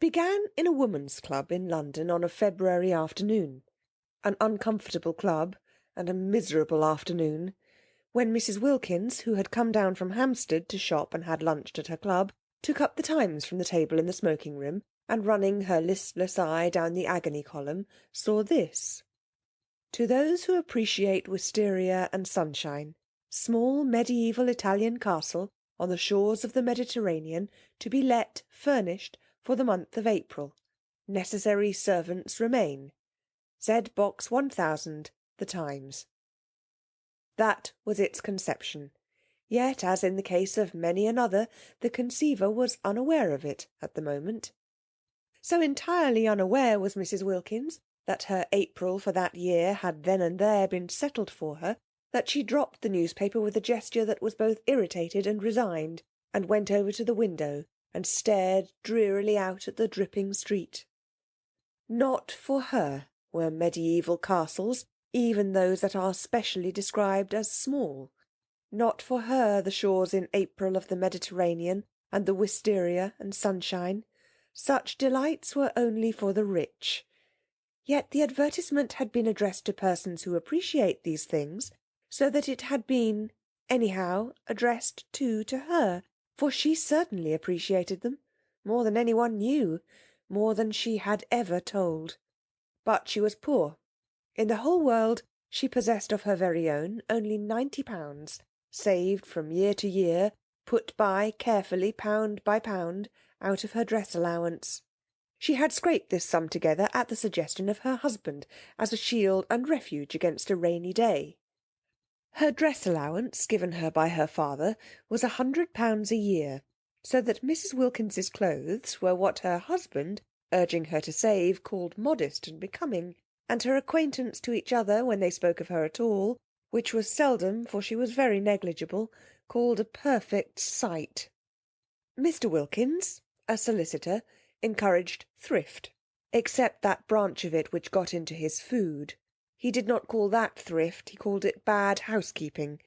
began in a woman's club in London on a February afternoon, an uncomfortable club and a miserable afternoon, when Mrs. Wilkins, who had come down from Hampstead to shop and had lunched at her club, took up the Times from the table in the smoking-room, and running her listless eye down the agony column, saw this: To those who appreciate wisteria and sunshine, small mediaeval Italian castle on the shores of the Mediterranean, to be let, furnished, for the month of April. Necessary servants remain. Z. Box 1000, The Times. That was its conception. Yet, as in the case of many another, the conceiver was unaware of it at the moment. So entirely unaware was Mrs. Wilkins that her April for that year had then and there been settled for her, that she dropped the newspaper with a gesture that was both irritated and resigned, and went over to the window and stared drearily out at the dripping street. Not for her were mediaeval castles, even those that are specially described as small. Not for her the shores in April of the Mediterranean, and the wisteria and sunshine. Such delights were only for the rich. Yet the advertisement had been addressed to persons who appreciate these things, so that it had been, anyhow, addressed too to her, for she certainly appreciated them, more than anyone knew, more than she had ever told. But she was poor. In the whole world she possessed of her very own only £90, saved from year to year, put by carefully pound by pound, out of her dress allowance. She had scraped this sum together at the suggestion of her husband, as a shield and refuge against a rainy day. Her dress allowance, given her by her father, was £100 a year, so that Mrs. Wilkins's clothes were what her husband, urging her to save, called modest and becoming, and her acquaintance to each other, when they spoke of her at all, which was seldom, for she was very negligible, called a perfect sight. Mr. Wilkins, a solicitor, encouraged thrift, except that branch of it which got into his food. He did not call that thrift, he called it bad housekeeping.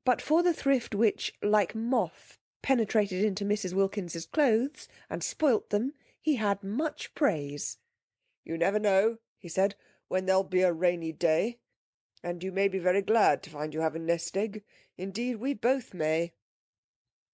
But for the thrift which, like moth, penetrated into Mrs. Wilkins's clothes and spoilt them, he had much praise. "You never know," he said, "when there'll be a rainy day. And you may be very glad to find you have a nest egg. Indeed, we both may."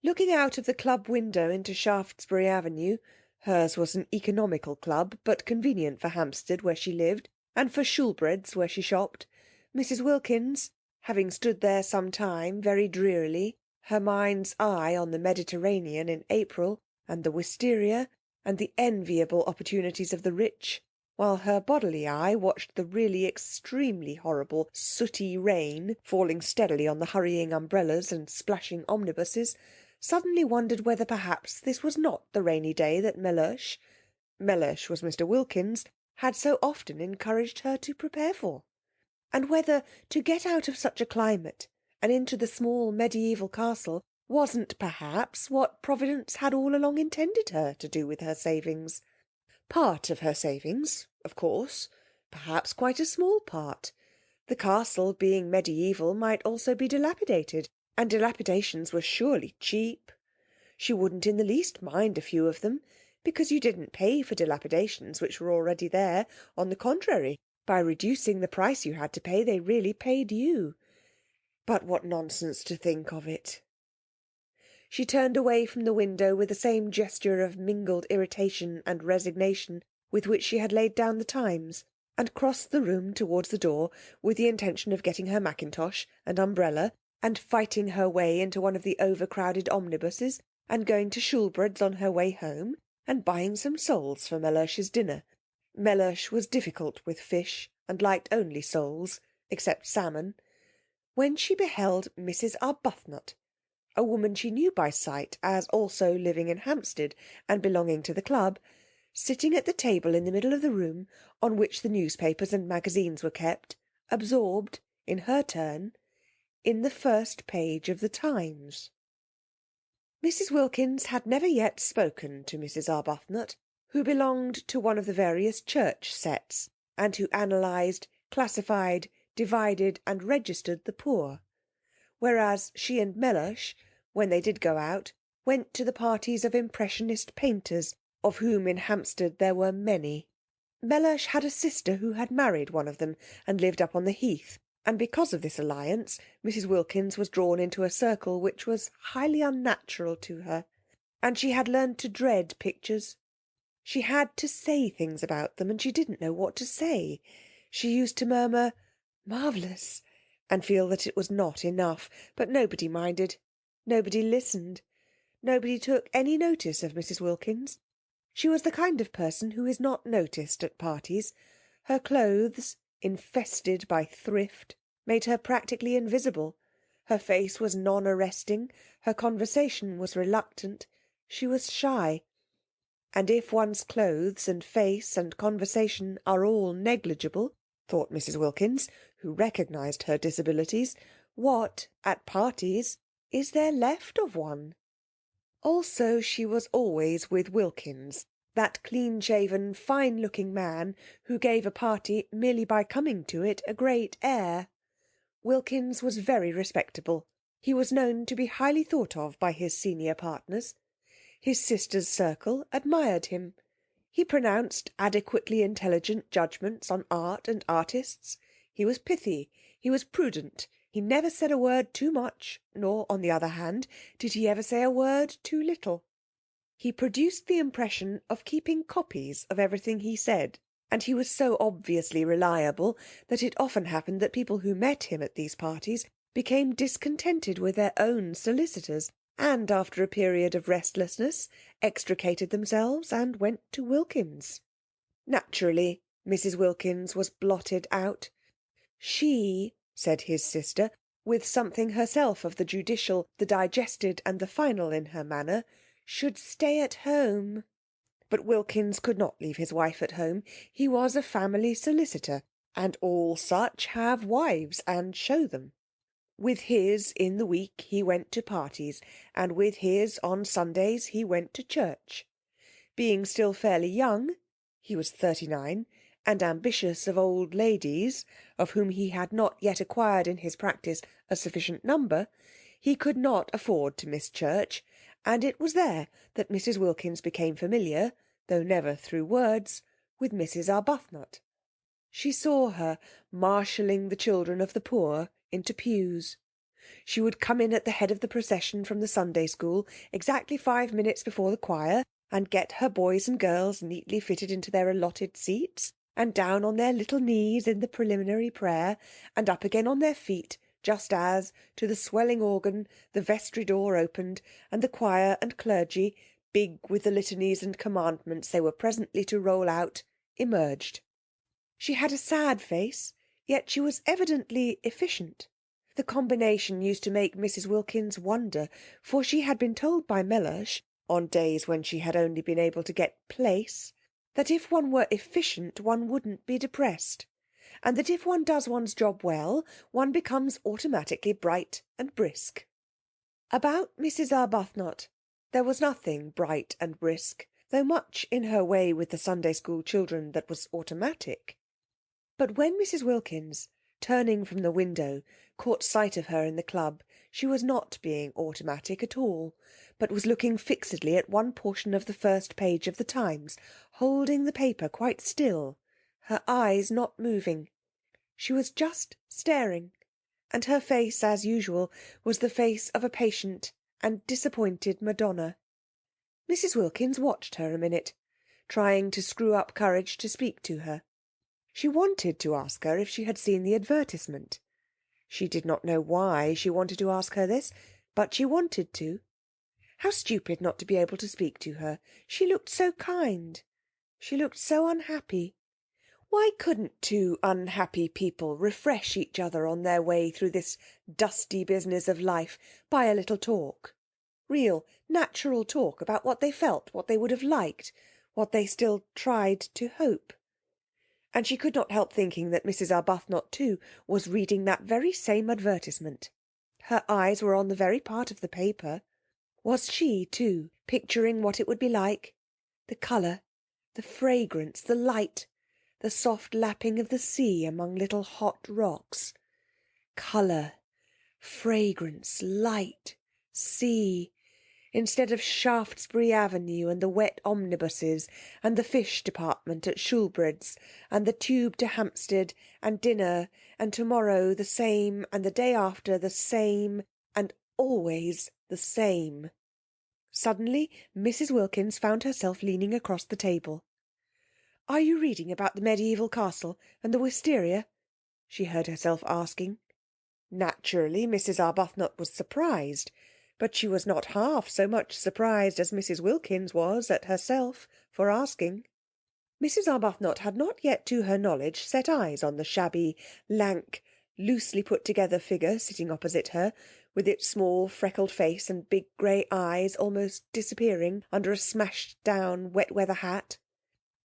Looking out of the club window into Shaftesbury Avenue, hers was an economical club, but convenient for Hampstead, where she lived, and for Shoolbred's, where she shopped, Mrs. Wilkins, having stood there some time very drearily, her mind's eye on the Mediterranean in April, and the wisteria, and the enviable opportunities of the rich, while her bodily eye watched the really extremely horrible sooty rain falling steadily on the hurrying umbrellas and splashing omnibuses, suddenly wondered whether perhaps this was not the rainy day that Mellersh was Mr. Wilkins, had so often encouraged her to prepare for, and whether to get out of such a climate and into the small mediaeval castle wasn't perhaps what Providence had all along intended her to do with her savings. Part of her savings, of course, perhaps quite a small part. The castle, being mediaeval, might also be dilapidated, and dilapidations were surely cheap. She wouldn't in the least mind a few of them, because you didn't pay for dilapidations which were already there. On the contrary, by reducing the price you had to pay, they really paid you. But what nonsense to think of it! She turned away from the window with the same gesture of mingled irritation and resignation with which she had laid down the Times, and crossed the room towards the door with the intention of getting her mackintosh and umbrella, and fighting her way into one of the overcrowded omnibuses, and going to Shoolbred's on her way home, and buying some soles for Mellersh's dinner. Mellersh was difficult with fish, and liked only soles, except salmon, when she beheld Mrs. Arbuthnot, a woman she knew by sight as also living in Hampstead and belonging to the club, sitting at the table in the middle of the room on which the newspapers and magazines were kept, absorbed, in her turn, in the first page of the Times. Mrs. Wilkins had never yet spoken to Mrs. Arbuthnot, who belonged to one of the various church sets, and who analysed, classified, divided, and registered the poor, whereas she and Mellersh, when they did go out, went to the parties of impressionist painters, of whom in Hampstead there were many. Mellersh had a sister who had married one of them and lived up on the Heath, and because of this alliance Mrs. Wilkins was drawn into a circle which was highly unnatural to her, and she had learned to dread pictures. She had to say things about them, and she didn't know what to say. She used to murmur, "Marvellous," and feel that it was not enough. But nobody minded. Nobody listened. Nobody took any notice of Mrs. Wilkins. She was the kind of person who is not noticed at parties. Her clothes, infested by thrift, made her practically invisible. Her face was non-arresting. Her conversation was reluctant. She was shy. And if one's clothes and face and conversation are all negligible, thought Mrs. Wilkins, who recognised her disabilities, what, at parties, is there left of one? Also, she was always with Wilkins, that clean-shaven, fine-looking man who gave a party merely by coming to it a great air. Wilkins was very respectable. He was known to be highly thought of by his senior partners. His sister's circle admired him. He pronounced adequately intelligent judgments on art and artists. He was pithy. He was prudent. He never said a word too much, nor, on the other hand, did he ever say a word too little. He produced the impression of keeping copies of everything he said, and he was so obviously reliable that it often happened that people who met him at these parties became discontented with their own solicitors, and after a period of restlessness extricated themselves and went to Wilkins. Naturally, Mrs. Wilkins was blotted out. She, said his sister, with something herself of the judicial, the digested, and the final in her manner, should stay at home. But Wilkins could not leave his wife at home. He was a family solicitor, and all such have wives and show them. With his in the week he went to parties, and with his on Sundays he went to church. Being still fairly young, he was 39, and ambitious of old ladies, of whom he had not yet acquired in his practice a sufficient number, he could not afford to miss church, and it was there that Mrs. Wilkins became familiar, though never through words, with Mrs. Arbuthnot. She saw her marshalling the children of the poor into pews. She would come in at the head of the procession from the Sunday school, exactly 5 minutes before the choir, and get her boys and girls neatly fitted into their allotted seats, and down on their little knees in the preliminary prayer, and up again on their feet, just as, to the swelling organ, the vestry door opened, and the choir and clergy, big with the litanies and commandments they were presently to roll out, emerged. She had a sad face, yet she was evidently efficient. The combination used to make Mrs. Wilkins wonder, for she had been told by Mellersh, on days when she had only been able to get place, that if one were efficient one wouldn't be depressed, and that if one does one's job well, one becomes automatically bright and brisk. About Mrs. Arbuthnot there was nothing bright and brisk, though much in her way with the Sunday school children that was automatic. But when Mrs. Wilkins, turning from the window, caught sight of her in the club, she was not being automatic at all, but was looking fixedly at one portion of the first page of the Times, holding the paper quite still, her eyes not moving. She was just staring, and her face, as usual, was the face of a patient and disappointed Madonna. Mrs. Wilkins watched her a minute, trying to screw up courage to speak to her. She wanted to ask her if she had seen the advertisement. She did not know why she wanted to ask her this, but she wanted to. How stupid not to be able to speak to her. She looked so kind. She looked so unhappy. Why couldn't two unhappy people refresh each other on their way through this dusty business of life by a little talk? Real, natural talk about what they felt, what they would have liked, what they still tried to hope. And she could not help thinking that Mrs. Arbuthnot, too, was reading that very same advertisement. Her eyes were on the very part of the paper. Was she, too, picturing what it would be like? The colour, the fragrance, the light, the soft lapping of the sea among little hot rocks. Colour, fragrance, light, sea. instead of Shaftesbury Avenue and the wet omnibuses and the fish department at Shoolbred's and the tube to Hampstead and dinner and tomorrow the same and the day after the same and always the same. Suddenly Mrs. Wilkins found herself leaning across the table. "Are you reading about the medieval castle and the wisteria?" she heard herself asking. Naturally, Mrs. Arbuthnot was surprised, but she was not half so much surprised as Mrs. Wilkins was at herself for asking. Mrs. Arbuthnot had not yet, to her knowledge, set eyes on the shabby, lank, loosely put-together figure sitting opposite her, with its small freckled face and big grey eyes almost disappearing under a smashed-down wet-weather hat.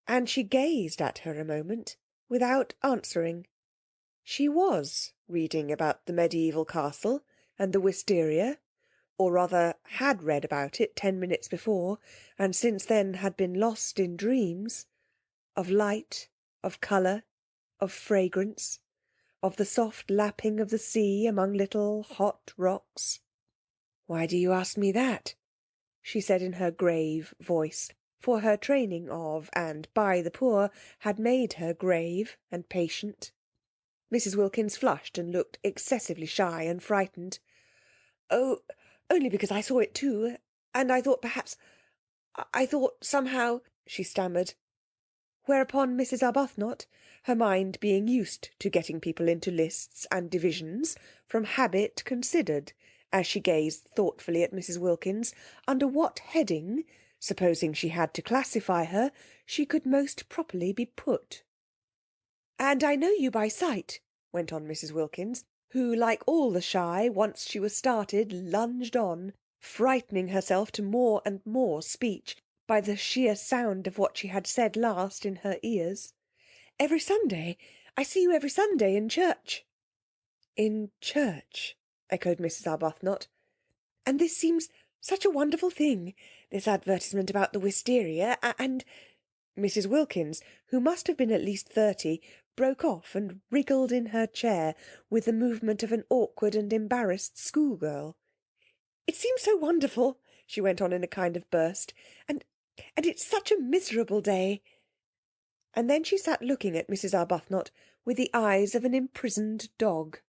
And she gazed at her a moment without answering. She was reading about the medieval castle and the wisteria, or rather had read about it 10 minutes before, and since then had been lost in dreams of light, of colour, of fragrance, of the soft lapping of the sea among little hot rocks. "Why do you ask me that?" she said in her grave voice, for her training of and by the poor had made her grave and patient. Mrs. Wilkins flushed and looked excessively shy and frightened. "Oh, only because I saw it too, and I thought somehow," she stammered. Whereupon Mrs. Arbuthnot, her mind being used to getting people into lists and divisions, from habit considered, as she gazed thoughtfully at Mrs. Wilkins, under what heading, supposing she had to classify her, she could most properly be put. "And I know you by sight," went on Mrs. Wilkins, who, like all the shy, once she was started, lunged on, frightening herself to more and more speech by the sheer sound of what she had said last in her ears. "Every Sunday. I see you every Sunday in church." "In church?" echoed Mrs. Arbuthnot. "And this seems such a wonderful thing, this advertisement about the wisteria, and—" Mrs. Wilkins, who must have been at least 30, broke off and wriggled in her chair with the movement of an awkward and embarrassed schoolgirl. "It seems so wonderful," she went on in a kind of burst, and it's such a miserable day." And then she sat looking at Mrs. Arbuthnot with the eyes of an imprisoned dog.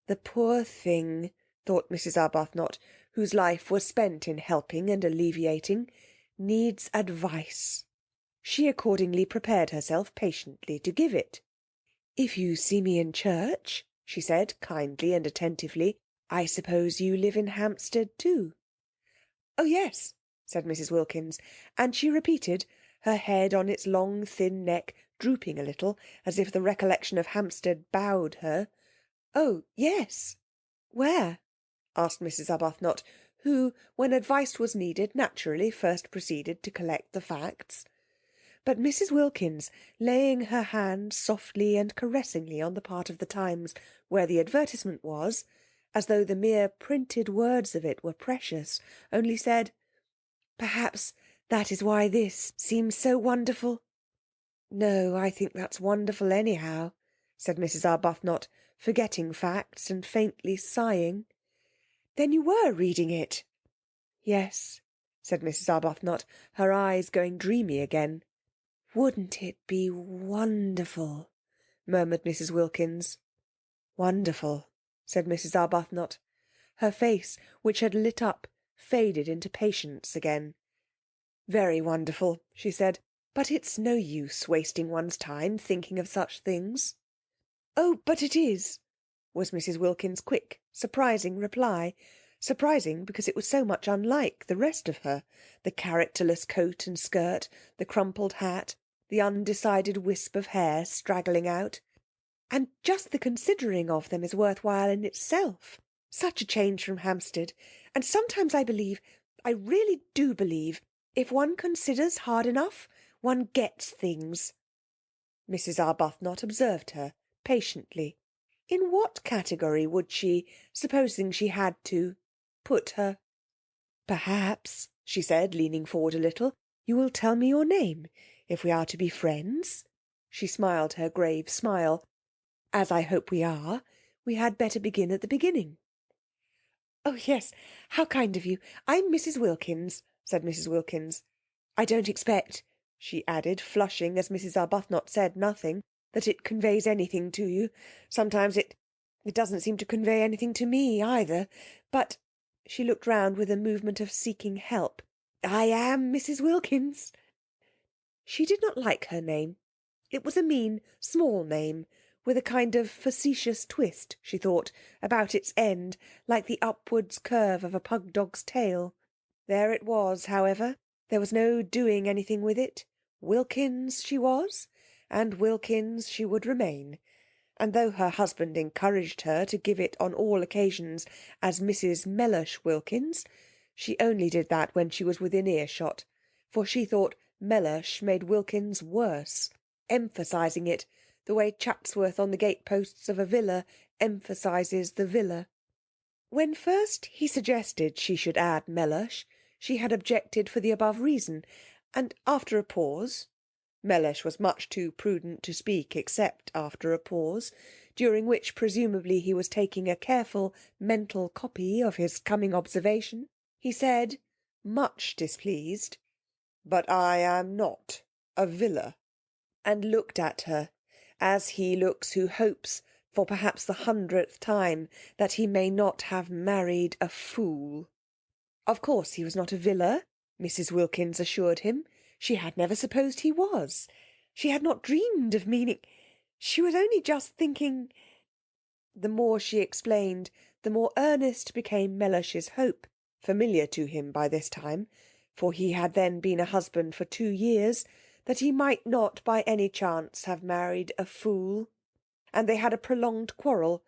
The poor thing, thought Mrs. Arbuthnot, whose life was spent in helping and alleviating, needs advice. She accordingly prepared herself patiently to give it. "If you see me in church," she said, kindly and attentively, "I suppose you live in Hampstead too?" "Oh yes," said Mrs. Wilkins, and she repeated, her head on its long thin neck drooping a little, as if the recollection of Hampstead bowed her. "Oh yes." "Where?" asked Mrs. Arbuthnot, who, when advice was needed, naturally first proceeded to collect the facts. But Mrs. Wilkins, laying her hand softly and caressingly on the part of the Times where the advertisement was, as though the mere printed words of it were precious, only said, "Perhaps that is why this seems so wonderful." "No, I think that's wonderful anyhow," said Mrs. Arbuthnot, forgetting facts and faintly sighing. "Then you were reading it?" "Yes," said Mrs. Arbuthnot, her eyes going dreamy again. "Wouldn't it be wonderful?" murmured Mrs. Wilkins. "Wonderful," said Mrs. Arbuthnot. Her face, which had lit up, faded into patience again. "Very wonderful," she said, "but it's no use wasting one's time thinking of such things." "Oh, but it is," was Mrs. Wilkins' quick, surprising reply. Surprising because it was so much unlike the rest of her, the characterless coat and skirt, the crumpled hat, the undecided wisp of hair straggling out. "And just the considering of them is worthwhile in itself. Such a change from Hampstead. And sometimes I really do believe, if one considers hard enough, one gets things." Mrs. Arbuthnot observed her patiently. In what category would she, supposing she had to, put her? "Perhaps," she said, leaning forward a little, "you will tell me your name, if we are to be friends." She smiled her grave smile. "As I hope we are, we had better begin at the beginning." Oh, yes, how kind of you. I'm Mrs. Wilkins, said Mrs. Wilkins. I don't expect, she added, flushing as Mrs. Arbuthnot said nothing, that it conveys anything to you. Sometimes it doesn't seem to convey anything to me either. But she looked round with a movement of seeking help. I am Mrs. Wilkins. She did not like her name. It was a mean, small name, with a kind of facetious twist, she thought, about its end, like the upwards curve of a pug dog's tail. There it was, however. There was no doing anything with it. Wilkins she was, and Wilkins she would remain. And though her husband encouraged her to give it on all occasions as Mrs. Mellish Wilkins, she only did that when she was within earshot, for she thought Mellish made Wilkins worse, emphasising it, the way Chatsworth on the gateposts of a villa emphasises the villa. When first he suggested she should add Mellish, she had objected for the above reason, and after a pause, Mellish was much too prudent to speak except after a pause, during which presumably he was taking a careful mental copy of his coming observation, he said, much displeased, "But I am not a villa," and looked at her, as he looks who hopes, for perhaps the 100th time, that he may not have married a fool. Of course he was not a villa, Mrs. Wilkins assured him. She had never supposed he was. She had not dreamed of meaning. She was only just thinking. The more she explained, the more earnest became Mellish's hope, familiar to him by this time, for he had then been a husband for 2 years, that he might not by any chance have married a fool. And they had a prolonged quarrel,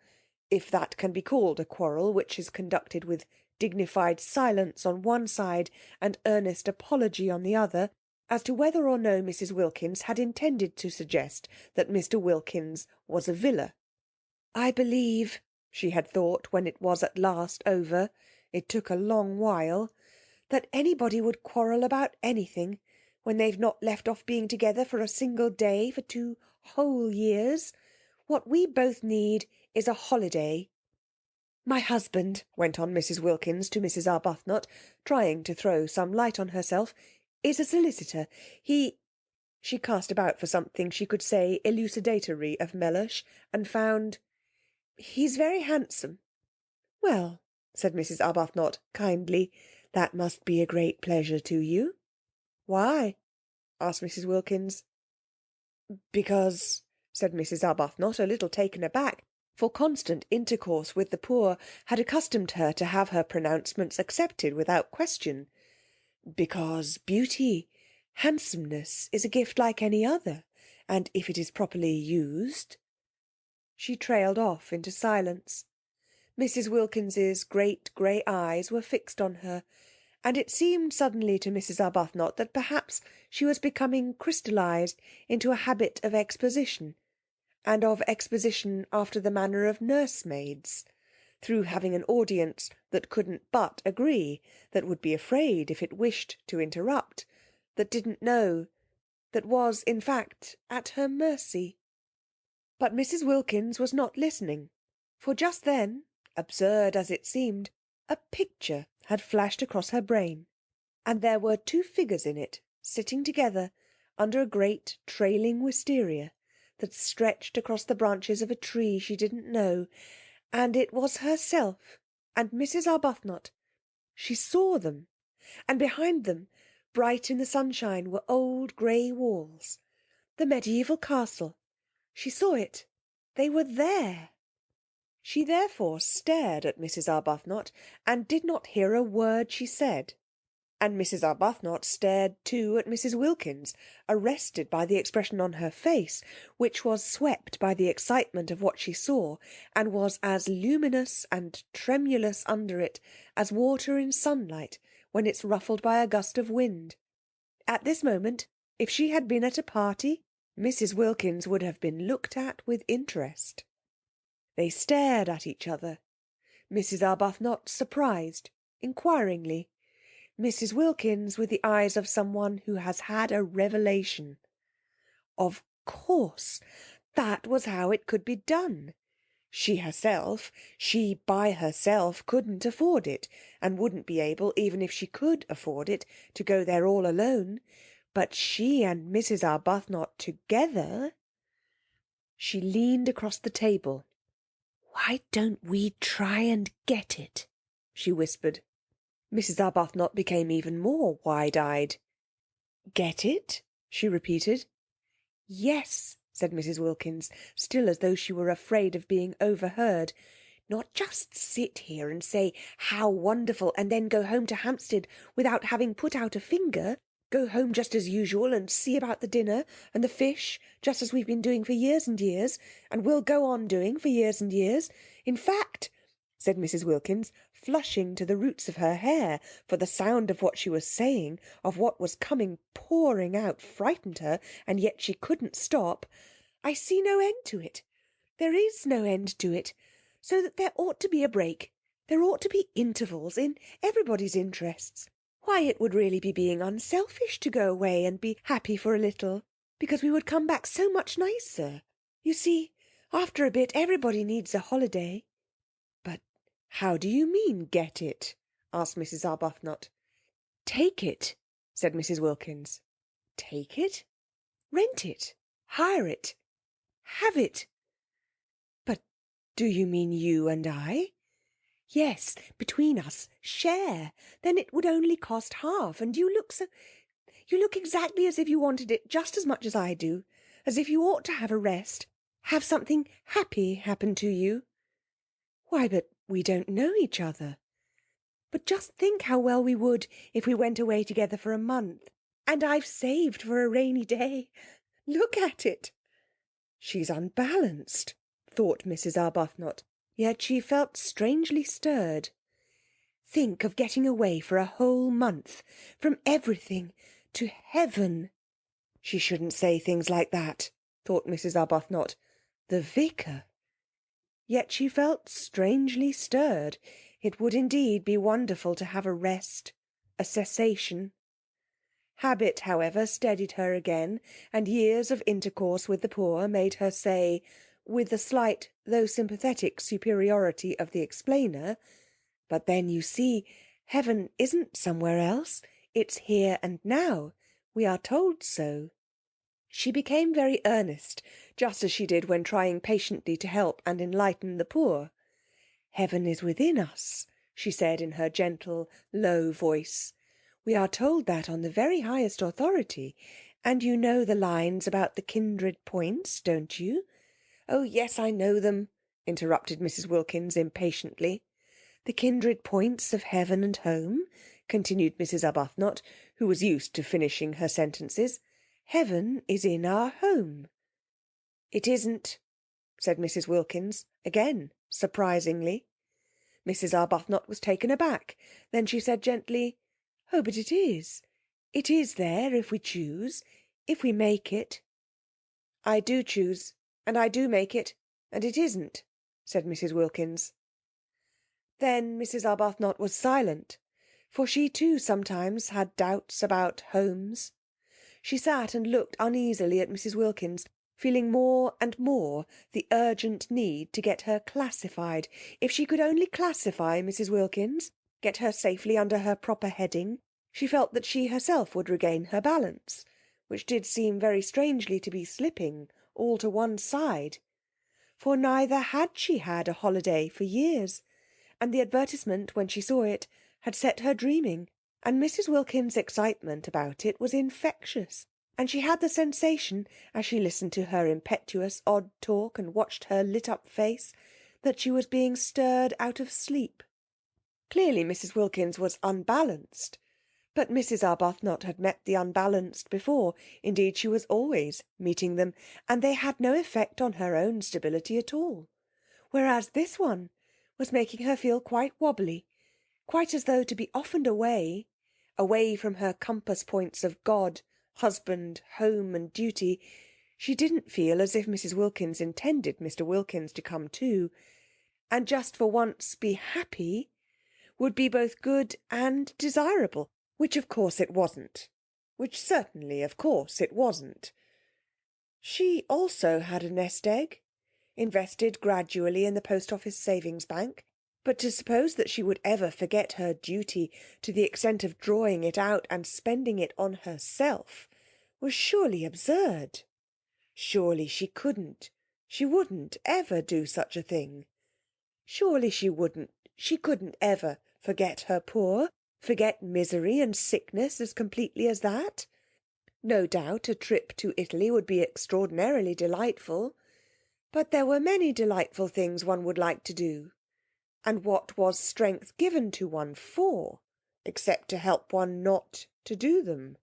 if that can be called a quarrel which is conducted with dignified silence on one side and earnest apology on the other, as to whether or no Mrs. Wilkins had intended to suggest that Mr. Wilkins was a villa. I believe, she had thought when it was at last over, it took a long while, that anybody would quarrel about anything when they've not left off being together for a single day for 2 whole years. What we both need is a holiday. My husband, went on Mrs. Wilkins to Mrs. Arbuthnot, trying to throw some light on herself, is a solicitor. She cast about for something she could say elucidatory of Mellish, and found, he's very handsome. Well, said Mrs. Arbuthnot kindly, that must be a great pleasure to you. Why? asked Mrs. Wilkins. Because, said Mrs. Arbuthnot, a little taken aback, for constant intercourse with the poor had accustomed her to have her pronouncements accepted without question. Because beauty, handsomeness, is a gift like any other, and if it is properly used. She trailed off into silence. Mrs. Wilkins's great grey eyes were fixed on her, and it seemed suddenly to Mrs. Arbuthnot that perhaps she was becoming crystallised into a habit of exposition, and of exposition after the manner of nursemaids, through having an audience that couldn't but agree, that would be afraid if it wished to interrupt, that didn't know, that was, in fact, at her mercy. But Mrs. Wilkins was not listening, for just then, absurd as it seemed, a picture had flashed across her brain, and there were 2 figures in it, sitting together under a great trailing wisteria that stretched across the branches of a tree she didn't know, and it was herself and Mrs. Arbuthnot. She saw them, and behind them, bright in the sunshine, were old grey walls, the mediaeval castle. She saw it. They were there. She therefore stared at Mrs. Arbuthnot, and did not hear a word she said. And Mrs. Arbuthnot stared too at Mrs. Wilkins, arrested by the expression on her face, which was swept by the excitement of what she saw, and was as luminous and tremulous under it as water in sunlight when it's ruffled by a gust of wind. At this moment, if she had been at a party, Mrs. Wilkins would have been looked at with interest. They stared at each other. Mrs. Arbuthnot surprised, inquiringly. Mrs. Wilkins with the eyes of someone who has had a revelation. Of course, that was how it could be done. She by herself couldn't afford it, and wouldn't be able, even if she could afford it, to go there all alone. But she and Mrs. Arbuthnot together... She leaned across the table. "Why don't we try and get it?" she whispered. Mrs. Arbuthnot became even more wide-eyed. "Get it?" she repeated. "Yes," said Mrs. Wilkins, still as though she were afraid of being overheard. "Not just sit here and say, 'How wonderful,' and then go home to Hampstead without having put out a finger. Go home just as usual and see about the dinner and the fish, just as we've been doing for years and years, and will go on doing for years and years. In fact," said Mrs. Wilkins, flushing to the roots of her hair, for the sound of what she was saying, of what was coming pouring out, frightened her, and yet she couldn't stop, "I see no end to it. There is no end to it. So that there ought to be a break. There ought to be intervals, in everybody's interests. Why, it would really be being unselfish to go away and be happy for a little, because we would come back so much nicer. You see, after a bit everybody needs a holiday." "But how do you mean, get it?" asked Mrs. Arbuthnot. "Take it," said Mrs. Wilkins. "Take it? Rent it? Hire it? Have it?" "But do you mean you and I?" "Yes, between us. Share. Then it would only cost half, and you look exactly as if you wanted it just as much as I do, as if you ought to have a rest, have something happy happen to you." "Why, but we don't know each other." "But just think how well we would if we went away together for a month. And I've saved for a rainy day. Look at it." "She's unbalanced," thought Mrs. Arbuthnot, yet she felt strangely stirred. "Think of getting away for a whole month, from everything, to heaven." She shouldn't say things like that, thought Mrs. Arbuthnot. The vicar. Yet she felt strangely stirred. It would indeed be wonderful to have a rest, a cessation. Habit, however, steadied her again, and years of intercourse with the poor made her say, with the slight though sympathetic superiority of the explainer, "But then, you see, heaven isn't somewhere else. It's here and now. We are told so." She became very earnest, just as she did when trying patiently to help and enlighten the poor. "Heaven is within us," she said in her gentle, low voice. "We are told that on the very highest authority. And you know the lines about the kindred points, don't you?" "Oh, yes, I know them," interrupted Mrs. Wilkins impatiently. "The kindred points of heaven and home," continued Mrs. Arbuthnot, who was used to finishing her sentences. "Heaven is in our home." "It isn't," said Mrs. Wilkins, again surprisingly. Mrs. Arbuthnot was taken aback. Then she said gently, "Oh, but it is. It is there if we choose, if we make it." "I do choose, and I do make it, and it isn't," said Mrs. Wilkins. Then Mrs. Arbuthnot was silent, for she too sometimes had doubts about homes. She sat and looked uneasily at Mrs. Wilkins, feeling more and more the urgent need to get her classified. If she could only classify Mrs. Wilkins, get her safely under her proper heading, she felt that she herself would regain her balance, which did seem very strangely to be slipping all to one side. For neither had she had a holiday for years, and the advertisement, when she saw it, had set her dreaming, and Mrs. Wilkins' excitement about it was infectious, and she had the sensation, as she listened to her impetuous odd talk and watched her lit-up face, that she was being stirred out of sleep. Clearly Mrs. Wilkins was unbalanced, but Mrs. Arbuthnot had met the unbalanced before. Indeed, she was always meeting them, and they had no effect on her own stability at all. Whereas this one was making her feel quite wobbly, quite as though to be often away, away from her compass points of God, husband, home and duty, she didn't feel as if Mrs. Wilkins intended Mr. Wilkins to come too, and just for once be happy would be both good and desirable, which of course it wasn't. Which certainly, of course, it wasn't. She also had a nest egg. invested gradually in the post office savings bank, but to suppose that she would ever forget her duty to the extent of drawing it out and spending it on herself was surely absurd. Surely she wouldn't ever do such a thing. Surely she couldn't ever forget her poor, forget misery and sickness as completely as that. No doubt a trip to Italy would be extraordinarily delightful, but there were many delightful things one would like to do. And what was strength given to one for, except to help one not to do them?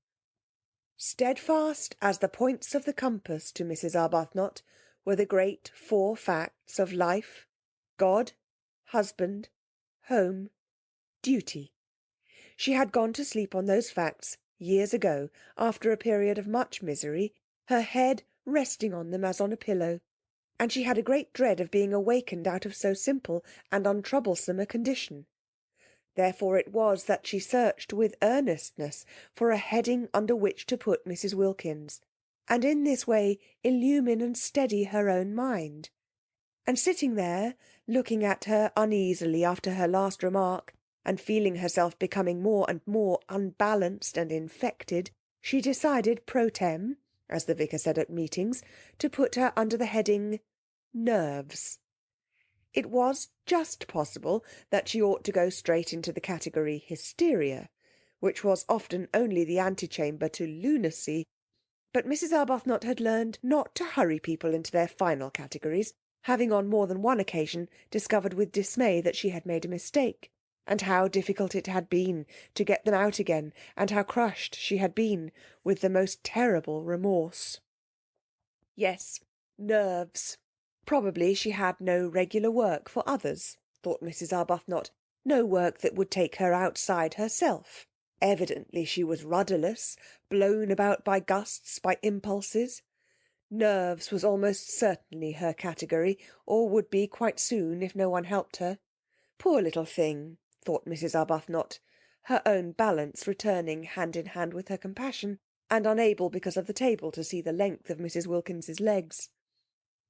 Steadfast as the points of the compass to Mrs. Arbuthnot were the great 4 facts of life: God, husband, home, duty. She had gone to sleep on those facts years ago, after a period of much misery, her head resting on them as on a pillow, and she had a great dread of being awakened out of so simple and untroublesome a condition. Therefore it was that she searched with earnestness for a heading under which to put Mrs. Wilkins, and in this way illumine and steady her own mind. And sitting there, looking at her uneasily after her last remark, and feeling herself becoming more and more unbalanced and infected, she decided pro tem, as the vicar said at meetings, to put her under the heading Nerves. It was just possible that she ought to go straight into the category Hysteria, which was often only the antechamber to lunacy, but Mrs. Arbuthnot had learned not to hurry people into their final categories, having on more than one occasion discovered with dismay that she had made a mistake, and how difficult it had been to get them out again, and how crushed she had been with the most terrible remorse. Yes, nerves. Probably she had no regular work for others, thought Mrs. Arbuthnot, no work that would take her outside herself. Evidently she was rudderless, blown about by gusts, by impulses. Nerves was almost certainly her category, or would be quite soon if no one helped her. Poor little thing, thought Mrs. Arbuthnot, her own balance returning hand in hand with her compassion, and unable because of the table to see the length of Mrs. Wilkins's legs.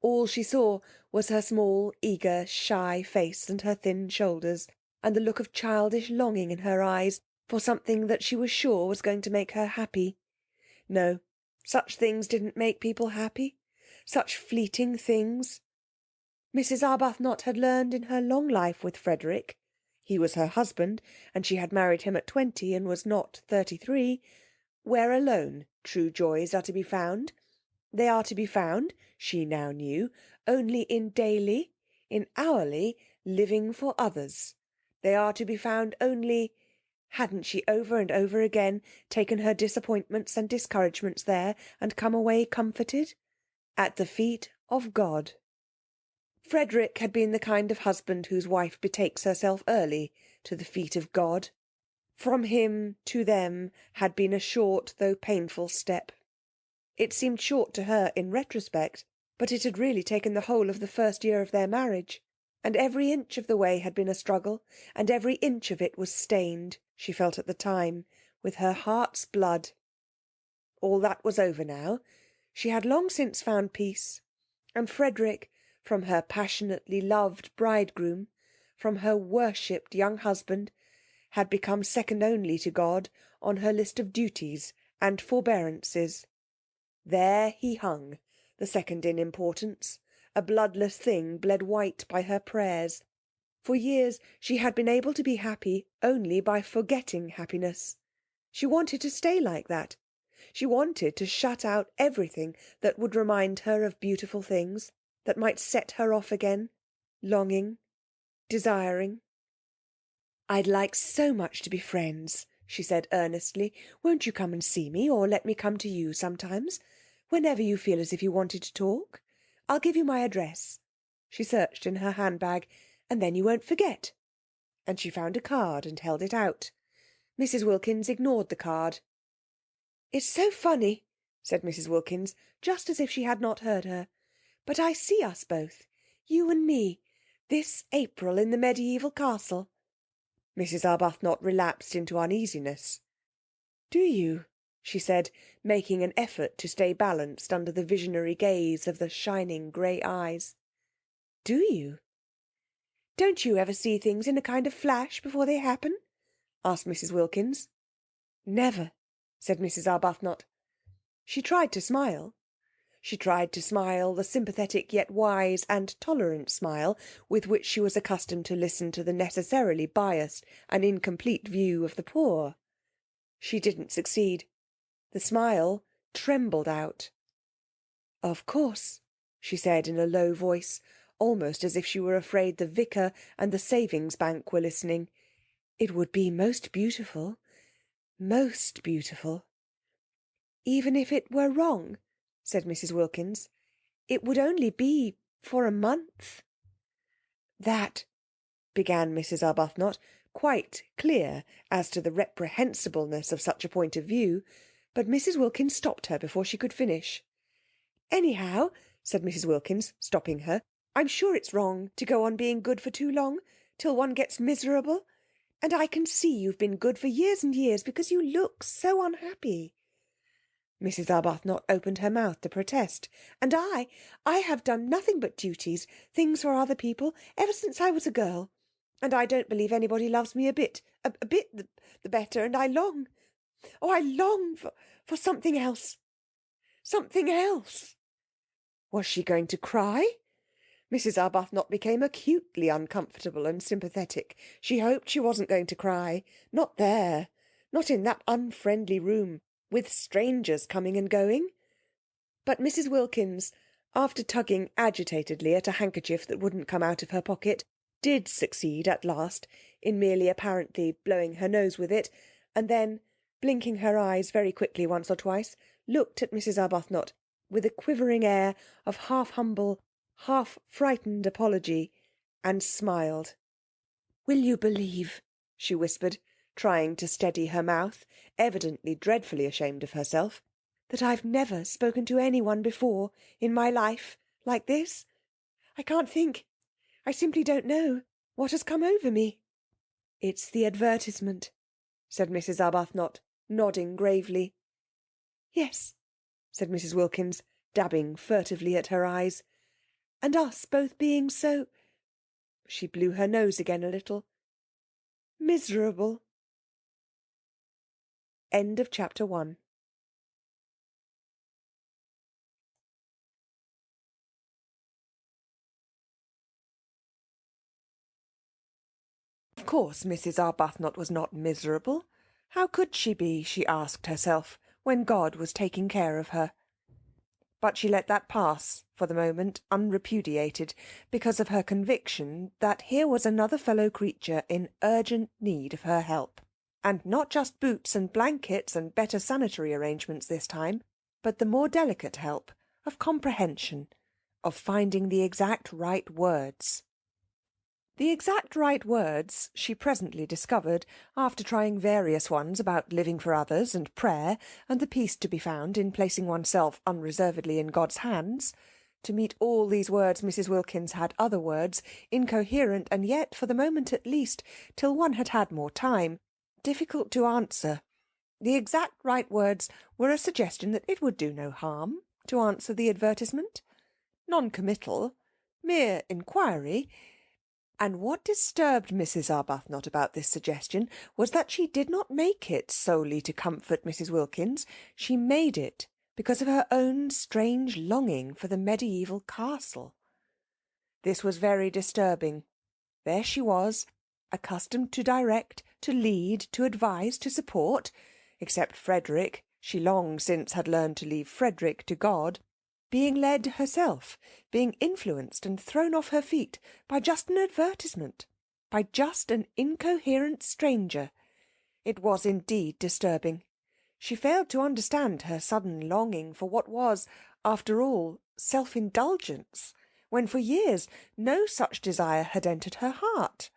All she saw was her small, eager, shy face and her thin shoulders, and the look of childish longing in her eyes for something that she was sure was going to make her happy. No, such things didn't make people happy, such fleeting things. Mrs. Arbuthnot had learned in her long life with Frederick, he was her husband, and she had married him at 20 and was not 33, where alone true joys are to be found. They are to be found, she now knew, only in daily, in hourly, living for others. They are to be found only, hadn't she over and over again taken her disappointments and discouragements there and come away comforted? At the feet of God. Frederick had been the kind of husband whose wife betakes herself early to the feet of God. From him to them had been a short though painful step. It seemed short to her in retrospect, but it had really taken the whole of the first year of their marriage, and every inch of the way had been a struggle, and every inch of it was stained, she felt at the time, with her heart's blood. All that was over now. She had long since found peace, and Frederick, from her passionately loved bridegroom, from her worshipped young husband, had become second only to God on her list of duties and forbearances. There he hung, the second in importance, a bloodless thing bled white by her prayers. For years she had been able to be happy only by forgetting happiness. She wanted to stay like that. She wanted to shut out everything that would remind her of beautiful things, that might set her off again, longing, desiring. "I'd like so much to be friends," she said earnestly. "Won't you come and see me, or let me come to you sometimes? Whenever you feel as if you wanted to talk. I'll give you my address." She searched in her handbag. "And then you won't forget." And she found a card and held it out. Mrs. Wilkins ignored the card. "It's so funny," said Mrs. Wilkins, just as if she had not heard her. "But I see us both, you and me, this April in the mediaeval castle." Mrs. Arbuthnot relapsed into uneasiness. "Do you?" she said, making an effort to stay balanced under the visionary gaze of the shining grey eyes. Do you? Don't you ever see things in a kind of flash before they happen? Asked Mrs. Wilkins. Never, said Mrs. Arbuthnot. She tried to smile. She tried to smile the sympathetic yet wise and tolerant smile with which she was accustomed to listen to the necessarily biased and incomplete view of the poor. She didn't succeed. The smile trembled out. Of course, she said in a low voice, almost as if she were afraid the vicar and the savings bank were listening. It would be most beautiful. Most beautiful. Even if it were wrong, said Mrs. Wilkins, it would only be for a month. That, began Mrs. Arbuthnot, quite clear as to the reprehensibleness of such a point of view, but Mrs. Wilkins stopped her before she could finish. Anyhow, said Mrs. Wilkins, stopping her, I'm sure it's wrong to go on being good for too long, till one gets miserable. And I can see you've been good for years and years, because you look so unhappy. Mrs. Arbuthnot opened her mouth to protest. And I have done nothing but duties, things for other people, ever since I was a girl. And I don't believe anybody loves me a bit the better, and I long for something else. Something else. Was she going to cry? Mrs. Arbuthnot became acutely uncomfortable and sympathetic. She hoped she wasn't going to cry. Not there. Not in that unfriendly room, with strangers coming and going. But Mrs. Wilkins, after tugging agitatedly at a handkerchief that wouldn't come out of her pocket, did succeed at last in merely apparently blowing her nose with it, and then, blinking her eyes very quickly once or twice, looked at Mrs. Arbuthnot with a quivering air of half-humble, half-frightened apology, and smiled. "Will you believe," she whispered, trying to steady her mouth, evidently dreadfully ashamed of herself, "that I've never spoken to anyone before in my life like this? I can't think. I simply don't know what has come over me." "It's the advertisement," said Mrs. Arbuthnot, nodding gravely. "Yes," said Mrs. Wilkins, dabbing furtively at her eyes. "And us both being so—" she blew her nose again a little— "miserable." End of chapter 1. Of course Mrs. Arbuthnot was not miserable. How could she be, she asked herself, when God was taking care of her? But she let that pass, for the moment, unrepudiated, because of her conviction that here was another fellow creature in urgent need of her help. And not just boots and blankets and better sanitary arrangements this time, but the more delicate help of comprehension, of finding the exact right words. The exact right words she presently discovered, after trying various ones about living for others and prayer, and the peace to be found in placing oneself unreservedly in God's hands. To meet all these words Mrs. Wilkins had other words, incoherent and yet, for the moment at least, till one had had more time, difficult to answer. The exact right words were a suggestion that it would do no harm to answer the advertisement. Non-committal, mere inquiry. And what disturbed Mrs. Arbuthnot about this suggestion was that she did not make it solely to comfort Mrs. Wilkins. She made it because of her own strange longing for the mediaeval castle. This was very disturbing. There she was, accustomed to direct, to lead, to advise, to support, except Frederick. She long since had learned to leave Frederick to God, being led herself, being influenced and thrown off her feet by just an advertisement, by just an incoherent stranger. It was indeed disturbing. She failed to understand her sudden longing for what was, after all, self-indulgence, when for years no such desire had entered her heart.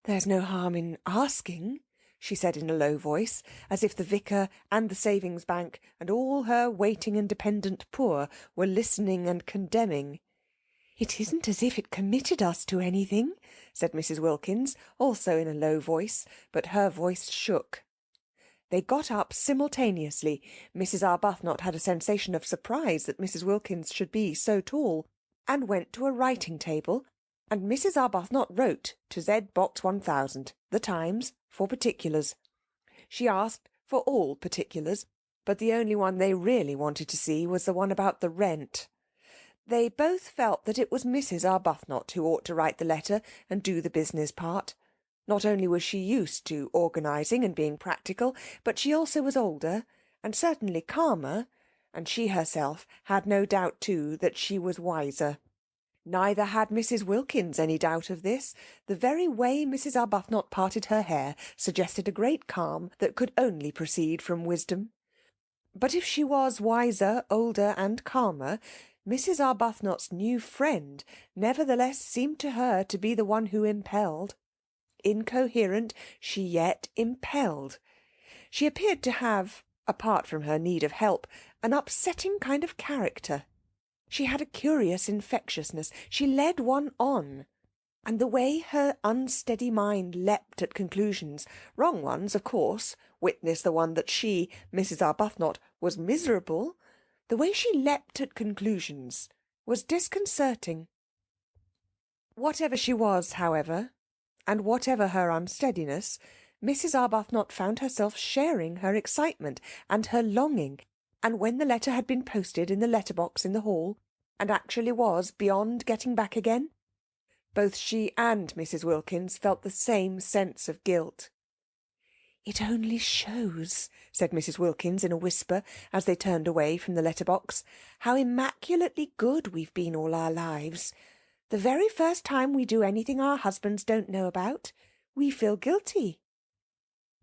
"There's no harm in asking," she said in a low voice, as if the vicar and the savings bank and all her waiting and dependent poor were listening and condemning. "It isn't as if it committed us to anything," said Mrs. Wilkins, also in a low voice, but her voice shook. They got up simultaneously. Mrs. Arbuthnot had a sensation of surprise that Mrs. Wilkins should be so tall, and went to a writing-table, and Mrs. Arbuthnot wrote to Z Box 1000, The Times, for particulars. She asked for all particulars, but the only one they really wanted to see was the one about the rent. They both felt that it was Mrs. Arbuthnot who ought to write the letter and do the business part. Not only was she used to organising and being practical, but she also was older, and certainly calmer, and she herself had no doubt, too, that she was wiser. Neither had Mrs. Wilkins any doubt of this. The very way Mrs. Arbuthnot parted her hair suggested a great calm that could only proceed from wisdom. But if she was wiser, older, and calmer, Mrs. Arbuthnot's new friend nevertheless seemed to her to be the one who impelled. Incoherent, she yet impelled. She appeared to have, apart from her need of help, an upsetting kind of character. She had a curious infectiousness. She led one on. And the way her unsteady mind leapt at conclusions, wrong ones, of course, witness the one that she, Mrs. Arbuthnot, was miserable, the way she leapt at conclusions was disconcerting. Whatever she was, however, and whatever her unsteadiness, Mrs. Arbuthnot found herself sharing her excitement and her longing, and when the letter had been posted in the letter-box in the hall, and actually was beyond getting back again, both she and Mrs. Wilkins felt the same sense of guilt. "It only shows," said Mrs. Wilkins in a whisper, as they turned away from the letter-box, "how immaculately good we've been all our lives. The very first time we do anything our husbands don't know about, we feel guilty."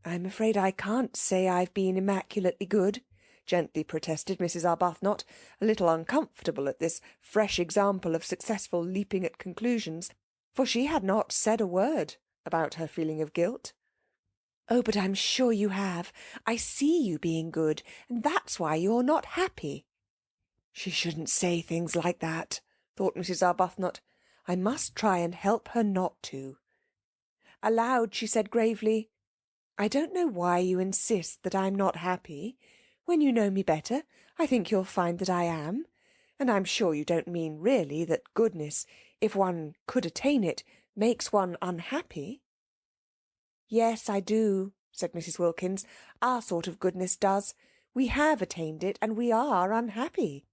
"I'm afraid I can't say I've been immaculately good," gently protested Mrs. Arbuthnot, a little uncomfortable at this fresh example of successful leaping at conclusions, for she had not said a word about her feeling of guilt. "Oh, but I'm sure you have. I see you being good, and that's why you're not happy." She shouldn't say things like that, thought Mrs. Arbuthnot. I must try and help her not to. Aloud she said gravely, "I don't know why you insist that I'm not happy. When you know me better, I think you'll find that I am. And I'm sure you don't mean really that goodness, if one could attain it, makes one unhappy." "Yes, I do," said Mrs. Wilkins. "Our sort of goodness does. We have attained it, and we are unhappy.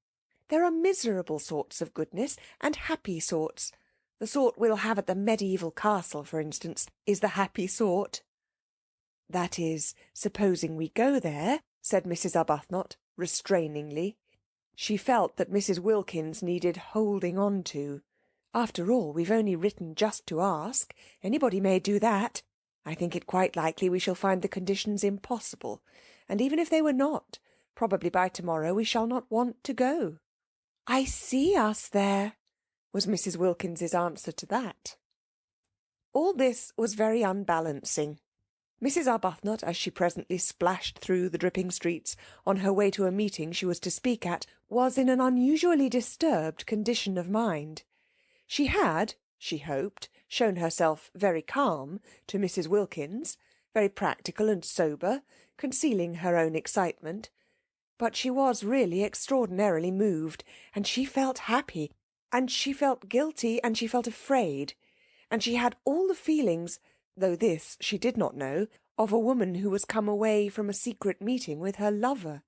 There are miserable sorts of goodness, and happy sorts. The sort we'll have at the medieval castle, for instance, is the happy sort." "That is, supposing we go there," said Mrs. Arbuthnot, restrainingly. She felt that Mrs. Wilkins needed holding on to. "After all, we've only written just to ask. Anybody may do that. I think it quite likely we shall find the conditions impossible, and even if they were not, probably by tomorrow we shall not want to go." "I see us there," was Mrs. Wilkins's answer to that. All this was very unbalancing. Mrs. Arbuthnot, as she presently splashed through the dripping streets on her way to a meeting she was to speak at, was in an unusually disturbed condition of mind. She had, she hoped, shown herself very calm to Mrs. Wilkins, very practical and sober, concealing her own excitement. But she was really extraordinarily moved, and she felt happy, and she felt guilty, and she felt afraid, and she had all the feelings, though this she did not know, of a woman who was come away from a secret meeting with her lover.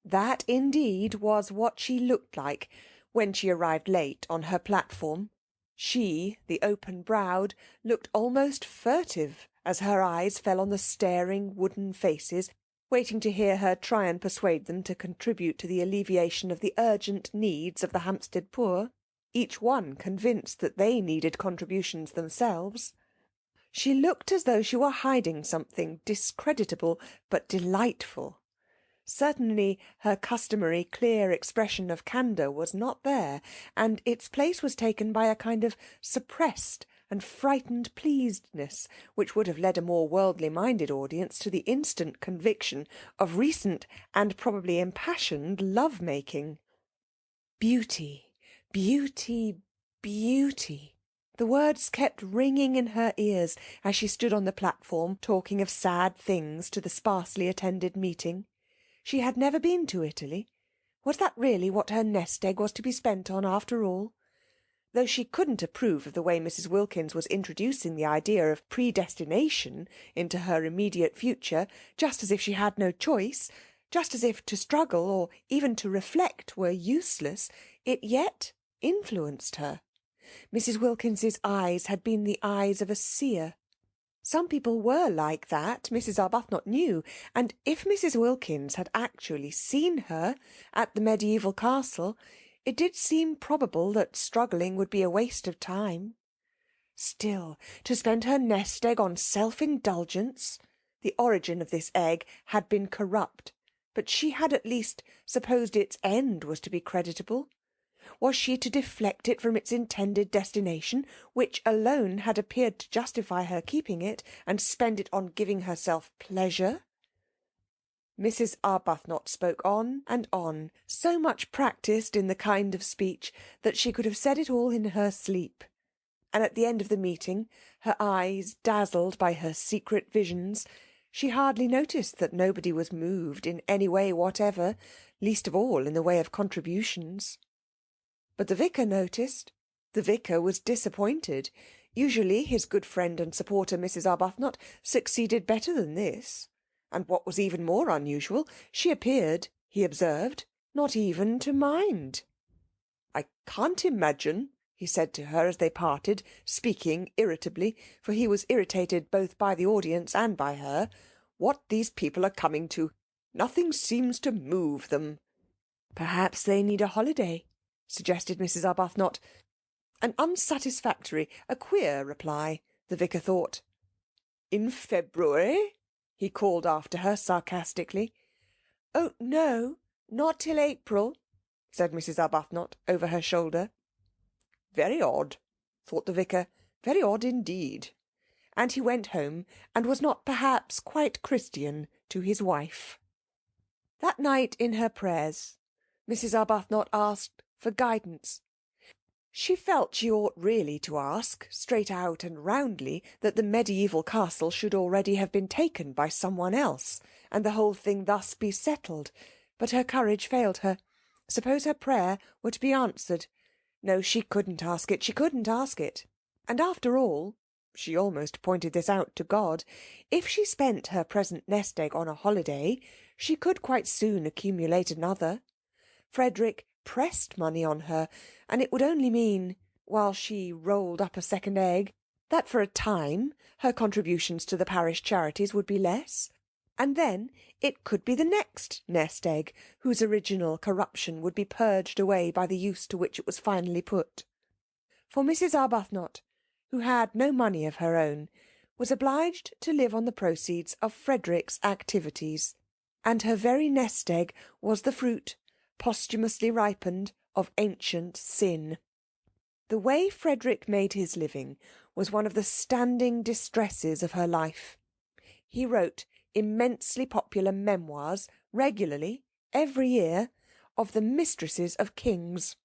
That, indeed, was what she looked like when she arrived late on her platform. She, the open-browed, looked almost furtive as her eyes fell on the staring wooden faces, waiting to hear her try and persuade them to contribute to the alleviation of the urgent needs of the Hampstead poor, each one convinced that they needed contributions themselves. She looked as though she were hiding something discreditable but delightful. Certainly her customary clear expression of candour was not there, and its place was taken by a kind of suppressed and frightened pleasedness, which would have led a more worldly-minded audience to the instant conviction of recent and probably impassioned love-making. Beauty, beauty, beauty. The words kept ringing in her ears as she stood on the platform talking of sad things to the sparsely attended meeting. She had never been to Italy. Was that really what her nest-egg was to be spent on, after all? though she couldn't approve of the way Mrs. Wilkins was introducing the idea of predestination into her immediate future, just as if she had no choice, just as if to struggle or even to reflect were useless, it yet influenced her. Mrs. Wilkins's eyes had been the eyes of a seer. Some people were like that, Mrs. Arbuthnot knew, and if Mrs. Wilkins had actually seen her at the medieval castle, it did seem probable that struggling would be a waste of time. Still, to spend her nest-egg on self-indulgence! The origin of this egg had been corrupt, but she had at least supposed its end was to be creditable. Was she to deflect it from its intended destination, which alone had appeared to justify her keeping it, and spend it on giving herself pleasure? Mrs. Arbuthnot spoke on, so much practised in the kind of speech that she could have said it all in her sleep. And at the end of the meeting, her eyes dazzled by her secret visions, she hardly noticed that nobody was moved in any way whatever, least of all in the way of contributions. But the vicar noticed. The vicar was disappointed. Usually his good friend and supporter, Mrs. Arbuthnot, succeeded better than this. And what was even more unusual, she appeared, he observed, not even to mind. "I can't imagine," he said to her as they parted, speaking irritably, for he was irritated both by the audience and by her, "what these people are coming to. Nothing seems to move them." "Perhaps they need a holiday," suggested Mrs. Arbuthnot. An unsatisfactory, a queer reply, the vicar thought. "In February?" he called after her sarcastically. "Oh, no, not till April," said Mrs. Arbuthnot over her shoulder. "Very odd," thought the vicar, "very odd indeed." And he went home, and was not perhaps quite Christian to his wife. That night in her prayers, Mrs. Arbuthnot asked for guidance. She felt she ought really to ask, straight out and roundly, that the medieval castle should already have been taken by someone else, and the whole thing thus be settled. But her courage failed her. Suppose her prayer were to be answered? No, she couldn't ask it, she couldn't ask it. And after all, she almost pointed this out to God, if she spent her present nest-egg on a holiday, she could quite soon accumulate another. Frederick pressed money on her, and it would only mean, while she rolled up a second egg, that for a time her contributions to the parish charities would be less, and then it could be the next nest-egg whose original corruption would be purged away by the use to which it was finally put. For Mrs. Arbuthnot, who had no money of her own, was obliged to live on the proceeds of Frederick's activities, and her very nest-egg was the fruit, posthumously ripened, of ancient sin. The way Frederick made his living was one of the standing distresses of her life. He wrote immensely popular memoirs regularly, every year, of the mistresses of kings.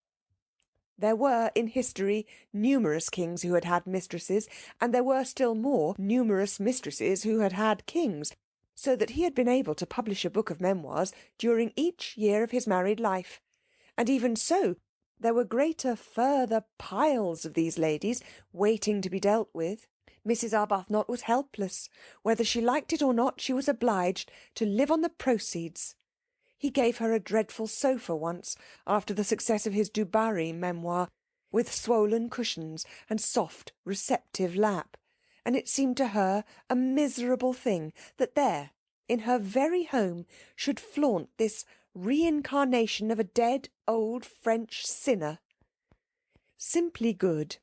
There were in history numerous kings who had had mistresses, and there were still more numerous mistresses who had had kings, so that he had been able to publish a book of memoirs during each year of his married life. And even so, there were greater further piles of these ladies waiting to be dealt with. Mrs. Arbuthnot was helpless. Whether she liked it or not, she was obliged to live on the proceeds. He gave her a dreadful sofa once, after the success of his Du Barry memoir, with swollen cushions and soft, receptive lap, and it seemed to her a miserable thing that there, in her very home, should flaunt this reincarnation of a dead old French sinner. Simply good,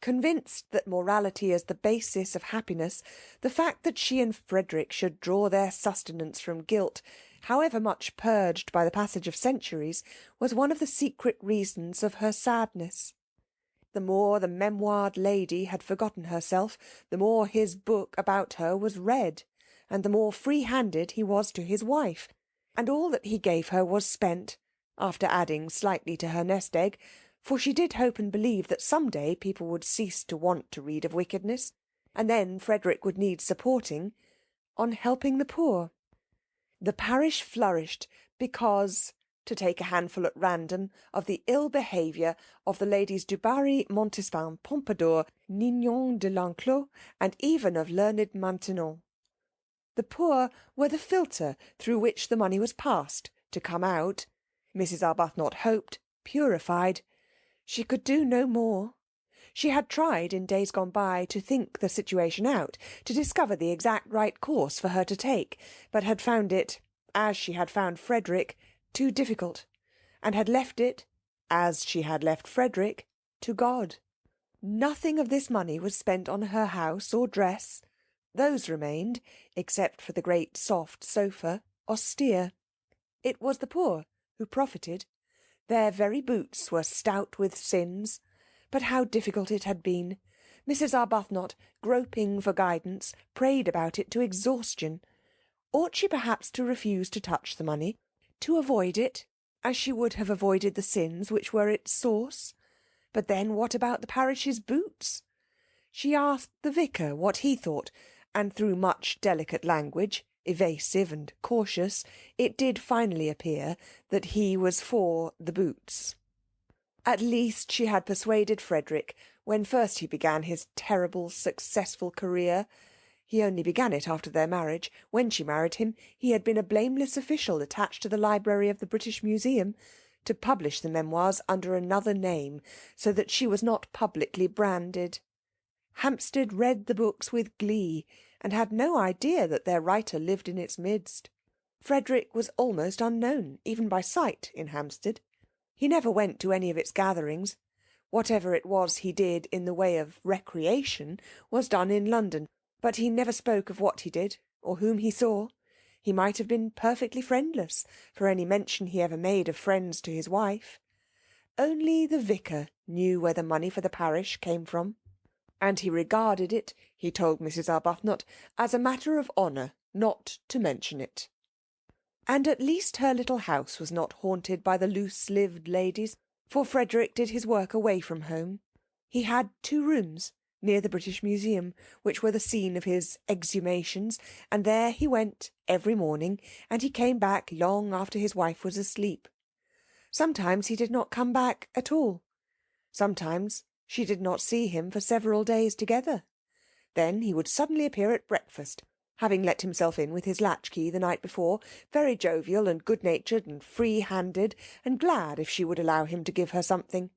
convinced that morality is the basis of happiness, the fact that she and Frederick should draw their sustenance from guilt, however much purged by the passage of centuries, was one of the secret reasons of her sadness. The more the memoired lady had forgotten herself, the more his book about her was read, and the more free-handed he was to his wife, and all that he gave her was spent, after adding slightly to her nest-egg, for she did hope and believe that some day people would cease to want to read of wickedness, and then Frederick would need supporting, on helping the poor. The parish flourished because to take a handful at random of the ill behaviour of the ladies du Barry, Montespan, Pompadour, Nignon de l'Enclos, and even of learned Maintenon. The poor were the filter through which the money was passed, to come out, Mrs. Arbuthnot hoped, purified. She could do no more. She had tried in days gone by to think the situation out, to discover the exact right course for her to take, but had found it, as she had found Frederick, too difficult, and had left it, as she had left Frederick, to God. Nothing of this money was spent on her house or dress. Those remained, except for the great soft sofa, austere. It was the poor who profited. Their very boots were stout with sins. But how difficult it had been! Mrs. Arbuthnot, groping for guidance, prayed about it to exhaustion. Ought she perhaps to refuse to touch the money, to avoid it, as she would have avoided the sins which were its source? But then what about the parish's boots? She asked the vicar what he thought, and through much delicate language, evasive and cautious, it did finally appear that he was for the boots. At least she had persuaded Frederick when first he began his terrible, successful career. He only began it after their marriage. When she married him, he had been a blameless official attached to the library of the British Museum, to publish the memoirs under another name, so that she was not publicly branded. Hampstead read the books with glee, and had no idea that their writer lived in its midst. Frederick was almost unknown, even by sight, in Hampstead. He never went to any of its gatherings. Whatever it was he did in the way of recreation was done in London, but he never spoke of what he did, or whom he saw. He might have been perfectly friendless, for any mention he ever made of friends to his wife. Only the vicar knew where the money for the parish came from, and he regarded it, he told Mrs. Arbuthnot, as a matter of honour not to mention it. And at least her little house was not haunted by the loose-lived ladies, for Frederick did his work away from home. He had 2 rooms near the British Museum, which were the scene of his exhumations, and there he went every morning, and he came back long after his wife was asleep. Sometimes he did not come back at all. Sometimes she did not see him for several days together. Then he would suddenly appear at breakfast, having let himself in with his latchkey the night before, very jovial and good-natured and free-handed, and glad if she would allow him to give her something.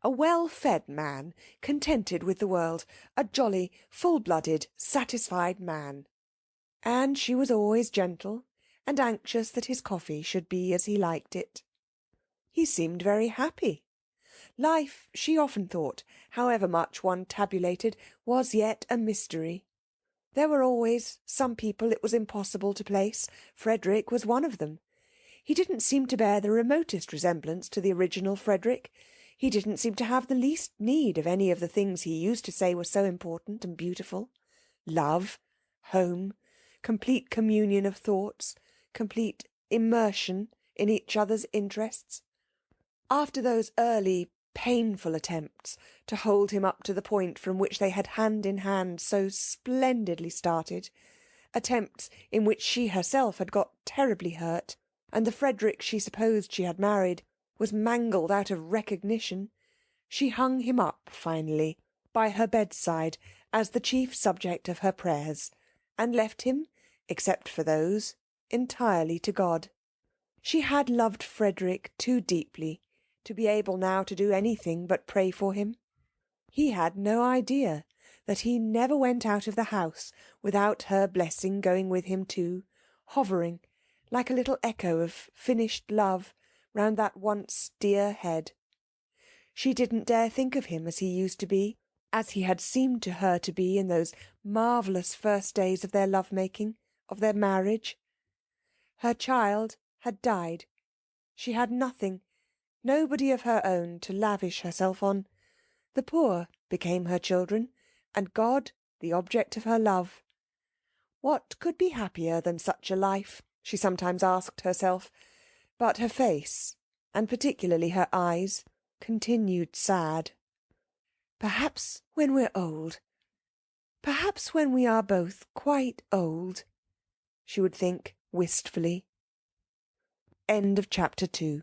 A well-fed man, contented with the world, a jolly, full-blooded, satisfied man. And she was always gentle, and anxious that his coffee should be as he liked it. He seemed very happy. Life, she often thought, however much one tabulated, was yet a mystery. There were always some people it was impossible to place. Frederick was one of them. He didn't seem to bear the remotest resemblance to the original Frederick. He didn't seem to have the least need of any of the things he used to say were so important and beautiful. Love, home, complete communion of thoughts, complete immersion in each other's interests. After those early painful attempts to hold him up to the point from which they had hand in hand so splendidly started, attempts in which she herself had got terribly hurt, and the Frederick she supposed she had married was mangled out of recognition, she hung him up finally by her bedside as the chief subject of her prayers, and left him, except for those, entirely to God. She had loved Frederick too deeply to be able now to do anything but pray for him. He had no idea that he never went out of the house without her blessing going with him too, hovering, like a little echo of finished love, round that once dear head. She didn't dare think of him as he used to be, as he had seemed to her to be in those marvellous first days of their love-making, of their marriage. Her child had died. She had nothing, nobody of her own to lavish herself on. The poor became her children, and God the object of her love. What could be happier than such a life, she sometimes asked herself, but her face, and particularly her eyes, continued sad. Perhaps when we're old, perhaps when we are both quite old, she would think wistfully. End of chapter 2.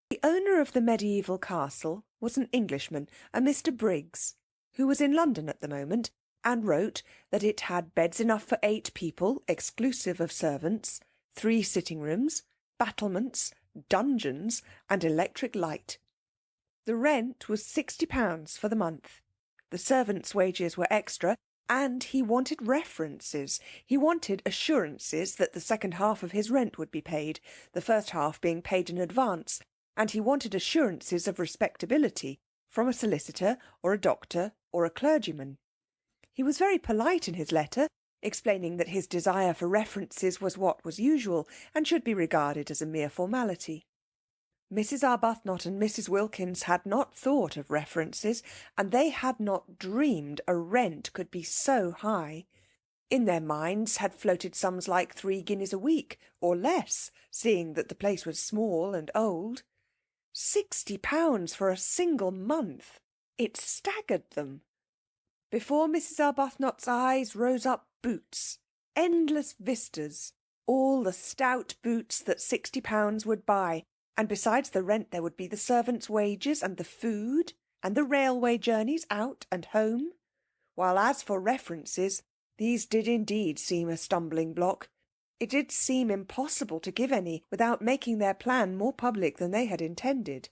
The owner of the medieval castle was an Englishman, a Mr. Briggs, who was in London at the moment, and wrote that it had beds enough for 8 people, exclusive of servants, 3 sitting-rooms, battlements, dungeons, and electric light. The rent was £60 for the month. The servants' wages were extra, and he wanted references. He wanted assurances that the second half of his rent would be paid, the first half being paid in advance, and he wanted assurances of respectability from a solicitor or a doctor or a clergyman. He was very polite in his letter, explaining that his desire for references was what was usual and should be regarded as a mere formality. Mrs. Arbuthnot and Mrs. Wilkins had not thought of references, and they had not dreamed a rent could be so high. In their minds had floated sums like 3 guineas a week, or less, seeing that the place was small and old. £60 for a single month! It staggered them. Before Mrs. Arbuthnot's eyes rose up boots, endless vistas, all the stout boots that £60 would buy, and besides the rent there would be the servants' wages, and the food, and the railway journeys out and home. While as for references, these did indeed seem a stumbling block. It did seem impossible to give any without making their plan more public than they had intended.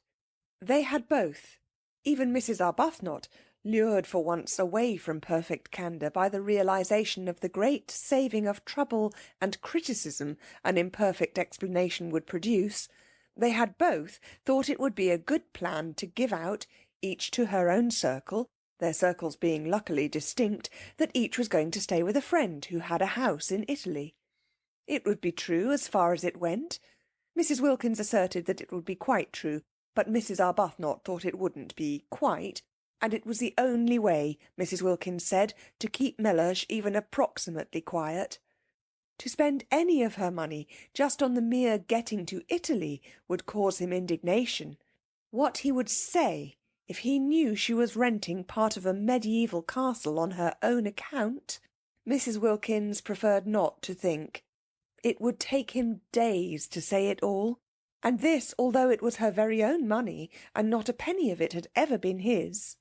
They had both, even Mrs. Arbuthnot, lured for once away from perfect candour by the realisation of the great saving of trouble and criticism an imperfect explanation would produce, they had both thought it would be a good plan to give out, each to her own circle, their circles being luckily distinct, that each was going to stay with a friend who had a house in Italy. It would be true as far as it went. Mrs. Wilkins asserted that it would be quite true, but Mrs. Arbuthnot thought it wouldn't be quite, and it was the only way, Mrs. Wilkins said, to keep Mellersh even approximately quiet. To spend any of her money just on the mere getting to Italy would cause him indignation. What he would say if he knew she was renting part of a mediaeval castle on her own account, Mrs. Wilkins preferred not to think. It would take him days to say it all, and this although it was her very own money, and not a penny of it had ever been his.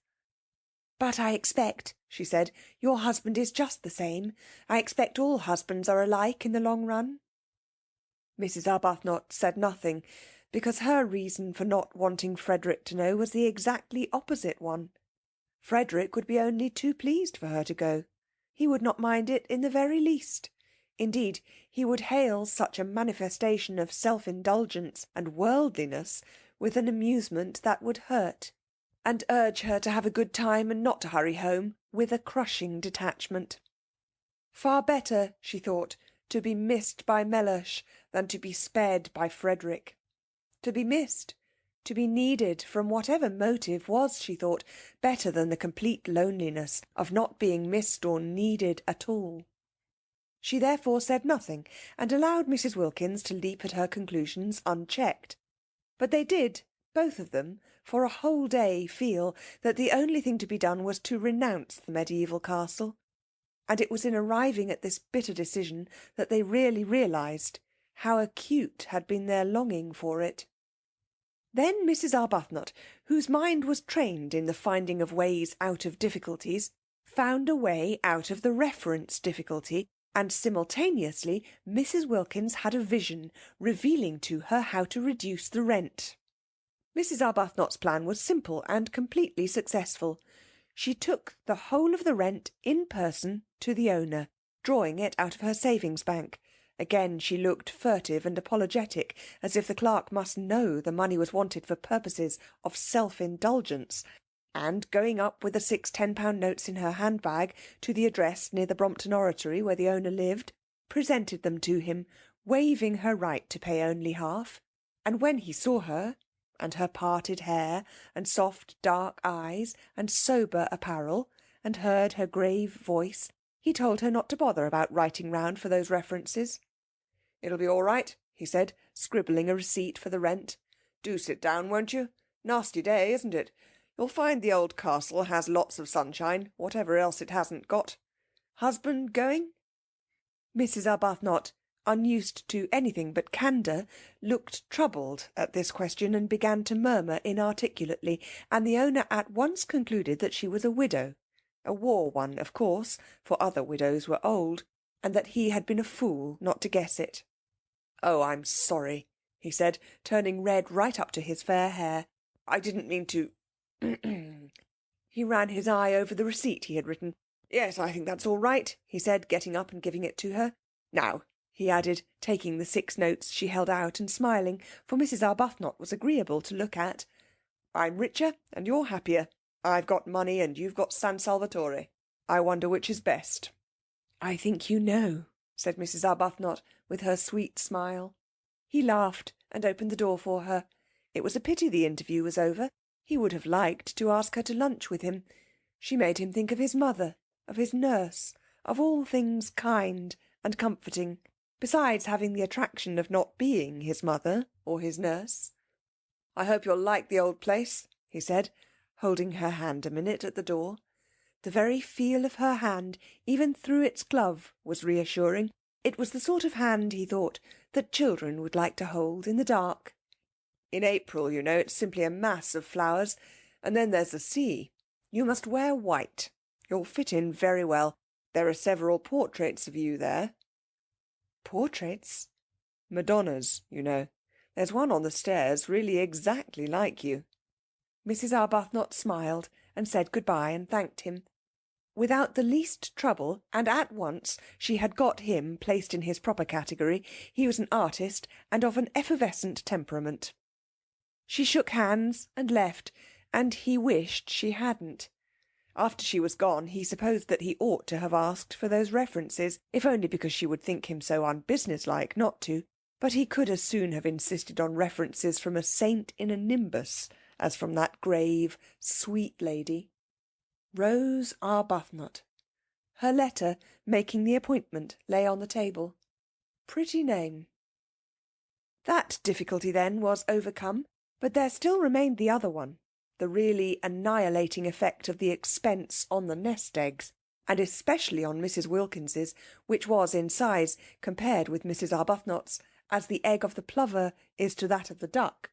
"But I expect," she said, "your husband is just the same. I expect all husbands are alike in the long run." Mrs. Arbuthnot said nothing, because her reason for not wanting Frederick to know was the exactly opposite one. Frederick would be only too pleased for her to go. He would not mind it in the very least. Indeed, he would hail such a manifestation of self-indulgence and worldliness with an amusement that would hurt, and urge her to have a good time and not to hurry home with a crushing detachment. Far better, she thought, to be missed by Mellersh than to be spared by Frederick. To be missed, to be needed from whatever motive was, she thought, better than the complete loneliness of not being missed or needed at all. She therefore said nothing, and allowed Mrs. Wilkins to leap at her conclusions unchecked. But they did, both of them, for a whole day feel that the only thing to be done was to renounce the mediaeval castle. And it was in arriving at this bitter decision that they really realised how acute had been their longing for it. Then Mrs. Arbuthnot, whose mind was trained in the finding of ways out of difficulties, found a way out of the reference difficulty, and simultaneously Mrs. Wilkins had a vision revealing to her how to reduce the rent. Mrs. Arbuthnot's plan was simple and completely successful. She took the whole of the rent in person to the owner, drawing it out of her savings bank. Again she looked furtive and apologetic, as if the clerk must know the money was wanted for purposes of self-indulgence, and going up with the 6 £10 notes in her handbag to the address near the Brompton Oratory where the owner lived, presented them to him, waiving her right to pay only half. And when he saw her, and her parted hair, and soft dark eyes, and sober apparel, and heard her grave voice, he told her not to bother about writing round for those references. "It'll be all right," he said, scribbling a receipt for the rent. "Do sit down, won't you? Nasty day, isn't it? You'll find the old castle has lots of sunshine, whatever else it hasn't got. Husband going?" Mrs. Arbuthnot, unused to anything but candour, looked troubled at this question and began to murmur inarticulately, and the owner at once concluded that she was a widow, a war one, of course, for other widows were old, and that he had been a fool not to guess it. "Oh, I'm sorry," he said, turning red right up to his fair hair. "I didn't mean to—" He ran his eye over the receipt he had written. "Yes, I think that's all right," he said, getting up and giving it to her. "Now," he added, taking the 6 notes she held out and smiling, for Mrs. Arbuthnot was agreeable to look at, "I'm richer and you're happier. I've got money and you've got San Salvatore. I wonder which is best." "I think you know," said Mrs. Arbuthnot, with her sweet smile. He laughed and opened the door for her. It was a pity the interview was over. He would have liked to ask her to lunch with him. She made him think of his mother, of his nurse, of all things kind and comforting, besides having the attraction of not being his mother or his nurse. "I hope you'll like the old place," he said, holding her hand a minute at the door. The very feel of her hand, even through its glove, was reassuring. It was the sort of hand, he thought, that children would like to hold in the dark. "In April, you know, it's simply a mass of flowers. And then there's the sea. You must wear white. You'll fit in very well. There are several portraits of you there." "Portraits?" "Madonnas, you know. There's one on the stairs really exactly like you." Mrs. Arbuthnot smiled and said good-bye and thanked him. Without the least trouble, and at once, she had got him placed in his proper category. He was an artist and of an effervescent temperament. She shook hands and left, and he wished she hadn't. After she was gone, he supposed that he ought to have asked for those references, if only because she would think him so unbusinesslike not to. But he could as soon have insisted on references from a saint in a nimbus as from that grave, sweet lady. Rose Arbuthnot. Her letter, making the appointment, lay on the table. Pretty name. That difficulty, then, was overcome, but there still remained the other one, the really annihilating effect of the expense on the nest-eggs, and especially on Mrs. Wilkins's, which was in size, compared with Mrs. Arbuthnot's, as the egg of the plover is to that of the duck.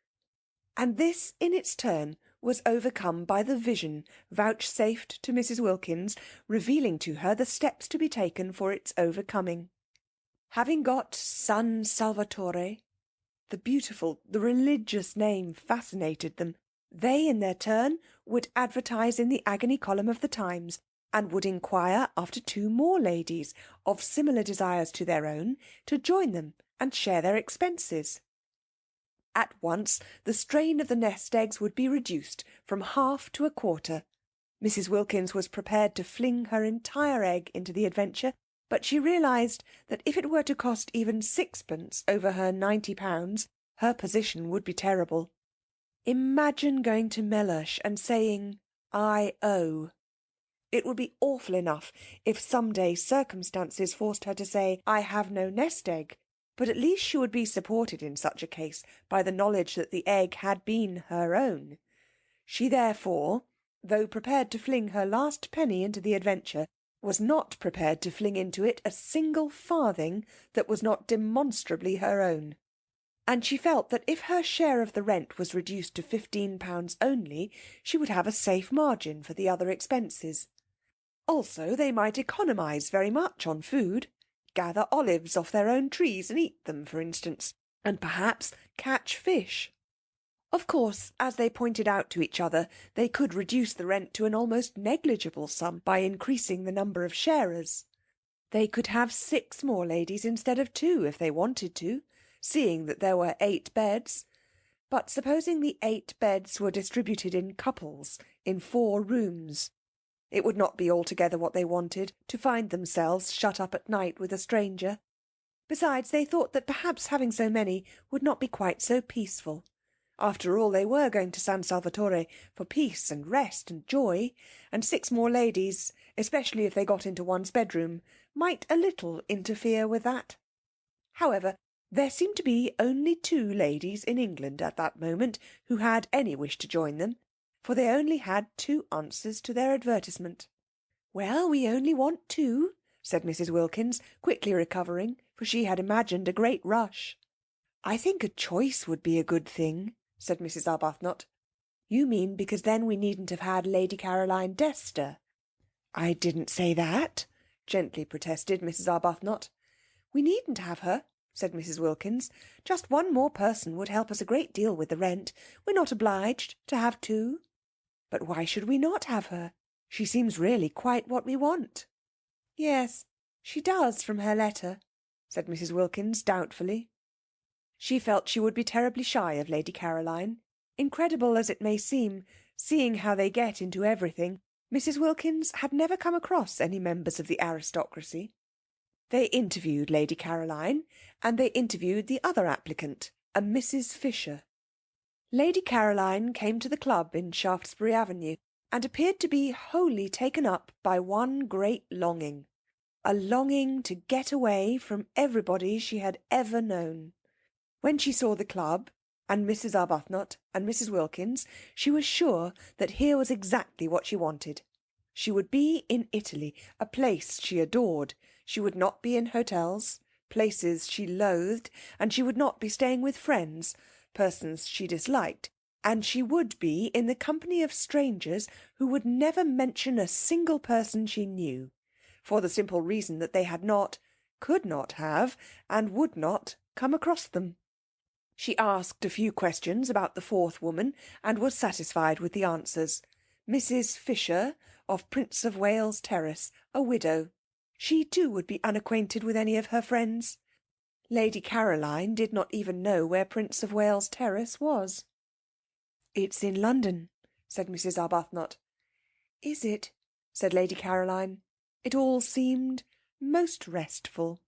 And this, in its turn, was overcome by the vision vouchsafed to Mrs. Wilkins, revealing to her the steps to be taken for its overcoming. Having got San Salvatore, the beautiful, the religious name fascinated them, they in their turn would advertise in the agony column of the Times, and would inquire after 2 more ladies of similar desires to their own to join them and share their expenses. At once the strain of the nest-eggs would be reduced from half to a quarter. Mrs. Wilkins was prepared to fling her entire egg into the adventure, but she realised that if it were to cost even 6pence over her £90, her position would be terrible. Imagine going to Mellersh and saying, "I owe." It would be awful enough if some day circumstances forced her to say, "I have no nest-egg," but at least she would be supported in such a case by the knowledge that the egg had been her own. She therefore, though prepared to fling her last penny into the adventure, was not prepared to fling into it a single farthing that was not demonstrably her own. And she felt that if her share of the rent was reduced to £15 only, she would have a safe margin for the other expenses. Also, they might economise very much on food, gather olives off their own trees and eat them, for instance, and perhaps catch fish. Of course, as they pointed out to each other, they could reduce the rent to an almost negligible sum by increasing the number of sharers. They could have 6 more ladies instead of 2 if they wanted to, seeing that there were 8 beds. But supposing the 8 beds were distributed in couples in 4 rooms, it would not be altogether what they wanted, to find themselves shut up at night with a stranger. Besides, they thought that perhaps having so many would not be quite so peaceful. After all, they were going to San Salvatore for peace and rest and joy, and 6 more ladies, especially if they got into one's bedroom, might a little interfere with that. However, there seemed to be only 2 ladies in England at that moment who had any wish to join them, for they only had 2 answers to their advertisement. "Well, we only want 2, said Mrs. Wilkins, quickly recovering, for she had imagined a great rush. I think a choice would be a good thing, said Mrs. Arbuthnot. You mean because then we needn't have had Lady Caroline Dester. I didn't say that, gently protested Mrs. Arbuthnot. We needn't have her, said Mrs. Wilkins. Just one more person would help us a great deal with the rent. We're not obliged to have two. But why should we not have her? She seems really quite what we want. Yes, she does from her letter, said Mrs. Wilkins doubtfully. She felt she would be terribly shy of Lady Caroline. Incredible as it may seem, seeing how they get into everything, Mrs. Wilkins had never come across any members of the aristocracy. They interviewed Lady Caroline, and they interviewed the other applicant, a Mrs. Fisher. Lady Caroline came to the club in Shaftesbury Avenue, and appeared to be wholly taken up by one great longing, a longing to get away from everybody she had ever known. When she saw the club, and Mrs. Arbuthnot and Mrs. Wilkins, she was sure that here was exactly what she wanted. She would be in Italy, a place she adored. She would not be in hotels, places she loathed, and she would not be staying with friends, persons she disliked, and she would be in the company of strangers who would never mention a single person she knew, for the simple reason that they had not, could not have, and would not come across them. She asked a few questions about the fourth woman, and was satisfied with the answers. Mrs. Fisher, of Prince of Wales Terrace, a widow. She too would be unacquainted with any of her friends. Lady Caroline did not even know where Prince of Wales Terrace was. It's in London, said Mrs. Arbuthnot. Is it? Said Lady Caroline. It all seemed most restful.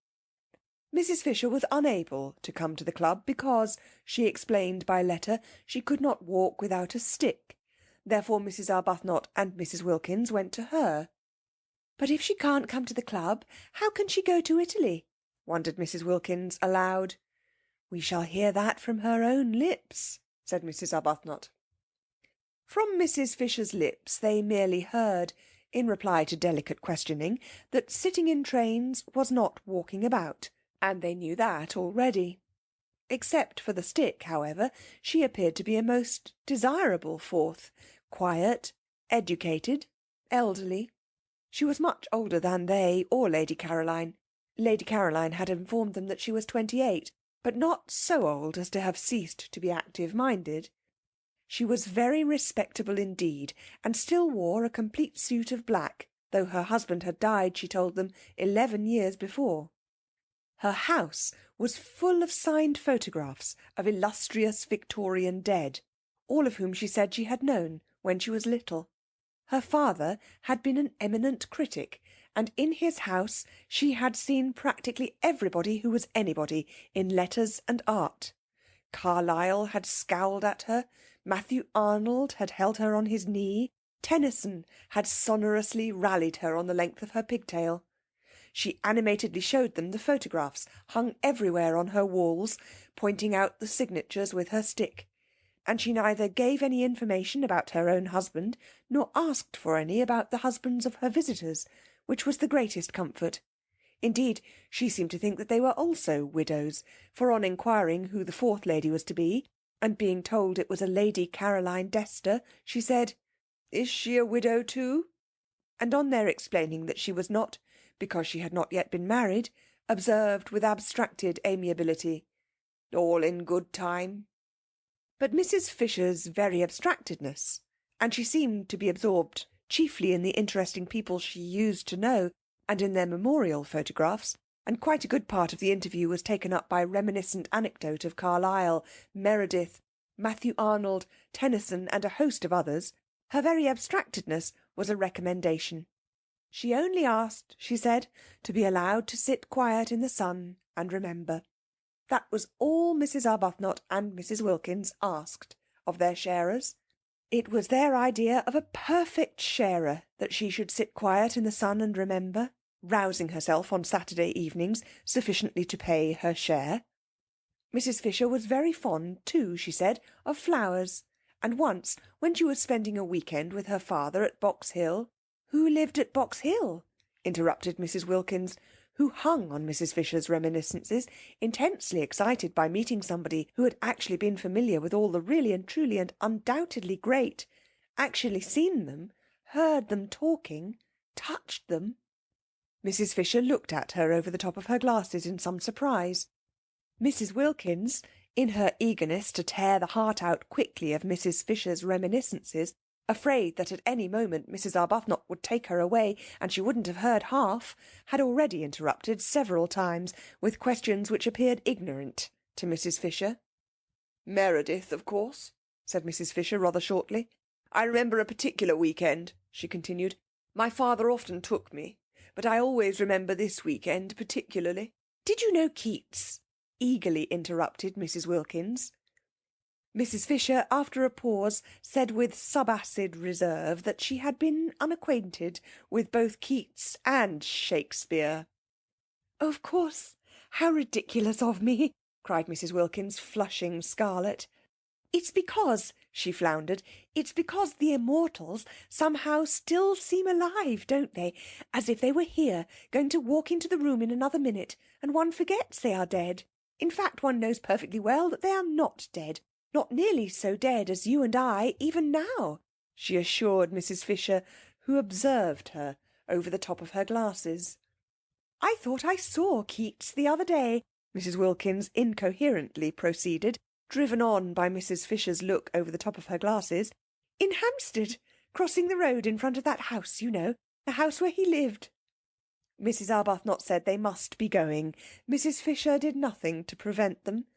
Mrs. Fisher was unable to come to the club because, she explained by letter, she could not walk without a stick. Therefore Mrs. Arbuthnot and Mrs. Wilkins went to her. But if she can't come to the club, how can she go to Italy? Wondered Mrs. Wilkins aloud. We shall hear that from her own lips, said Mrs. Arbuthnot. From Mrs. Fisher's lips they merely heard, in reply to delicate questioning, that sitting in trains was not walking about, and they knew that already. Except for the stick, however, she appeared to be a most desirable fourth, quiet, educated, elderly. She was much older than they or Lady Caroline. Lady Caroline had informed them that she was 28, but not so old as to have ceased to be active-minded. She was very respectable indeed, and still wore a complete suit of black, though her husband had died, she told them, 11 years before. Her house was full of signed photographs of illustrious Victorian dead, all of whom she said she had known when she was little. Her father had been an eminent critic, and in his house she had seen practically everybody who was anybody in letters and art. Carlyle had scowled at her, Matthew Arnold had held her on his knee, Tennyson had sonorously rallied her on the length of her pigtail. She animatedly showed them the photographs hung everywhere on her walls, pointing out the signatures with her stick. And she neither gave any information about her own husband, nor asked for any about the husbands of her visitors, which was the greatest comfort. Indeed, she seemed to think that they were also widows, for on inquiring who the fourth lady was to be, and being told it was a Lady Caroline Dester, she said, "Is she a widow too?" And on their explaining that she was not, because she had not yet been married, observed with abstracted amiability, "All in good time." But Mrs. Fisher's very abstractedness, and she seemed to be absorbed chiefly in the interesting people she used to know, and in their memorial photographs, and quite a good part of the interview was taken up by reminiscent anecdote of Carlyle, Meredith, Matthew Arnold, Tennyson, and a host of others. Her very abstractedness was a recommendation. She only asked, she said, to be allowed to sit quiet in the sun and remember. That was all Mrs. Arbuthnot and Mrs. Wilkins asked of their sharers. It was their idea of a perfect sharer that she should sit quiet in the sun and remember, rousing herself on Saturday evenings sufficiently to pay her share. Mrs. Fisher was very fond, too, she said, of flowers, and once, when she was spending a week-end with her father at Box Hill— "Who lived at Box Hill?" interrupted Mrs. Wilkins, who hung on Mrs. Fisher's reminiscences, intensely excited by meeting somebody who had actually been familiar with all the really and truly and undoubtedly great, actually seen them, heard them talking, touched them. Mrs. Fisher looked at her over the top of her glasses in some surprise. Mrs. Wilkins, in her eagerness to tear the heart out quickly of Mrs. Fisher's reminiscences, afraid that at any moment Mrs. Arbuthnot would take her away and she wouldn't have heard half, had already interrupted several times with questions which appeared ignorant to Mrs. Fisher. "Meredith, of course," said Mrs. Fisher rather shortly. "I remember a particular weekend," she continued. "My father often took me, but I always remember this weekend particularly." "Did you know Keats?" eagerly interrupted Mrs. Wilkins. Mrs. Fisher, after a pause, said with subacid reserve that she had been unacquainted with both Keats and Shakespeare. "Of course, how ridiculous of me!" cried Mrs. Wilkins, flushing scarlet. "It's because," she floundered, "it's because the immortals somehow still seem alive, don't they? As if they were here, going to walk into the room in another minute, and one forgets they are dead. In fact, one knows perfectly well that they are not dead. Not nearly so dead as you and I, even now," she assured Mrs. Fisher, who observed her over the top of her glasses. "I thought I saw Keats the other day," Mrs. Wilkins incoherently proceeded, driven on by Mrs. Fisher's look over the top of her glasses, "in Hampstead, crossing the road in front of that house, you know, the house where he lived." Mrs. Arbuthnot said they must be going. Mrs. Fisher did nothing to prevent them.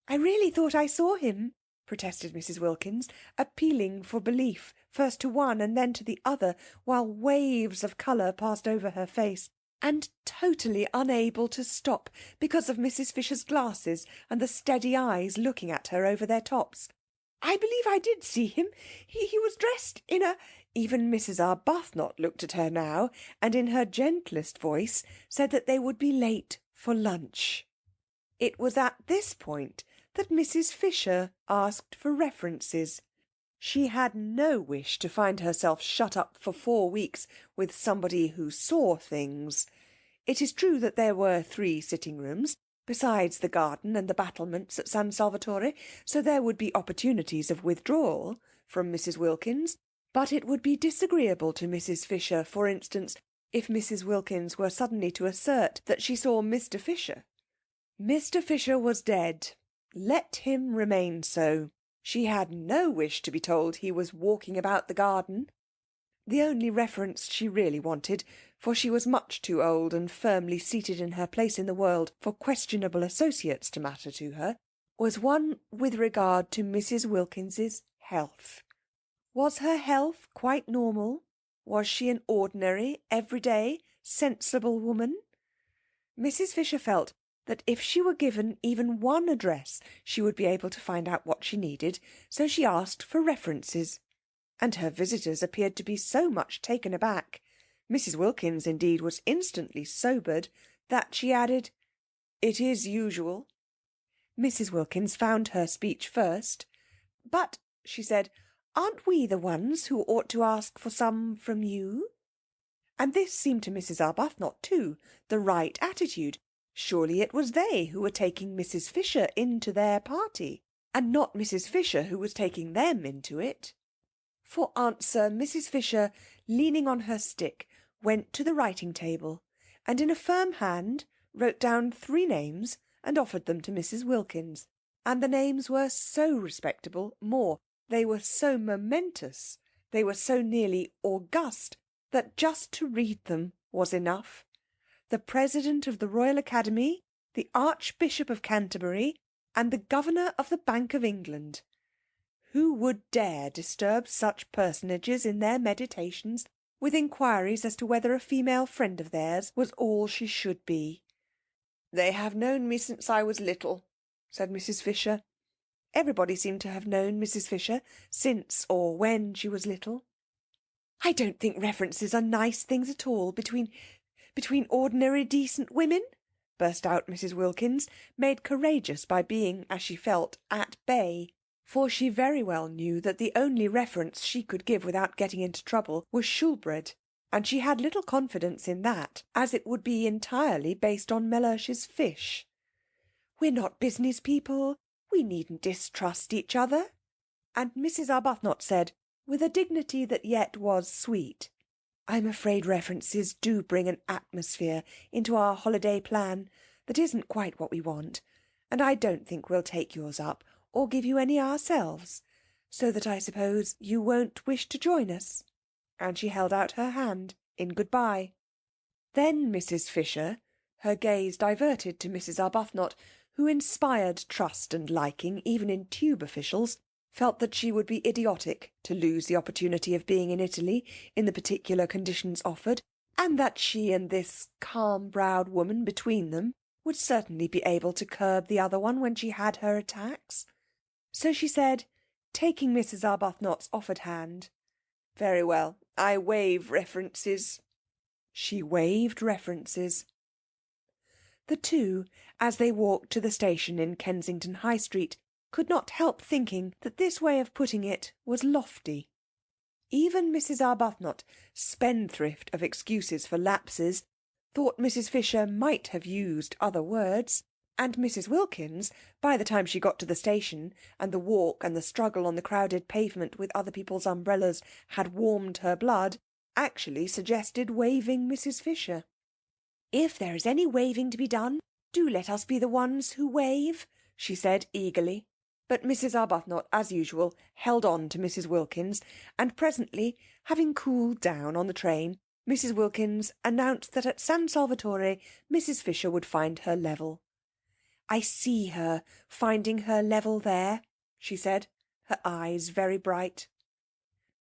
"I really thought I saw him," protested Mrs. Wilkins, appealing for belief, first to one and then to the other, while waves of colour passed over her face, and totally unable to stop because of Mrs. Fisher's glasses and the steady eyes looking at her over their tops. "I believe I did see him. He was dressed in a—" Even Mrs. Arbuthnot looked at her now, and in her gentlest voice said that they would be late for lunch. It was at this point that Mrs. Fisher asked for references. She had no wish to find herself shut up for 4 weeks with somebody who saw things. It is true that there were 3 sitting-rooms, besides the garden and the battlements at San Salvatore, so there would be opportunities of withdrawal from Mrs. Wilkins, but it would be disagreeable to Mrs. Fisher, for instance, if Mrs. Wilkins were suddenly to assert that she saw Mr. Fisher. Mr. Fisher was dead. Let him remain so. She had no wish to be told he was walking about the garden. The only reference she really wanted, for she was much too old and firmly seated in her place in the world for questionable associates to matter to her, was one with regard to Mrs. Wilkins's health. Was her health quite normal? Was she an ordinary, everyday, sensible woman? Mrs. Fisher felt that if she were given even one address she would be able to find out what she needed, so she asked for references. And her visitors appeared to be so much taken aback, Mrs. Wilkins indeed was instantly sobered, that she added, "It is usual." Mrs. Wilkins found her speech first. "But," she said, "aren't we the ones who ought to ask for some from you?" And this seemed to Mrs. Arbuthnot, too, the right attitude. Surely it was they who were taking Mrs. Fisher into their party, and not Mrs. Fisher who was taking them into it. For answer, Mrs. Fisher, leaning on her stick, went to the writing-table, and in a firm hand wrote down 3 names and offered them to Mrs. Wilkins. And the names were so respectable, more, they were so momentous, they were so nearly august, that just to read them was enough. The President of the Royal Academy, the Archbishop of Canterbury, and the Governor of the Bank of England. Who would dare disturb such personages in their meditations with inquiries as to whether a female friend of theirs was all she should be? "They have known me since I was little," said Mrs. Fisher. Everybody seemed to have known Mrs. Fisher since or when she was little. "I don't think references are nice things at all between ordinary decent women," burst out Mrs. Wilkins, made courageous by being, as she felt, at bay. For she very well knew that the only reference she could give without getting into trouble was Shoolbred, and she had little confidence in that, as it would be entirely based on Mellersh's fish. "We're not business people. We needn't distrust each other." And Mrs. Arbuthnot said, with a dignity that yet was sweet, "I'm afraid references do bring an atmosphere into our holiday plan that isn't quite what we want, and I don't think we'll take yours up, or give you any ourselves, so that I suppose you won't wish to join us." And she held out her hand in good-bye. Then Mrs. Fisher, her gaze diverted to Mrs. Arbuthnot, who inspired trust and liking even in tube officials, felt that she would be idiotic to lose the opportunity of being in Italy in the particular conditions offered, and that she and this calm-browed woman between them would certainly be able to curb the other one when she had her attacks. So she said, taking Mrs. Arbuthnot's offered hand, "Very well, I waive references." She waived references. The two, as they walked to the station in Kensington High Street, could not help thinking that this way of putting it was lofty. Even Mrs. Arbuthnot, spendthrift of excuses for lapses, thought Mrs. Fisher might have used other words, and Mrs. Wilkins, by the time she got to the station, and the walk and the struggle on the crowded pavement with other people's umbrellas had warmed her blood, actually suggested waving Mrs. Fisher. "If there is any waving to be done, do let us be the ones who wave," she said eagerly. But Mrs. Arbuthnot, as usual, held on to Mrs. Wilkins, and presently, having cooled down on the train, Mrs. Wilkins announced that at San Salvatore Mrs. Fisher would find her level. "I see her finding her level there," she said, her eyes very bright.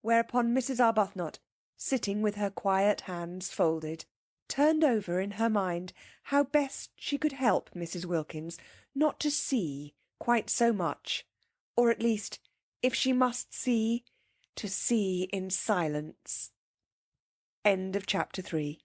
Whereupon Mrs. Arbuthnot, sitting with her quiet hands folded, turned over in her mind how best she could help Mrs. Wilkins not to see quite so much, or at least, if she must see, to see in silence. End of chapter 3.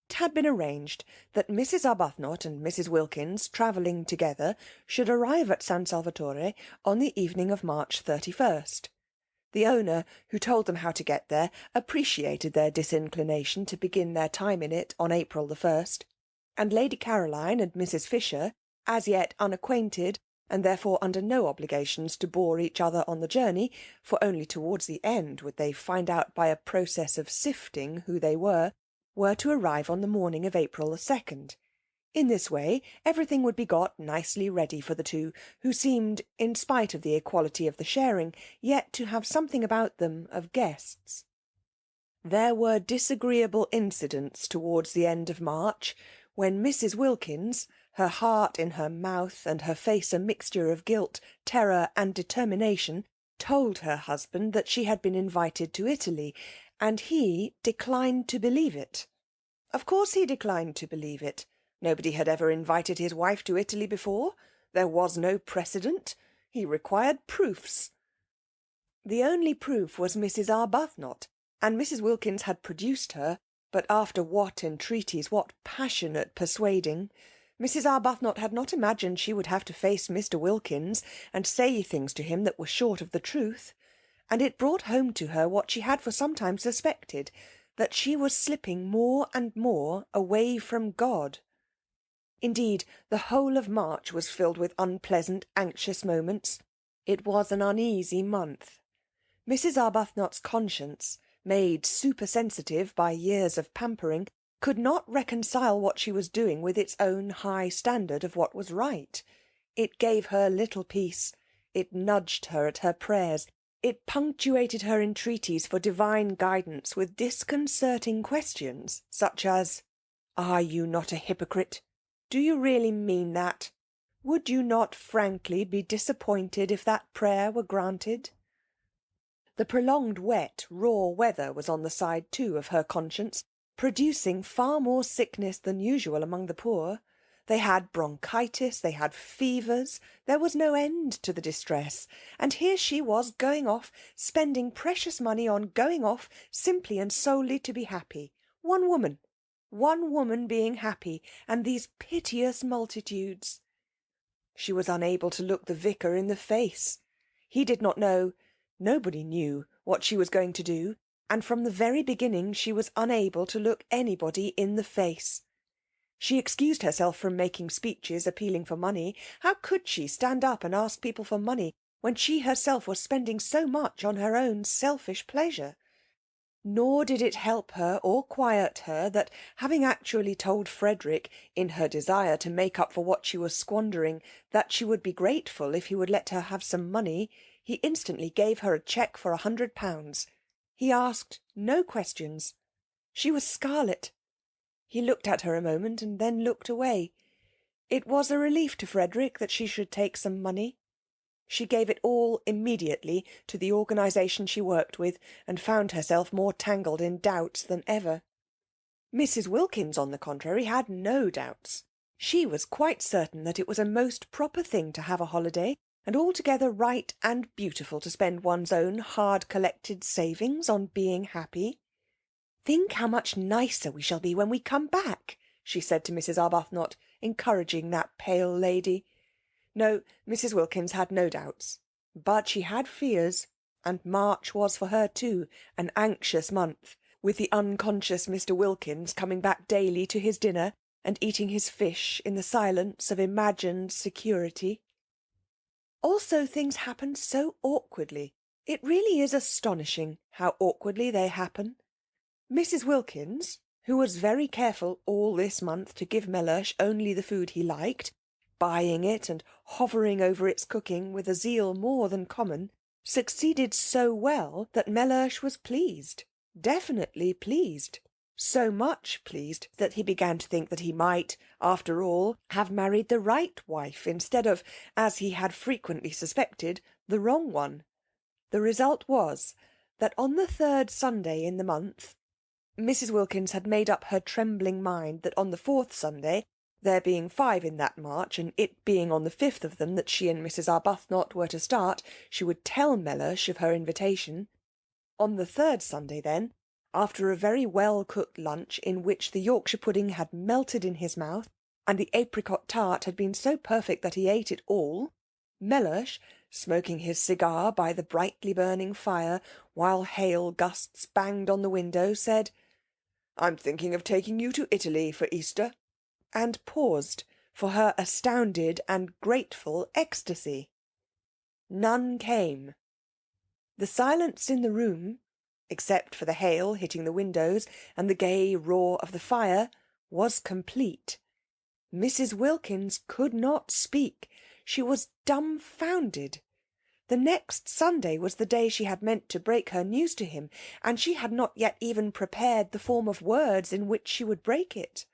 It had been arranged that Mrs. Arbuthnot and Mrs. Wilkins, travelling together, should arrive at San Salvatore on the evening of March 31st. The owner, who told them how to get there, appreciated their disinclination to begin their time in it on April the 1st, and Lady Caroline and Mrs. Fisher, as yet unacquainted, and therefore under no obligations to bore each other on the journey, for only towards the end would they find out by a process of sifting who they were to arrive on the morning of April the 2nd. In this way everything would be got nicely ready for the two, who seemed, in spite of the equality of the sharing, yet to have something about them of guests. There were disagreeable incidents towards the end of March, when Mrs. Wilkins, her heart in her mouth and her face a mixture of guilt, terror and determination, told her husband that she had been invited to Italy, and he declined to believe it. Of course he declined to believe it. Nobody had ever invited his wife to Italy before. There was no precedent. He required proofs. The only proof was Mrs. Arbuthnot, and Mrs. Wilkins had produced her, but after what entreaties, what passionate persuading! Mrs. Arbuthnot had not imagined she would have to face Mr. Wilkins and say things to him that were short of the truth, and it brought home to her what she had for some time suspected, that she was slipping more and more away from God. Indeed, the whole of March was filled with unpleasant, anxious moments. It was an uneasy month. Mrs. Arbuthnot's conscience, made supersensitive by years of pampering, could not reconcile what she was doing with its own high standard of what was right. It gave her little peace. It nudged her at her prayers. It punctuated her entreaties for divine guidance with disconcerting questions, such as, "Are you not a hypocrite? Do you really mean that? Would you not frankly be disappointed if that prayer were granted?" The prolonged wet, raw weather was on the side, too, of her conscience, producing far more sickness than usual among the poor. They had bronchitis, they had fevers, there was no end to the distress, and here she was going off, spending precious money on going off simply and solely to be happy. One woman being happy, and these piteous multitudes. She was unable to look the vicar in the face. He did not know, Nobody knew what she was going to do, and from the very beginning she was unable to look anybody in the face. She excused herself from making speeches appealing for money. How could she stand up and ask people for money when she herself was spending so much on her own selfish pleasure? Nor did it help her or quiet her that, having actually told Frederick, in her desire to make up for what she was squandering, that she would be grateful if he would let her have some money, he instantly gave her a cheque for £100. He asked no questions. She was scarlet. He looked at her a moment and then looked away. It was a relief to Frederick that she should take some money. She gave it all immediately to the organisation she worked with, and found herself more tangled in doubts than ever. Mrs. Wilkins, on the contrary, had no doubts. She was quite certain that it was a most proper thing to have a holiday, and altogether right and beautiful to spend one's own hard-collected savings on being happy. "Think how much nicer we shall be when we come back," she said to Mrs. Arbuthnot, encouraging that pale lady. No, Mrs. Wilkins had no doubts, but she had fears, and March was for her too an anxious month, with the unconscious Mr. Wilkins coming back daily to his dinner and eating his fish in the silence of imagined security. Also things happened so awkwardly. It really is astonishing how awkwardly they happen. Mrs. Wilkins, who was very careful all this month to give Mellersh only the food he liked, buying it and hovering over its cooking with a zeal more than common, succeeded so well that Mellersh was pleased, definitely pleased, so much pleased that he began to think that he might, after all, have married the right wife instead of, as he had frequently suspected, the wrong one. The result was that on the 3rd Sunday in the month, Mrs. Wilkins had made up her trembling mind that on the 4th Sunday, there being 5 in that march, and it being on the 5th of them that she and Mrs. Arbuthnot were to start, she would tell Mellersh of her invitation. On the 3rd Sunday, then, after a very well-cooked lunch in which the Yorkshire pudding had melted in his mouth, and the apricot tart had been so perfect that he ate it all, Mellersh, smoking his cigar by the brightly burning fire, while hail gusts banged on the window, said, "I'm thinking of taking you to Italy for Easter," and paused for her astounded and grateful ecstasy. None came. The silence in the room, except for the hail hitting the windows and the gay roar of the fire, was complete. Mrs. Wilkins could not speak. She was dumbfounded. The next Sunday was the day she had meant to break her news to him, and she had not yet even prepared the form of words in which she would break it.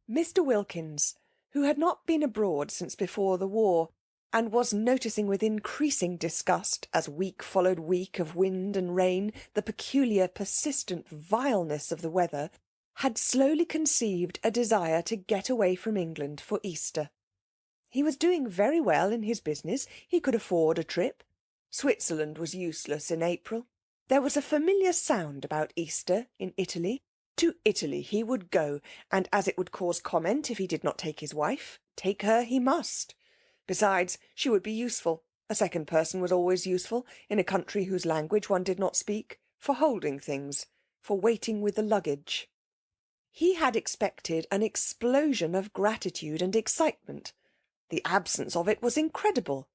Mr. Wilkins, who had not been abroad since before the war, and was noticing with increasing disgust, as week followed week of wind and rain, the peculiar persistent vileness of the weather, had slowly conceived a desire to get away from England for Easter. He was doing very well in his business. He could afford a trip. Switzerland was useless in April. There was a familiar sound about Easter in Italy. To Italy he would go, and as it would cause comment if he did not take his wife, take her he must. Besides, she would be useful. A second person was always useful, in a country whose language one did not speak, for holding things, for waiting with the luggage. He had expected an explosion of gratitude and excitement. The absence of it was incredible.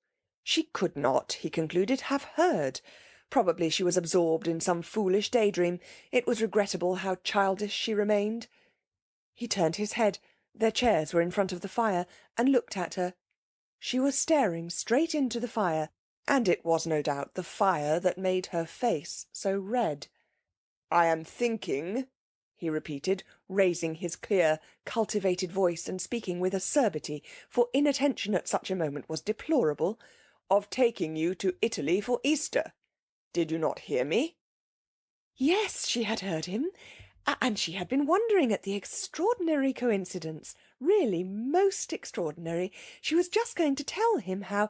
She could not, he concluded, have heard. Probably she was absorbed in some foolish daydream. It was regrettable how childish she remained. He turned his head. Their chairs were in front of the fire, and looked at her. She was staring straight into the fire, and it was no doubt the fire that made her face so red. "I am thinking," he repeated, raising his clear, cultivated voice and speaking with acerbity, for inattention at such a moment was deplorable, "of taking you to Italy for Easter. Did you not hear me?" Yes, she had heard him, and she had been wondering at the extraordinary coincidence, really most extraordinary. She was just going to tell him how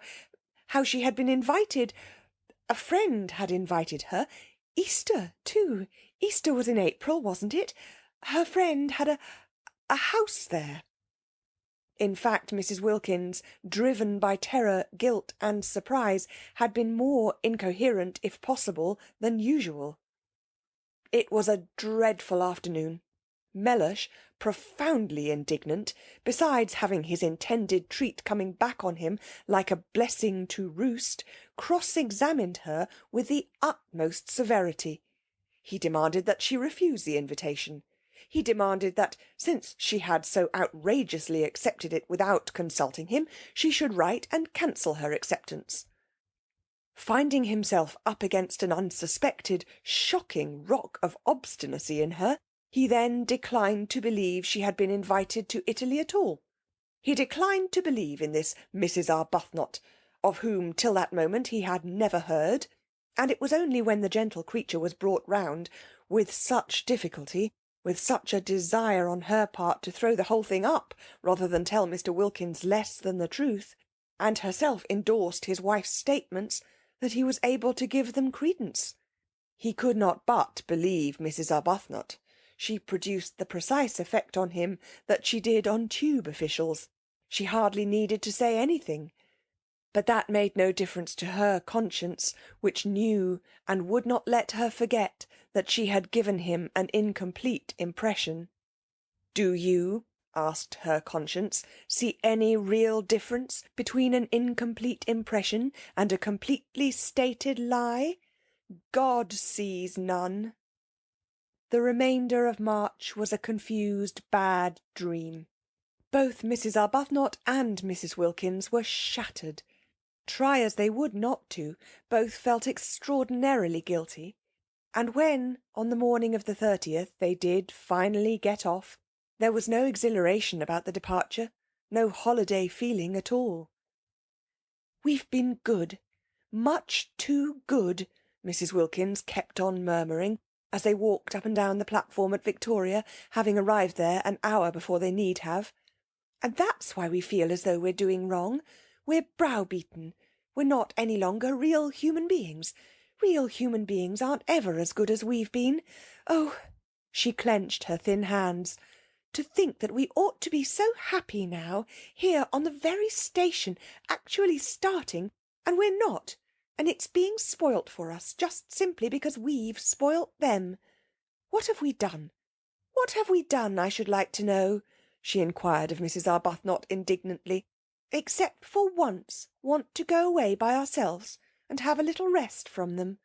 she had been invited. A friend had invited her. Easter, too. Easter was in April, wasn't it? Her friend had a house there. In fact, Mrs. Wilkins, driven by terror, guilt, and surprise, had been more incoherent, if possible, than usual. It was a dreadful afternoon. Mellersh, profoundly indignant, besides having his intended treat coming back on him like a blessing to roost, cross-examined her with the utmost severity. He demanded that she refuse the invitation. He demanded that, since she had so outrageously accepted it without consulting him, she should write and cancel her acceptance. Finding himself up against an unsuspected, shocking rock of obstinacy in her, he then declined to believe she had been invited to Italy at all. He declined to believe in this Mrs. Arbuthnot, of whom till that moment he had never heard, and it was only when the gentle creature was brought round, with such difficulty, with such a desire on her part to throw the whole thing up, rather than tell Mr. Wilkins less than the truth, and herself endorsed his wife's statements, that he was able to give them credence. He could not but believe Mrs. Arbuthnot. She produced the precise effect on him that she did on tube officials. She hardly needed to say anything. But that made no difference to her conscience, which knew and would not let her forget that she had given him an incomplete impression. Do you, asked her conscience, see any real difference between an incomplete impression and a completely stated lie? God sees none. The remainder of March was a confused, bad dream. Both Mrs. Arbuthnot and Mrs. Wilkins were shattered. Try as they would not to, both felt extraordinarily guilty. And when, on the morning of the 30th, they did finally get off, there was no exhilaration about the departure, no holiday feeling at all. "We've been good, much too good," Mrs. Wilkins kept on murmuring, as they walked up and down the platform at Victoria, having arrived there an hour before they need have. "And that's why we feel as though we're doing wrong. We're browbeaten. We're not any longer real human beings. Real human beings aren't ever as good as we've been. Oh," she clenched her thin hands, "to think that we ought to be so happy now, here on the very station, actually starting, and we're not, and it's being spoilt for us, just simply because we've spoilt them. What have we done? What have we done, I should like to know?" she inquired of Mrs. Arbuthnot indignantly, "except for once want to go away by ourselves and have a little rest from them?"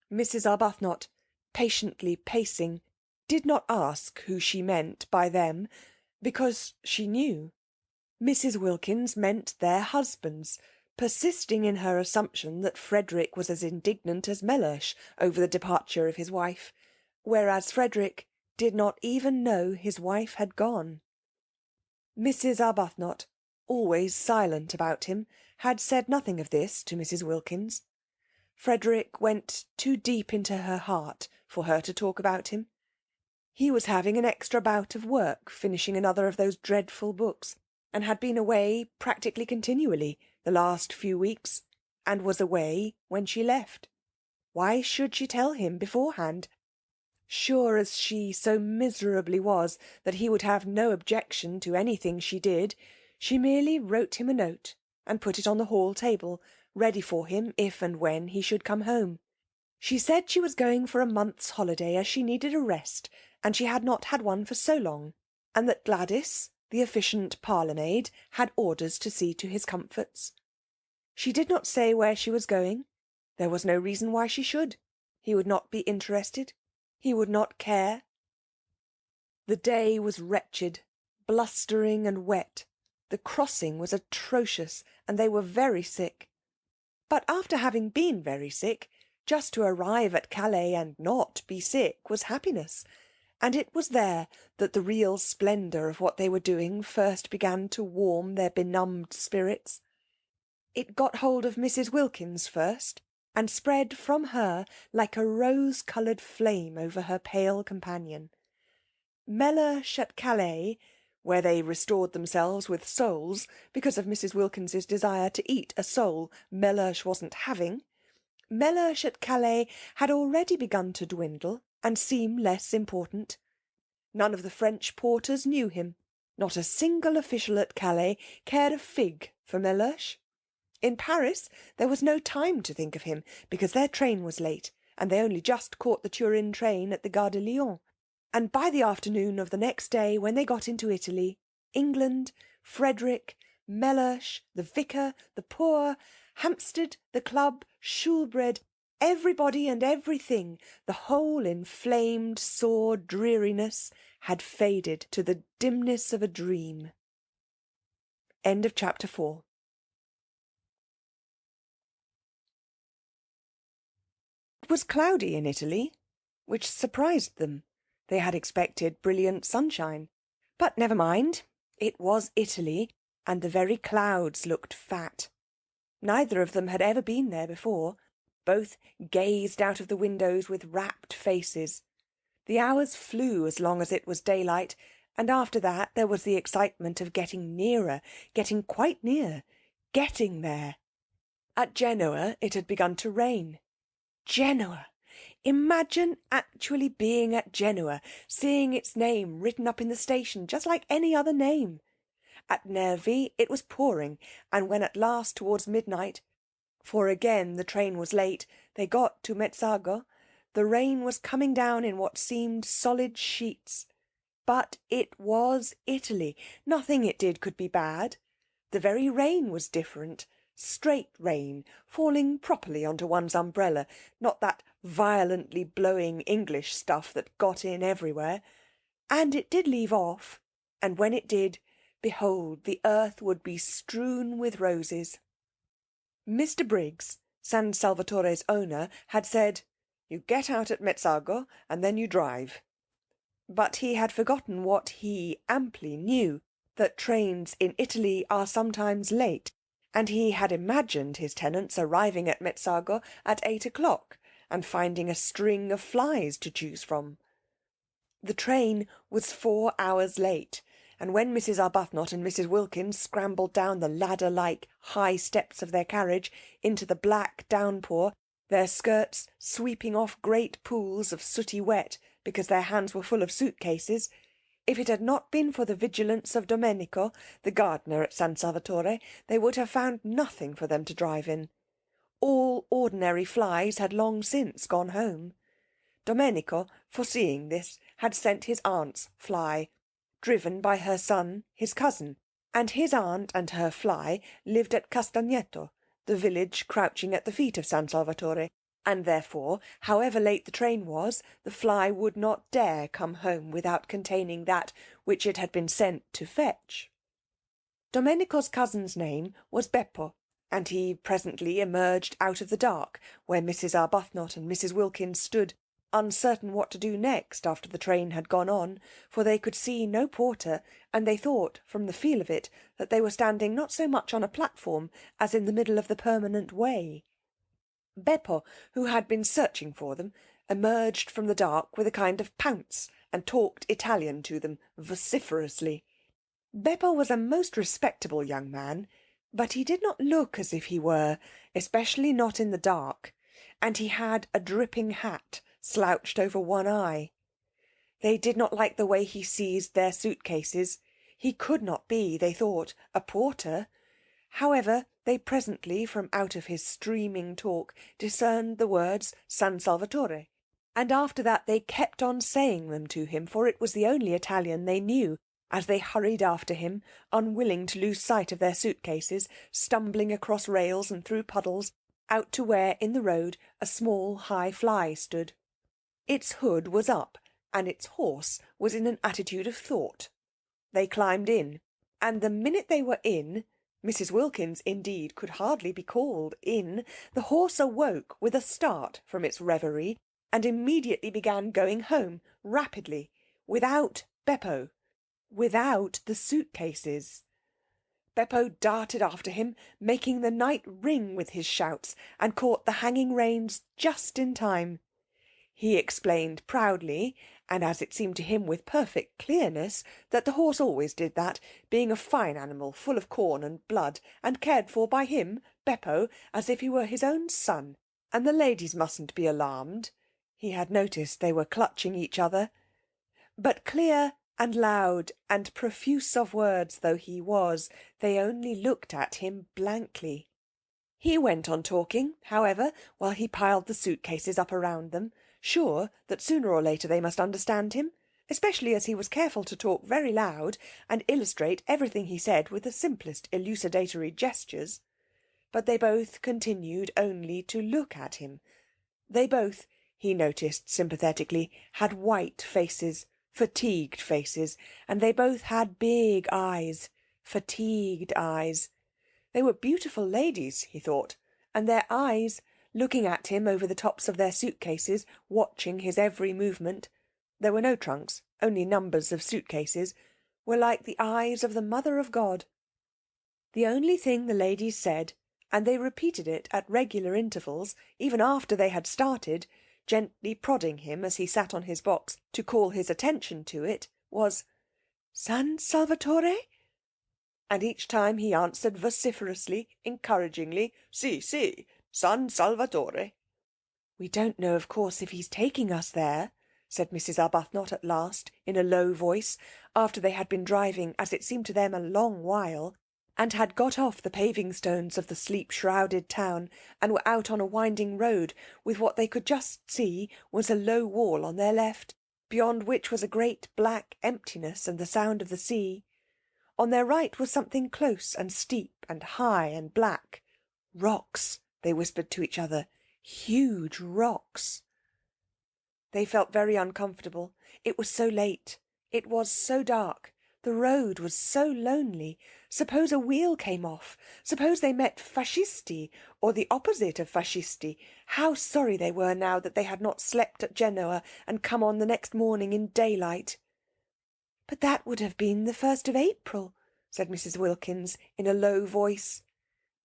Mrs. Arbuthnot, patiently pacing, did not ask who she meant by them, because she knew. Mrs. Wilkins meant their husbands, persisting in her assumption that Frederick was as indignant as Mellersh over the departure of his wife, whereas Frederick did not even know his wife had gone. Mrs. Arbuthnot, always silent about him, had said nothing of this to Mrs. Wilkins. Frederick went too deep into her heart for her to talk about him. He was having an extra bout of work, finishing another of those dreadful books, and had been away practically continually the last few weeks, and was away when she left. Why should she tell him beforehand? Sure as she so miserably was that he would have no objection to anything she did, she merely wrote him a note and put it on the hall table, ready for him if and when he should come home. She said she was going for a month's holiday, as she needed a rest, and she had not had one for so long, and that Gladys, the efficient parlour-maid, had orders to see to his comforts. She did not say where she was going. There was no reason why she should. He would not be interested. He would not care. The day was wretched, blustering and wet. The crossing was atrocious, and they were very sick. But after having been very sick, just to arrive at Calais and not be sick was happiness, and it was there that the real splendour of what they were doing first began to warm their benumbed spirits. It got hold of Mrs. Wilkins first, and spread from her like a rose-coloured flame over her pale companion. Mellersh at Calais, where they restored themselves with soles, because of Mrs. Wilkins's desire to eat a sole Mellersh wasn't having, Mellersh at Calais had already begun to dwindle and seem less important. None of the French porters knew him. Not a single official at Calais cared a fig for Mellersh. In Paris there was no time to think of him, because their train was late, and they only just caught the Turin train at the Gare de Lyon. And by the afternoon of the next day, when they got into Italy, England, Frederick, Mellersh, the vicar, the poor, Hampstead, the club, Shoolbred, everybody and everything, the whole inflamed, sore dreariness had faded to the dimness of a dream. End of chapter 4. It was cloudy in Italy, which surprised them. They had expected brilliant sunshine. But never mind. It was Italy, and the very clouds looked fat. Neither of them had ever been there before. Both gazed out of the windows with rapt faces. The hours flew as long as it was daylight, and after that there was the excitement of getting nearer, getting quite near, getting there. At Genoa it had begun to rain. Genoa! Imagine actually being at Genoa, seeing its name written up in the station just like any other name. At Nervi it was pouring, and when at last towards midnight, for again the train was late, they got to Mezzago, the rain was coming down in what seemed solid sheets. But it was Italy. Nothing it did could be bad. The very rain was different. Straight rain, falling properly onto one's umbrella, not that violently blowing English stuff that got in everywhere. And it did leave off, and when it did, behold, the earth would be strewn with roses. Mr. Briggs, San Salvatore's owner, had said, "You get out at Mezzago, and then you drive." But he had forgotten what he amply knew, that trains in Italy are sometimes late, and he had imagined his tenants arriving at Mezzago at 8 o'clock, and finding a string of flies to choose from. The train was 4 hours late, and when Mrs. Arbuthnot and Mrs. Wilkins scrambled down the ladder-like high steps of their carriage into the black downpour, their skirts sweeping off great pools of sooty wet because their hands were full of suitcases, if it had not been for the vigilance of Domenico, the gardener at San Salvatore, they would have found nothing for them to drive in. All ordinary flies had long since gone home. Domenico, foreseeing this, had sent his aunt's fly, driven by her son, his cousin, and his aunt and her fly lived at Castagneto, the village crouching at the feet of San Salvatore, and therefore, however late the train was, the fly would not dare come home without containing that which it had been sent to fetch. Domenico's cousin's name was Beppo, and he presently emerged out of the dark, where Mrs. Arbuthnot and Mrs. Wilkins stood, uncertain what to do next after the train had gone on, for they could see no porter, and they thought, from the feel of it, that they were standing not so much on a platform as in the middle of the permanent way. Beppo, who had been searching for them, emerged from the dark with a kind of pounce, and talked Italian to them vociferously. Beppo was a most respectable young man, but he did not look as if he were, especially not in the dark, and he had a dripping hat slouched over one eye. They did not like the way he seized their suitcases. He could not be, they thought, a porter. However, they presently, from out of his streaming talk, discerned the words San Salvatore, and after that they kept on saying them to him, for it was the only Italian they knew, as they hurried after him, unwilling to lose sight of their suitcases, stumbling across rails and through puddles, out to where in the road a small high fly stood. Its hood was up, and its horse was in an attitude of thought. They climbed in, and the minute they were in, Mrs. Wilkins, indeed, could hardly be called in, the horse awoke with a start from its reverie, and immediately began going home rapidly, without Beppo, without the suitcases. Beppo darted after him, making the night ring with his shouts, and caught the hanging reins just in time. He explained proudly, and as it seemed to him with perfect clearness, that the horse always did that, being a fine animal, full of corn and blood, and cared for by him, Beppo, as if he were his own son, and the ladies mustn't be alarmed. He had noticed they were clutching each other. But clear and loud and profuse of words though he was, they only looked at him blankly. He went on talking, however, while he piled the suitcases up around them, sure that sooner or later they must understand him, especially as he was careful to talk very loud and illustrate everything he said with the simplest elucidatory gestures. But they both continued only to look at him. They both, he noticed sympathetically, had white faces, fatigued faces, and they both had big eyes, fatigued eyes. They were beautiful ladies, he thought, and their eyes, looking at him over the tops of their suitcases, watching his every movement — there were no trunks, only numbers of suitcases — were like the eyes of the Mother of God. The only thing the ladies said, and they repeated it at regular intervals, even after they had started, gently prodding him as he sat on his box to call his attention to it, was "San Salvatore?" And each time he answered vociferously, encouragingly, "Si, si, San Salvatore." "We don't know, of course, if he's taking us there," said Mrs. Arbuthnot at last, in a low voice, after they had been driving, as it seemed to them, a long while, and had got off the paving stones of the sleep-shrouded town, and were out on a winding road, with what they could just see was a low wall on their left, beyond which was a great black emptiness and the sound of the sea. On their right was something close and steep and high and black. Rocks, they whispered to each other. Huge rocks. They felt very uncomfortable. It was so late. It was so dark. The road was so lonely. Suppose a wheel came off? Suppose they met fascisti, or the opposite of fascisti? How sorry they were now that they had not slept at Genoa and come on the next morning in daylight. "But that would have been the 1st of April," said Mrs. Wilkins in a low voice.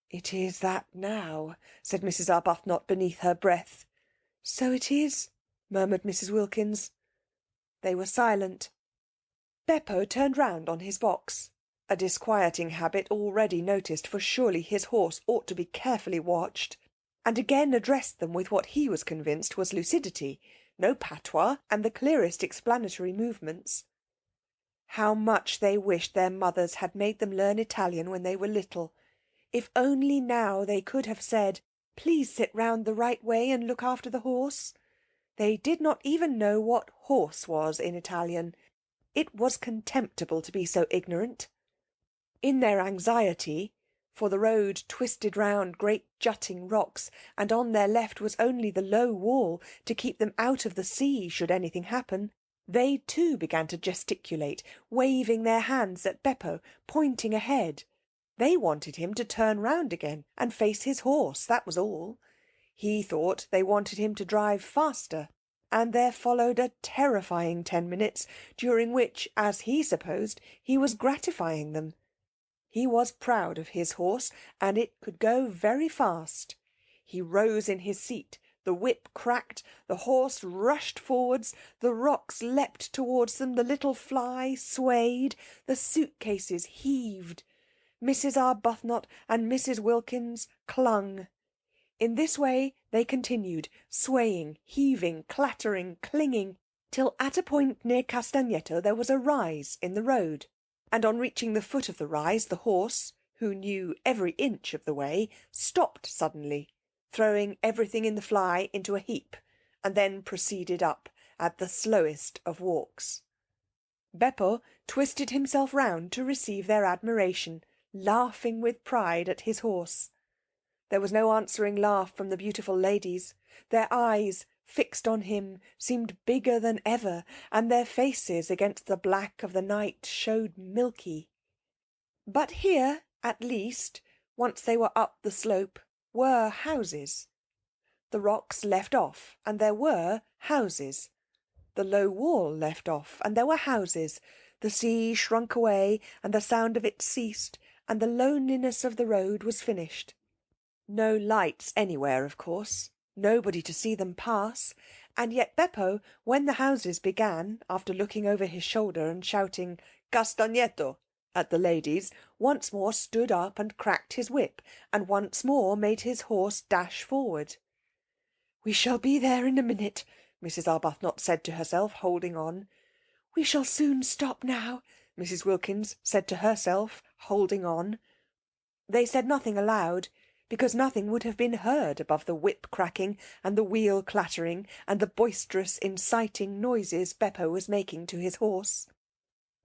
"It is that now," said Mrs. Arbuthnot beneath her breath. "So it is," murmured Mrs. Wilkins. They were silent. Beppo turned round on his box, a disquieting habit already noticed, for surely his horse ought to be carefully watched, and again addressed them with what he was convinced was lucidity, no patois, and the clearest explanatory movements. How much they wished their mothers had made them learn Italian when they were little. If only now they could have said, "Please sit round the right way and look after the horse." They did not even know what horse was in Italian. It was contemptible to be so ignorant. In their anxiety, for the road twisted round great jutting rocks, and on their left was only the low wall to keep them out of the sea should anything happen, they too began to gesticulate, waving their hands at Beppo, pointing ahead. They wanted him to turn round again and face his horse, that was all. He thought they wanted him to drive faster, and there followed a terrifying 10 minutes, during which, as he supposed, he was gratifying them. He was proud of his horse, and it could go very fast. He rose in his seat, the whip cracked, the horse rushed forwards, the rocks leapt towards them, the little fly swayed, the suitcases heaved. Mrs. Arbuthnot and Mrs. Wilkins clung. In this way they continued, swaying, heaving, clattering, clinging, till at a point near Castagneto there was a rise in the road, and on reaching the foot of the rise the horse, who knew every inch of the way, stopped suddenly, throwing everything in the fly into a heap, and then proceeded up at the slowest of walks. Beppo twisted himself round to receive their admiration, laughing with pride at his horse. There was no answering laugh from the beautiful ladies. Their eyes, fixed on him, seemed bigger than ever, and their faces against the black of the night showed milky. But here, at least, once they were up the slope, were houses. The rocks left off, and there were houses. The low wall left off, and there were houses. The sea shrunk away, and the sound of it ceased, and the loneliness of the road was finished. No lights anywhere, of course, nobody to see them pass, and yet Beppo, when the houses began, after looking over his shoulder and shouting "Castagneto" at the ladies, once more stood up and cracked his whip, and once more made his horse dash forward. "We shall be there in a minute," Mrs. Arbuthnot said to herself, holding on. "We shall soon stop now," Mrs. Wilkins said to herself, holding on. They said nothing aloud, because nothing would have been heard above the whip cracking and the wheel clattering and the boisterous, inciting noises Beppo was making to his horse.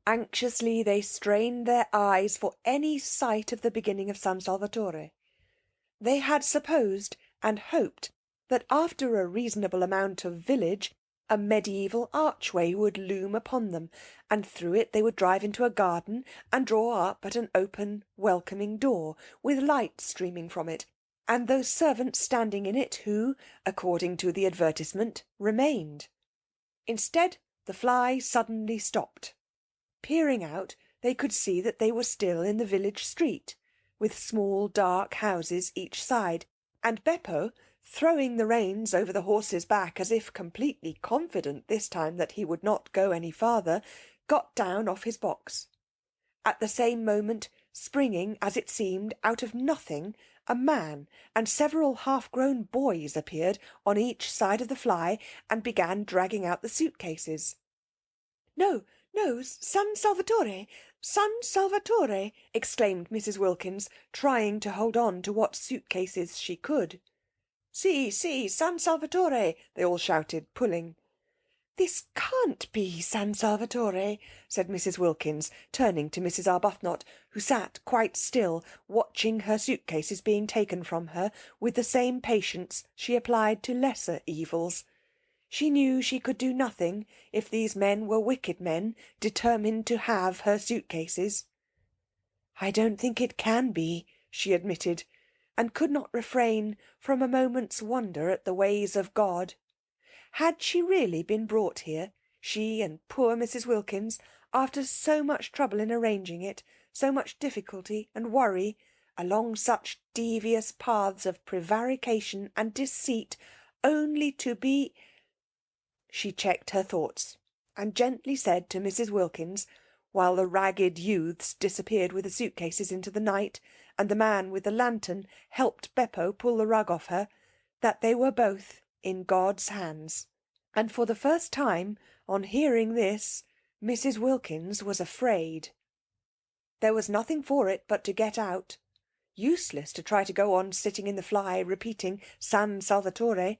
Anxiously they strained their eyes for any sight of the beginning of San Salvatore. They had supposed and hoped that after a reasonable amount of village a mediaeval archway would loom upon them, and through it they would drive into a garden and draw up at an open welcoming door, with light streaming from it, and those servants standing in it who, according to the advertisement, remained. Instead, the fly suddenly stopped. Peering out, they could see that they were still in the village street, with small dark houses each side, and Beppo, throwing the reins over the horse's back as if completely confident this time that he would not go any farther, got down off his box. At the same moment, springing, as it seemed, out of nothing, a man and several half-grown boys appeared on each side of the fly and began dragging out the suitcases. "No, no, San Salvatore! San Salvatore!" exclaimed Mrs. Wilkins, trying to hold on to what suitcases she could. "Si, si, San Salvatore!" they all shouted, pulling. "This can't be San Salvatore," said Mrs. Wilkins, turning to Mrs. Arbuthnot, who sat quite still, watching her suitcases being taken from her with the same patience she applied to lesser evils. She knew she could do nothing if these men were wicked men, determined to have her suitcases. "I don't think it can be," she admitted, and could not refrain from a moment's wonder at the ways of God. Had she really been brought here, she and poor Mrs. Wilkins, after so much trouble in arranging it, so much difficulty and worry, along such devious paths of prevarication and deceit, only to be— She checked her thoughts, and gently said to Mrs. Wilkins, while the ragged youths disappeared with the suitcases into the night, and the man with the lantern helped Beppo pull the rug off her, that they were both in God's hands. And for the first time, on hearing this, Mrs. Wilkins was afraid. There was nothing for it but to get out. Useless to try to go on sitting in the fly, repeating San Salvatore.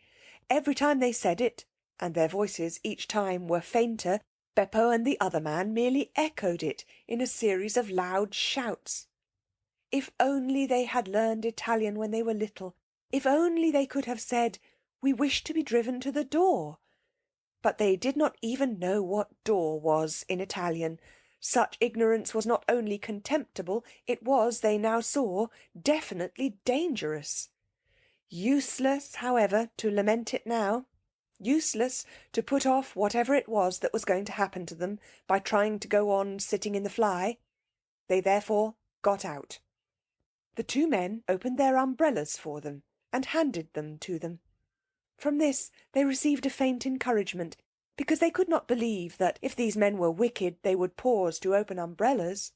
Every time they said it, and their voices each time were fainter, Beppo and the other man merely echoed it in a series of loud shouts. If only they had learned Italian when they were little, if only they could have said, "We wish to be driven to the door." But they did not even know what door was in Italian. Such ignorance was not only contemptible, it was, they now saw, definitely dangerous. Useless, however, to lament it now. Useless to put off whatever it was that was going to happen to them by trying to go on sitting in the fly. They therefore got out. The two men opened their umbrellas for them and handed them to them. From this they received a faint encouragement, because they could not believe that if these men were wicked they would pause to open umbrellas.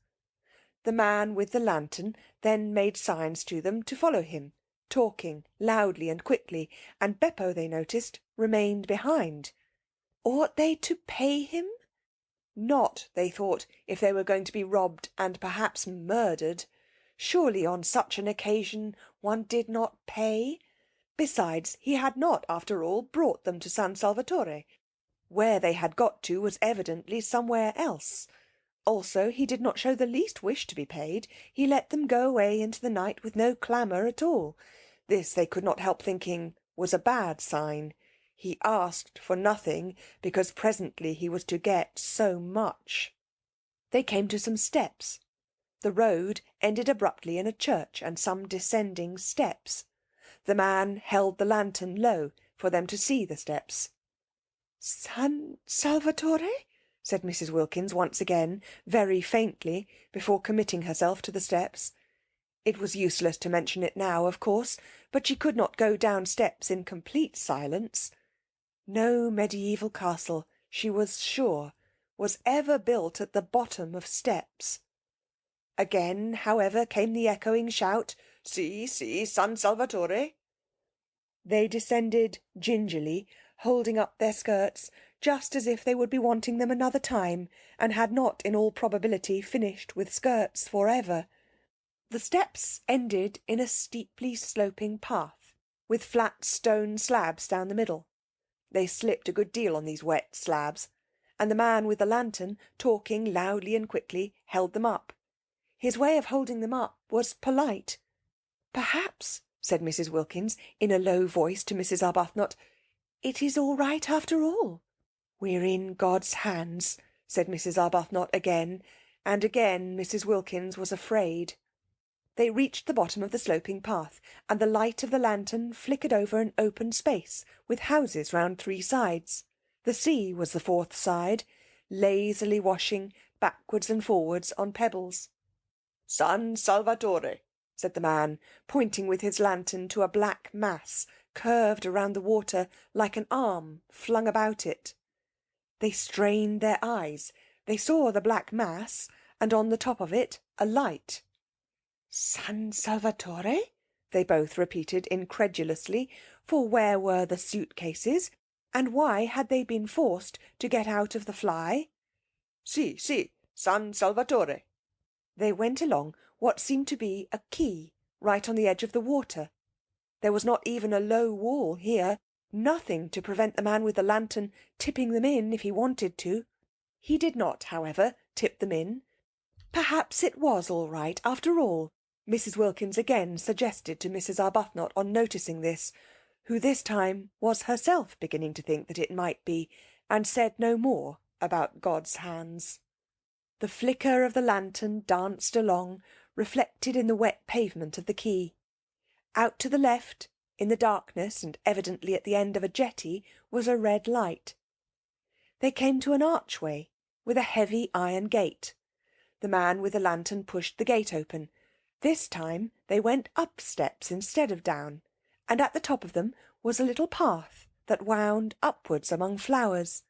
The man with the lantern then made signs to them to follow him, talking loudly and quickly, and Beppo, they noticed, remained behind. Ought they to pay him? Not, they thought, if they were going to be robbed and perhaps murdered. Surely on such an occasion one did not pay. Besides, he had not, after all, brought them to San Salvatore. Where they had got to was evidently somewhere else. Also, he did not show the least wish to be paid. He let them go away into the night with no clamour at all. This, they could not help thinking, was a bad sign. He asked for nothing, because presently he was to get so much. They came to some steps. The road ended abruptly in a church and some descending steps. The man held the lantern low for them to see the steps. "San Salvatore?" said Mrs. Wilkins once again, very faintly, before committing herself to the steps. It was useless to mention it now, of course, but she could not go down steps in complete silence. No mediaeval castle, she was sure, was ever built at the bottom of steps. Again, however, came the echoing shout, "Si, si, San Salvatore." They descended gingerly, holding up their skirts, just as if they would be wanting them another time, and had not in all probability finished with skirts for ever. The steps ended in a steeply sloping path, with flat stone slabs down the middle. They slipped a good deal on these wet slabs, and the man with the lantern, talking loudly and quickly, held them up. His way of holding them up was polite. "Perhaps," said Mrs. Wilkins, in a low voice to Mrs. Arbuthnot, "it is all right after all." "We're in God's hands," said Mrs. Arbuthnot again, and again Mrs. Wilkins was afraid. They reached the bottom of the sloping path, and the light of the lantern flickered over an open space, with houses round three sides. The sea was the fourth side, lazily washing backwards and forwards on pebbles. "San Salvatore," said the man, pointing with his lantern to a black mass curved around the water like an arm flung about it. They strained their eyes. They saw the black mass, and on the top of it a light. "San Salvatore?" they both repeated incredulously, for where were the suitcases, and why had they been forced to get out of the fly? "Si, si, San Salvatore." They went along what seemed to be a quay right on the edge of the water. There was not even a low wall here, nothing to prevent the man with the lantern tipping them in if he wanted to. He did not, however, tip them in. Perhaps it was all right after all, Mrs. Wilkins again suggested to Mrs. Arbuthnot on noticing this, who this time was herself beginning to think that it might be, and said no more about God's hands. The flicker of the lantern danced along, reflected in the wet pavement of the quay. Out to the left, in the darkness and evidently at the end of a jetty, was a red light. They came to an archway with a heavy iron gate. The man with the lantern pushed the gate open. This time they went up steps instead of down, and at the top of them was a little path that wound upwards among flowers.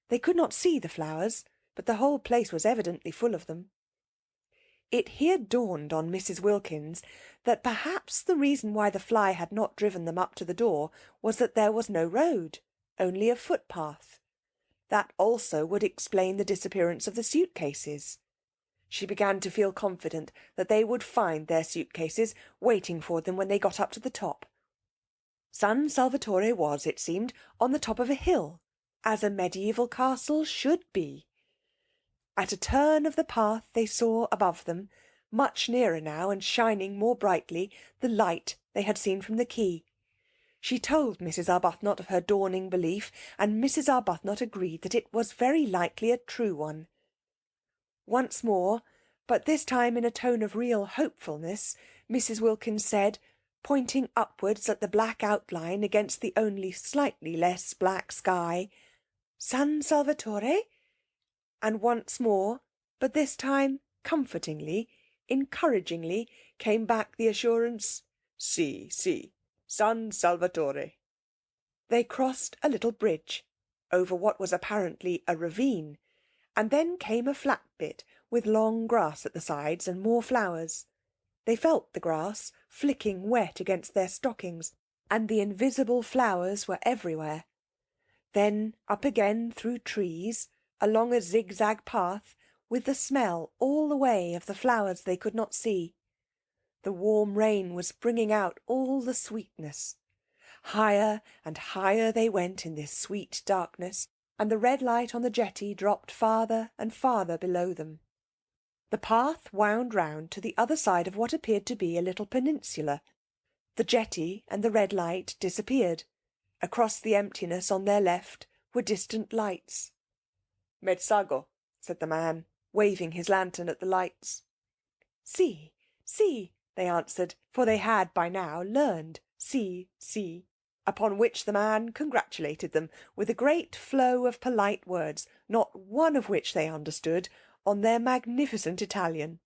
They could not see the flowers, but the whole place was evidently full of them. It here dawned on Mrs. Wilkins that perhaps the reason why the fly had not driven them up to the door was that there was no road, only a footpath. That also would explain the disappearance of the suitcases. She began to feel confident that they would find their suitcases waiting for them when they got up to the top. San Salvatore was, it seemed, on the top of a hill, as a mediaeval castle should be. At a turn of the path they saw above them, much nearer now and shining more brightly, the light they had seen from the quay. She told Mrs. Arbuthnot of her dawning belief, and Mrs. Arbuthnot agreed that it was very likely a true one. Once more, but this time in a tone of real hopefulness, Mrs. Wilkins said, pointing upwards at the black outline against the only slightly less black sky, "San Salvatore?" And once more, but this time comfortingly, encouragingly, came back the assurance, "Si, si, San Salvatore." They crossed a little bridge, over what was apparently a ravine, and then came a flat bit with long grass at the sides and more flowers. They felt the grass flicking wet against their stockings, and the invisible flowers were everywhere. Then up again through trees, along a zigzag path, with the smell all the way of the flowers they could not see. The warm rain was bringing out all the sweetness. Higher and higher they went in this sweet darkness, and the red light on the jetty dropped farther and farther below them. The path wound round to the other side of what appeared to be a little peninsula. The jetty and the red light disappeared. Across the emptiness on their left were distant lights. "Mezzago," said the man, waving his lantern at the lights. "Si, si," they answered, for they had by now learned si, si, upon which the man congratulated them with a great flow of polite words, not one of which they understood, on their magnificent Italian.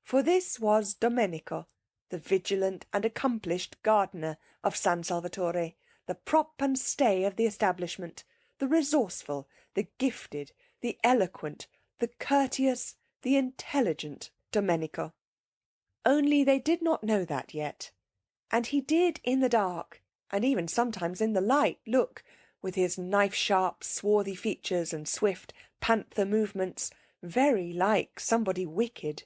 For this was Domenico, the vigilant and accomplished gardener of San Salvatore, the prop and stay of the establishment, the resourceful, the gifted, the eloquent, the courteous, the intelligent Domenico. Only they did not know that yet, and he did in the dark, and even sometimes in the light, look with his knife-sharp, swarthy features and swift panther movements, very like somebody wicked.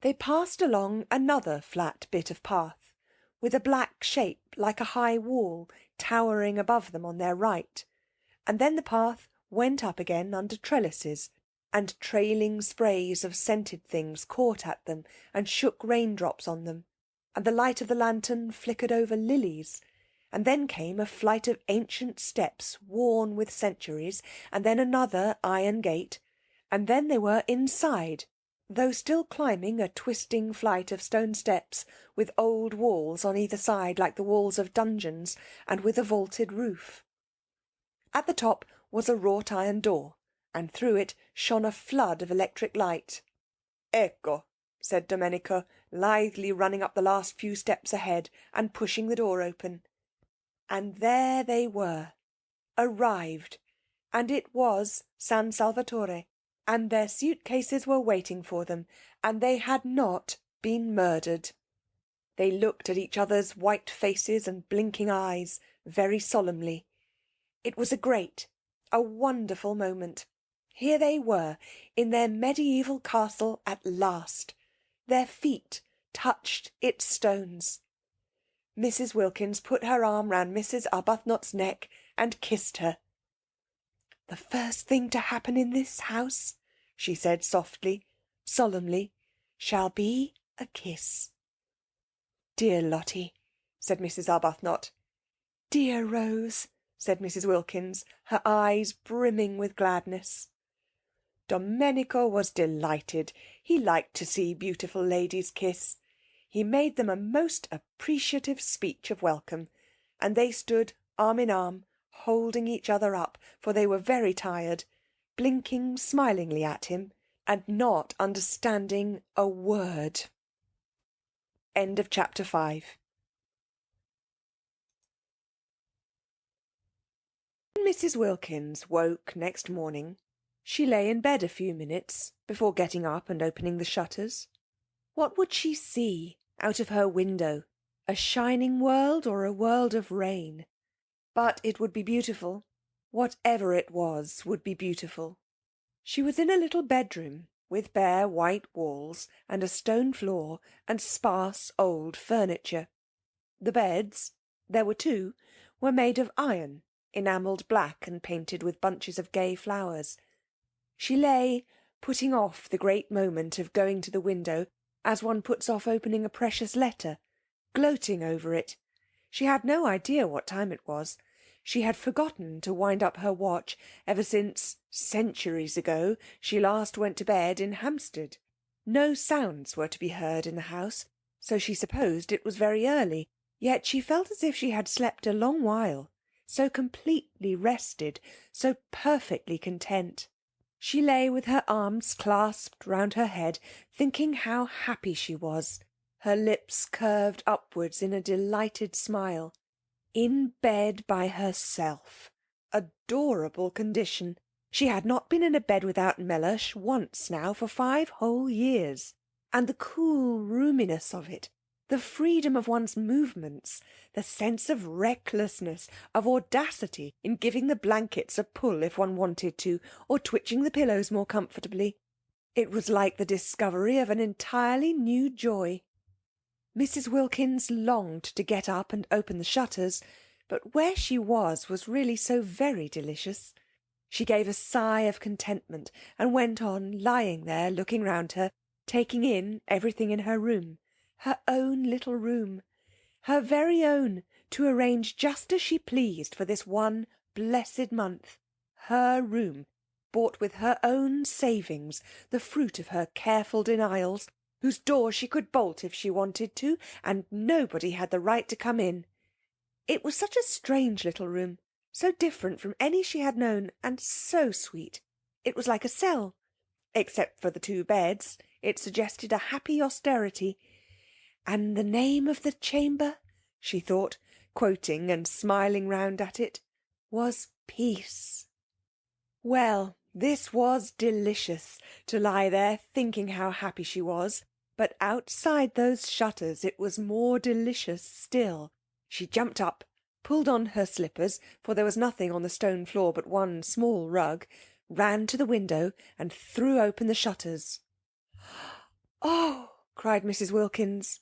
They passed along another flat bit of path, with a black shape like a high wall towering above them on their right, and then the path went up again under trellises, and trailing sprays of scented things caught at them and shook raindrops on them, and the light of the lantern flickered over lilies, and then came a flight of ancient steps worn with centuries, and then another iron gate, and then they were inside, though still climbing a twisting flight of stone steps with old walls on either side like the walls of dungeons, and with a vaulted roof. At the top was a wrought iron door, and through it shone a flood of electric light. "Ecco," said Domenico, lithely running up the last few steps ahead and pushing the door open. And there they were, arrived, and it was San Salvatore, and their suitcases were waiting for them, and they had not been murdered. They looked at each other's white faces and blinking eyes very solemnly. It was a great, a wonderful moment. Here they were, in their mediaeval castle at last. Their feet touched its stones. Mrs. Wilkins put her arm round Mrs. Arbuthnot's neck and kissed her. "The first thing to happen in this house," she said softly, solemnly, "shall be a kiss." "Dear Lottie," said Mrs. Arbuthnot. "Dear Rose," said Mrs. Wilkins, her eyes brimming with gladness. Domenico was delighted. He liked to see beautiful ladies kiss. He made them a most appreciative speech of welcome, and they stood arm in arm, holding each other up, for they were very tired, blinking smilingly at him, and not understanding a word. End of chapter 5. When Mrs. Wilkins woke next morning, she lay in bed a few minutes before getting up and opening the shutters. What would she see out of her window? A shining world or a world of rain? But it would be beautiful. Whatever it was would be beautiful. She was in a little bedroom with bare white walls and a stone floor and sparse old furniture. The beds, there were two, were made of iron, enamelled black and painted with bunches of gay flowers. She lay, putting off the great moment of going to the window, as one puts off opening a precious letter, gloating over it. She had no idea what time it was. She had forgotten to wind up her watch ever since, centuries ago, she last went to bed in Hampstead. No sounds were to be heard in the house, so she supposed it was very early, yet she felt as if she had slept a long while, so completely rested, so perfectly content. She lay with her arms clasped round her head, thinking how happy she was, her lips curved upwards in a delighted smile. In bed by herself. Adorable condition. She had not been in a bed without Mellersh once now for 5 whole years. And the cool roominess of it, the freedom of one's movements, the sense of recklessness, of audacity in giving the blankets a pull if one wanted to, or twitching the pillows more comfortably. It was like the discovery of an entirely new joy. Mrs. Wilkins longed to get up and open the shutters, but where she was really so very delicious. She gave a sigh of contentment and went on lying there looking round her, taking in everything in her room. Her own little room, her very own, to arrange just as she pleased for this one blessed month. Her room, bought with her own savings, the fruit of her careful denials, whose door she could bolt if she wanted to, and nobody had the right to come in. It was such a strange little room, so different from any she had known, and so sweet. It was like a cell. Except for the 2 beds, it suggested a happy austerity. And the name of the chamber, she thought, quoting and smiling round at it, was Peace. Well, this was delicious, to lie there thinking how happy she was, but outside those shutters it was more delicious still. She jumped up, pulled on her slippers, for there was nothing on the stone floor but one small rug, ran to the window and threw open the shutters. "Oh!" cried Mrs. Wilkins.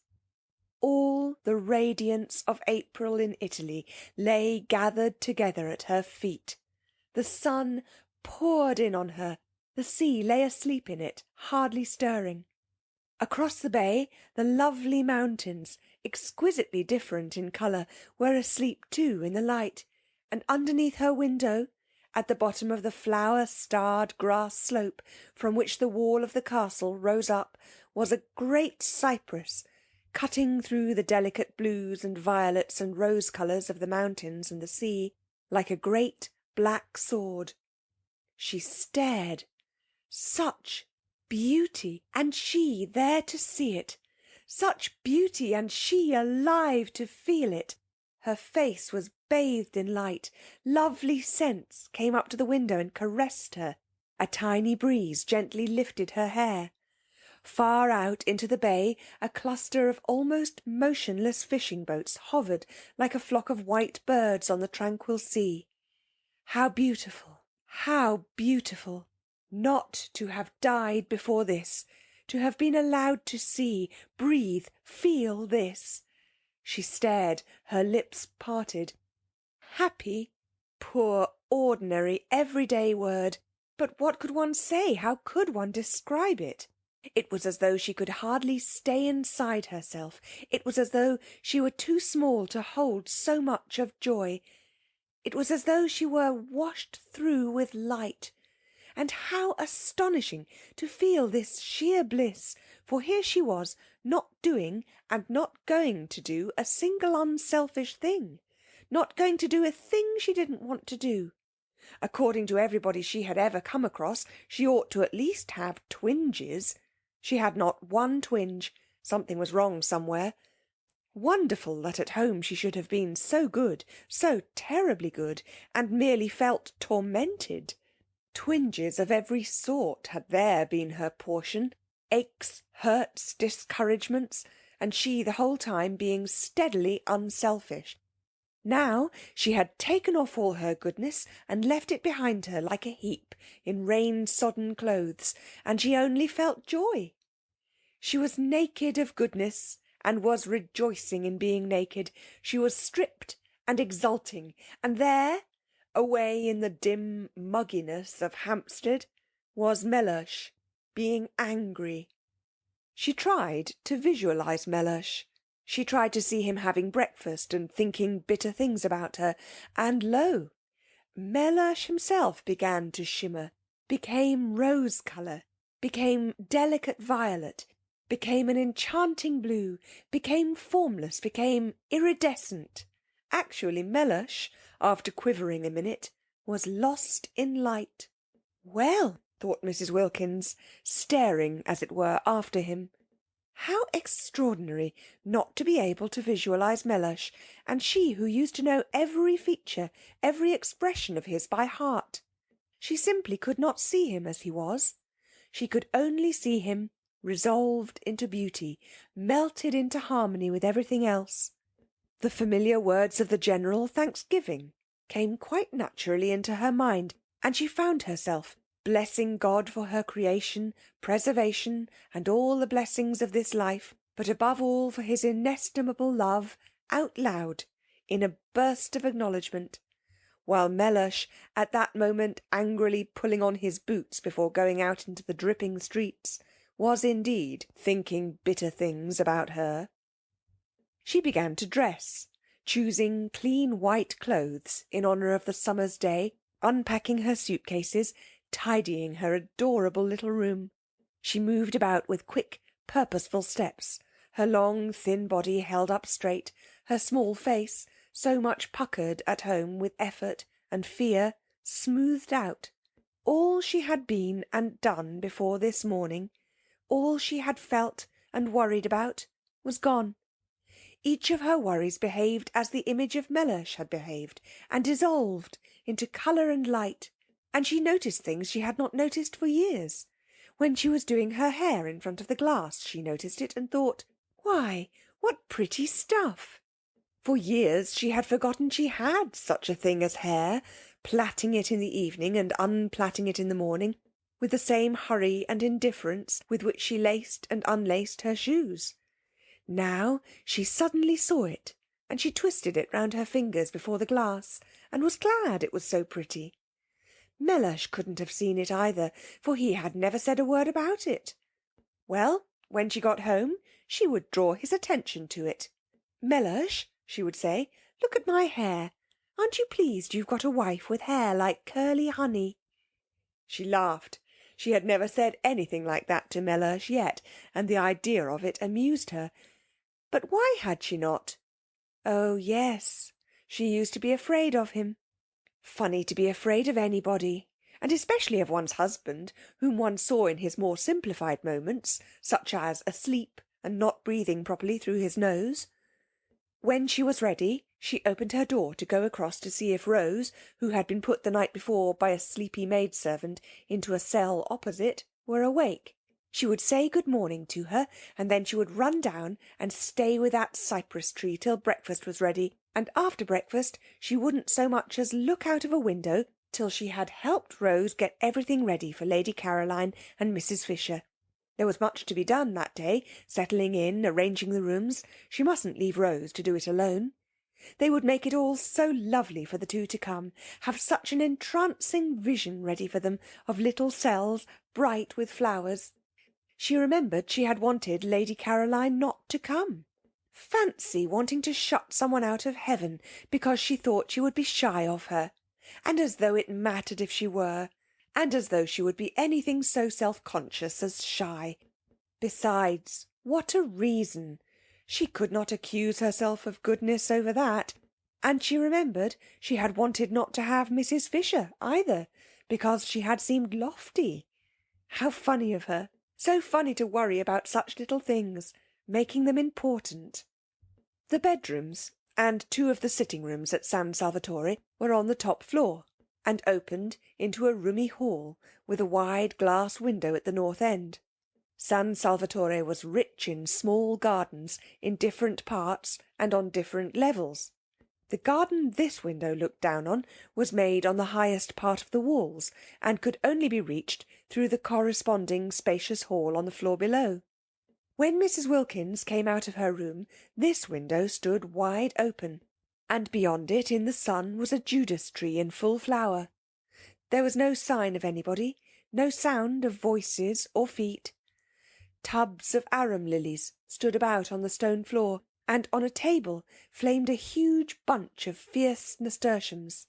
All the radiance of April in Italy lay gathered together at her feet. The sun poured in on her. The sea lay asleep in it, hardly stirring. Across the bay, the lovely mountains, exquisitely different in colour, were asleep too in the light, and underneath her window, at the bottom of the flower-starred grass slope from which the wall of the castle rose up, was a great cypress, cutting through the delicate blues and violets and rose colours of the mountains and the sea, like a great black sword. She stared. Such beauty, and she there to see it. Such beauty, and she alive to feel it. Her face was bathed in light. Lovely scents came up to the window and caressed her. A tiny breeze gently lifted her hair. Far out into the bay a cluster of almost motionless fishing boats hovered like a flock of white birds on the tranquil sea. How beautiful, how beautiful! Not to have died before this, to have been allowed to see, breathe, feel this. She stared, her lips parted. Happy? Poor, ordinary, everyday word. But what could one say? How could one describe it? It was as though she could hardly stay inside herself. It was as though she were too small to hold so much of joy. It was as though she were washed through with light. And how astonishing to feel this sheer bliss, for here she was, not doing and not going to do a single unselfish thing, not going to do a thing she didn't want to do. According to everybody she had ever come across, she ought to at least have twinges. She had not one twinge. Something was wrong somewhere. Wonderful that at home she should have been so good, so terribly good, and merely felt tormented. Twinges of every sort had there been her portion, aches, hurts, discouragements, and she the whole time being steadily unselfish. Now she had taken off all her goodness and left it behind her like a heap in rain-sodden clothes, and she only felt joy. She was naked of goodness and was rejoicing in being naked. She was stripped and exulting, and there, away in the dim mugginess of Hampstead, was Mellersh, being angry. She tried to visualise Mellersh. She tried to see him having breakfast and thinking bitter things about her, and lo! Mellersh himself began to shimmer, became rose-colour, became delicate violet, became an enchanting blue, became formless, became iridescent. Actually, Mellersh, after quivering a minute, was lost in light. Well, thought Mrs. Wilkins, staring, as it were, after him. How extraordinary not to be able to visualise Mellersh, and she who used to know every feature, every expression of his by heart. She simply could not see him as he was. She could only see him resolved into beauty, melted into harmony with everything else. The familiar words of the general thanksgiving came quite naturally into her mind, and she found herself blessing God for her creation, preservation, and all the blessings of this life, but above all for his inestimable love, out loud, in a burst of acknowledgment, while Mellersh, at that moment angrily pulling on his boots before going out into the dripping streets, was indeed thinking bitter things about her. She began to dress, choosing clean white clothes in honour of the summer's day, unpacking her suitcases, tidying her adorable little room. She moved about with quick, purposeful steps, her long, thin body held up straight, her small face, so much puckered at home with effort and fear, smoothed out. All she had been and done before this morning, all she had felt and worried about, was gone. Each of her worries behaved as the image of Mellersh had behaved, and dissolved into colour and light, and she noticed things she had not noticed for years. When she was doing her hair in front of the glass, she noticed it and thought, "Why, what pretty stuff!" For years she had forgotten she had such a thing as hair, plaiting it in the evening and unplaiting it in the morning, with the same hurry and indifference with which she laced and unlaced her shoes. Now she suddenly saw it, and she twisted it round her fingers before the glass, and was glad it was so pretty. Mellersh couldn't have seen it either, for he had never said a word about it. Well, when she got home, she would draw his attention to it. "Mellersh," she would say, "look at my hair. Aren't you pleased you've got a wife with hair like curly honey?" She laughed. She had never said anything like that to Mellersh yet, and the idea of it amused her. But why had she not? Oh, yes, she used to be afraid of him. Funny to be afraid of anybody, and especially of one's husband, whom one saw in his more simplified moments, such as asleep and not breathing properly through his nose. When she was ready, she opened her door to go across to see if Rose, who had been put the night before by a sleepy maidservant into a cell opposite, were awake. She would say good morning to her, and then she would run down and stay with that cypress tree till breakfast was ready, and after breakfast she wouldn't so much as look out of a window till she had helped Rose get everything ready for Lady Caroline and Mrs. Fisher. There was much to be done that day, settling in, arranging the rooms. She mustn't leave Rose to do it alone. They would make it all so lovely for the two to come, have such an entrancing vision ready for them of little cells bright with flowers. She remembered she had wanted Lady Caroline not to come. Fancy wanting to shut someone out of heaven because she thought she would be shy of her, and as though it mattered if she were, and as though she would be anything so self-conscious as shy. Besides, what a reason! She could not accuse herself of goodness over that. And she remembered she had wanted not to have Mrs. Fisher either, because she had seemed lofty. How funny of her! So funny to worry about such little things, making them important. The bedrooms and 2 of the sitting-rooms at San Salvatore were on the top floor, and opened into a roomy hall with a wide glass window at the north end. San Salvatore was rich in small gardens in different parts and on different levels. The garden this window looked down on was made on the highest part of the walls, and could only be reached through the corresponding spacious hall on the floor below. When Mrs. Wilkins came out of her room, this window stood wide open, and beyond it in the sun was a Judas tree in full flower. There was no sign of anybody, no sound of voices or feet. Tubs of arum lilies stood about on the stone floor, and on a table flamed a huge bunch of fierce nasturtiums.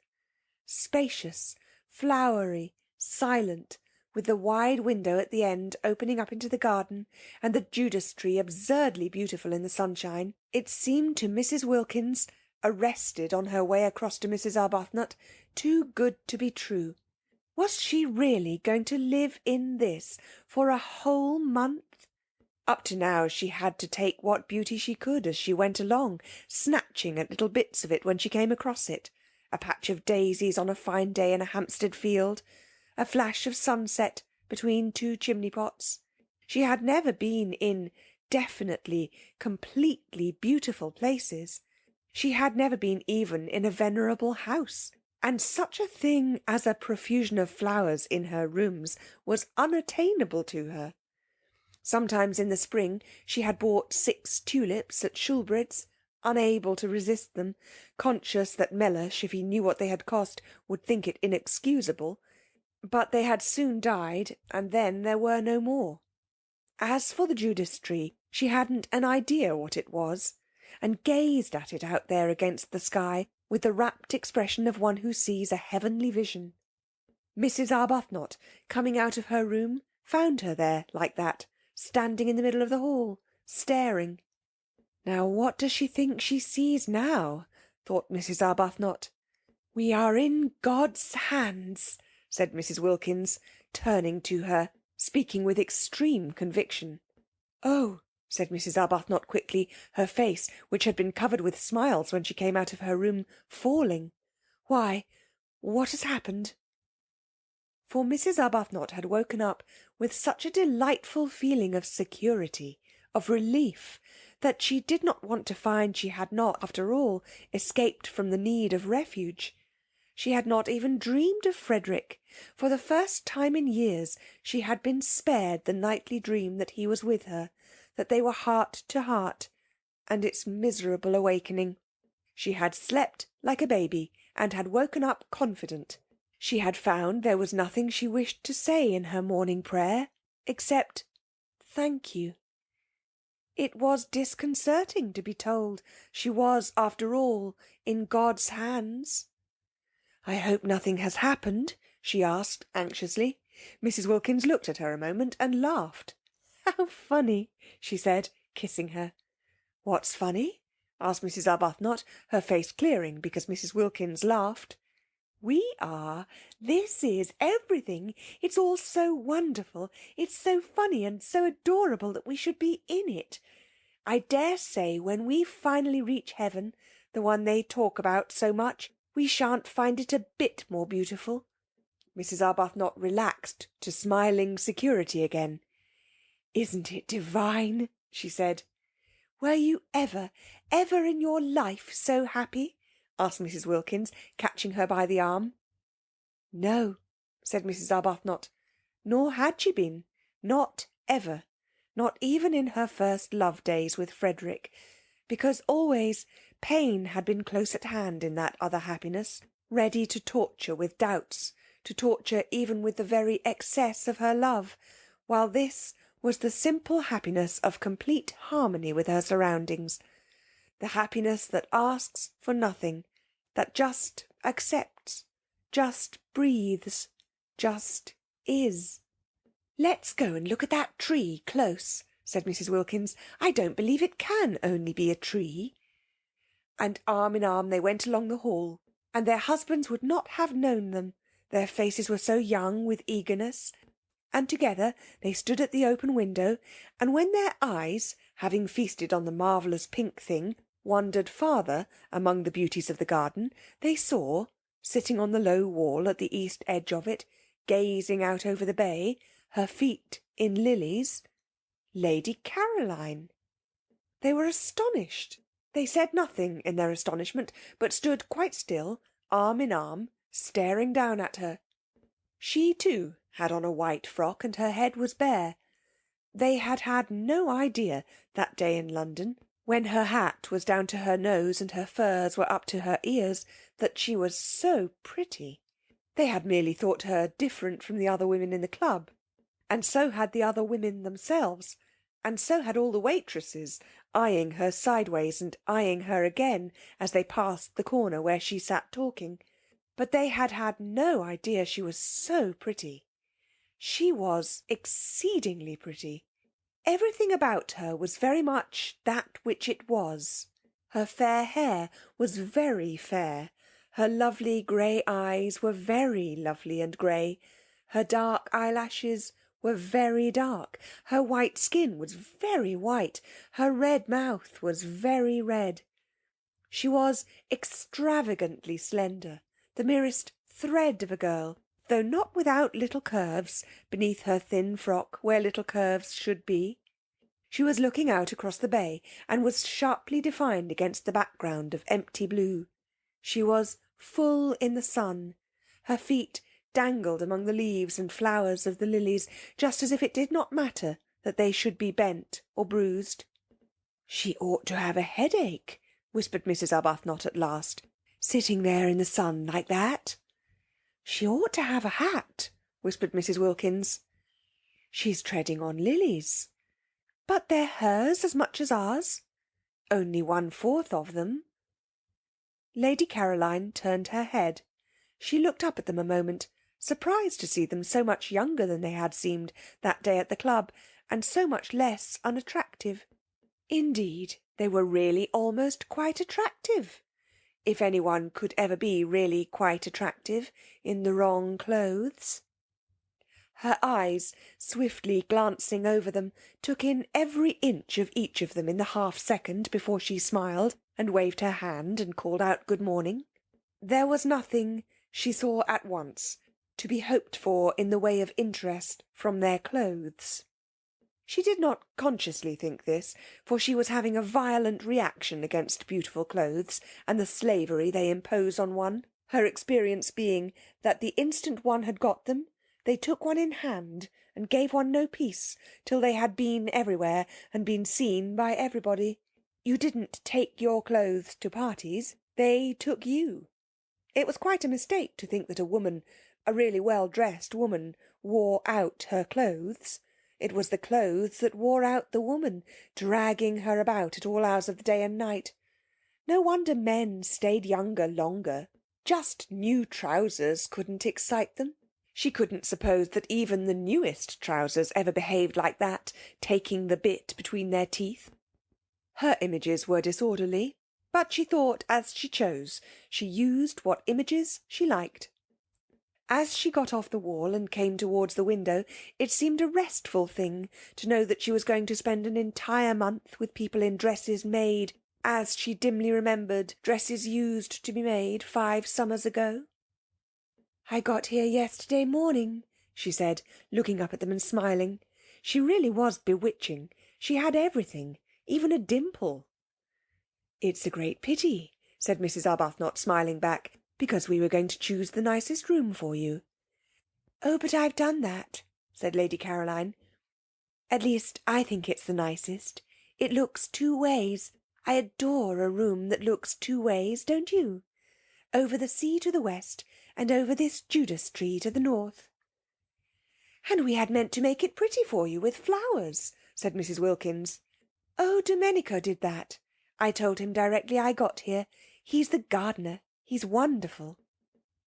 Spacious, flowery, silent, with the wide window at the end opening up into the garden, and the Judas tree absurdly beautiful in the sunshine, it seemed to Mrs. Wilkins, arrested on her way across to Mrs. Arbuthnot, too good to be true. Was she really going to live in this for a whole month? Up to now she had to take what beauty she could as she went along, snatching at little bits of it when she came across it. A patch of daisies on a fine day in a Hampstead field, a flash of sunset between 2 chimney-pots. She had never been in definitely, completely beautiful places. She had never been even in a venerable house, and such a thing as a profusion of flowers in her rooms was unattainable to her. Sometimes in the spring she had bought 6 tulips at Shoolbred's, unable to resist them, conscious that Mellersh, if he knew what they had cost, would think it inexcusable. But they had soon died, and then there were no more. As for the Judas tree, she hadn't an idea what it was, and gazed at it out there against the sky with the rapt expression of one who sees a heavenly vision. Mrs. Arbuthnot, coming out of her room, found her there like that, standing in the middle of the hall, staring. Now what does she think she sees now? Thought Mrs. Arbuthnot. We are in God's hands, said Mrs. Wilkins, turning to her, speaking with extreme conviction. Oh, said Mrs. Arbuthnot quickly, her face, which had been covered with smiles when she came out of her room, falling. Why, what has happened? For Mrs. Arbuthnot had woken up with such a delightful feeling of security, of relief, that she did not want to find she had not, after all, escaped from the need of refuge. She had not even dreamed of Frederick. For the first time in years she had been spared the nightly dream that he was with her, that they were heart to heart, and its miserable awakening. She had slept like a baby, and had woken up confident. She had found there was nothing she wished to say in her morning prayer, except "Thank you." It was disconcerting to be told she was, after all, in God's hands. "I hope nothing has happened?" she asked anxiously. Mrs. Wilkins looked at her a moment and laughed. "How funny," she said, kissing her. "What's funny?" asked Mrs. Arbuthnot, her face clearing because Mrs. Wilkins laughed. "We are. This is everything. It's all so wonderful. It's so funny and so adorable that we should be in it. I dare say when we finally reach heaven, the one they talk about so much, we shan't find it a bit more beautiful." Mrs. Arbuthnot relaxed to smiling security again. "Isn't it divine?" she said. "Were you ever in your life so happy?" asked Mrs. Wilkins, catching her by the arm. "No," said Mrs. Arbuthnot, nor had she been, not ever, not even in her first love days with Frederick, because always pain had been close at hand in that other happiness, ready to torture with doubts, to torture even with the very excess of her love, while this was the simple happiness of complete harmony with her surroundings, the happiness that asks for nothing, that just accepts, just breathes, just is. "Let's go and look at that tree close," said Mrs. Wilkins. "I don't believe it can only be a tree." And arm in arm they went along the hall, and their husbands would not have known them, their faces were so young with eagerness, and together they stood at the open window, and when their eyes, having feasted on the marvellous pink thing, wandered farther among the beauties of the garden, they saw, sitting on the low wall at the east edge of it, gazing out over the bay, her feet in lilies, Lady Caroline. They were astonished. They said nothing in their astonishment, but stood quite still, arm in arm, staring down at her. She, too, had on a white frock, and her head was bare. They had had no idea, that day in London, when her hat was down to her nose and her furs were up to her ears, that she was so pretty. They had merely thought her different from the other women in the club. And so had the other women themselves, and so had all the waitresses, eyeing her sideways and eyeing her again as they passed the corner where she sat talking. But they had had no idea she was so pretty. She was exceedingly pretty. Everything about her was very much that which it was. Her fair hair was very fair. Her lovely grey eyes were very lovely and grey. Her dark eyelashes were very dark. Her white skin was very white. Her red mouth was very red. She was extravagantly slender, the merest thread of a girl, though not without little curves beneath her thin frock where little curves should be. She was looking out across the bay, and was sharply defined against the background of empty blue. She was full in the sun. Her feet dangled among the leaves and flowers of the lilies, just as if it did not matter that they should be bent or bruised. "She ought to have a headache," whispered Mrs. Arbuthnot at last, "sitting there in the sun like that." "She ought to have a hat," whispered Mrs. Wilkins. "She's treading on lilies." "But they're hers as much as ours." "Only 1/4 of them." Lady Caroline turned her head. She looked up at them a moment, surprised to see them so much younger than they had seemed that day at the club, and so much less unattractive. Indeed, they were really almost quite attractive, if anyone could ever be really quite attractive in the wrong clothes. Her eyes, swiftly glancing over them, took in every inch of each of them in the half-second before she smiled and waved her hand and called out good morning. There was nothing, she saw at once, to be hoped for in the way of interest from their clothes. She did not consciously think this, for she was having a violent reaction against beautiful clothes and the slavery they impose on one, her experience being that the instant one had got them, they took one in hand and gave one no peace till they had been everywhere and been seen by everybody. You didn't take your clothes to parties, they took you. It was quite a mistake to think that a woman, a really well-dressed woman, wore out her clothes. It was the clothes that wore out the woman, dragging her about at all hours of the day and night. No wonder men stayed younger longer. Just new trousers couldn't excite them. She couldn't suppose that even the newest trousers ever behaved like that, taking the bit between their teeth. Her images were disorderly, but she thought as she chose. She used what images she liked. As she got off the wall and came towards the window, it seemed a restful thing to know that she was going to spend an entire month with people in dresses made, as she dimly remembered dresses used to be made 5 summers ago. "I got here yesterday morning," she said, looking up at them and smiling. She really was bewitching. She had everything, even a dimple. "It's a great pity," said Mrs. Arbuthnot, smiling back, "because we were going to choose the nicest room for you." "Oh, but I've done that," said Lady Caroline. "At least, I think it's the nicest. It looks 2 ways. I adore a room that looks 2 ways, don't you? Over the sea to the west, and over this Judas tree to the north." "And we had meant to make it pretty for you with flowers," said Mrs. Wilkins. "Oh, Domenico did that. I told him directly I got here. He's the gardener. He's wonderful."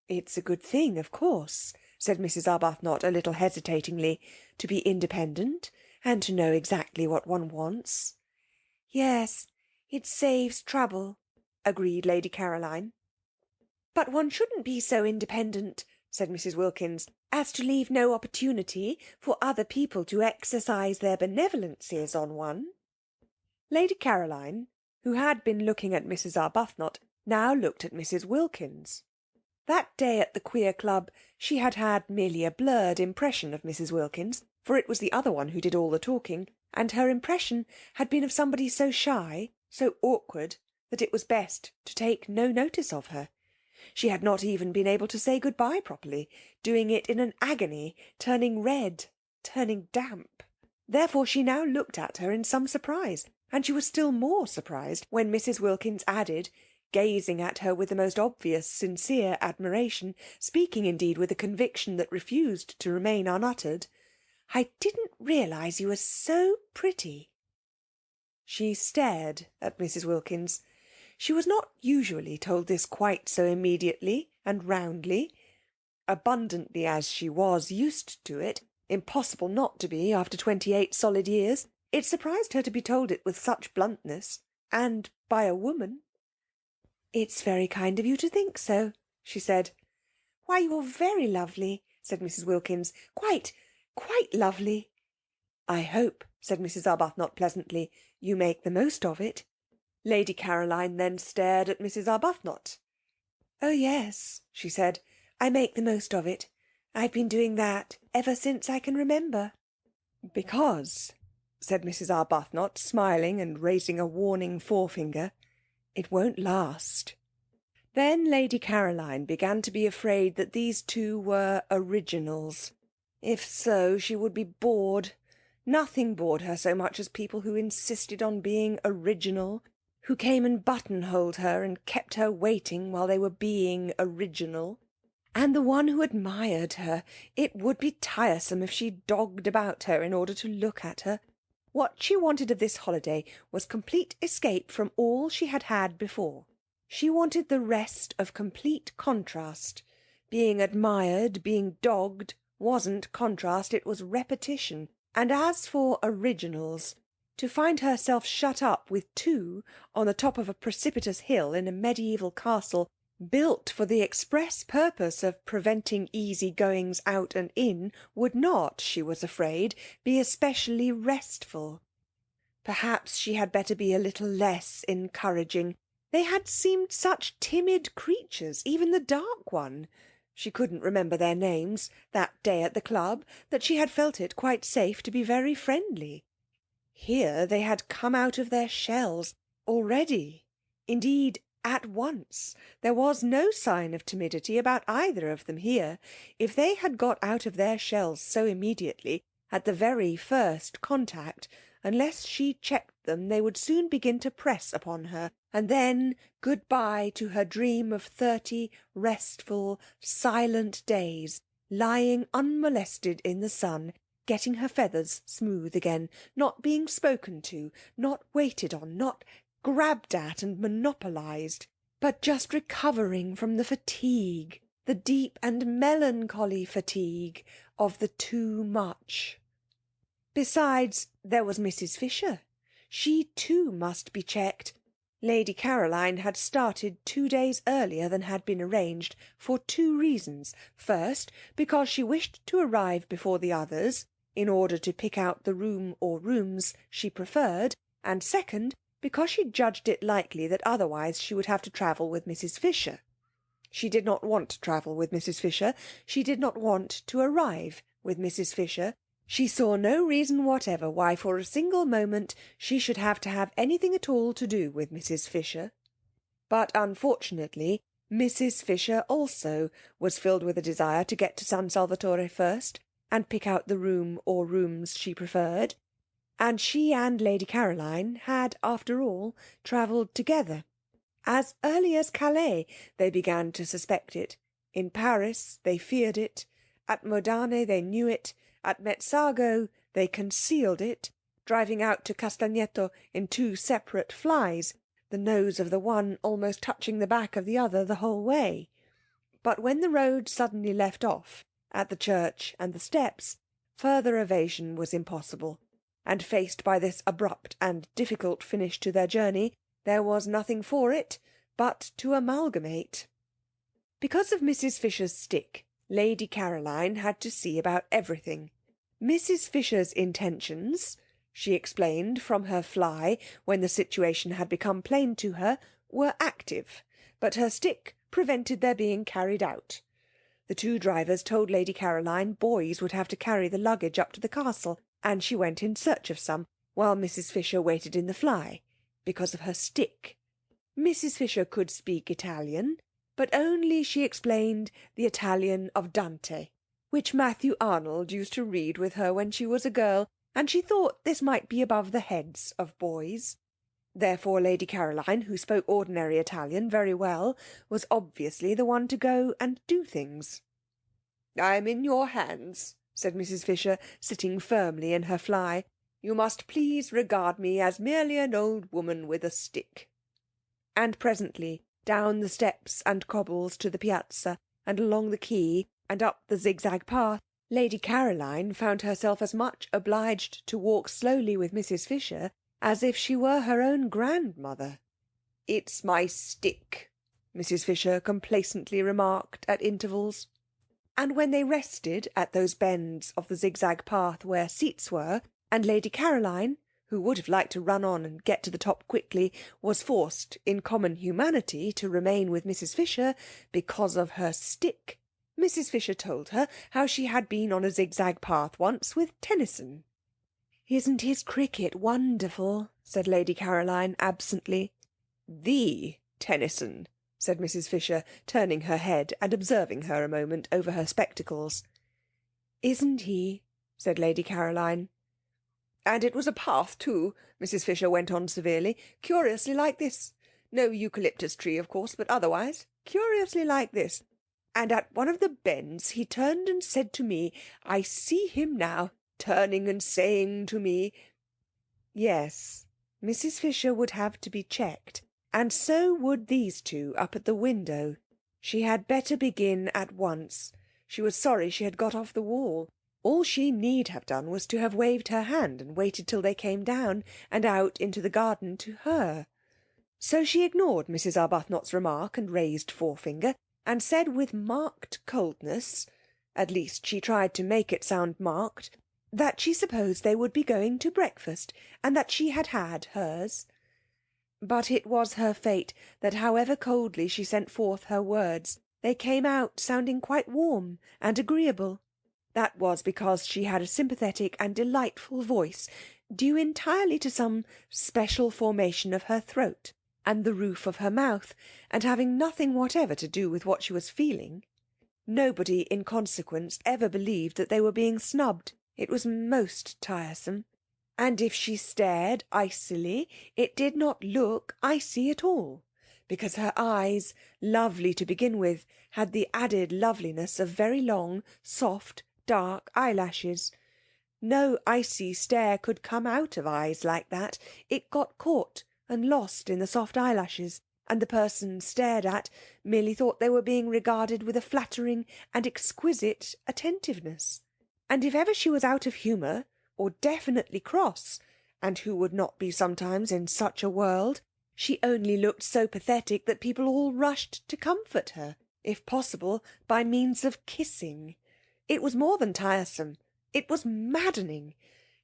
"It's a good thing, of course," said Mrs. Arbuthnot a little hesitatingly, "to be independent and to know exactly what one wants." "Yes, it saves trouble," agreed Lady Caroline. "But one shouldn't be so independent," said Mrs. Wilkins, "as to leave no opportunity for other people to exercise their benevolences on one." Lady Caroline, who had been looking at Mrs. Arbuthnot, now looked at Mrs. Wilkins. That day at the Queer Club she had had merely a blurred impression of Mrs. Wilkins, for it was the other one who did all the talking, and her impression had been of somebody so shy, so awkward, that it was best to take no notice of her. She had not even been able to say good-bye properly, doing it in an agony, turning red, turning damp. Therefore she now looked at her in some surprise, and she was still more surprised when Mrs. Wilkins added, gazing at her with the most obvious sincere admiration, speaking indeed with a conviction that refused to remain unuttered, "I didn't realise you were so pretty." She stared at Mrs. Wilkins. She was not usually told this quite so immediately and roundly. Abundantly as she was used to it, impossible not to be after 28 solid years, it surprised her to be told it with such bluntness, and by a woman. "It's very kind of you to think so," she said. "Why, you're very lovely," said Mrs. Wilkins. "Quite, quite lovely." "I hope," said Mrs. Arbuthnot pleasantly, "you make the most of it." Lady Caroline then stared at Mrs. Arbuthnot. "Oh, yes," she said, "I make the most of it. I've been doing that ever since I can remember." "Because," said Mrs. Arbuthnot, smiling and raising a warning forefinger, "it won't last." Then Lady Caroline began to be afraid that these two were originals. If so, she would be bored. Nothing bored her so much as people who insisted on being original, who came and buttonholed her and kept her waiting while they were being original. And the one who admired her, it would be tiresome if she dogged about her in order to look at her. What she wanted of this holiday was complete escape from all she had had before. She wanted the rest of complete contrast. Being admired, being dogged, wasn't contrast, it was repetition. And as for originals, to find herself shut up with 2 on the top of a precipitous hill in a medieval castle, built for the express purpose of preventing easy goings out and in, would not, she was afraid, be especially restful. Perhaps she had better be a little less encouraging. They had seemed such timid creatures, even the dark one. She couldn't remember their names, that day at the club, that she had felt it quite safe to be very friendly. Here they had come out of their shells already. Indeed, at once. There was no sign of timidity about either of them here. If they had got out of their shells so immediately, at the very first contact, unless she checked them, they would soon begin to press upon her, and then good-bye to her dream of 30 restful, silent days, lying unmolested in the sun, getting her feathers smooth again, not being spoken to, not waited on, not grabbed at and monopolised, but just recovering from the fatigue, the deep and melancholy fatigue of the too much. Besides, there was Mrs. Fisher. She too must be checked. Lady Caroline had started 2 days earlier than had been arranged, for 2 reasons. First, because she wished to arrive before the others, in order to pick out the room or rooms she preferred, and second, because she judged it likely that otherwise she would have to travel with Mrs. Fisher. She did not want to travel with Mrs. Fisher. She did not want to arrive with Mrs. Fisher. She saw no reason whatever why for a single moment she should have to have anything at all to do with Mrs. Fisher. But unfortunately Mrs. Fisher also was filled with a desire to get to San Salvatore first, and pick out the room or rooms she preferred, and she and Lady Caroline had, after all, travelled together. As early as Calais they began to suspect it. In Paris they feared it. At Modane they knew it. At Mezzago they concealed it, driving out to Castagneto in 2 separate flies, the nose of the one almost touching the back of the other the whole way. But when the road suddenly left off at the church and the steps, further evasion was impossible, and faced by this abrupt and difficult finish to their journey, there was nothing for it but to amalgamate. Because of Mrs. Fisher's stick, Lady Caroline had to see about everything. Mrs. Fisher's intentions, she explained from her fly, when the situation had become plain to her, were active, but her stick prevented their being carried out. The 2 drivers told Lady Caroline boys would have to carry the luggage up to the castle, and she went in search of some, while Mrs. Fisher waited in the fly, because of her stick. Mrs. Fisher could speak Italian, but only, she explained, the Italian of Dante, which Matthew Arnold used to read with her when she was a girl, and she thought this might be above the heads of boys. Therefore Lady Caroline, who spoke ordinary Italian very well, was obviously the one to go and do things. "I am in your hands," said Mrs. Fisher, sitting firmly in her fly. "You must please regard me as merely an old woman with a stick." And presently, down the steps and cobbles to the piazza, and along the quay, and up the zigzag path, Lady Caroline found herself as much obliged to walk slowly with Mrs. Fisher as if she were her own grandmother. "It's my stick," Mrs. Fisher complacently remarked at intervals. And when they rested at those bends of the zigzag path where seats were, and Lady Caroline, who would have liked to run on and get to the top quickly, was forced, in common humanity, to remain with Mrs. Fisher because of her stick, Mrs. Fisher told her how she had been on a zigzag path once with Tennyson. "Isn't his cricket wonderful?" said Lady Caroline absently. "The Tennyson," said Mrs. Fisher, turning her head and observing her a moment over her spectacles. "Isn't he?" said Lady Caroline. "And it was a path too," Mrs. Fisher went on severely, "curiously like this. No eucalyptus tree, of course, but otherwise curiously like this. And at one of the bends he turned and said to me, I see him now, turning and saying to me—" Yes, Mrs. Fisher would have to be checked, and so would these 2 up at the window. She had better begin at once. She was sorry she had got off the wall. All she need have done was to have waved her hand and waited till they came down and out into the garden to her. So she ignored Mrs. Arbuthnot's remark and raised forefinger, and said with marked coldness, at least she tried to make it sound marked, that she supposed they would be going to breakfast, and that she had had hers. But it was her fate that however coldly she sent forth her words, they came out sounding quite warm and agreeable. That was because she had a sympathetic and delightful voice, due entirely to some special formation of her throat and the roof of her mouth, and having nothing whatever to do with what she was feeling. Nobody, in consequence, ever believed that they were being snubbed. It was most tiresome. And if she stared icily, it did not look icy at all, because her eyes, lovely to begin with, had the added loveliness of very long, soft, dark eyelashes. No icy stare could come out of eyes like that. It got caught and lost in the soft eyelashes, and the person stared at merely thought they were being regarded with a flattering and exquisite attentiveness. And if ever she was out of humour, or definitely cross, and who would not be sometimes in such a world, she only looked so pathetic that people all rushed to comfort her, if possible, by means of kissing. It was more than tiresome. It was maddening.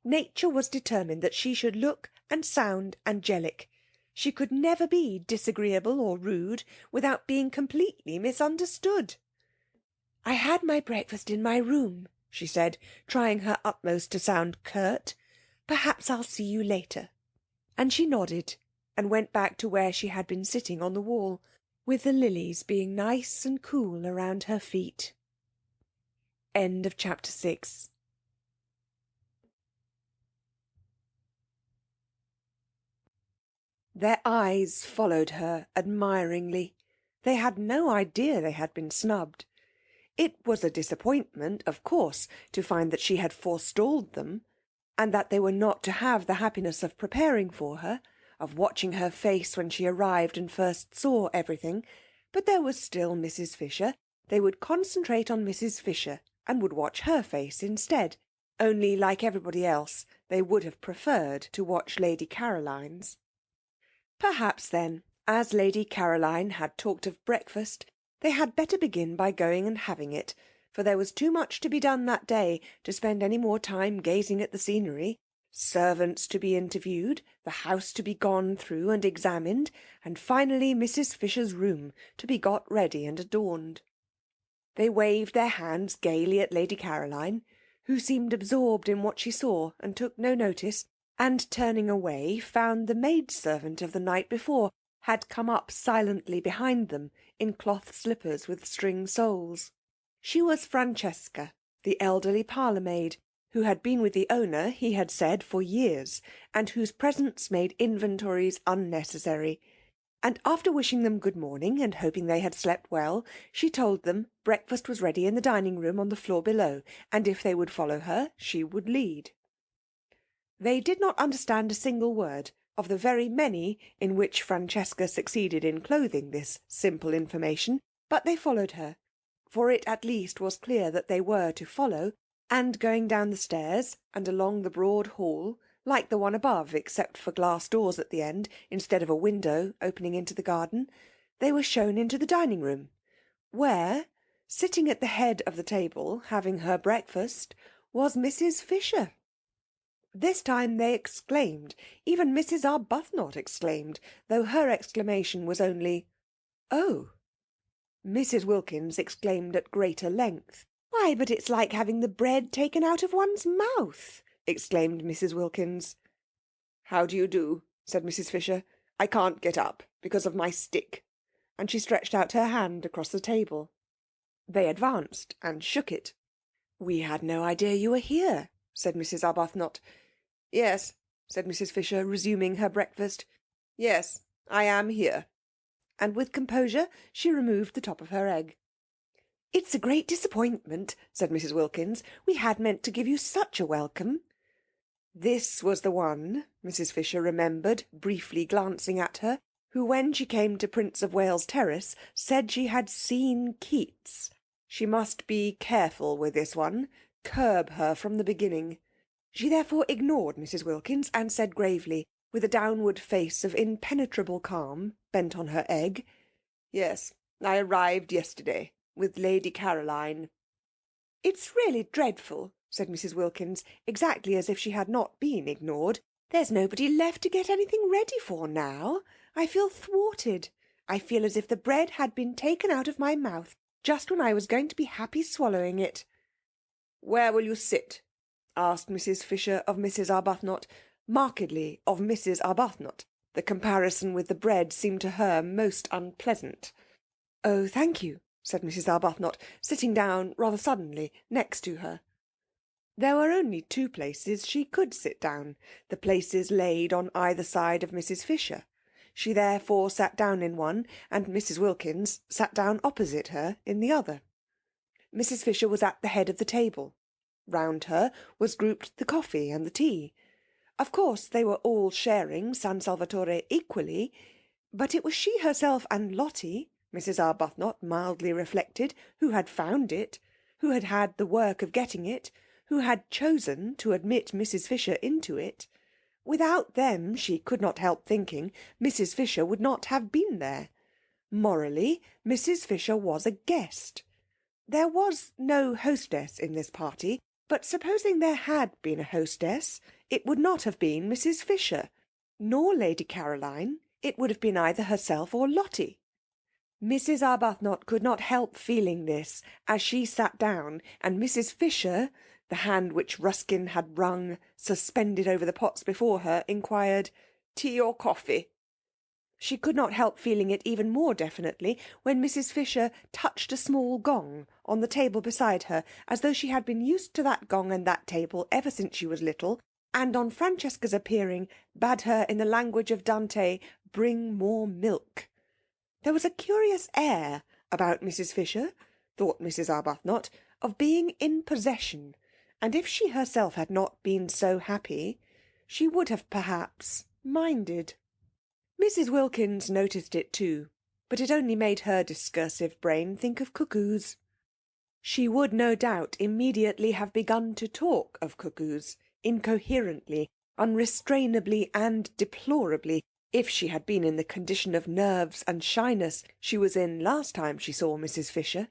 Nature was determined that she should look and sound angelic. She could never be disagreeable or rude without being completely misunderstood. "I had my breakfast in my room," she said, trying her utmost to sound curt. "Perhaps I'll see you later." And she nodded and went back to where she had been sitting on the wall, with the lilies being nice and cool around her feet. End of chapter 6. Their eyes followed her admiringly. They had no idea they had been snubbed. It was a disappointment, of course, to find that she had forestalled them, and that they were not to have the happiness of preparing for her, of watching her face when she arrived and first saw everything. But there was still Mrs. Fisher. They would concentrate on Mrs. Fisher, and would watch her face instead. Only, like everybody else, they would have preferred to watch Lady Caroline's. Perhaps, then, as Lady Caroline had talked of breakfast, they had better begin by going and having it, for there was too much to be done that day to spend any more time gazing at the scenery. Servants to be interviewed, the house to be gone through and examined, and finally Mrs. Fisher's room to be got ready and adorned. They waved their hands gaily at Lady Caroline, who seemed absorbed in what she saw and took no notice, and turning away found the maidservant of the night before had come up silently behind them in cloth slippers with string soles. She was Francesca, the elderly parlour-maid, who had been with the owner, he had said, for years, and whose presence made inventories unnecessary. And after wishing them good morning, and hoping they had slept well, she told them breakfast was ready in the dining-room on the floor below, and if they would follow her, she would lead. They did not understand a single word of the very many in which Francesca succeeded in clothing this simple information, but they followed her, for it at least was clear that they were to follow, and going down the stairs and along the broad hall, like the one above, except for glass doors at the end, instead of a window opening into the garden, they were shown into the dining-room, where, sitting at the head of the table, having her breakfast, was Mrs. Fisher. This time they exclaimed, even Mrs. Arbuthnot exclaimed, though her exclamation was only, "Oh!" Mrs. Wilkins exclaimed at greater length. "Why, but it's like having the bread taken out of one's mouth!" exclaimed Mrs. Wilkins. "How do you do?" said Mrs. Fisher. "I can't get up because of my stick." And she stretched out her hand across the table. They advanced and shook it. "We had no idea you were here," said Mrs. Arbuthnot. "Yes," said Mrs. Fisher, resuming her breakfast. "Yes, I am here." And with composure she removed the top of her egg. "It's a great disappointment," said Mrs. Wilkins. "We had meant to give you such a welcome." This was the one, Mrs. Fisher remembered, briefly glancing at her, who, when she came to Prince of Wales Terrace, said she had seen Keats. She must be careful with this one, curb her from the beginning. She therefore ignored Mrs. Wilkins, and said gravely, with a downward face of impenetrable calm, bent on her egg, "Yes, I arrived yesterday, with Lady Caroline." "It's really dreadful," said Mrs. Wilkins, exactly as if she had not been ignored. "There's nobody left to get anything ready for now. I feel thwarted. I feel as if the bread had been taken out of my mouth, just when I was going to be happy swallowing it." "Where will you sit?" asked Mrs. Fisher of Mrs. Arbuthnot. markedly of Mrs. Arbuthnot. The comparison with the bread seemed to her most unpleasant. "Oh, thank you," said Mrs. Arbuthnot, sitting down rather suddenly next to her. There were only two places she could sit down, the places laid on either side of Mrs. Fisher. She therefore sat down in one, and Mrs. Wilkins sat down opposite her in the other. Mrs. Fisher was at the head of the table. Round her was grouped the coffee and the tea. Of course they were all sharing San Salvatore equally, but it was she herself and Lottie, Mrs. Arbuthnot mildly reflected, who had found it, who had had the work of getting it, who had chosen to admit Mrs. Fisher into it. Without them, she could not help thinking, Mrs. Fisher would not have been there. Morally, Mrs. Fisher was a guest. There was no hostess in this party, but supposing there had been a hostess, it would not have been Mrs. Fisher, nor Lady Caroline. It would have been either herself or Lottie. Mrs. Arbuthnot could not help feeling this as she sat down, and Mrs. Fisher, the hand which Ruskin had wrung suspended over the pots before her, inquired, "Tea or coffee?" She could not help feeling it even more definitely when Mrs. Fisher touched a small gong on the table beside her, as though she had been used to that gong and that table ever since she was little, and on Francesca's appearing bade her in the language of Dante bring more milk. There was a curious air about Mrs. Fisher, thought Mrs. Arbuthnot, of being in possession, and if she herself had not been so happy, she would have perhaps minded. Mrs. Wilkins noticed it too, but it only made her discursive brain think of cuckoos. She would no doubt immediately have begun to talk of cuckoos, incoherently, unrestrainably, and deplorably, if she had been in the condition of nerves and shyness she was in last time she saw Mrs. Fisher.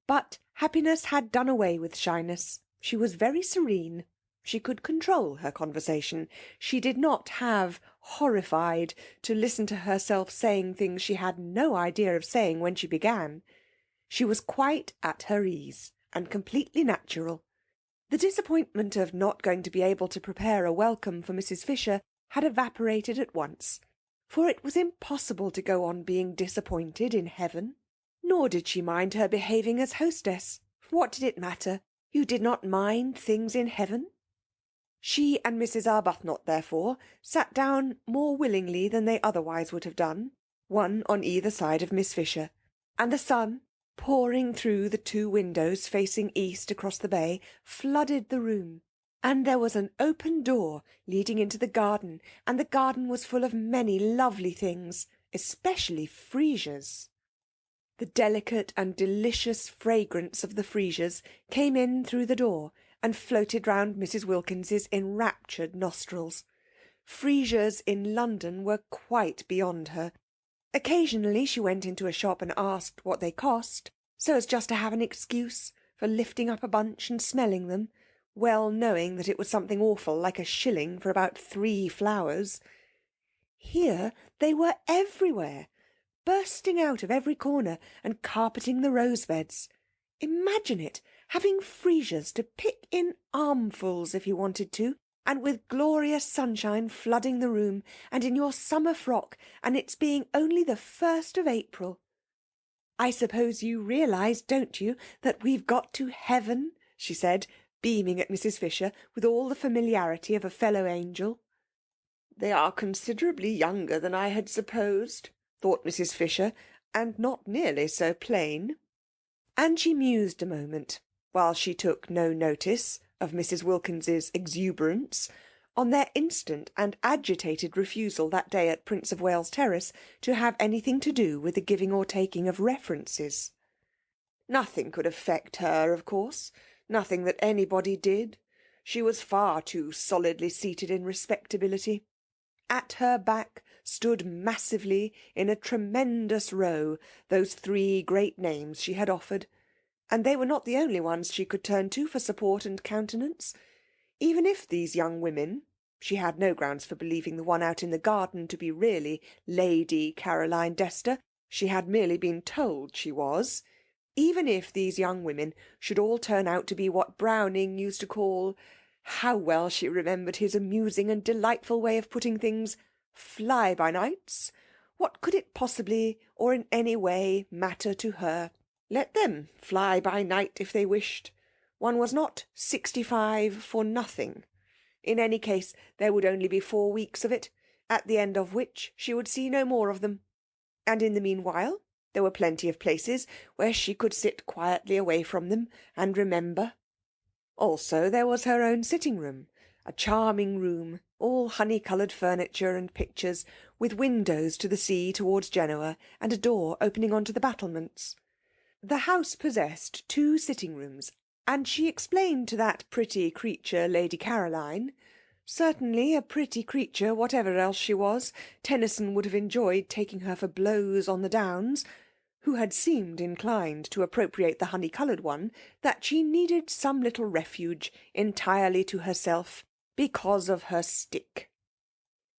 But happiness had done away with shyness. She was very serene. She could control her conversation. She did not have, horrified, to listen to herself saying things she had no idea of saying when she began. She was quite at her ease, and completely natural. The disappointment of not going to be able to prepare a welcome for Mrs. Fisher had evaporated at once, for it was impossible to go on being disappointed in heaven. Nor did she mind her behaving as hostess. What did it matter? You did not mind things in heaven? She and Mrs. Arbuthnot, therefore, sat down more willingly than they otherwise would have done, one on either side of Miss Fisher, and the sun, pouring through the two windows facing east across the bay, flooded the room, and there was an open door leading into the garden, and the garden was full of many lovely things, especially freesias. The delicate and delicious fragrance of the freesias came in through the door and floated round Mrs. Wilkins's enraptured nostrils. Freesias in London were quite beyond her. Occasionally she went into a shop and asked what they cost, so as just to have an excuse for lifting up a bunch and smelling them, well knowing that it was something awful like a shilling for about 3 flowers. Here they were everywhere, bursting out of every corner and carpeting the rose-beds. Imagine it, having freesias to pick in armfuls if you wanted to, and with glorious sunshine flooding the room, and in your summer frock, and its being only the 1st of April. "I suppose you realise, don't you, that we've got to heaven?" she said, beaming at Mrs. Fisher with all the familiarity of a fellow angel. "They are considerably younger than I had supposed," thought Mrs. Fisher, "and not nearly so plain." And she mused a moment, while she took no notice of Mrs. Wilkins's exuberance, on their instant and agitated refusal that day at Prince of Wales Terrace to have anything to do with the giving or taking of references. Nothing could affect her, of course, nothing that anybody did. She was far too solidly seated in respectability. At her back stood massively, in a tremendous row, those 3 great names she had offered, and they were not the only ones she could turn to for support and countenance. Even if these young women, she had no grounds for believing the one out in the garden to be really Lady Caroline Dester, she had merely been told she was, even if these young women should all turn out to be what Browning used to call How well she remembered his amusing and delightful way of putting things. Fly-by-nights. What could it possibly, or in any way, matter to her? Let them fly by night if they wished. One was not 65 for nothing. In any case, there would only be 4 weeks of it, at the end of which she would see no more of them. And in the meanwhile there were plenty of places where she could sit quietly away from them and remember. Also there was her own sitting-room, a charming room, all honey-coloured furniture and pictures, with windows to the sea towards Genoa, and a door opening on to the battlements. The house possessed 2 sitting-rooms, and she explained to that pretty creature Lady Caroline, certainly a pretty creature, whatever else she was, Tennyson would have enjoyed taking her for blows on the Downs, who had seemed inclined to appropriate the honey-coloured one, that she needed some little refuge entirely to herself, because of her stick.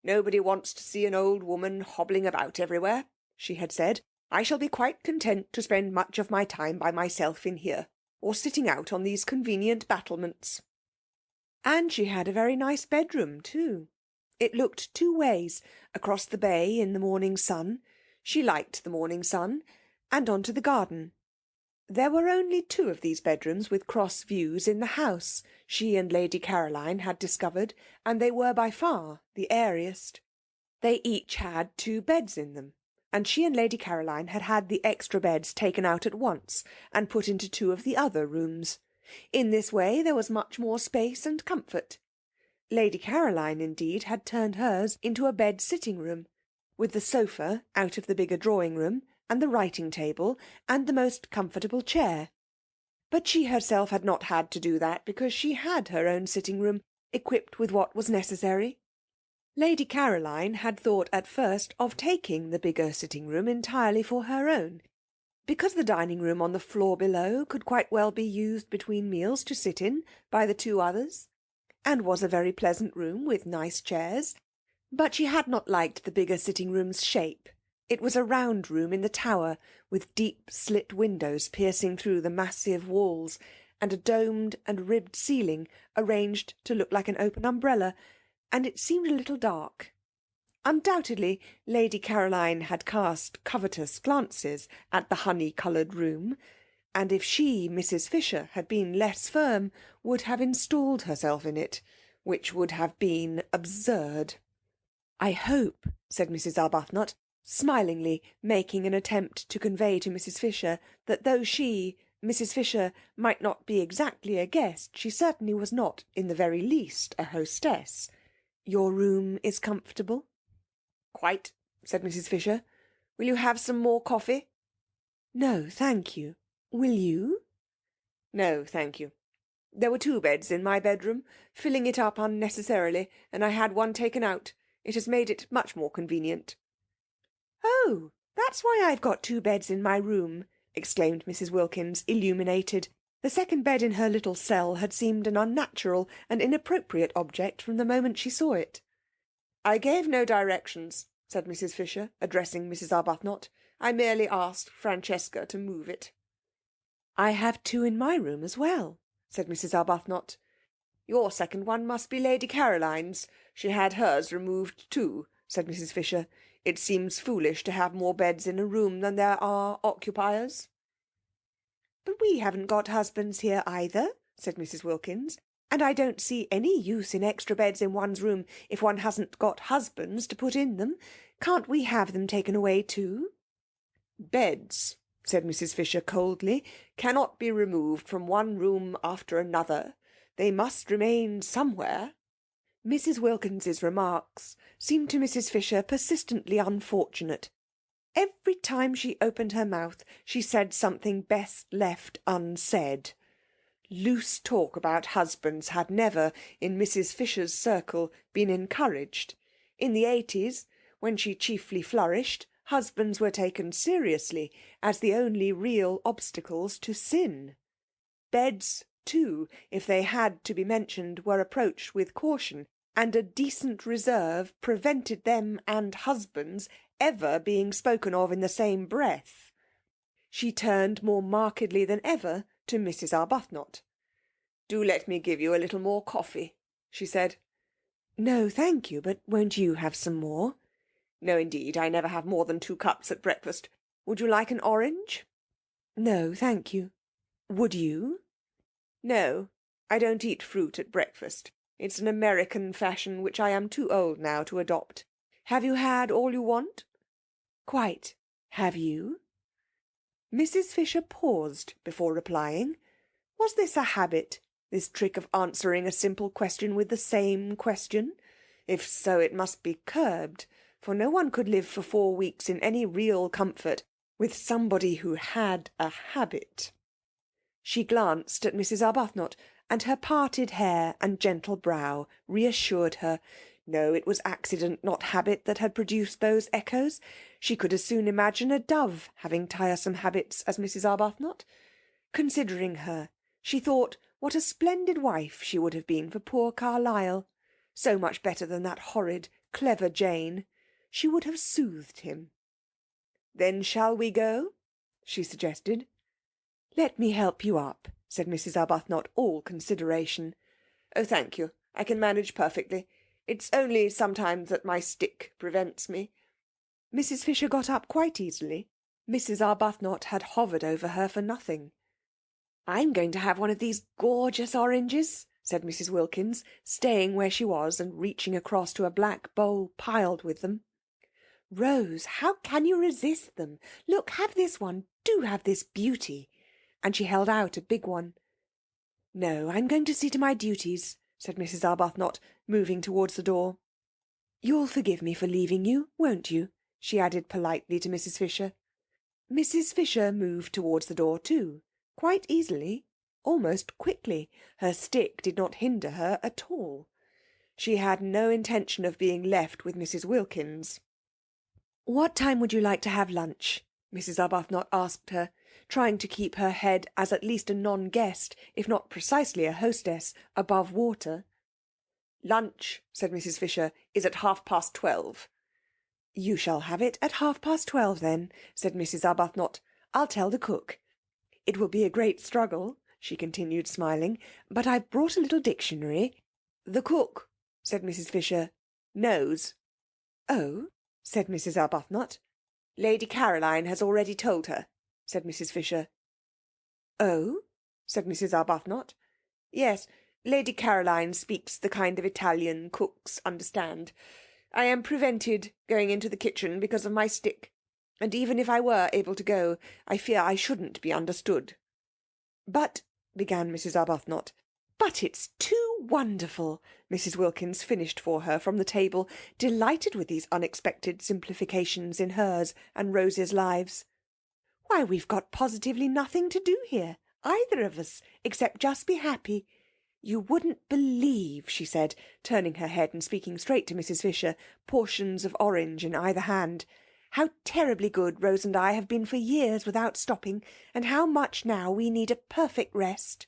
"Nobody wants to see an old woman hobbling about everywhere," she had said. "I shall be quite content to spend much of my time by myself in here, or sitting out on these convenient battlements." And she had a very nice bedroom, too. It looked 2 ways, across the bay in the morning sun. She liked the morning sun, and on to the garden. There were only 2 of these bedrooms with cross views in the house, she and Lady Caroline had discovered, and they were by far the airiest. They each had 2 beds in them, and she and Lady Caroline had had the extra beds taken out at once and put into 2 of the other rooms. In this way there was much more space and comfort. Lady Caroline, indeed, had turned hers into a bed-sitting-room, with the sofa out of the bigger drawing-room, and the writing-table, and the most comfortable chair. But she herself had not had to do that, because she had her own sitting-room, equipped with what was necessary. Lady Caroline had thought at first of taking the bigger sitting-room entirely for her own, because the dining-room on the floor below could quite well be used between meals to sit in by the 2 others, and was a very pleasant room with nice chairs. But she had not liked the bigger sitting-room's shape. It was a round room in the tower, with deep slit windows piercing through the massive walls, and a domed and ribbed ceiling arranged to look like an open umbrella, and it seemed a little dark. Undoubtedly Lady Caroline had cast covetous glances at the honey-coloured room, and if she, Mrs. Fisher, had been less firm, would have installed herself in it, which would have been absurd. "I hope," said Mrs. Arbuthnot, smilingly, making an attempt to convey to Mrs. Fisher that though she, Mrs. Fisher, might not be exactly a guest, she certainly was not in the very least a hostess, "your room is comfortable?" "Quite," said Mrs. Fisher. "Will you have some more coffee?" "No, thank you. Will you?" "No, thank you. There were 2 beds in my bedroom, filling it up unnecessarily, and I had one taken out. It has made it much more convenient." "Oh, that's why I've got 2 beds in my room," exclaimed Mrs. Wilkins, illuminated. The second bed in her little cell had seemed an unnatural and inappropriate object from the moment she saw it. "I gave no directions," said Mrs. Fisher, addressing Mrs. Arbuthnot. "I merely asked Francesca to move it." "I have 2 in my room as well," said Mrs. Arbuthnot. "Your second one must be Lady Caroline's. She had hers removed too," said Mrs. Fisher. "It seems foolish to have more beds in a room than there are occupiers." "But we haven't got husbands here either," said Mrs. Wilkins, "and I don't see any use in extra beds in one's room if one hasn't got husbands to put in them. Can't we have them taken away too?" "Beds," said Mrs. Fisher coldly, "cannot be removed from one room after another. They must remain somewhere." Mrs. Wilkins's remarks seemed to Mrs. Fisher persistently unfortunate. Every time she opened her mouth she said something best left unsaid. Loose talk about husbands had never, in Mrs. Fisher's circle, been encouraged. In the 80s, when she chiefly flourished, husbands were taken seriously as the only real obstacles to sin. Beds, too, if they had to be mentioned, were approached with caution, and a decent reserve prevented them and husbands ever being spoken of in the same breath. She turned more markedly than ever to Mrs. Arbuthnot. "Do let me give you a little more coffee," she said. "No, thank you, but won't you have some more?" "No, indeed. I never have more than 2 cups at breakfast. Would you like an orange?" "No, thank you. Would you?" "No, I don't eat fruit at breakfast. It's an American fashion which I am too old now to adopt. Have you had all you want?" "Quite. Have you?" Mrs. Fisher paused before replying. Was this a habit, this trick of answering a simple question with the same question? If so, it must be curbed, for no one could live for 4 weeks in any real comfort with somebody who had a habit. She glanced at Mrs. Arbuthnot, and her parted hair and gentle brow reassured her. No, it was accident, not habit, that had produced those echoes. She could as soon imagine a dove having tiresome habits as Mrs. Arbuthnot. Considering her, she thought what a splendid wife she would have been for poor Carlyle. So much better than that horrid, clever Jane. She would have soothed him. "Then shall we go?" she suggested. "Let me help you up," said Mrs. Arbuthnot, all consideration. "Oh, thank you. I can manage perfectly. It's only sometimes that my stick prevents me." Mrs. Fisher got up quite easily. Mrs. Arbuthnot had hovered over her for nothing. "I'm going to have one of these gorgeous oranges," said Mrs. Wilkins, staying where she was and reaching across to a black bowl piled with them. "Rose, how can you resist them? Look, have this one. Do have this beauty." And she held out a big one. "No, I'm going to see to my duties," said Mrs. Arbuthnot, moving towards the door. "You'll forgive me for leaving you, won't you?" she added politely to Mrs. Fisher. Mrs. Fisher moved towards the door too, quite easily, almost quickly. Her stick did not hinder her at all. She had no intention of being left with Mrs. Wilkins. "What time would you like to have lunch?" Mrs. Arbuthnot asked her, trying to keep her head as at least a non-guest, if not precisely a hostess, above water. "Lunch," said Mrs. Fisher, "is at 12:30. "You shall have it at 12:30 then," said Mrs. Arbuthnot. "I'll tell the cook. It will be a great struggle," she continued, smiling, "but I've brought a little dictionary." "The cook," said Mrs. Fisher, "knows." "Oh?" said Mrs. Arbuthnot. "Lady Caroline has already told her," said Mrs. Fisher. "Oh?" said Mrs. Arbuthnot. "Yes, Lady Caroline speaks the kind of Italian cooks understand. I am prevented going into the kitchen because of my stick, and even if I were able to go, I fear I shouldn't be understood." "But," began Mrs. Arbuthnot. "But it's too wonderful," Mrs. Wilkins finished for her from the table, delighted with these unexpected simplifications in hers and Rose's lives. "Why, we've got positively nothing to do here, either of us, except just be happy. You wouldn't believe," she said, turning her head and speaking straight to Mrs. Fisher, portions of orange in either hand, "how terribly good Rose and I have been for years without stopping, and how much now we need a perfect rest."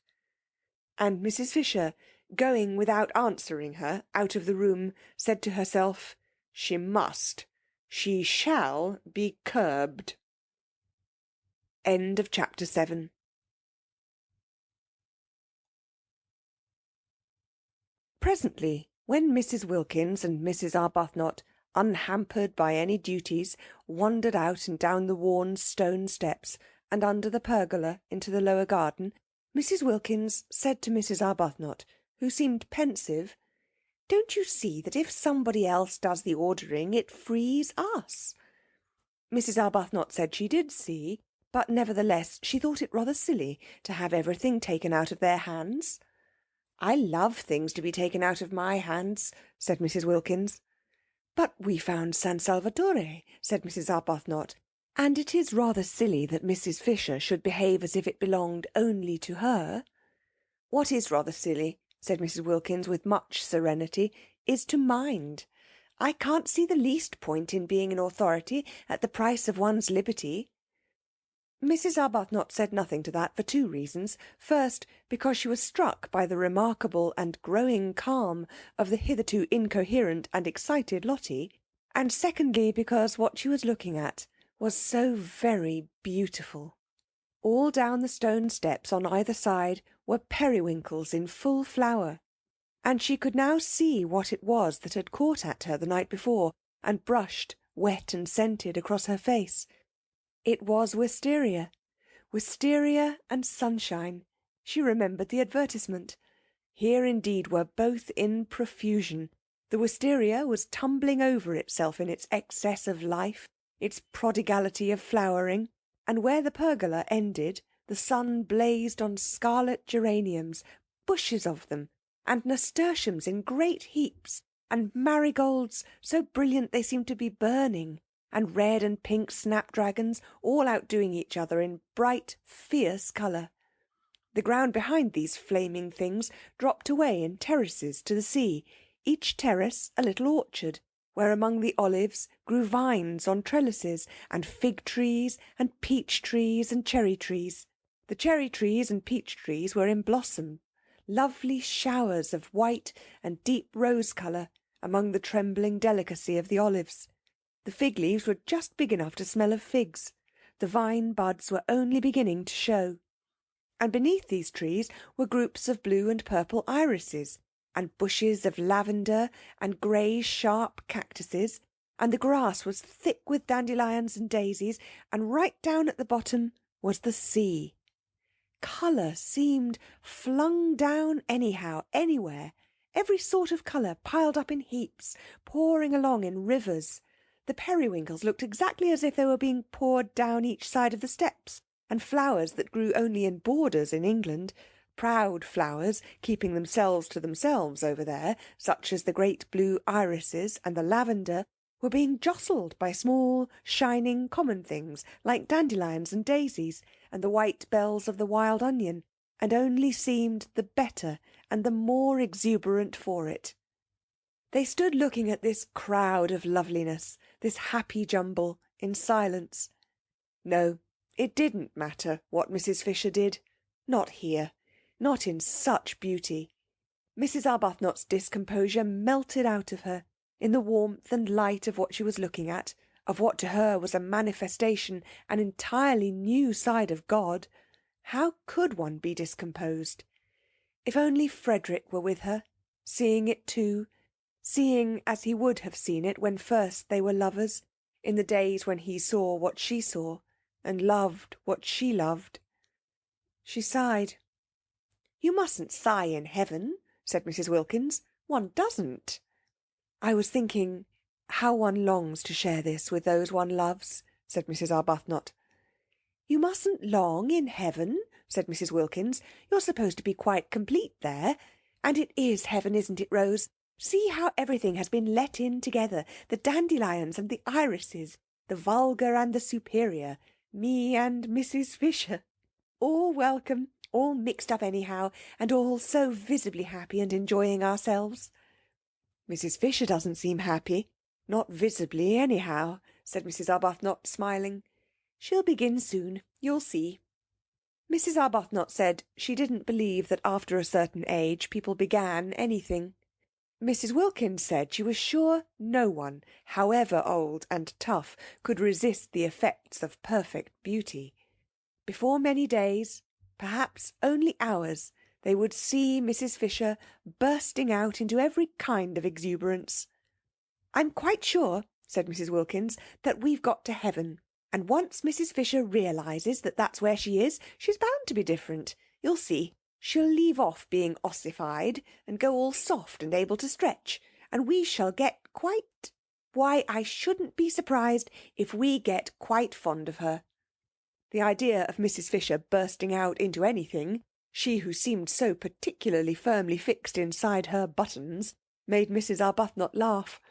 And Mrs. Fisher, going without answering her out of the room, said to herself, "She must, she shall be curbed." End of chapter 7. Presently, when Mrs. Wilkins and Mrs. Arbuthnot, unhampered by any duties, wandered out and down the worn stone steps and under the pergola into the lower garden, Mrs. Wilkins said to Mrs. Arbuthnot, who seemed pensive, "Don't you see that if somebody else does the ordering, it frees us?" Mrs. Arbuthnot said she did see, but nevertheless she thought it rather silly to have everything taken out of their hands. "I love things to be taken out of my hands," said Mrs. Wilkins. "But we found San Salvatore," said Mrs. Arbuthnot, "and it is rather silly that Mrs. Fisher should behave as if it belonged only to her." "What is rather silly," said Mrs. Wilkins with much serenity, "is to mind. I can't see the least point in being an authority at the price of one's liberty." Mrs. Arbuthnot said nothing to that for 2 reasons. First, because she was struck by the remarkable and growing calm of the hitherto incoherent and excited Lottie, and secondly, because what she was looking at was so very beautiful. All down the stone steps on either side were periwinkles in full flower. and she could now see what it was that had caught at her the night before and brushed, wet and scented, across her face. It was wisteria. Wisteria and sunshine. She remembered the advertisement. Here indeed were both in profusion. The wisteria was tumbling over itself in its excess of life, its prodigality of flowering, and where the pergola ended the sun blazed on scarlet geraniums, bushes of them, and nasturtiums in great heaps, and marigolds so brilliant they seemed to be burning, and red and pink snapdragons all outdoing each other in bright, fierce colour. The ground behind these flaming things dropped away in terraces to the sea, each terrace a little orchard, where among the olives grew vines on trellises, and fig trees, and peach trees, and cherry trees. The cherry trees and peach trees were in blossom, lovely showers of white and deep rose colour among the trembling delicacy of the olives. The fig leaves were just big enough to smell of figs. The vine buds were only beginning to show. And beneath these trees were groups of blue and purple irises, and bushes of lavender, and grey sharp cactuses, and the grass was thick with dandelions and daisies, and right down at the bottom was the sea. Colour seemed flung down anyhow, anywhere, every sort of colour piled up in heaps, pouring along in rivers. The periwinkles looked exactly as if they were being poured down each side of the steps, and flowers that grew only in borders in England, proud flowers keeping themselves to themselves over there, such as the great blue irises and the lavender, were being jostled by small, shining, common things like dandelions and daisies and the white bells of the wild onion, and only seemed the better and the more exuberant for it. They stood looking at this crowd of loveliness, this happy jumble, in silence. No, it didn't matter what Mrs. Fisher did. Not here. Not in such beauty. Mrs. Arbuthnot's discomposure melted out of her in the warmth and light of what she was looking at, of what to her was a manifestation, an entirely new side of God. How could one be discomposed? If only Frederick were with her, seeing it too, seeing as he would have seen it when first they were lovers, in the days when he saw what she saw, and loved what she loved. She sighed. "You mustn't sigh in heaven," said Mrs. Wilkins. "One doesn't." "I was thinking how one longs to share this with those one loves," said Mrs. Arbuthnot. "You mustn't long in heaven," said Mrs. Wilkins. "You're supposed to be quite complete there. And it is heaven, isn't it, Rose? See how everything has been let in together, the dandelions and the irises, the vulgar and the superior, me and Mrs. Fisher. All welcome, all mixed up anyhow, and all so visibly happy and enjoying ourselves." "Mrs. Fisher doesn't seem happy, not visibly anyhow," said Mrs. Arbuthnot, smiling. "She'll begin soon, you'll see." Mrs. Arbuthnot said she didn't believe that after a certain age people began anything. Mrs. Wilkins said she was sure no one, however old and tough, could resist the effects of perfect beauty. Before many days, perhaps only hours, they would see Mrs. Fisher bursting out into every kind of exuberance. "I'm quite sure," said Mrs. Wilkins, "that we've got to heaven. And once Mrs. Fisher realises that that's where she is, she's bound to be different. You'll see. She'll leave off being ossified and go all soft and able to stretch. And we shall get quite... Why, I shouldn't be surprised if we get quite fond of her." The idea of Mrs. Fisher bursting out into anything, she who seemed so particularly firmly fixed inside her buttons, made Mrs. Arbuthnot laugh.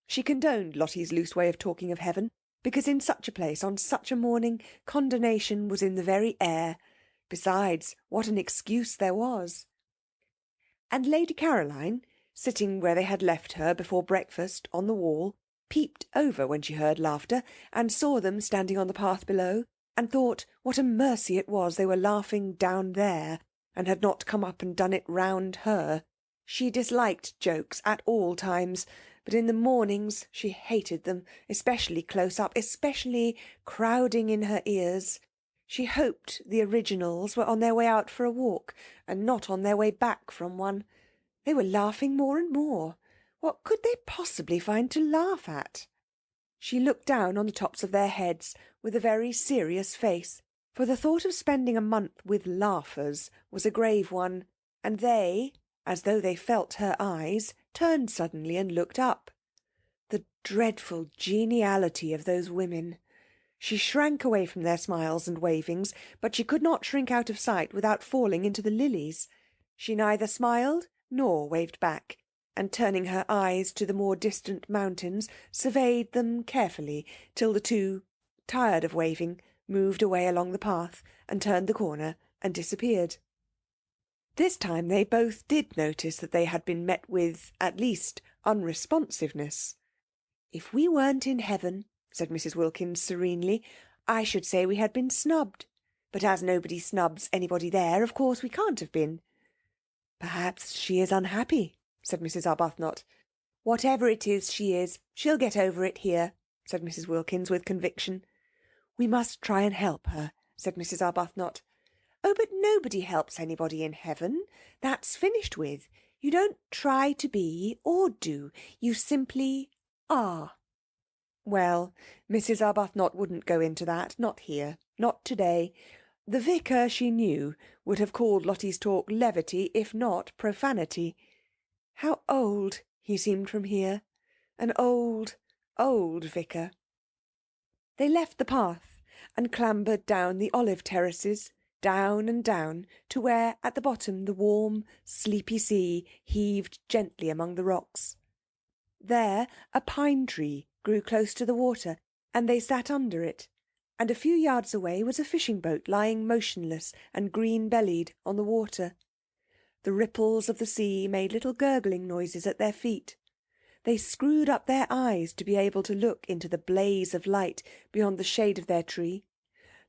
She condoned Lottie's loose way of talking of heaven, because in such a place, on such a morning, condonation was in the very air. Besides, what an excuse there was. And Lady Caroline, sitting where they had left her before breakfast, on the wall, peeped over when she heard laughter, and saw them standing on the path below, and thought what a mercy it was they were laughing down there, and had not come up and done it round her. She disliked jokes at all times, but in the mornings she hated them, especially close up, especially crowding in her ears. She hoped the originals were on their way out for a walk, and not on their way back from one. They were laughing more and more. What could they possibly find to laugh at? She looked down on the tops of their heads with a very serious face, for the thought of spending a month with laughers was a grave one, and they, as though they felt her eyes, turned suddenly and looked up. The dreadful geniality of those women! She shrank away from their smiles and wavings, but she could not shrink out of sight without falling into the lilies. She neither smiled nor waved back, and turning her eyes to the more distant mountains, surveyed them carefully till the two, tired of waving, moved away along the path and turned the corner and disappeared. This time they both did notice that they had been met with, at least, unresponsiveness. "If we weren't in heaven," said Mrs. Wilkins serenely, "I should say we had been snubbed. But as nobody snubs anybody there, of course we can't have been." "Perhaps she is unhappy," said Mrs. Arbuthnot. "Whatever it is she is, she'll get over it here," said Mrs. Wilkins with conviction. "We must try and help her," said Mrs. Arbuthnot. "Oh, but nobody helps anybody in heaven. That's finished with. You don't try to be or do. You simply are." Well, Mrs. Arbuthnot wouldn't go into that, not here, not to-day. The vicar, she knew, would have called Lottie's talk levity, if not profanity. How old he seemed from here. An old, old vicar. They left the path and clambered down the olive terraces, down and down, to where at the bottom the warm, sleepy sea heaved gently among the rocks. There a pine tree grew close to the water, and they sat under it, and a few yards away was a fishing boat lying motionless and green-bellied on the water. The ripples of the sea made little gurgling noises at their feet. They screwed up their eyes to be able to look into the blaze of light beyond the shade of their tree.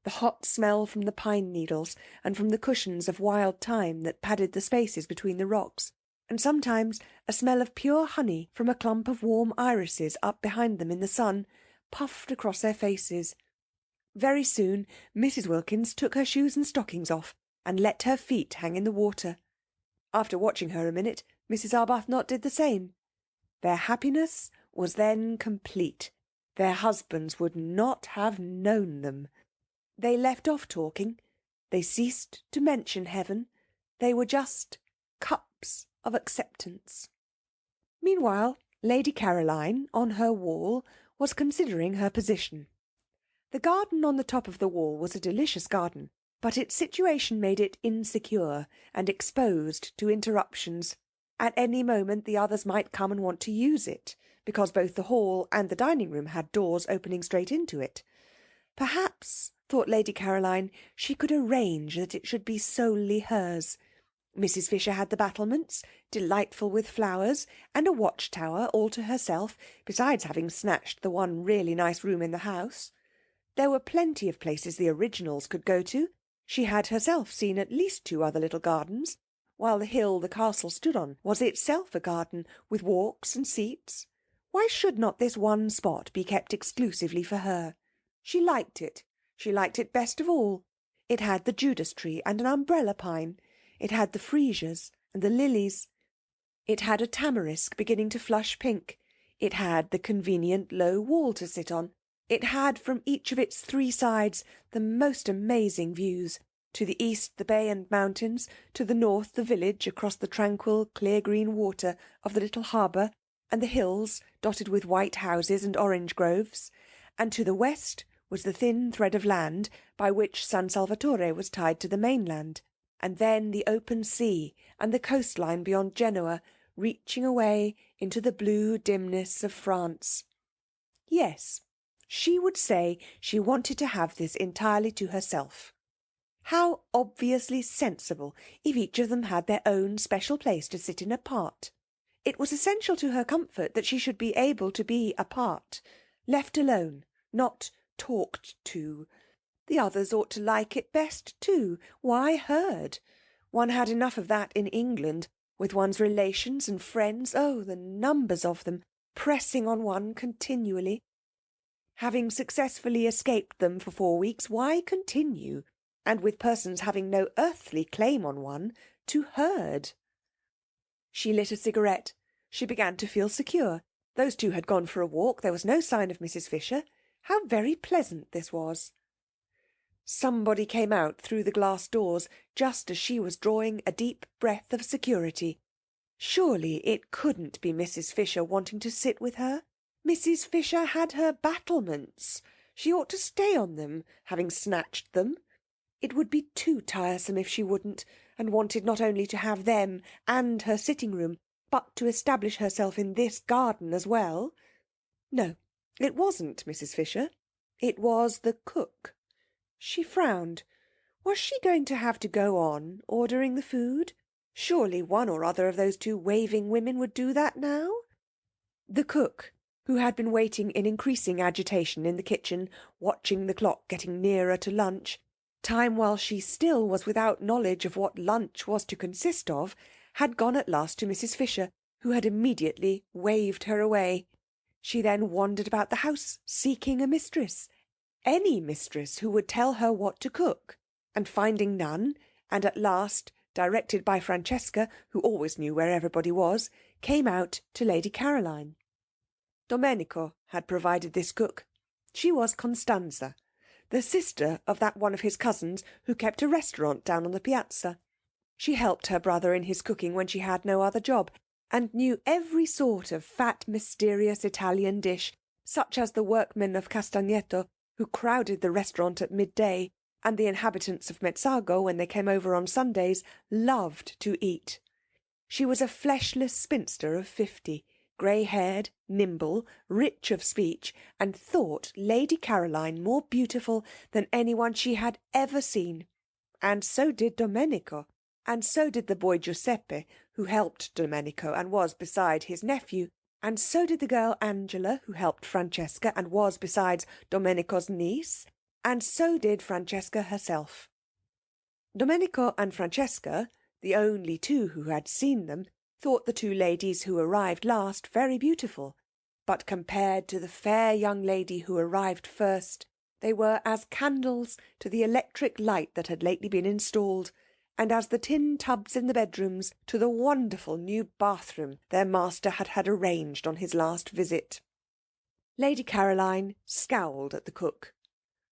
The hot smell from the pine needles and from the cushions of wild thyme that padded the spaces between the rocks, and sometimes a smell of pure honey from a clump of warm irises up behind them in the sun, puffed across their faces. Very soon Mrs. Wilkins took her shoes and stockings off and let her feet hang in the water. After watching her a minute, Mrs. Arbuthnot did the same. Their happiness was then complete. Their husbands would not have known them. They left off talking. They ceased to mention heaven. They were just cups of acceptance. Meanwhile, Lady Caroline, on her wall, was considering her position. The garden on the top of the wall was a delicious garden, but its situation made it insecure and exposed to interruptions. At any moment the others might come and want to use it, because both the hall and the dining-room had doors opening straight into it. Perhaps, thought Lady Caroline, she could arrange that it should be solely hers. Mrs. Fisher had the battlements, delightful with flowers, and a watch-tower all to herself, besides having snatched the one really nice room in the house. There were plenty of places the originals could go to. She had herself seen at least 2 other little gardens, while the hill the castle stood on was itself a garden, with walks and seats. Why should not this one spot be kept exclusively for her? She liked it. She liked it best of all. It had the Judas tree and an umbrella pine. It had the freesias and the lilies. It had a tamarisk beginning to flush pink. It had the convenient low wall to sit on. It had from each of its 3 sides the most amazing views. To the east the bay and mountains, to the north the village across the tranquil clear green water of the little harbour, and the hills dotted with white houses and orange groves, and to the west was the thin thread of land by which San Salvatore was tied to the mainland, and then the open sea and the coastline beyond Genoa, reaching away into the blue dimness of France. Yes, she would say she wanted to have this entirely to herself. How obviously sensible if each of them had their own special place to sit in apart. It was essential to her comfort that she should be able to be apart, left alone, not talked to. The others ought to like it best too. Why heard? One had enough of that in England, with one's relations and friends, oh, the numbers of them, pressing on one continually. Having successfully escaped them for 4 weeks, why continue? And with persons having no earthly claim on one, to herd. She lit a cigarette. She began to feel secure. Those two had gone for a walk. There was no sign of Mrs. Fisher. How very pleasant this was. Somebody came out through the glass doors just as she was drawing a deep breath of security. Surely it couldn't be Mrs. Fisher wanting to sit with her. Mrs. Fisher had her battlements. She ought to stay on them, having snatched them. It would be too tiresome if she wouldn't, and wanted not only to have them and her sitting-room, but to establish herself in this garden as well. No, it wasn't Mrs. Fisher. It was the cook. She frowned. Was she going to have to go on ordering the food? Surely one or other of those two waving women would do that now. The cook, who had been waiting in increasing agitation in the kitchen, watching the clock getting nearer to lunch, time while she still was without knowledge of what lunch was to consist of, had gone at last to Mrs. Fisher, who had immediately waved her away. She then wandered about the house, seeking a mistress, any mistress who would tell her what to cook, and finding none, and at last, directed by Francesca, who always knew where everybody was, came out to Lady Caroline. Domenico had provided this cook. She was Costanza, the sister of that one of his cousins who kept a restaurant down on the piazza. She helped her brother in his cooking when she had no other job, and knew every sort of fat, mysterious Italian dish, such as the workmen of Castagneto, who crowded the restaurant at midday, and the inhabitants of Mezzago, when they came over on Sundays, loved to eat. She was a fleshless spinster of 50, grey-haired, nimble, rich of speech, and thought Lady Caroline more beautiful than anyone she had ever seen. And so did Domenico, and so did the boy Giuseppe, who helped Domenico and was beside his nephew, and so did the girl Angela, who helped Francesca and was besides Domenico's niece, and so did Francesca herself. Domenico and Francesca, the only two who had seen them, thought the two ladies who arrived last very beautiful, but compared to the fair young lady who arrived first, they were as candles to the electric light that had lately been installed, and as the tin tubs in the bedrooms to the wonderful new bathroom their master had had arranged on his last visit. Lady Caroline scowled at the cook.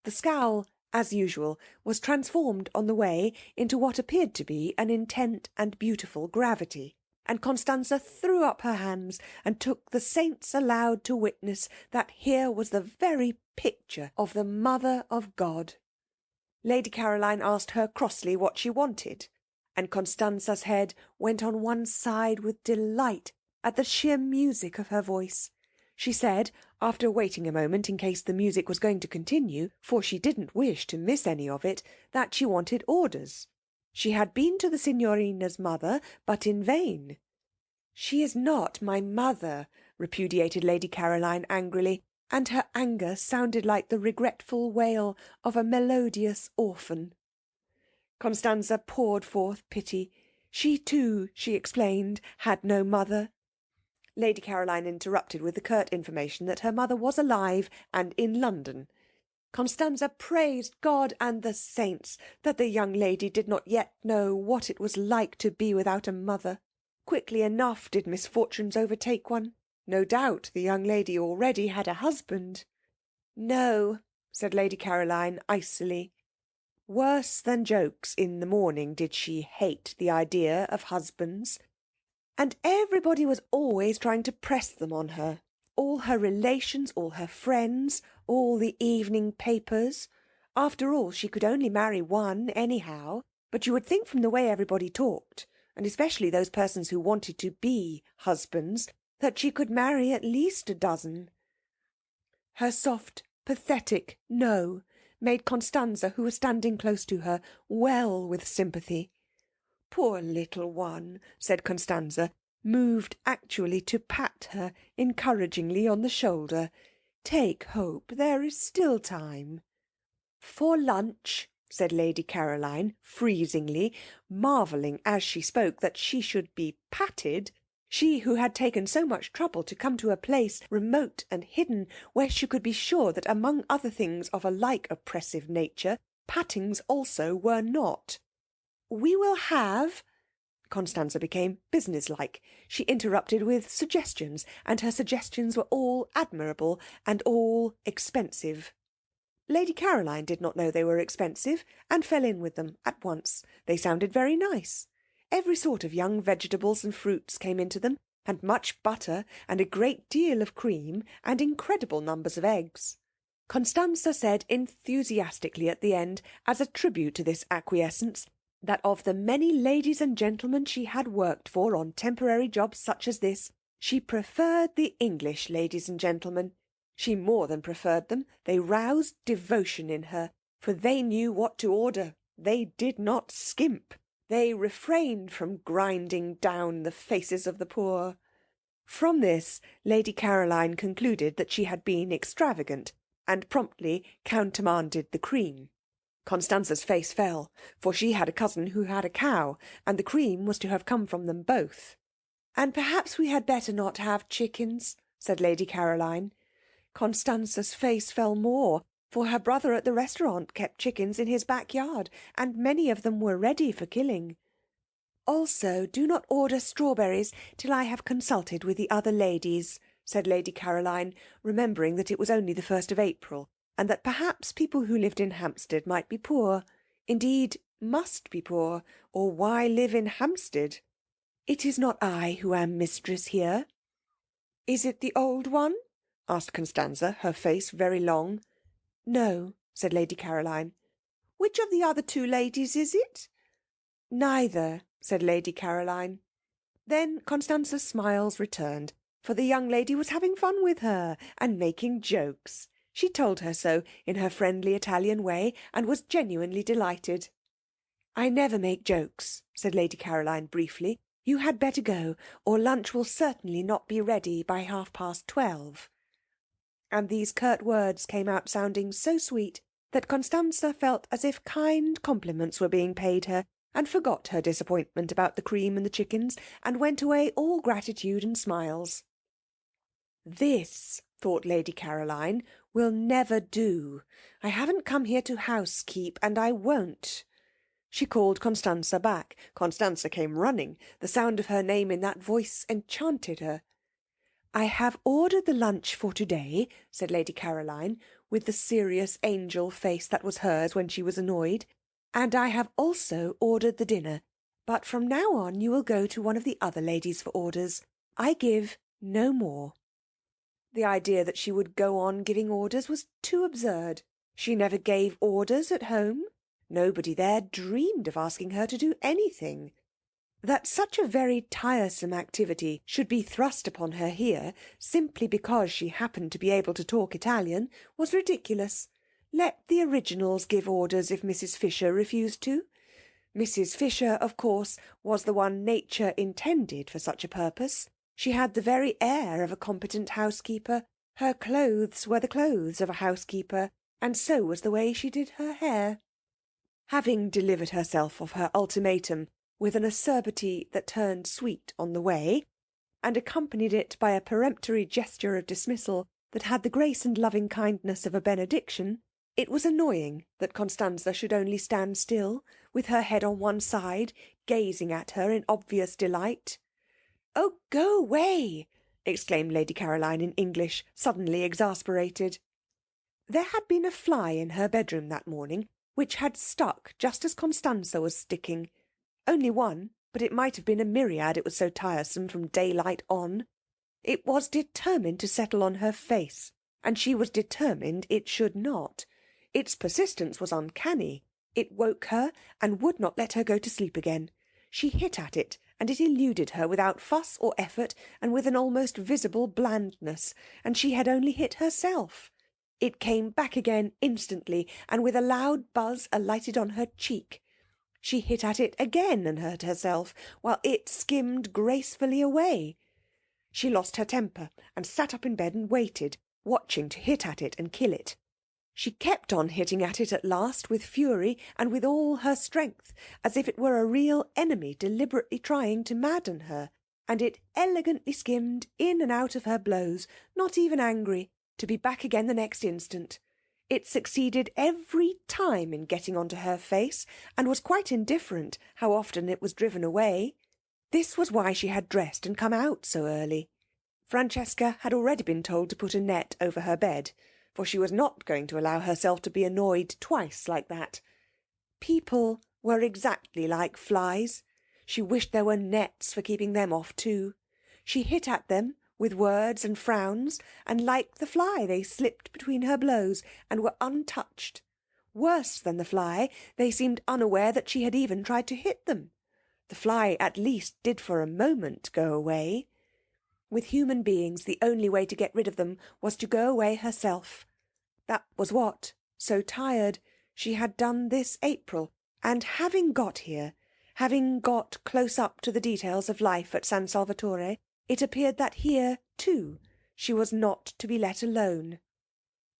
The scowl, as usual, was transformed on the way into what appeared to be an intent and beautiful gravity, and Constanza threw up her hands and took the saints aloud to witness that here was the very picture of the Mother of God. Lady Caroline asked her crossly what she wanted, and Constanza's head went on one side with delight at the sheer music of her voice. She said, after waiting a moment in case the music was going to continue, for she didn't wish to miss any of it, that she wanted orders. She had been to the signorina's mother, but in vain. She is not my mother, repudiated Lady Caroline angrily, and her anger sounded like the regretful wail of a melodious orphan. Constanza poured forth pity. She too, she explained, had no mother. Lady Caroline interrupted with the curt information that her mother was alive and in London. Constanza praised God and the saints that the young lady did not yet know what it was like to be without a mother. Quickly enough did misfortunes overtake one. No doubt the young lady already had a husband. No, said Lady Caroline icily. Worse than jokes in the morning did she hate the idea of husbands. And everybody was always trying to press them on her. All her relations, all her friends, all the evening papers. After all, she could only marry one anyhow, but you would think from the way everybody talked, and especially those persons who wanted to be husbands, that she could marry at least a dozen. Her soft, pathetic no made Constanza, who was standing close to her, well with sympathy. Poor little one, said Constanza, moved actually to pat her encouragingly on the shoulder. Take hope, there is still time. For lunch, said Lady Caroline, freezingly, marvelling as she spoke that she should be patted, she who had taken so much trouble to come to a place remote and hidden, where she could be sure that among other things of a like oppressive nature, pattings also were not. We will have... Constanza became businesslike. She interrupted with suggestions, and her suggestions were all admirable and all expensive. Lady Caroline did not know they were expensive, and fell in with them at once. They sounded very nice. Every sort of young vegetables and fruits came into them, and much butter, and a great deal of cream, and incredible numbers of eggs. Constanza said enthusiastically at the end, as a tribute to this acquiescence, that of the many ladies and gentlemen she had worked for on temporary jobs such as this, she preferred the English ladies and gentlemen. She more than preferred them. They roused devotion in her, for they knew what to order. They did not skimp. They refrained from grinding down the faces of the poor. From this Lady Caroline concluded that she had been extravagant, and promptly countermanded the cream. Constanza's face fell, for she had a cousin who had a cow, and the cream was to have come from them both. "And perhaps we had better not have chickens," said Lady Caroline. Constanza's face fell more, for her brother at the restaurant kept chickens in his backyard, and many of them were ready for killing. "Also, do not order strawberries till I have consulted with the other ladies," said Lady Caroline, remembering that it was only the 1st of April, and that perhaps people who lived in Hampstead might be poor, indeed must be poor, or why live in Hampstead? "It is not I who am mistress here." "Is it the old one?" asked Constanza, her face very long. "No," said Lady Caroline. "Which of the other two ladies is it?" "Neither," said Lady Caroline. Then Constanza's smiles returned, for the young lady was having fun with her and making jokes. She told her so in her friendly Italian way, and was genuinely delighted. "I never make jokes," said Lady Caroline briefly. "You had better go, or lunch will certainly not be ready by 12:30. And these curt words came out sounding so sweet that Constanza felt as if kind compliments were being paid her, and forgot her disappointment about the cream and the chickens, and went away all gratitude and smiles. "This," thought Lady Caroline, "will never do. I haven't come here to housekeep, and I won't." She called Constanza back. Constanza came running. The sound of her name in that voice enchanted her. "I have ordered the lunch for to-day," said Lady Caroline, with the serious angel face that was hers when she was annoyed, "and I have also ordered the dinner. But from now on you will go to one of the other ladies for orders. I give no more." The idea that she would go on giving orders was too absurd. She never gave orders at home. Nobody there dreamed of asking her to do anything. That such a very tiresome activity should be thrust upon her here, simply because she happened to be able to talk Italian, was ridiculous. Let the originals give orders if Mrs. Fisher refused to. Mrs. Fisher, of course, was the one nature intended for such a purpose. She had the very air of a competent housekeeper. Her clothes were the clothes of a housekeeper, and so was the way she did her hair. Having delivered herself of her ultimatum with an acerbity that turned sweet on the way, and accompanied it by a peremptory gesture of dismissal that had the grace and loving kindness of a benediction, it was annoying that Constanza should only stand still, with her head on one side, gazing at her in obvious delight. "Oh, go away!" exclaimed Lady Caroline in English, suddenly exasperated. There had been a fly in her bedroom that morning, which had stuck just as Constanza was sticking. Only one, but it might have been a myriad, it was so tiresome from daylight on. It was determined to settle on her face, and she was determined it should not. Its persistence was uncanny. It woke her, and would not let her go to sleep again. She hit at it, and it eluded her without fuss or effort, and with an almost visible blandness, and she had only hit herself. It came back again instantly, and with a loud buzz alighted on her cheek. She hit at it again and hurt herself, while it skimmed gracefully away. She lost her temper, and sat up in bed and waited, watching to hit at it and kill it. She kept on hitting at it at last with fury and with all her strength, as if it were a real enemy deliberately trying to madden her, and it elegantly skimmed in and out of her blows, not even angry, to be back again the next instant. It succeeded every time in getting onto her face, and was quite indifferent how often it was driven away. This was why she had dressed and come out so early. Francesca had already been told to put a net over her bed, for she was not going to allow herself to be annoyed twice like that. People were exactly like flies. She wished there were nets for keeping them off too. She hit at them with words and frowns, and like the fly they slipped between her blows and were untouched. Worse than the fly, they seemed unaware that she had even tried to hit them. The fly at least did for a moment go away. With human beings the only way to get rid of them was to go away herself. That was what, so tired, she had done this April, and having got here, having got close up to the details of life at San Salvatore, it appeared that here, too, she was not to be let alone.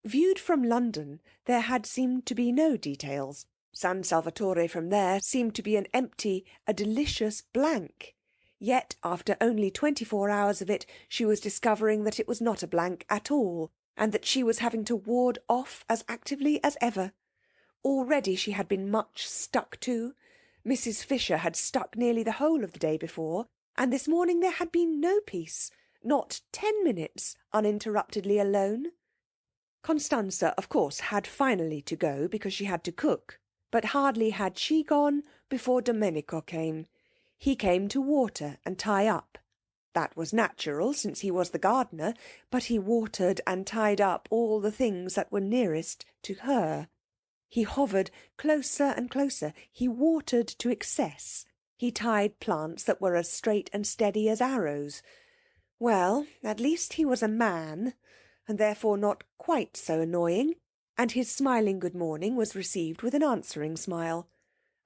Viewed from London, there had seemed to be no details. San Salvatore from there seemed to be an empty, a delicious blank. Yet, after only 24 hours of it, she was discovering that it was not a blank at all, and that she was having to ward off as actively as ever. Already she had been much stuck to. Mrs. Fisher had stuck nearly the whole of the day before, and this morning there had been no peace, not 10 minutes uninterruptedly alone. Constanza, of course, had finally to go because she had to cook, but hardly had she gone before Domenico came. He came to water and tie up. That was natural, since he was the gardener, but he watered and tied up all the things that were nearest to her. He hovered closer and closer. He watered to excess. He tied plants that were as straight and steady as arrows. Well, at least he was a man, and therefore not quite so annoying, and his smiling good morning was received with an answering smile,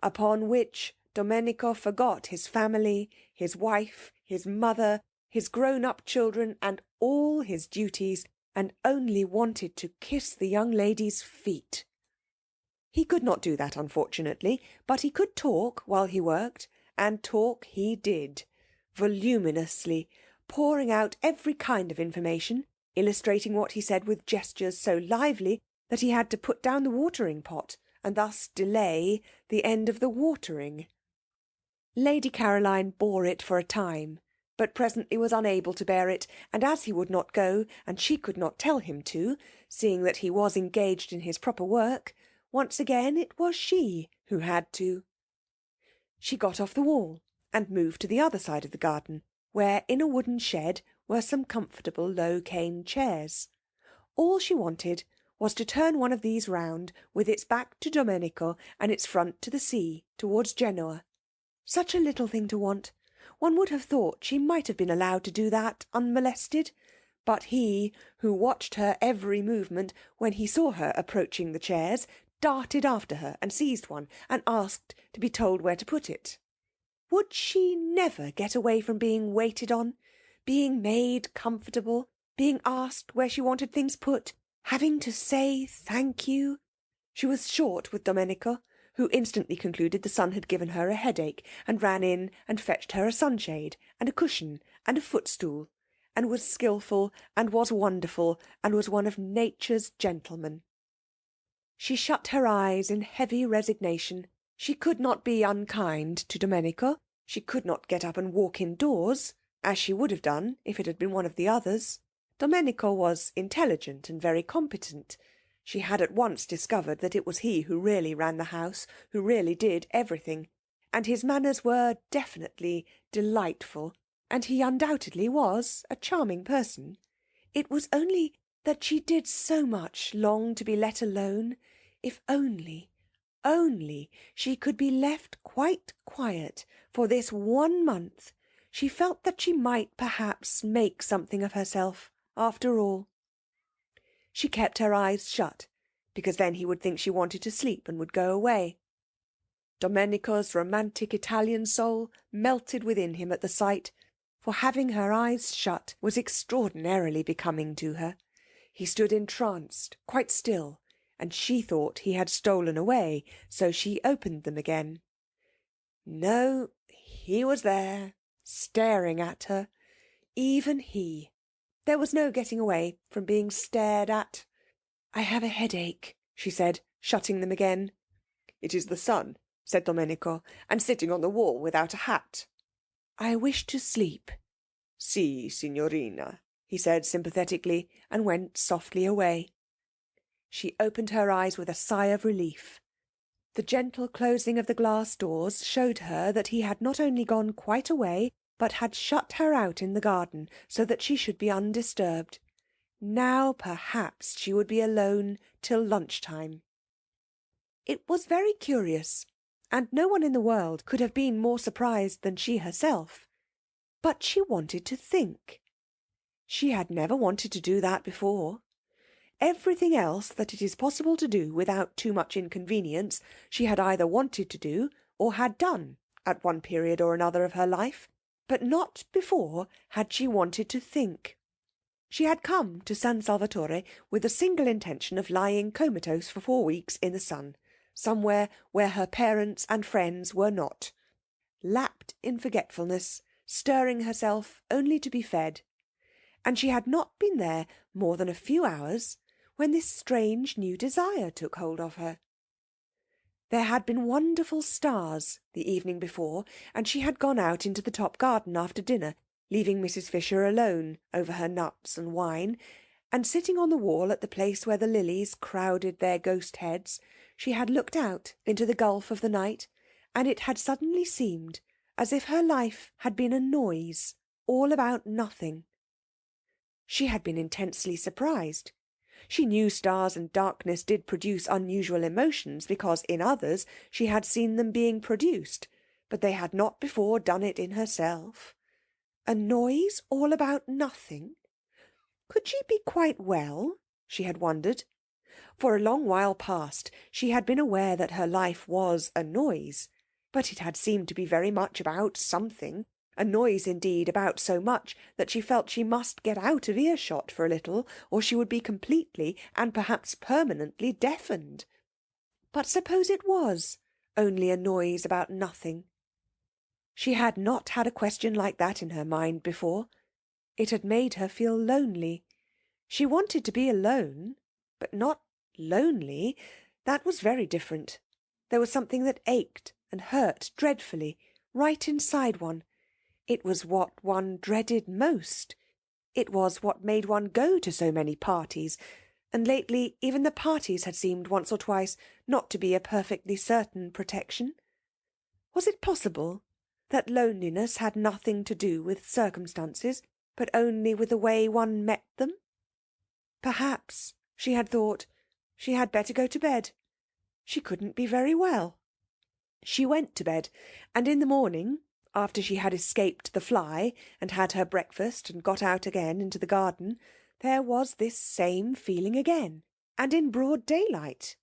upon which Domenico forgot his family, his wife, his mother, his grown-up children, and all his duties, and only wanted to kiss the young lady's feet. He could not do that, unfortunately, but he could talk while he worked, and talk he did, voluminously, pouring out every kind of information, illustrating what he said with gestures so lively that he had to put down the watering-pot, and thus delay the end of the watering. Lady Caroline bore it for a time, but presently was unable to bear it, and as he would not go, and she could not tell him to, seeing that he was engaged in his proper work, once again it was she who had to. She got off the wall, and moved to the other side of the garden, where in a wooden shed were some comfortable low cane chairs. All she wanted was to turn one of these round, with its back to Domenico and its front to the sea, towards Genoa. Such a little thing to want. One would have thought she might have been allowed to do that unmolested. But he, who watched her every movement, when he saw her approaching the chairs, darted after her and seized one, and asked to be told where to put it. Would she never get away from being waited on, being made comfortable, being asked where she wanted things put, having to say thank you? She was short with Domenico, who instantly concluded the sun had given her a headache, and ran in and fetched her a sunshade, and a cushion, and a footstool, and was skilful, and was wonderful, and was one of nature's gentlemen. She shut her eyes in heavy resignation. She could not be unkind to Domenico. She could not get up and walk indoors, as she would have done if it had been one of the others. Domenico was intelligent and very competent. She had at once discovered that it was he who really ran the house, who really did everything, and his manners were definitely delightful, and he undoubtedly was a charming person. It was only that she did so much long to be let alone. If only she could be left quite quiet for this 1 month, she felt that she might perhaps make something of herself after all. She kept her eyes shut, because then he would think she wanted to sleep and would go away. Domenico's romantic Italian soul melted within him at the sight, for having her eyes shut was extraordinarily becoming to her. He stood entranced, quite still, and she thought he had stolen away, so she opened them again. No, he was there, staring at her. Even he. There was no getting away from being stared at. I have a headache, she said, shutting them again. It is the sun, said Domenico, and sitting on the wall without a hat. I wish to sleep. Si, signorina, he said sympathetically, and went softly away. She opened her eyes with a sigh of relief. The gentle closing of the glass doors showed her that he had not only gone quite away, but had shut her out in the garden, so that she should be undisturbed. Now perhaps she would be alone till lunch-time. It was very curious, and no one in the world could have been more surprised than she herself. But she wanted to think. She had never wanted to do that before. Everything else that it is possible to do without too much inconvenience she had either wanted to do or had done at one period or another of her life, but not before had she wanted to think. She had come to San Salvatore with the single intention of lying comatose for 4 weeks in the sun, somewhere where her parents and friends were not, lapped in forgetfulness, stirring herself only to be fed. And she had not been there more than a few hours when this strange new desire took hold of her. There had been wonderful stars the evening before, and she had gone out into the top garden after dinner, leaving Mrs. Fisher alone over her nuts and wine, and sitting on the wall at the place where the lilies crowded their ghost heads, she had looked out into the gulf of the night, and it had suddenly seemed as if her life had been a noise, all about nothing. She had been intensely surprised. She knew stars and darkness did produce unusual emotions, because in others she had seen them being produced, but they had not before done it in herself. A noise all about nothing? Could she be quite well? She had wondered. For a long while past she had been aware that her life was a noise, but it had seemed to be very much about something, a noise indeed about so much that she felt she must get out of earshot for a little, or she would be completely and perhaps permanently deafened. But suppose it was only a noise about nothing? She had not had a question like that in her mind before. It had made her feel lonely. She wanted to be alone, but not lonely. That was very different. There was something that ached and hurt dreadfully, right inside one. It was what one dreaded most. It was what made one go to so many parties, and lately even the parties had seemed once or twice not to be a perfectly certain protection. Was it possible that loneliness had nothing to do with circumstances, but only with the way one met them? Perhaps, she had thought, she had better go to bed. She couldn't be very well. She went to bed, and in the morning, after she had escaped the fly and had her breakfast and got out again into the garden, there was this same feeling again, and in broad daylight.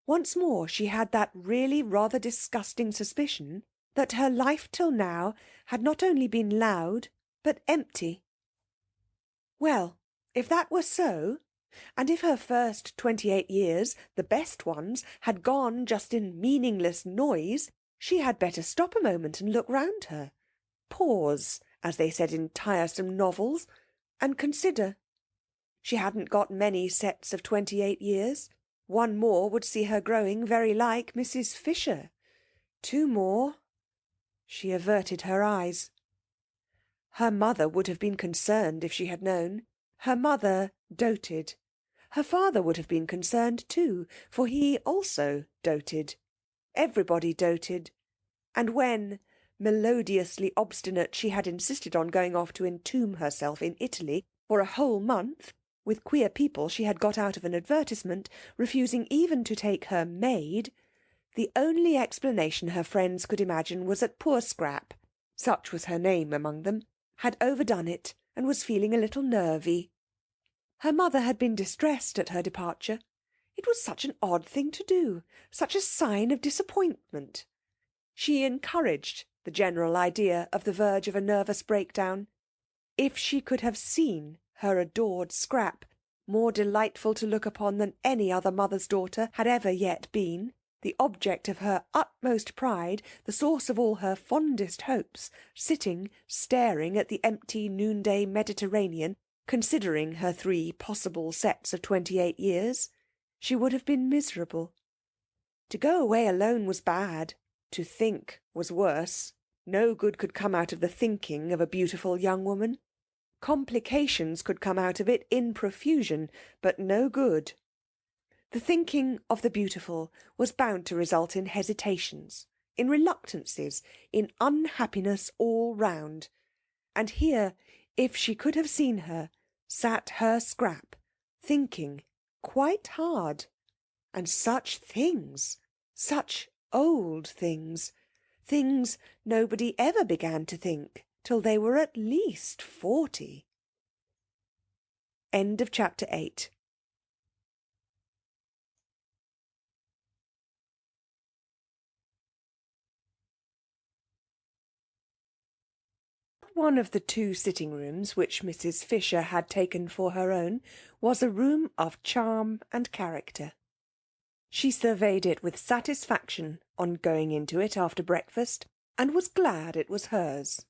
Once more she had that really rather disgusting suspicion that her life till now had not only been loud but empty. Well, if that were so, and if her first 28 years, the best ones, had gone just in meaningless noise, she had better stop a moment and look round her. Pause, as they said in tiresome novels, and consider. She hadn't got many sets of 28 years. One more would see her growing very like Mrs. Fisher. 2 more. She averted her eyes. Her mother would have been concerned if she had known. Her mother doted. Her father would have been concerned too, for he also doted. Everybody doted. And when, melodiously obstinate, she had insisted on going off to entomb herself in Italy for a whole month, with queer people she had got out of an advertisement, refusing even to take her maid, the only explanation her friends could imagine was that poor Scrap, such was her name among them, had overdone it and was feeling a little nervy. Her mother had been distressed at her departure. It was such an odd thing to do, such a sign of disappointment. She encouraged the general idea of the verge of a nervous breakdown. If she could have seen her adored Scrap, more delightful to look upon than any other mother's daughter had ever yet been, the object of her utmost pride, the source of all her fondest hopes, sitting staring at the empty noonday Mediterranean, considering her 3 possible sets of 28 years, she would have been miserable. To go away alone was bad. To think was worse. No good could come out of the thinking of a beautiful young woman. Complications could come out of it in profusion, but no good. The thinking of the beautiful was bound to result in hesitations, in reluctances, in unhappiness all round. And here, if she could have seen her, sat her Scrap, thinking quite hard. And such things, such old things, things nobody ever began to think till they were at least 40. End of chapter 8. One of the two sitting rooms which Mrs. Fisher had taken for her own was a room of charm and character. She surveyed it with satisfaction on going into it after breakfast, and was glad it was hers.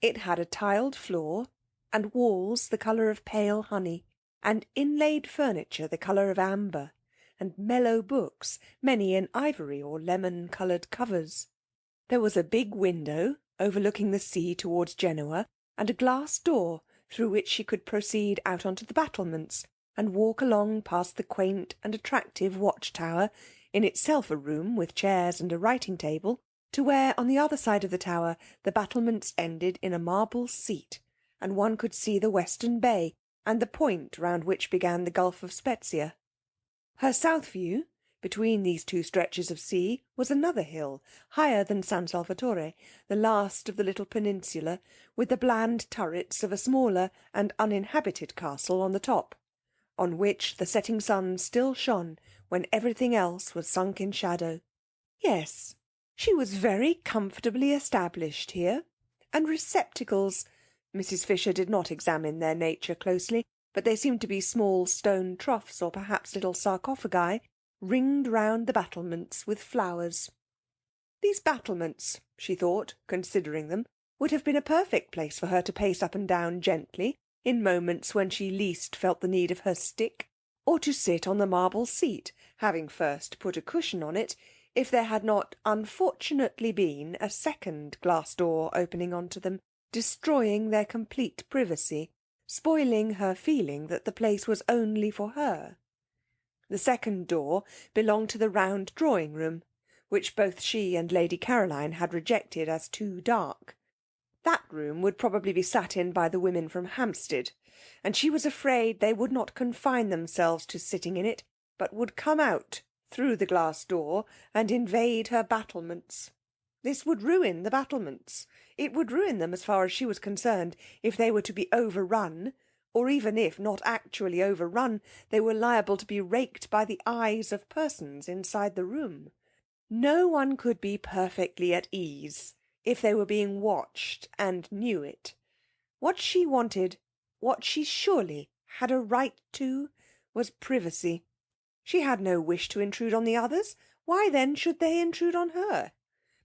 It had a tiled floor, and walls the colour of pale honey, and inlaid furniture the colour of amber, and mellow books, many in ivory or lemon-coloured covers. There was a big window overlooking the sea towards Genoa, and a glass door through which she could proceed out onto the battlements, and walk along past the quaint and attractive watch-tower, in itself a room with chairs and a writing-table, to where, on the other side of the tower, the battlements ended in a marble seat, and one could see the western bay, and the point round which began the Gulf of Spezia. Her south view, between these two stretches of sea, was another hill, higher than San Salvatore, the last of the little peninsula, with the bland turrets of a smaller and uninhabited castle on the top, on which the setting sun still shone when everything else was sunk in shadow. Yes, she was very comfortably established here, and receptacles, Mrs. Fisher did not examine their nature closely, but they seemed to be small stone troughs, or perhaps little sarcophagi, ringed round the battlements with flowers. These battlements, she thought, considering them, would have been a perfect place for her to pace up and down gently, in moments when she least felt the need of her stick, or to sit on the marble seat, having first put a cushion on it, if there had not unfortunately been a second glass door opening on to them, destroying their complete privacy, spoiling her feeling that the place was only for her. The second door belonged to the round drawing-room, which both she and Lady Caroline had rejected as too dark. That room would probably be sat in by the women from Hampstead, and she was afraid they would not confine themselves to sitting in it, but would come out through the glass door and invade her battlements. This would ruin the battlements. It would ruin them as far as she was concerned, if they were to be overrun, or even if, not actually overrun, they were liable to be raked by the eyes of persons inside the room. No one could be perfectly at ease if they were being watched and knew it. What she wanted, what she surely had a right to, was privacy. She had no wish to intrude on the others. Why then should they intrude on her?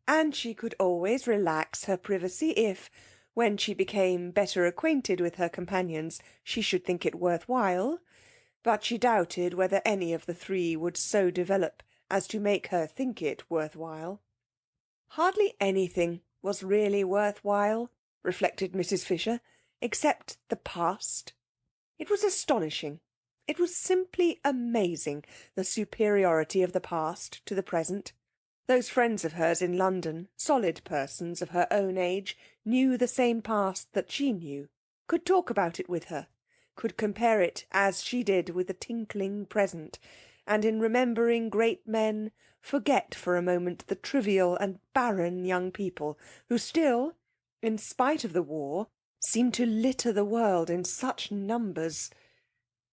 And she could always relax her privacy if, when she became better acquainted with her companions, she should think it worth while. But she doubted whether any of the three would so develop as to make her think it worth while. Hardly anything was really worth while, reflected Mrs. Fisher, except the past. It was astonishing. It was simply amazing, the superiority of the past to the present. Those friends of hers in London, solid persons of her own age, knew the same past that she knew, could talk about it with her, could compare it as she did with the tinkling present, and in remembering great men forget for a moment the trivial and barren young people who still, in spite of the war, seemed to litter the world in such numbers.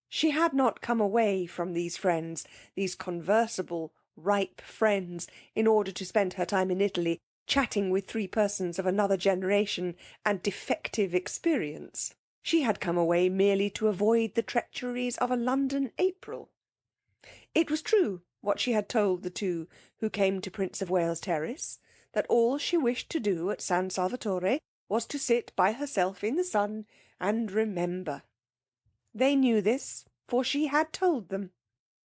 She had not come away from these friends, these conversable, ripe friends, in order to spend her time in Italy, chatting with three persons of another generation and defective experience. She had come away merely to avoid the treacheries of a London April. It was true, what she had told the two who came to Prince of Wales Terrace, that all she wished to do at San Salvatore was to sit by herself in the sun and remember. They knew this, for she had told them.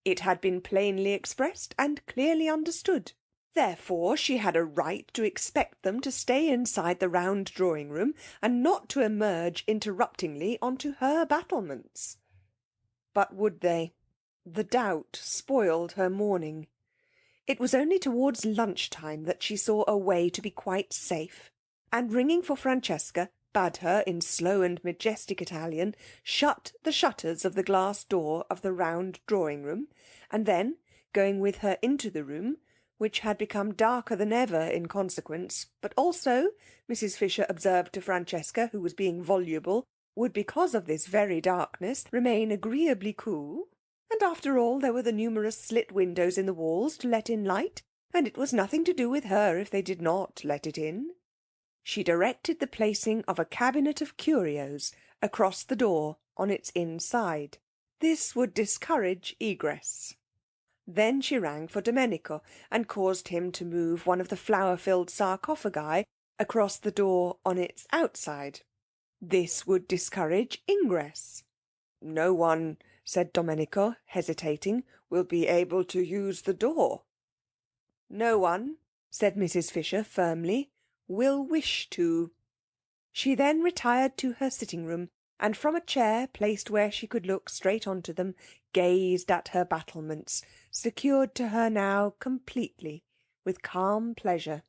It had been plainly expressed and clearly understood. Therefore she had a right to expect them to stay inside the round drawing-room and not to emerge interruptingly onto her battlements. But would they? The doubt spoiled her morning. It was only towards lunch-time that she saw a way to be quite safe, and ringing for Francesca, bade her, in slow and majestic Italian, shut the shutters of the glass door of the round drawing-room, and then, going with her into the room, which had become darker than ever in consequence, but also, Mrs. Fisher observed to Francesca, who was being voluble, would, because of this very darkness, remain agreeably cool, and after all there were the numerous slit windows in the walls to let in light, and it was nothing to do with her if they did not let it in. She directed the placing of a cabinet of curios across the door on its inside. This would discourage egress. Then she rang for Domenico, and caused him to move one of the flower-filled sarcophagi across the door on its outside. This would discourage ingress. No one, said Domenico, hesitating, will be able to use the door. No one, said Mrs. Fisher firmly, will wish to. She then retired to her sitting-room, and from a chair placed where she could look straight on to them, gazed at her battlements, secured to her now completely, with calm pleasure.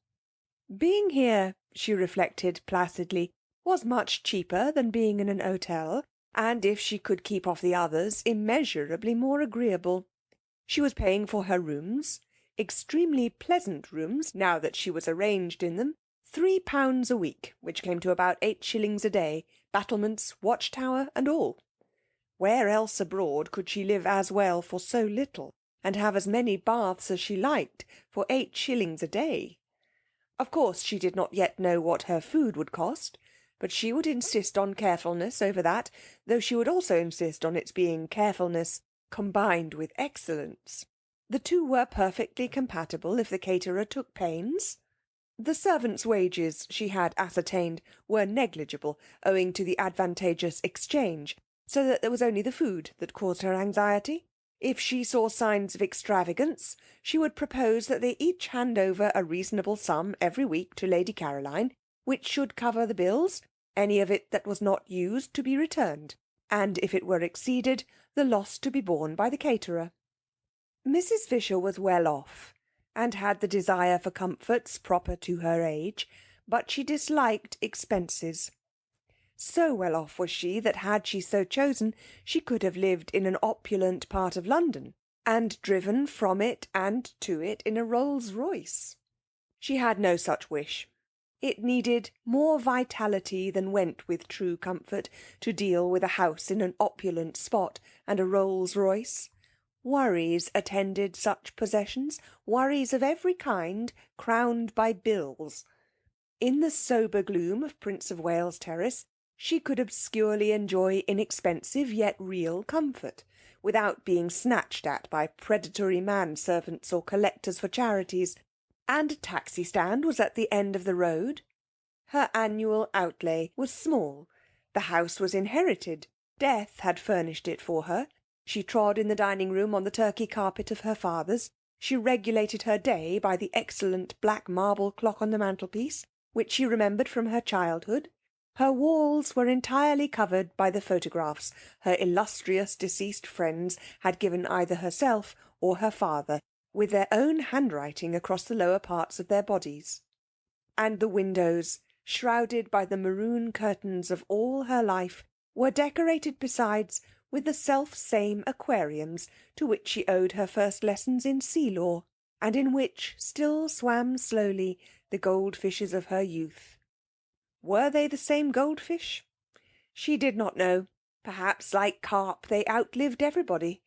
Being here, she reflected placidly, was much cheaper than being in an hotel, and if she could keep off the others, immeasurably more agreeable. She was paying for her rooms, extremely pleasant rooms, now that she was arranged in them, £3 a week, which came to about 8 shillings a day, battlements, watch-tower, and all. Where else abroad could she live as well for so little, and have as many baths as she liked for 8 shillings a day? Of course she did not yet know what her food would cost, but she would insist on carefulness over that, though she would also insist on its being carefulness combined with excellence. The two were perfectly compatible if the caterer took pains. The servants' wages, she had ascertained, were negligible, owing to the advantageous exchange, so that there was only the food that caused her anxiety. If she saw signs of extravagance, she would propose that they each hand over a reasonable sum every week to Lady Caroline, which should cover the bills, any of it that was not used to be returned, and if it were exceeded, the loss to be borne by the caterer. Mrs. Fisher was well off, and had the desire for comforts proper to her age, but she disliked expenses. So well off was she that had she so chosen, she could have lived in an opulent part of London, and driven from it and to it in a Rolls-Royce. She had no such wish. It needed more vitality than went with true comfort to deal with a house in an opulent spot and a Rolls-Royce. Worries attended such possessions, worries of every kind, crowned by bills. In the sober gloom of Prince of Wales Terrace, she could obscurely enjoy inexpensive yet real comfort, without being snatched at by predatory manservants or collectors for charities, and a taxi-stand was at the end of the road. Her annual outlay was small. The house was inherited. Death had furnished it for her. She trod in the dining-room on the Turkey carpet of her father's. She regulated her day by the excellent black marble clock on the mantelpiece, which she remembered from her childhood. Her walls were entirely covered by the photographs her illustrious deceased friends had given either herself or her father, with their own handwriting across the lower parts of their bodies. And the windows, shrouded by the maroon curtains of all her life, were decorated besides with the self-same aquariums to which she owed her first lessons in sea-law, and in which still swam slowly the goldfishes of her youth. Were they the same goldfish? She did not know. Perhaps, like carp, they outlived everybody.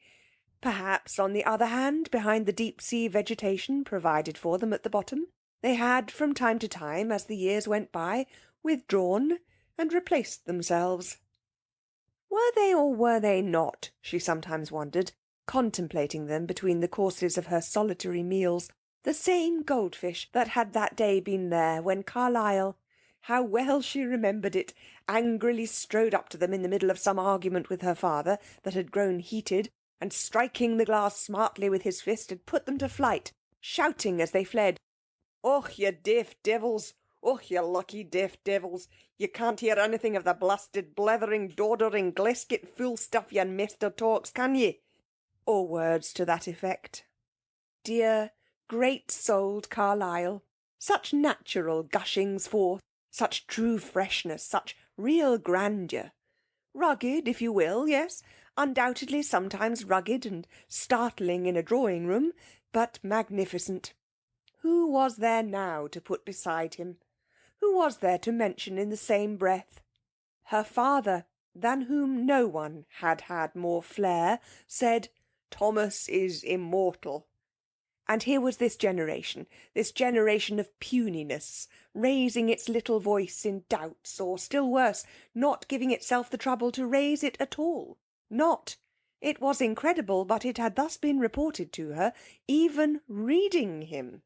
Perhaps, on the other hand, behind the deep-sea vegetation provided for them at the bottom, they had, from time to time, as the years went by, withdrawn and replaced themselves. Were they or were they not, she sometimes wondered, contemplating them between the courses of her solitary meals, the same goldfish that had that day been there when Carlyle, how well she remembered it, angrily strode up to them in the middle of some argument with her father that had grown heated, and striking the glass smartly with his fist had put them to flight, shouting as they fled, "Och, you deaf devils! Och, you lucky deaf devils! You can't hear anything of the blasted, blethering, dodering, glesket fool stuff your master talks, can ye?" Or words to that effect. Dear, great-souled Carlyle! Such natural gushings forth, such true freshness, such real grandeur. Rugged, if you will, yes, undoubtedly sometimes rugged and startling in a drawing-room, but magnificent. Who was there now to put beside him? Who was there to mention in the same breath? Her father, than whom no one had had more flair, said, "Thomas is immortal." And here was this generation of puniness, raising its little voice in doubts, or, still worse, not giving itself the trouble to raise it at all. Not, it was incredible, but it had thus been reported to her, even reading him.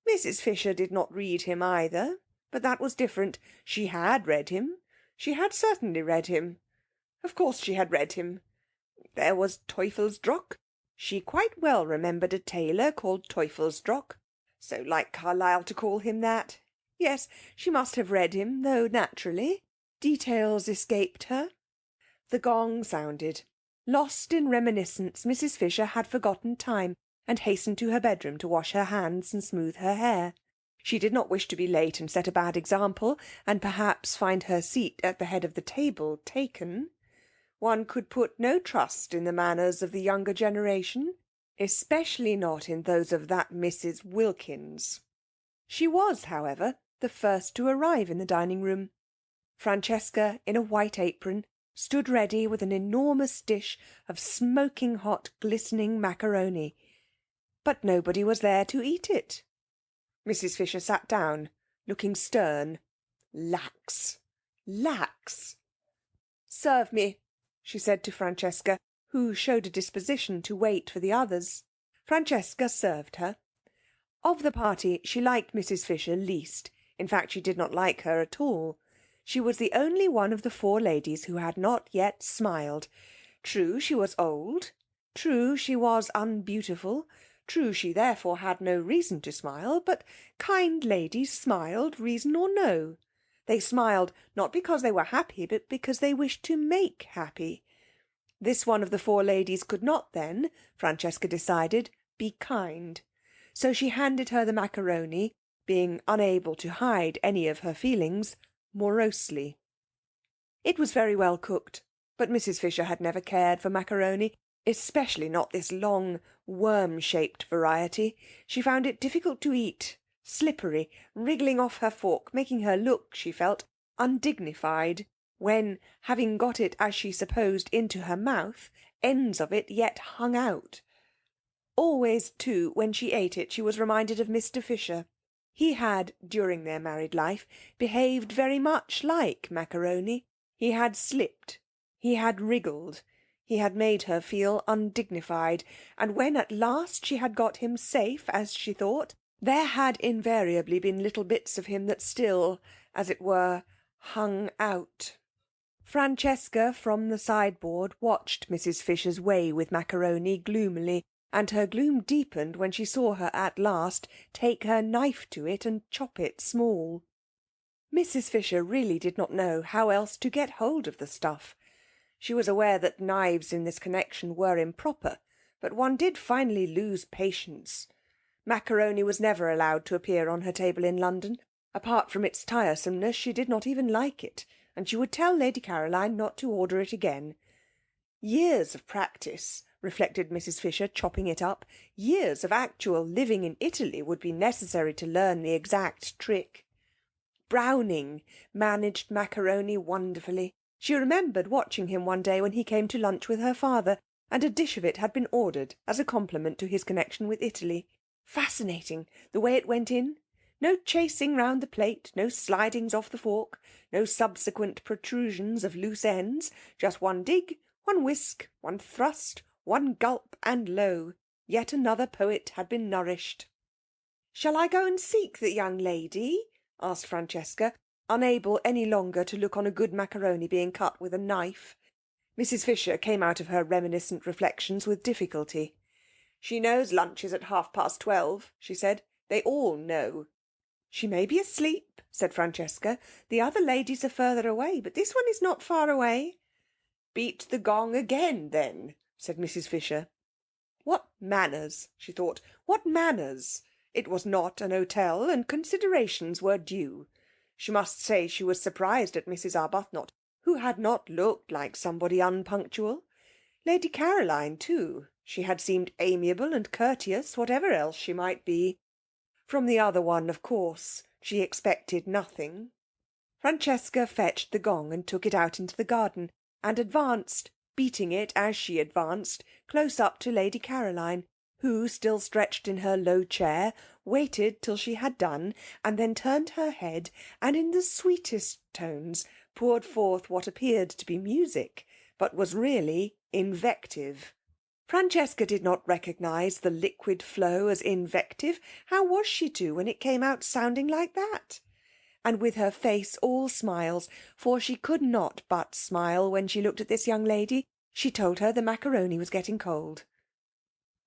Mrs. Fisher did not read him either, but that was different. She had read him. She had certainly read him. Of course she had read him. There was Teufelsdrock. She quite well remembered a tailor called Teufelsdrock. So like Carlyle to call him that. Yes, she must have read him, though naturally details escaped her. The gong sounded. Lost in reminiscence, Mrs. Fisher had forgotten time, and hastened to her bedroom to wash her hands and smooth her hair. She did not wish to be late and set a bad example, and perhaps find her seat at the head of the table taken. One could put no trust in the manners of the younger generation, especially not in those of that Mrs. Wilkins. She was, however, the first to arrive in the dining-room. Francesca, in a white apron, stood ready with an enormous dish of smoking hot, glistening macaroni. But nobody was there to eat it. Mrs. Fisher sat down, looking stern. Lax. "Serve me," she said to Francesca, who showed a disposition to wait for the others. Francesca served her. Of the party she liked Mrs. Fisher least. In fact, she did not like her at all. She was the only one of the four ladies who had not yet smiled. True, she was old. True, she was unbeautiful. True, she therefore had no reason to smile, but kind ladies smiled, reason or no. They smiled not because they were happy, but because they wished to make happy. This one of the four ladies could not then, Francesca decided, be kind. So she handed her the macaroni, being unable to hide any of her feelings, morosely. It was very well cooked, but Mrs. Fisher had never cared for macaroni, especially not this long, worm-shaped variety. She found it difficult to eat, slippery, wriggling off her fork, making her look, she felt, undignified, when, having got it, as she supposed, into her mouth, ends of it yet hung out. Always, too, when she ate it, she was reminded of Mr. Fisher. He had, during their married life, behaved very much like macaroni. He had slipped. He had wriggled. He had made her feel undignified, and when at last she had got him safe, as she thought, there had invariably been little bits of him that still, as it were, hung out. Francesca, from the sideboard, watched Mrs. Fisher's way with macaroni gloomily, and her gloom deepened when she saw her at last take her knife to it and chop it small. Mrs. Fisher really did not know how else to get hold of the stuff. She was aware that knives in this connection were improper, but one did finally lose patience. Macaroni was never allowed to appear on her table in London. Apart from its tiresomeness, she did not even like it, and she would tell Lady Caroline not to order it again. Years of practice, reflected Mrs. Fisher, chopping it up, years of actual living in Italy would be necessary to learn the exact trick. Browning managed macaroni wonderfully. She remembered watching him one day when he came to lunch with her father, and a dish of it had been ordered as a compliment to his connection with Italy. Fascinating, the way it went in. No chasing round the plate, no slidings off the fork, no subsequent protrusions of loose ends, just one dig, one whisk, one thrust, one gulp, and lo, yet another poet had been nourished. "Shall I go and seek the young lady?" asked Francesca, unable any longer to look on a good macaroni being cut with a knife. Mrs. Fisher came out of her reminiscent reflections with difficulty. She knows lunch is at 12:30, she said. They all know. She may be asleep, said Francesca. The other ladies are further away, but this one is not far away. Beat the gong again, then, said Mrs. Fisher. What manners, she thought, what manners! It was not an hotel, and considerations were due. She must say she was surprised at Mrs. Arbuthnot, who had not looked like somebody unpunctual. Lady Caroline, too. She had seemed amiable and courteous, whatever else she might be. From the other one, of course, she expected nothing. Francesca fetched the gong and took it out into the garden, and advanced, beating it as she advanced, close up to Lady Caroline, who, still stretched in her low chair, waited till she had done, and then turned her head, and in the sweetest tones poured forth what appeared to be music, but was really invective. Francesca did not recognise the liquid flow as invective. How was she to, when it came out sounding like that? And with her face all smiles, for she could not but smile when she looked at this young lady, she told her the macaroni was getting cold.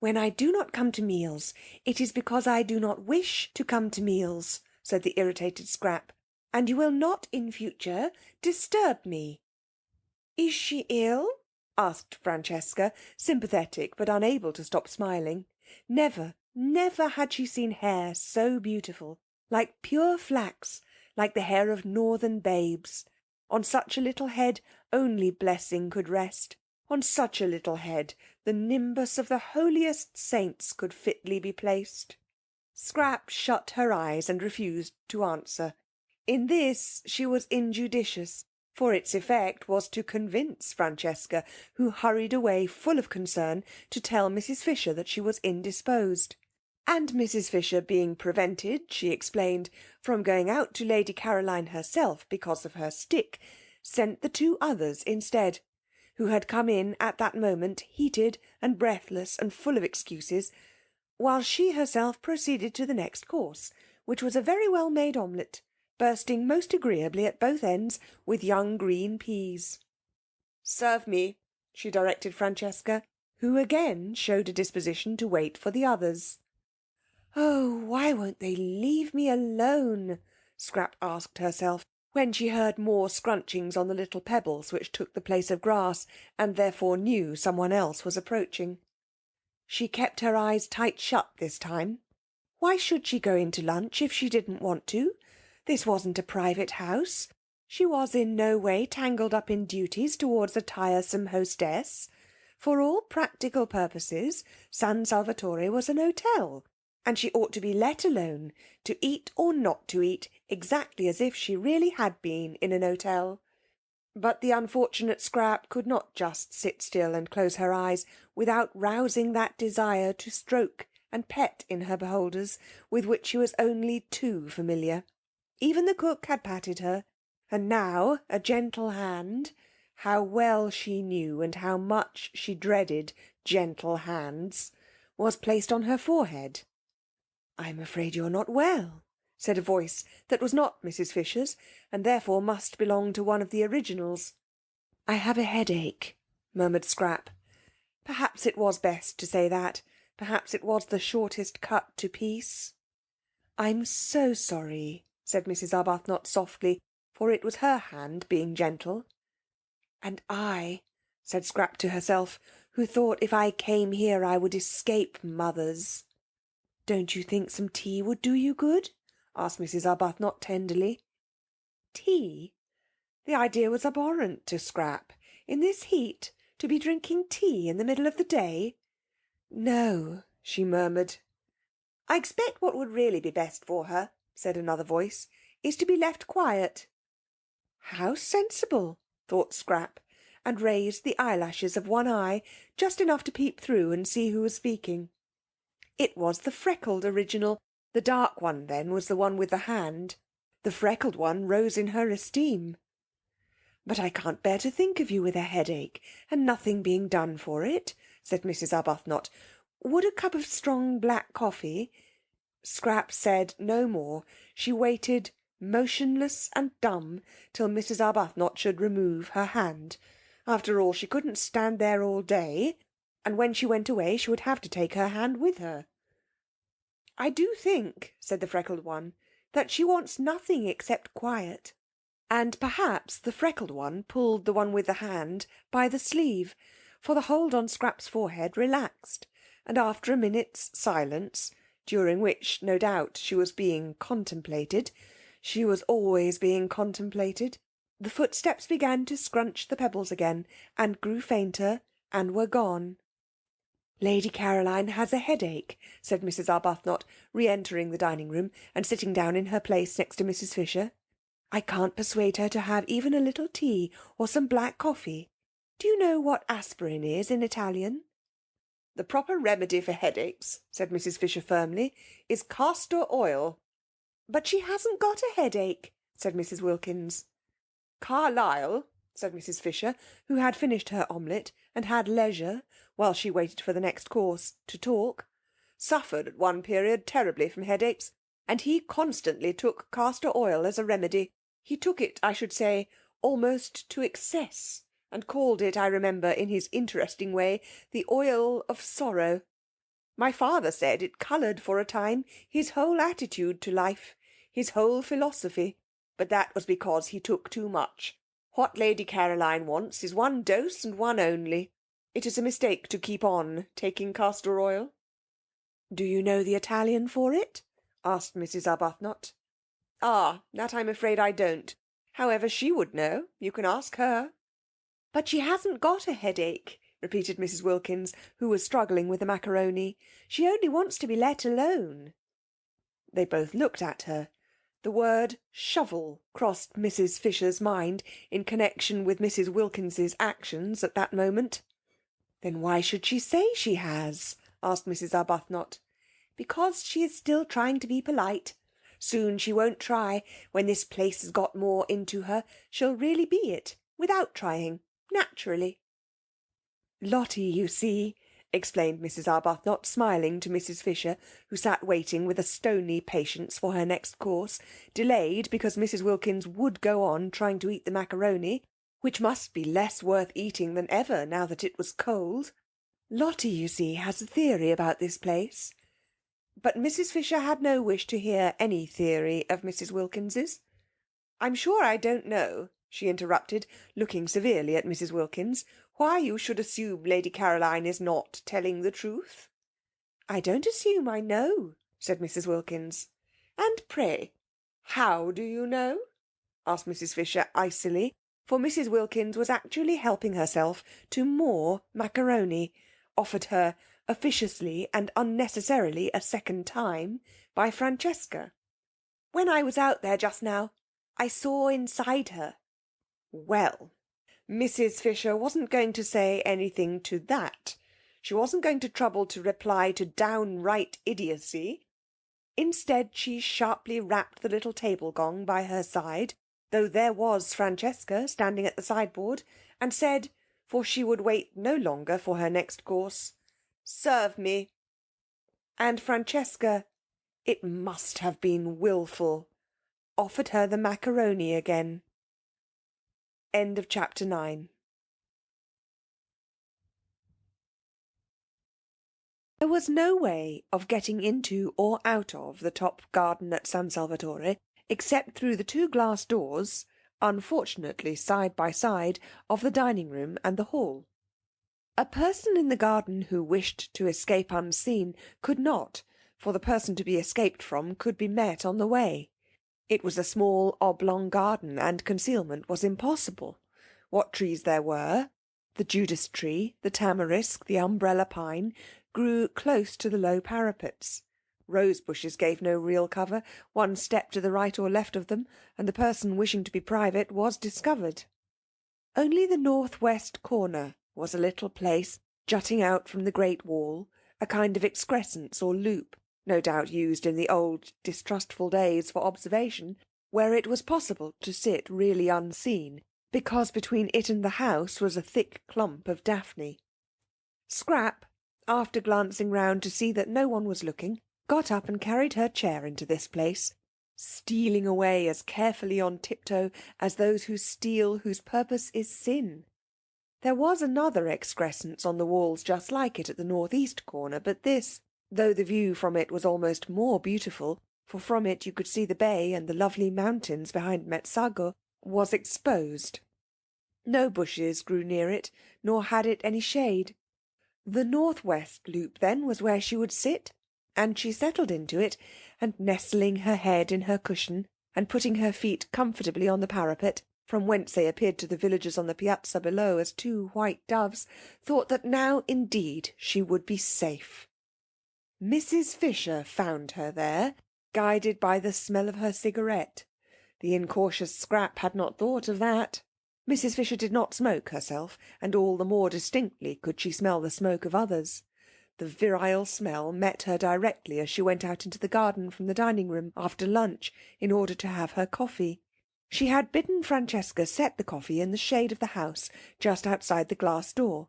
When I do not come to meals, it is because I do not wish to come to meals, said the irritated Scrap, and you will not in future disturb me. Is she ill? Asked Francesca, sympathetic but unable to stop smiling. Never, never had she seen hair so beautiful, like pure flax, like the hair of northern babes. On such a little head only blessing could rest. On such a little head the nimbus of the holiest saints could fitly be placed. Scrap shut her eyes and refused to answer. In this she was injudicious, for its effect was to convince Francesca, who hurried away full of concern to tell Mrs. Fisher that she was indisposed. And Mrs. Fisher being prevented, she explained, from going out to Lady Caroline herself because of her stick, sent the two others instead, who had come in at that moment, heated and breathless and full of excuses, while she herself proceeded to the next course, which was a very well-made omelette, bursting most agreeably at both ends with young green peas. "Serve me," she directed Francesca, who again showed a disposition to wait for the others. "Oh, why won't they leave me alone?" Scrap asked herself, when she heard more scrunchings on the little pebbles which took the place of grass, and therefore knew someone else was approaching. She kept her eyes tight shut this time. Why should she go in to lunch if she didn't want to? This wasn't a private house. She was in no way tangled up in duties towards a tiresome hostess. For all practical purposes, San Salvatore was an hotel, and she ought to be let alone, to eat or not to eat, exactly as if she really had been in an hotel. But the unfortunate Scrap could not just sit still and close her eyes without rousing that desire to stroke and pet in her beholders, with which she was only too familiar. Even the cook had patted her, and now a gentle hand, how well she knew and how much she dreaded gentle hands, was placed on her forehead. "I'm afraid you're not well," said a voice that was not Mrs. Fisher's, and therefore must belong to one of the originals. "I have a headache," murmured Scrap. Perhaps it was best to say that. Perhaps it was the shortest cut to peace. "I'm so sorry," said Mrs. Arbuthnot softly, for it was her hand being gentle. "And I," said Scrap to herself, "who thought if I came here I would escape mothers." "Don't you think some tea would do you good?" asked Mrs. Arbuthnot tenderly. Tea? The idea was abhorrent to Scrap. In this heat, to be drinking tea in the middle of the day? "No," she murmured. "I expect what would really be best for her," said another voice, "is to be left quiet." How sensible, thought Scrap, and raised the eyelashes of one eye just enough to peep through and see who was speaking. It was the freckled original. The dark one, then, was the one with the hand. The freckled one rose in her esteem. "But I can't bear to think of you with a headache, and nothing being done for it," said Mrs. Arbuthnot. "Would a cup of strong black coffee—" Scrap said no more. She waited, motionless and dumb, till Mrs. Arbuthnot should remove her hand. After all, she couldn't stand there all day. and when she went away she would have to take her hand with her. "I do think," said the freckled one, "that she wants nothing except quiet." And perhaps the freckled one pulled the one with the hand by the sleeve, for the hold on Scrap's forehead relaxed, and after a minute's silence, during which, no doubt, she was being contemplated, she was always being contemplated, the footsteps began to scrunch the pebbles again, and grew fainter, and were gone. "Lady Caroline has a headache," said Mrs. Arbuthnot, re-entering the dining-room and sitting down in her place next to Mrs. Fisher. "I can't persuade her to have even a little tea or some black coffee. Do you know what aspirin is in Italian?" "The proper remedy for headaches," said Mrs. Fisher firmly, "is castor oil." "But she hasn't got a headache," said Mrs. Wilkins. "Carlyle," said Mrs. Fisher, who had finished her omelette and had leisure, while she waited for the next course, to talk, "suffered at one period terribly from headaches, and he constantly took castor oil as a remedy. He took it, I should say, almost to excess, and called it, I remember, in his interesting way, the oil of sorrow. My father said it coloured for a time his whole attitude to life, his whole philosophy, but that was because he took too much. What Lady Caroline wants is one dose and one only. It is a mistake to keep on taking castor oil." "Do you know the Italian for it?" asked Mrs. Arbuthnot. "Ah, that I'm afraid I don't. However, she would know. You can ask her." "But she hasn't got a headache," repeated Mrs. Wilkins, who was struggling with the macaroni. "She only wants to be let alone." They both looked at her. The word shovel crossed Mrs. Fisher's mind in connection with Mrs. Wilkins's actions at that moment. "Then why should she say she has?" asked Mrs. Arbuthnot. "Because she is still trying to be polite. Soon she won't try. When this place has got more into her, she'll really be it, without trying, naturally." "Lottie, you see," explained Mrs. Arbuthnot, smiling to Mrs. Fisher, who sat waiting with a stony patience for her next course, delayed because Mrs. Wilkins would go on trying to eat the macaroni, which must be less worth eating than ever now that it was cold. "Lottie, you see, has a theory about this place." But Mrs. Fisher had no wish to hear any theory of Mrs. Wilkins's. "I'm sure I don't know," she interrupted, looking severely at Mrs. Wilkins, "why you should assume Lady Caroline is not telling the truth." "I don't assume, I know," said Mrs. Wilkins. "And pray, how do you know?" asked Mrs. Fisher icily, for Mrs. Wilkins was actually helping herself to more macaroni, offered her officiously and unnecessarily a second time by Francesca. "When I was out there just now, I saw inside her." Well, Mrs. Fisher wasn't going to say anything to that. She wasn't going to trouble to reply to downright idiocy. Instead, she sharply rapped the little table gong by her side, though there was Francesca standing at the sideboard, and said, for she would wait no longer for her next course, "Serve me." And Francesca, it must have been wilful, offered her the macaroni again. End of chapter 9. There was no way of getting into or out of the top garden at San Salvatore except through the two glass doors, unfortunately side by side, of the dining-room and the hall. A person in the garden who wished to escape unseen could not, for the person to be escaped from could be met on the way. It was a small oblong garden, and concealment was impossible. What trees there were, the Judas tree, the tamarisk, the umbrella pine, grew close to the low parapets. Rose bushes gave no real cover. One step to the right or left of them, and the person wishing to be private was discovered. Only the north-west corner was a little place jutting out from the great wall, a kind of excrescence or loop, no doubt used in the old distrustful days for observation, where it was possible to sit really unseen, because between it and the house was a thick clump of daphne. Scrap, after glancing round to see that no one was looking, got up and carried her chair into this place, stealing away as carefully on tiptoe as those who steal whose purpose is sin. There was another excrescence on the walls just like it at the north-east corner, but this, though the view from it was almost more beautiful, for from it you could see the bay and the lovely mountains behind Mezzago, was exposed. No bushes grew near it, nor had it any shade. The north-west loop, then, was where she would sit, and she settled into it, and nestling her head in her cushion, and putting her feet comfortably on the parapet, from whence they appeared to the villagers on the piazza below as two white doves, thought that now indeed she would be safe. Mrs. Fisher found her there, guided by the smell of her cigarette. The incautious Scrap had not thought of that. Mrs. Fisher did not smoke herself, and all the more distinctly could she smell the smoke of others. The virile smell met her directly as she went out into the garden from the dining-room after lunch in order to have her coffee. She had bidden Francesca set the coffee in the shade of the house just outside the glass door,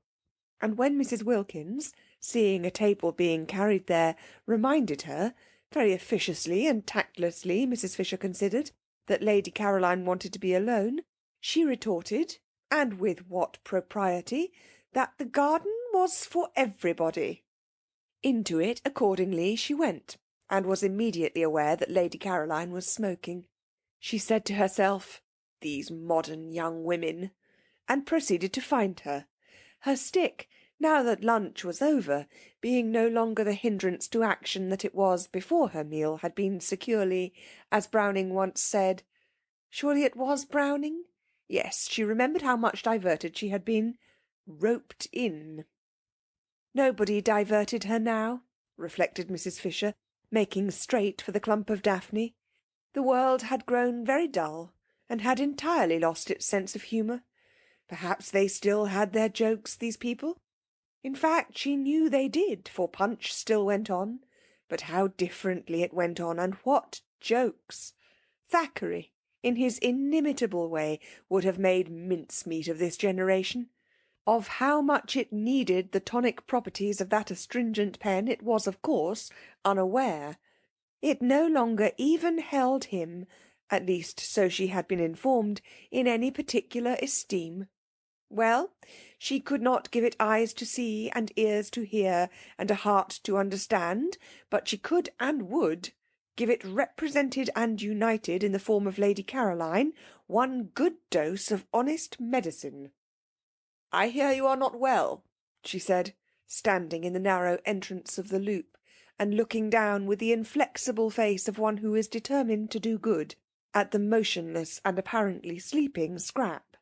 and when Mrs. Wilkins, seeing a table being carried there, reminded her, very officiously and tactlessly Mrs. Fisher considered, that Lady Caroline wanted to be alone, she retorted, and with what propriety, that the garden was for everybody. Into it, accordingly, she went, and was immediately aware that Lady Caroline was smoking. She said to herself, "These modern young women," and proceeded to find her. Her stick, now that lunch was over, being no longer the hindrance to action that it was before her meal had been securely, as Browning once said, surely it was Browning? Yes, she remembered how much diverted she had been, roped in. Nobody diverted her now, reflected Mrs. Fisher, making straight for the clump of daphne. The world had grown very dull, and had entirely lost its sense of humour. Perhaps they still had their jokes, these people. In fact, she knew they did, for Punch still went on. But how differently it went on, and what jokes! Thackeray, in his inimitable way, would have made mincemeat of this generation. Of how much it needed the tonic properties of that astringent pen it was, of course, unaware. It no longer even held him, at least so she had been informed, in any particular esteem. Well, she could not give it eyes to see, and ears to hear, and a heart to understand, but she could and would give it represented and united in the form of Lady Caroline one good dose of honest medicine. "I hear you are not well," she said, standing in the narrow entrance of the loop, and looking down with the inflexible face of one who is determined to do good, at the motionless and apparently sleeping Scrap.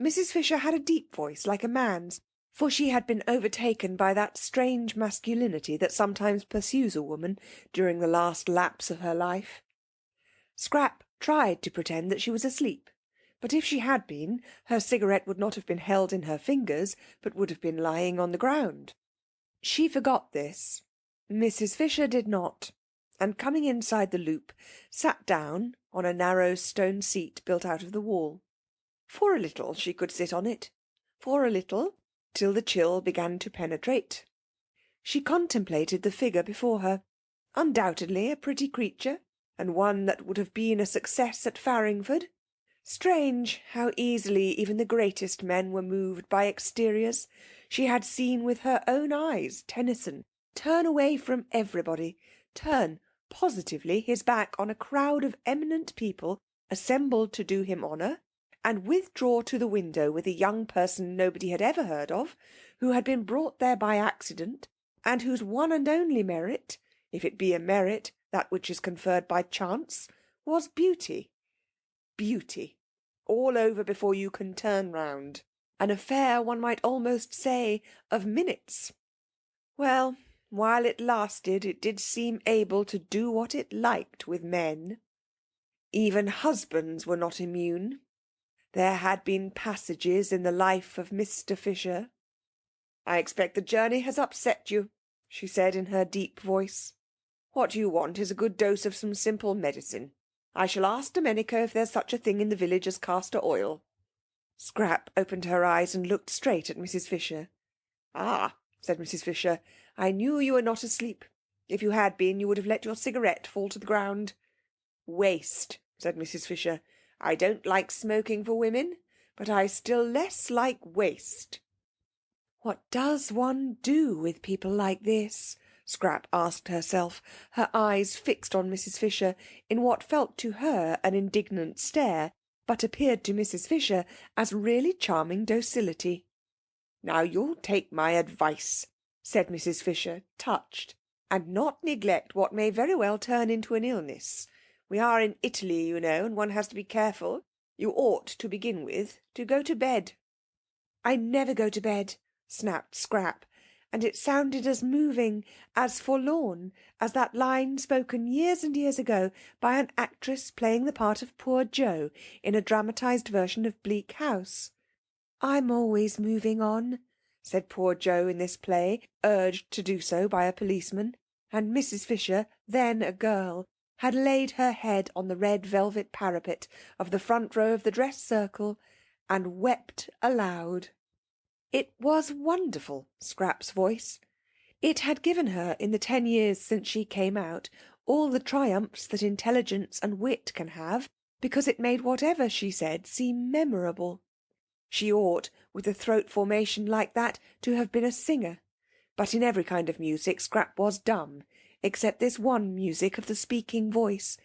Mrs. Fisher had a deep voice like a man's, for she had been overtaken by that strange masculinity that sometimes pursues a woman during the last lapse of her life. Scrap tried to pretend that she was asleep, but if she had been, her cigarette would not have been held in her fingers, but would have been lying on the ground. She forgot this. Mrs. Fisher did not, and coming inside the loop, sat down on a narrow stone seat built out of the wall. For a little she could sit on it, for a little, till the chill began to penetrate. She contemplated the figure before her. Undoubtedly a pretty creature, and one that would have been a success at Farringford. Strange how easily even the greatest men were moved by exteriors. She had seen with her own eyes Tennyson turn away from everybody, turn positively his back on a crowd of eminent people assembled to do him honour, and withdraw to the window with a young person nobody had ever heard of, who had been brought there by accident, and whose one and only merit, if it be a merit, that which is conferred by chance, was beauty. Beauty. All over before you can turn round. An affair, one might almost say, of minutes. Well, while it lasted, it did seem able to do what it liked with men. Even husbands were not immune. There had been passages in the life of Mr. Fisher. "I expect the journey has upset you," she said in her deep voice. "What you want is a good dose of some simple medicine. I shall ask Domenico if there's such a thing in the village as castor oil." Scrap opened her eyes and looked straight at Mrs. Fisher. "Ah," said Mrs. Fisher, "I knew you were not asleep. If you had been, you would have let your cigarette fall to the ground." "Waste," said Mrs. Fisher. "I don't like smoking for women, but I still less like waste." "What does one do with people like this?" Scrap asked herself, her eyes fixed on Mrs. Fisher in what felt to her an indignant stare, but appeared to Mrs. Fisher as really charming docility. "Now you'll take my advice," said Mrs. Fisher, touched, "and not neglect what may very well turn into an illness. We are in Italy, you know, and one has to be careful. You ought, to begin with, to go to bed." "I never go to bed," snapped Scrap, and it sounded as moving, as forlorn, as that line spoken years and years ago by an actress playing the part of poor Jo in a dramatised version of Bleak House. "I'm always moving on," said poor Jo in this play, urged to do so by a policeman, and Mrs. Fisher, then a girl, had laid her head on the red velvet parapet of the front row of the dress circle and wept aloud. It was wonderful, Scrap's voice. It had given her, in the 10 years since she came out, all the triumphs that intelligence and wit can have, because it made whatever she said seem memorable. She ought, with a throat formation like that, to have been a singer. But in every kind of music Scrap was dumb, except this one music of the speaking voice.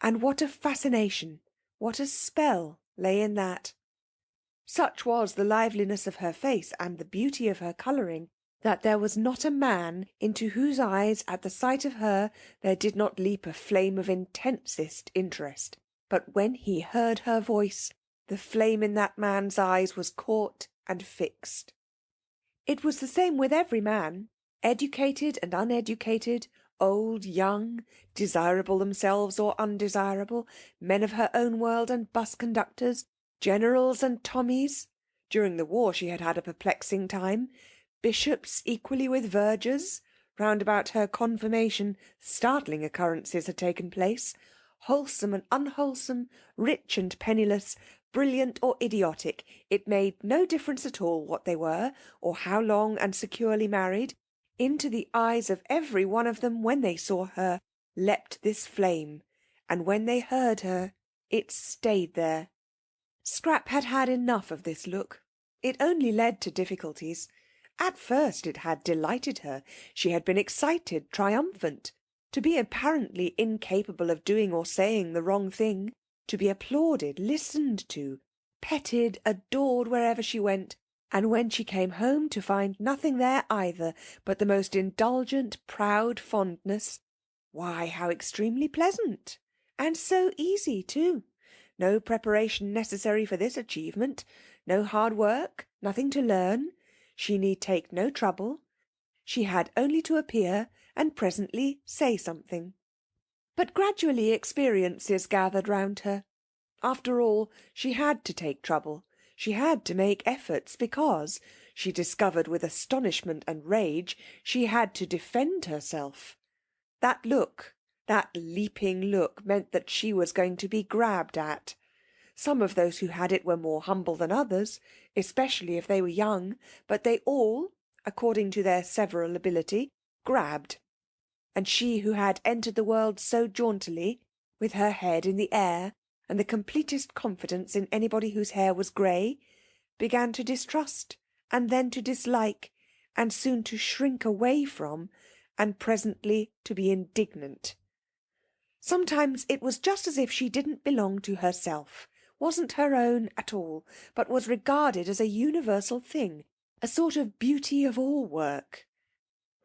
And what a fascination, what a spell lay in that! Such was the liveliness of her face and the beauty of her colouring, that there was not a man into whose eyes at the sight of her there did not leap a flame of intensest interest. But when he heard her voice, the flame in that man's eyes was caught and fixed. It was the same with every man, educated and uneducated, old, young, desirable themselves or undesirable, men of her own world and bus conductors, generals and Tommies. During the war she had had a perplexing time. Bishops equally with vergers. Round about her confirmation startling occurrences had taken place. Wholesome and unwholesome, rich and penniless, brilliant or idiotic, it made no difference at all what they were, or how long and securely married. Into the eyes of every one of them, when they saw her, leapt this flame, and when they heard her, it stayed there. Scrap had had enough of this look. It only led to difficulties. At first it had delighted her. She had been excited, triumphant. To be apparently incapable of doing or saying the wrong thing, to be applauded, listened to, petted, adored wherever she went, and when she came home to find nothing there either but the most indulgent, proud fondness, why, how extremely pleasant! And so easy, too. No preparation necessary for this achievement, no hard work, nothing to learn. She need take no trouble. She had only to appear and presently say something. But gradually experiences gathered round her. After all, she had to take trouble. She had to make efforts because, she discovered with astonishment and rage, she had to defend herself. That look, that leaping look, meant that she was going to be grabbed at. Some of those who had it were more humble than others, especially if they were young, but they all, according to their several ability, grabbed. And she who had entered the world so jauntily, with her head in the air, and the completest confidence in anybody whose hair was grey, began to distrust, and then to dislike, and soon to shrink away from, and presently to be indignant. Sometimes it was just as if she didn't belong to herself, wasn't her own at all, but was regarded as a universal thing, a sort of beauty of all work.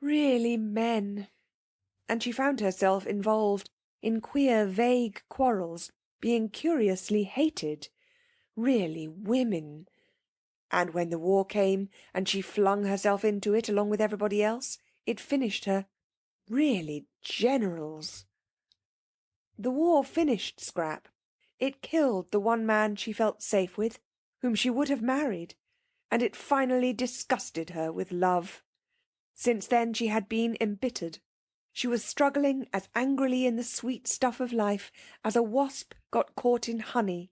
Really men! And she found herself involved in queer vague quarrels, being curiously hated. Really women! And when the war came, and she flung herself into it along with everybody else, it finished her. Really generals! The war finished Scrap. It killed the one man she felt safe with, whom she would have married, and it finally disgusted her with love. Since then she had been embittered. She was struggling as angrily in the sweet stuff of life as a wasp got caught in honey.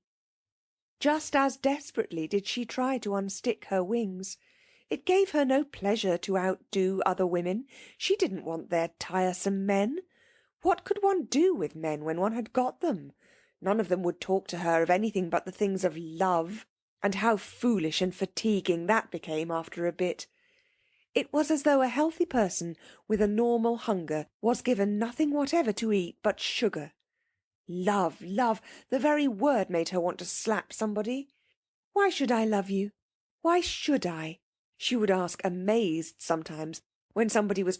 Just as desperately did she try to unstick her wings. It gave her no pleasure to outdo other women. She didn't want their tiresome men. What could one do with men when one had got them? None of them would talk to her of anything but the things of love, And how foolish and fatiguing that became after a bit. It was as though a healthy person with a normal hunger was given nothing whatever to eat but sugar. Love, love, the very word made her want to slap somebody. Why should I love you? Why should I? She would ask, amazed sometimes, when somebody was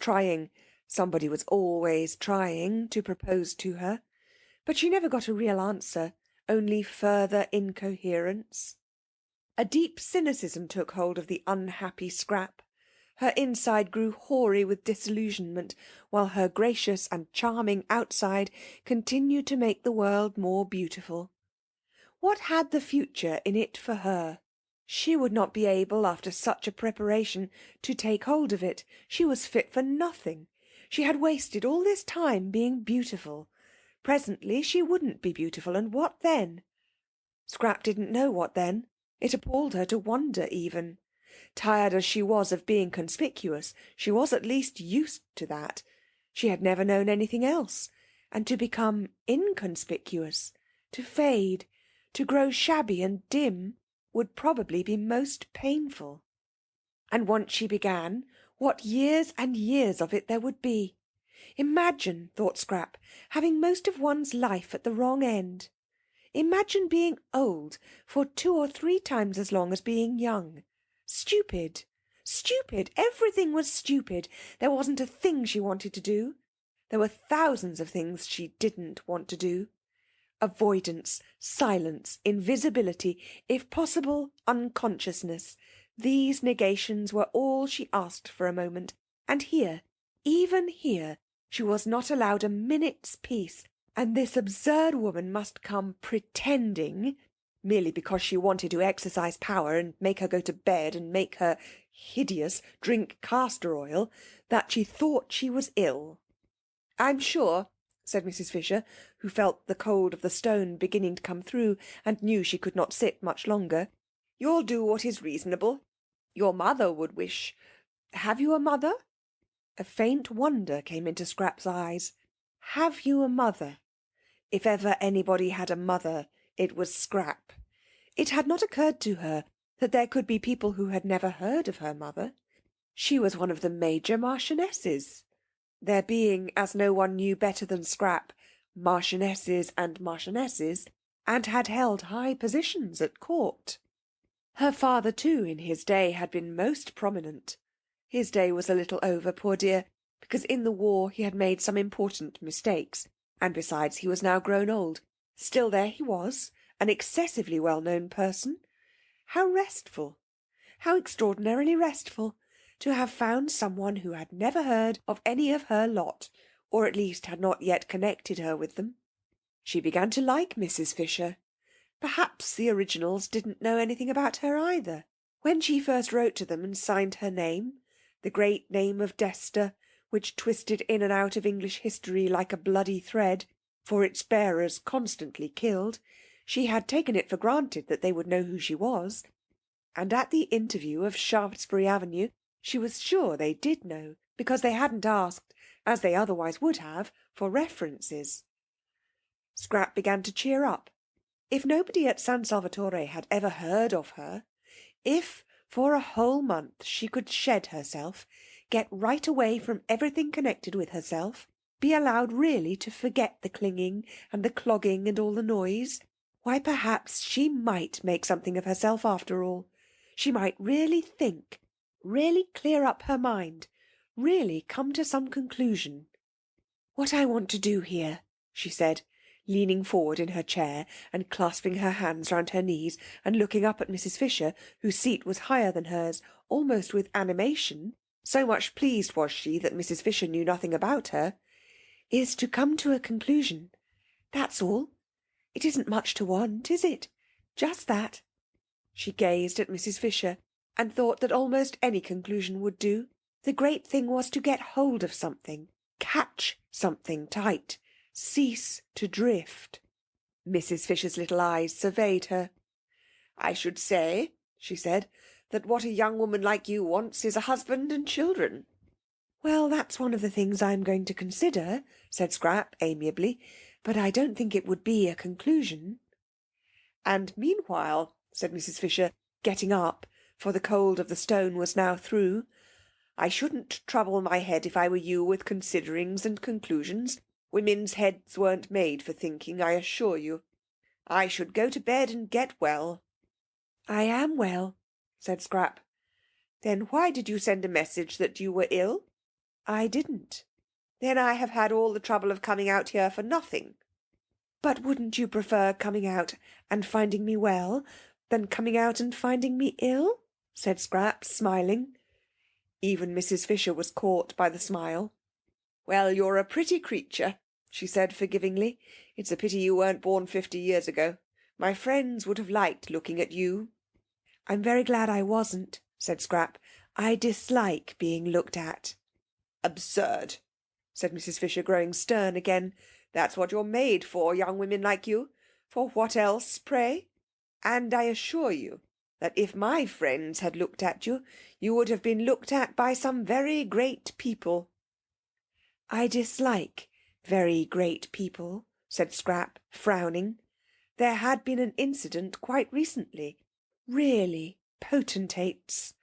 always trying to propose to her. But she never got a real answer, only further incoherence. A deep cynicism took hold of the unhappy Scrap. Her inside grew hoary with disillusionment, while her gracious and charming outside continued to make the world more beautiful. What had the future in it for her? She would not be able, after such a preparation, to take hold of it. She was fit for nothing. She had wasted all this time being beautiful. Presently she wouldn't be beautiful, and what then? Scrap didn't know what then. It appalled her to wonder even. Tired as she was of being conspicuous, she was at least used to that. She had never known anything else. And to become inconspicuous, to fade, to grow shabby and dim, would probably be most painful. And once she began, what years and years of it there would be! Imagine, thought Scrap, having most of one's life at the wrong end. Imagine being old for 2 or 3 times as long as being young. Stupid. Stupid. Everything was stupid. There wasn't a thing she wanted to do. There were thousands of things she didn't want to do. Avoidance, silence, invisibility, if possible, unconsciousness. These negations were all she asked for a moment. And here, even here, she was not allowed a minute's peace, and this absurd woman must come pretending, merely because she wanted to exercise power and make her go to bed and make her, hideous, drink castor oil, that she thought she was ill. "I'm sure," said Mrs. Fisher, who felt the cold of the stone beginning to come through, and knew she could not sit much longer, "you'll do what is reasonable. Your mother would wish... Have you a mother?" A faint wonder came into Scrap's eyes. Have you a mother? If ever anybody had a mother, it was Scrap. It had not occurred to her that there could be people who had never heard of her mother. She was one of the major marchionesses. There being, as no one knew better than Scrap, marchionesses, and had held high positions at court. Her father, too, in his day had been most prominent. His day was a little over, poor dear, because in the war he had made some important mistakes, and besides he was now grown old. Still there he was, an excessively well-known person. How restful, how extraordinarily restful, to have found someone who had never heard of any of her lot, or at least had not yet connected her with them. She began to like Mrs. Fisher. Perhaps the originals didn't know anything about her either. When she first wrote to them and signed her name, the great name of Dester, which twisted in and out of English history like a bloody thread, for its bearers constantly killed, she had taken it for granted that they would know who she was, and at the interview of Shaftesbury Avenue she was sure they did know, because they hadn't asked, as they otherwise would have, for references. Scrap began to cheer up. If nobody at San Salvatore had ever heard of her, if for a whole month she could shed herself, get right away from everything connected with herself, be allowed really to forget the clinging and the clogging and all the noise, why perhaps she might make something of herself after all. She might really think, really clear up her mind, really come to some conclusion. "What I want to do here," she said, leaning forward in her chair and clasping her hands round her knees and looking up at Mrs. Fisher, whose seat was higher than hers, almost with animation, so much pleased was she that Mrs. Fisher knew nothing about her, "is to come to a conclusion. That's all. It isn't much to want, is it? Just that." She gazed at Mrs. Fisher and thought that almost any conclusion would do. The great thing was to get hold of something, catch something tight, cease to drift. Mrs. Fisher's little eyes surveyed her. "I should say," she said, "that what a young woman like you wants is a husband and children." "Well, that's one of the things I'm going to consider," said Scrap amiably, "but I don't think it would be a conclusion." "And meanwhile said Mrs. Fisher, getting up, for the cold of the stone was now through. "I shouldn't trouble my head if I were you with considerings and conclusions. Women's heads weren't made for thinking, I assure you. I should go to bed and get well." "I am well," said Scrap. "Then why did you send a message that you were ill?" "I didn't." "Then I have had all the trouble of coming out here for nothing." "But wouldn't you prefer coming out and finding me well than coming out and finding me ill?" said Scrap, smiling. Even Mrs. Fisher was caught by the smile. "Well, you're a pretty creature," she said forgivingly. "It's a pity you weren't born 50 years ago. My friends would have liked looking at you." "I'm very glad I wasn't," said Scrap. "I dislike being looked at." "Absurd," said Mrs. Fisher, growing stern again. "That's what you're made for, young women like you. For what else, pray? And I assure you that if my friends had looked at you, you would have been looked at by some very great people." "I dislike very great people," said Scrap, frowning. There had been an incident quite recently. Really potentates.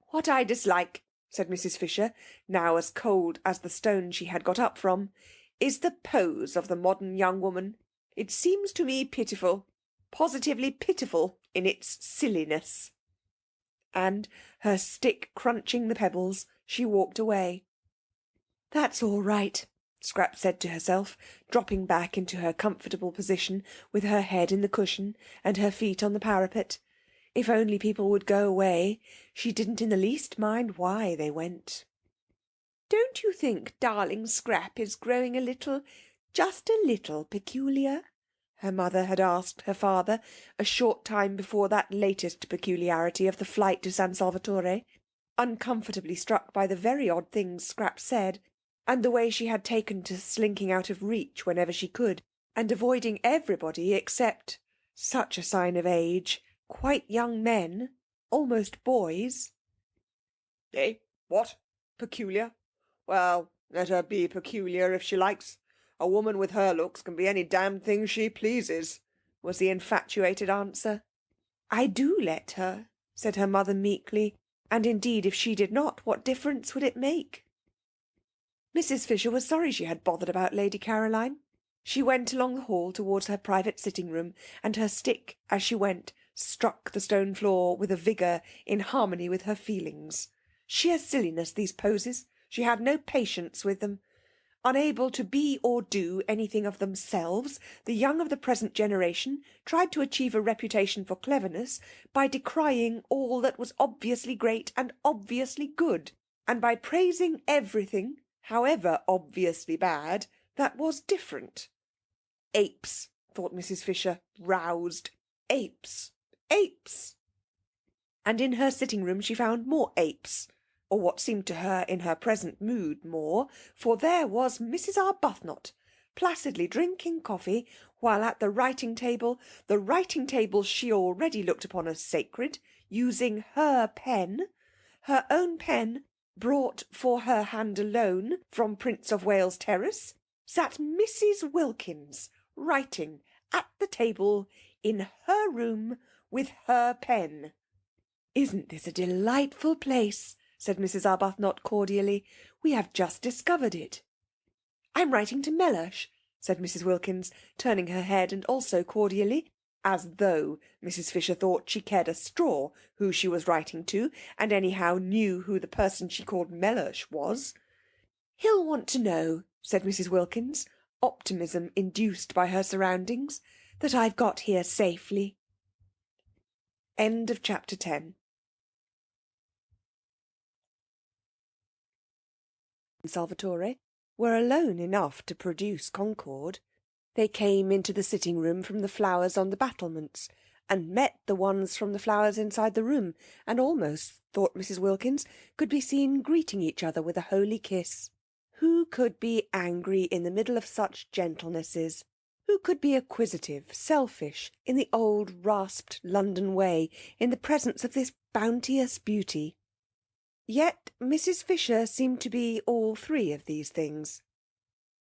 "What I dislike," said Mrs. Fisher, now as cold as the stone she had got up from, "is the pose of the modern young woman. It seems to me pitiful, positively pitiful in its silliness." And, her stick crunching the pebbles, she walked away. "That's all right," Scrap said to herself, dropping back into her comfortable position with her head in the cushion and her feet on the parapet. If only people would go away, she didn't in the least mind why they went. "Don't you think darling Scrap is growing a little, just a little peculiar?" her mother had asked her father a short time before that latest peculiarity of the flight to San Salvatore, uncomfortably struck by the very odd things Scrap said, and the way she had taken to slinking out of reach whenever she could, and avoiding everybody except, such a sign of age, quite young men, almost boys. "Eh? What? Peculiar? Well, let her be peculiar if she likes. A woman with her looks can be any damned thing she pleases," was the infatuated answer. "I do let her," said her mother meekly, and indeed if she did not, what difference would it make? Mrs. Fisher was sorry she had bothered about Lady Caroline. She went along the hall towards her private sitting-room, and her stick, as she went, struck the stone floor with a vigour in harmony with her feelings. Sheer silliness, these poses. She had no patience with them. Unable to be or do anything of themselves, the young of the present generation tried to achieve a reputation for cleverness by decrying all that was obviously great and obviously good, and by praising everything, however obviously bad, that was different. Apes, thought Mrs. Fisher, roused. Apes. Apes. And in her sitting-room she found more apes, or what seemed to her in her present mood more, for there was Mrs. Arbuthnot, placidly drinking coffee, while at the writing-table she already looked upon as sacred, using her own pen, brought for her hand alone from Prince of Wales Terrace, sat Mrs. Wilkins, writing at the table in her room with her pen. "Isn't this a delightful place?" said Mrs. Arbuthnot cordially. "We have just discovered it." "I'm writing to Mellersh," said Mrs. Wilkins, turning her head and also cordially, as though Mrs. Fisher thought she cared a straw who she was writing to, and anyhow knew who the person she called Mellersh was. "He'll want to know," said Mrs. Wilkins, optimism induced by her surroundings, "that I've got here safely." End of chapter 10. Salvatore were alone enough to produce concord. They came into the sitting-room from the flowers on the battlements, and met the ones from the flowers inside the room, and almost, thought Mrs. Wilkins, could be seen greeting each other with a holy kiss. Who could be angry in the middle of such gentlenesses? Who could be acquisitive, selfish, in the old rasped London way, in the presence of this bounteous beauty? Yet Mrs. Fisher seemed to be all three of these things.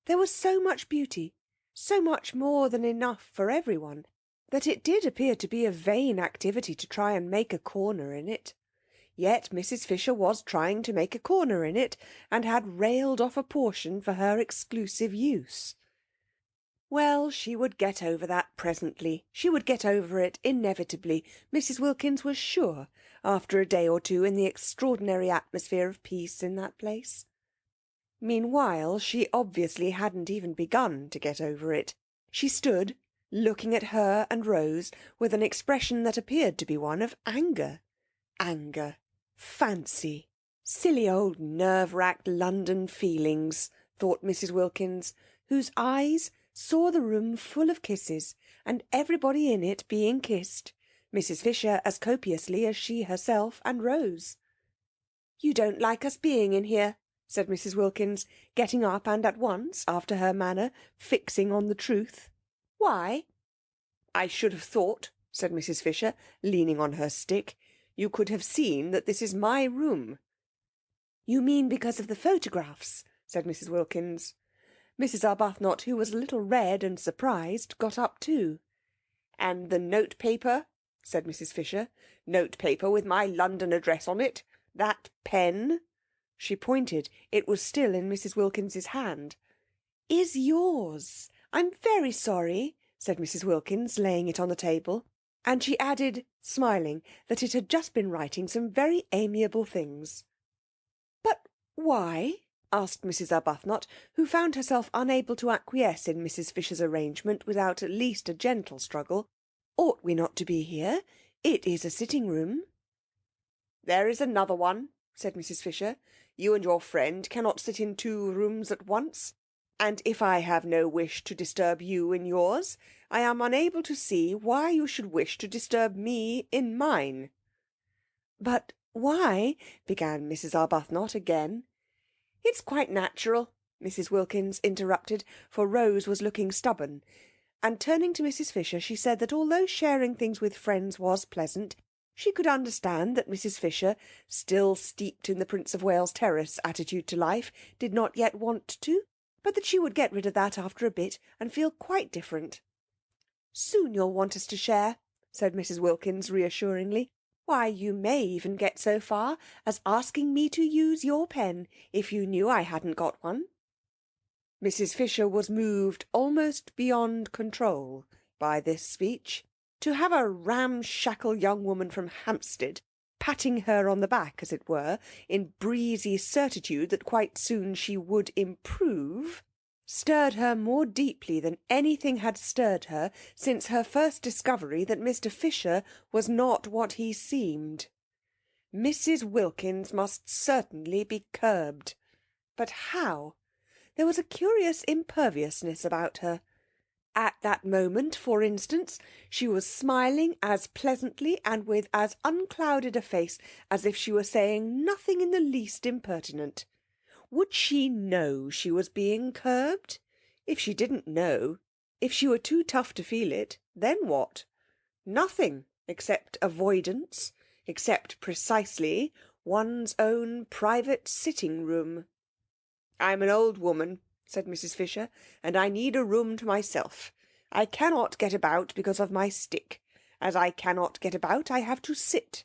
There was so much beauty, so much more than enough for everyone, that it did appear to be a vain activity to try and make a corner in it. Yet Mrs. Fisher was trying to make a corner in it, and had railed off a portion for her exclusive use. Well, she would get over that presently. She would get over it inevitably, Mrs. Wilkins was sure, after a day or two in the extraordinary atmosphere of peace in that place. Meanwhile, she obviously hadn't even begun to get over it. She stood, looking at her and Rose, with an expression that appeared to be one of anger. Anger. Fancy. Silly old nerve-racked London feelings, thought Mrs. Wilkins, whose eyes saw the room full of kisses, and everybody in it being kissed, Mrs. Fisher as copiously as she herself and Rose. "You don't like us being in here," said Mrs. Wilkins, getting up and at once, after her manner, fixing on the truth. "Why?" "I should have thought," said Mrs. Fisher, leaning on her stick, "you could have seen that this is my room." "You mean because of the photographs?" said Mrs. Wilkins. Mrs. Arbuthnot, who was a little red and surprised, got up too. "And the note-paper," said Mrs. Fisher. "Note-paper with my London address on it. That pen." She pointed. It was still in Mrs. Wilkins's hand. "Is yours. I'm very sorry," said Mrs. Wilkins, laying it on the table. And she added, smiling, that it had just been writing some very amiable things. "But why?" asked Mrs. Arbuthnot, who found herself unable to acquiesce in Mrs. Fisher's arrangement without at least a gentle struggle. "Ought we not to be here? It is a sitting-room." "There is another one," said Mrs. Fisher. "You and your friend cannot sit in 2 rooms at once, and if I have no wish to disturb you in yours, I am unable to see why you should wish to disturb me in mine." "But why—" began Mrs. Arbuthnot again. "It's quite natural," Mrs. Wilkins interrupted, for Rose was looking stubborn, and turning to Mrs. Fisher she said that although sharing things with friends was pleasant, she could understand that Mrs. Fisher, still steeped in the Prince of Wales Terrace attitude to life, did not yet want to, but that she would get rid of that after a bit and feel quite different. "Soon you'll want us to share," said Mrs. Wilkins reassuringly. "Why, you may even get so far as asking me to use your pen, if you knew I hadn't got one." Mrs. Fisher was moved almost beyond control by this speech. To have a ramshackle young woman from Hampstead patting her on the back, as it were, in breezy certitude that quite soon she would improve, stirred her more deeply than anything had stirred her since her first discovery that Mr. Fisher was not what he seemed. Mrs. Wilkins must certainly be curbed. But how? There was a curious imperviousness about her. At that moment, for instance, she was smiling as pleasantly and with as unclouded a face as if she were saying nothing in the least impertinent. Would she know she was being curbed? If she didn't know, if she were too tough to feel it, then what? Nothing, except avoidance, except precisely one's own private sitting-room. "I'm an old woman," said Mrs. Fisher, "and I need a room to myself. I cannot get about because of my stick. As I cannot get about, I have to sit.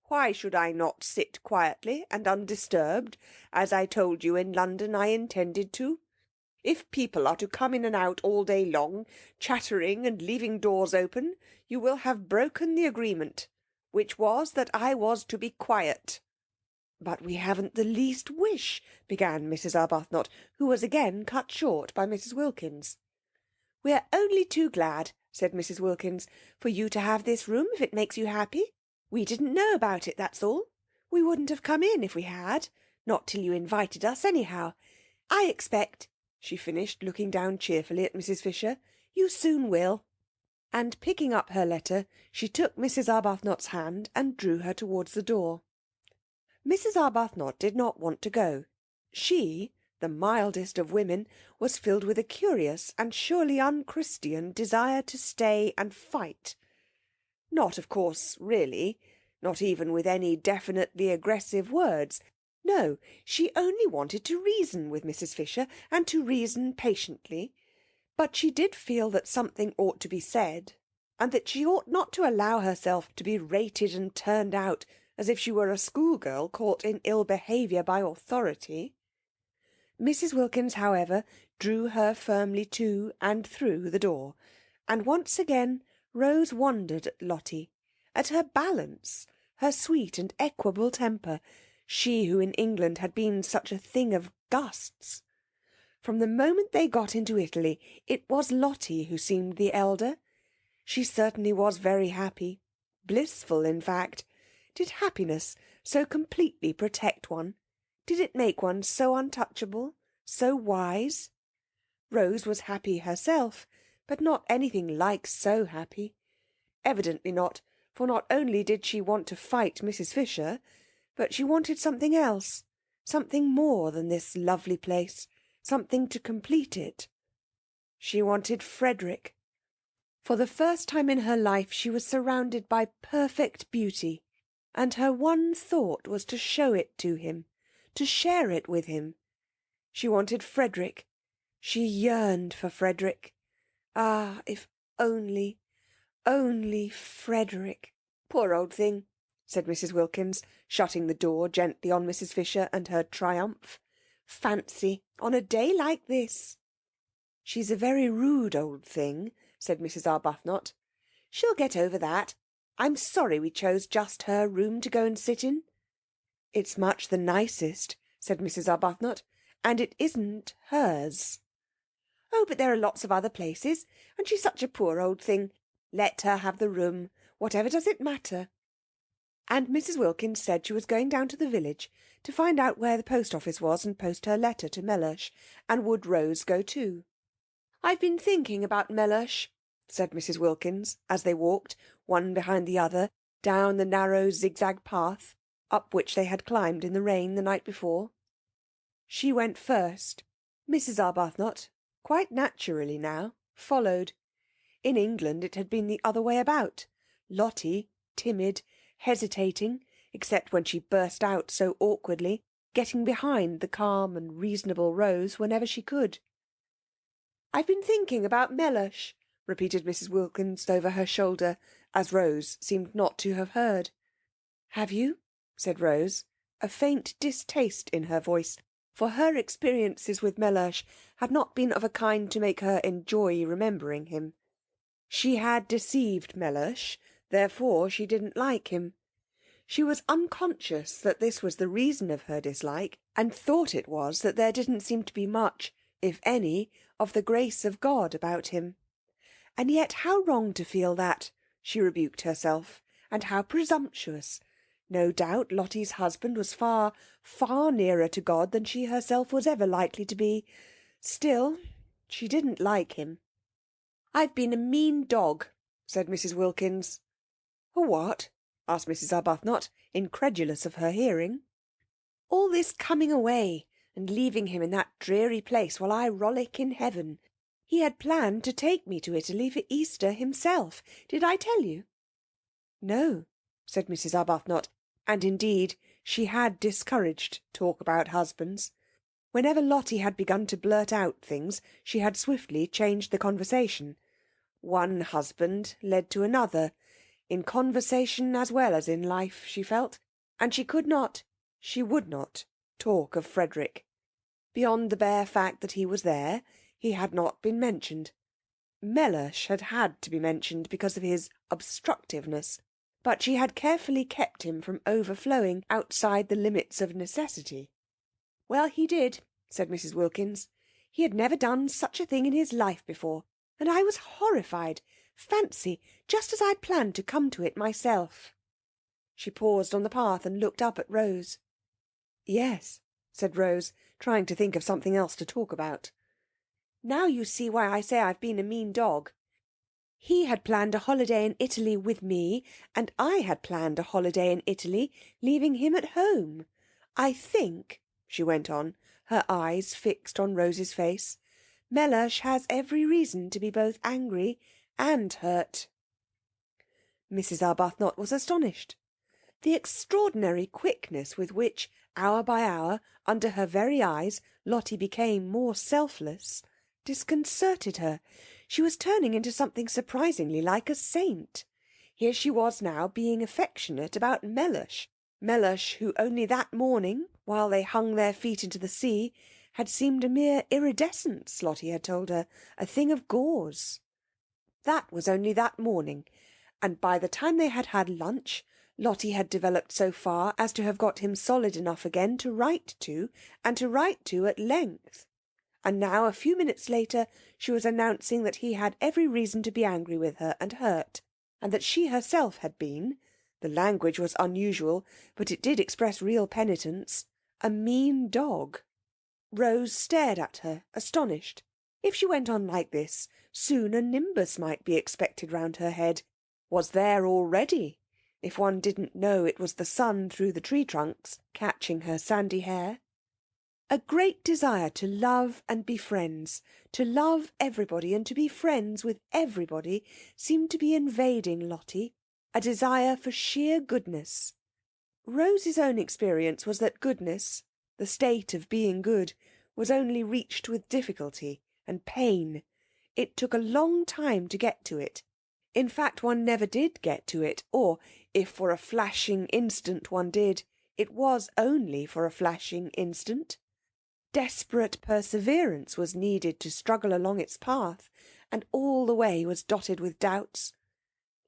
Why should I not sit quietly and undisturbed, as I told you in London I intended to? If people are to come in and out all day long, chattering and leaving doors open, you will have broken the agreement, which was that I was to be quiet." "But we haven't the least wish," began Mrs. Arbuthnot, who was again cut short by Mrs. Wilkins. "We're only too glad," said Mrs. Wilkins, "for you to have this room if it makes you happy. We didn't know about it, that's all. We wouldn't have come in if we had. Not till you invited us, anyhow. I expect," she finished, looking down cheerfully at Mrs. Fisher, "you soon will." And picking up her letter, she took Mrs. Arbuthnot's hand and drew her towards the door. Mrs. Arbuthnot did not want to go. She, the mildest of women, was filled with a curious and surely unchristian desire to stay and fight. Not, of course, really, not even with any definitely aggressive words. No, she only wanted to reason with Mrs. Fisher, and to reason patiently. But she did feel that something ought to be said. and that she ought not to allow herself to be rated and turned out as if she were a schoolgirl caught in ill behaviour by authority. Mrs. Wilkins, however, drew her firmly to and through the door, and once again Rose wondered at Lottie, at her balance, her sweet and equable temper, she who in England had been such a thing of gusts. From the moment they got into Italy, it was Lottie who seemed the elder. She certainly was very happy, blissful, in fact. Did happiness so completely protect one? Did it make one so untouchable, so wise? Rose was happy herself, but not anything like so happy. Evidently not, for not only did she want to fight Mrs. Fisher, but she wanted something else, something more than this lovely place, something to complete it. She wanted Frederick. For the first time in her life she was surrounded by perfect beauty, and her one thought was to show it to him, to share it with him. She wanted Frederick. She yearned for Frederick. Ah, if only Frederick. Poor old thing, said Mrs. Wilkins, shutting the door gently on Mrs. Fisher and her triumph. Fancy, on a day like this. She's a very rude old thing, said Mrs. Arbuthnot. She'll get over that. I'm sorry we chose just her room to go and sit in. It's much the nicest, said Mrs. Arbuthnot, and it isn't hers. Oh, but there are lots of other places, and she's such a poor old thing. Let her have the room. Whatever does it matter? And Mrs. Wilkins said she was going down to the village to find out where the post office was and post her letter to Mellersh, and would Rose go too? I've been thinking about Mellersh, said Mrs. Wilkins, as they walked, one behind the other, down the narrow zigzag path, up which they had climbed in the rain the night before. She went first. Mrs. Arbuthnot, quite naturally now, followed. In England it had been the other way about. Lottie, timid, hesitating, except when she burst out so awkwardly, getting behind the calm and reasonable Rose whenever she could. I've been thinking about Mellersh, repeated Mrs. Wilkins over her shoulder, as Rose seemed not to have heard. Have you? said Rose, a faint distaste in her voice, for her experiences with Mellersh had not been of a kind to make her enjoy remembering him. She had deceived Mellersh, therefore she didn't like him. She was unconscious that this was the reason of her dislike, and thought it was that there didn't seem to be much, if any, of the grace of God about him. And yet how wrong to feel that, she rebuked herself, and how presumptuous. No doubt Lottie's husband was far, far nearer to God than she herself was ever likely to be. Still, she didn't like him. I've been a mean dog, said Mrs. Wilkins. A what? asked Mrs. Arbuthnot, incredulous of her hearing. All this coming away and leaving him in that dreary place while I rollick in heaven. He had planned to take me to Italy for Easter himself. Did I tell you? No, said Mrs. Arbuthnot, and indeed she had discouraged talk about husbands. Whenever Lottie had begun to blurt out things, she had swiftly changed the conversation. One husband led to another, in conversation as well as in life, she felt, and she could not, she would not, talk of Frederick. Beyond the bare fact that he was there, he had not been mentioned. Mellersh had to be mentioned because of his obstructiveness, but she had carefully kept him from overflowing outside the limits of necessity. Well, he did, said Mrs. Wilkins. He had never done such a thing in his life before, and I was horrified. Fancy, just as I'd planned to come to it myself. She paused on the path and looked up at Rose. Yes, said Rose, trying to think of something else to talk about. Now you see why I say I've been a mean dog. He had planned a holiday in Italy with me, and I had planned a holiday in Italy, leaving him at home. I think, she went on, her eyes fixed on Rose's face, Mellersh has every reason to be both angry and hurt. Mrs. Arbuthnot was astonished. The extraordinary quickness with which, hour by hour, under her very eyes, Lottie became more selfless, disconcerted her. She was turning into something surprisingly like a saint. Here she was now being affectionate about Mellish, Mellish who only that morning, while they hung their feet into the sea, had seemed a mere iridescence, Lottie had told her, a thing of gauze. That was only that morning, and by the time they had had lunch, Lottie had developed so far as to have got him solid enough again to write to, and to write to at length. And now, a few minutes later, she was announcing that he had every reason to be angry with her and hurt, and that she herself had been, the language was unusual, but it did express real penitence, a mean dog. Rose stared at her, astonished. If she went on like this, soon a nimbus might be expected round her head. Was there already, if one didn't know it was the sun through the tree trunks catching her sandy hair. A great desire to love and be friends, to love everybody and to be friends with everybody, seemed to be invading Lottie, a desire for sheer goodness. Rose's own experience was that goodness, the state of being good, was only reached with difficulty and pain. It took a long time to get to it. In fact, one never did get to it, or, if for a flashing instant one did, it was only for a flashing instant. Desperate perseverance was needed to struggle along its path, and all the way was dotted with doubts.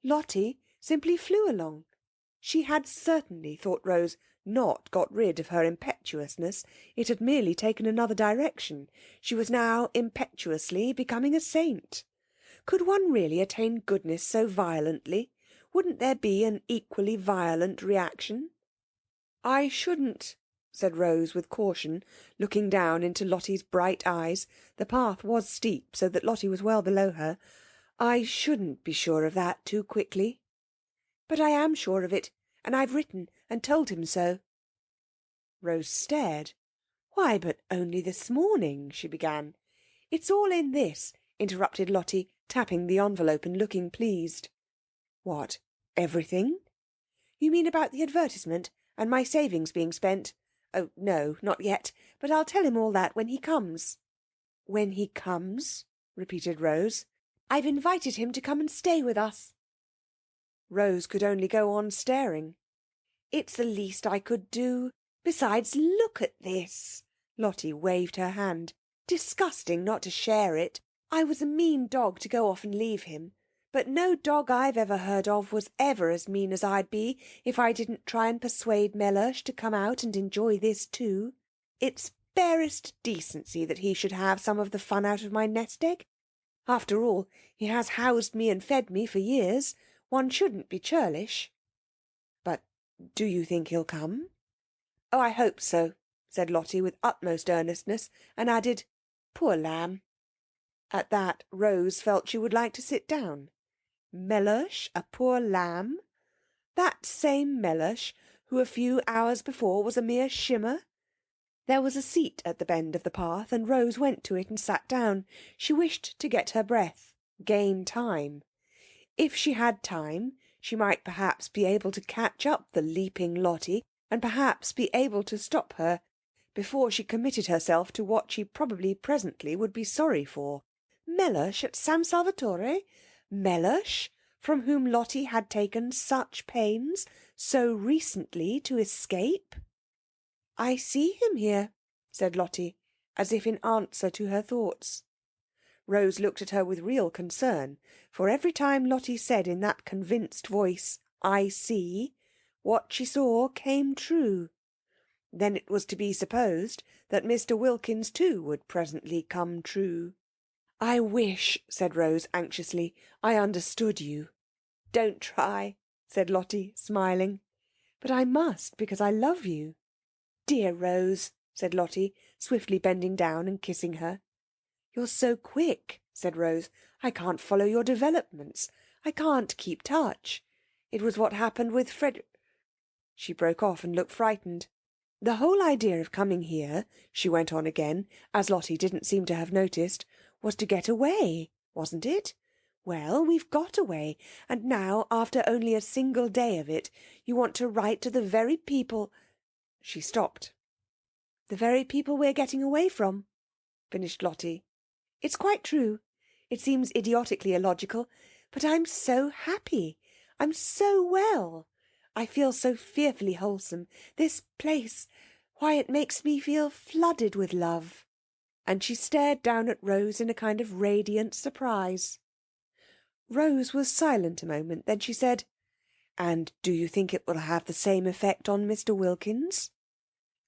Lottie simply flew along. She had certainly, thought Rose, not got rid of her impetuousness. It had merely taken another direction. She was now impetuously becoming a saint. Could one really attain goodness so violently? Wouldn't there be an equally violent reaction? I shouldn't, said Rose with caution, looking down into Lottie's bright eyes. The path was steep, so that Lottie was well below her. I shouldn't be sure of that too quickly. But I am sure of it, and I've written and told him so. Rose stared. Why, but only this morning, she began. It's all in this, interrupted Lottie, tapping the envelope and looking pleased. What, everything? You mean about the advertisement, and my savings being spent? Oh, no, not yet, but I'll tell him all that when he comes. When he comes? Repeated Rose. I've invited him to come and stay with us. Rose could only go on staring. It's the least I could do. Besides, look at this. Lottie waved her hand. Disgusting not to share it. I was a mean dog to go off and leave him. But no dog I've ever heard of was ever as mean as I'd be if I didn't try and persuade Mellish to come out and enjoy this too. It's barest decency that he should have some of the fun out of my nest egg. After all, he has housed me and fed me for years. One shouldn't be churlish. But do you think he'll come? Oh, I hope so, said Lottie with utmost earnestness, and added, poor lamb. At that Rose felt she would like to sit down. Mellish a poor lamb? That same Mellish who a few hours before was a mere shimmer? There was a seat at the bend of the path, and Rose went to it and sat down. She wished to get her breath, gain time. If she had time, she might perhaps be able to catch up the leaping Lottie, and perhaps be able to stop her before she committed herself to what she probably presently would be sorry for. Mellish at San Salvatore? Mellish, from whom Lottie had taken such pains so recently to escape? I see him here, said Lottie, as if in answer to her thoughts. Rose looked at her with real concern, for every time Lottie said in that convinced voice, I see, what she saw came true. Then it was to be supposed that Mr. Wilkins too would presently come true. I wish, said Rose anxiously, I understood you. Don't try, said Lottie, smiling. But I must, because I love you. Dear Rose, said Lottie, swiftly bending down and kissing her. You're so quick, said Rose. I can't follow your developments. I can't keep touch. It was what happened with Fred... She broke off and looked frightened. The whole idea of coming here, she went on again, as Lottie didn't seem to have noticed, was to get away, wasn't it? Well, we've got away, and now, after only a single day of it, you want to write to the very people... She stopped. The very people we're getting away from, finished Lottie. It's quite true. It seems idiotically illogical, but I'm so happy. I'm so well. I feel so fearfully wholesome. This place, why, it makes me feel flooded with love." And she stared down at Rose in a kind of radiant surprise. Rose was silent a moment. Then she said, "And do you think it will have the same effect on Mr. Wilkins?"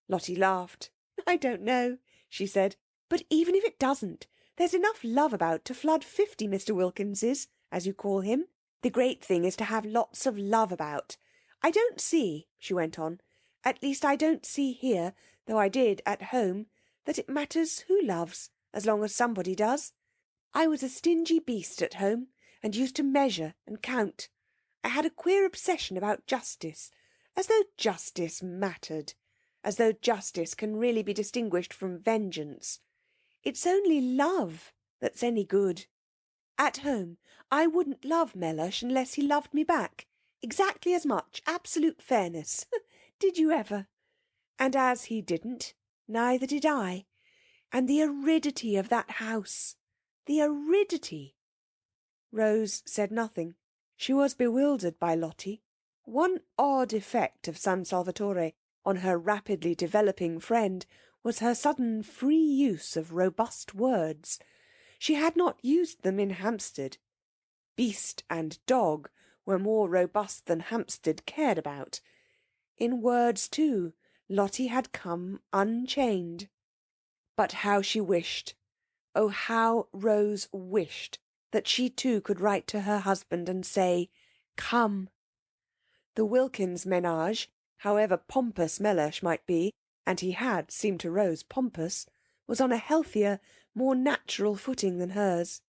Lottie laughed. "I don't know," she said. "But even if it doesn't, there's enough love about to flood 50 Mr. Wilkinses, as you call him. The great thing is to have lots of love about. I don't see," she went on, "at least I don't see here, though I did at home, that it matters who loves, as long as somebody does. I was a stingy beast at home, and used to measure and count. I had a queer obsession about justice, as though justice mattered, as though justice can really be distinguished from vengeance. It's only love that's any good. At home, I wouldn't love Mellersh unless he loved me back. Exactly as much. Absolute fairness. Did you ever? And as he didn't, neither did I. And the aridity of that house. The aridity." Rose said nothing. She was bewildered by Lottie. One odd effect of San Salvatore on her rapidly developing friend was her sudden free use of robust words. She had not used them in Hampstead. Beast and dog were more robust than Hampstead cared about. In words, too, Lottie had come unchained. But how she wished, oh, how Rose wished, that she too could write to her husband and say, "Come." The Wilkins ménage, however pompous Mellersh might be, and he had seemed to Rose pompous, was on a healthier, more natural footing than hers.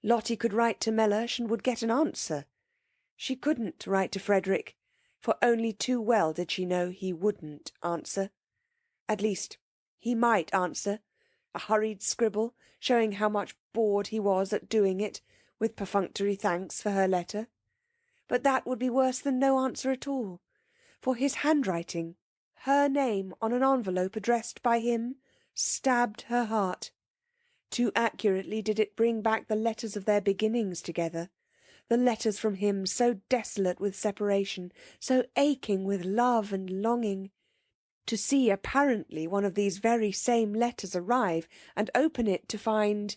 Lottie could write to Mellersh and would get an answer. She couldn't write to Frederick, for only too well did she know he wouldn't answer. At least, he might answer, a hurried scribble, showing how much bored he was at doing it, with perfunctory thanks for her letter. But that would be worse than no answer at all, for his handwriting, her name on an envelope addressed by him, stabbed her heart. Too accurately did it bring back the letters of their beginnings together, the letters from him so desolate with separation, so aching with love and longing. To see apparently one of these very same letters arrive, and open it to find,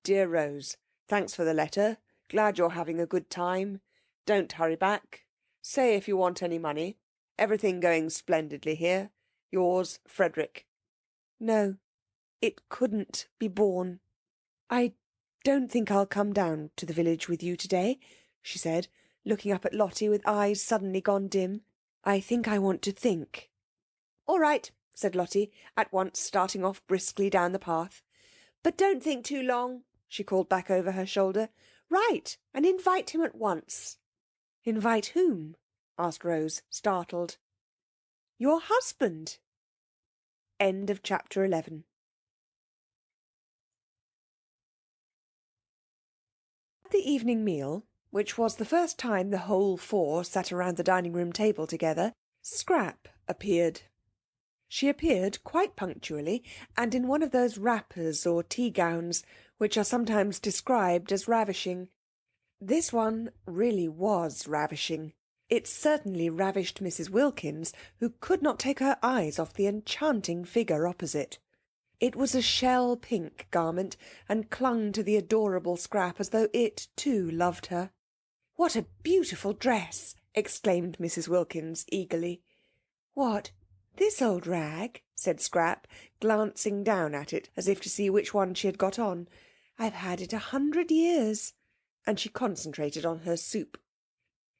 "Dear Rose, thanks for the letter. Glad you're having a good time. Don't hurry back. Say if you want any money. Everything going splendidly here. Yours, Frederick." No, it couldn't be borne. "I don't think I'll come down to the village with you today," she said, looking up at Lottie with eyes suddenly gone dim. "I think I want to think." "All right," said Lottie, at once starting off briskly down the path. "But don't think too long," she called back over her shoulder. "Write, and invite him at once." "Invite whom?" asked Rose, startled. "Your husband." End of chapter 11. At the evening meal, which was the first time the whole four sat around the dining-room table together, Scrap appeared. She appeared quite punctually, and in one of those wrappers or tea-gowns which are sometimes described as ravishing. This one really was ravishing. It certainly ravished Mrs. Wilkins, who could not take her eyes off the enchanting figure opposite. It was a shell-pink garment, and clung to the adorable Scrap as though it, too, loved her. "What a beautiful dress!" exclaimed Mrs. Wilkins eagerly. "What, this old rag?" said Scrap, glancing down at it as if to see which one she had got on. "I've had it 100 years." And she concentrated on her soup.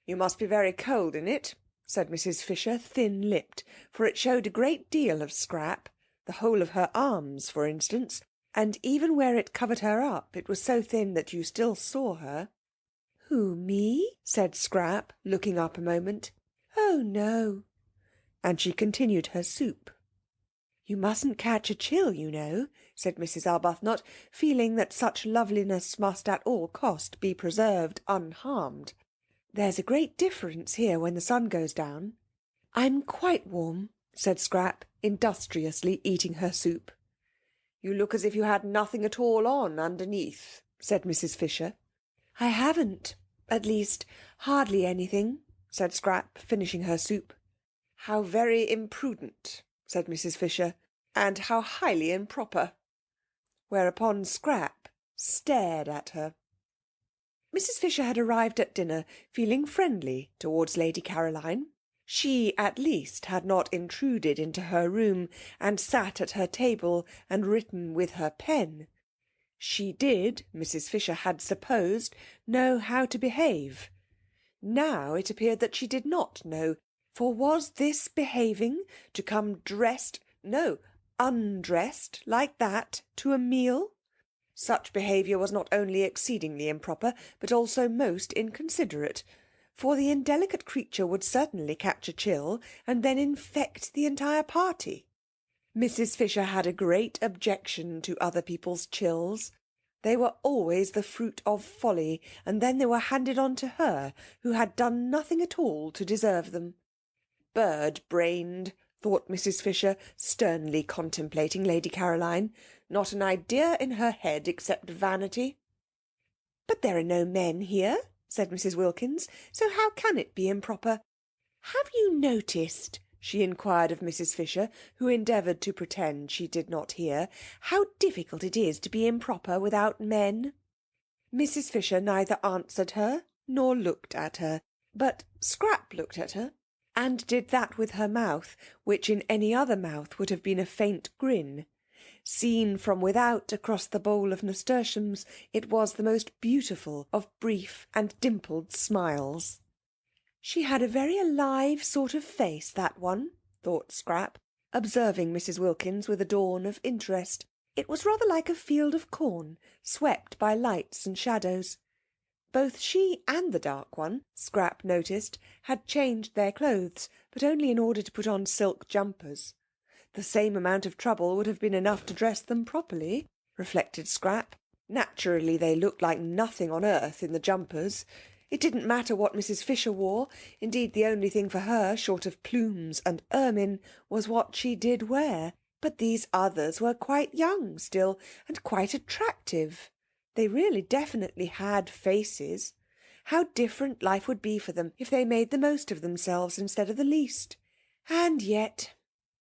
"You must be very cold in it," said Mrs. Fisher, thin-lipped, for it showed a great deal of Scrap, the whole of her arms, for instance, and even where it covered her up it was so thin that you still saw her. "Who, me?" said Scrap, looking up a moment. "Oh, no." And she continued her soup. "You mustn't catch a chill, you know," said Mrs. Arbuthnot, feeling that such loveliness must at all cost be preserved unharmed. "There's a great difference here when the sun goes down." "I'm quite warm," said Scrap, industriously eating her soup. "You look as if you had nothing at all on underneath," said Mrs. Fisher. "I haven't. At least, hardly anything," said Scrap, finishing her soup. "How very imprudent," said Mrs. Fisher, "and how highly improper." Whereupon Scrap stared at her. Mrs. Fisher had arrived at dinner feeling friendly towards Lady Caroline. She, at least, had not intruded into her room and sat at her table and written with her pen. She did, Mrs. Fisher had supposed, know how to behave. Now it appeared that she did not know, for was this behaving to come dressed, no, undressed, like that, to a meal? Such behaviour was not only exceedingly improper, but also most inconsiderate, for the indelicate creature would certainly catch a chill, and then infect the entire party. Mrs. Fisher had a great objection to other people's chills. They were always the fruit of folly, and then they were handed on to her, who had done nothing at all to deserve them. Bird-brained, thought Mrs. Fisher, sternly contemplating Lady Caroline. Not an idea in her head except vanity. "But there are no men here," said Mrs. Wilkins, "so how can it be improper? Have you noticed," she inquired of Mrs. Fisher, who endeavoured to pretend she did not hear, "how difficult it is to be improper without men?" Mrs. Fisher neither answered her nor looked at her, but Scrap looked at her, and did that with her mouth which in any other mouth would have been a faint grin. Seen from without across the bowl of nasturtiums, it was the most beautiful of brief and dimpled smiles. "She had a very alive sort of face, that one," thought Scrap, observing Mrs. Wilkins with a dawn of interest. It was rather like a field of corn, swept by lights and shadows. Both she and the dark one, Scrap noticed, had changed their clothes, but only in order to put on silk jumpers. The same amount of trouble would have been enough to dress them properly, reflected Scrap. Naturally they looked like nothing on earth in the jumpers. It didn't matter what Mrs. Fisher wore. Indeed, the only thing for her, short of plumes and ermine, was what she did wear. But these others were quite young still, and quite attractive. They really definitely had faces. How different life would be for them if they made the most of themselves instead of the least. And yet...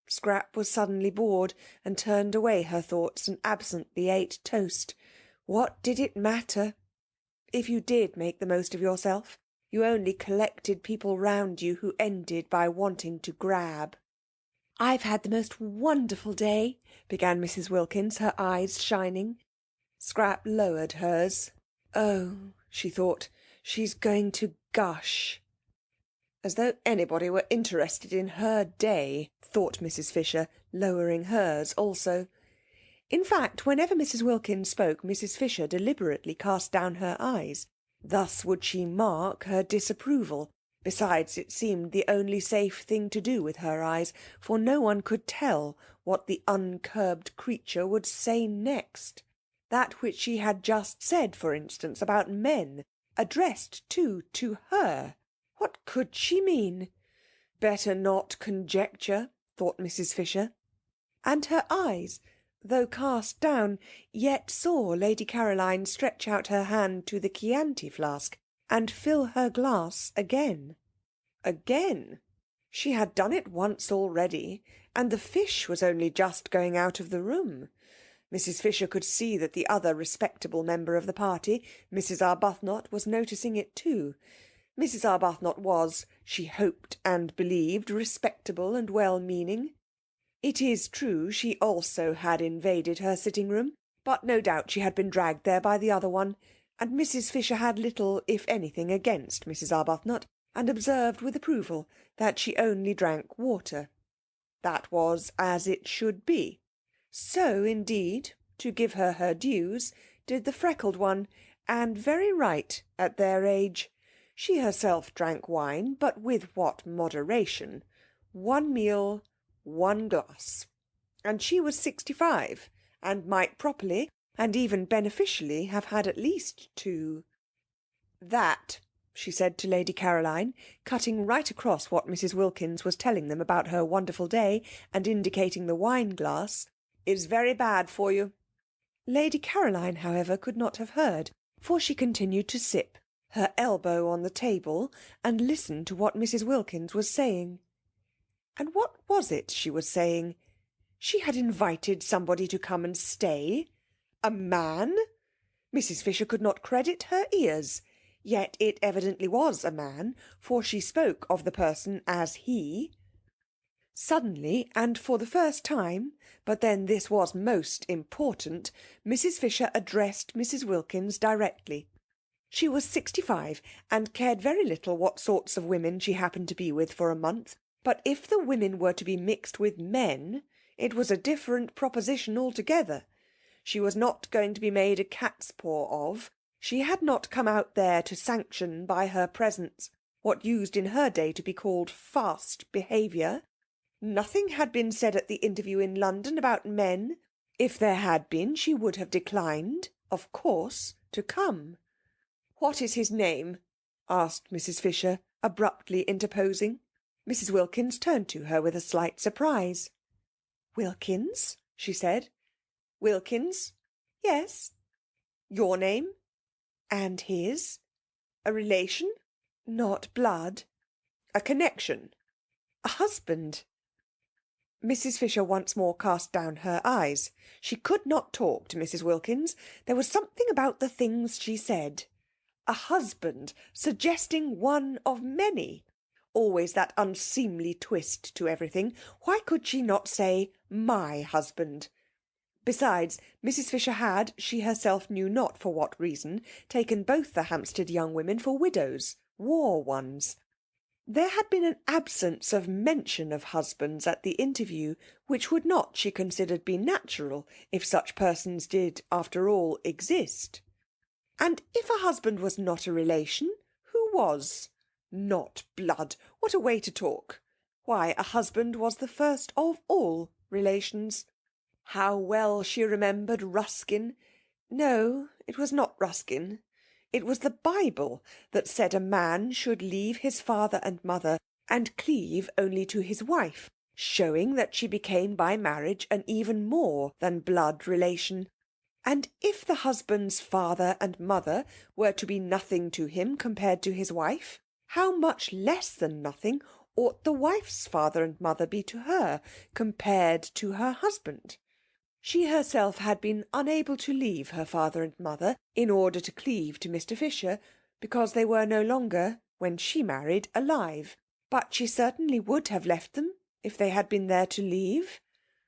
Scrap was suddenly bored, and turned away her thoughts and absently ate toast. What did it matter? If you did make the most of yourself, you only collected people round you who ended by wanting to grab. "I've had the most wonderful day," began Mrs. Wilkins, her eyes shining. Scrap lowered hers. "Oh," she thought, "she's going to gush." As though anybody were interested in her day, thought Mrs. Fisher, lowering hers also. In fact, whenever Mrs. Wilkins spoke, Mrs. Fisher deliberately cast down her eyes. Thus would she mark her disapproval. Besides, it seemed the only safe thing to do with her eyes, for no one could tell what the uncurbed creature would say next. That which she had just said, for instance, about men, addressed, too, to her. What could she mean? Better not conjecture, thought Mrs. Fisher. And her eyes, though cast down, yet saw Lady Caroline stretch out her hand to the Chianti flask and fill her glass again. Again? She had done it once already, and the fish was only just going out of the room. Mrs. Fisher could see that the other respectable member of the party, Mrs. Arbuthnot, was noticing it too. Mrs. Arbuthnot was, she hoped and believed, respectable and well-meaning. It is true she also had invaded her sitting-room, but no doubt she had been dragged there by the other one, and Mrs. Fisher had little, if anything, against Mrs. Arbuthnot, and observed with approval that she only drank water. That was as it should be. So, indeed, to give her her dues, did the freckled one, and very right at their age. She herself drank wine, but with what moderation. 1 meal, 1 glass. And she was 65, and might properly, and even beneficially, have had at least 2. "That," she said to Lady Caroline, cutting right across what Mrs. Wilkins was telling them about her wonderful day, and indicating the wine-glass, "is very bad for you." Lady Caroline, however, could not have heard, for she continued to sip, her elbow on the table, and listen to what Mrs. Wilkins was saying. And what was it she was saying? She had invited somebody to come and stay. A man? Mrs. Fisher could not credit her ears. Yet it evidently was a man, for she spoke of the person as he. Suddenly, and for the first time, but then this was most important, Mrs. Fisher addressed Mrs. Wilkins directly. She was 65, and cared very little what sorts of women she happened to be with for a month, but if the women were to be mixed with men, it was a different proposition altogether. She was not going to be made a cat's paw of. She had not come out there to sanction by her presence what used in her day to be called fast behaviour. Nothing had been said at the interview in London about men. If there had been, she would have declined, of course, to come. "What is his name?" asked Mrs. Fisher, abruptly interposing. Mrs. Wilkins turned to her with a slight surprise. "Wilkins?" she said. "Wilkins? Yes." "Your name?" "And his?" "A relation?" "Not blood." "A connection?" "A husband." Mrs. Fisher once more cast down her eyes. She could not talk to Mrs. Wilkins. There was something about the things she said. A husband, suggesting one of many. Always that unseemly twist to everything. Why could she not say my husband? Besides, Mrs. Fisher had, she herself knew not for what reason, taken both the Hampstead young women for widows, war ones. There had been an absence of mention of husbands at the interview, which would not, she considered, be natural if such persons did, after all, exist. And if a husband was not a relation, who was? Not blood! What a way to talk! Why, a husband was the first of all relations. How well she remembered Ruskin! No, it was not Ruskin. It was the Bible that said a man should leave his father and mother and cleave only to his wife, showing that she became by marriage an even more than blood relation. And if the husband's father and mother were to be nothing to him compared to his wife, how much less than nothing ought the wife's father and mother be to her compared to her husband? She herself had been unable to leave her father and mother in order to cleave to Mr. Fisher, because they were no longer, when she married, alive. But she certainly would have left them if they had been there to leave.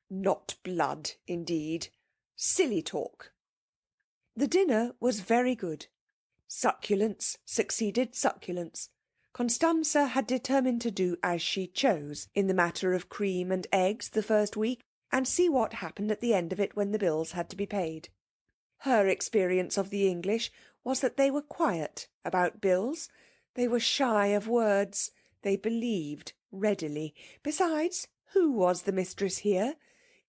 Not blood, indeed. Silly talk. The dinner was very good. Succulence succeeded succulence. Constanza had determined to do as she chose in the matter of cream and eggs the first week, and see what happened at the end of it when the bills had to be paid. Her experience of the English was that they were quiet about bills. They were shy of words. They believed readily. Besides, who was the mistress here?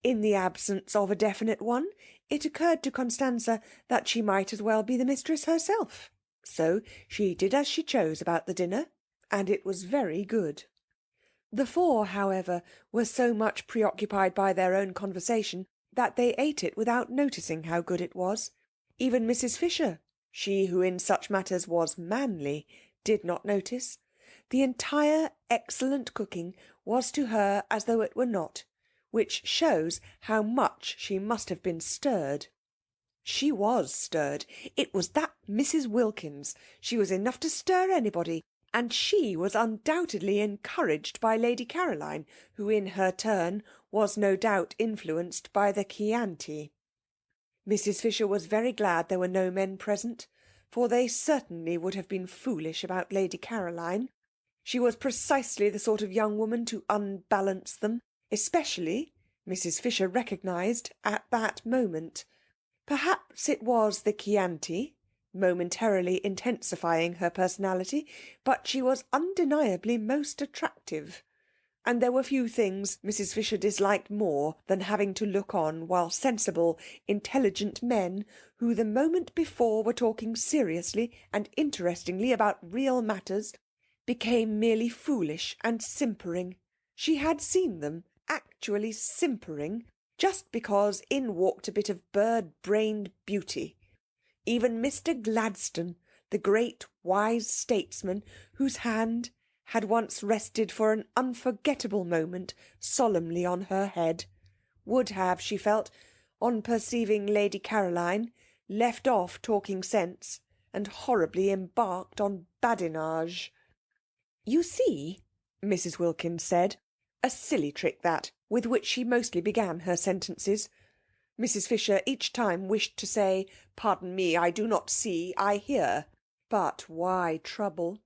In the absence of a definite one, it occurred to Constanza that she might as well be the mistress herself. So she did as she chose about the dinner, and it was very good. The four, however, were so much preoccupied by their own conversation that they ate it without noticing how good it was. Even Mrs. Fisher, she who in such matters was manly, did not notice. The entire excellent cooking was to her as though it were not, which shows how much she must have been stirred. She was stirred. It was that Mrs. Wilkins. She was enough to stir anybody. And she was undoubtedly encouraged by Lady Caroline, who in her turn was no doubt influenced by the Chianti. Mrs. Fisher was very glad there were no men present, for they certainly would have been foolish about Lady Caroline. She was precisely the sort of young woman to unbalance them, especially, Mrs. Fisher recognised, at that moment. Perhaps it was the Chianti, momentarily intensifying her personality, but she was undeniably most attractive, and there were few things Mrs. Fisher disliked more than having to look on while sensible, intelligent men, who the moment before were talking seriously and interestingly about real matters, became merely foolish and simpering. She had seen them actually simpering just because in walked a bit of bird-brained beauty. Even Mr. Gladstone, the great wise statesman whose hand had once rested for an unforgettable moment solemnly on her head, would have, she felt, on perceiving Lady Caroline, left off talking sense and horribly embarked on badinage. "You see," Mrs. Wilkins said, a silly trick that, with which she mostly began her sentences. Mrs. Fisher each time wished to say, "Pardon me, I do not see, I hear." But why trouble?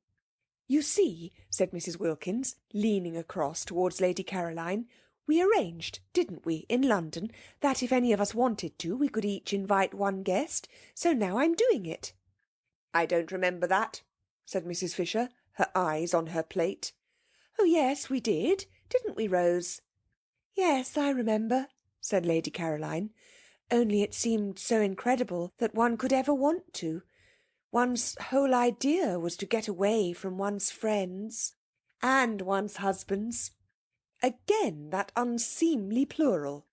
"You see," said Mrs. Wilkins, leaning across towards Lady Caroline, "we arranged, didn't we, in London, that if any of us wanted to, we could each invite one guest. So now I'm doing it." "I don't remember that," said Mrs. Fisher, her eyes on her plate. "Oh yes, we did. Didn't we, Rose?" "Yes, I remember," said Lady Caroline. "Only it seemed so incredible that one could ever want to. One's whole idea was to get away from one's friends and one's husbands." Again that unseemly plural.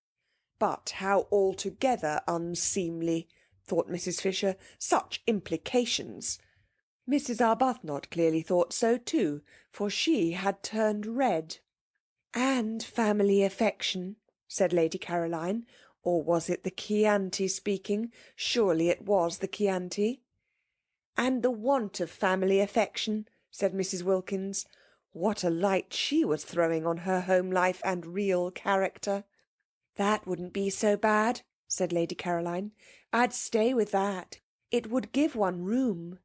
But how altogether unseemly, thought Mrs. Fisher. Such implications. Mrs. Arbuthnot clearly thought so too, for she had turned red. "And family affection," said Lady Caroline. Or was it the Chianti speaking? Surely it was the Chianti. "And the want of family affection," said Mrs. Wilkins. What a light she was throwing on her home life and real character. "That wouldn't be so bad," said Lady Caroline. "I'd stay with that. It would give one room."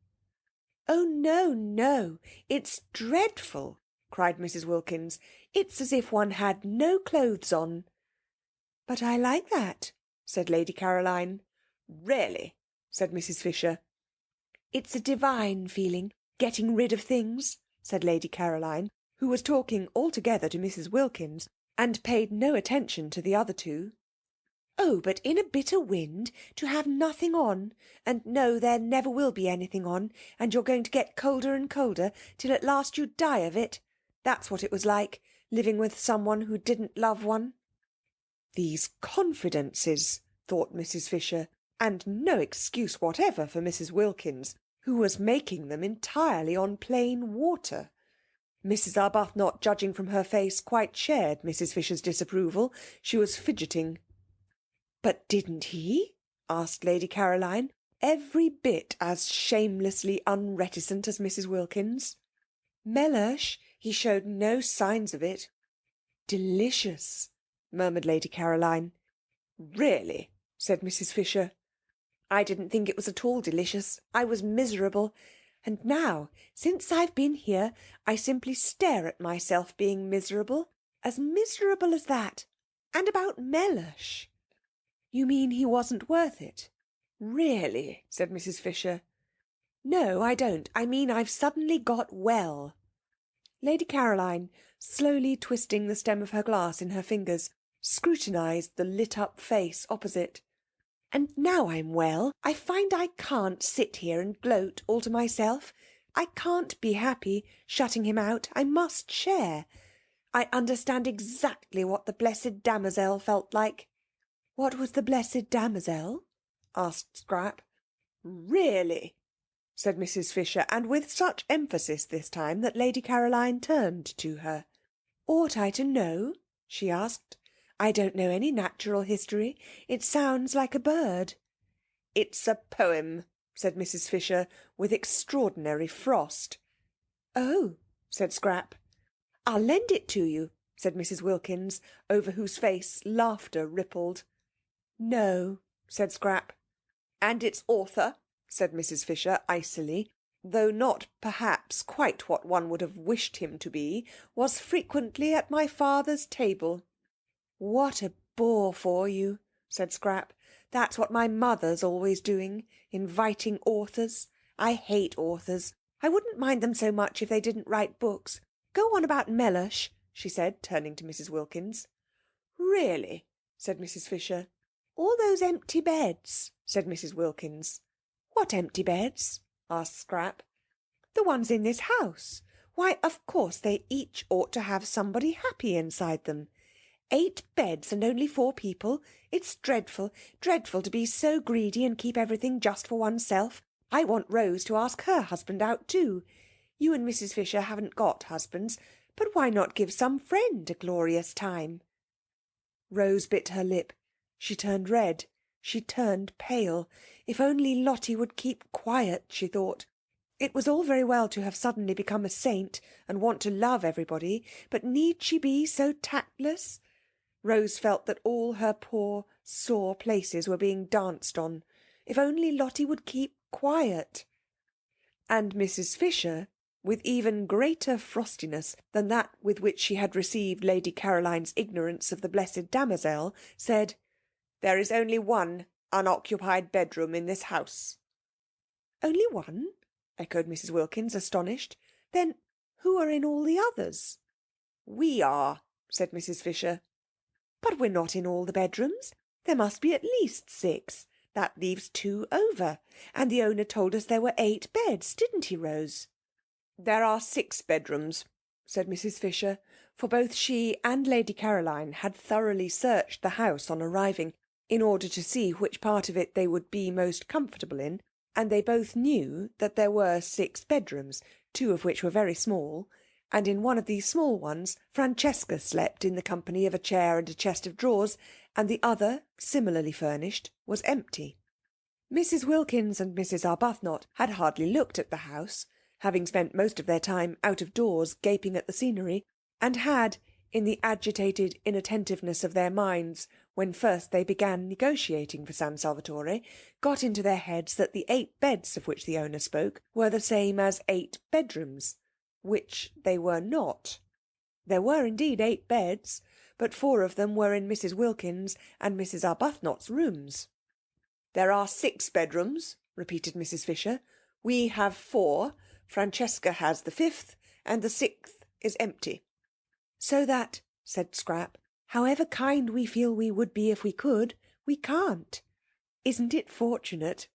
"Oh, no, no, it's dreadful," cried Mrs. Wilkins. "It's as if one had no clothes on." "But I like that," said Lady Caroline. "Really?" said Mrs. Fisher. "It's a divine feeling, getting rid of things," said Lady Caroline, who was talking altogether to Mrs. Wilkins, and paid no attention to the other two. "Oh, but in a bitter wind, to have nothing on, and know there never will be anything on, and you're going to get colder and colder, till at last you die of it. That's what it was like, living with someone who didn't love one." These confidences, thought Mrs. Fisher, and no excuse whatever for Mrs. Wilkins, who was making them entirely on plain water. Mrs. Arbuthnot, judging from her face, quite shared Mrs. Fisher's disapproval. She was fidgeting. "But didn't he?" asked Lady Caroline, every bit as shamelessly unreticent as Mrs. Wilkins. "Mellersh, he showed no signs of it." "Delicious," murmured Lady Caroline. "Really?" said Mrs. Fisher. "I didn't think it was at all delicious. I was miserable. And now, since I've been here, I simply stare at myself being miserable as that. And about Mellersh." "You mean he wasn't worth it?" "Really?" said Mrs. Fisher. "No, I don't. I mean I've suddenly got well." Lady Caroline, slowly twisting the stem of her glass in her fingers, scrutinised the lit-up face opposite. "And now I'm well, I find I can't sit here and gloat all to myself. I can't be happy, shutting him out. I must share. I understand exactly what the blessed damozel felt like." "What was the blessed damozel?" asked Scrap. "Really?" said Mrs. Fisher, and with such emphasis this time that Lady Caroline turned to her. "Ought I to know?" she asked. "I don't know any natural history. It sounds like a bird." "It's a poem," said Mrs. Fisher, with extraordinary frost. "Oh," said Scrap. "I'll lend it to you," said Mrs. Wilkins, over whose face laughter rippled. "No," said Scrap. "And its author," said Mrs. Fisher icily, "though not perhaps quite what one would have wished him to be, was frequently at my father's table." "What a bore for you," said Scrap. "That's what my mother's always doing, inviting authors. I hate authors. I wouldn't mind them so much if they didn't write books. Go on about Mellersh," she said, turning to Mrs. Wilkins. "Really?" said Mrs. Fisher. "All those empty beds," said Mrs. Wilkins. "What empty beds?" asked Scrap. "The ones in this house. Why, of course they each ought to have somebody happy inside them. 8 beds and only 4 people. It's dreadful, dreadful to be so greedy and keep everything just for oneself. I want Rose to ask her husband out too. You and Mrs. Fisher haven't got husbands, but why not give some friend a glorious time?" Rose bit her lip. She turned red. She turned pale. If only Lottie would keep quiet, she thought. It was all very well to have suddenly become a saint and want to love everybody, but need she be so tactless? Rose felt that all her poor, sore places were being danced on. If only Lottie would keep quiet. And Mrs. Fisher, with even greater frostiness than that with which she had received Lady Caroline's ignorance of the blessed damozel, said, "There is only one unoccupied bedroom in this house." "Only one?" echoed Mrs. Wilkins, astonished. "Then who are in all the others?" "We are," said Mrs. Fisher. "But we're not in all the bedrooms. There must be at least 6. That leaves 2 over. And the owner told us there were 8 beds, didn't he, Rose?" "There are 6 bedrooms," said Mrs. Fisher, for both she and Lady Caroline had thoroughly searched the house on arriving, in order to see which part of it they would be most comfortable in, and they both knew that there were 6 bedrooms, 2 of which were very small, and in one of these small ones Francesca slept in the company of a chair and a chest of drawers, and the other, similarly furnished, was empty. Mrs. Wilkins and Mrs. Arbuthnot had hardly looked at the house, having spent most of their time out of doors gaping at the scenery, and had, in the agitated inattentiveness of their minds when first they began negotiating for San Salvatore, got into their heads that the 8 beds of which the owner spoke were the same as 8 bedrooms, which they were not. There were indeed 8 beds, but 4 of them were in Mrs. Wilkins and Mrs. Arbuthnot's rooms. "There are 6 bedrooms," repeated Mrs. Fisher. "We have 4. Francesca has the 5th, and the 6th is empty." "So that," said Scrap, "however kind we feel we would be if we could, we can't. Isn't it fortunate?"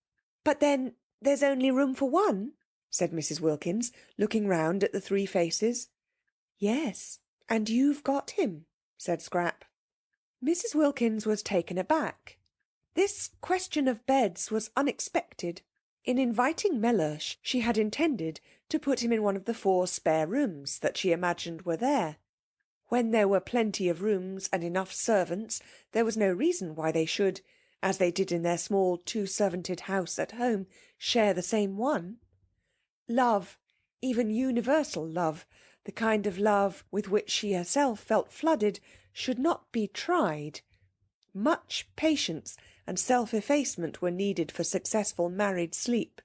"But then there's only room for 1," said Mrs. Wilkins, looking round at the 3 faces. "Yes, and you've got him," said Scrap. Mrs. Wilkins was taken aback. This question of beds was unexpected. In inviting Mellersh, she had intended to put him in one of the 4 spare rooms that she imagined were there. When there were plenty of rooms and enough servants, there was no reason why they should, as they did in their small 2-servanted house at home, share the same one. Love, even universal love, the kind of love with which she herself felt flooded, should not be tried. Much patience and self-effacement were needed for successful married sleep.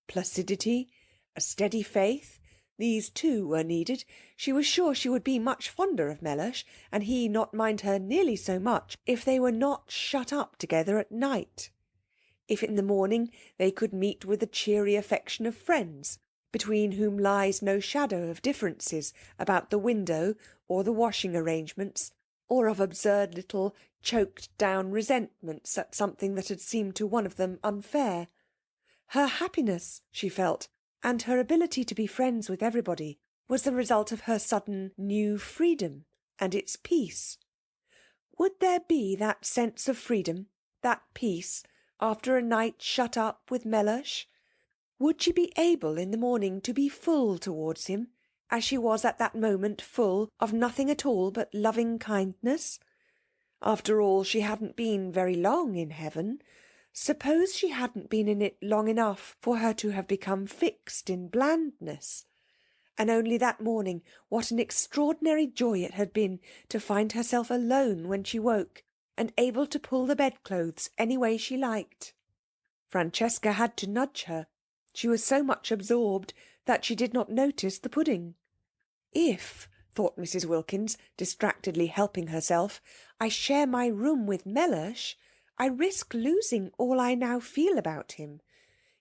Placidity, a steady faith, these too were needed. She was sure she would be much fonder of Mellersh, and he not mind her nearly so much, if they were not shut up together at night. If in the morning they could meet with the cheery affection of friends, between whom lies no shadow of differences about the window or the washing arrangements, or of absurd little choked-down resentments at something that had seemed to one of them unfair. Her happiness, she felt, and her ability to be friends with everybody, was the result of her sudden new freedom and its peace. Would there be that sense of freedom, that peace, after a night shut up with Mellersh? Would she be able in the morning to be full towards him, as she was at that moment full of nothing at all but loving kindness? After all, she hadn't been very long in heaven. Suppose she hadn't been in it long enough for her to have become fixed in blandness? And only that morning, what an extraordinary joy it had been to find herself alone when she woke, and able to pull the bedclothes any way she liked. Francesca had to nudge her. She was so much absorbed that she did not notice the pudding. If, thought Mrs. Wilkins, distractedly helping herself, I share my room with Mellersh, I risk losing all I now feel about him.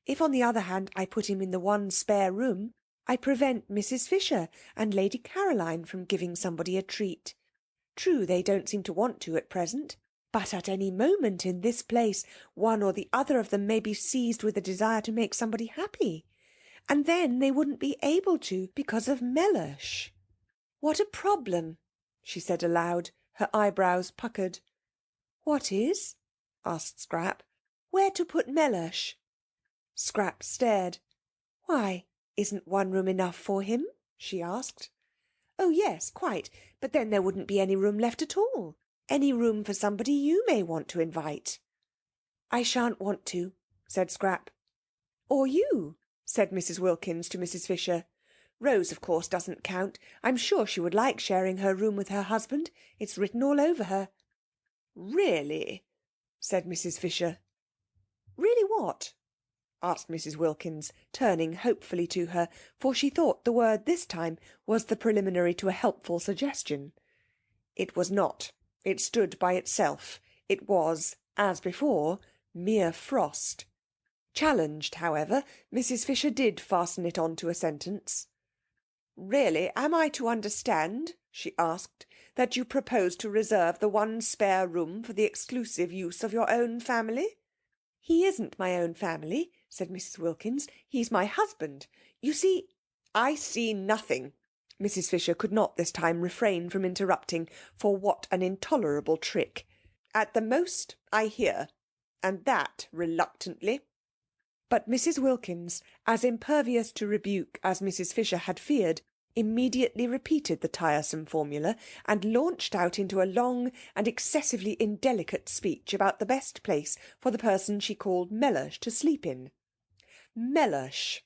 If, on the other hand, I put him in the one spare room, I prevent Mrs. Fisher and Lady Caroline from giving somebody a treat. True, they don't seem to want to at present, but at any moment in this place one or the other of them may be seized with a desire to make somebody happy, and then they wouldn't be able to because of Mellersh. What a problem, she said aloud, Her eyebrows puckered. "What is?" asked Scrap. "Where to put Mellersh?" Scrap stared. "Why, isn't one room enough for him?" she asked. "Oh yes, quite. But then there wouldn't be any room left at all. Any room for somebody you may want to invite." "I shan't want to," said Scrap. "Or you," said Mrs. Wilkins to Mrs. Fisher. "Rose, of course, doesn't count. I'm sure she would like sharing her room with her husband. It's written all over her." "Really?" said Mrs. Fisher. "Really what?" asked Mrs. Wilkins, turning hopefully to her, for she thought the word this time was the preliminary to a helpful suggestion. It was not. It stood by itself. It was, as before, mere frost. Challenged, however, Mrs. Fisher did fasten it on to a sentence. "Really, am I to understand," she asked, "that you propose to reserve the one spare room for the exclusive use of your own family?" "He isn't my own family," said Mrs. Wilkins. "He's my husband. You see—" "I see nothing." Mrs. Fisher could not this time refrain from interrupting, for what an intolerable trick. "At the most I hear, and that reluctantly." But Mrs. Wilkins, as impervious to rebuke as Mrs. Fisher had feared, immediately repeated the tiresome formula and launched out into a long and excessively indelicate speech about the best place for the person she called Mellersh to sleep in. Mellersh!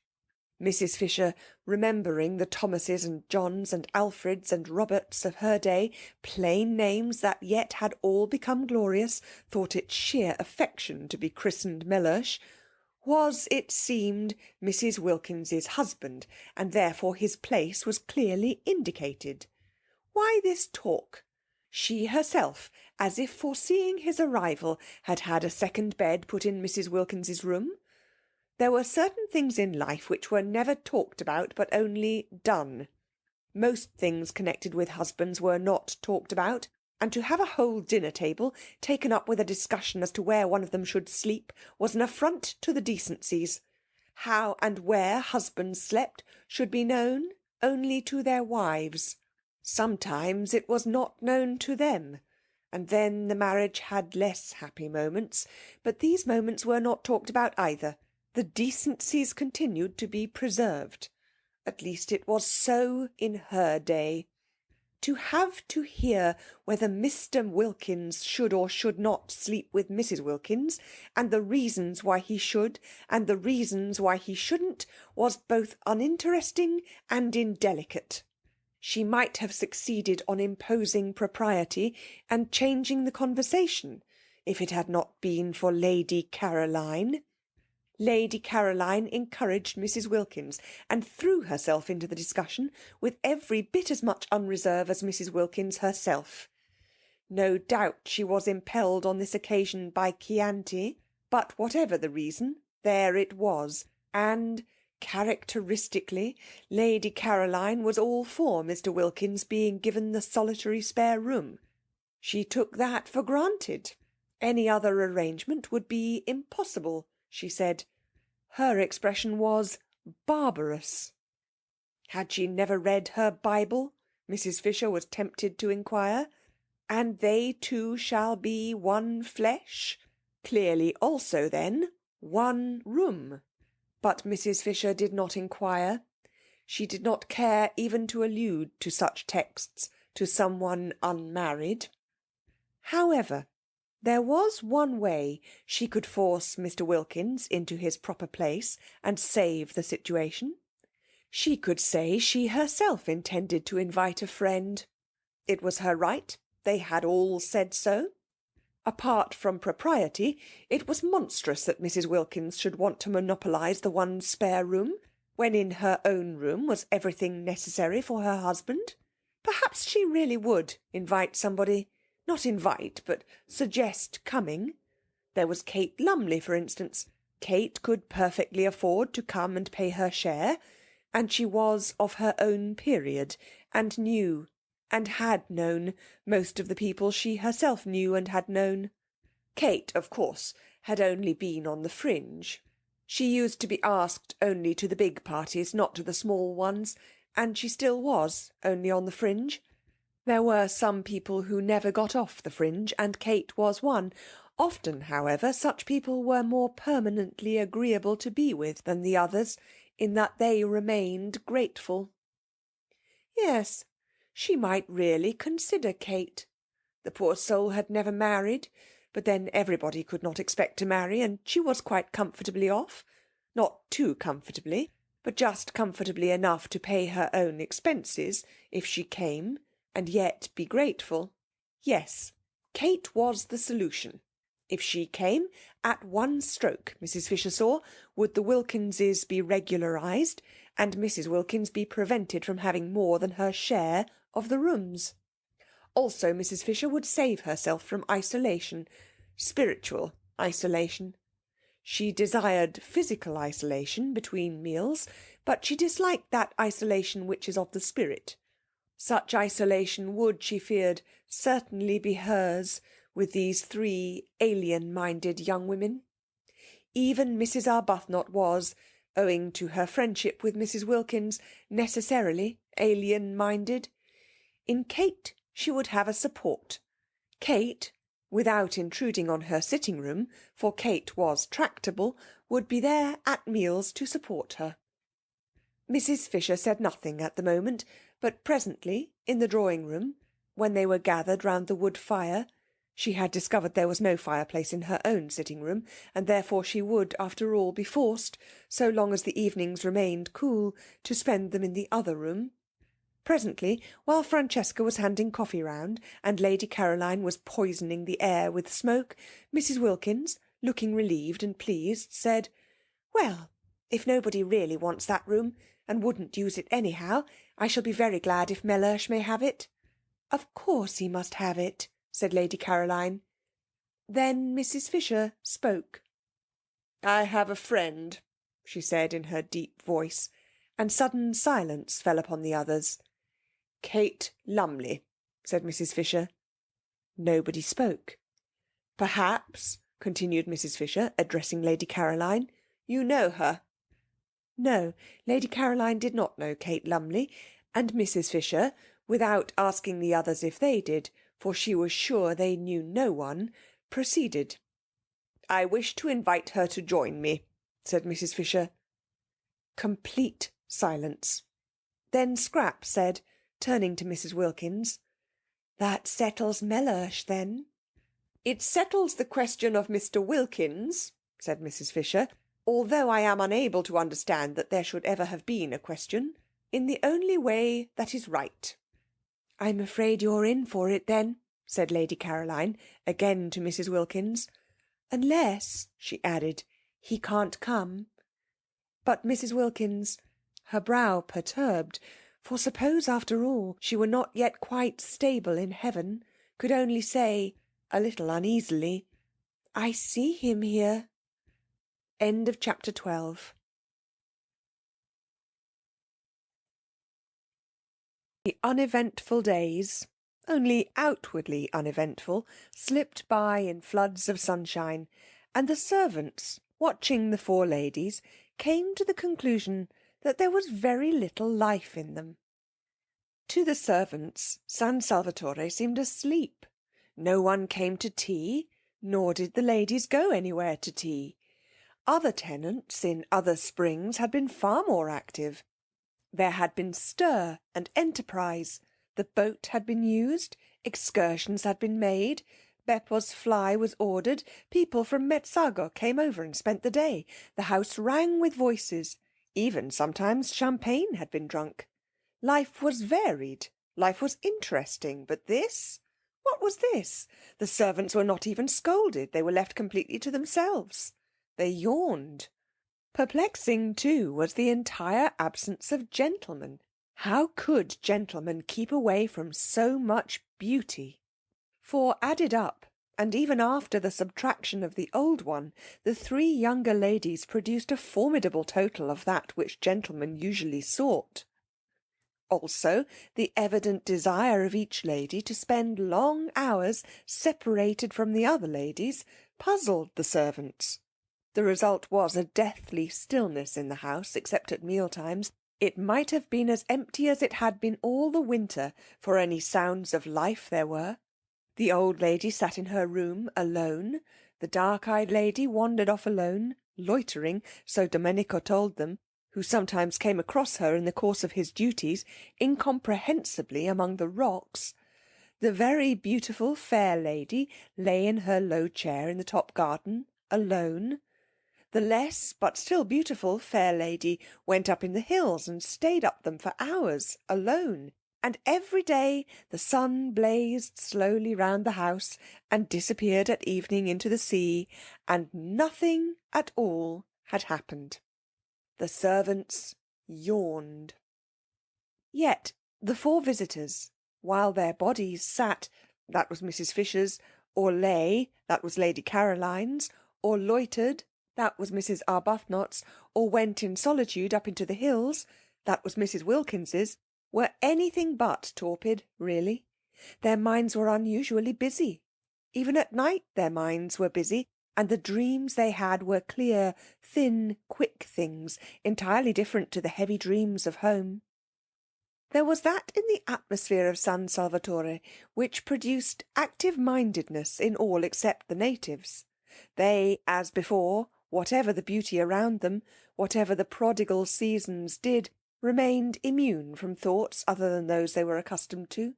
Mrs. Fisher, remembering the Thomases and Johns and Alfreds and Roberts of her day, plain names that yet had all become glorious, thought it sheer affection to be christened Mellersh, was, it seemed, Mrs. Wilkins's husband, and therefore his place was clearly indicated. Why this talk? She herself, as if foreseeing his arrival, had had a second bed put in Mrs. Wilkins's room. There were certain things in life which were never talked about, but only done. Most things connected with husbands were not talked about, and to have a whole dinner table taken up with a discussion as to where one of them should sleep was an affront to the decencies. How and where husbands slept should be known only to their wives. Sometimes it was not known to them, and then the marriage had less happy moments, but these moments were not talked about either. The decencies continued to be preserved. At least it was so in her day. To have to hear whether Mr. Wilkins should or should not sleep with Mrs. Wilkins, and the reasons why he should and the reasons why he shouldn't, was both uninteresting and indelicate. She might have succeeded on imposing propriety and changing the conversation, if it had not been for Lady Caroline. Lady Caroline encouraged Mrs. Wilkins and threw herself into the discussion with every bit as much unreserve as Mrs. Wilkins herself. No doubt she was impelled on this occasion by Chianti, but whatever the reason, there it was, and, characteristically, Lady Caroline was all for Mr. Wilkins being given the solitary spare room. She took that for granted. Any other arrangement would be impossible, she said. Her expression was barbarous. Had she never read her Bible? Mrs. Fisher was tempted to inquire. And they two shall be one flesh? Clearly also, then, one room. But Mrs. Fisher did not inquire. She did not care even to allude to such texts to someone unmarried. However, there was one way she could force Mr. Wilkins into his proper place and save the situation. She could say she herself intended to invite a friend. It was her right. They had all said so. Apart from propriety, it was monstrous that Mrs. Wilkins should want to monopolise the one spare room, when in her own room was everything necessary for her husband. Perhaps she really would invite somebody. Not invite, but suggest coming. There was Kate Lumley, for instance. Kate could perfectly afford to come and pay her share, and she was of her own period, and knew, and had known, most of the people she herself knew and had known. Kate, of course, had only been on the fringe. She used to be asked only to the big parties, not to the small ones, and she still was only on the fringe. There were some people who never got off the fringe, and Kate was one. Often, however, such people were more permanently agreeable to be with than the others, in that they remained grateful. Yes, she might really consider Kate. The poor soul had never married, but then everybody could not expect to marry, and she was quite comfortably off. Not too comfortably, but just comfortably enough to pay her own expenses if she came, and yet be grateful. Yes, Kate was the solution. If she came, at one stroke, Mrs. Fisher saw, would the Wilkinses be regularised, and Mrs. Wilkins be prevented from having more than her share of the rooms. Also, Mrs. Fisher would save herself from isolation, spiritual isolation. She desired physical isolation between meals, but she disliked that isolation which is of the spirit. Such isolation would, she feared, certainly be hers with these three alien-minded young women. Even Mrs. Arbuthnot was, owing to her friendship with Mrs. Wilkins, necessarily alien-minded. In Kate she would have a support. Kate, without intruding on her sitting-room, for Kate was tractable, would be there at meals to support her. Mrs. Fisher said nothing at the moment, but presently, in the drawing-room, when they were gathered round the wood fire, she had discovered there was no fireplace in her own sitting-room, and therefore she would, after all, be forced, so long as the evenings remained cool, to spend them in the other room. Presently, while Francesca was handing coffee round, and Lady Caroline was poisoning the air with smoke, Mrs. Wilkins, looking relieved and pleased, said, "Well, if nobody really wants that room, and wouldn't use it anyhow, I shall be very glad if Mellersh may have it." "Of course he must have it," said Lady Caroline. Then Mrs. Fisher spoke. "I have a friend," she said in her deep voice, and sudden silence fell upon the others. "Kate Lumley," said Mrs. Fisher. Nobody spoke. "Perhaps," continued Mrs. Fisher, addressing Lady Caroline, "you know her?" No, Lady Caroline did not know Kate Lumley, and Mrs. Fisher, without asking the others if they did, for she was sure they knew no one, proceeded. "I wish to invite her to join me," said Mrs. Fisher. Complete silence. Then Scrap said, turning to Mrs. Wilkins, "That settles Mellersh, then." "It settles the question of Mr. Wilkins," said Mrs. Fisher, "although I am unable to understand that there should ever have been a question, in the only way that is right." "I'm afraid you're in for it, then," said Lady Caroline, again to Mrs. Wilkins. "Unless," she added, "he can't come." But Mrs. Wilkins, her brow perturbed, for suppose, after all, she were not yet quite stable in heaven, could only say, a little uneasily, "I see him here." End of chapter 12. The uneventful days, only outwardly uneventful, slipped by in floods of sunshine, and the servants, watching the four ladies, came to the conclusion that there was very little life in them. To the servants, San Salvatore seemed asleep. No one came to tea, nor did the ladies go anywhere to tea. Other tenants in other springs had been far more active. There had been stir and enterprise. The boat had been used, excursions had been made, Beppo's fly was ordered, people from Mezzago came over and spent the day. The house rang with voices. Even sometimes champagne had been drunk. Life was varied. Life was interesting. But this? What was this? The servants were not even scolded. They were left completely to themselves. They yawned. Perplexing, too, was the entire absence of gentlemen. How could gentlemen keep away from so much beauty? For added up, and even after the subtraction of the old one, the three younger ladies produced a formidable total of that which gentlemen usually sought. Also, the evident desire of each lady to spend long hours separated from the other ladies puzzled the servants. The result was a deathly stillness in the house, except at meal-times, It might have been as empty as it had been all the winter, for any sounds of life there were. The old lady sat in her room alone. The dark-eyed lady wandered off alone, loitering, so Domenico told them, who sometimes came across her in the course of his duties, incomprehensibly among the rocks. The very beautiful fair lady lay in her low chair in the top garden, alone. The less, but still beautiful, fair lady went up in the hills and stayed up them for hours, alone. And every day the sun blazed slowly round the house and disappeared at evening into the sea, and nothing at all had happened. The servants yawned. Yet the 4 visitors, while their bodies sat, that was Mrs. Fisher's, or lay, that was Lady Caroline's, or loitered, that was Mrs. Arbuthnot's, or went in solitude up into the hills, that was Mrs. Wilkins's, were anything but torpid, really. Their minds were unusually busy. Even at night their minds were busy, and the dreams they had were clear, thin, quick things, entirely different to the heavy dreams of home. There was that in the atmosphere of San Salvatore which produced active-mindedness in all except the natives. They, as before, whatever the beauty around them, whatever the prodigal seasons did, remained immune from thoughts other than those they were accustomed to.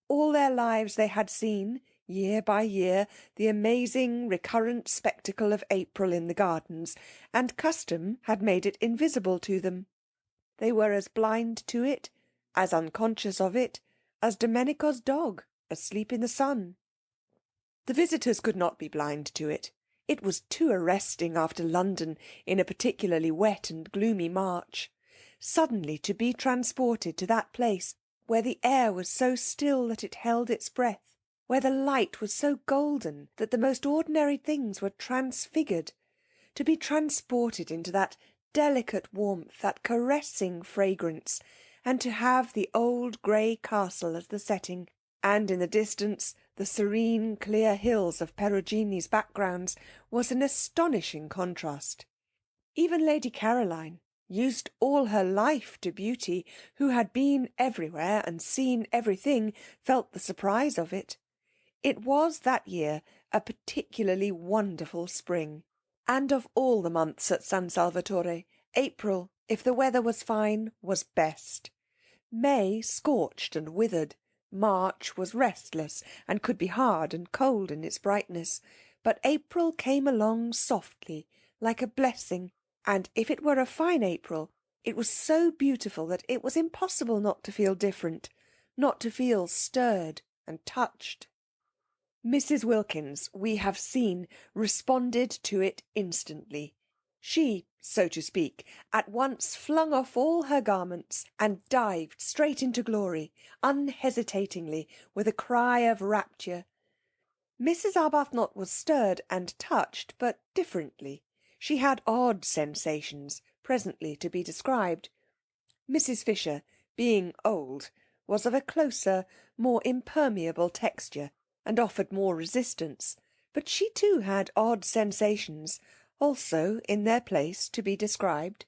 All their lives they had seen, year by year, the amazing recurrent spectacle of April in the gardens, and custom had made it invisible to them. They were as blind to it, as unconscious of it, as Domenico's dog asleep in the sun. The visitors could not be blind to it. It was too arresting after London in a particularly wet and gloomy March. Suddenly to be transported to that place where the air was so still that it held its breath, where the light was so golden that the most ordinary things were transfigured, to be transported into that delicate warmth, that caressing fragrance, and to have the old grey castle as the setting, and in the distance the serene clear hills of Perugini's backgrounds, was an astonishing contrast. Even Lady Caroline, used all her life to beauty, who had been everywhere and seen everything, felt the surprise of it. It was that year a particularly wonderful spring, and of all the months at San Salvatore, April, if the weather was fine, was best. May scorched and withered. March was restless and could be hard and cold in its brightness. But April came along softly, like a blessing, and if it were a fine April, it was so beautiful that it was impossible not to feel different, not to feel stirred and touched. Mrs. Wilkins, we have seen, responded to it instantly. She, so to speak, at once flung off all her garments and dived straight into glory, unhesitatingly, with a cry of rapture. Mrs. Arbuthnot was stirred and touched, but differently. She had odd sensations, presently to be described. Mrs. Fisher, being old, was of a closer, more impermeable texture, and offered more resistance, but she too had odd sensations, also in their place to be described.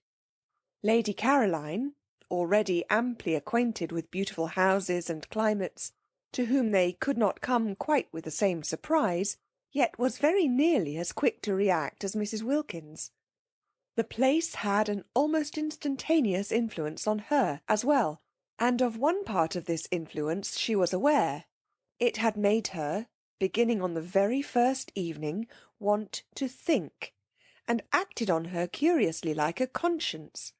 Lady Caroline, already amply acquainted with beautiful houses and climates, to whom they could not come quite with the same surprise, yet was very nearly as quick to react as Mrs. Wilkins. The place had an almost instantaneous influence on her as well, and of one part of this influence she was aware. It had made her, beginning on the very first evening, want to think, and acted on her curiously like a conscience.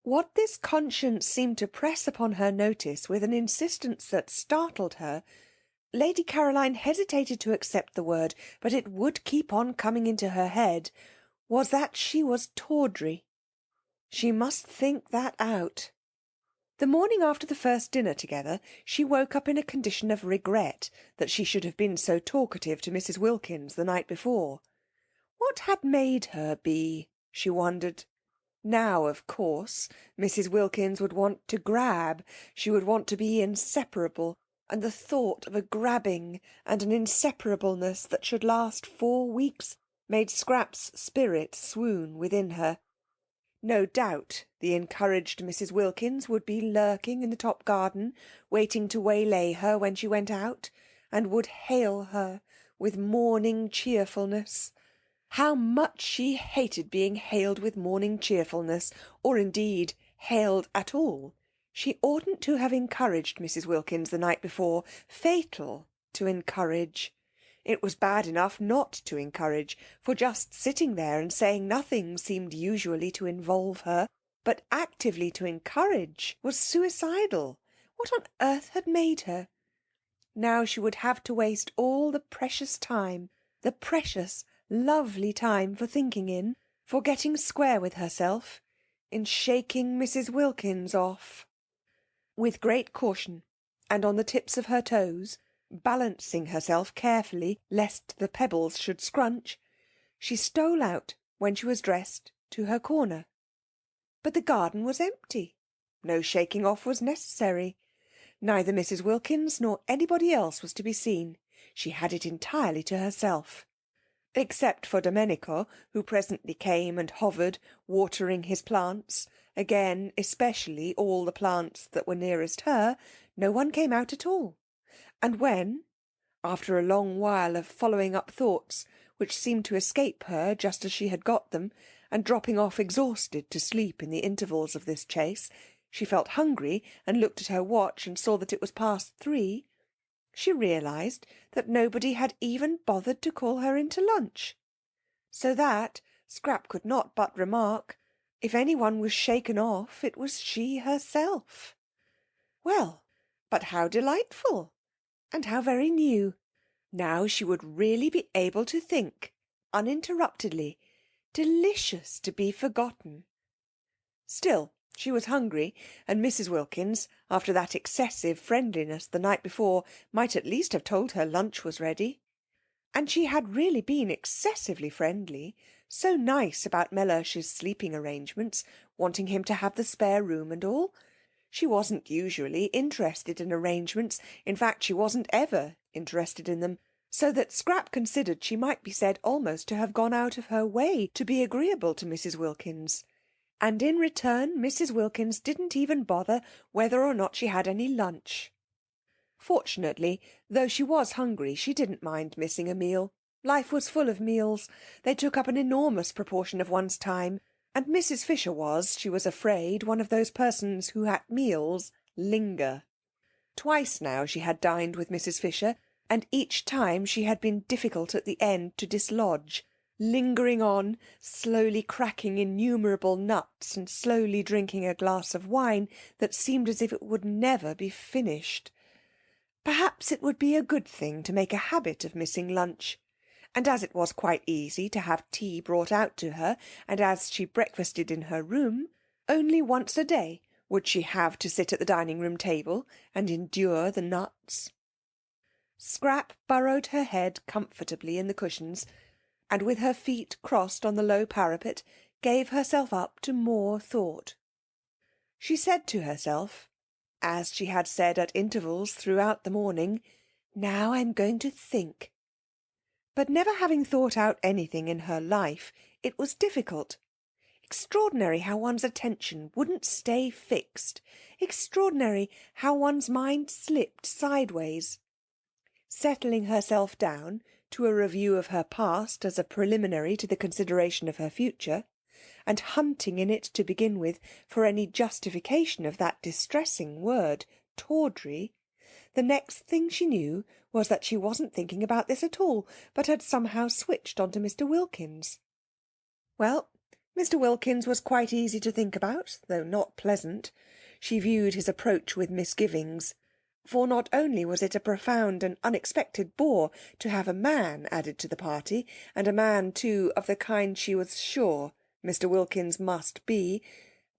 What this conscience seemed to press upon her notice with an insistence that startled her, Lady Caroline hesitated to accept the word, but it would keep on coming into her head, was that she was tawdry. She must think that out. The morning after the first dinner together, she woke up in a condition of regret that she should have been so talkative to Mrs. Wilkins the night before. What had made her be, she wondered. Now, of course, Mrs. Wilkins would want to grab. She would want to be inseparable, and the thought of a grabbing and an inseparableness that should last 4 weeks made Scrap's spirit swoon within her. No doubt the encouraged Mrs. Wilkins would be lurking in the top garden, waiting to waylay her when she went out, and would hail her with morning cheerfulness. How much she hated being hailed with morning cheerfulness, or indeed hailed at all. She oughtn't to have encouraged Mrs. Wilkins the night before. Fatal to encourage. It was bad enough not to encourage, for just sitting there and saying nothing seemed usually to involve her, but actively to encourage was suicidal. What on earth had made her? Now she would have to waste all the precious time, the precious, lovely time for thinking in, for getting square with herself, in shaking Mrs. Wilkins off. With great caution, and on the tips of her toes, balancing herself carefully lest the pebbles should scrunch, she stole out, when she was dressed, to her corner. But the garden was empty. No shaking off was necessary. Neither Mrs. Wilkins nor anybody else was to be seen. She had it entirely to herself. Except for Domenico, who presently came and hovered, watering his plants, again especially all the plants that were nearest her, no one came out at all. And when, after a long while of following up thoughts, which seemed to escape her just as she had got them, and dropping off exhausted to sleep in the intervals of this chase, she felt hungry and looked at her watch and saw that it was past 3, she realised that nobody had even bothered to call her in to lunch. So that, Scrap could not but remark, if anyone was shaken off, it was she herself. Well, but how delightful! And how very new! Now she would really be able to think, uninterruptedly. Delicious to be forgotten. Still, she was hungry, and Mrs. Wilkins, after that excessive friendliness the night before, might at least have told her lunch was ready. And she had really been excessively friendly, so nice about Mellersh's sleeping arrangements, wanting him to have the spare room and all. She wasn't usually interested in arrangements. In fact, she wasn't ever interested in them, so that Scrap considered she might be said almost to have gone out of her way to be agreeable to Mrs. Wilkins. And in return Mrs. Wilkins didn't even bother whether or not she had any lunch. Fortunately, though she was hungry, she didn't mind missing a meal. Life was full of meals. They took up an enormous proportion of one's time, and Mrs. Fisher was, she was afraid, one of those persons who at meals linger. Twice now she had dined with Mrs. Fisher, and each time she had been difficult at the end to dislodge, lingering on, slowly cracking innumerable nuts and slowly drinking a glass of wine that seemed as if it would never be finished. Perhaps it would be a good thing to make a habit of missing lunch. And as it was quite easy to have tea brought out to her, and as she breakfasted in her room, only once a day would she have to sit at the dining-room table and endure the nuts. Scrap burrowed her head comfortably in the cushions, and with her feet crossed on the low parapet, gave herself up to more thought. She said to herself, as she had said at intervals throughout the morning, "Now I'm going to think." But never having thought out anything in her life, it was difficult. Extraordinary how one's attention wouldn't stay fixed. Extraordinary how one's mind slipped sideways. Settling herself down to a review of her past as a preliminary to the consideration of her future, and hunting in it to begin with for any justification of that distressing word, tawdry, the next thing she knew was that she wasn't thinking about this at all, but had somehow switched on to Mr. Wilkins. Well, Mr. Wilkins was quite easy to think about, though not pleasant. She viewed his approach with misgivings, for not only was it a profound and unexpected bore to have a man added to the party, and a man, too, of the kind she was sure Mr. Wilkins must be,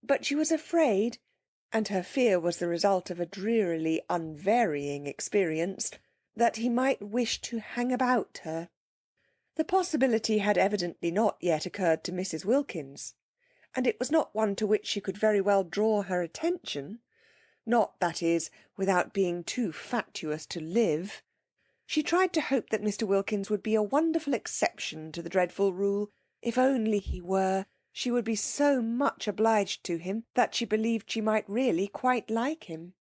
but she was afraid, and her fear was the result of a drearily unvarying experience, that he might wish to hang about her. The possibility had evidently not yet occurred to Mrs. Wilkins, and it was not one to which she could very well draw her attention, not, that is, without being too fatuous to live. She tried to hope that Mr. Wilkins would be a wonderful exception to the dreadful rule, if only he were, She would be so much obliged to him that she believed she might really quite like him.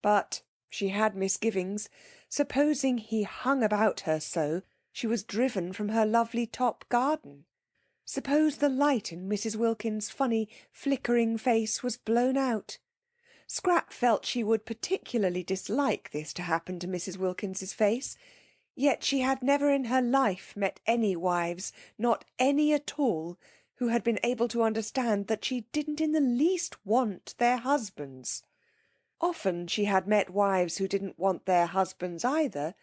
But she had misgivings. Supposing he hung about her so, she was driven from her lovely top garden. Suppose the light in Mrs. Wilkins's funny, flickering face was blown out. Scrap felt she would particularly dislike this to happen to Mrs. Wilkins's face, yet she had never in her life met any wives, not any at all, who had been able to understand that she didn't in the least want their husbands. Often she had met wives who didn't want their husbands either,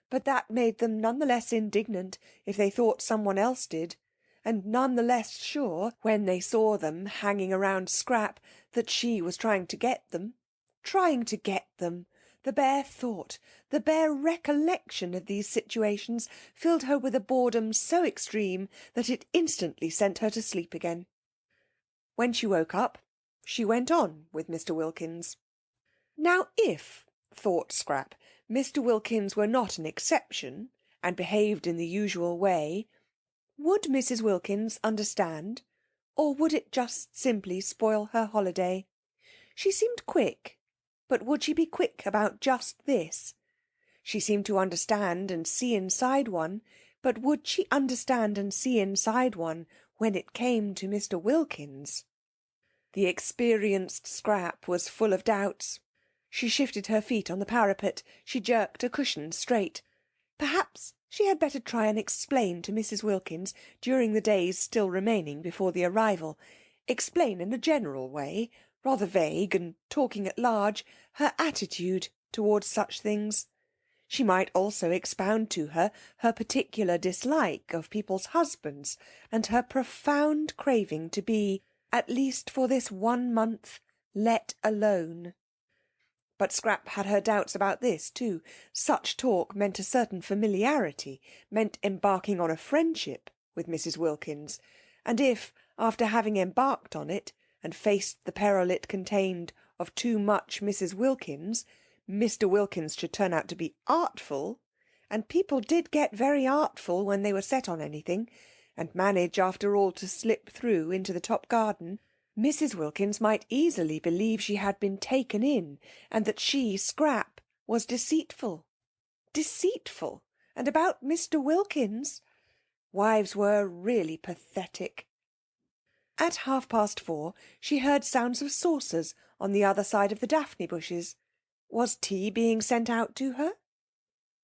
but that made them none the less indignant if they thought someone else did, and none the less sure, when they saw them hanging around Scrap, that she was trying to get them. Trying to get them! The bare thought, the bare recollection of these situations filled her with a boredom so extreme that it instantly sent her to sleep again. When she woke up, she went on with Mr. Wilkins. Now if, thought Scrap, Mr. Wilkins were not an exception, and behaved in the usual way, would Mrs. Wilkins understand, or would it just simply spoil her holiday? She seemed quick, but would she be quick about just this? She seemed to understand and see inside one, but would she understand and see inside one when it came to Mr. Wilkins? The experienced Scrap was full of doubts. She shifted her feet on the parapet. She jerked a cushion straight. Perhaps she had better try and explain to Mrs. Wilkins, during the days still remaining before the arrival, explain in a general way, rather vague and talking at large, her attitude towards such things. She might also expound to her her particular dislike of people's husbands, and her profound craving to be, at least for this 1 month, let alone. But Scrap had her doubts about this too. Such talk meant a certain familiarity, meant embarking on a friendship with Mrs. Wilkins, and if, after having embarked on it, and faced the peril it contained of too much Mrs. Wilkins, Mr. Wilkins should turn out to be artful, and people did get very artful when they were set on anything, and manage after all to slip through into the top garden, Mrs. Wilkins might easily believe she had been taken in, and that she, Scrap, was deceitful. Deceitful! And about Mr. Wilkins! Wives were really pathetic. At 4:30 she heard sounds of saucers on the other side of the daphne bushes. Was tea being sent out to her?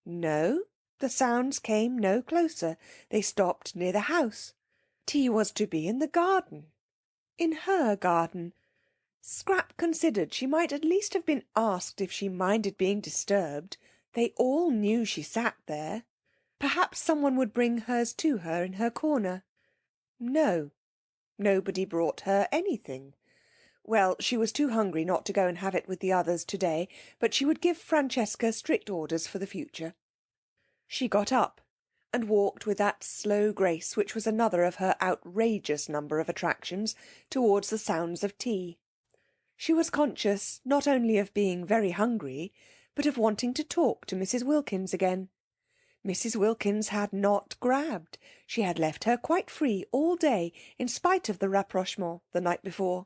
No, the sounds came no closer. They stopped near the house. Tea was to be in the garden. In her garden. Scrap considered she might at least have been asked if she minded being disturbed. They all knew she sat there. Perhaps someone would bring hers to her in her corner. No, nobody brought her anything. Well, she was too hungry not to go and have it with the others to-day, but she would give Francesca strict orders for the future. She got up and walked with that slow grace which was another of her outrageous number of attractions towards the sounds of tea. She was conscious not only of being very hungry, but of wanting to talk to Mrs. Wilkins again. Mrs. Wilkins had not grabbed. She had left her quite free all day, in spite of the rapprochement the night before.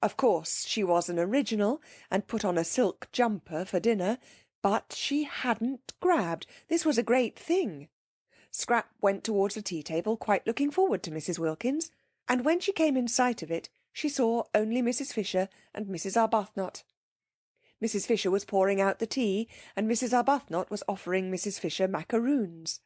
Of course she was an original, and put on a silk jumper for dinner, but she hadn't grabbed. This was a great thing. Scrap went towards the tea-table, quite looking forward to Mrs. Wilkins, and when she came in sight of it, she saw only Mrs. Fisher and Mrs. Arbuthnot. Mrs. Fisher was pouring out the tea, and Mrs. Arbuthnot was offering Mrs. Fisher macaroons.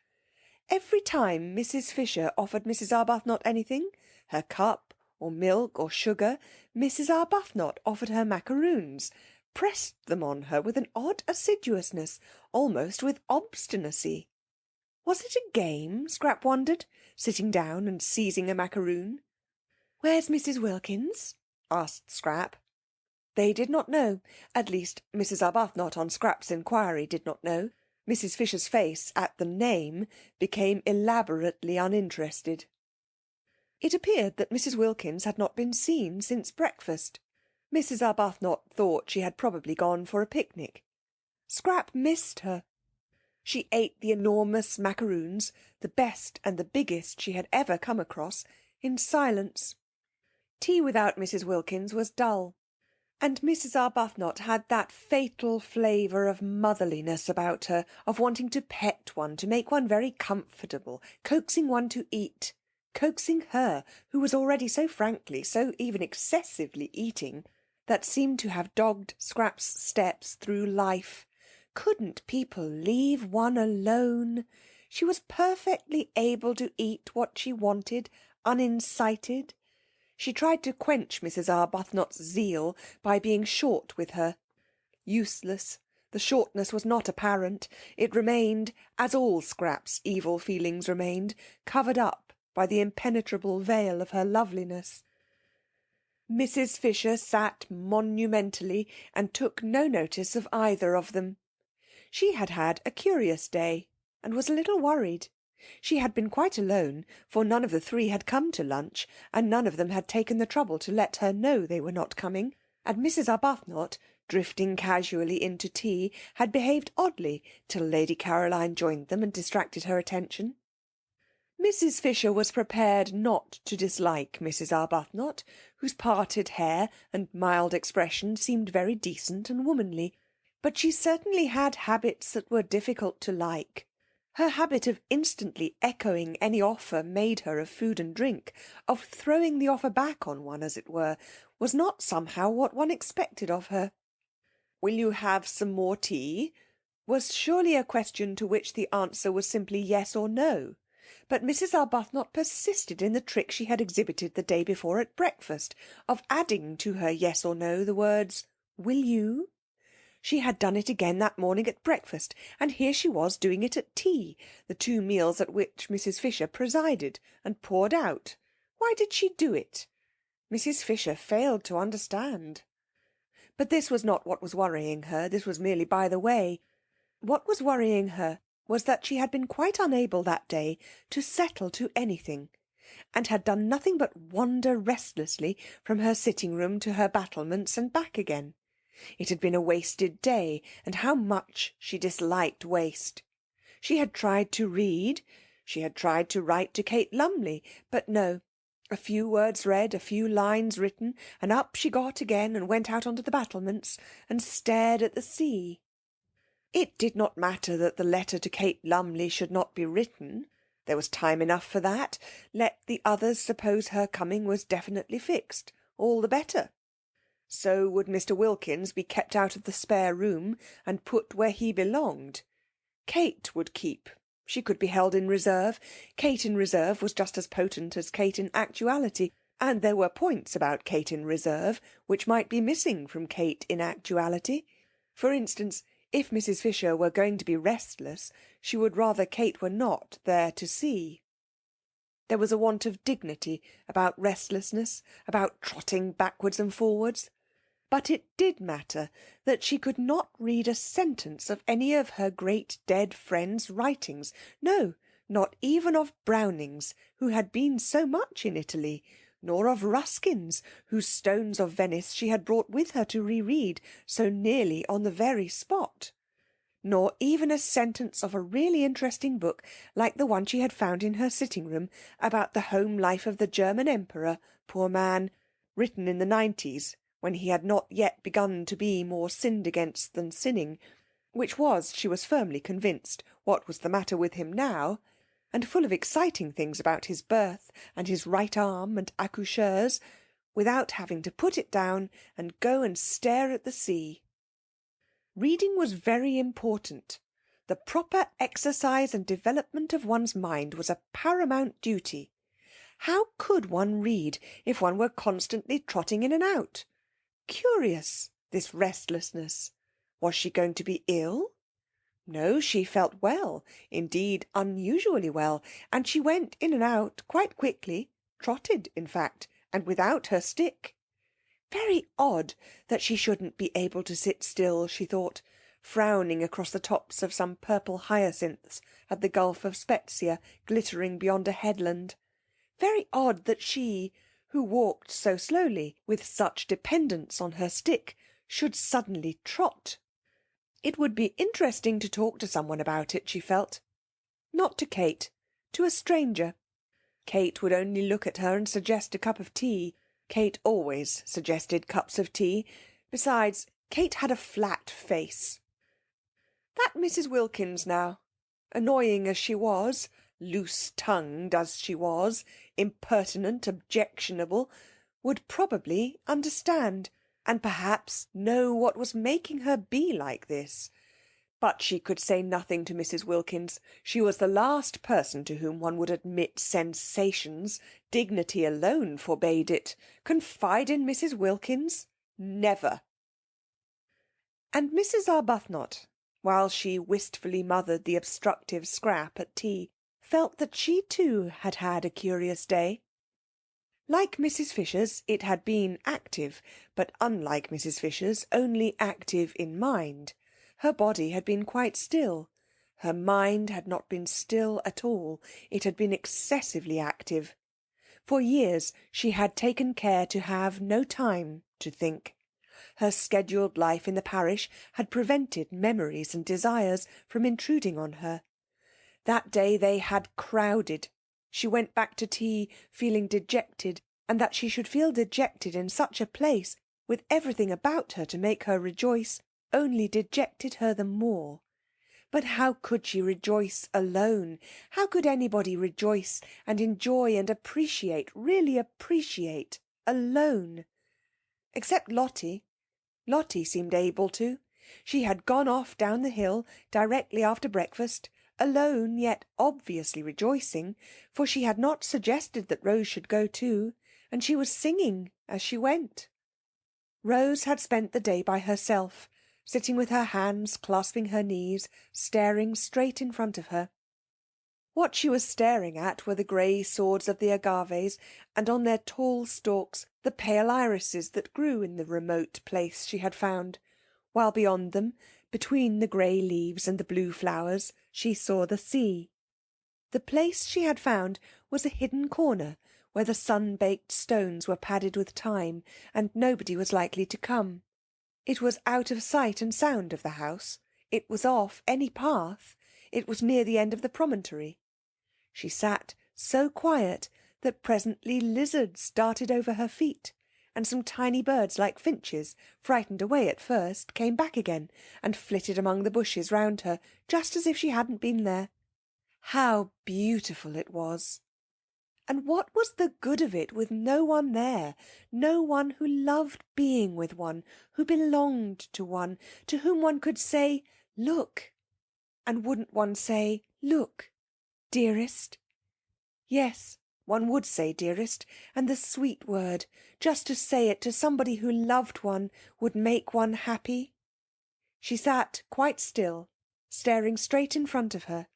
Every time Mrs. Fisher offered Mrs. Arbuthnot anything, her cup, or milk, or sugar, Mrs. Arbuthnot offered her macaroons, pressed them on her with an odd assiduousness, almost with obstinacy. Was it a game, Scrap wondered, sitting down and seizing a macaroon? "Where's Mrs. Wilkins?" asked Scrap. They did not know. At least, Mrs. Arbuthnot, on Scrap's inquiry, did not know. Mrs. Fisher's face, at the name, became elaborately uninterested. It appeared that Mrs. Wilkins had not been seen since breakfast. Mrs. Arbuthnot thought she had probably gone for a picnic. Scrap missed her. She ate the enormous macaroons, the best and the biggest she had ever come across, in silence. Tea without Mrs. Wilkins was dull, and Mrs. Arbuthnot had that fatal flavour of motherliness about her, of wanting to pet one, to make one very comfortable, coaxing one to eat, coaxing her, who was already so frankly, so even excessively eating, that seemed to have dogged Scrap's steps through life. Couldn't people leave one alone? She was perfectly able to eat what she wanted, unincited. She tried to quench Mrs. Arbuthnot's zeal by being short with her. Useless. The shortness was not apparent. It remained, as all Scrap's evil feelings remained, covered up by the impenetrable veil of her loveliness. Mrs. Fisher sat monumentally and took no notice of either of them. She had had a curious day, and was a little worried. She had been quite alone, for none of the three had come to lunch, and none of them had taken the trouble to let her know they were not coming, and Mrs. Arbuthnot, drifting casually into tea, had behaved oddly till Lady Caroline joined them and distracted her attention. Mrs. Fisher was prepared not to dislike Mrs. Arbuthnot, whose parted hair and mild expression seemed very decent and womanly, but she certainly had habits that were difficult to like. Her habit of instantly echoing any offer made her of food and drink, of throwing the offer back on one, as it were, was not somehow what one expected of her. "Will you have some more tea?" was surely a question to which the answer was simply yes or no. But Mrs. Arbuthnot persisted in the trick she had exhibited the day before at breakfast, of adding to her yes or no the words, "Will you?" She had done it again that morning at breakfast, and here she was doing it at tea, the two meals at which Mrs. Fisher presided and poured out. Why did she do it? Mrs. Fisher failed to understand. But this was not what was worrying her. This was merely by the way. What was worrying her was that she had been quite unable that day to settle to anything, and had done nothing but wander restlessly from her sitting-room to her battlements and back again. It had been a wasted day, and how much she disliked waste. She had tried to read, she had tried to write to Kate Lumley, but no. A few words read, a few lines written, and up she got again and went out onto the battlements and stared at the sea. It did not matter that the letter to Kate Lumley should not be written. There was time enough for that. Let the others suppose her coming was definitely fixed. All the better. So would Mr. Wilkins be kept out of the spare room and put where he belonged. Kate would keep. She could be held in reserve. Kate in reserve was just as potent as Kate in actuality, and there were points about Kate in reserve which might be missing from Kate in actuality. For instance, if Mrs. Fisher were going to be restless, she would rather Kate were not there to see. There was a want of dignity about restlessness, about trotting backwards and forwards. But it did matter that she could not read a sentence of any of her great dead friends' writings, no, not even of Browning's, who had been so much in Italy, nor of Ruskin's, whose Stones of Venice she had brought with her to reread so nearly on the very spot, nor even a sentence of a really interesting book like the one she had found in her sitting-room about the home life of the German Emperor, poor man, written in the 90s, when he had not yet begun to be more sinned against than sinning, which was, she was firmly convinced, what was the matter with him now, and full of exciting things about his birth and his right arm and accoucheurs, without having to put it down and go and stare at the sea. Reading was very important. The proper exercise and development of one's mind was a paramount duty. How could one read if one were constantly trotting in and out? Curious, this restlessness. Was she going to be ill? No, she felt well, indeed unusually well, and she went in and out quite quickly, trotted, in fact, and without her stick. Very odd that she shouldn't be able to sit still, she thought, frowning across the tops of some purple hyacinths at the Gulf of Spezia glittering beyond a headland. Very odd that she, who walked so slowly, with such dependence on her stick, should suddenly trot. It would be interesting to talk to someone about it, she felt. Not to Kate, to a stranger. Kate would only look at her and suggest a cup of tea. Kate always suggested cups of tea. Besides, Kate had a flat face. That Mrs. Wilkins, now, annoying as she was, loose-tongued as she was, impertinent, objectionable, would probably understand, and perhaps know what was making her be like this. But she could say nothing to Mrs. Wilkins. She was the last person to whom one would admit sensations. Dignity alone forbade it. Confide in Mrs. Wilkins? Never. And Mrs. Arbuthnot, while she wistfully mothered the obstructive Scrap at tea, felt that she too had had a curious day. Like Mrs. Fisher's, it had been active, but unlike Mrs. Fisher's, only active in mind. Her body had been quite still. Her mind had not been still at all. It had been excessively active. For years she had taken care to have no time to think. Her scheduled life in the parish had prevented memories and desires from intruding on her. That day they had crowded. She went back to tea feeling dejected, and that she should feel dejected in such a place, with everything about her to make her rejoice, only dejected her the more. But how could she rejoice alone? How could anybody rejoice and enjoy and appreciate, really appreciate, alone? Except Lottie. Lottie seemed able to. She had gone off down the hill directly after breakfast, alone, yet obviously rejoicing, for she had not suggested that Rose should go too, and she was singing as she went. Rose had spent the day by herself, sitting with her hands clasping her knees, staring straight in front of her. What she was staring at were the grey swords of the agaves, and on their tall stalks the pale irises that grew in the remote place she had found, while beyond them, between the grey leaves and the blue flowers, she saw the sea. The place she had found was a hidden corner, where the sun-baked stones were padded with thyme, and nobody was likely to come. It was out of sight and sound of the house. It was off any path. It was near the end of the promontory. She sat so quiet that presently lizards darted over her feet, and some tiny birds like finches, frightened away at first, came back again and flitted among the bushes round her, just as if she hadn't been there. How beautiful it was! And what was the good of it with no one there, no one who loved being with one, who belonged to one, to whom one could say, "Look"? And wouldn't one say, "Look, dearest"? Yes, one would say dearest, and the sweet word, just to say it to somebody who loved one, would make one happy. She sat quite still, staring straight in front of her.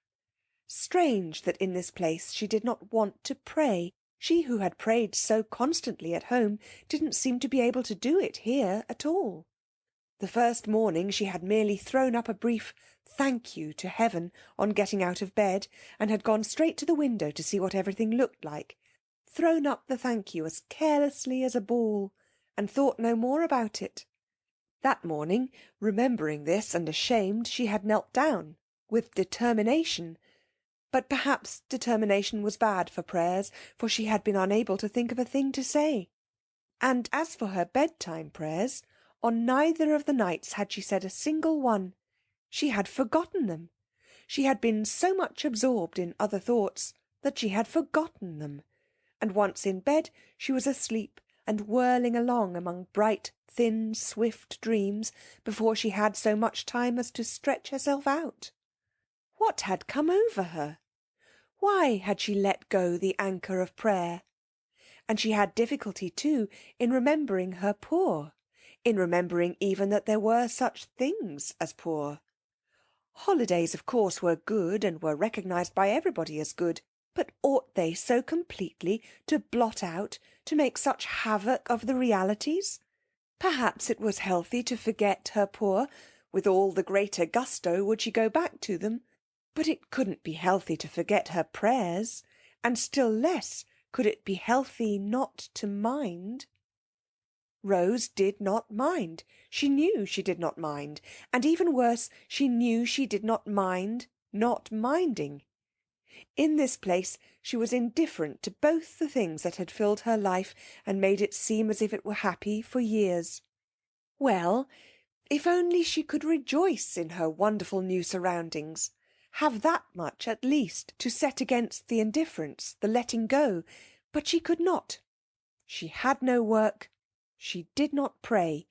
Strange that in this place she did not want to pray. She who had prayed so constantly at home didn't seem to be able to do it here at all. The first morning she had merely thrown up a brief thank you to heaven on getting out of bed, and had gone straight to the window to see what everything looked like, thrown up the thank you as carelessly as a ball, and thought no more about it. That morning, remembering this and ashamed, she had knelt down, with determination. But perhaps determination was bad for prayers, for she had been unable to think of a thing to say. And as for her bedtime prayers, on neither of the nights had she said a single one. She had forgotten them. She had been so much absorbed in other thoughts that she had forgotten them. And once in bed she was asleep and whirling along among bright, thin, swift dreams before she had so much time as to stretch herself out. What had come over her? Why had she let go the anchor of prayer? And she had difficulty, too, in remembering her poor, in remembering even that there were such things as poor. Holidays, of course, were good, and were recognised by everybody as good, but ought they so completely to blot out, to make such havoc of the realities? Perhaps it was healthy to forget her poor. With all the greater gusto would she go back to them. But it couldn't be healthy to forget her prayers, and still less could it be healthy not to mind. Rose did not mind. She knew she did not mind. And even worse, she knew she did not mind not minding. In this place she was indifferent to both the things that had filled her life and made it seem as if it were happy for years. Well, if only she could rejoice in her wonderful new surroundings, have that much at least to set against the indifference, the letting go, but she could not. She had no work. She did not pray.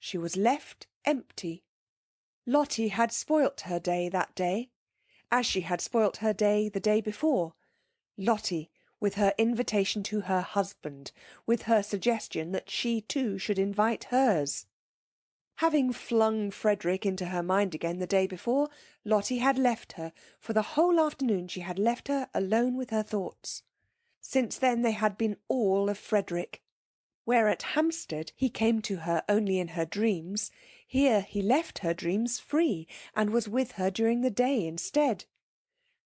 She was left empty. Lottie had spoilt her day that day, as she had spoilt her day the day before. Lottie, with her invitation to her husband, with her suggestion that she too should invite hers. Having flung Frederick into her mind again the day before, Lottie had left her. For the whole afternoon she had left her alone with her thoughts. Since then they had been all of Frederick. Where at Hampstead he came to her only in her dreams, here he left her dreams free, and was with her during the day instead.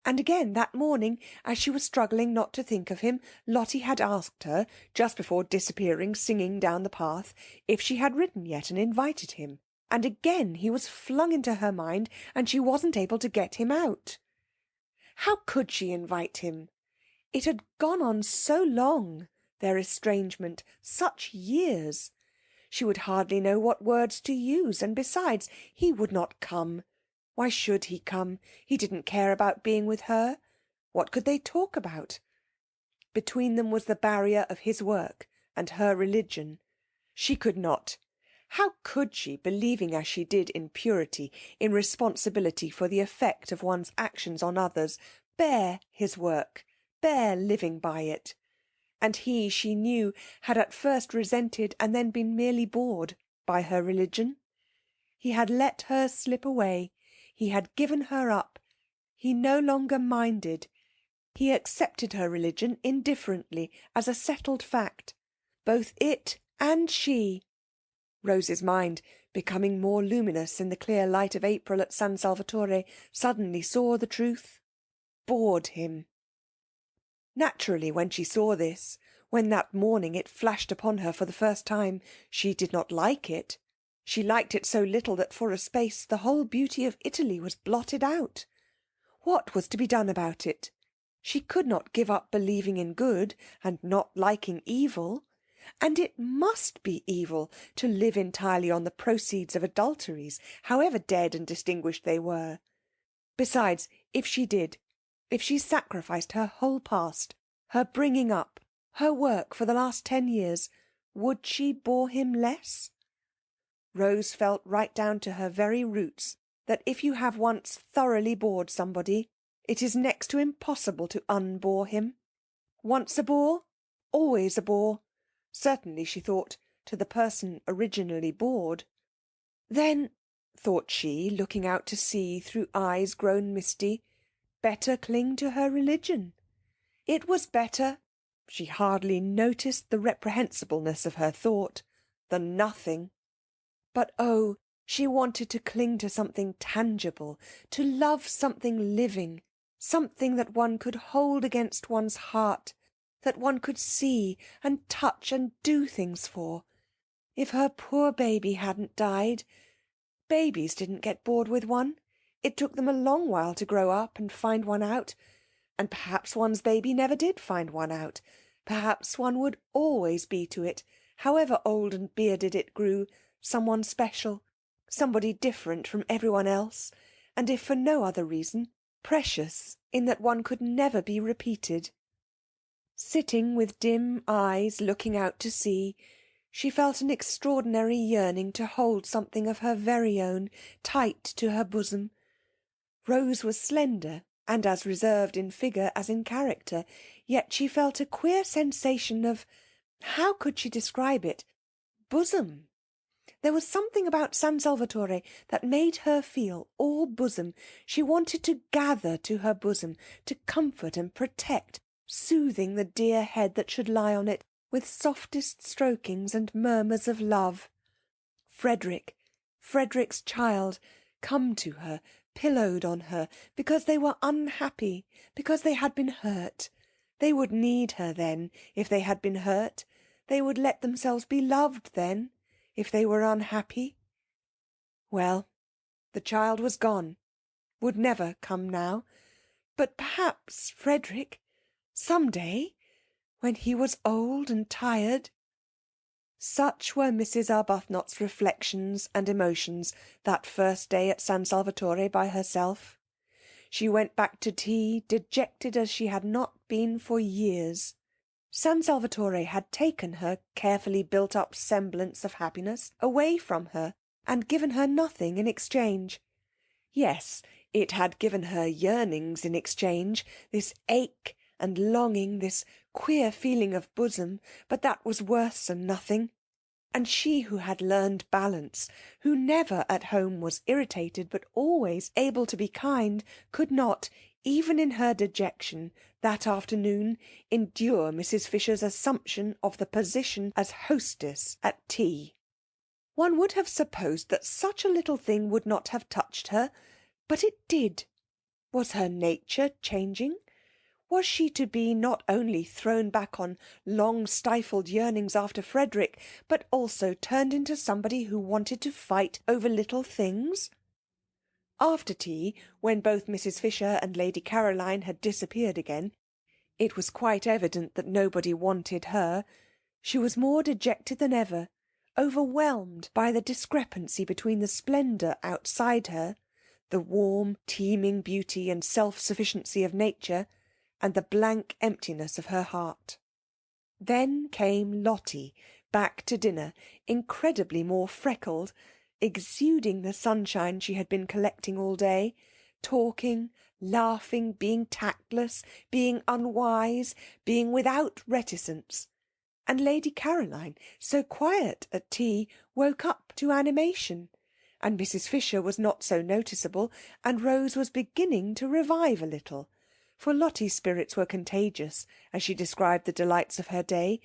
And again that morning, as she was struggling not to think of him, Lottie had asked her, just before disappearing singing down the path, if she had written yet and invited him. And again he was flung into her mind, and she wasn't able to get him out. How could she invite him? It had gone on so long, their estrangement, such years. She would hardly know what words to use, and besides, he would not come. Why should he come? He didn't care about being with her. What could they talk about? Between them was the barrier of his work and her religion. She could not. How could she, believing as she did in purity, in responsibility for the effect of one's actions on others, bear his work, bear living by it? And he, she knew, had at first resented and then been merely bored by her religion. He had let her slip away. He had given her up. He no longer minded. He accepted her religion indifferently, as a settled fact. Both it and she, Rose's mind, becoming more luminous in the clear light of April at San Salvatore, suddenly saw the truth, bored him. Naturally, when she saw this, when that morning it flashed upon her for the first time, she did not like it. She liked it so little that for a space the whole beauty of Italy was blotted out. What was to be done about it? She could not give up believing in good and not liking evil. And it must be evil to live entirely on the proceeds of adulteries, however dead and distinguished they were. Besides, if she did, if she sacrificed her whole past, her bringing up, her work for the last 10 years, would she bore him less? Rose felt right down to her very roots that if you have once thoroughly bored somebody, it is next to impossible to unbore him. Once a bore, always a bore. Certainly, she thought, to the person originally bored. Then, thought she, looking out to sea through eyes grown misty, better cling to her religion. It was better, she hardly noticed the reprehensibleness of her thought, than nothing. But oh, she wanted to cling to something tangible, to love something living, something that one could hold against one's heart, that one could see and touch and do things for. If her poor baby hadn't died. Babies didn't get bored with one. It took them a long while to grow up and find one out. And perhaps one's baby never did find one out. Perhaps one would always be to it, however old and bearded it grew, someone special, somebody different from everyone else, and if for no other reason, precious in that one could never be repeated. Sitting with dim eyes looking out to sea, she felt an extraordinary yearning to hold something of her very own tight to her bosom. Rose was slender and as reserved in figure as in character, yet she felt a queer sensation of, how could she describe it, bosom. There was something about San Salvatore that made her feel all bosom. She wanted to gather to her bosom, to comfort and protect, soothing the dear head that should lie on it with softest strokings and murmurs of love. Frederick's child, come to her, pillowed on her, because they were unhappy, because they had been hurt. They would need her then, if they had been hurt. They would let themselves be loved then, if they were unhappy. Well, the child was gone, would never come now. But perhaps Frederick, some day, when he was old and tired. Such were Mrs. Arbuthnot's reflections and emotions that first day at San Salvatore by herself. She went back to tea dejected as she had not been for years. San Salvatore had taken her carefully built-up semblance of happiness away from her and given her nothing in exchange. Yes, it had given her yearnings in exchange, this ache and longing, this queer feeling of bosom, but that was worse than nothing. And she who had learned balance, who never at home was irritated, but always able to be kind, could not, even in her dejection, that afternoon, endure Mrs. Fisher's assumption of the position as hostess at tea. One would have supposed that such a little thing would not have touched her, but it did. Was her nature changing? Was she to be not only thrown back on long-stifled yearnings after Frederick, but also turned into somebody who wanted to fight over little things? After tea, when both Mrs. Fisher and Lady Caroline had disappeared again, it was quite evident that nobody wanted her. She was more dejected than ever, overwhelmed by the discrepancy between the splendour outside her, the warm, teeming beauty and self-sufficiency of nature, and the blank emptiness of her heart. Then came Lottie, back to dinner, incredibly more freckled, exuding the sunshine she had been collecting all day, talking, laughing, being tactless, being unwise, being without reticence. And Lady Caroline, so quiet at tea, woke up to animation, and Mrs. Fisher was not so noticeable, and Rose was beginning to revive a little, for Lottie's spirits were contagious as she described the delights of her day,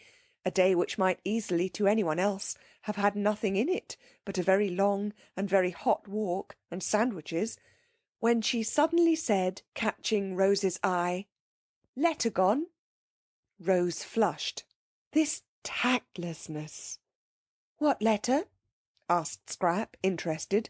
a day which might easily, to anyone else, have had nothing in it but a very long and very hot walk and sandwiches, when she suddenly said, catching Rose's eye, "Letter gone?" Rose flushed. This tactlessness! "What letter?" asked Scrap, interested.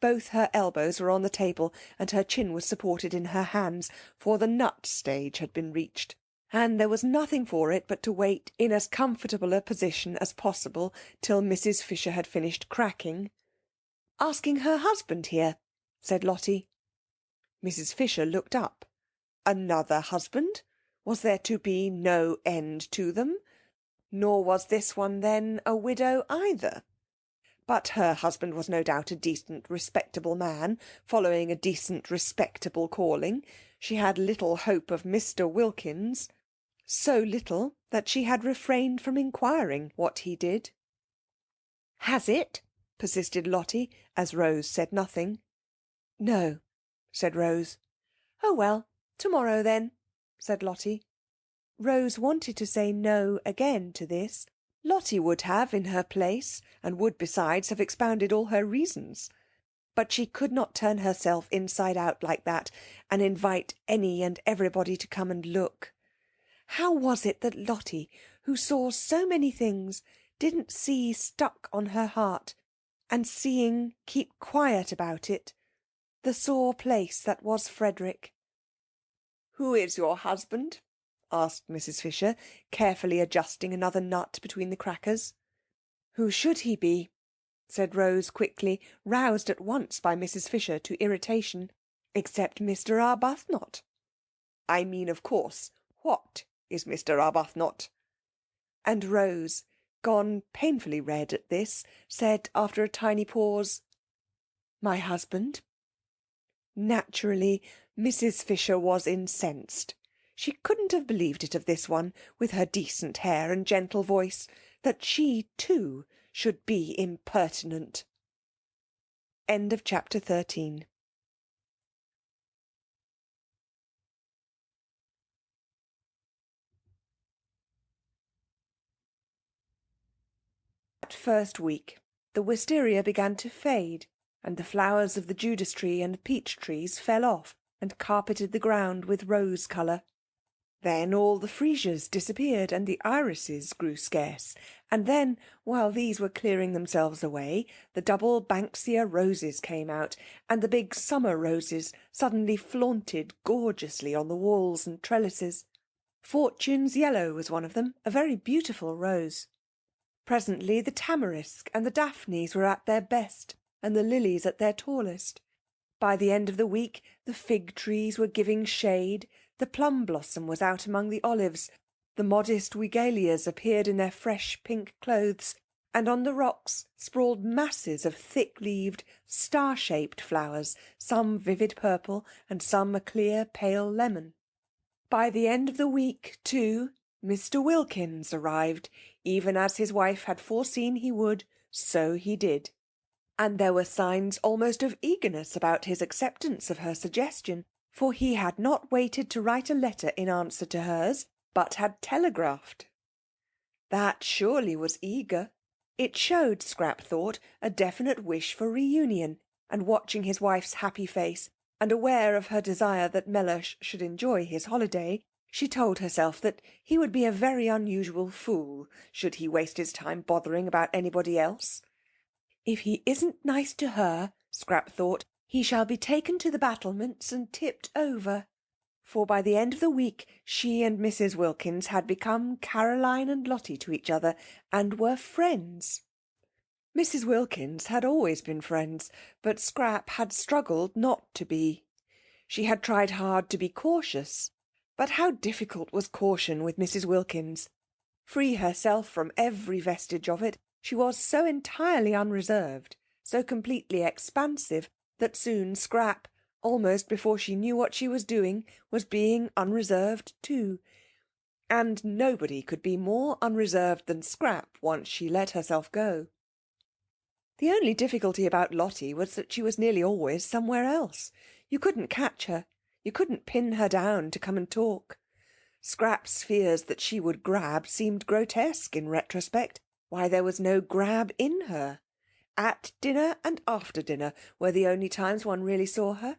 Both her elbows were on the table, and her chin was supported in her hands, for the nut stage had been reached, and there was nothing for it but to wait in as comfortable a position as possible till Mrs. Fisher had finished cracking. "Asking her husband here," said Lottie. Mrs. Fisher looked up. Another husband? Was there to be no end to them? Nor was this one, then, a widow either. But her husband was no doubt a decent, respectable man, following a decent, respectable calling. She had little hope of Mr. Wilkins, so little that she had refrained from inquiring what he did. "Has it?" persisted Lottie, as Rose said nothing. "No," said Rose. "Oh, well, to-morrow, then," said Lottie. Rose wanted to say no again to this. Lottie would have in her place, and would besides have expounded all her reasons. But she could not turn herself inside out like that, and invite any and everybody to come and look. How was it that Lottie, who saw so many things, didn't see stuck on her heart, and seeing keep quiet about it, the sore place that was Frederick? "Who is your husband?" asked Mrs. Fisher, carefully adjusting another nut between the crackers. "Who should he be?" said Rose quickly, roused at once by Mrs. Fisher to irritation, "except Mr. Arbuthnot." "I mean, of course, what is Mr. Arbuthnot?" And Rose, gone painfully red at this, said after a tiny pause, "My husband." Naturally, Mrs. Fisher was incensed. She couldn't have believed it of this one, with her decent hair and gentle voice, that she, too, should be impertinent. End of chapter 13. That first week the wisteria began to fade, and the flowers of the Judas tree and peach trees fell off and carpeted the ground with rose colour. Then all the freesias disappeared, and the irises grew scarce. And then, while these were clearing themselves away, the double Banksia roses came out, and the big summer roses suddenly flaunted gorgeously on the walls and trellises. Fortune's yellow was one of them, a very beautiful rose. Presently the tamarisk and the daphnes were at their best, and the lilies at their tallest. By the end of the week the fig-trees were giving shade, the plum-blossom was out among the olives, the modest wigalias appeared in their fresh pink clothes, and on the rocks sprawled masses of thick-leaved, star-shaped flowers, some vivid purple and some a clear pale lemon. By the end of the week, too, Mr. Wilkins arrived, even as his wife had foreseen he would, so he did. And there were signs almost of eagerness about his acceptance of her suggestion, for he had not waited to write a letter in answer to hers, but had telegraphed. That surely was eager. It showed, Scrap thought, a definite wish for reunion, and watching his wife's happy face, and aware of her desire that Mellersh should enjoy his holiday, she told herself that he would be a very unusual fool should he waste his time bothering about anybody else. If he isn't nice to her, Scrap thought, he shall be taken to the battlements and tipped over. For by the end of the week she and Mrs. Wilkins had become Caroline and Lottie to each other, and were friends. Mrs. Wilkins had always been friends, but Scrap had struggled not to be. She had tried hard to be cautious, but how difficult was caution with Mrs. Wilkins! Free herself from every vestige of it, she was so entirely unreserved, so completely expansive, that soon Scrap, almost before she knew what she was doing, was being unreserved too. And nobody could be more unreserved than Scrap once she let herself go. The only difficulty about Lottie was that she was nearly always somewhere else. You couldn't catch her. You couldn't pin her down to come and talk. Scrap's fears that she would grab seemed grotesque in retrospect. Why, there was no grab in her. At dinner and after dinner were the only times one really saw her.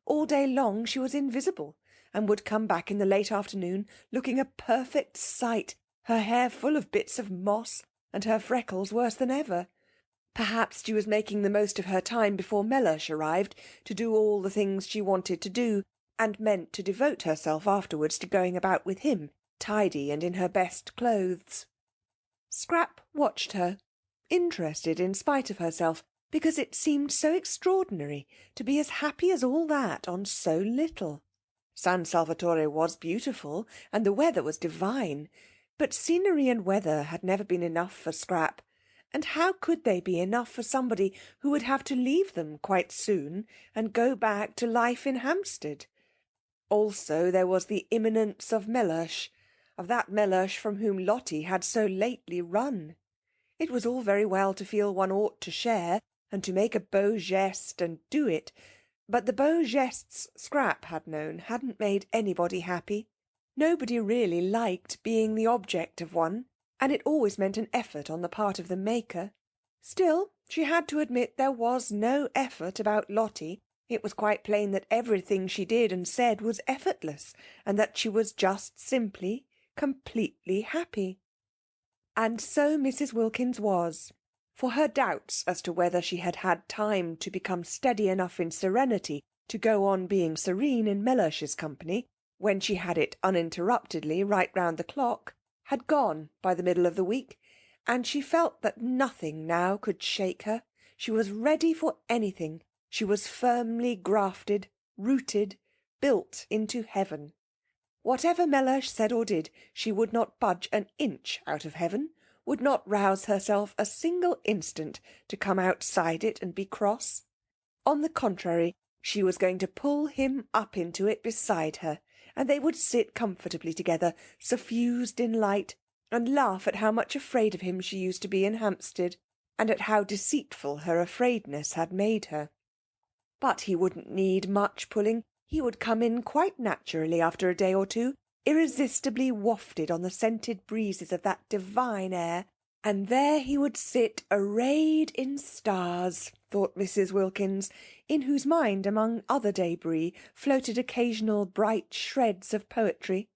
All day long she was invisible, and would come back in the late afternoon looking a perfect sight, her hair full of bits of moss, and her freckles worse than ever. Perhaps she was making the most of her time before Mellersh arrived, to do all the things she wanted to do, and meant to devote herself afterwards to going about with him, tidy and in her best clothes. Scrap watched her, interested in spite of herself, because it seemed so extraordinary to be as happy as all that on so little. San Salvatore was beautiful, and the weather was divine, but scenery and weather had never been enough for Scrap, and how could they be enough for somebody who would have to leave them quite soon and go back to life in Hampstead? Also there was the imminence of Mellersh, of that Mellersh from whom Lottie had so lately run. It was all very well to feel one ought to share, and to make a beau geste and do it, but the beau gestes Scrap had known hadn't made anybody happy. Nobody really liked being the object of one, and it always meant an effort on the part of the maker. Still, she had to admit there was no effort about Lottie. It was quite plain that everything she did and said was effortless, and that she was just simply, completely happy. And so Mrs. Wilkins was, for her doubts as to whether she had had time to become steady enough in serenity to go on being serene in Mellersh's company, when she had it uninterruptedly right round the clock, had gone by the middle of the week, and she felt that nothing now could shake her. She was ready for anything. She was firmly grafted, rooted, built into heaven. Whatever Mellersh said or did, she would not budge an inch out of heaven, would not rouse herself a single instant to come outside it and be cross. On the contrary, she was going to pull him up into it beside her, and they would sit comfortably together, suffused in light, and laugh at how much afraid of him she used to be in Hampstead, and at how deceitful her afraidness had made her. But he wouldn't need much pulling. He would come in quite naturally after a day or two, irresistibly wafted on the scented breezes of that divine air, and there he would sit arrayed in stars, thought Mrs. Wilkins, in whose mind, among other débris, floated occasional bright shreds of poetry.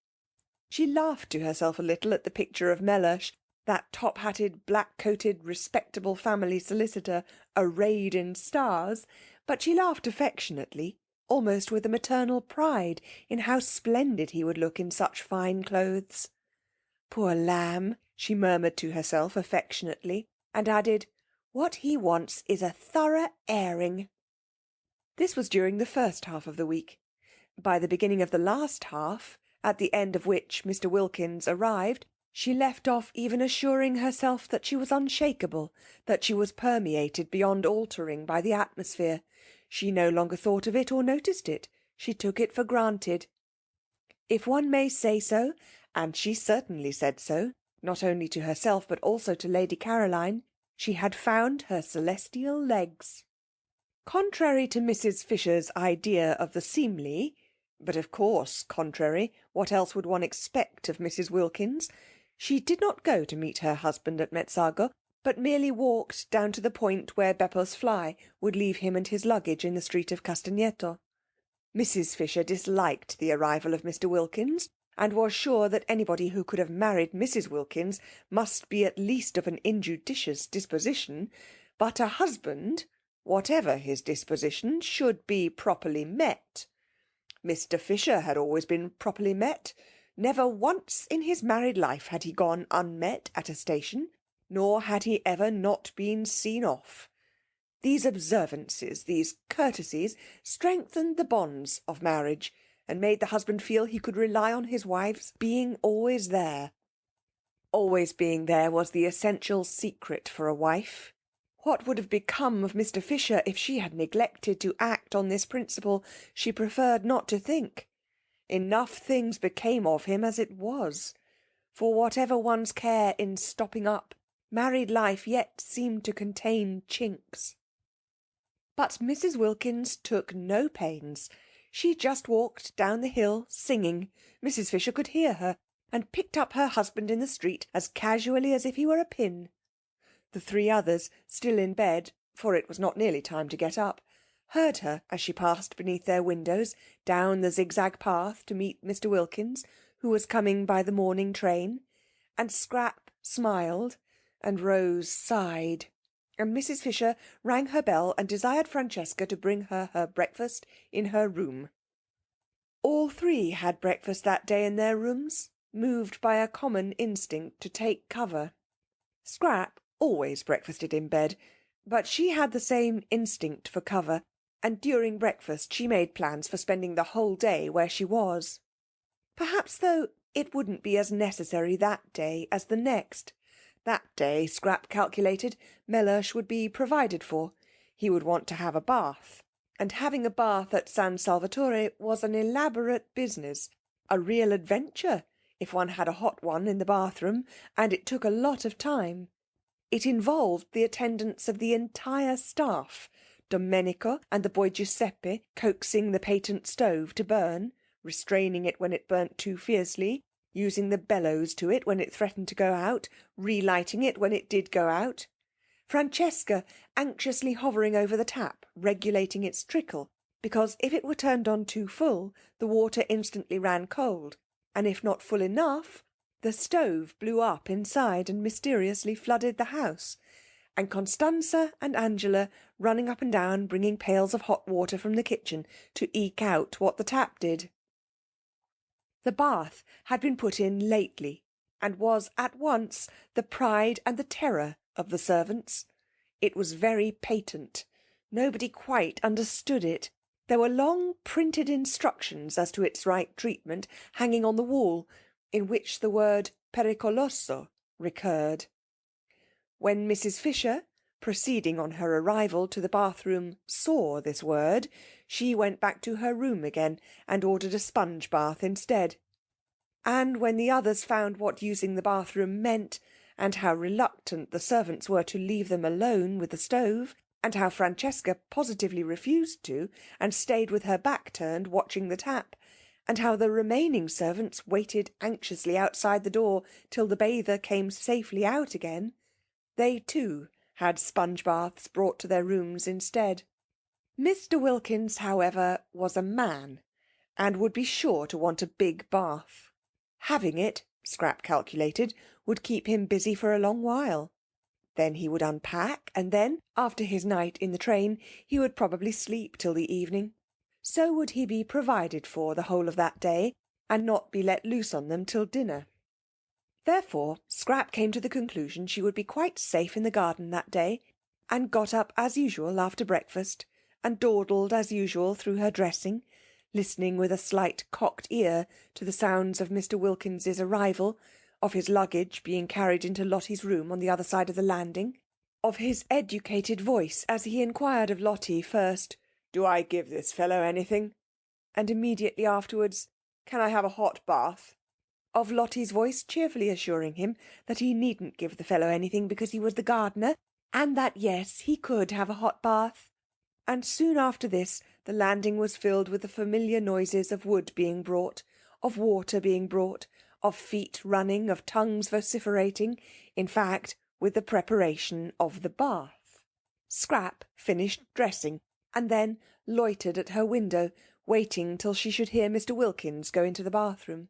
She laughed to herself a little at the picture of Mellersh, that top-hatted, black-coated, respectable family solicitor, arrayed in stars, but she laughed affectionately, almost with a maternal pride in how splendid he would look in such fine clothes. Poor lamb, she murmured to herself affectionately, and added, what he wants is a thorough airing. This was during the first half of the week. By the beginning of the last half, at the end of which Mr. Wilkins arrived, she left off even assuring herself that she was unshakable, that she was permeated beyond altering by the atmosphere. She no longer thought of it or noticed it. She took it for granted. If one may say so, and she certainly said so, not only to herself but also to Lady Caroline, she had found her celestial legs. Contrary to Mrs. Fisher's idea of the seemly, but of course contrary, what else would one expect of Mrs. Wilkins, she did not go to meet her husband at Mezzago, but merely walked down to the point where Beppo's fly would leave him and his luggage in the street of Castagneto. Mrs. Fisher disliked the arrival of Mr. Wilkins, and was sure that anybody who could have married Mrs. Wilkins must be at least of an injudicious disposition, but a husband, whatever his disposition, should be properly met. Mr. Fisher had always been properly met. Never once in his married life had he gone unmet at a station, nor had he ever not been seen off. These observances, these courtesies, strengthened the bonds of marriage, and made the husband feel he could rely on his wife's being always there. Always being there was the essential secret for a wife. What would have become of Mr. Fisher if she had neglected to act on this principle she preferred not to think? Enough things became of him as it was. For whatever one's care in stopping up, married life yet seemed to contain chinks. But Mrs. Wilkins took no pains. She just walked down the hill singing. Mrs. Fisher could hear her, and picked up her husband in the street as casually as if he were a pin. The three others, still in bed, for it was not nearly time to get up, heard her as she passed beneath their windows down the zigzag path to meet Mr. Wilkins, who was coming by the morning train, and Scrap smiled, and Rose sighed, and Mrs. Fisher rang her bell and desired Francesca to bring her her breakfast in her room. All three had breakfast that day in their rooms, moved by a common instinct to take cover. Scrap always breakfasted in bed, but she had the same instinct for cover, and during breakfast she made plans for spending the whole day where she was. Perhaps, though, it wouldn't be as necessary that day as the next. That day, Scrap calculated, Mellersh would be provided for. He would want to have a bath, and having a bath at San Salvatore was an elaborate business, a real adventure, if one had a hot one in the bathroom, and it took a lot of time. It involved the attendance of the entire staff, Domenico and the boy Giuseppe coaxing the patent stove to burn, restraining it when it burnt too fiercely, using the bellows to it when it threatened to go out, relighting it when it did go out. Francesca anxiously hovering over the tap, regulating its trickle, because if it were turned on too full, the water instantly ran cold, and if not full enough, the stove blew up inside and mysteriously flooded the house, and Constanza and Angela running up and down bringing pails of hot water from the kitchen to eke out what the tap did. The bath had been put in lately, and was at once the pride and the terror of the servants. It was very patent. Nobody quite understood it. There were long printed instructions as to its right treatment hanging on the wall, in which the word pericoloso recurred. When Mrs. Fisher, proceeding on her arrival to the bathroom, saw this word, she went back to her room again and ordered a sponge bath instead. And when the others found what using the bathroom meant, and how reluctant the servants were to leave them alone with the stove, and how Francesca positively refused to, and stayed with her back turned watching the tap, and how the remaining servants waited anxiously outside the door till the bather came safely out again, they too had sponge baths brought to their rooms instead. Mr. Wilkins, however, was a man, and would be sure to want a big bath. Having it, Scrap calculated, would keep him busy for a long while. Then he would unpack, and then, after his night in the train, he would probably sleep till the evening. So would he be provided for the whole of that day, and not be let loose on them till dinner. Therefore Scrap came to the conclusion she would be quite safe in the garden that day, and got up as usual after breakfast, and dawdled as usual through her dressing, listening with a slight cocked ear to the sounds of Mr. Wilkins's arrival, of his luggage being carried into Lottie's room on the other side of the landing, of his educated voice as he inquired of Lottie first, "Do I give this fellow anything?" and immediately afterwards, "Can I have a hot bath?" of Lottie's voice cheerfully assuring him that he needn't give the fellow anything because he was the gardener, and that yes, he could have a hot bath. And soon after this the landing was filled with the familiar noises of wood being brought, of water being brought, of feet running, of tongues vociferating, in fact, with the preparation of the bath. Scrap finished dressing, and then loitered at her window, waiting till she should hear Mr. Wilkins go into the bathroom.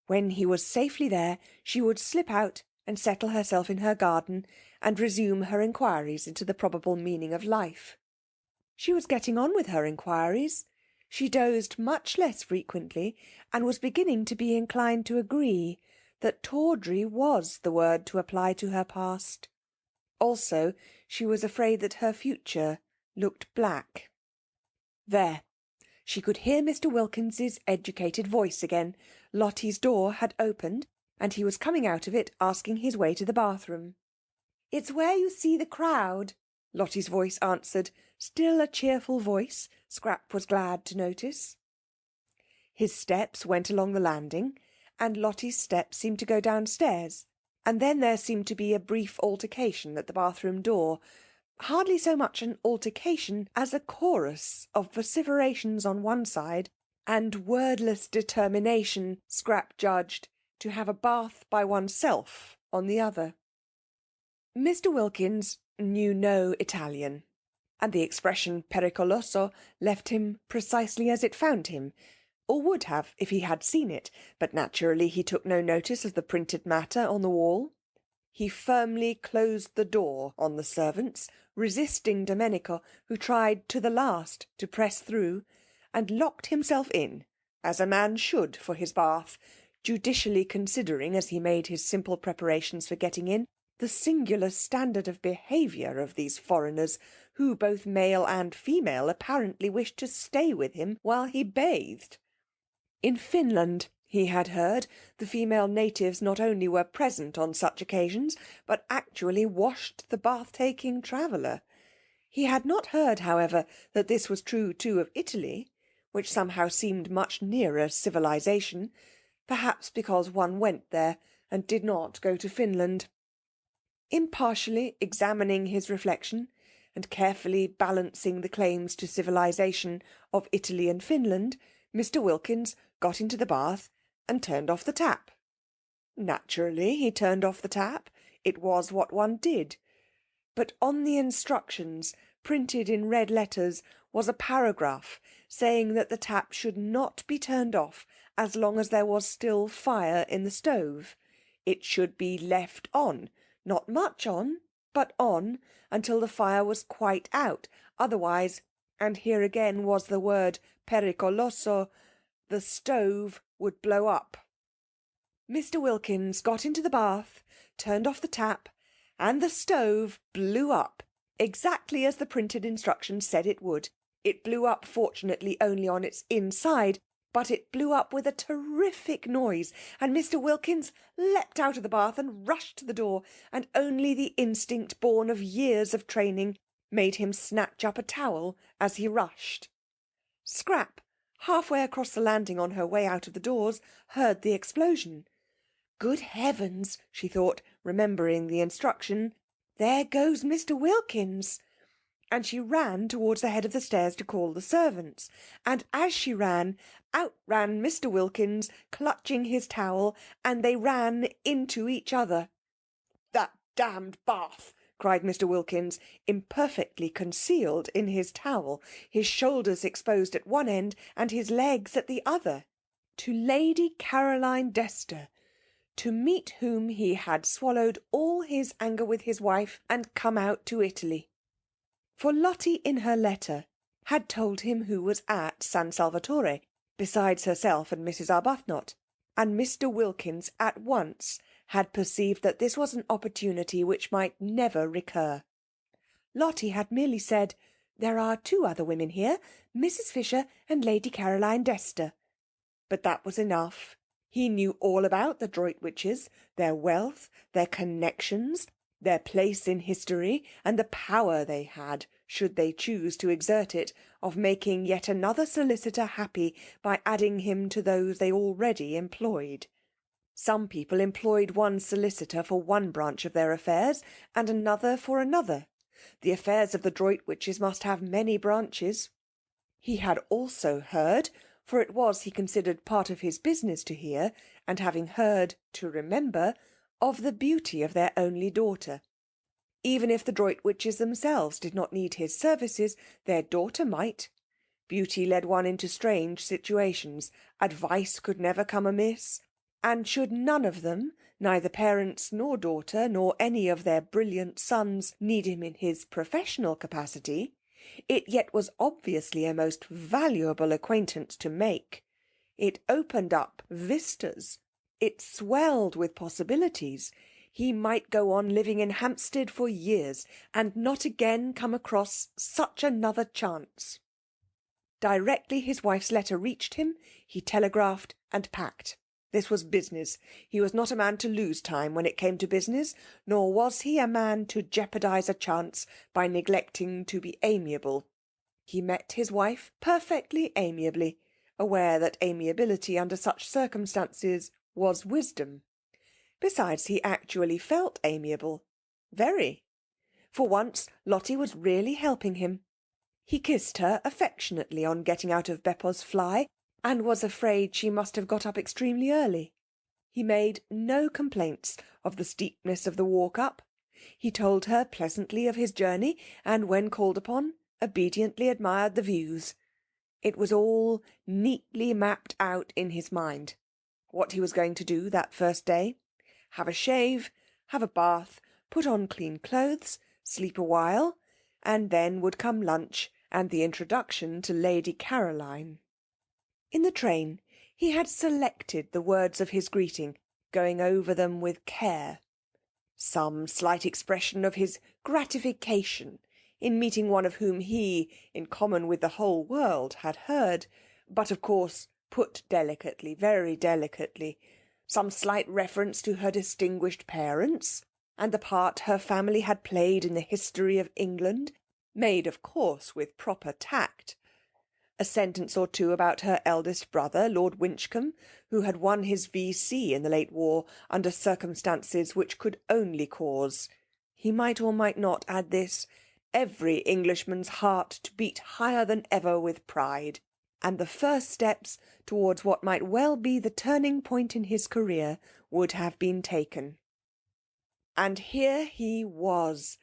When he was safely there, she would slip out and settle herself in her garden, and resume her inquiries into the probable meaning of life. She was getting on with her inquiries. She dozed much less frequently, and was beginning to be inclined to agree that tawdry was the word to apply to her past. Also, she was afraid that her future looked black. There! She could hear Mr. Wilkins's educated voice again. Lottie's door had opened, and he was coming out of it, asking his way to the bathroom. "It's where you see the crowd," Lottie's voice answered, still a cheerful voice, Scrap was glad to notice. His steps went along the landing, and Lottie's steps seemed to go downstairs, and then there seemed to be a brief altercation at the bathroom door, hardly so much an altercation as a chorus of vociferations on one side, and wordless determination, Scrap judged, to have a bath by oneself on the other. Mr. Wilkins knew no Italian, and the expression pericoloso left him precisely as it found him, or would have if he had seen it, but naturally he took no notice of the printed matter on the wall. He firmly closed the door on the servants, resisting Domenico, who tried to the last to press through, and locked himself in, as a man should for his bath, judicially considering, as he made his simple preparations for getting in, the singular standard of behaviour of these foreigners, who, both male and female, apparently wished to stay with him while he bathed. In Finland, he had heard, the female natives not only were present on such occasions, but actually washed the bath-taking traveller. He had not heard, however, that this was true too of Italy, which somehow seemed much nearer civilization, perhaps because one went there and did not go to Finland. Impartially examining his reflection, and carefully balancing the claims to civilization of Italy and Finland, Mr. Wilkins got into the bath and turned off the tap. Naturally, he turned off the tap. It was what one did. But on the instructions, printed in red letters, was a paragraph saying that the tap should not be turned off as long as there was still fire in the stove. It should be left on, not much on, but on, until the fire was quite out. Otherwise, and here again was the word pericoloso, the stove would blow up. Mr. Wilkins got into the bath, turned off the tap, and the stove blew up, exactly as the printed instructions said it would. It blew up, fortunately, only on its inside, but it blew up with a terrific noise, and Mr. Wilkins leapt out of the bath and rushed to the door, and only the instinct born of years of training made him snatch up a towel as he rushed. Scrap, halfway across the landing on her way out of the doors, heard the explosion. Good heavens, she thought, remembering the instruction, there goes Mr. Wilkins. And she ran towards the head of the stairs to call the servants. And as she ran, out ran Mr. Wilkins, clutching his towel, and they ran into each other. "That damned bath!" cried Mr. Wilkins, imperfectly concealed in his towel, his shoulders exposed at one end and his legs at the other. to Lady Caroline Dester, to meet whom he had swallowed all his anger with his wife and come out to Italy. For Lottie in her letter had told him who was at San Salvatore, besides herself and Mrs. Arbuthnot, and Mr. Wilkins at once had perceived that this was an opportunity which might never recur. Lottie had merely said, "There are 2 other women here, Mrs. Fisher and Lady Caroline Dester." But that was enough. He knew all about the Droitwiches, their wealth, their connections, their place in history, and the power they had, should they choose to exert it, of making yet another solicitor happy by adding him to those they already employed. Some people employed one solicitor for one branch of their affairs, and another for another. The affairs of the Droitwiches must have many branches. He had also heard, for it was, he considered, part of his business to hear, and having heard, to remember, of the beauty of their only daughter. Even if the Droitwiches themselves did not need his services, their daughter might. Beauty led one into strange situations. Advice could never come amiss. And should none of them, neither parents nor daughter, nor any of their brilliant sons, need him in his professional capacity, it yet was obviously a most valuable acquaintance to make. It opened up vistas. It swelled with possibilities. He might go on living in Hampstead for years, and not again come across such another chance. Directly his wife's letter reached him, he telegraphed and packed. This was business. He was not a man to lose time when it came to business, nor was he a man to jeopardize a chance by neglecting to be amiable. He met his wife perfectly amiably, aware that amiability under such circumstances was wisdom. Besides, he actually felt amiable. Very. For once, Lottie was really helping him. He kissed her affectionately on getting out of Beppo's fly, and was afraid she must have got up extremely early. He made no complaints of the steepness of the walk up. He told her pleasantly of his journey, and when called upon, obediently admired the views. It was all neatly mapped out in his mind, what he was going to do that first day. Have a shave, have a bath, put on clean clothes, sleep a while, and then would come lunch and the introduction to Lady Caroline. In the train he had selected the words of his greeting, going over them with care. Some slight expression of his gratification in meeting one of whom he, in common with the whole world, had heard, but of course put delicately, very delicately. Some slight reference to her distinguished parents, and the part her family had played in the history of England, made, of course, with proper tact. A sentence or 2 about her eldest brother, Lord Winchcombe, who had won his V.C. in the late war under circumstances which could only cause, he might or might not add this, every Englishman's heart to beat higher than ever with pride, and the first steps towards what might well be the turning point in his career would have been taken. And here he was.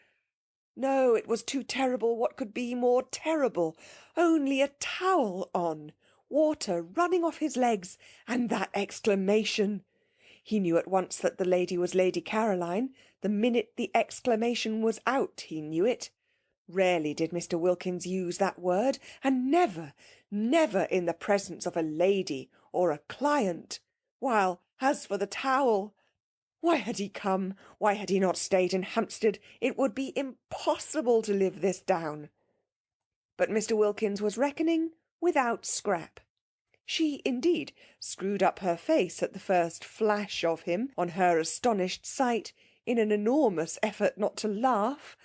No, it was too terrible. What could be more terrible? Only a towel on, water running off his legs, and that exclamation. He knew at once that the lady was Lady Caroline. The minute the exclamation was out, he knew it. Rarely did Mr. Wilkins use that word, and never, never in the presence of a lady or a client. While, as for the towel, why had he come? Why had he not stayed in Hampstead? It would be impossible to live this down. But Mr. Wilkins was reckoning without Scrap. She, indeed, screwed up her face at the first flash of him on her astonished sight in an enormous effort not to laugh,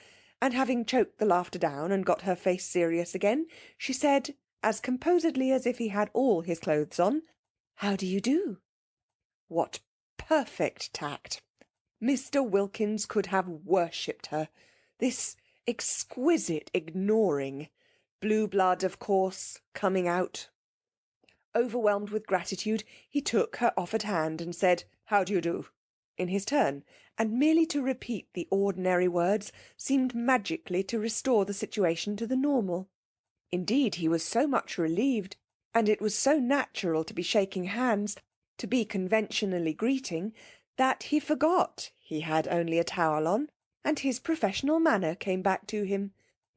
and having choked the laughter down and got her face serious again, she said, as composedly as if he had all his clothes on, "How do you do?" What perfect tact! Mr. Wilkins could have worshipped her. This exquisite ignoring. Blue blood, of course, coming out. Overwhelmed with gratitude, he took her offered hand and said, "How do you do?" in his turn, and merely to repeat the ordinary words seemed magically to restore the situation to the normal. Indeed, he was so much relieved and it was so natural to be shaking hands, to be conventionally greeting, that he forgot he had only a towel on, and his professional manner came back to him.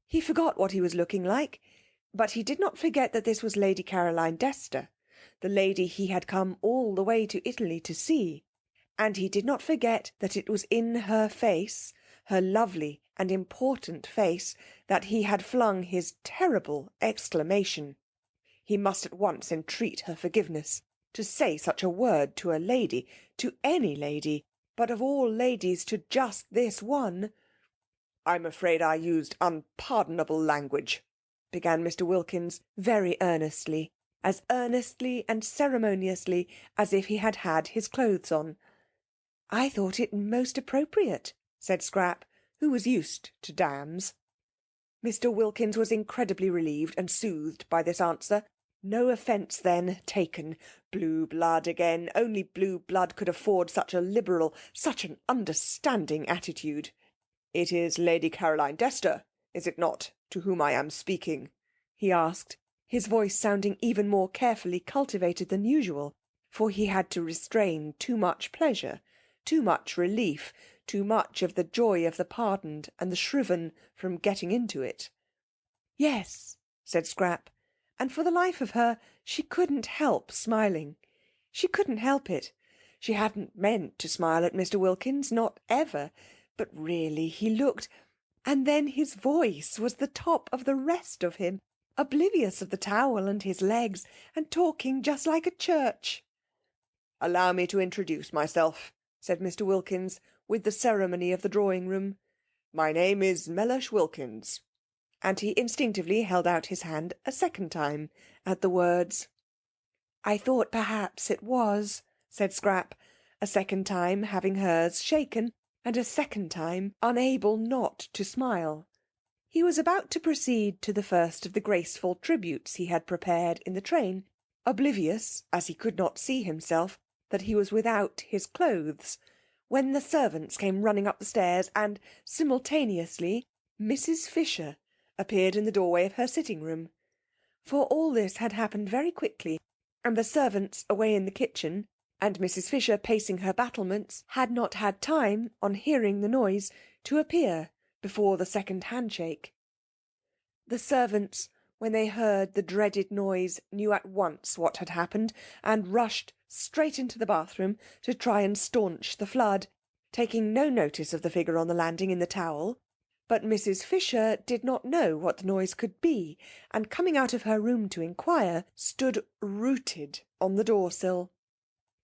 He forgot what he was looking like, but he did not forget that this was Lady Caroline Dester, the lady he had come all the way to Italy to see, and he did not forget that it was in her face, her lovely and important face, that he had flung his terrible exclamation. He must at once entreat her forgiveness. To say such a word to a lady, to any lady, but of all ladies to just this one. "I'm afraid I used unpardonable language," began Mr. Wilkins very earnestly and ceremoniously as if he had had his clothes on. "I thought it most appropriate," said Scrap, who was used to damns. Mr. Wilkins was incredibly relieved and soothed by this answer. No offence, then, taken. Blue blood again. Only blue blood could afford such a liberal, such an understanding attitude. "It is Lady Caroline Dester, is it not, to whom I am speaking?" he asked, his voice sounding even more carefully cultivated than usual, for he had to restrain too much pleasure, too much relief, too much of the joy of the pardoned and the shriven from getting into it. "Yes," said Scrap, and for the life of her she couldn't help smiling. She couldn't help it. She hadn't meant to smile at Mr. Wilkins, not ever, but really he looked... And then his voice was the top of the rest of him, oblivious of the towel and his legs, and talking just like a church. "Allow me to introduce myself," said Mr. Wilkins, with the ceremony of the drawing-room. "My name is Mellersh Wilkins." And he instinctively held out his hand a second time at the words. "I thought perhaps it was," said Scrap, a second time having hers shaken, and a second time unable not to smile. He was about to proceed to the first of the graceful tributes he had prepared in the train, oblivious, as he could not see himself, that he was without his clothes, when the servants came running up the stairs, and, simultaneously, Mrs. Fisher appeared in the doorway of her sitting-room. For all this had happened very quickly, and the servants away in the kitchen, and Mrs. Fisher pacing her battlements, had not had time, on hearing the noise, to appear before the second handshake. The servants, when they heard the dreaded noise, knew at once what had happened, and rushed straight into the bathroom to try and staunch the flood, taking no notice of the figure on the landing in the towel. But Mrs. Fisher did not know what the noise could be, and coming out of her room to inquire, stood rooted on the door-sill.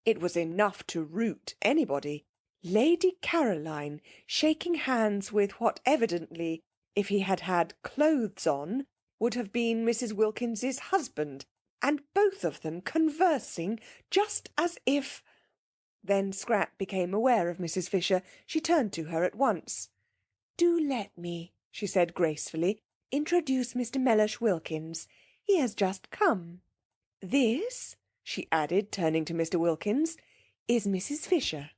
It was enough to root anybody. Lady Caroline shaking hands with what evidently, if he had had clothes on, would have been Mrs. Wilkins's husband, and both of them conversing just as if... Then Scrap became aware of Mrs. Fisher. She turned to her at once. "Do let me," she said gracefully, "introduce Mr. Mellersh Wilkins. He has just come. This," she added, turning to Mr. Wilkins, "is Mrs. Fisher."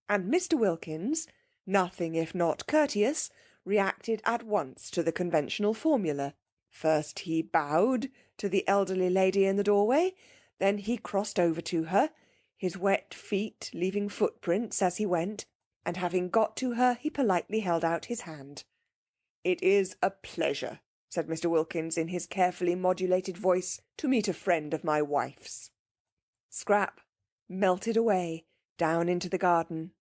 And Mr. Wilkins, nothing if not courteous, reacted at once to the conventional formula. First he bowed to the elderly lady in the doorway, then he crossed over to her, his wet feet leaving footprints as he went, and having got to her he politely held out his hand. "It is a pleasure," said Mr. Wilkins in his carefully modulated voice, "to meet a friend of my wife's." Scrap melted away down into the garden.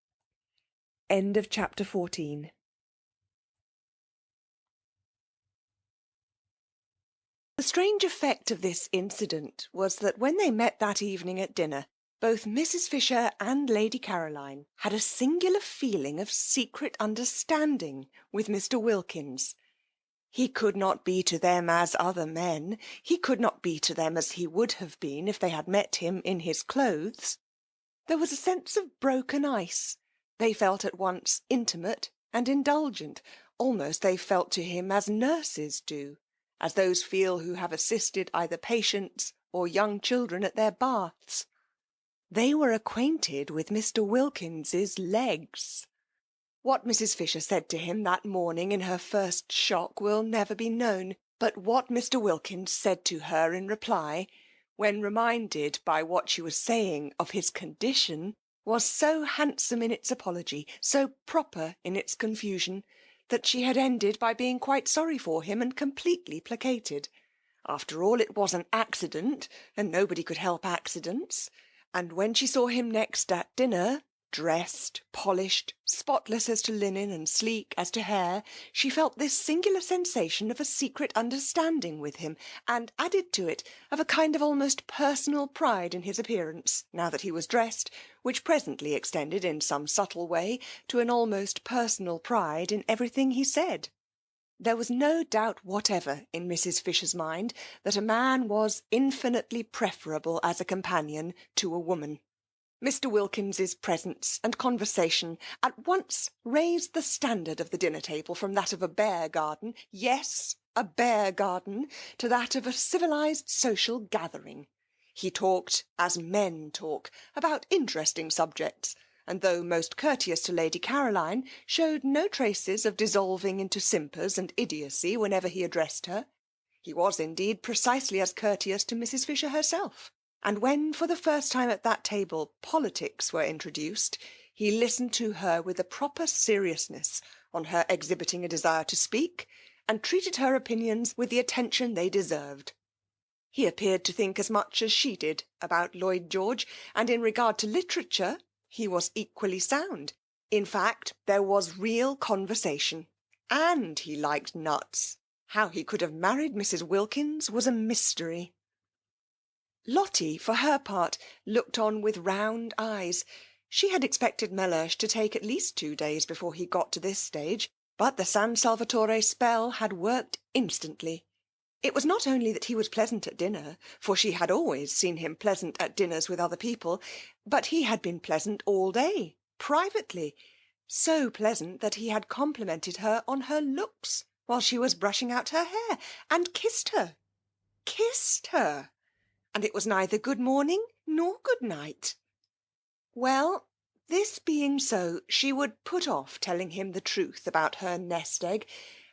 End of chapter 14. The strange effect of this incident was that when they met that evening at dinner, both Mrs. Fisher and Lady Caroline had a singular feeling of secret understanding with Mr. Wilkins. He could not be to them as other men. He could not be to them as he would have been if they had met him in his clothes. There was a sense of broken ice. They felt at once intimate and indulgent. Almost they felt to him as nurses do, as those feel who have assisted either patients or young children at their baths. They were acquainted with Mr. Wilkins's legs. What Mrs. Fisher said to him that morning in her first shock will never be known, but what Mr. Wilkins said to her in reply when reminded by what she was saying of his condition, was so handsome in its apology, so proper in its confusion, that she had ended by being quite sorry for him and completely placated. After all, it was an accident, and nobody could help accidents. And when she saw him next at dinner, dressed, polished, spotless as to linen and sleek as to hair, she felt this singular sensation of a secret understanding with him, and added to it of a kind of almost personal pride in his appearance, now that he was dressed, which presently extended in some subtle way to an almost personal pride in everything he said. There was no doubt whatever in Mrs. Fisher's mind that a man was infinitely preferable as a companion to a woman. Mr. Wilkins's presence and conversation at once raised the standard of the dinner-table from that of a bear garden, yes, a bear garden, to that of a civilised social gathering. He talked as men talk, about interesting subjects, and though most courteous to Lady Caroline, showed no traces of dissolving into simpers and idiocy whenever he addressed her. He was indeed precisely as courteous to Mrs. Fisher herself, and when for the first time at that table politics were introduced, he listened to her with a proper seriousness on her exhibiting a desire to speak, and treated her opinions with the attention they deserved. He appeared to think as much as she did about Lloyd George, and in regard to literature he was equally sound. In fact, there was real conversation, and he liked nuts. How he could have married Mrs. Wilkins was a mystery. Lottie, for her part, looked on with round eyes. She had expected Mellersh to take at least 2 days before he got to this stage, but the San Salvatore spell had worked instantly. It was not only that he was pleasant at dinner, for she had always seen him pleasant at dinners with other people, but he had been pleasant all day, privately, so pleasant that he had complimented her on her looks while she was brushing out her hair, and kissed her. Kissed her! And it was neither good morning nor good night. Well, this being so, she would put off telling him the truth about her nest egg,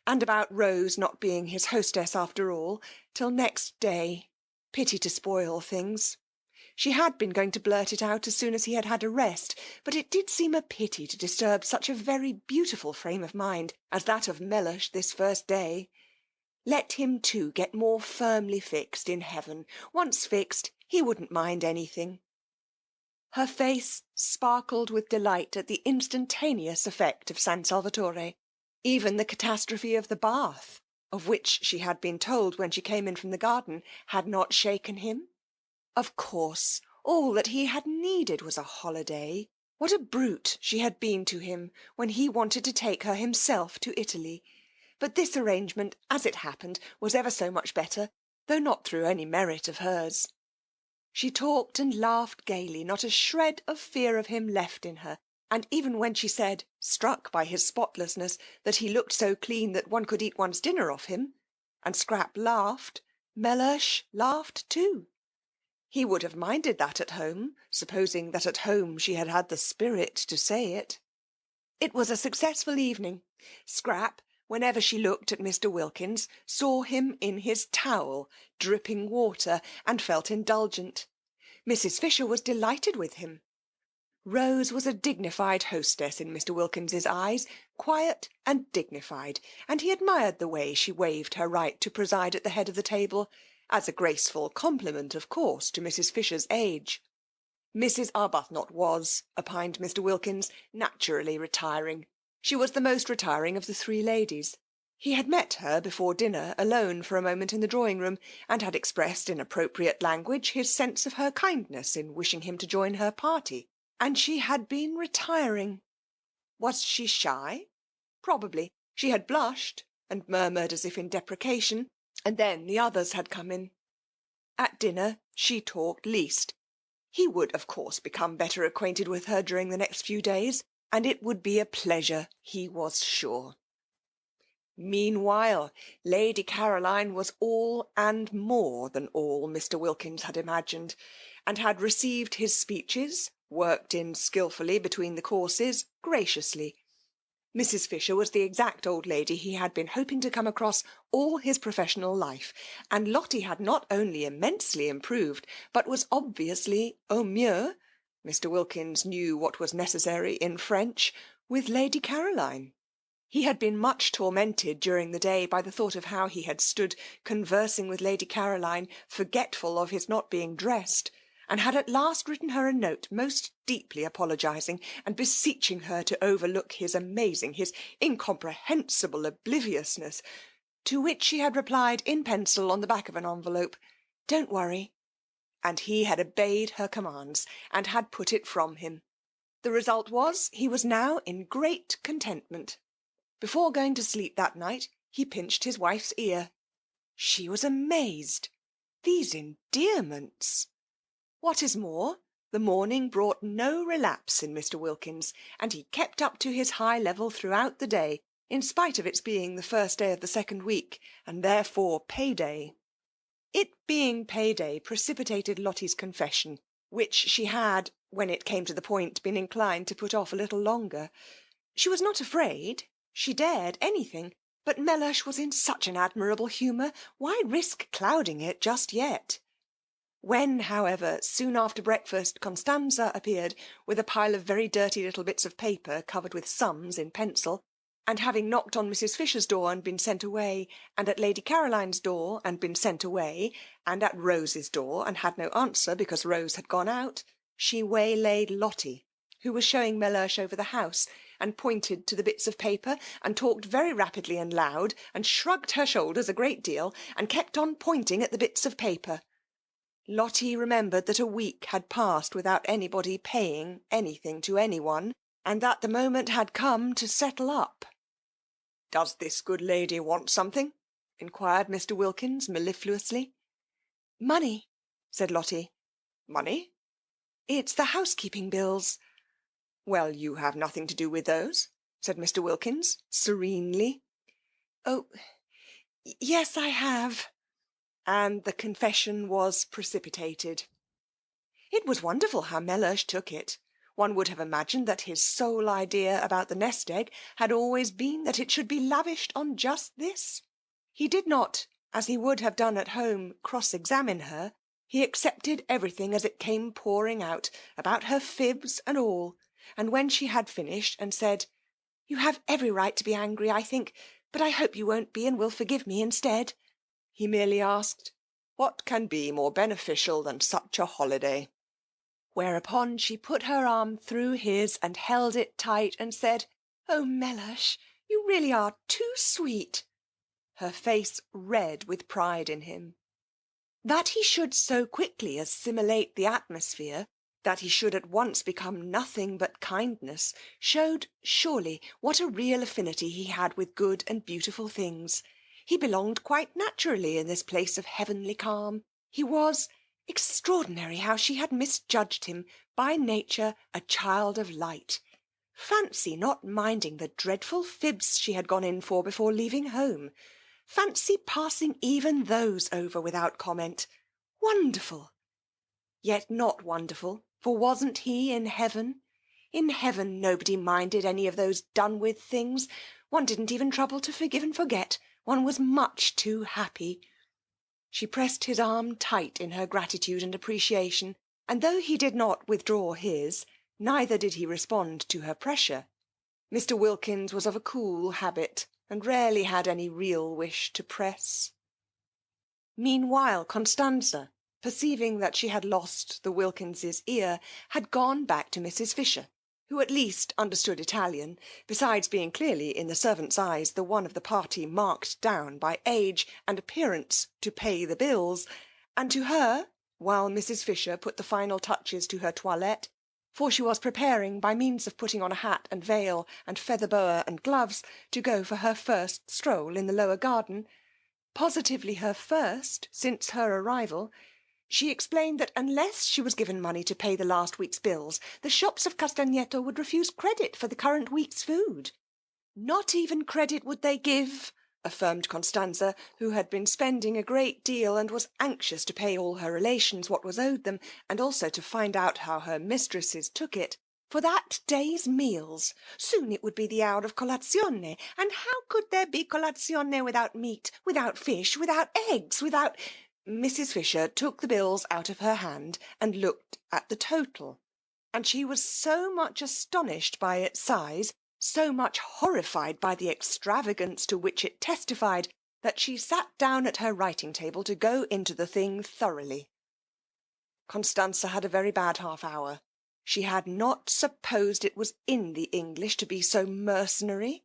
and about Rose not being his hostess after all, till next day. Pity to spoil things. She had been going to blurt it out as soon as he had had a rest, but it did seem a pity to disturb such a very beautiful frame of mind as that of Mellersh this first day. Let him too get more firmly fixed in heaven. Once fixed, he wouldn't mind anything. Her face sparkled with delight at the instantaneous effect of San Salvatore. Even the catastrophe of the bath, of which she had been told when she came in from the garden, had not shaken him. Of course, all that he had needed was a holiday. What a brute she had been to him when he wanted to take her himself to Italy. But this arrangement, as it happened, was ever so much better, though not through any merit of hers. She talked and laughed gaily, not a shred of fear of him left in her, and even when she said, struck by his spotlessness, that he looked so clean that one could eat one's dinner off him, and Scrap laughed, Mellersh laughed too. He would have minded that at home, supposing that at home she had had the spirit to say it. It was a successful evening. Scrap, whenever she looked at Mr. Wilkins, saw him in his towel, dripping water, and felt indulgent. Mrs. Fisher was delighted with him. Rose was a dignified hostess in Mr. Wilkins's eyes, quiet and dignified, and he admired the way she waived her right to preside at the head of the table, as a graceful compliment, of course, to Mrs. Fisher's age. Mrs. Arbuthnot was, opined Mr. Wilkins, naturally retiring. She was the most retiring of the 3 ladies. He had met her before dinner alone for a moment in the drawing-room, and had expressed in appropriate language his sense of her kindness in wishing him to join her party, and she had been retiring. Was she shy? Probably. She had blushed, and murmured as if in deprecation, and then the others had come in. At dinner she talked least. He would, of course, become better acquainted with her during the next few days, and it would be a pleasure, he was sure. Meanwhile, Lady Caroline was all and more than all Mr. Wilkins had imagined, and had received his speeches, worked in skilfully between the courses, graciously. Mrs. Fisher was the exact old lady he had been hoping to come across all his professional life, and Lottie had not only immensely improved, but was obviously au mieux, Mr. Wilkins knew what was necessary in French, with Lady Caroline. He had been much tormented during the day by the thought of how he had stood conversing with Lady Caroline, forgetful of his not being dressed, and had at last written her a note most deeply apologising and beseeching her to overlook his amazing, his incomprehensible obliviousness, to which she had replied in pencil on the back of an envelope, "Don't worry," and he had obeyed her commands and had put it from him. The result was he was now in great contentment. Before going to sleep that night, he pinched his wife's ear. She was amazed. These endearments! What is more, the morning brought no relapse in Mr. Wilkins, and he kept up to his high level throughout the day, in spite of its being the first day of the second week, and therefore pay-day. It being pay-day precipitated Lottie's confession, which she had, when it came to the point, been inclined to put off a little longer. She was not afraid. She dared anything, but Mellersh was in such an admirable humour, why risk clouding it just yet? When, however, soon after breakfast, Constanza appeared with a pile of very dirty little bits of paper covered with sums in pencil, and having knocked on Mrs. Fisher's door and been sent away, and at Lady Caroline's door and been sent away, and at Rose's door and had no answer because Rose had gone out, she waylaid Lottie, who was showing Mellersh over the house, and pointed to the bits of paper, and talked very rapidly and loud, and shrugged her shoulders a great deal, and kept on pointing at the bits of paper. Lottie remembered that a week had passed without anybody paying anything to anyone, and that the moment had come to settle up. "Does this good lady want something?" inquired Mr. Wilkins mellifluously. "Money," said Lottie. "Money?" "It's the housekeeping bills." "Well, you have nothing to do with those," said Mr. Wilkins serenely. "Oh, yes, I have." And the confession was precipitated. It was wonderful how Mellersh took it. One would have imagined that his sole idea about the nest egg had always been that it should be lavished on just this. He did not, as he would have done at home, cross-examine her. He accepted everything as it came pouring out, about her fibs and all, and when she had finished and said, "You have every right to be angry, I think, but I hope you won't be and will forgive me instead," he merely asked, "What can be more beneficial than such a holiday?" Whereupon she put her arm through his and held it tight and said, "Oh, Mellersh, you really are too sweet," her face red with pride in him. That he should so quickly assimilate the atmosphere, that he should at once become nothing but kindness, showed surely what a real affinity he had with good and beautiful things. He belonged quite naturally in this place of heavenly calm. He was extraordinary how she had misjudged him, by nature a child of light. Fancy not minding the dreadful fibs she had gone in for before leaving home. Fancy passing even those over without comment. Wonderful! Yet not wonderful, for wasn't he in heaven? In heaven nobody minded any of those done-with things. One didn't even trouble to forgive and forget. One was much too happy. She pressed his arm tight in her gratitude and appreciation, and though he did not withdraw his, neither did he respond to her pressure. Mr. Wilkins was of a cool habit, and rarely had any real wish to press. Meanwhile, Constanza, perceiving that she had lost the Wilkinses' ear, had gone back to Mrs. Fisher, who at least understood Italian, besides being clearly in the servants' eyes the one of the party marked down by age and appearance to pay the bills, and to her, while Mrs. Fisher put the final touches to her toilette, for she was preparing, by means of putting on a hat and veil and feather boa and gloves, to go for her first stroll in the lower garden, positively her first since her arrival, she explained that unless she was given money to pay the last week's bills, the shops of Castagneto would refuse credit for the current week's food. Not even credit would they give, affirmed Constanza, who had been spending a great deal and was anxious to pay all her relations what was owed them, and also to find out how her mistresses took it. for that day's meals. Soon it would be the hour of colazione, and how could there be colazione without meat, without fish, without eggs, without... Mrs. Fisher took the bills out of her hand and looked at the total, and she was so much astonished by its size, so much horrified by the extravagance to which it testified, that she sat down at her writing-table to go into the thing thoroughly. Constanza had a very bad half-hour. She had not supposed it was in the English to be so mercenary.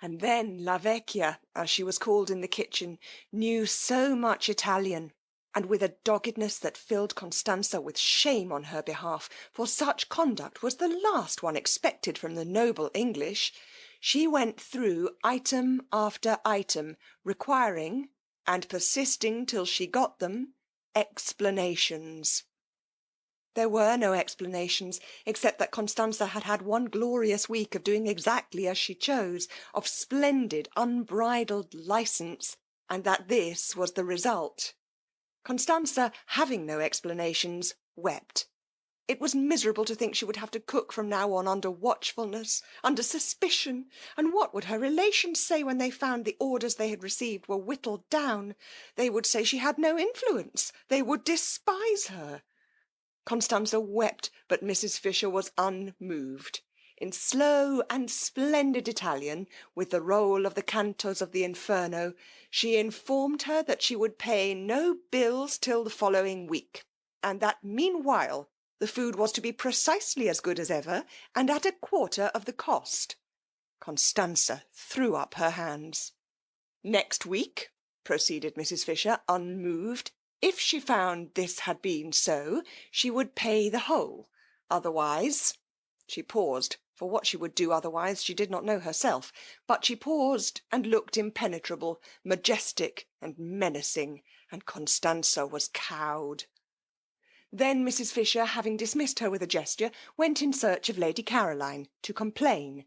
And then La Vecchia, as she was called in the kitchen, knew so much Italian, and with a doggedness that filled Constanza with shame on her behalf, for such conduct was the last one expected from the noble English, she went through item after item, requiring, and persisting till she got them, explanations. There were no explanations, except that Constanza had had one glorious week of doing exactly as she chose, of splendid unbridled licence, and that this was the result. Constanza, having no explanations, wept. It was miserable to think she would have to cook from now on under watchfulness, under suspicion, and what would her relations say when they found the orders they had received were whittled down? They would say she had no influence. They would despise her. Constanza wept, but Mrs. Fisher was unmoved. In slow and splendid Italian, with the roll of the cantos of the Inferno, she informed her that she would pay no bills till the following week, and that meanwhile the food was to be precisely as good as ever, and at a quarter of the cost. Constanza threw up her hands. Next week, proceeded Mrs. Fisher, unmoved, if she found this had been so, she would pay the whole. Otherwise... She paused, for what she would do otherwise she did not know herself, but she paused and looked impenetrable, majestic and menacing, and Constanza was cowed. Then Mrs. Fisher, having dismissed her with a gesture, went in search of Lady Caroline, to complain.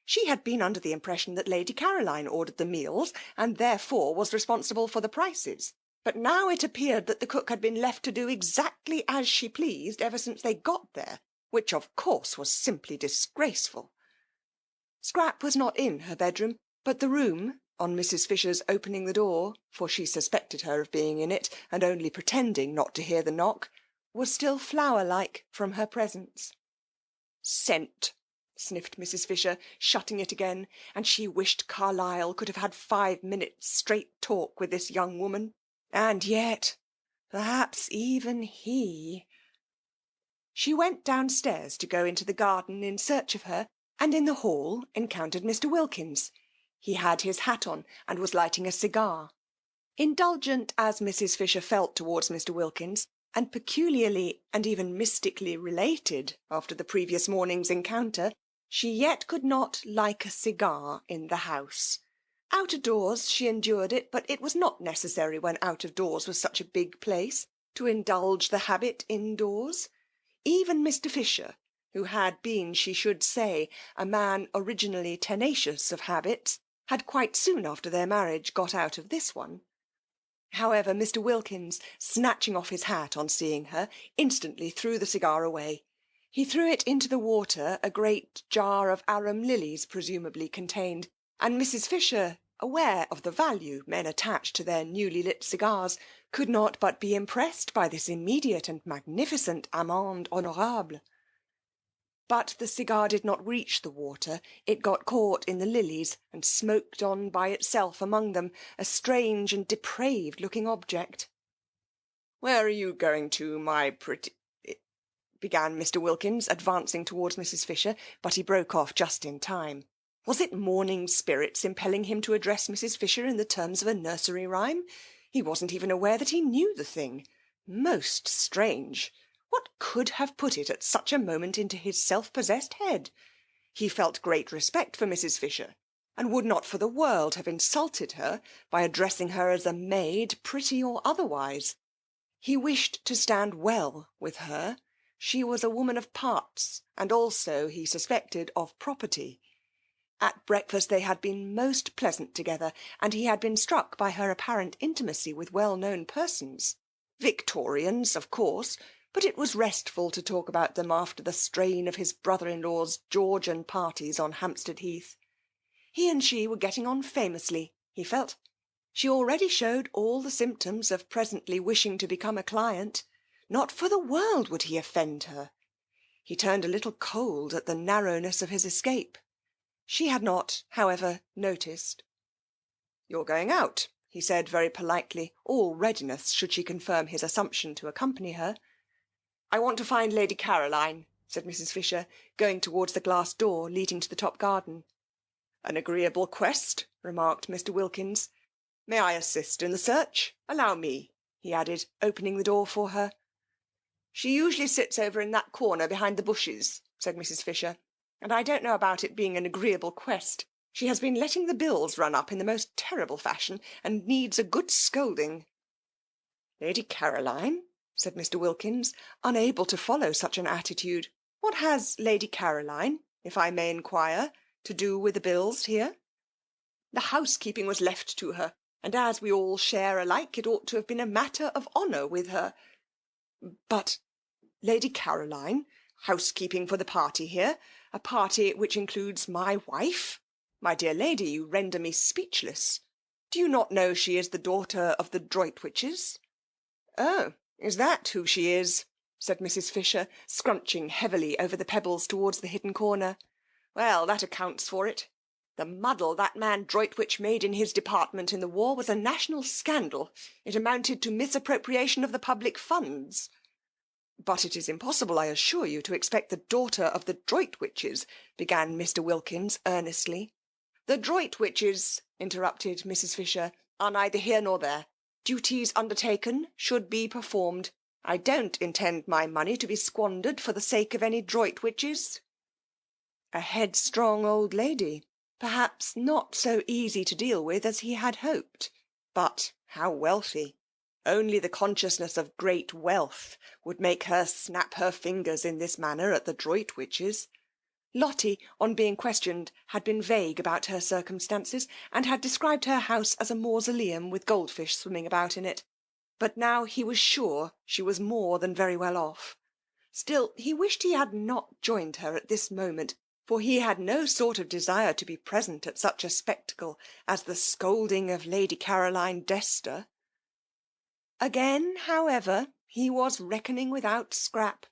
She had been under the impression that Lady Caroline ordered the meals, and therefore was responsible for the prices. But now it appeared that the cook had been left to do exactly as she pleased ever since they got there, which of course was simply disgraceful. Scrap was not in her bedroom, but the room, on Mrs. Fisher's opening the door, for she suspected her of being in it, and only pretending not to hear the knock, was still flower-like from her presence. Scent, sniffed Mrs. Fisher, shutting it again, and she wished Carlyle could have had 5 minutes' straight talk with this young woman. And yet, perhaps even he... She went downstairs to go into the garden in search of her, and in the hall encountered Mr. Wilkins. He had his hat on, and was lighting a cigar. Indulgent as Mrs. Fisher felt towards Mr. Wilkins, and peculiarly and even mystically related after the previous morning's encounter, she yet could not like a cigar in the house. Out of doors she endured it, but it was not necessary when out of doors was such a big place to indulge the habit indoors. Even Mr. Fisher, who had been, she should say, a man originally tenacious of habits, had quite soon after their marriage got out of this one. However, Mr. Wilkins, snatching off his hat on seeing her, instantly threw the cigar away. He threw it into the water a great jar of arum lilies presumably contained, and Mrs. Fisher, aware of the value men attached to their newly lit cigars, could not but be impressed by this immediate and magnificent amende honorable. But the cigar did not reach the water. It got caught in the lilies, and smoked on by itself among them, a strange and depraved looking object. Where are you going to, my pretty... began Mr. Wilkins, advancing towards Mrs. Fisher, but he broke off just in time. Was it morning spirits impelling him to address Mrs. Fisher in the terms of a nursery rhyme? He wasn't even aware that he knew the thing. Most strange. What could have put it at such a moment into his self-possessed head? He felt great respect for Mrs. Fisher, and would not for the world have insulted her by addressing her as a maid, pretty or otherwise. He wished to stand well with her. She was a woman of parts, and also, he suspected, of property. At breakfast they had been most pleasant together, and he had been struck by her apparent intimacy with well-known persons. Victorians, of course, but it was restful to talk about them after the strain of his brother-in-law's Georgian parties on Hampstead Heath. He and she were getting on famously, he felt. She already showed all the symptoms of presently wishing to become a client. Not for the world would he offend her. He turned a little cold at the narrowness of his escape. She had not, however, noticed. "You're going out," he said very politely, all readiness should she confirm his assumption to accompany her. "I want to find Lady Caroline," said Mrs. Fisher, going towards the glass door leading to the top garden. "An agreeable quest," remarked Mr. Wilkins. "May I assist in the search? Allow me," he added, opening the door for her. "She usually sits over in that corner behind the bushes," said Mrs. Fisher, "and I don't know about it being an agreeable quest. She has been letting the bills run up in the most terrible fashion, and needs a good scolding." "Lady Caroline?" said Mr. Wilkins, unable to follow such an attitude. "What has Lady Caroline, if I may inquire, to do with the bills here?" "The housekeeping was left to her, and as we all share alike, it ought to have been a matter of honour with her." "But Lady Caroline, housekeeping for the party here, a party which includes my wife? My dear lady, you render me speechless. Do you not know she is the daughter of the Droitwiches?" "Oh, is that who she is?" said Mrs. Fisher, scrunching heavily over the pebbles towards the hidden corner. "Well, that accounts for it. The muddle that man Droitwich made in his department in the war was a national scandal. It amounted to misappropriation of the public funds." "But it is impossible, I assure you, to expect the daughter of the Droitwiches," began Mr. Wilkins earnestly. "The Droitwiches," interrupted Mrs. Fisher, "are neither here nor there. Duties undertaken should be performed. I don't intend my money to be squandered for the sake of any Droitwiches." A headstrong old lady, perhaps not so easy to deal with as he had hoped, but how wealthy! Only the consciousness of great wealth would make her snap her fingers in this manner at the Droitwiches. Lottie, on being questioned, had been vague about her circumstances, and had described her house as a mausoleum with goldfish swimming about in it. But now he was sure she was more than very well off. Still, he wished he had not joined her at this moment, for he had no sort of desire to be present at such a spectacle as the scolding of Lady Caroline Dester. Again, however, he was reckoning without Scrap.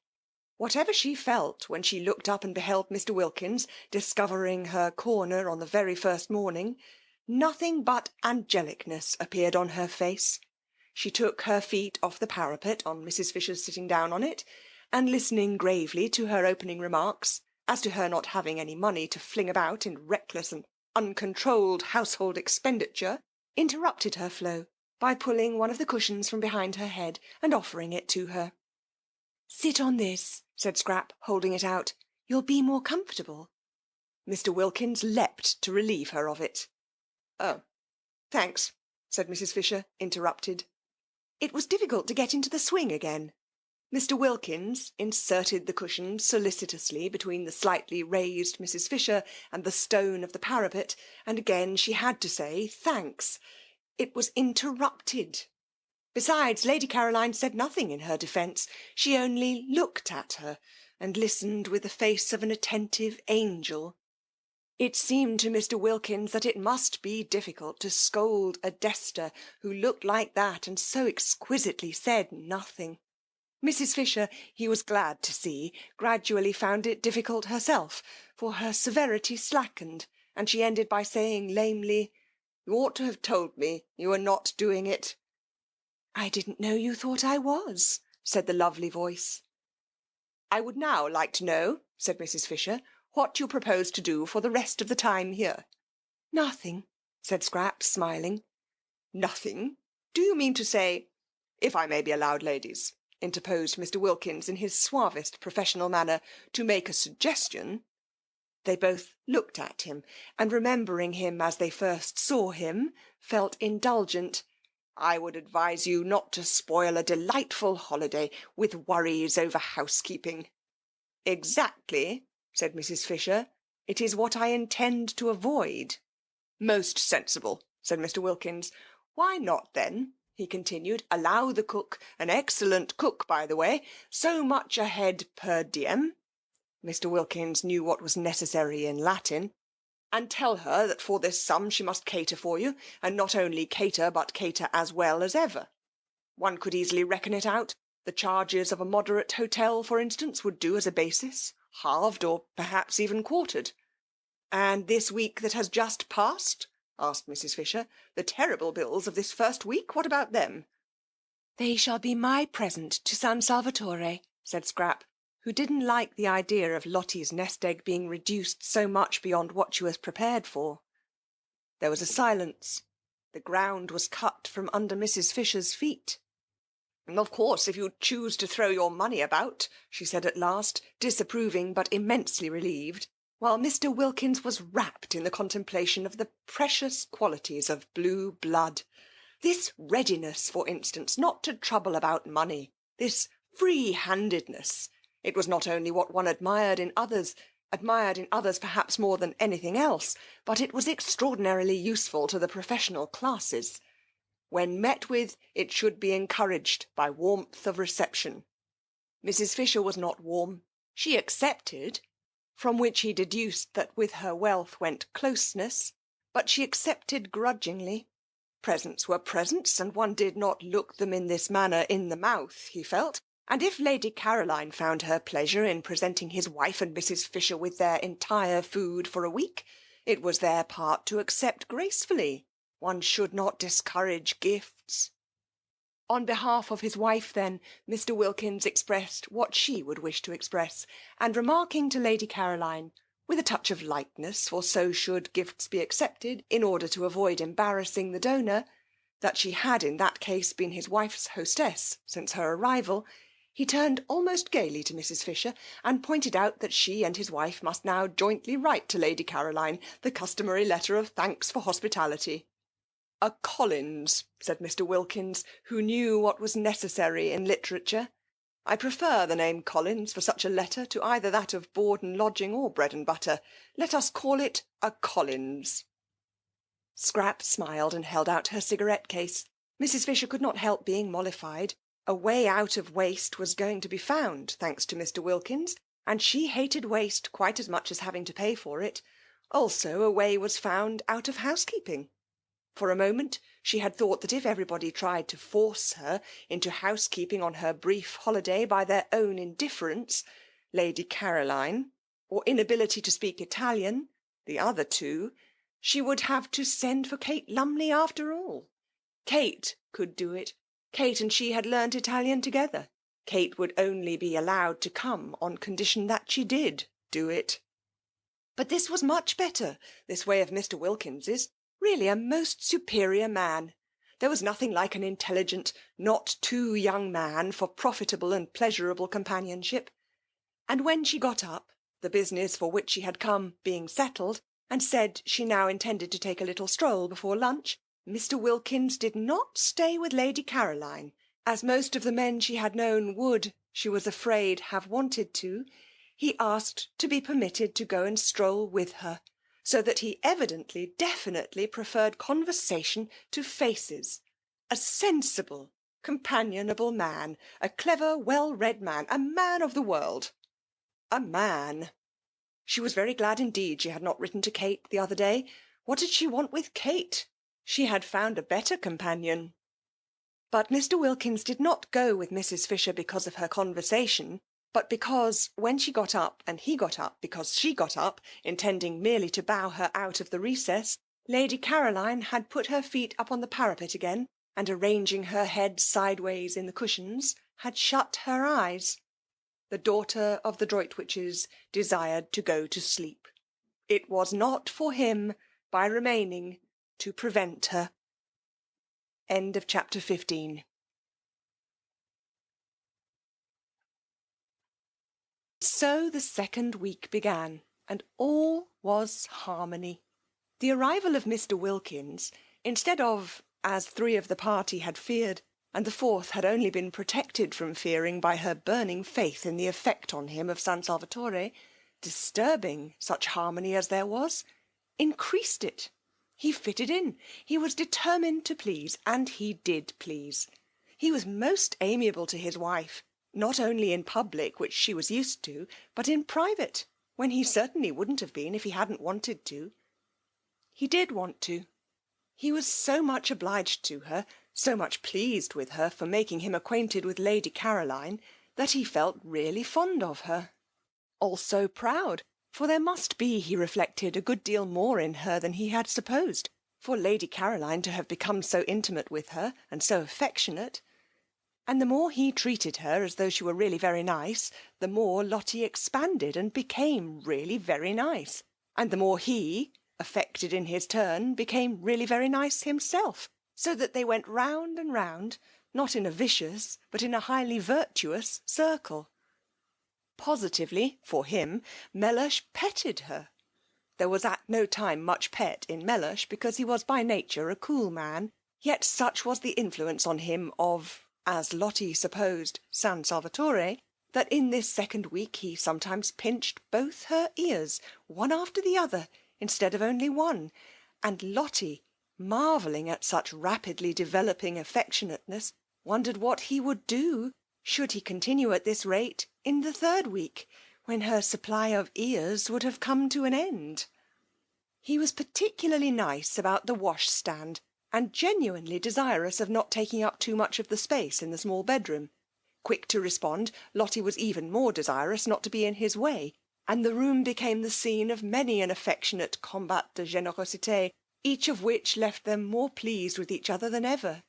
Whatever she felt when she looked up and beheld Mr. Wilkins discovering her corner on the very first morning, nothing but angelicness appeared on her face. She took her feet off the parapet on Mrs. Fisher's sitting down on it, and listening gravely to her opening remarks, as to her not having any money to fling about in reckless and uncontrolled household expenditure, interrupted her flow by pulling one of the cushions from behind her head and offering it to her. "Sit on this," said Scrap, holding it out. "You'll be more comfortable." Mr. Wilkins leapt to relieve her of it. "Oh, thanks," said Mrs. Fisher, interrupted. It was difficult to get into the swing again. Mr. Wilkins inserted the cushion solicitously between the slightly raised Mrs. Fisher and the stone of the parapet, and again she had to say thanks. It was interrupted. Besides, Lady Caroline said nothing in her defence. She only looked at her and listened with the face of an attentive angel. It seemed to Mr. Wilkins that it must be difficult to scold a Dester who looked like that and so exquisitely said nothing. Mrs. Fisher, he was glad to see, gradually found it difficult herself, for her severity slackened, and she ended by saying lamely, "You ought to have told me you were not doing it." "I didn't know you thought I was," said the lovely voice. "I would now like to know," said Mrs. Fisher, "what you propose to do for the rest of the time here." "Nothing," said Scrap, smiling. "Nothing? Do you mean to say—" "If I may be allowed, ladies," interposed Mr. Wilkins in his suavest professional manner, "to make a suggestion—" They both looked at him, and remembering him as they first saw him, felt indulgent. "I would advise you not to spoil a delightful holiday with worries over housekeeping." "Exactly," said Mrs. Fisher. "It is what I intend to avoid." "Most sensible," said Mr. Wilkins. "Why not, then? he continued, allow the cook, an excellent cook, by the way, so much a head per diem. Mr. Wilkins knew what was necessary in Latin. And tell her that for this sum she must cater for you, and not only cater, but cater as well as ever. One could easily reckon it out. The charges of a moderate hotel, for instance, would do as a basis, halved or perhaps even quartered. And this week that has just passed? Asked Mrs. Fisher. The terrible bills of this first week, what about them? They shall be my present to San Salvatore, said Scrap, who didn't like the idea of Lottie's nest-egg being reduced so much beyond what she was prepared for. There was a silence. The ground was cut from under Mrs. Fisher's feet. Of course, if you choose to throw your money about, she said at last, disapproving but immensely relieved, while Mr. Wilkins was wrapped in the contemplation of the precious qualities of blue blood. This readiness, for instance, not to trouble about money, this free-handedness. It was not only what one admired in others perhaps more than anything else, but it was extraordinarily useful to the professional classes. When met with, it should be encouraged by warmth of reception. Mrs. Fisher was not warm. She accepted, from which he deduced that with her wealth went closeness, but she accepted grudgingly. Presents were presents, and one did not look them in this manner in the mouth, he felt, and if Lady Caroline found her pleasure in presenting his wife and Mrs. Fisher with their entire food for a week, it was their part to accept gracefully. One should not discourage gifts. On behalf of his wife, then, Mr. Wilkins expressed what she would wish to express, and remarking to Lady Caroline, with a touch of lightness, for so should gifts be accepted, in order to avoid embarrassing the donor, that she had in that case been his wife's hostess since her arrival, he turned almost gaily to Mrs. Fisher, and pointed out that she and his wife must now jointly write to Lady Caroline the customary letter of thanks for hospitality. A Collins, said Mr. Wilkins, who knew what was necessary in literature. I prefer the name Collins for such a letter to either that of board and lodging or bread and butter. Let us call it a Collins. Scrap smiled and held out her cigarette case. Mrs. Fisher could not help being mollified. A way out of waste was going to be found, thanks to Mr. Wilkins, and she hated waste quite as much as having to pay for it. Also a way was found out of housekeeping. For a moment she had thought that if everybody tried to force her into housekeeping on her brief holiday by their own indifference, Lady Caroline, or inability to speak Italian, the other two, she would have to send for Kate Lumley after all. Kate could do it. Kate and she had learnt Italian together. Kate would only be allowed to come on condition that she did do it. But this was much better, this way of Mr. Wilkins's. Really a most superior man. There was nothing like an intelligent, not too young man for profitable and pleasurable companionship. And when she got up, the business for which she had come being settled, and said she now intended to take a little stroll before lunch, Mr. Wilkins did not stay with Lady Caroline, as most of the men she had known would, she was afraid, have wanted to. He asked to be permitted to go and stroll with her, so that he evidently, definitely preferred conversation to faces. A sensible, companionable man, a clever, well-read man, a man of the world. A man. She was very glad indeed she had not written to Kate the other day. What did she want with Kate? She had found a better companion. But Mr. Wilkins did not go with Mrs. Fisher because of her conversation, but because, when she got up, and he got up because she got up, intending merely to bow her out of the recess, Lady Caroline had put her feet up on the parapet again, and arranging her head sideways in the cushions, had shut her eyes. The daughter of the Droitwiches desired to go to sleep. It was not for him, by remaining, to prevent her. End of chapter 15. So the second week began, and all was harmony. The arrival of Mr. Wilkins, instead of, as 3 of the party had feared, and the 4th had only been protected from fearing by her burning faith in the effect on him of San Salvatore, disturbing such harmony as there was, increased it. He fitted in. He was determined to please, and he did please. He was most amiable to his wife, not only in public, which she was used to, but in private, when he certainly wouldn't have been if he hadn't wanted to. He did want to. He was so much obliged to her, so much pleased with her for making him acquainted with Lady Caroline, that he felt really fond of her. Also proud, for there must be, he reflected, a good deal more in her than he had supposed, for Lady Caroline to have become so intimate with her, and so affectionate. And the more he treated her as though she were really very nice, the more Lottie expanded and became really very nice, and the more he, affected in his turn, became really very nice himself, so that they went round and round, not in a vicious, but in a highly virtuous circle. Positively, for him, Mellersh petted her. There was at no time much pet in Mellersh, because he was by nature a cool man, yet such was the influence on him of, as Lottie supposed, San Salvatore, that in this second week he sometimes pinched both her ears, one after the other, instead of only one, and Lottie, marvelling at such rapidly developing affectionateness, wondered what he would do, should he continue at this rate, in the third week, when her supply of ears would have come to an end. He was particularly nice about the wash-stand, and genuinely desirous of not taking up too much of the space in the small bedroom. Quick to respond, Lottie was even more desirous not to be in his way, and the room became the scene of many an affectionate combat de générosité, each of which left them more pleased with each other than ever.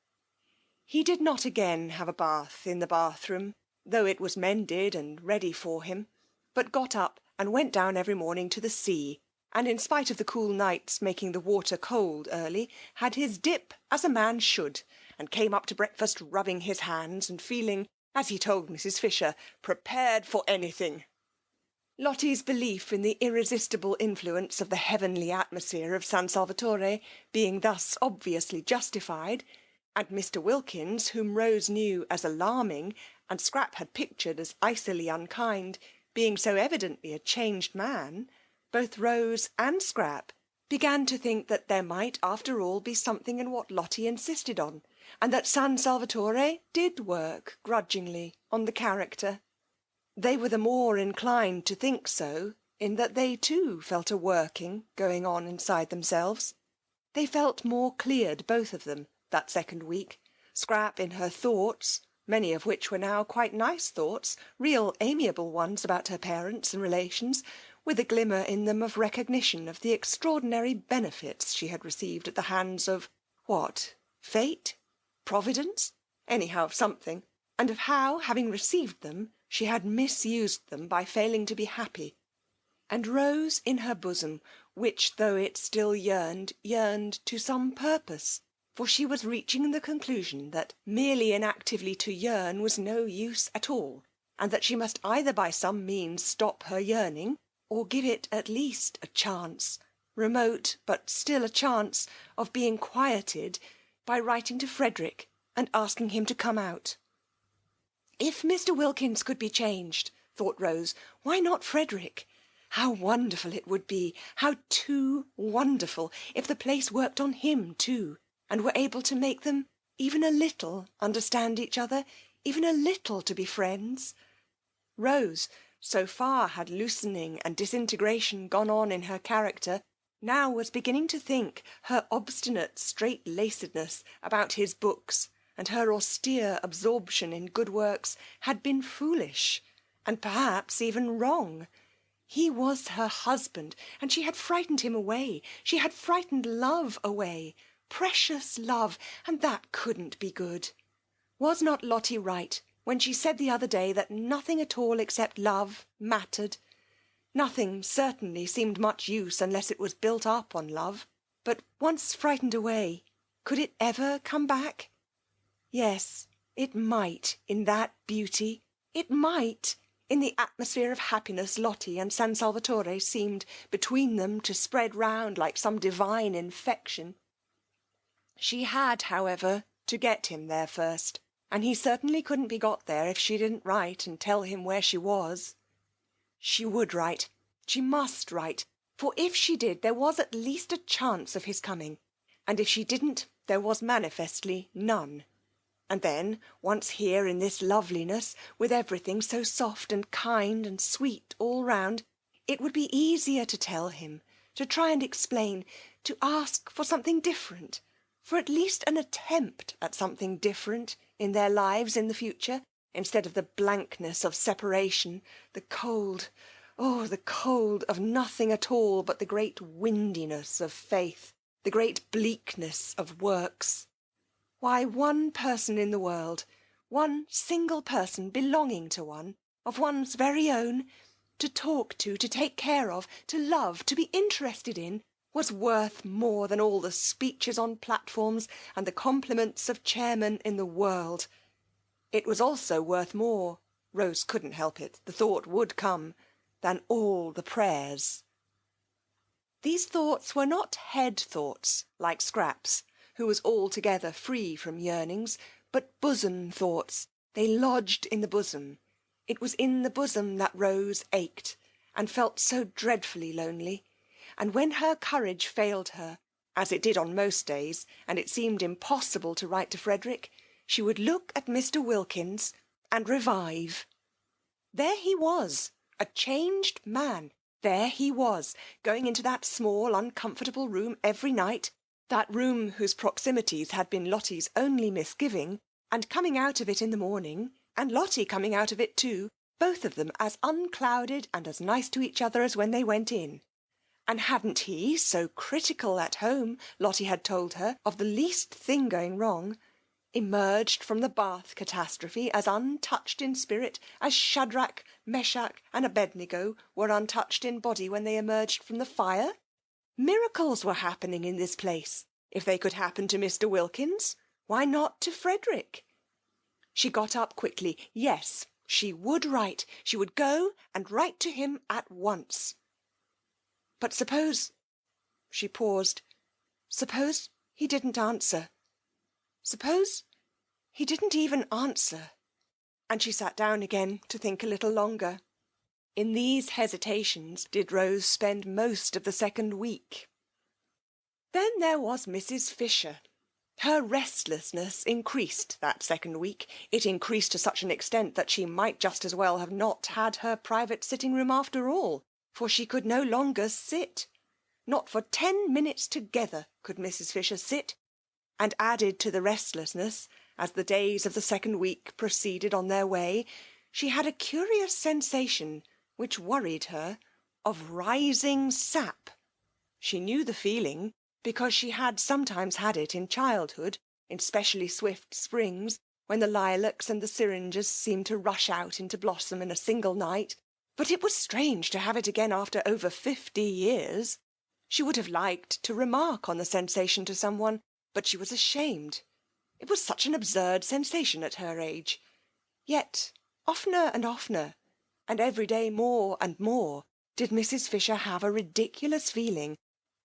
He did not again have a bath in the bathroom, though it was mended and ready for him, but got up and went down every morning to the sea, and in spite of the cool nights making the water cold early, had his dip as a man should, and came up to breakfast rubbing his hands and feeling, as he told Mrs. Fisher, prepared for anything. Lottie's belief in the irresistible influence of the heavenly atmosphere of San Salvatore being thus obviously justified, and Mr. Wilkins, whom Rose knew as alarming, and Scrap had pictured as icily unkind, being so evidently a changed man, both Rose and Scrap began to think that there might after all be something in what Lottie insisted on, and that San Salvatore did work grudgingly on the character. They were the more inclined to think so, in that they too felt a working going on inside themselves. They felt more cleared, both of them, that second week, Scrap in her thoughts, many of which were now quite nice thoughts, real amiable ones about her parents and relations, with a glimmer in them of recognition of the extraordinary benefits she had received at the hands of, what, fate? Providence? Anyhow, of something, and of how, having received them, she had misused them by failing to be happy. And Rose in her bosom, which, though it still yearned to some purpose, for she was reaching the conclusion that merely inactively to yearn was no use at all, and that she must either by some means stop her yearning, or give it at least a chance, remote but still a chance, of being quieted, by writing to Frederick and asking him to come out. If Mr. Wilkins could be changed, thought Rose, why not Frederick? How wonderful it would be, how too wonderful, if the place worked on him too, and were able to make them even a little understand each other, even a little to be friends. Rose, so far had loosening and disintegration gone on in her character, now was beginning to think her obstinate straight-lacedness about his books and her austere absorption in good works had been foolish, and perhaps even wrong. He was her husband, and she had frightened him away. She had frightened love away, precious love, and that couldn't be good. Was not Lottie right when she said the other day that nothing at all except love mattered? Nothing certainly seemed much use unless it was built up on love, but once frightened away, could it ever come back? Yes, it might in that beauty, it might in the atmosphere of happiness Lottie and San Salvatore seemed between them to spread round like some divine infection. She had, however, to get him there first, and he certainly couldn't be got there if she didn't write and tell him where she was. She would write, she must write, For if she did, there was at least a chance of his coming, and if she didn't, there was manifestly none. And then, once here in this loveliness, with everything so soft and kind and sweet all round, it would be easier to tell him, to try and explain, to ask for something different, for at least an attempt at something different in their lives in the future, instead of the blankness of separation, the cold, the cold of nothing at all but the great windiness of faith, the great bleakness of works. Why, one person in the world, one single person belonging to one, of one's very own, to talk to take care of, to love, to be interested in, was worth more than all the speeches on platforms and the compliments of chairmen in the world. It was also worth more, Rose couldn't help it, the thought would come, than all the prayers. These thoughts were not head thoughts, like Scraps, who was altogether free from yearnings, but bosom thoughts. They lodged in the bosom. It was in the bosom that Rose ached, and felt so dreadfully lonely. And when her courage failed her, as it did on most days, and it seemed impossible to write to Frederick, she would look at Mr. Wilkins and revive. There he was, a changed man. There he was, going into that small, uncomfortable room every night, that room whose proximities had been Lottie's only misgiving, and coming out of it in the morning, and Lottie coming out of it too, both of them as unclouded and as nice to each other as when they went in. And hadn't he, so critical at home, Lottie had told her, of the least thing going wrong, emerged from the bath catastrophe as untouched in spirit as Shadrach, Meshach and Abednego were untouched in body when they emerged from the fire? Miracles were happening in this place. If they could happen to Mr. Wilkins, why not to Frederick? She got up quickly. Yes, she would write. She would go and write to him at once. But suppose... She paused. Suppose he didn't answer. Suppose he didn't even answer. And she sat down again to think a little longer. In these hesitations did Rose spend most of the second week. Then there was Mrs. Fisher. Her restlessness increased that second week. It increased to such an extent that she might just as well have not had her private sitting-room after all, for she could no longer sit. Not for 10 minutes together could Mrs. Fisher sit. And added to the restlessness, as the days of the second week proceeded on their way, she had a curious sensation, which worried her, of rising sap. She knew the feeling, because she had sometimes had it in childhood, in specially swift springs, when the lilacs and the syringas seemed to rush out into blossom in a single night. But it was strange to have it again after over 50 years. She would have liked to remark on the sensation to someone, but she was ashamed. It was such an absurd sensation at her age. Yet, oftener and oftener, and every day more and more, did Mrs. Fisher have a ridiculous feeling,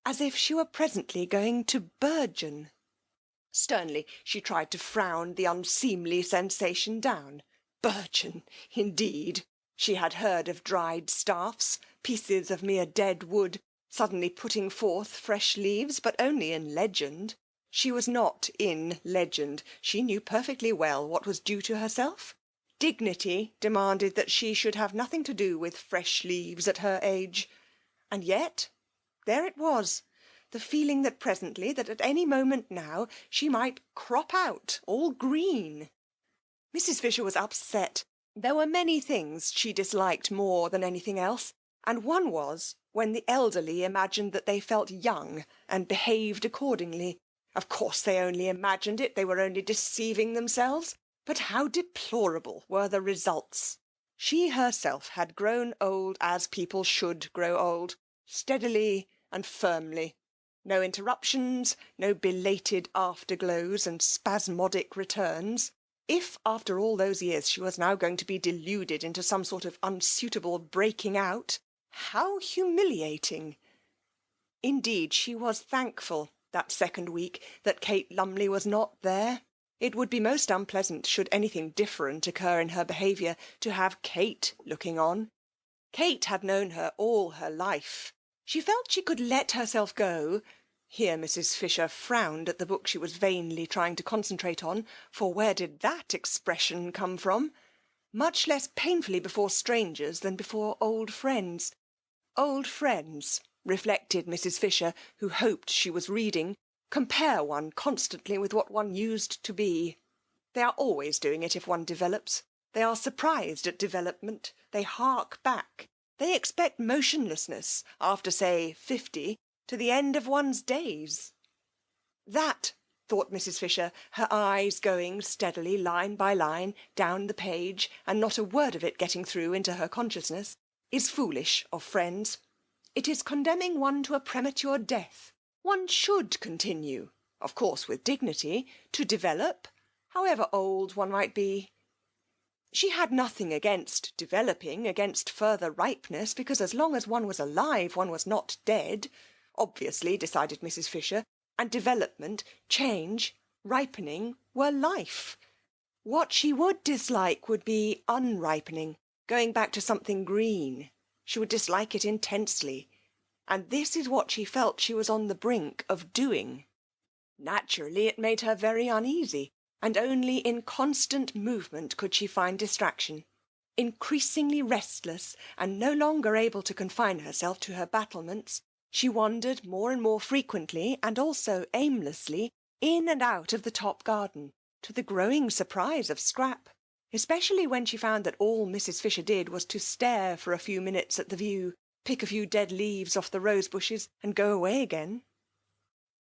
as if she were presently going to burgeon. Sternly she tried to frown the unseemly sensation down. Burgeon, indeed! She had heard of dried staffs, pieces of mere dead wood, suddenly putting forth fresh leaves, but only in legend. She was not in legend. She knew perfectly well what was due to herself. Dignity demanded that she should have nothing to do with fresh leaves at her age. And yet, there it was, the feeling that presently, that at any moment now, she might crop out all green. Mrs. Fisher was upset. There were many things she disliked more than anything else, and one was when the elderly imagined that they felt young and behaved accordingly. Of course they only imagined it, they were only deceiving themselves, but how deplorable were the results. She herself had grown old as people should grow old, steadily and firmly. No interruptions, no belated afterglows and spasmodic returns. If after all those years she was now going to be deluded into some sort of unsuitable breaking out, how humiliating! Indeed, she was thankful that second week that Kate Lumley was not there. It would be most unpleasant, should anything different occur in her behaviour, to have Kate looking on. Kate had known her all her life. She felt she could let herself go. Here Mrs. Fisher frowned at the book she was vainly trying to concentrate on, for where did that expression come from? Much less painfully before strangers than before old friends. Old friends, reflected Mrs. Fisher, who hoped she was reading, compare one constantly with what one used to be. They are always doing it if one develops. They are surprised at development. They hark back. They expect motionlessness after, say, 50, to the end of one's days. That, thought Mrs. Fisher, her eyes going steadily, line by line, down the page, and not a word of it getting through into her consciousness, is foolish of friends. It is condemning one to a premature death. One should continue, of course with dignity, to develop, however old one might be. She had nothing against developing, against further ripeness, because as long as one was alive one was not dead, obviously, decided Mrs. Fisher, and development, change, ripening were life. What she would dislike would be unripening, going back to something green. She would dislike it intensely, and this is what she felt she was on the brink of doing. Naturally, it made her very uneasy, and only in constant movement could she find distraction. Increasingly restless, and no longer able to confine herself to her battlements, she wandered more and more frequently, and also aimlessly, in and out of the top garden, to the growing surprise of Scrap, especially when she found that all Mrs. Fisher did was to stare for a few minutes at the view, pick a few dead leaves off the rose bushes, and go away again.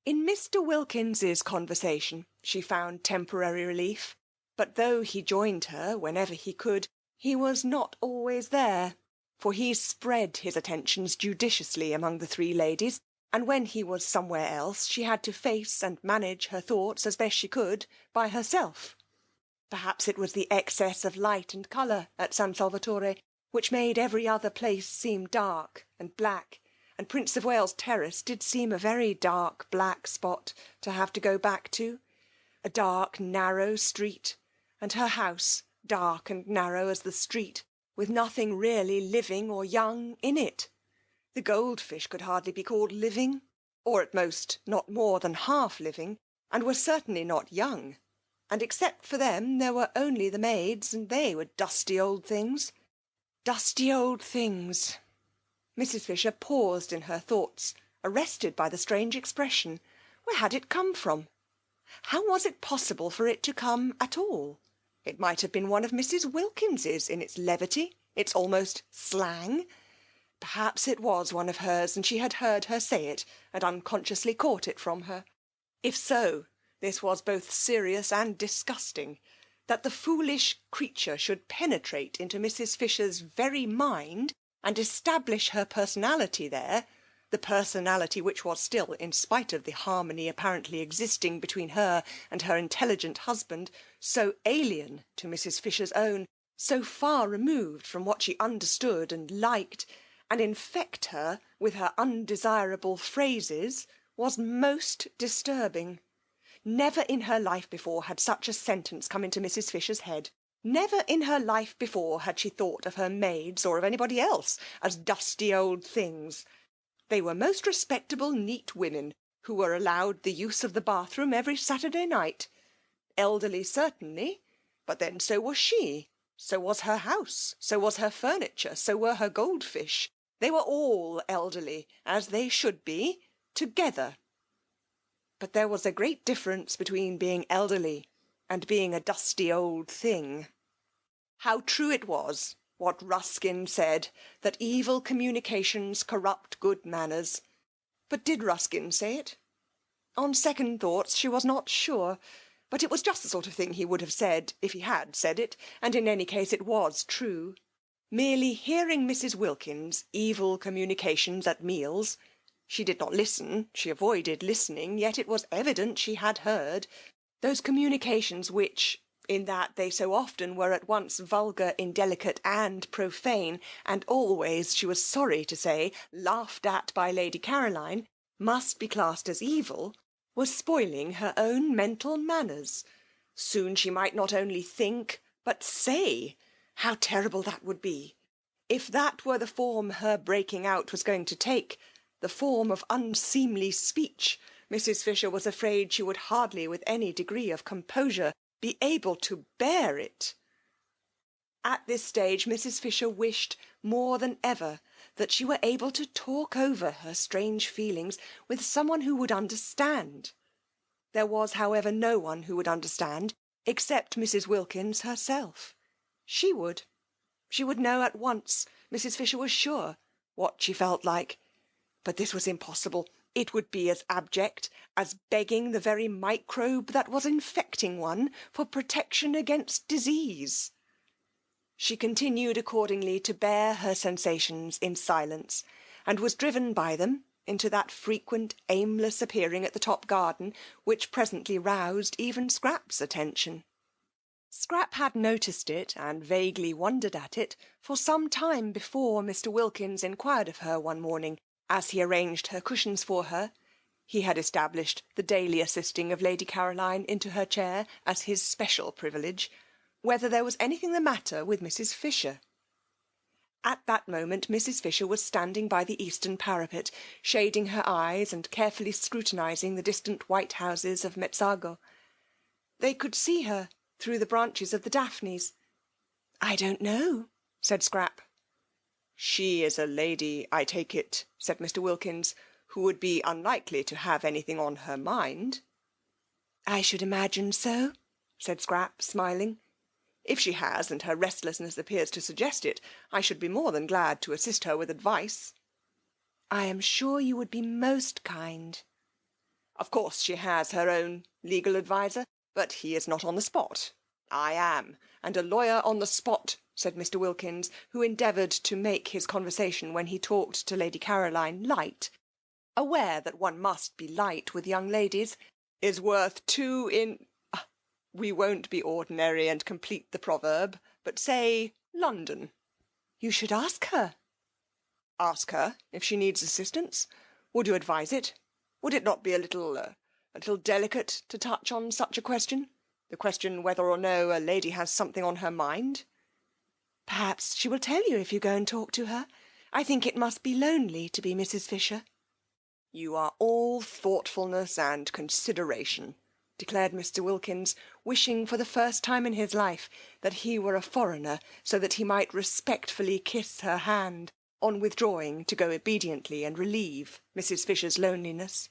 In Mr. Wilkins's conversation she found temporary relief, but though he joined her whenever he could, he was not always there, for he spread his attentions judiciously among the three ladies, and when he was somewhere else she had to face and manage her thoughts as best she could by herself. Perhaps it was the excess of light and colour at San Salvatore which made every other place seem dark and black, and Prince of Wales Terrace did seem a very dark, black spot to have to go back to. A dark, narrow street, and her house dark and narrow as the street, with nothing really living or young in it. The goldfish could hardly be called living, or at most not more than half living, and were certainly not young. And except for them there were only the maids, and they were dusty old things. Dusty old things. Mrs. Fisher paused in her thoughts, arrested by the strange expression. Where had it come from? How was it possible for it to come at all? It might have been one of Mrs. Wilkins's in its levity, its almost slang. Perhaps it was one of hers, and she had heard her say it, and unconsciously caught it from her. If so, this was both serious and disgusting. That the foolish creature should penetrate into Mrs. Fisher's very mind, and establish her personality there, the personality which was still, in spite of the harmony apparently existing between her and her intelligent husband, so alien to Mrs. Fisher's own, so far removed from what she understood and liked, and infect her with her undesirable phrases, was most disturbing. Never in her life before had such a sentence come into Mrs. Fisher's head. Never in her life before had she thought of her maids or of anybody else as dusty old things. They were most respectable, neat women, who were allowed the use of the bathroom every Saturday night. Elderly, certainly, but then so was she, so was her house, so was her furniture, so were her goldfish. They were all elderly, as they should be, together. But there was a great difference between being elderly and being a dusty old thing. How true it was, what Ruskin said, that evil communications corrupt good manners. But did Ruskin say it? On second thoughts she was not sure, but it was just the sort of thing he would have said if he had said it, and in any case it was true. Merely hearing Mrs. Wilkins' evil communications at meals, she did not listen, she avoided listening, yet it was evident she had heard, those communications which, in that they so often were at once vulgar, indelicate, and profane, and always, she was sorry to say, laughed at by Lady Caroline, must be classed as evil, was spoiling her own mental manners. Soon she might not only think, but say. How terrible that would be! If that were the form her breaking out was going to take, the form of unseemly speech, Mrs. Fisher was afraid she would hardly with any degree of composure be able to bear it. At this stage Mrs. Fisher wished more than ever that she were able to talk over her strange feelings with someone who would understand. There was, however, no one who would understand except Mrs. Wilkins herself. She would know at once, Mrs. Fisher was sure, what she felt like. But this was impossible. It would be as abject as begging the very microbe that was infecting one for protection against disease. She continued accordingly to bear her sensations in silence, and was driven by them into that frequent aimless appearing at the top garden which presently roused even Scrap's attention. Scrap had noticed it and vaguely wondered at it for some time before Mr. Wilkins inquired of her one morning, as he arranged her cushions for her. He had established the daily assisting of Lady Caroline into her chair as his special privilege, whether there was anything the matter with Mrs. Fisher. At that moment Mrs. Fisher was standing by the eastern parapet, shading her eyes and carefully scrutinising the distant white houses of Mezzago. They could see her through the branches of the daphnes. "I don't know," said Scrap. "She is a lady, I take it," said Mr. Wilkins, "who would be unlikely to have anything on her mind." "I should imagine so," said Scrap, smiling. "If she has, and her restlessness appears to suggest it, I should be more than glad to assist her with advice." "I am sure you would be most kind." "Of course she has her own legal adviser, but he is not on the spot. I am, and a lawyer on the spot," said Mr. Wilkins, who endeavoured to make his conversation when he talked to Lady Caroline light, aware that one must be light with young ladies, "is worth two in... we won't be ordinary and complete the proverb, but say London." "You should ask her." "Ask her if she needs assistance? Would you advise it? Would it not be a little delicate to touch on such a question? The question whether or no a lady has something on her mind?" "Perhaps she will tell you if you go and talk to her. I think it must be lonely to be Mrs. Fisher." "You are all thoughtfulness and consideration," declared Mr. Wilkins, wishing for the first time in his life that he were a foreigner, so that he might respectfully kiss her hand on withdrawing to go obediently and relieve Mrs. Fisher's loneliness.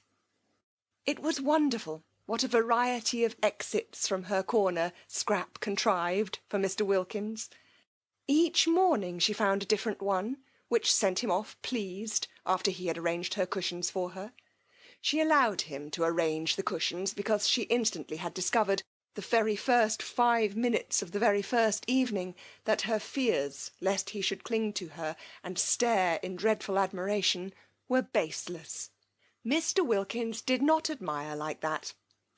It was wonderful what a variety of exits from her corner Scrap contrived for Mr. Wilkins. Each morning she found a different one, which sent him off pleased after he had arranged her cushions for her. She allowed him to arrange the cushions because she instantly had discovered, the very first 5 minutes of the very first evening, that her fears lest he should cling to her and stare in dreadful admiration were baseless. Mr. Wilkins did not admire like that.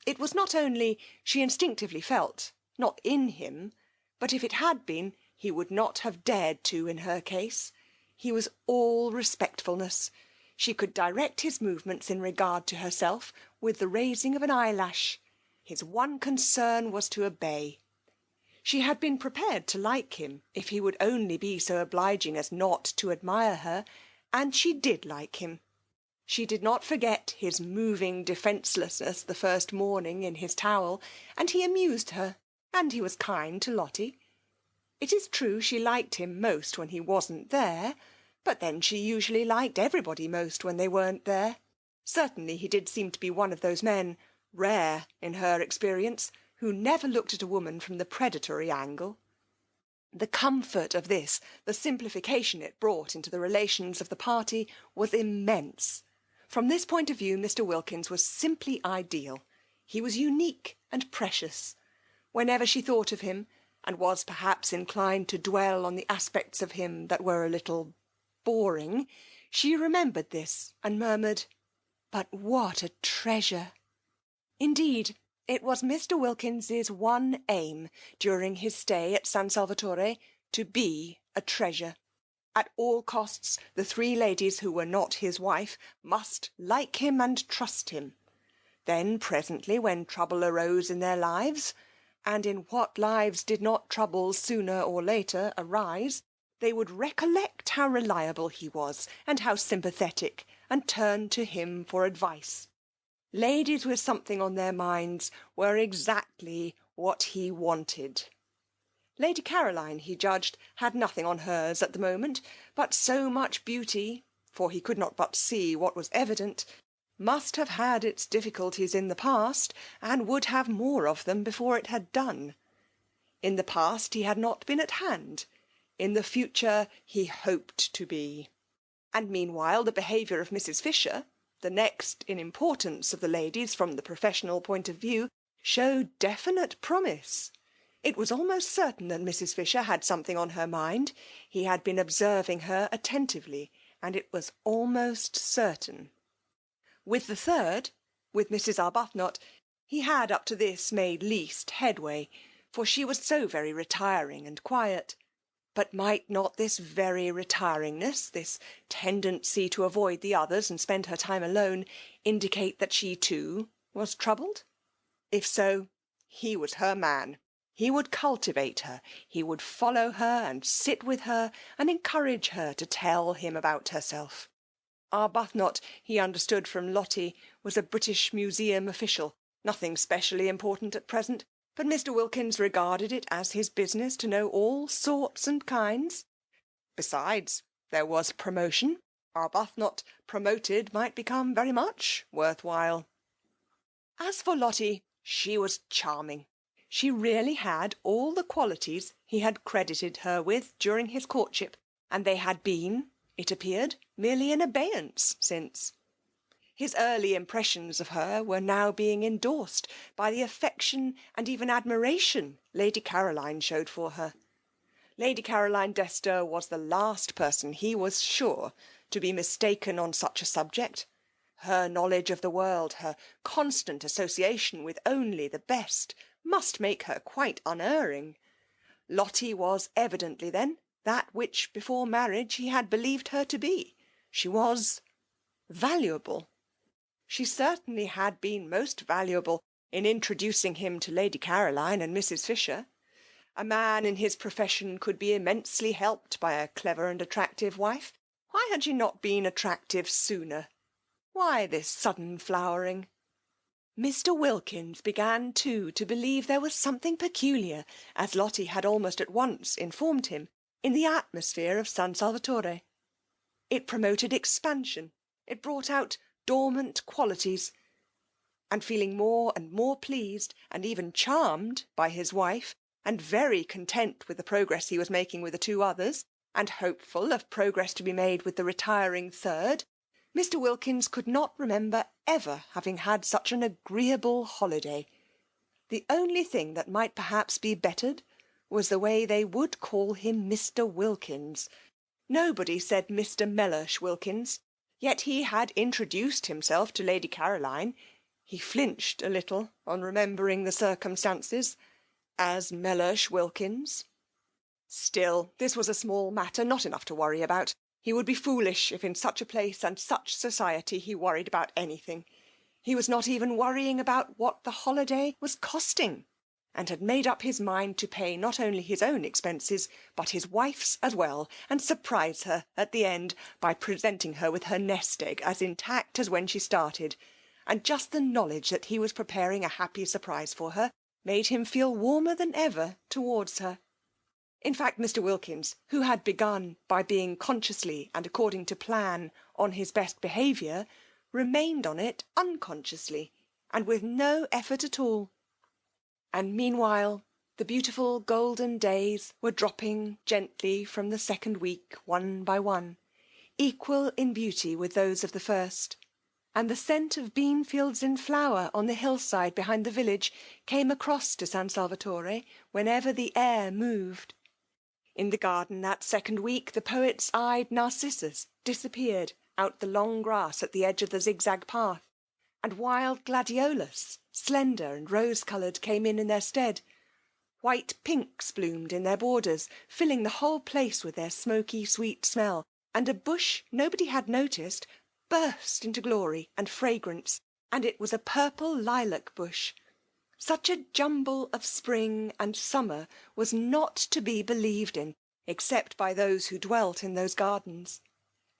It was not only, she instinctively felt, not in him, but if it had been, he would not have dared to in her case. He was all respectfulness. She could direct his movements in regard to herself with the raising of an eyelash. His one concern was to obey. She had been prepared to like him if he would only be so obliging as not to admire her, and she did like him. She did not forget his moving defencelessness the first morning in his towel, and he amused her, and he was kind to Lottie. It is true she liked him most when he wasn't there, but then she usually liked everybody most when they weren't there. Certainly he did seem to be one of those men, rare in her experience, who never looked at a woman from the predatory angle. The comfort of this, the simplification it brought into the relations of the party, was immense. From this point of view Mr. Wilkins was simply ideal. He was unique and precious. Whenever she thought of him, and was perhaps inclined to dwell on the aspects of him that were a little boring, she remembered this and murmured, "But what a treasure!" Indeed, it was Mr. Wilkins's one aim during his stay at San Salvatore to be a treasure. At all costs, the 3 ladies who were not his wife must like him and trust him. Then presently, when trouble arose in their lives, and in what lives did not trouble sooner or later arise, they would recollect how reliable he was, and how sympathetic, and turn to him for advice. Ladies with something on their minds were exactly what he wanted. Lady Caroline, he judged, had nothing on hers at the moment, but so much beauty, for he could not but see what was evident, must have had its difficulties in the past, and would have more of them before it had done. In the past he had not been at hand, in the future he hoped to be. And meanwhile the behaviour of Mrs. Fisher, the next in importance of the ladies from the professional point of view, showed definite promise. It was almost certain that Mrs. Fisher had something on her mind. He had been observing her attentively, and it was almost certain. With the third, with Mrs. Arbuthnot, he had up to this made least headway, for she was so very retiring and quiet. But might not this very retiringness, this tendency to avoid the others and spend her time alone, indicate that she too was troubled? If so, he was her man. He would cultivate her, he would follow her and sit with her and encourage her to tell him about herself. Arbuthnot, he understood from Lottie, was a British Museum official, nothing specially important at present, but Mr. Wilkins regarded it as his business to know all sorts and kinds. Besides, there was promotion. Arbuthnot promoted might become very much worthwhile. As for Lottie, she was charming. She really had all the qualities he had credited her with during his courtship, and they had been, it appeared, merely in abeyance since. His early impressions of her were now being endorsed by the affection and even admiration Lady Caroline showed for her. Lady Caroline Dester was the last person, he was sure, to be mistaken on such a subject. Her knowledge of the world, her constant association with only the best, must make her quite unerring. Lottie was evidently then that which before marriage he had believed her to be. She was valuable. She certainly had been most valuable in introducing him to Lady Caroline and Mrs. Fisher. A man in his profession could be immensely helped by a clever and attractive wife. Why had she not been attractive sooner? Why this sudden flowering? Mr. Wilkins began too to believe there was something peculiar, as Lottie had almost at once informed him, in the atmosphere of San Salvatore. It promoted expansion, it brought out dormant qualities, and feeling more and more pleased and even charmed by his wife, and very content with the progress he was making with the two others, and hopeful of progress to be made with the retiring third, Mr. Wilkins could not remember ever having had such an agreeable holiday. The only thing that might perhaps be bettered was the way they would call him Mr. Wilkins. Nobody said Mr. Mellersh Wilkins, yet he had introduced himself to Lady Caroline. He flinched a little on remembering the circumstances, as Mellersh Wilkins. Still, this was a small matter, not enough to worry about. He would be foolish if in such a place and such society he worried about anything. He was not even worrying about what the holiday was costing, and had made up his mind to pay not only his own expenses, but his wife's as well, and surprise her at the end by presenting her with her nest egg as intact as when she started. And just the knowledge that he was preparing a happy surprise for her made him feel warmer than ever towards her. In fact, Mr. Wilkins, who had begun by being consciously and according to plan on his best behaviour, remained on it unconsciously and with no effort at all. And meanwhile the beautiful golden days were dropping gently from the second week one by one, equal in beauty with those of the first, and the scent of bean fields in flower on the hillside behind the village came across to San Salvatore whenever the air moved. In the garden that second week the poet's eyed narcissus disappeared out the long grass at the edge of the zigzag path, and wild gladiolus, slender and rose-coloured, came in their stead. White pinks bloomed in their borders, filling the whole place with their smoky sweet smell, and a bush nobody had noticed burst into glory and fragrance, and it was a purple lilac bush. Such a jumble of spring and summer was not to be believed in, except by those who dwelt in those gardens.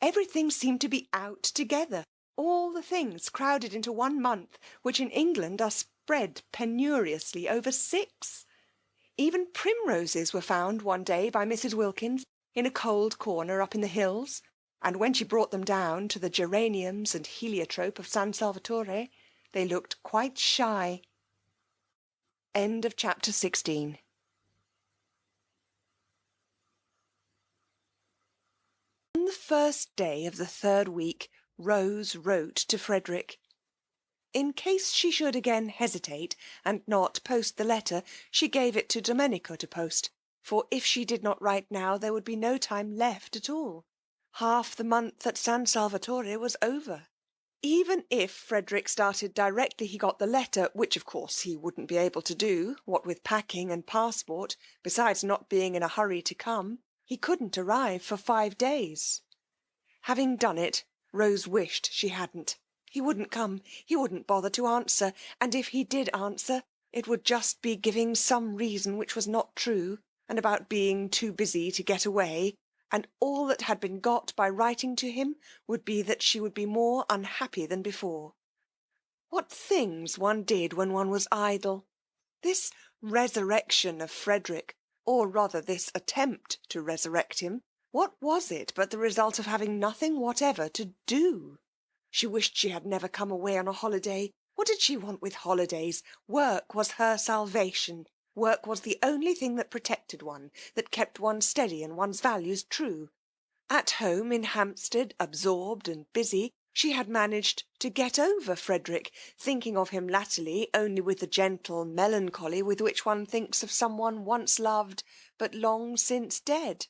Everything seemed to be out together, all the things crowded into 1 month, which in England are spread penuriously over 6. Even primroses were found one day by Mrs. Wilkins in a cold corner up in the hills, and when she brought them down to the geraniums and heliotrope of San Salvatore, they looked quite shy. End of chapter 16. On the first day of the 3rd week, Rose wrote to Frederick. In case she should again hesitate and not post the letter, she gave it to Domenico to post, for if she did not write now there would be no time left at all. Half the month at San Salvatore was over. Even if Frederick started directly he got the letter, which of course he wouldn't be able to do, what with packing and passport, besides not being in a hurry to come, he couldn't arrive for 5 days. Having done it, Rose wished she hadn't. He wouldn't come, he wouldn't bother to answer, and if he did answer, it would just be giving some reason which was not true, and about being too busy to get away, and all that had been got by writing to him would be that she would be more unhappy than before. What things one did when one was idle! This resurrection of Frederick, or rather this attempt to resurrect him, what was it but the result of having nothing whatever to do? She wished she had never come away on a holiday. What did she want with holidays? Work was her salvation. Work was the only thing that protected one, that kept one steady and one's values true. At home in Hampstead, absorbed and busy, she had managed to get over Frederick, thinking of him latterly only with the gentle melancholy with which one thinks of someone once loved but long since dead.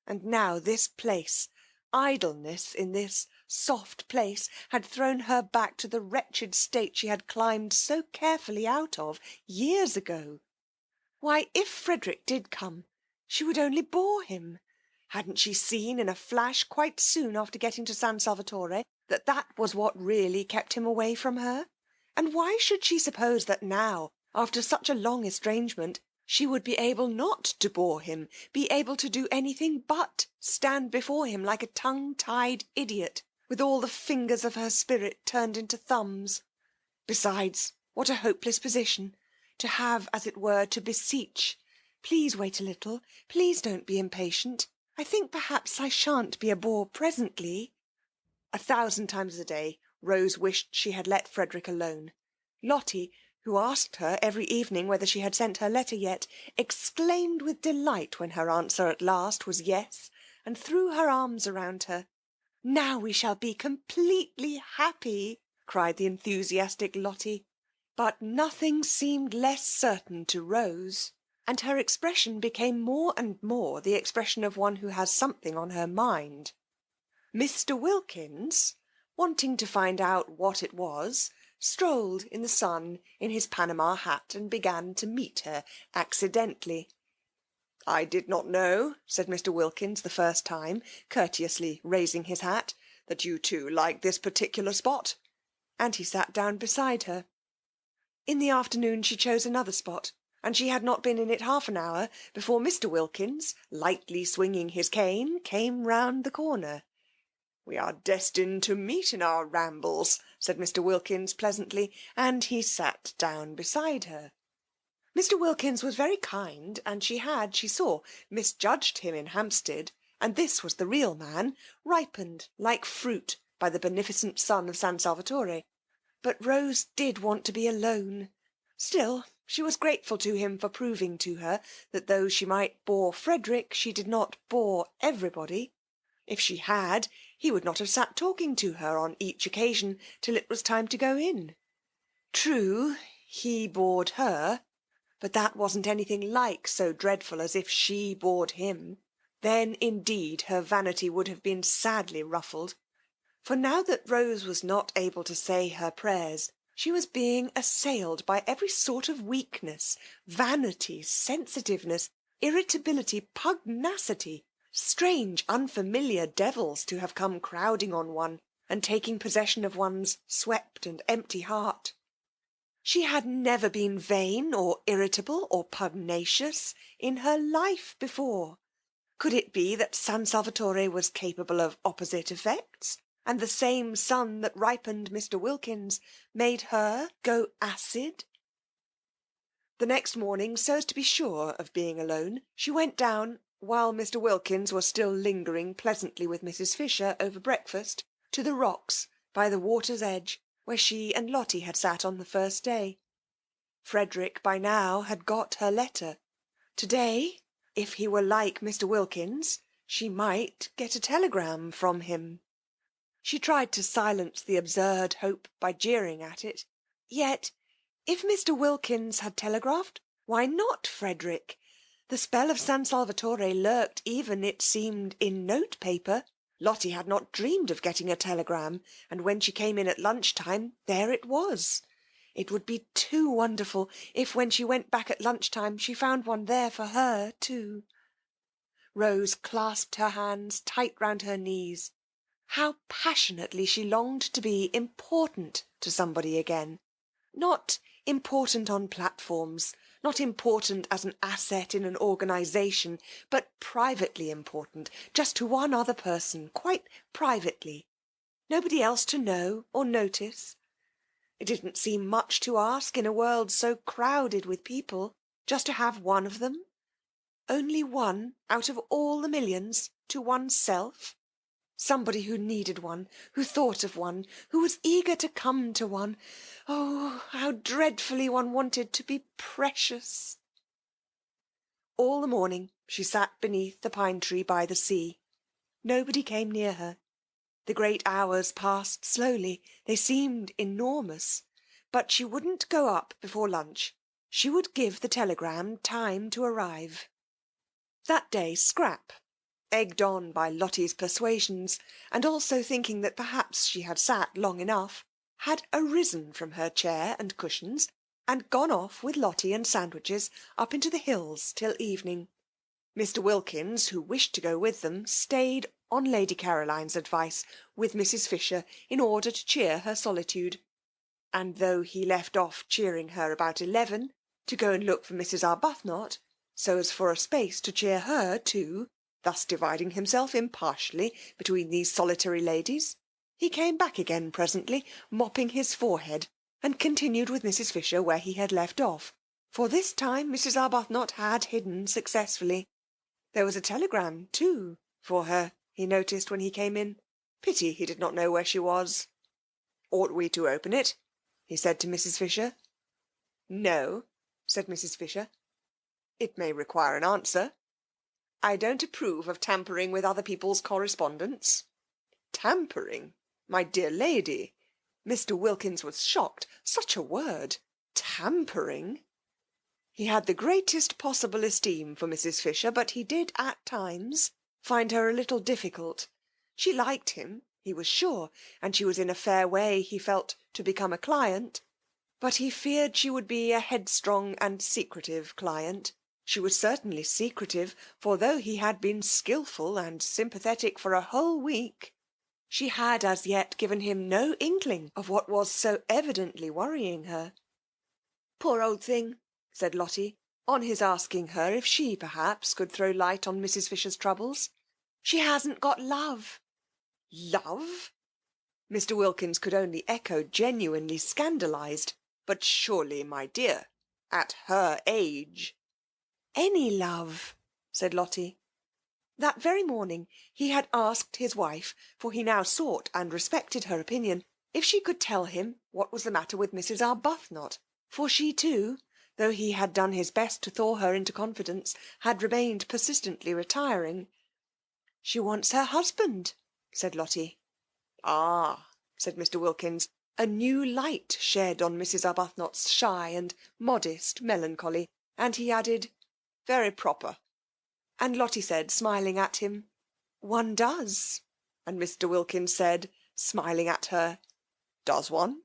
And now this place, idleness in this soft place, had thrown her back to the wretched state she had climbed so carefully out of years ago. Why, if Frederick did come, she would only bore him. Hadn't she seen in a flash quite soon after getting to San Salvatore that that was what really kept him away from her? And why should she suppose that now, after such a long estrangement, she would be able not to bore him, be able to do anything but stand before him like a tongue-tied idiot, with all the fingers of her spirit turned into thumbs? Besides, what a hopeless position, to have, as it were, to beseech. Please wait a little, please don't be impatient. I think perhaps I shan't be a bore presently. 1,000 times a day Rose wished she had let Frederick alone. Lottie, who asked her every evening whether she had sent her letter yet, exclaimed with delight when her answer at last was yes, and threw her arms around her. Now we shall be completely happy, cried the enthusiastic Lottie. But nothing seemed less certain to Rose, and her expression became more and more the expression of one who has something on her mind. Mr. Wilkins, wanting to find out what it was, strolled in the sun in his Panama hat and began to meet her accidentally. I did not know, said Mr. Wilkins the first time, courteously raising his hat, that you two liked this particular spot. And he sat down beside her. In the afternoon she chose another spot, and she had not been in it half an hour before Mr. Wilkins, lightly swinging his cane, came round the corner. We are destined to meet in our rambles, said Mr. Wilkins pleasantly, and he sat down beside her. Mr. Wilkins was very kind, and she had, she saw, misjudged him in Hampstead, and this was the real man, ripened like fruit by the beneficent sun of San Salvatore. But Rose did want to be alone. Still, she was grateful to him for proving to her that though she might bore Frederick, she did not bore everybody. If she had, he would not have sat talking to her on each occasion till it was time to go in. True, he bored her, but that wasn't anything like so dreadful as if she bored him. Then indeed her vanity would have been sadly ruffled. For now that Rose was not able to say her prayers, she was being assailed by every sort of weakness, vanity, sensitiveness, irritability, pugnacity, strange, unfamiliar devils to have come crowding on one and taking possession of one's swept and empty heart. She had never been vain or irritable or pugnacious in her life before. Could it be that San Salvatore was capable of opposite effects, and the same sun that ripened Mr. Wilkins made her go acid? The next morning, so as to be sure of being alone, she went down, while Mr. Wilkins was still lingering pleasantly with Mrs. Fisher over breakfast, to the rocks by the water's edge, where she and Lottie had sat on the first day. Frederick by now had got her letter. Today, if he were like Mr. Wilkins, she might get a telegram from him. She tried to silence the absurd hope by jeering at it. Yet, if Mr. Wilkins had telegraphed, why not Frederick? The spell of San Salvatore lurked even, it seemed, in note-paper. Lottie had not dreamed of getting a telegram, and when she came in at lunch-time, there it was. It would be too wonderful if, when she went back at lunch-time, she found one there for her, too. Rose clasped her hands tight round her knees. How passionately she longed to be important to somebody again. Not important on platforms, not important as an asset in an organisation, but privately important, just to one other person, quite privately. Nobody else to know or notice. It didn't seem much to ask in a world so crowded with people, just to have one of them. Only one out of all the millions to oneself. Somebody who needed one, who thought of one, who was eager to come to one. Oh, how dreadfully one wanted to be precious. All the morning she sat beneath the pine tree by the sea. Nobody came near her. The great hours passed slowly. They seemed enormous. But she wouldn't go up before lunch. She would give the telegram time to arrive. That day Scrap, egged on by Lottie's persuasions, and also thinking that perhaps she had sat long enough, had arisen from her chair and cushions and gone off with Lottie and sandwiches up into the hills till evening. Mr. Wilkins, who wished to go with them, stayed, on Lady Caroline's advice, with Mrs. Fisher in order to cheer her solitude. And though he left off cheering her about 11 to go and look for Mrs. Arbuthnot, so as for a space to cheer her too, thus dividing himself impartially between these solitary ladies, he came back again presently, mopping his forehead, and continued with Mrs. Fisher where he had left off, for this time Mrs. Arbuthnot had hidden successfully. There was a telegram, too, for her, he noticed when he came in. Pity he did not know where she was. "Ought we to open it?" he said to Mrs. Fisher. "No," said Mrs. Fisher. "It may require an answer. I don't approve of tampering with other people's correspondence." "Tampering? My dear lady!" Mr. Wilkins was shocked. Such a word! Tampering! He had the greatest possible esteem for Mrs. Fisher, but he did at times find her a little difficult. She liked him, he was sure, and she was in a fair way, he felt, to become a client. But he feared she would be a headstrong and secretive client. She was certainly secretive, for though he had been skilful and sympathetic for a whole week, she had as yet given him no inkling of what was so evidently worrying her. "Poor old thing," said Lottie, on his asking her if she perhaps could throw light on Mrs. Fisher's troubles. "She hasn't got love." "Love?" Mr. Wilkins could only echo, genuinely scandalised. "But surely, my dear, at her age—" "Any love," said Lottie. That very morning he had asked his wife, for he now sought and respected her opinion, if she could tell him what was the matter with Mrs. Arbuthnot, for she too, though he had done his best to thaw her into confidence, had remained persistently retiring. "She wants her husband," said Lottie. "Ah," said Mr. Wilkins, a new light shed on Mrs. Arbuthnot's shy and modest melancholy, and he added, "Very proper." And Lottie said, smiling at him, "One does." And Mr. Wilkins said, smiling at her, "Does one?"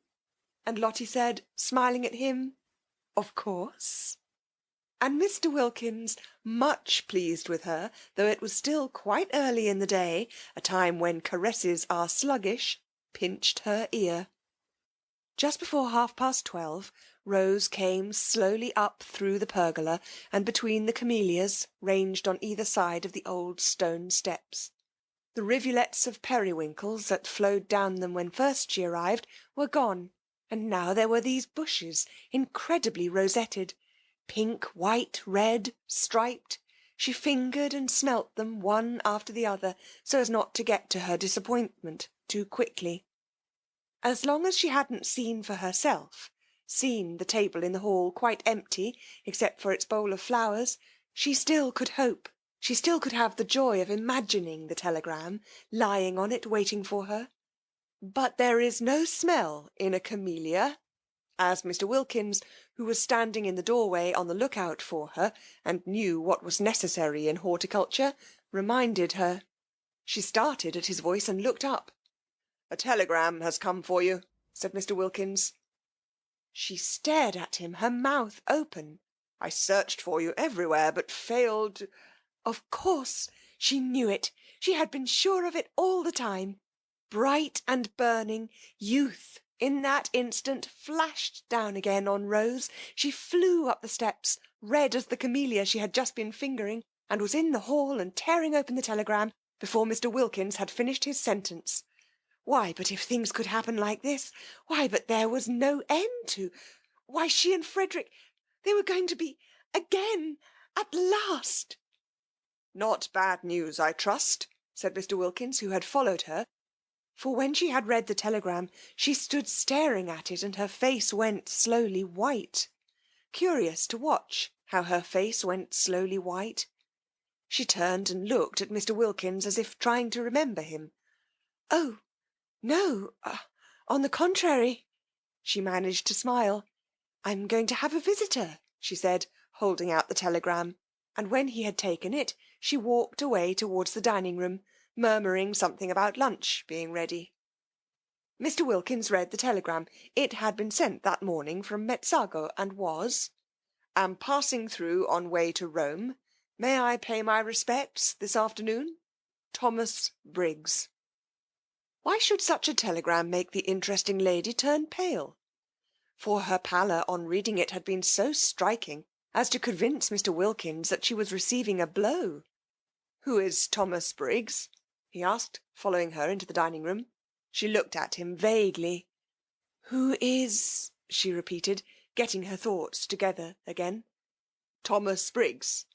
And Lottie said, smiling at him, "Of course." And Mr. Wilkins, much pleased with her, though it was still quite early in the day, a time when caresses are sluggish, pinched her ear. Just before 12:30, Rose came slowly up through the pergola and between the camellias ranged on either side of the old stone steps. The rivulets of periwinkles that flowed down them when first she arrived were gone, and now there were these bushes, incredibly rosetted, pink, white, red, striped. She fingered and smelt them one after the other, so as not to get to her disappointment too quickly. As long as she hadn't seen for herself, seen the table in the hall quite empty, except for its bowl of flowers, she still could hope. She still could have the joy of imagining the telegram, lying on it waiting for her. But there is no smell in a camellia, as Mr. Wilkins, who was standing in the doorway on the lookout for her, and knew what was necessary in horticulture, reminded her. She started at his voice and looked up. "A telegram has come for you," said Mr. Wilkins. She stared at him, her mouth open. "I searched for you everywhere, but failed—" Of course, she knew it. She had been sure of it all the time. Bright and burning, youth in that instant flashed down again on Rose. She flew up the steps, red as the camellia she had just been fingering, and was in the hall and tearing open the telegram before Mr. Wilkins had finished his sentence. Why, but if things could happen like this, why, but there was no end to... Why, she and Frederick, they were going to be again, at last. "Not bad news, I trust," said Mr. Wilkins, who had followed her. For when she had read the telegram, she stood staring at it and her face went slowly white. Curious to watch how her face went slowly white. She turned and looked at Mr. Wilkins as if trying to remember him. "Oh, no, on the contrary," she managed to smile. "I'm going to have a visitor," she said, holding out the telegram. And when he had taken it, she walked away towards the dining-room, murmuring something about lunch being ready. Mr. Wilkins read the telegram. It had been sent that morning from Mezzago, and was: "Am passing through on way to Rome. May I pay my respects this afternoon? Thomas Briggs." Why should such a telegram make the interesting lady turn pale? For her pallor on reading it had been so striking as to convince Mr. Wilkins that she was receiving a blow. "Who is Thomas Briggs?" he asked, following her into the dining-room. She looked at him vaguely. "Who is—" she repeated, getting her thoughts together again. "Thomas Briggs."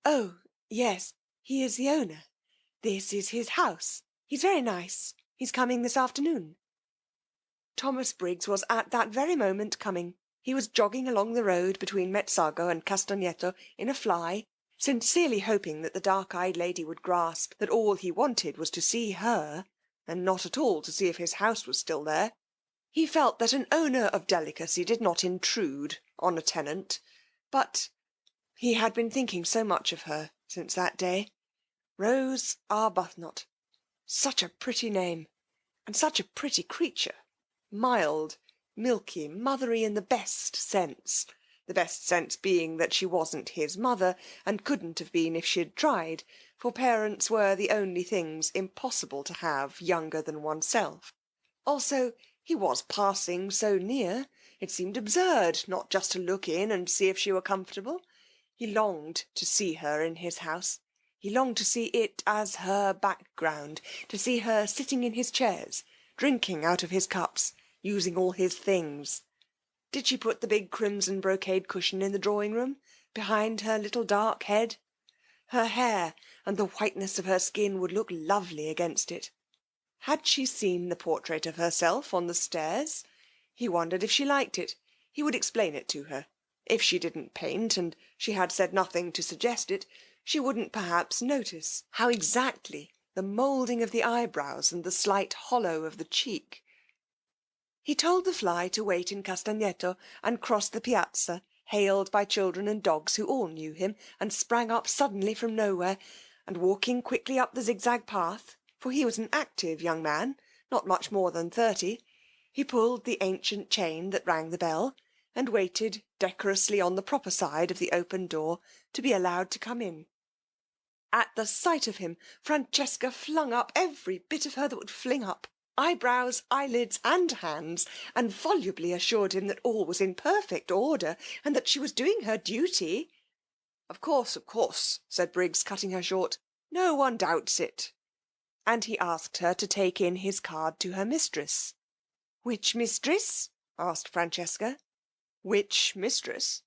"Oh, yes, he is the owner. This is his house. He's very nice. He's coming this afternoon." Thomas Briggs was at that very moment coming. He was jogging along the road between Mezzago and Castagneto in a fly, sincerely hoping that the dark-eyed lady would grasp that all he wanted was to see her, and not at all to see if his house was still there. He felt that an owner of delicacy did not intrude on a tenant, but he had been thinking so much of her since that day. Rose Arbuthnot. Such a pretty name, and such a pretty creature. Mild, milky, mothery in the best sense being that she wasn't his mother, and couldn't have been if she'd tried, for parents were the only things impossible to have younger than oneself. Also, he was passing so near, it seemed absurd not just to look in and see if she were comfortable. He longed to see her in his house. He longed to see it as her background, to see her sitting in his chairs, drinking out of his cups, using all his things. Did she put the big crimson brocade cushion in the drawing-room, behind her little dark head? Her hair and the whiteness of her skin would look lovely against it. Had she seen the portrait of herself on the stairs? He wondered if she liked it. He would explain it to her. If she didn't paint, and she had said nothing to suggest it, she wouldn't perhaps notice how exactly the moulding of the eyebrows and the slight hollow of the cheek. He told the fly to wait in Castagneto and crossed the piazza, hailed by children and dogs who all knew him and sprang up suddenly from nowhere, and walking quickly up the zigzag path, for he was an active young man, not much more than 30, he pulled the ancient chain that rang the bell, and waited decorously on the proper side of the open door to be allowed to come in. At the sight of him, Francesca flung up every bit of her that would fling up. eyebrows, eyelids, and hands, and volubly assured him that all was in perfect order, and that she was doing her duty. Of course, said Briggs, cutting her short. No one doubts it. And he asked her to take in his card to her mistress. Which mistress? Asked Francesca. Which mistress?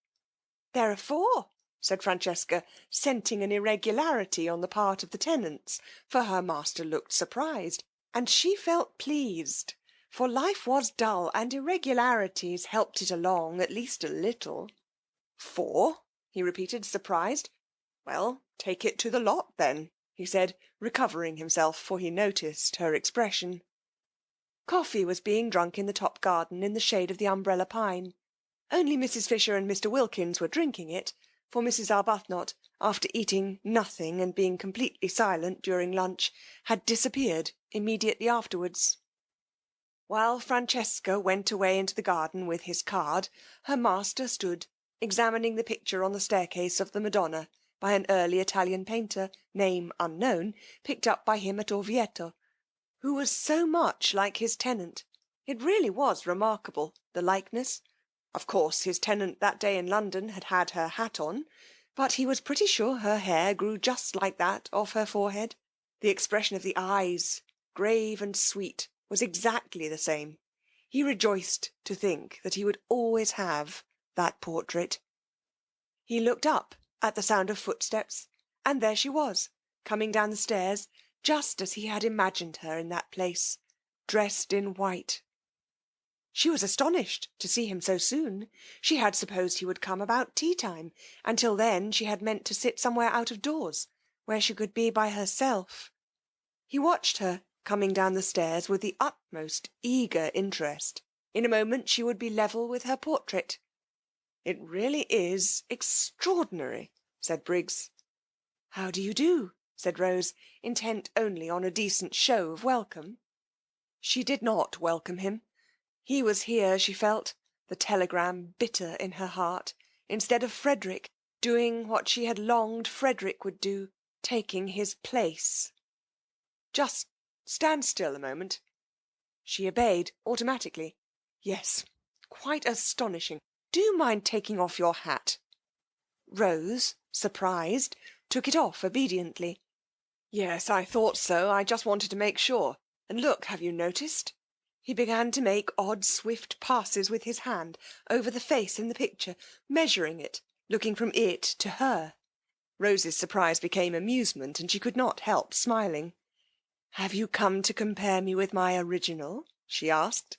There are 4, said Francesca, scenting an irregularity on the part of the tenants, for her master looked surprised, and she felt pleased, for life was dull, and irregularities helped it along, at least a little. 4? He repeated, surprised. Well, take it to the lot, then, he said, recovering himself, for he noticed her expression. Coffee was being drunk in the top garden in the shade of the umbrella pine. Only Mrs. Fisher and Mr. Wilkins were drinking it, for Mrs. Arbuthnot, after eating nothing and being completely silent during lunch, had disappeared immediately afterwards. While Francesca went away into the garden with his card, her master stood examining the picture on the staircase of the Madonna, by an early Italian painter, name unknown, picked up by him at Orvieto, who was so much like his tenant. It really was remarkable, the likeness. Of course, his tenant that day in London had had her hat on, but he was pretty sure her hair grew just like that off her forehead. The expression of the eyes, grave and sweet, was exactly the same. He rejoiced to think that he would always have that portrait. He looked up at the sound of footsteps, and there she was, coming down the stairs, just as he had imagined her in that place, dressed in white. She was astonished to see him so soon. She had supposed he would come about tea-time, and till then she had meant to sit somewhere out of doors, where she could be by herself. He watched her coming down the stairs with the utmost eager interest. In a moment she would be level with her portrait. It really is extraordinary, said Briggs. How do you do? Said Rose, intent only on a decent show of welcome. She did not welcome him. He was here, she felt, the telegram bitter in her heart, instead of Frederick, doing what she had longed Frederick would do, taking his place. Just stand still a moment. She obeyed automatically. Yes, quite astonishing. Do you mind taking off your hat? Rose, surprised, took it off obediently. Yes, I thought so. I just wanted to make sure. And look, have you noticed? He began to make odd, swift passes with his hand over the face in the picture, measuring it, looking from it to her. Rose's surprise became amusement, and she could not help smiling. Have you come to compare me with my original? She asked.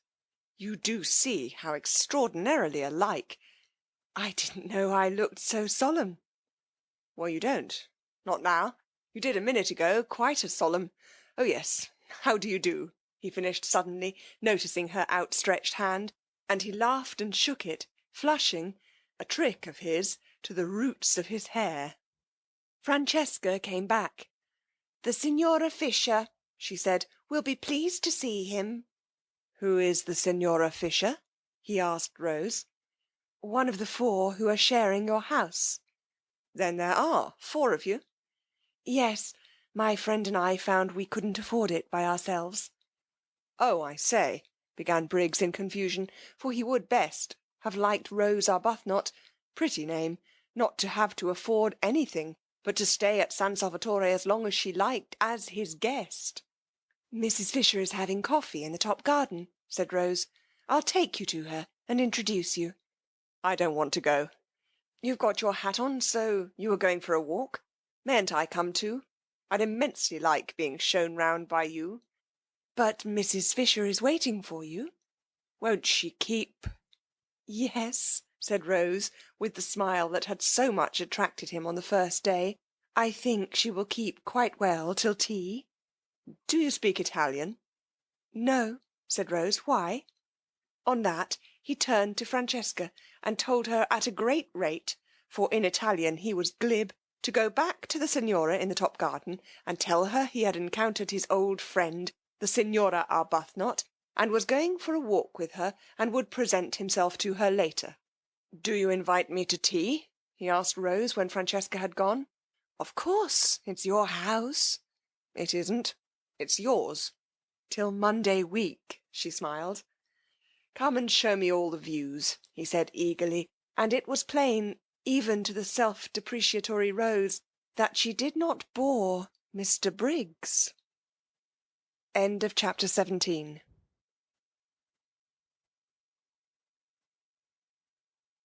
You do see how extraordinarily alike. I didn't know I looked so solemn. Well, you don't. Not now. You did a minute ago, quite as solemn. Oh, yes. How do you do? He finished suddenly, noticing her outstretched hand, and he laughed and shook it, flushing, a trick of his, to the roots of his hair. Francesca came back. The Signora Fisher, she said, will be pleased to see him. Who is the Signora Fisher? He asked Rose. One of the 4 who are sharing your house. Then there are 4 of you? Yes, my friend and I found we couldn't afford it by ourselves. Oh, I say, began Briggs in confusion, for he would best have liked Rose Arbuthnot, pretty name, not to have to afford anything, but to stay at San Salvatore as long as she liked as his guest. Mrs. Fisher is having coffee in the top garden, said Rose. I'll take you to her and introduce you. I don't want to go. You've got your hat on, so you are going for a walk. Mayn't I come too? I'd immensely like being shown round by you. But Mrs. Fisher is waiting for you. Won't she keep? Yes, said Rose, with the smile that had so much attracted him on the first day. I think she will keep quite well till tea. Do you speak Italian? No, said Rose. Why? On that he turned to Francesca and told her at a great rate, for in Italian he was glib, to go back to the Signora in the top garden and tell her he had encountered his old friend, the Signora Arbuthnot, and was going for a walk with her and would present himself to her later. Do you invite me to tea? He asked Rose when Francesca had gone. Of course, it's your house. It isn't. It's yours. till Monday week, she smiled. Come and show me all the views, he said eagerly, and it was plain, even to the self-depreciatory Rose, that she did not bore Mr. Briggs. End of chapter 17.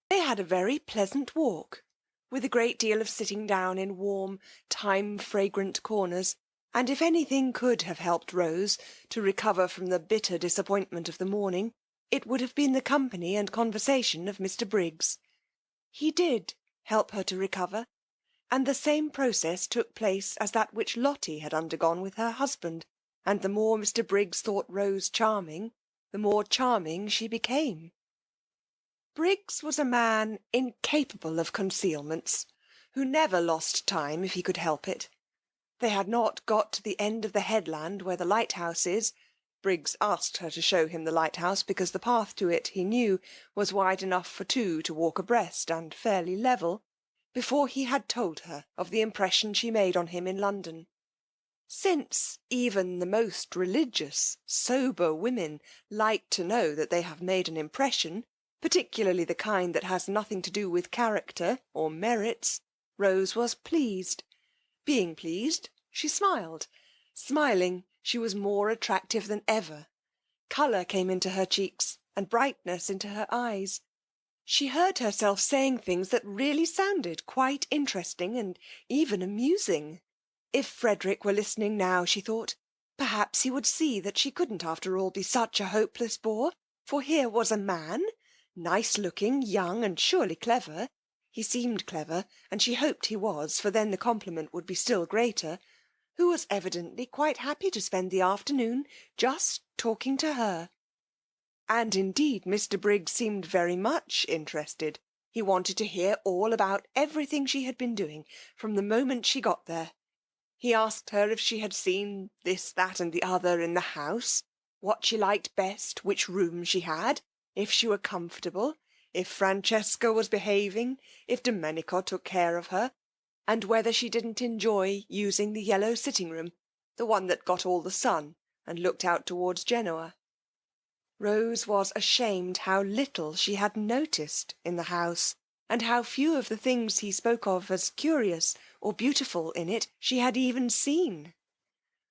They had a very pleasant walk, with a great deal of sitting down in warm, time-fragrant corners, and if anything could have helped Rose to recover from the bitter disappointment of the morning, it would have been the company and conversation of Mr. Briggs. He did help her to recover, and the same process took place as that which Lottie had undergone with her husband, and the more Mr. Briggs thought Rose charming, the more charming she became. Briggs was a man incapable of concealments, who never lost time if he could help it. They had not got to the end of the headland where the lighthouse is. Briggs asked her to show him the lighthouse, because the path to it, he knew, was wide enough for two to walk abreast and fairly level, before he had told her of the impression she made on him in London. Since even the most religious, sober women like to know that they have made an impression, particularly the kind that has nothing to do with character or merits, Rose was pleased. Being pleased, she smiled. Smiling, she was more attractive than ever. Colour came into her cheeks and brightness into her eyes. She heard herself saying things that really sounded quite interesting and even amusing. If Frederick were listening now, she thought, perhaps he would see that she couldn't after all be such a hopeless bore, for here was a man, nice-looking, young, and surely clever. He seemed clever, and she hoped he was, for then the compliment would be still greater, who was evidently quite happy to spend the afternoon just talking to her. And indeed Mr. Briggs seemed very much interested. He wanted to hear all about everything she had been doing from the moment she got there. He asked her if she had seen this, that, and the other in the house, what she liked best, which room she had, if she were comfortable, if Francesca was behaving, if Domenico took care of her, and whether she didn't enjoy using the yellow sitting-room, the one that got all the sun and looked out towards Genoa. Rose was ashamed how little she had noticed in the house, and how few of the things he spoke of as curious or beautiful in it she had even seen.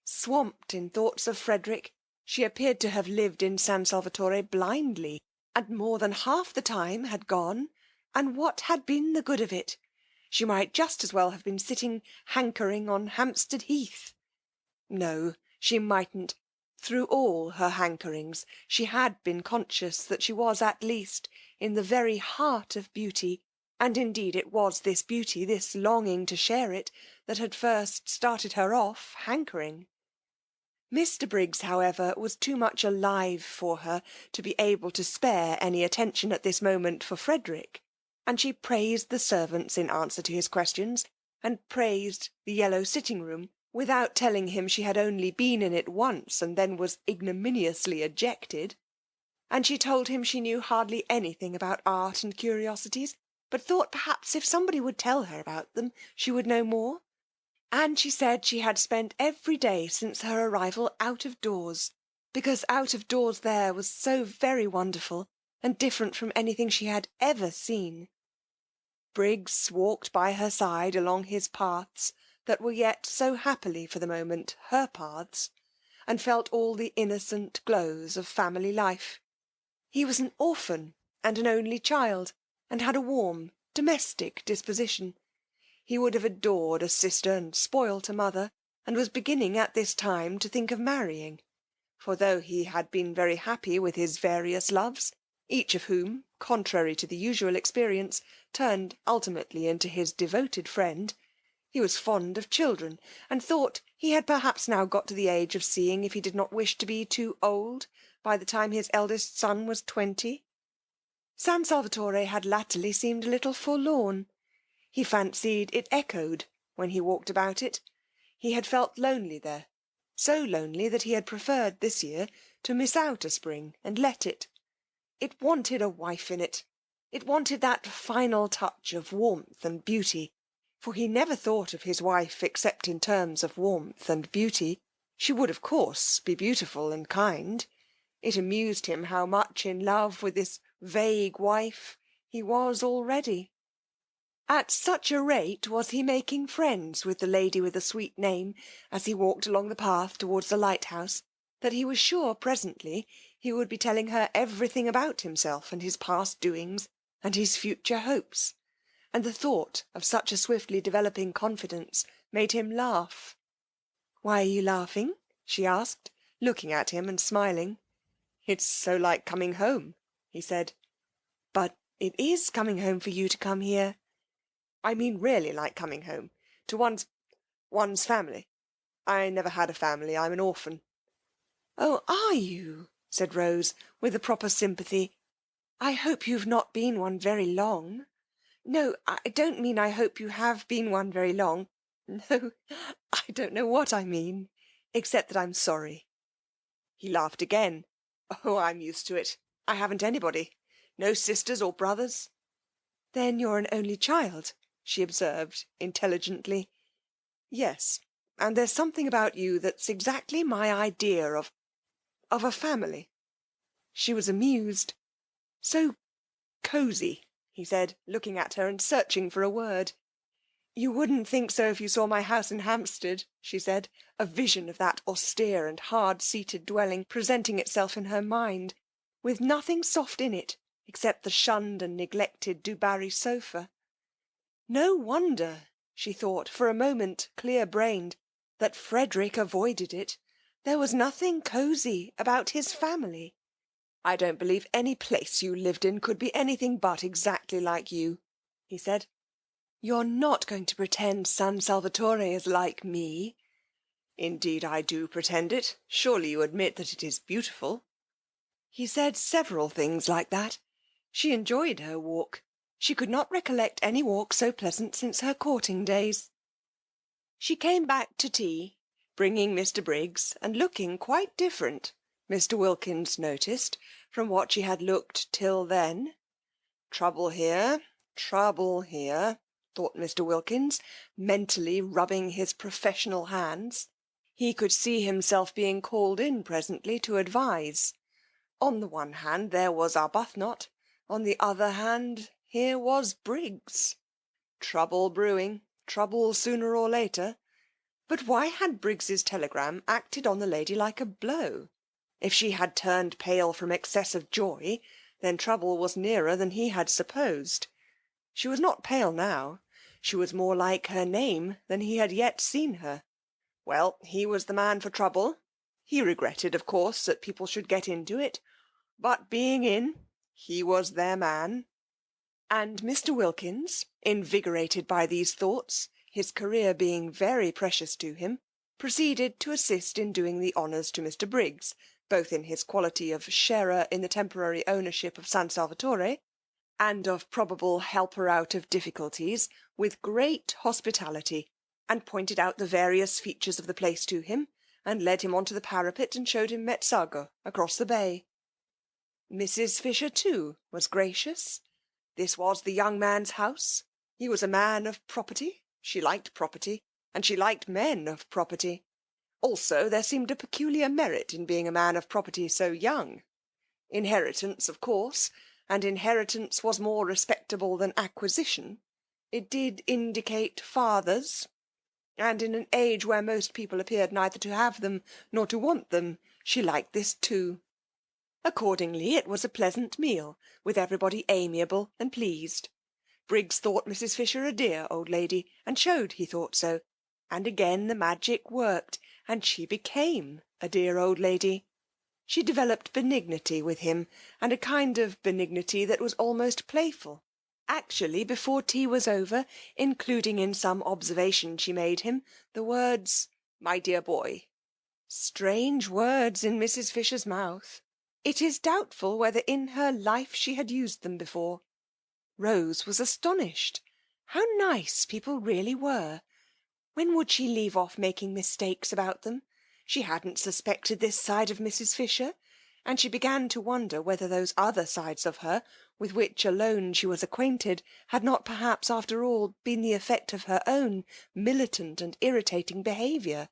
Swamped in thoughts of Frederick, she appeared to have lived in San Salvatore blindly, and more than half the time had gone, and what had been the good of it? She might just as well have been sitting hankering on Hampstead Heath. No, she mightn't. Through all her hankerings, she had been conscious that she was at least in the very heart of beauty, and indeed it was this beauty, this longing to share it, that had first started her off hankering. Mr. Briggs, however, was too much alive for her to be able to spare any attention at this moment for Frederick, and she praised the servants in answer to his questions, and praised the yellow sitting-room, without telling him she had only been in it once and then was ignominiously ejected. And she told him she knew hardly anything about art and curiosities, but thought perhaps if somebody would tell her about them she would know more. And she said she had spent every day since her arrival out of doors, because out of doors there was so very wonderful and different from anything she had ever seen. Briggs walked by her side along his paths that were yet so happily for the moment her paths, and felt all the innocent glows of family life. He was an orphan and an only child, and had a warm, domestic disposition. He would have adored a sister and spoilt a mother, and was beginning at this time to think of marrying. For though he had been very happy with his various loves, each of whom, contrary to the usual experience, turned ultimately into his devoted friend, he was fond of children, and thought he had perhaps now got to the age of seeing if he did not wish to be too old by the time his eldest son was 20. San Salvatore had latterly seemed a little forlorn. He fancied it echoed when he walked about it. He had felt lonely there, so lonely that he had preferred this year to miss out a spring and let it. It wanted a wife in it. It wanted that final touch of warmth and beauty, for he never thought of his wife except in terms of warmth and beauty. She would, of course, be beautiful and kind. It amused him how much in love with this vague wife he was already. At such a rate was he making friends with the lady with the sweet name as he walked along the path towards the lighthouse, that he was sure presently he would be telling her everything about himself and his past doings and his future hopes, and the thought of such a swiftly developing confidence made him laugh. "Why are you laughing?" she asked, looking at him and smiling. "It's so like coming home," he said. "But it is coming home for you to come here." "I mean really like coming home. To one's family. I never had a family. I'm an orphan." "Oh, are you?" said Rose, with a proper sympathy. "I hope you've not been one very long. No, I don't mean I hope you have been one very long. No, I don't know what I mean, except that I'm sorry." He laughed again. "Oh, I'm used to it. I haven't anybody. No sisters or brothers." "Then you're an only child," she observed intelligently. "Yes, and there's something about you that's exactly my idea of a family." She was amused. "So cosy," he said, looking at her and searching for a word. "You wouldn't think so if you saw my house in Hampstead," she said, a vision of that austere and hard-seated dwelling presenting itself in her mind, with nothing soft in it except the shunned and neglected Du Barry sofa. No wonder, she thought, for a moment clear-brained, that Frederick avoided it. There was nothing cosy about his family. "I don't believe any place you lived in could be anything but exactly like you," he said. "You're not going to pretend San Salvatore is like me?" "Indeed I do pretend it. Surely you admit that it is beautiful?" He said several things like that. She enjoyed her walk. She could not recollect any walk so pleasant since her courting days. She came back to tea, bringing Mr. Briggs, and looking quite different, Mr. Wilkins noticed, from what she had looked till then. Trouble here, thought Mr. Wilkins, mentally rubbing his professional hands. He could see himself being called in presently to advise. On the one hand there was Arbuthnot, on the other hand here was Briggs. Trouble brewing, trouble sooner or later. But why had Briggs's telegram acted on the lady like a blow? If she had turned pale from excess of joy, then trouble was nearer than he had supposed. She was not pale now. She was more like her name than he had yet seen her. Well, he was the man for trouble. He regretted, of course, that people should get into it, but being in, he was their man. And Mr. Wilkins, invigorated by these thoughts, his career being very precious to him, proceeded to assist in doing the honours to Mr. Briggs, both in his quality of sharer in the temporary ownership of San Salvatore, and of probable helper out of difficulties, with great hospitality, and pointed out the various features of the place to him, and led him on to the parapet and showed him Mezzago across the bay. Mrs. Fisher, too, was gracious. This was the young man's house. He was a man of property. She liked property, and she liked men of property. Also, there seemed a peculiar merit in being a man of property so young. Inheritance, of course, and inheritance was more respectable than acquisition. It did indicate fathers, and in an age where most people appeared neither to have them nor to want them, she liked this too. Accordingly, it was a pleasant meal, with everybody amiable and pleased. Briggs thought Mrs. Fisher a dear old lady, and showed he thought so, and again the magic worked, and she became a dear old lady. She developed benignity with him, and a kind of benignity that was almost playful, actually, before tea was over, including in some observation she made him the words, "My dear boy." Strange words in Mrs. Fisher's mouth. It is doubtful whether in her life she had used them before. Rose was astonished. How nice people really were! When would she leave off making mistakes about them? She hadn't suspected this side of Mrs. Fisher, and she began to wonder whether those other sides of her, with which alone she was acquainted, had not perhaps after all been the effect of her own militant and irritating behaviour.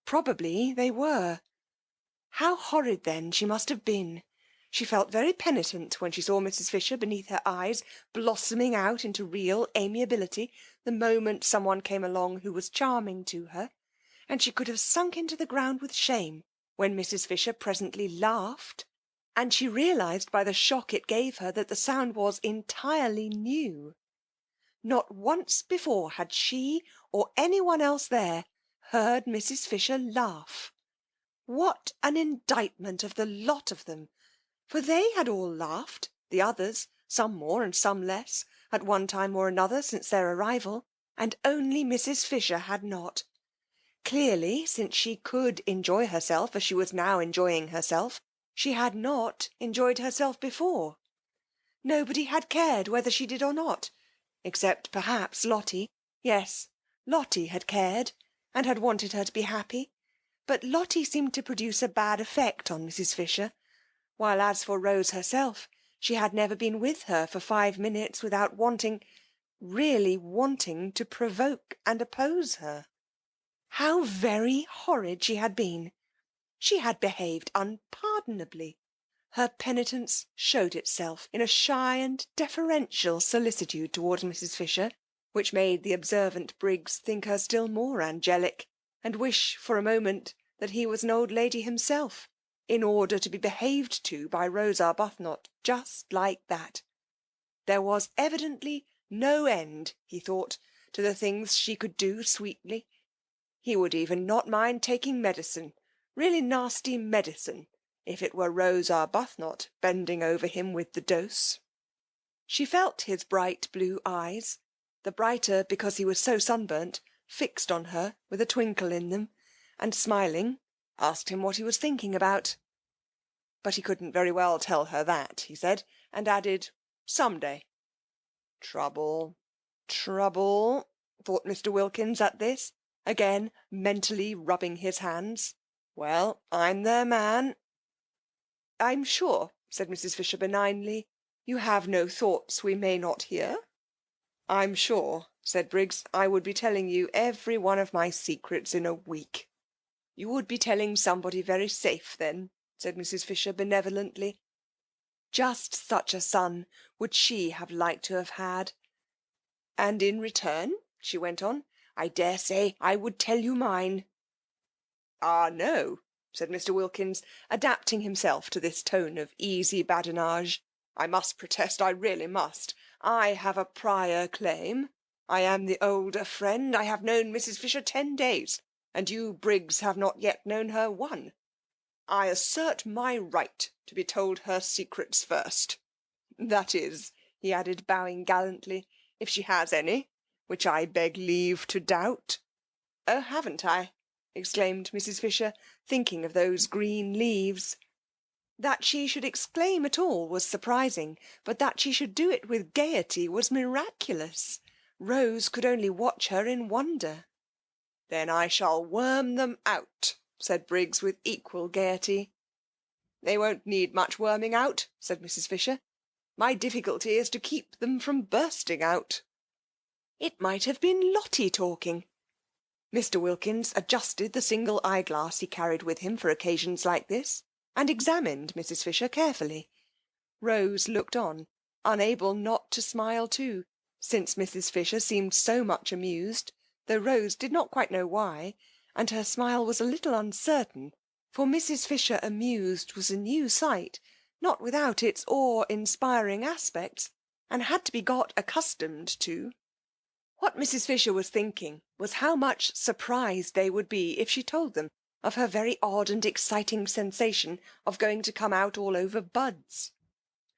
Probably they were. How horrid then she must have been. She felt very penitent when she saw Mrs. Fisher beneath her eyes blossoming out into real amiability the moment someone came along who was charming to her, and she could have sunk into the ground with shame when Mrs. Fisher presently laughed, and she realised by the shock it gave her that the sound was entirely new. Not once before had she or anyone else there heard Mrs. Fisher laugh. What an indictment of the lot of them! For they had all laughed, the others, some more and some less, at one time or another since their arrival, and only Mrs. Fisher had not. Clearly, since she could enjoy herself as she was now enjoying herself, she had not enjoyed herself before. Nobody had cared whether she did or not, except perhaps Lottie. Yes, Lottie had cared, and had wanted her to be happy. But Lottie seemed to produce a bad effect on Mrs. Fisher, while as for Rose herself, she had never been with her for 5 minutes without wanting, really wanting, to provoke and oppose her. How very horrid she had been! She had behaved unpardonably. Her penitence showed itself in a shy and deferential solicitude towards Mrs. Fisher, which made the observant Briggs think her still more angelic, and wish for a moment that he was an old lady himself, in order to be behaved to by Rose Arbuthnot just like that. There was evidently no end, he thought, to the things she could do sweetly. He would even not mind taking medicine, really nasty medicine, if it were Rose Arbuthnot bending over him with the dose. She felt his bright blue eyes, the brighter because he was so sunburnt, fixed on her with a twinkle in them, and smiling, asked him what he was thinking about. But he couldn't very well tell her that, he said, and added, some day. Trouble, thought Mr. Wilkins at this, again mentally rubbing his hands. Well, I'm their man. I'm sure, said Mrs. Fisher benignly, you have no thoughts we may not hear. I'm sure, said Briggs, I would be telling you every one of my secrets in a week. You would be telling somebody very safe then, said Mrs. Fisher benevolently. Just such a son would she have liked to have had. And in return, she went on, I dare say I would tell you mine. Ah, no, said Mr. Wilkins, adapting himself to this tone of easy badinage. I must protest, I really must. I have a prior claim. I am the older friend. I have known Mrs. Fisher 10 days, and you, Briggs, have not yet known her 1. I assert my right to be told her secrets first. That is, he added, bowing gallantly, if she has any, which I beg leave to doubt. Oh, haven't I? Exclaimed Mrs. Fisher, thinking of those green leaves. That she should exclaim at all was surprising, but that she should do it with gaiety was miraculous. Rose could only watch her in wonder. Then I shall worm them out, said Briggs with equal gaiety. They won't need much worming out, said Mrs. Fisher. My difficulty is to keep them from bursting out. It might have been Lottie talking. Mr. Wilkins adjusted the single eyeglass he carried with him for occasions like this, and examined Mrs. Fisher carefully. Rose looked on, unable not to smile too, since Mrs. Fisher seemed so much amused, though Rose did not quite know why, and her smile was a little uncertain, for Mrs. Fisher amused was a new sight, not without its awe-inspiring aspects, and had to be got accustomed to. What Mrs. Fisher was thinking was how much surprised they would be if she told them of her very odd and exciting sensation of going to come out all over buds.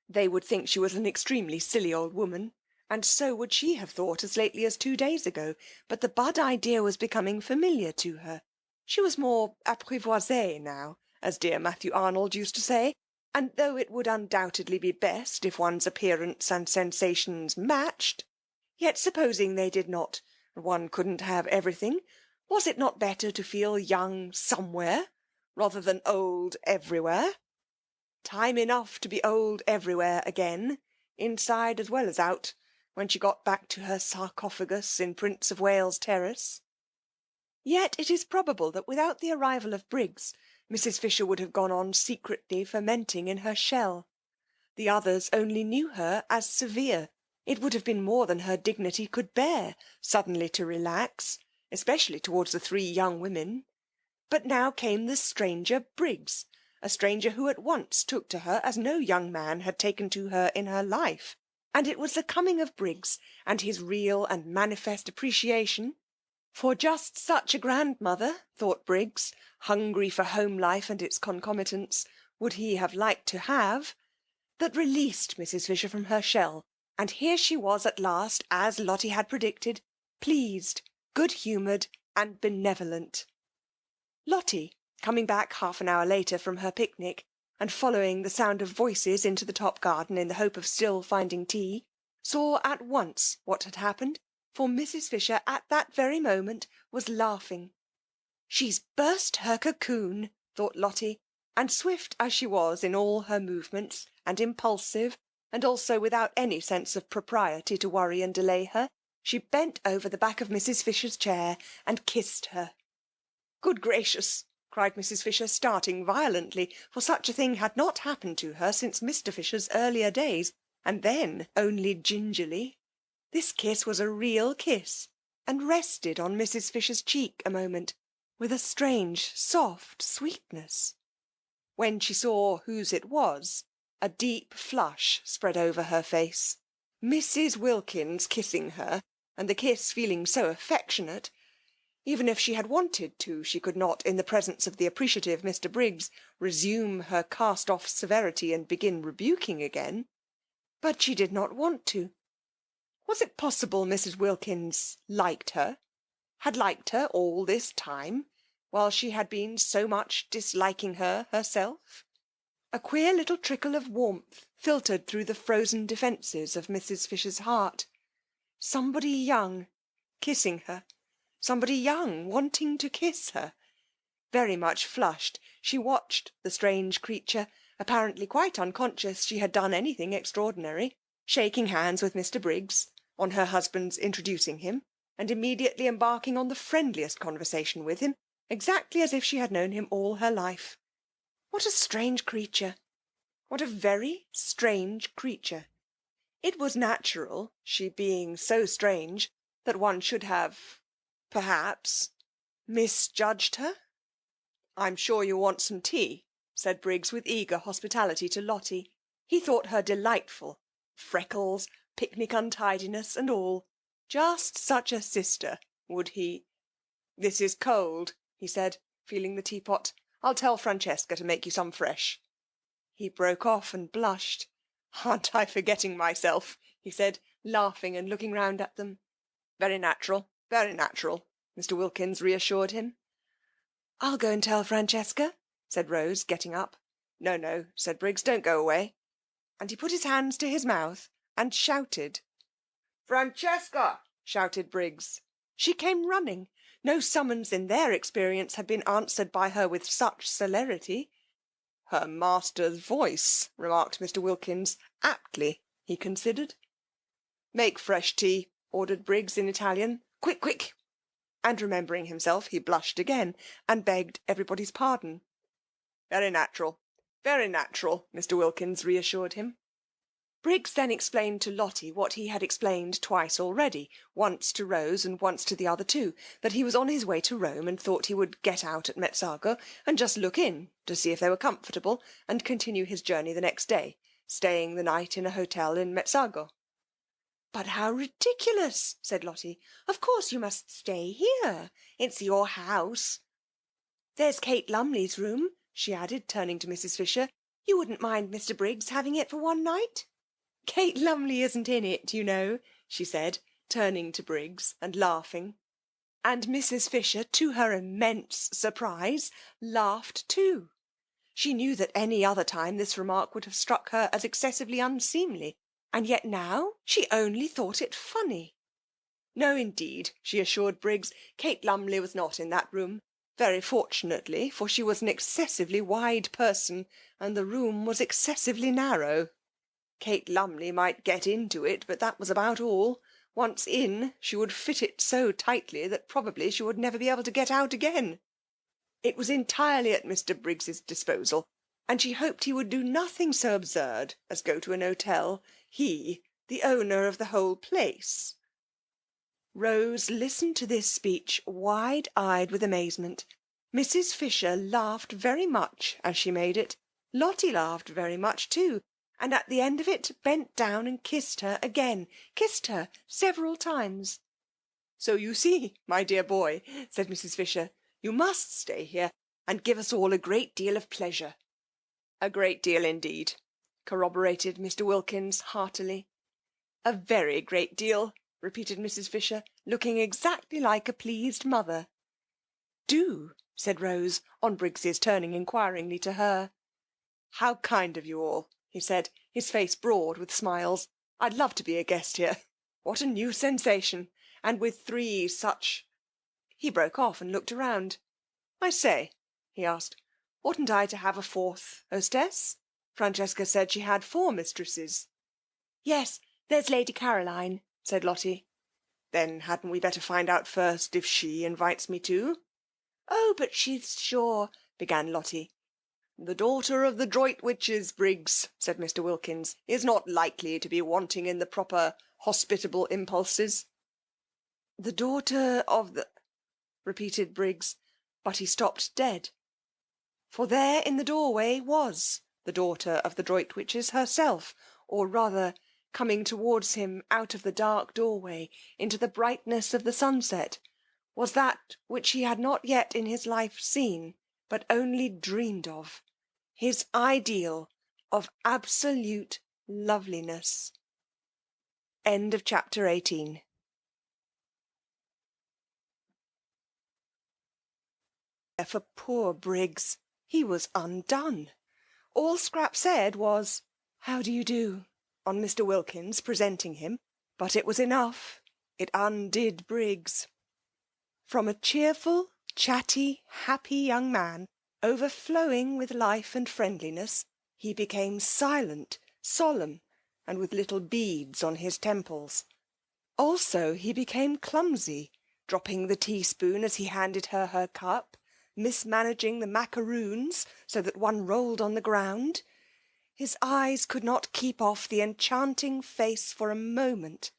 They would think she was an extremely silly old woman, and so would she have thought as lately as 2 days ago, but the bud idea was becoming familiar to her. She was more apprivoisée now, as dear Matthew Arnold used to say, and though it would undoubtedly be best if one's appearance and sensations matched, yet supposing they did not, one couldn't have everything, was it not better to feel young somewhere rather than old everywhere? Time enough to be old everywhere again, inside as well as out, when she got back to her sarcophagus in Prince of Wales Terrace. Yet it is probable that without the arrival of Briggs, Mrs. Fisher would have gone on secretly fermenting in her shell. The others only knew her as severe. It would have been more than her dignity could bear, suddenly to relax, especially towards the three young women. But now came the stranger Briggs, a stranger who at once took to her as no young man had taken to her in her life, and it was the coming of Briggs and his real and manifest appreciation, for just such a grandmother, thought Briggs, hungry for home life and its concomitants, would he have liked to have, that released Mrs. Fisher from her shell, and here she was at last, as Lottie had predicted, pleased, good-humoured and benevolent. Lottie, coming back half an hour later from her picnic, and following the sound of voices into the top garden in the hope of still finding tea, saw at once what had happened, for Mrs. Fisher at that very moment was laughing. She's burst her cocoon, thought Lottie, and swift as she was in all her movements, and impulsive, and also without any sense of propriety to worry and delay her, she bent over the back of Mrs. Fisher's chair and kissed her. Good gracious, cried Mrs. Fisher, starting violently, for such a thing had not happened to her since Mr. Fisher's earlier days, and then only gingerly. This kiss was a real kiss, and rested on Mrs. Fisher's cheek a moment, with a strange, soft sweetness. When she saw whose it was, a deep flush spread over her face. Mrs. Wilkins kissing her, and the kiss feeling so affectionate, even if she had wanted to, she could not, in the presence of the appreciative Mr. Briggs, resume her cast-off severity and begin rebuking again. But she did not want to. Was it possible Mrs. Wilkins liked her, had liked her all this time, while she had been so much disliking her herself? A queer little trickle of warmth filtered through the frozen defences of Mrs. Fisher's heart. Somebody young kissing her. Somebody young wanting to kiss her. Very much flushed, she watched the strange creature, apparently quite unconscious she had done anything extraordinary, shaking hands with Mr. Briggs, on her husband's introducing him, and immediately embarking on the friendliest conversation with him, exactly as if she had known him all her life. What a strange creature! What a very strange creature! It was natural, she being so strange, that one should have, perhaps, misjudged her. I'm sure you want some tea, said Briggs with eager hospitality to Lottie. He thought her delightful, freckles, picnic untidiness and all. Just such a sister, would he? This is cold, he said, feeling the teapot. I'll tell Francesca to make you some fresh. He broke off and blushed. Aren't I forgetting myself? He said, laughing and looking round at them. Very natural, Mr. Wilkins reassured him. I'll go and tell Francesca, said Rose, getting up. No, said Briggs, don't go away. And he put his hands to his mouth and shouted. Francesca! Shouted Briggs. She came running. No summons in their experience had been answered by her with such celerity. Her master's voice, remarked Mr. Wilkins, aptly, he considered. Make fresh tea, ordered Briggs in Italian. Quick, quick! And remembering himself, he blushed again, and begged everybody's pardon. Very natural, Mr. Wilkins reassured him. Briggs then explained to Lottie what he had explained twice already, once to Rose and once to the other two, that he was on his way to Rome and thought he would get out at Mezzago and just look in to see if they were comfortable and continue his journey the next day, staying the night in a hotel in Mezzago. But how ridiculous, said Lottie. Of course you must stay here. It's your house. There's Kate Lumley's room, she added, turning to Mrs. Fisher. You wouldn't mind Mr. Briggs having it for one night? Kate Lumley isn't in it, you know, she said, turning to Briggs and laughing. And Mrs. Fisher, to her immense surprise, laughed too. She knew that any other time this remark would have struck her as excessively unseemly, and yet now she only thought it funny. No, indeed, she assured Briggs, Kate Lumley was not in that room. Very fortunately, for she was an excessively wide person, and the room was excessively narrow. Kate Lumley might get into it, but that was about all, Once in, she would fit it so tightly that probably she would never be able to get out again. It was entirely at Mr. Briggs's disposal, and she hoped he would do nothing so absurd as go to an hotel, he, the owner of the whole place. Rose listened to this speech wide-eyed with amazement. Mrs. Fisher laughed very much as she made it. Lottie laughed very much too, and at the end of it bent down and kissed her again, kissed her several times. "So you see, my dear boy," said Mrs. Fisher, "you must stay here and give us all a great deal of pleasure." "A great deal indeed," corroborated Mr. Wilkins heartily. "A very great deal," repeated Mrs. Fisher, looking exactly like a pleased mother. "Do," said Rose, on Briggs's turning inquiringly to her. "How kind of you all," he said, his face broad with smiles. "I'd love to be a guest here. What a new sensation! And with 3 such—" He broke off and looked around. "I say," he asked, "oughtn't I to have a 4th hostess? Francesca said she had 4 mistresses." "Yes, there's Lady Caroline," said Lottie. "Then hadn't we better find out first if she invites me too?" "Oh, but she's sure—" began Lottie. "The daughter of the Droitwiches, Briggs," said Mr. Wilkins, "is not likely to be wanting in the proper hospitable impulses." "The daughter of the—" repeated Briggs, but he stopped dead. For there in the doorway was the daughter of the Droitwiches herself, or rather, coming towards him out of the dark doorway into the brightness of the sunset, was that which he had not yet in his life seen, but only dreamed of, his ideal of absolute loveliness. End of chapter 18. For poor Briggs, he was undone. All Scrap said was, "How do you do?" on Mr. Wilkins presenting him, but it was enough. It undid Briggs. From a cheerful, chatty, happy young man, overflowing with life and friendliness, he became silent, solemn, and with little beads on his temples. Also he became clumsy, dropping the teaspoon as he handed her her cup, mismanaging the macaroons so that one rolled on the ground. His eyes could not keep off the enchanting face for a moment,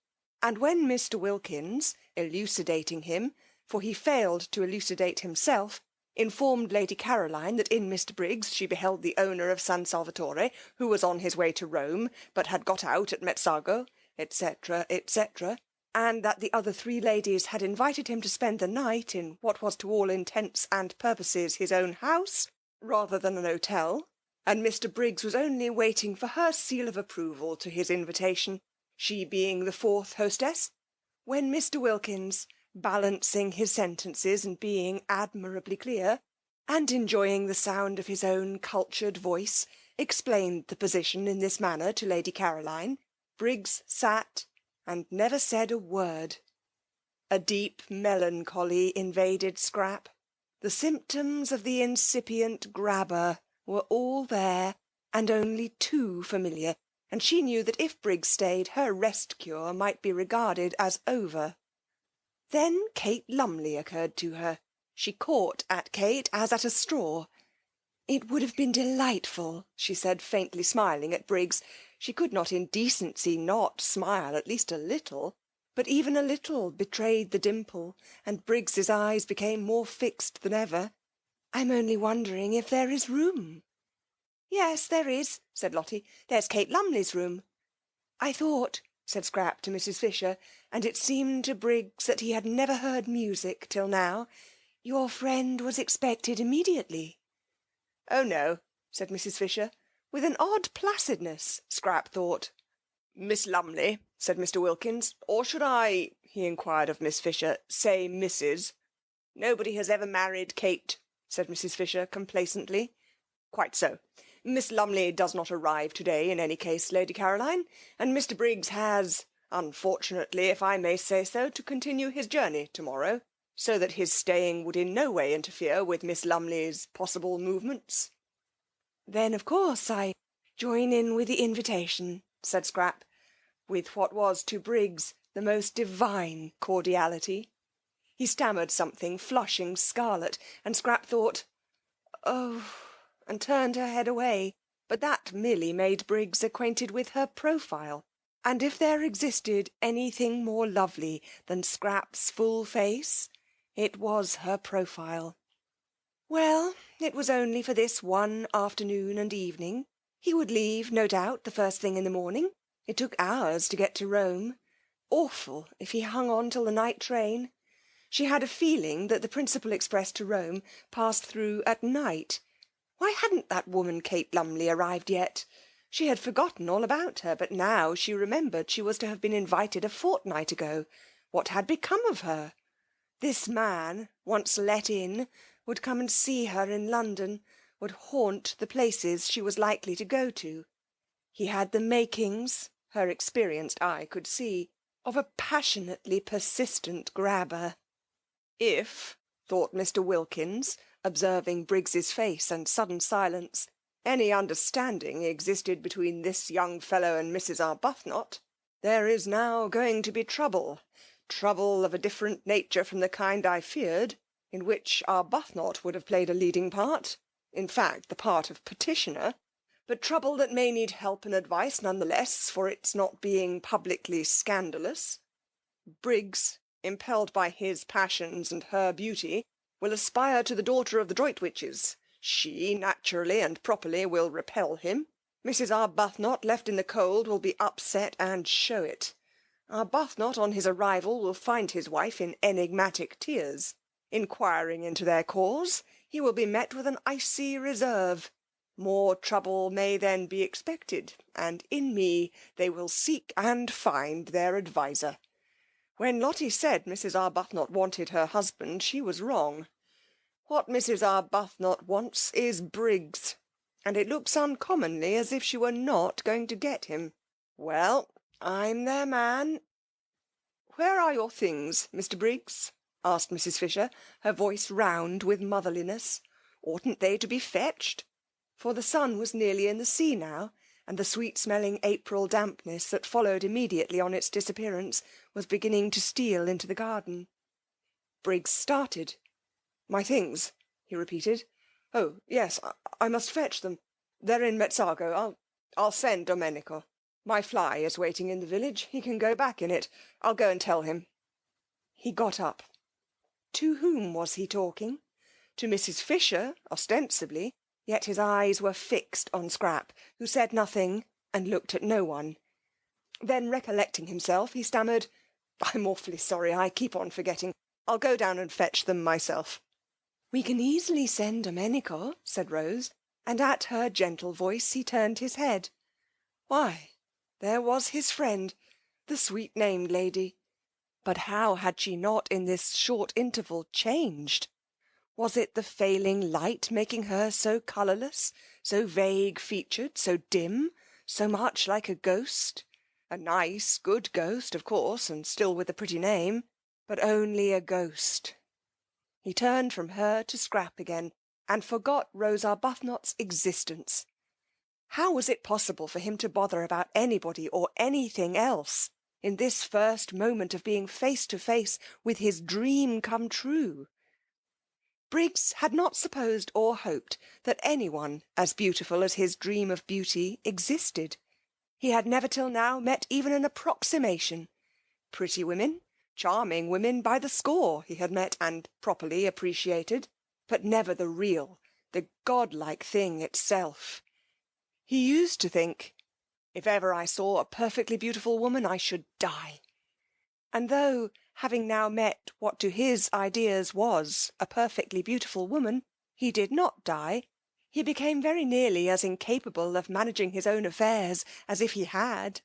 and when Mr. Wilkins, elucidating him, for he failed to elucidate himself, informed Lady Caroline that in Mr. Briggs she beheld the owner of San Salvatore, who was on his way to Rome, but had got out at Mezzago, etc., etc., and that the other 3 ladies had invited him to spend the night in what was to all intents and purposes his own house, rather than an hotel, and Mr. Briggs was only waiting for her seal of approval to his invitation, she being the 4th hostess, when Mr. Wilkins, balancing his sentences and being admirably clear, and enjoying the sound of his own cultured voice, explained the position in this manner to Lady Caroline, Briggs sat and never said a word. A deep melancholy invaded Scrap. The symptoms of the incipient grabber were all there, and only too familiar, and she knew that if Briggs stayed, her rest-cure might be regarded as over. Then Kate Lumley occurred to her. She caught at Kate as at a straw. It would have been delightful, she said, faintly smiling at Briggs. She could not in decency not smile, at least a little, but even a little betrayed the dimple, and Briggs's eyes became more fixed than ever. "I'm only wondering if there is room." "Yes, there is," said Lottie. "There's Kate Lumley's room." "I thought," said Scrap to Mrs. Fisher, and it seemed to Briggs that he had never heard music till now, "your friend was expected immediately." "Oh, no," said Mrs. Fisher, with an odd placidness, Scrap thought. "Miss Lumley," said Mr. Wilkins, "or should I," he inquired of Miss Fisher, "say Mrs.?" "Nobody has ever married Kate," said Mrs. Fisher complacently. "Quite so. Miss Lumley does not arrive to-day in any case, Lady Caroline, and Mr. Briggs has, unfortunately, if I may say so, to continue his journey to-morrow, so that his staying would in no way interfere with Miss Lumley's possible movements." "Then, of course, I join in with the invitation," said Scrap, with what was to Briggs the most divine cordiality. He stammered something, flushing scarlet, and Scrap thought, "Oh," and turned her head away. But that merely made Briggs acquainted with her profile, and if there existed anything more lovely than Scrap's full face, it was her profile. Well, it was only for this one afternoon and evening. He would leave, no doubt, the first thing in the morning. It took hours to get to Rome. Awful if he hung on till the night train. She had a feeling that the principal express to Rome passed through at night. Why hadn't that woman Kate Lumley arrived yet? She had forgotten all about her, but now she remembered she was to have been invited a fortnight ago. What had become of her? This man, once let in, would come and see her in London, would haunt the places she was likely to go to. He had the makings, her experienced eye could see, of a passionately persistent grabber. If, thought Mr. Wilkins, observing Briggs's face and sudden silence, any understanding existed between this young fellow and Mrs. Arbuthnot, there is now going to be trouble of a different nature from the kind I feared, in which Arbuthnot would have played a leading part, in fact the part of petitioner, but trouble that may need help and advice none the less for its not being publicly scandalous. Briggs, impelled by his passions and her beauty, will aspire to the daughter of the Droitwiches. She, naturally and properly, will repel him. Mrs. Arbuthnot, left in the cold, will be upset and show it. Arbuthnot, on his arrival, will find his wife in enigmatic tears. Inquiring into their cause, he will be met with an icy reserve. More trouble may then be expected, and in me they will seek and find their adviser. When Lottie said Mrs. Arbuthnot wanted her husband, she was wrong. What Mrs. Arbuthnot wants is Briggs, and it looks uncommonly as if she were not going to get him. Well, I'm their man. Where are your things, Mr. Briggs? Asked Mrs. Fisher, her voice round with motherliness. Oughtn't they to be fetched? For the sun was nearly in the sea now, and the sweet-smelling April dampness that followed immediately on its disappearance was beginning to steal into the garden. Briggs started. My things, he repeated. Oh, yes, I must fetch them. They're in Mezzago. I'll send Domenico. My fly is waiting in the village. He can go back in it. I'll go and tell him. He got up. To whom was he talking? To Mrs. Fisher, ostensibly, yet his eyes were fixed on Scrap, who said nothing and looked at no one. Then, recollecting himself, he stammered, I'm awfully sorry, I keep on forgetting. I'll go down and fetch them myself. We can easily send Domenico, said Rose, and at her gentle voice he turned his head. Why, there was his friend, the sweet-named lady. But how had she not in this short interval changed? Was it the failing light making her so colourless, so vague-featured, so dim, so much like a ghost? A nice, good ghost, of course, and still with a pretty name, but only a ghost. He turned from her to Scrap again, and forgot Rose Arbuthnot's existence. How was it possible for him to bother about anybody or anything else in this first moment of being face to face with his dream come true? Briggs had not supposed or hoped that anyone as beautiful as his dream of beauty existed. He had never till now met even an approximation. Pretty women, charming women by the score he had met and properly appreciated, but never the real, the godlike thing itself. He used to think, if ever I saw a perfectly beautiful woman, I should die. And though, having now met what to his ideas was a perfectly beautiful woman, he did not die, he became very nearly as incapable of managing his own affairs as if he had.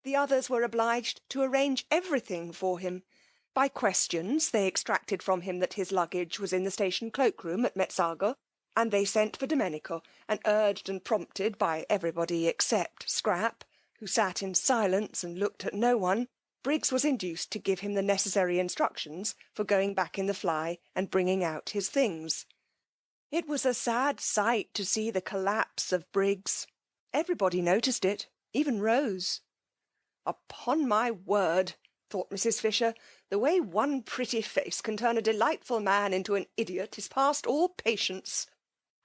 The others were obliged to arrange everything for him. By questions they extracted from him that his luggage was in the station cloak-room at Mezzago, and they sent for Domenico, and urged and prompted by everybody except Scrap, who sat in silence and looked at no one, Briggs was induced to give him the necessary instructions for going back in the fly and bringing out his things. It was a sad sight to see the collapse of Briggs. Everybody noticed it, even Rose. Upon my word, thought Mrs. Fisher, the way one pretty face can turn a delightful man into an idiot is past all patience.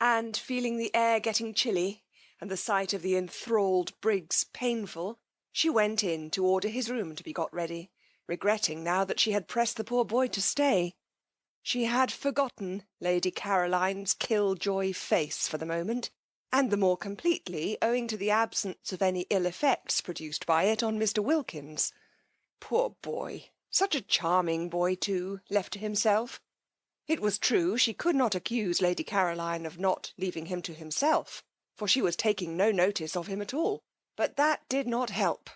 And feeling the air getting chilly, and the sight of the enthralled Briggs painful, she went in to order his room to be got ready, regretting now that she had pressed the poor boy to stay. She had forgotten Lady Caroline's killjoy face for the moment, and the more completely owing to the absence of any ill effects produced by it on Mr. Wilkins. Poor boy! Such a charming boy, too, left to himself. It was true she could not accuse Lady Caroline of not leaving him to himself, for she was taking no notice of him at all, but that did not help.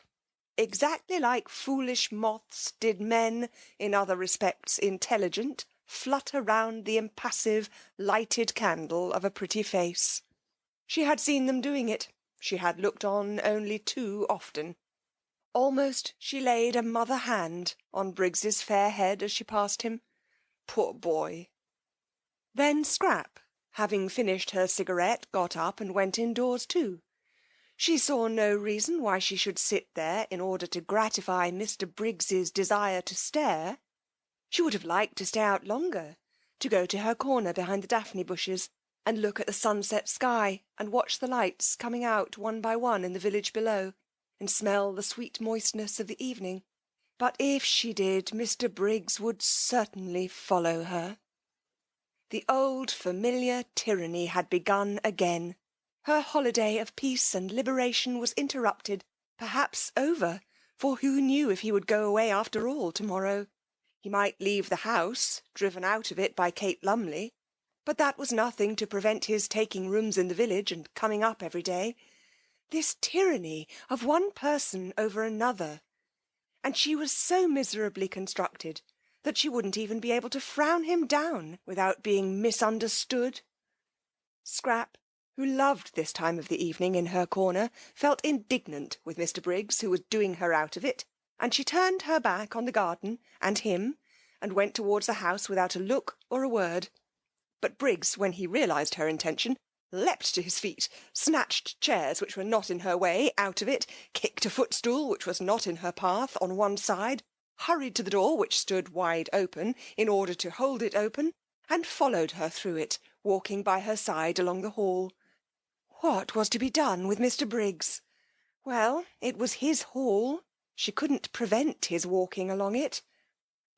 Exactly like foolish moths did men, in other respects intelligent, flutter round the impassive, lighted candle of a pretty face. She had seen them doing it. She had looked on only too often. Almost she laid a mother hand on Briggs's fair head as she passed him. Poor boy! Then Scrap, having finished her cigarette, got up and went indoors too. She saw no reason why she should sit there in order to gratify Mr. Briggs's desire to stare. She would have liked to stay out longer, to go to her corner behind the daphne bushes and look at the sunset sky and watch the lights coming out one by one in the village below, and smell the sweet moistness of the evening. But if she did, Mr. Briggs would certainly follow her. The old familiar tyranny had begun again. Her holiday of peace and liberation was interrupted, perhaps over, for who knew if he would go away after all to-morrow? He might leave the house, driven out of it by Kate Lumley, but that was nothing to prevent his taking rooms in the village and coming up every day. This tyranny of one person over another! And she was so miserably constructed that she wouldn't even be able to frown him down without being misunderstood. Scrap, who loved this time of the evening in her corner, felt indignant with Mr. Briggs, who was doing her out of it, and she turned her back on the garden and him, and went towards the house without a look or a word. But Briggs, when he realised her intention, leapt to his feet, snatched chairs which were not in her way out of it, kicked a footstool which was not in her path on one side, hurried to the door which stood wide open in order to hold it open, and followed her through it, walking by her side along the hall. What was to be done with Mr. Briggs? Well, it was his hall. She couldn't prevent his walking along it.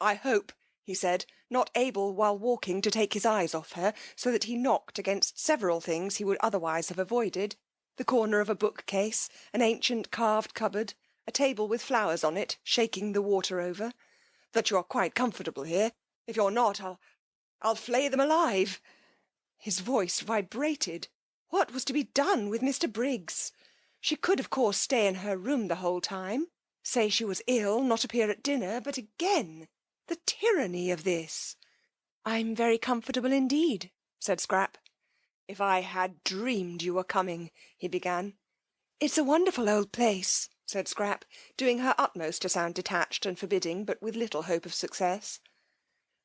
I hope, he said, not able while walking to take his eyes off her, so that he knocked against several things he would otherwise have avoided, the corner of a bookcase, an ancient carved cupboard, a table with flowers on it, shaking the water over, that you're quite comfortable here. If you're not, I'll flay them alive. His voice vibrated. What was to be done with Mr. Briggs? She could, of course, stay in her room the whole time, say she was ill, not appear at dinner, but again, the tyranny of this. I'm very comfortable indeed, said Scrap. If I had dreamed you were coming, he began. It's a wonderful old place, said Scrap, doing her utmost to sound detached and forbidding, but with little hope of success.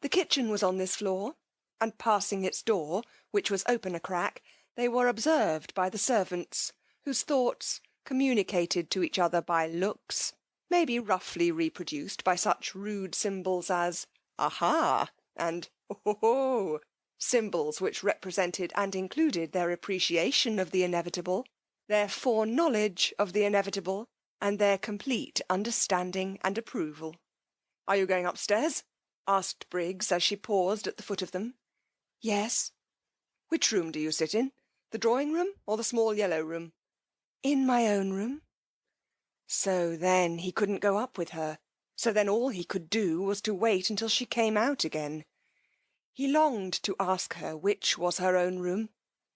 The kitchen was on this floor, and passing its door, which was open a crack, they were observed by the servants, whose thoughts, communicated to each other by looks, may be roughly reproduced by such rude symbols as aha and oh, symbols which represented and included their appreciation of the inevitable, their foreknowledge of the inevitable, and their complete understanding and approval. Are you going upstairs? Asked Briggs as she paused at the foot of them. Yes. Which room do you sit in? The drawing room or the small yellow room? In my own room. So then he couldn't go up with her. So then all he could do was to wait until she came out again. He longed to ask her which was her own room.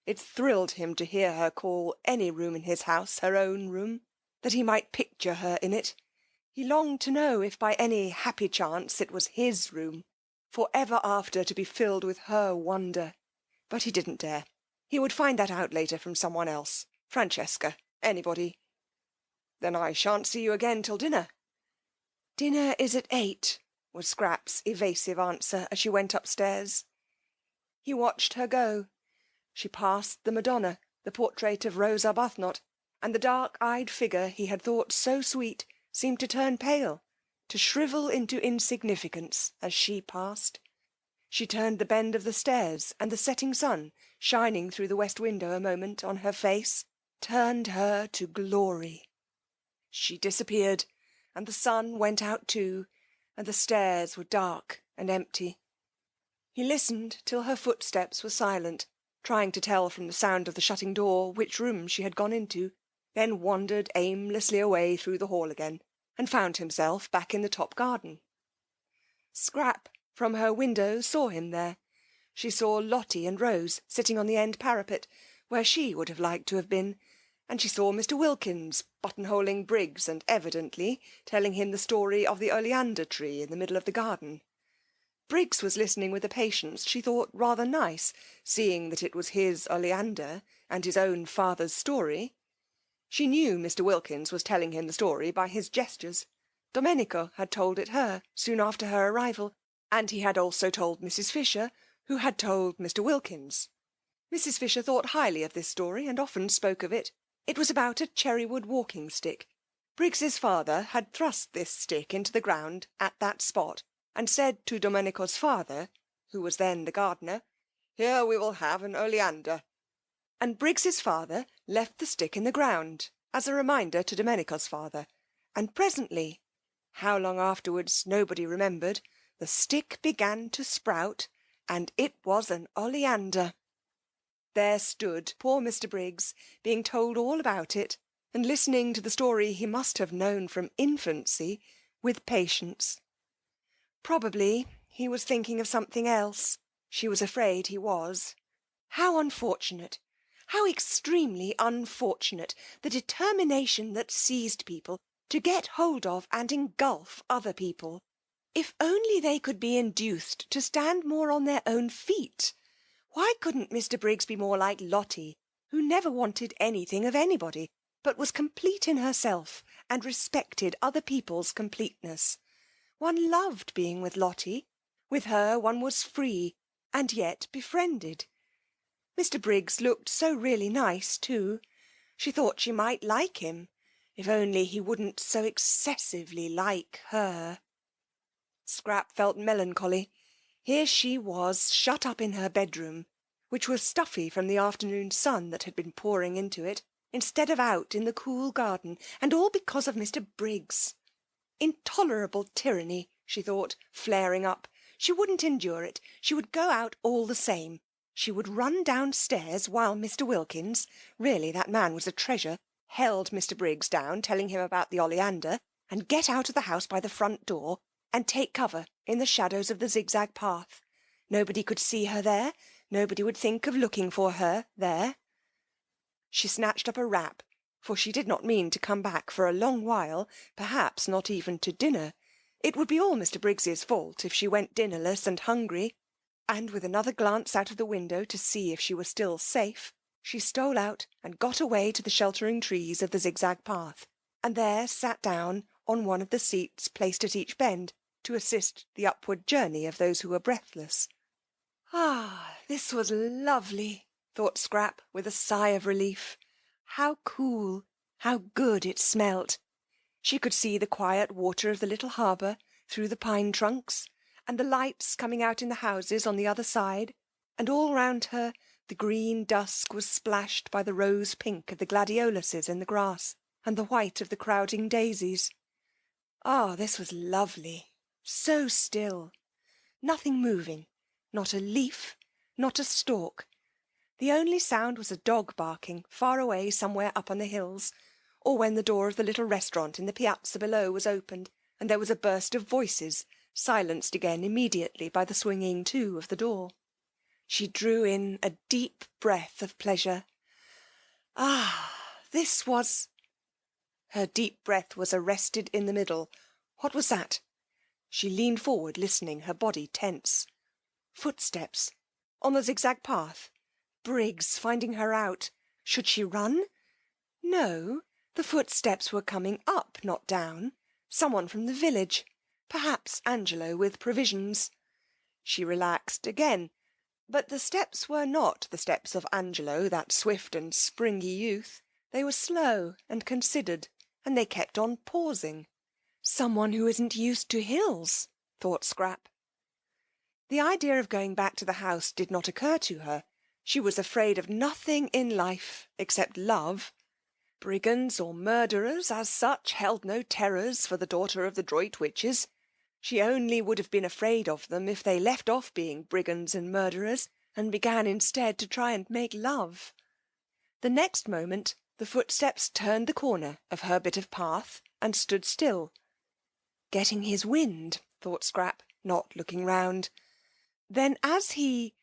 It thrilled him to hear her call any room in his house her own room, that he might picture her in it. He longed to know if by any happy chance it was his room, for ever after to be filled with her wonder. But he didn't dare. He would find that out later from someone else. Francesca. Anybody. Then I shan't see you again till dinner. Dinner is at 8, was Scrap's evasive answer as she went upstairs. He watched her go. She passed the Madonna, the portrait of Rosa Arbuthnot, and the dark-eyed figure he had thought so sweet, seemed to turn pale, to shrivel into insignificance as she passed. She turned the bend of the stairs, and the setting sun, shining through the west window a moment on her face, turned her to glory. She disappeared, and the sun went out too, and the stairs were dark and empty. He listened till her footsteps were silent, trying to tell from the sound of the shutting door which room she had gone into, then wandered aimlessly away through the hall again, and found himself back in the top garden. Scrap, from her window, saw him there. She saw Lottie and Rose sitting on the end parapet, where she would have liked to have been, and she saw Mr. Wilkins buttonholing Briggs and evidently telling him the story of the oleander tree in the middle of the garden. Briggs was listening with a patience she thought rather nice, seeing that it was his oleander and his own father's story. She knew Mr. Wilkins was telling him the story by his gestures. Domenico had told it her soon after her arrival, and he had also told Mrs. Fisher, who had told Mr. Wilkins. Mrs. Fisher thought highly of this story and often spoke of it. It was about a cherrywood walking stick. Briggs's father had thrust this stick into the ground at that spot, and said to Domenico's father, who was then the gardener, "Here we will have an oleander." And Briggs's father left the stick in the ground, as a reminder to Domenico's father, and presently, how long afterwards nobody remembered, the stick began to sprout, and it was an oleander. There stood poor Mr. Briggs, being told all about it, and listening to the story he must have known from infancy, with patience. Probably he was thinking of something else. She was afraid he was. How unfortunate, how extremely unfortunate, the determination that seized people to get hold of and engulf other people. If only they could be induced to stand more on their own feet. Why couldn't Mr. Briggs be more like Lottie, who never wanted anything of anybody, but was complete in herself and respected other people's completeness? One loved being with Lottie. With her one was free, and yet befriended. Mr. Briggs looked so really nice too. She thought she might like him, if only he wouldn't so excessively like her. Scrap felt melancholy. Here she was, shut up in her bedroom, which was stuffy from the afternoon sun that had been pouring into it, instead of out in the cool garden, and all because of Mr. Briggs. Intolerable tyranny, she thought, flaring up. She wouldn't endure it. She would go out all the same. She would run downstairs while Mr. Wilkins, really that man was a treasure, held Mr. Briggs down, telling him about the oleander, and get out of the house by the front door, and take cover in the shadows of the zigzag path. Nobody could see her there. Nobody would think of looking for her there. She snatched up a wrap, for she did not mean to come back for a long while, perhaps not even to dinner. It would be all Mr. Briggs's fault if she went dinnerless and hungry. And with another glance out of the window to see if she were still safe, she stole out and got away to the sheltering trees of the zigzag path, and there sat down on one of the seats placed at each bend, to assist the upward journey of those who were breathless. Ah, this was lovely, thought Scrap with a sigh of relief. How cool, how good it smelt. She could see the quiet water of the little harbour through the pine trunks, and the lights coming out in the houses on the other side, and all round her the green dusk was splashed by the rose pink of the gladioluses in the grass, and the white of the crowding daisies. Ah, this was lovely. So still. Nothing moving. Not a leaf, not a stalk. The only sound was a dog barking far away somewhere up on the hills, or when the door of the little restaurant in the piazza below was opened, and there was a burst of voices, silenced again immediately by the swinging to of the door. She drew in a deep breath of pleasure. Ah, this was... Her deep breath was arrested in the middle. What was that? She leaned forward, listening, her body tense. Footsteps. On the zigzag path. Briggs finding her out. Should she run? No, the footsteps were coming up, not down. Someone from the village. Perhaps Angelo with provisions. She relaxed again. But the steps were not the steps of Angelo, that swift and springy youth. They were slow and considered, and they kept on pausing. someone who isn't used to hills, thought Scrap. The idea of going back to the house did not occur to her. She was afraid of nothing in life except love. Brigands or murderers, as such, held no terrors for the daughter of the Droitwiches. She only would have been afraid of them if they left off being brigands and murderers, and began instead to try and make love. The next moment the footsteps turned the corner of her bit of path and stood still. Getting his wind, thought Scrap, not looking round. Then as he,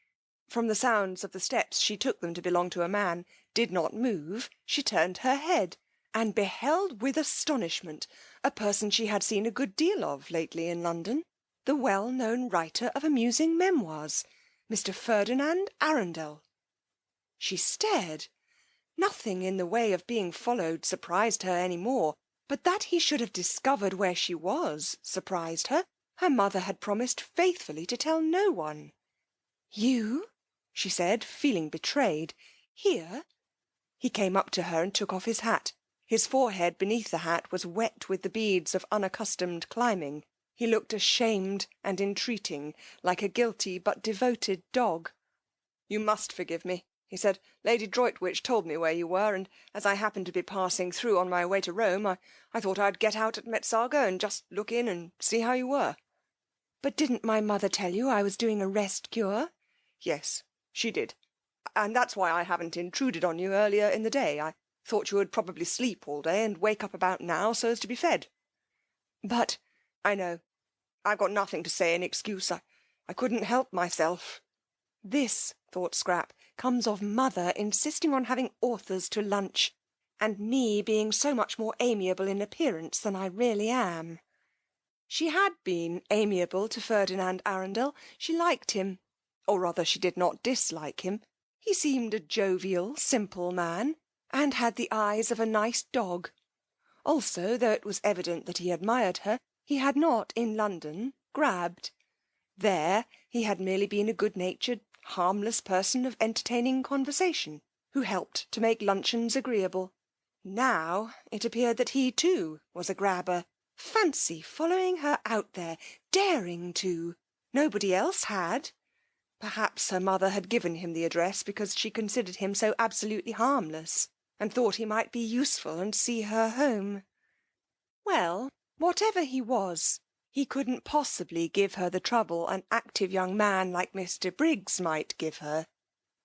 from the sounds of the steps she took them to belong to a man, did not move, she turned her head, and beheld with astonishment a person she had seen a good deal of lately in London, the well-known writer of amusing memoirs, Mr. Ferdinand Arundel. She stared. Nothing in the way of being followed surprised her any more, but that he should have discovered where she was surprised her. Her mother had promised faithfully to tell no one. You? She said, feeling betrayed. Here? He came up to her and took off his hat. His forehead beneath the hat was wet with the beads of unaccustomed climbing. He looked ashamed and entreating, like a guilty but devoted dog. You must forgive me, he said. Lady Droitwich told me where you were, and as I happened to be passing through on my way to Rome, I thought I'd get out at Metsago and just look in and see how you were. But didn't my mother tell you I was doing a rest cure? Yes, she did. And that's why I haven't intruded on you earlier in the day. I thought you would probably sleep all day and wake up about now so as to be fed. But I know. I've got nothing to say in excuse. I couldn't help myself. This, thought Scrap, comes of mother insisting on having authors to lunch, and me being so much more amiable in appearance than I really am. She had been amiable to Ferdinand Arundel. She liked him, or rather she did not dislike him. He seemed a jovial, simple man, and had the eyes of a nice dog. Also, though it was evident that he admired her, he had not, in London, grabbed. There he had merely been a good-natured, harmless person of entertaining conversation, who helped to make luncheons agreeable. Now it appeared that he, too, was a grabber. Fancy following her out there, daring to. Nobody else had. Perhaps her mother had given him the address because she considered him so absolutely harmless, and thought he might be useful and see her home. Well, whatever he was, he couldn't possibly give her the trouble an active young man like Mr. Briggs might give her.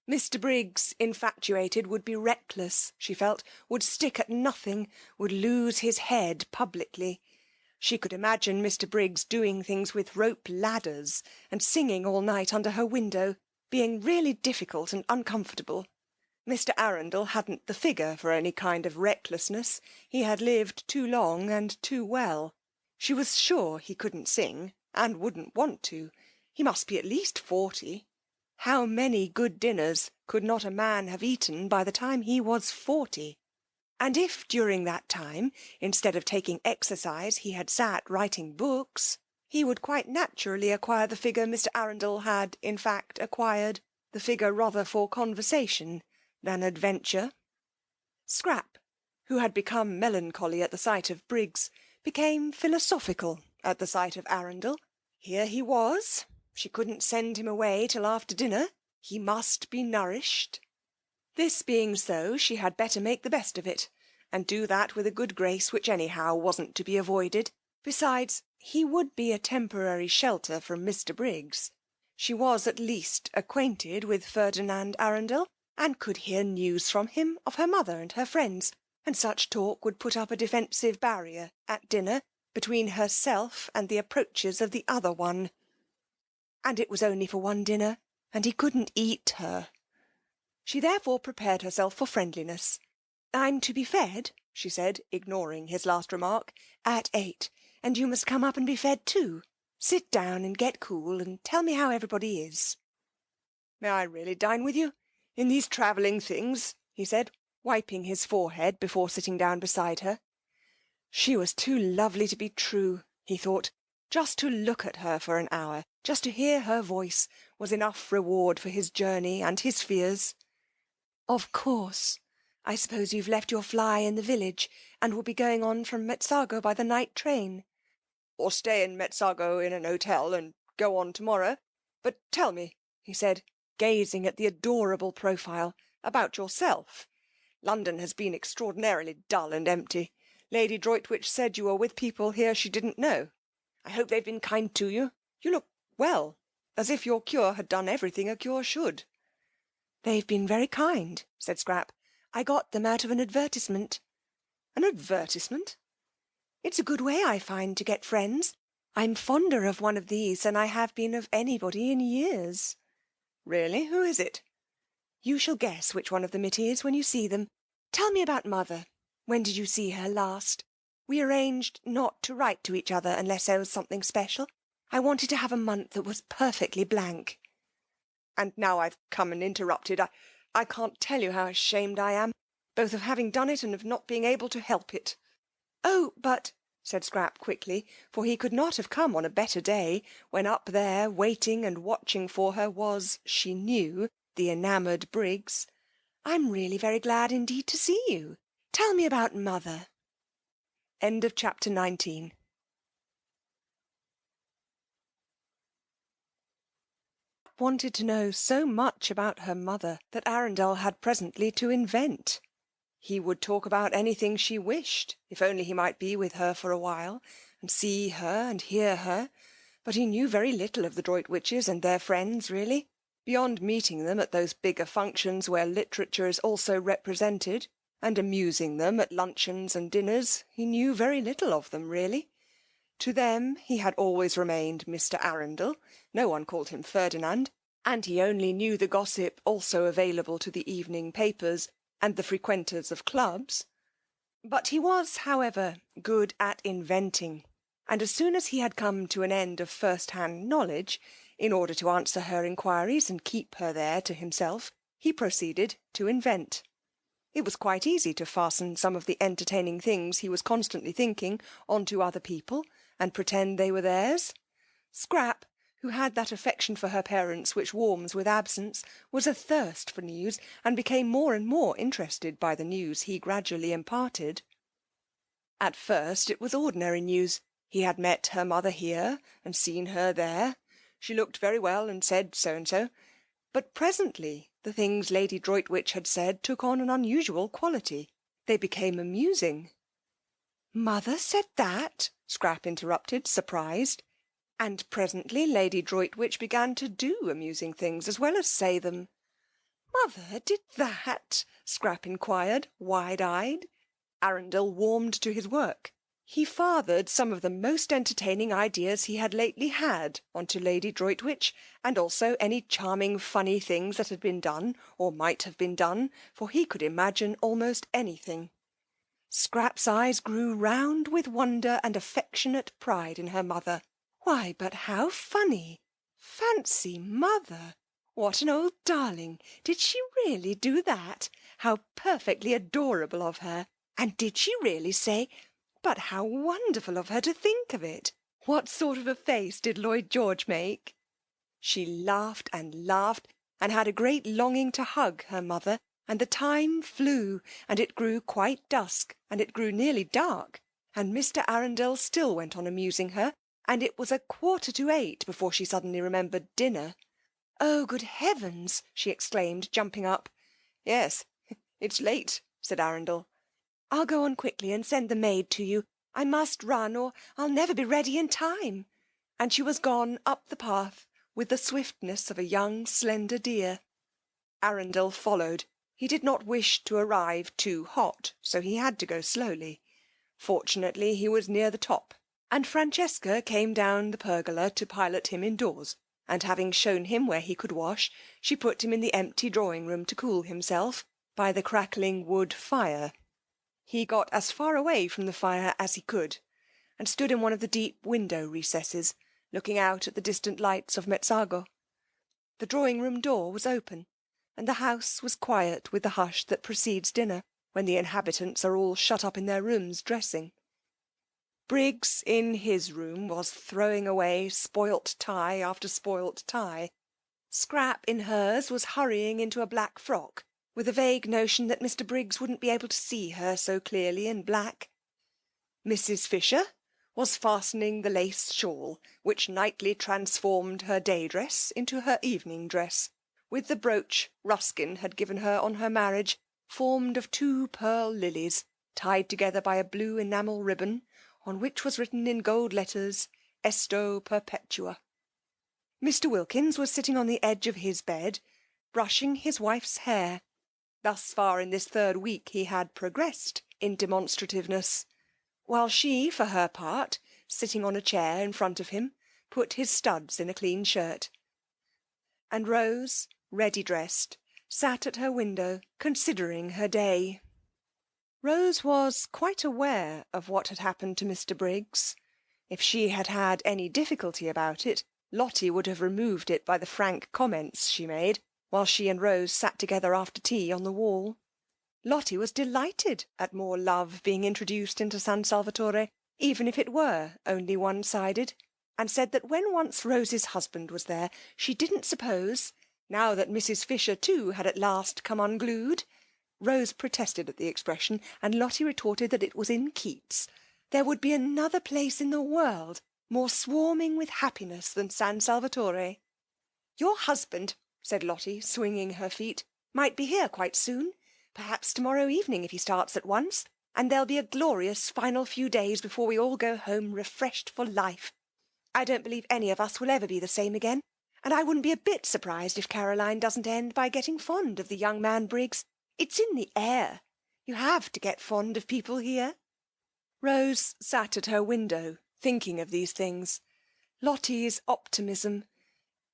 Mr. Briggs, infatuated, would be reckless, she felt, would stick at nothing, would lose his head publicly. She could imagine Mr. Briggs doing things with rope ladders and singing all night under her window, being really difficult and uncomfortable. Mr. Arundel hadn't the figure for any kind of recklessness. He had lived too long and too well. She was sure he couldn't sing, and wouldn't want to. He must be at least 40. How many good dinners could not a man have eaten by the time he was 40? And if during that time, instead of taking exercise, he had sat writing books, he would quite naturally acquire the figure Mr. Arundel had, in fact, acquired, the figure rather for conversation than adventure. Scrap, who had become melancholy at the sight of Briggs, became philosophical at the sight of Arundel. Here he was. She couldn't send him away till after dinner. He must be nourished. This being so, she had better make the best of it, and do that with a good grace which anyhow wasn't to be avoided. Besides, he would be a temporary shelter from Mr. Briggs. She was at least acquainted with Ferdinand Arundel, and could hear news from him of her mother and her friends, and such talk would put up a defensive barrier at dinner between herself and the approaches of the other one. And it was only for one dinner, and he couldn't eat her. She therefore prepared herself for friendliness. I'm to be fed, she said, ignoring his last remark, at 8, and you must come up and be fed too. Sit down and get cool, and tell me how everybody is. May I really dine with you, in these travelling things? He said, wiping his forehead before sitting down beside her. She was too lovely to be true, he thought. Just to look at her for an hour, just to hear her voice, was enough reward for his journey and his fears. Of course. I suppose you've left your fly in the village, and will be going on from Metsago by the night train. or stay in Mezzago in an hotel and go on tomorrow. But tell me," he said, gazing at the adorable profile, "about yourself. London has been extraordinarily dull and empty. Lady Droitwich said you were with people here she didn't know. I hope they've been kind to you. You look well, as if your cure had done everything a cure should." "They've been very kind," said Scrap. "I got them out of an advertisement." "An advertisement?" "It's a good way, I find, to get friends. I'm fonder of one of these than I have been of anybody in years." "Really? Who is it?" "You shall guess which one of them it is when you see them. Tell me about Mother. When did you see her last? We arranged not to write to each other unless there was something special. I wanted to have a month that was perfectly blank." "And now I've come and interrupted. I can't tell you how ashamed I am, both of having done it and of not being able to help it." "Oh, but," said Scrap quickly, for he could not have come on a better day, when up there, waiting and watching for her, was, she knew, the enamoured Briggs, "I'm really very glad indeed to see you. Tell me about Mother." End of chapter 19. Wanted to know so much about her mother that Arundel had presently to invent. He would talk about anything she wished, if only he might be with her for a while, and see her and hear her, but he knew very little of the Droitwiches and their friends, really. Beyond meeting them at those bigger functions where literature is also represented, and amusing them at luncheons and dinners, he knew very little of them, really. To them he had always remained Mr. Arundel, no one called him Ferdinand, and he only knew the gossip also available to the evening papers and the frequenters of clubs. But he was, however, good at inventing, and as soon as he had come to an end of first-hand knowledge, in order to answer her inquiries and keep her there to himself, he proceeded to invent. It was quite easy to fasten some of the entertaining things he was constantly thinking on to other people, and pretend they were theirs. Scrap, who had that affection for her parents which warms with absence, was athirst for news, and became more and more interested by the news he gradually imparted. At first it was ordinary news. He had met her mother here, and seen her there. She looked very well, and said so and so. But presently the things Lady Droitwich had said took on an unusual quality. They became amusing. "Mother said that?" Scrap interrupted, surprised. And presently Lady Droitwich began to do amusing things as well as say them. "Mother did that?" Scrap inquired, wide-eyed. Arundel warmed to his work. He fathered some of the most entertaining ideas he had lately had on to Lady Droitwich, and also any charming funny things that had been done, or might have been done, for he could imagine almost anything. Scrap's eyes grew round with wonder and affectionate pride in her mother. Why, but how funny! Fancy Mother! What an old darling! Did she really do that? How perfectly adorable of her! And did she really say... But how wonderful of her to think of it! What sort of a face did Lloyd George make? She laughed, and had a great longing to hug her mother, and the time flew, and it grew quite dusk, and it grew nearly dark, and Mr. Arundel still went on amusing her, and it was 7:15 before she suddenly remembered dinner. "Oh, good heavens!" she exclaimed, jumping up. "Yes, it's late," said Arundel. "I'll go on quickly and send the maid to you. I must run, or I'll never be ready in time." And she was gone up the path with the swiftness of a young slender deer. Arundel followed. He did not wish to arrive too hot, so he had to go slowly. Fortunately he was near the top, and Francesca came down the pergola to pilot him indoors, and having shown him where he could wash, she put him in the empty drawing-room to cool himself by the crackling wood fire. He got as far away from the fire as he could, and stood in one of the deep window recesses, looking out at the distant lights of Mezzago. The drawing-room door was open, and the house was quiet with the hush that precedes dinner, when the inhabitants are all shut up in their rooms dressing. Briggs in his room was throwing away spoilt tie after spoilt tie. Scrap in hers was hurrying into a black frock, with a vague notion that Mr. Briggs wouldn't be able to see her so clearly in black. Mrs. Fisher was fastening the lace shawl, which nightly transformed her day dress into her evening dress, with the brooch Ruskin had given her on her marriage, formed of 2 pearl lilies, tied together by a blue enamel ribbon, on which was written in gold letters, Esto Perpetua. Mr. Wilkins was sitting on the edge of his bed, brushing his wife's hair. Thus far in this 3rd week he had progressed in demonstrativeness, while she, for her part, sitting on a chair in front of him, put his studs in a clean shirt. And Rose, ready-dressed, sat at her window, considering her day. Rose was quite aware of what had happened to Mr. Briggs. If she had had any difficulty about it, Lottie would have removed it by the frank comments she made, while she and Rose sat together after tea on the wall. Lottie was delighted at more love being introduced into San Salvatore, even if it were only one-sided, and said that when once Rose's husband was there, she didn't suppose, now that Mrs. Fisher too had at last come unglued. Rose protested at the expression, and Lottie retorted that it was in Keats. There would be another place in the world more swarming with happiness than San Salvatore. Your husband, said Lottie, swinging her feet, might be here quite soon, perhaps tomorrow evening if he starts at once, and there'll be a glorious final few days before we all go home refreshed for life. I don't believe any of us will ever be the same again, and I wouldn't be a bit surprised if Caroline doesn't end by getting fond of the young man Briggs. It's in the air. You have to get fond of people here. Rose sat at her window, thinking of these things. Lottie's optimism.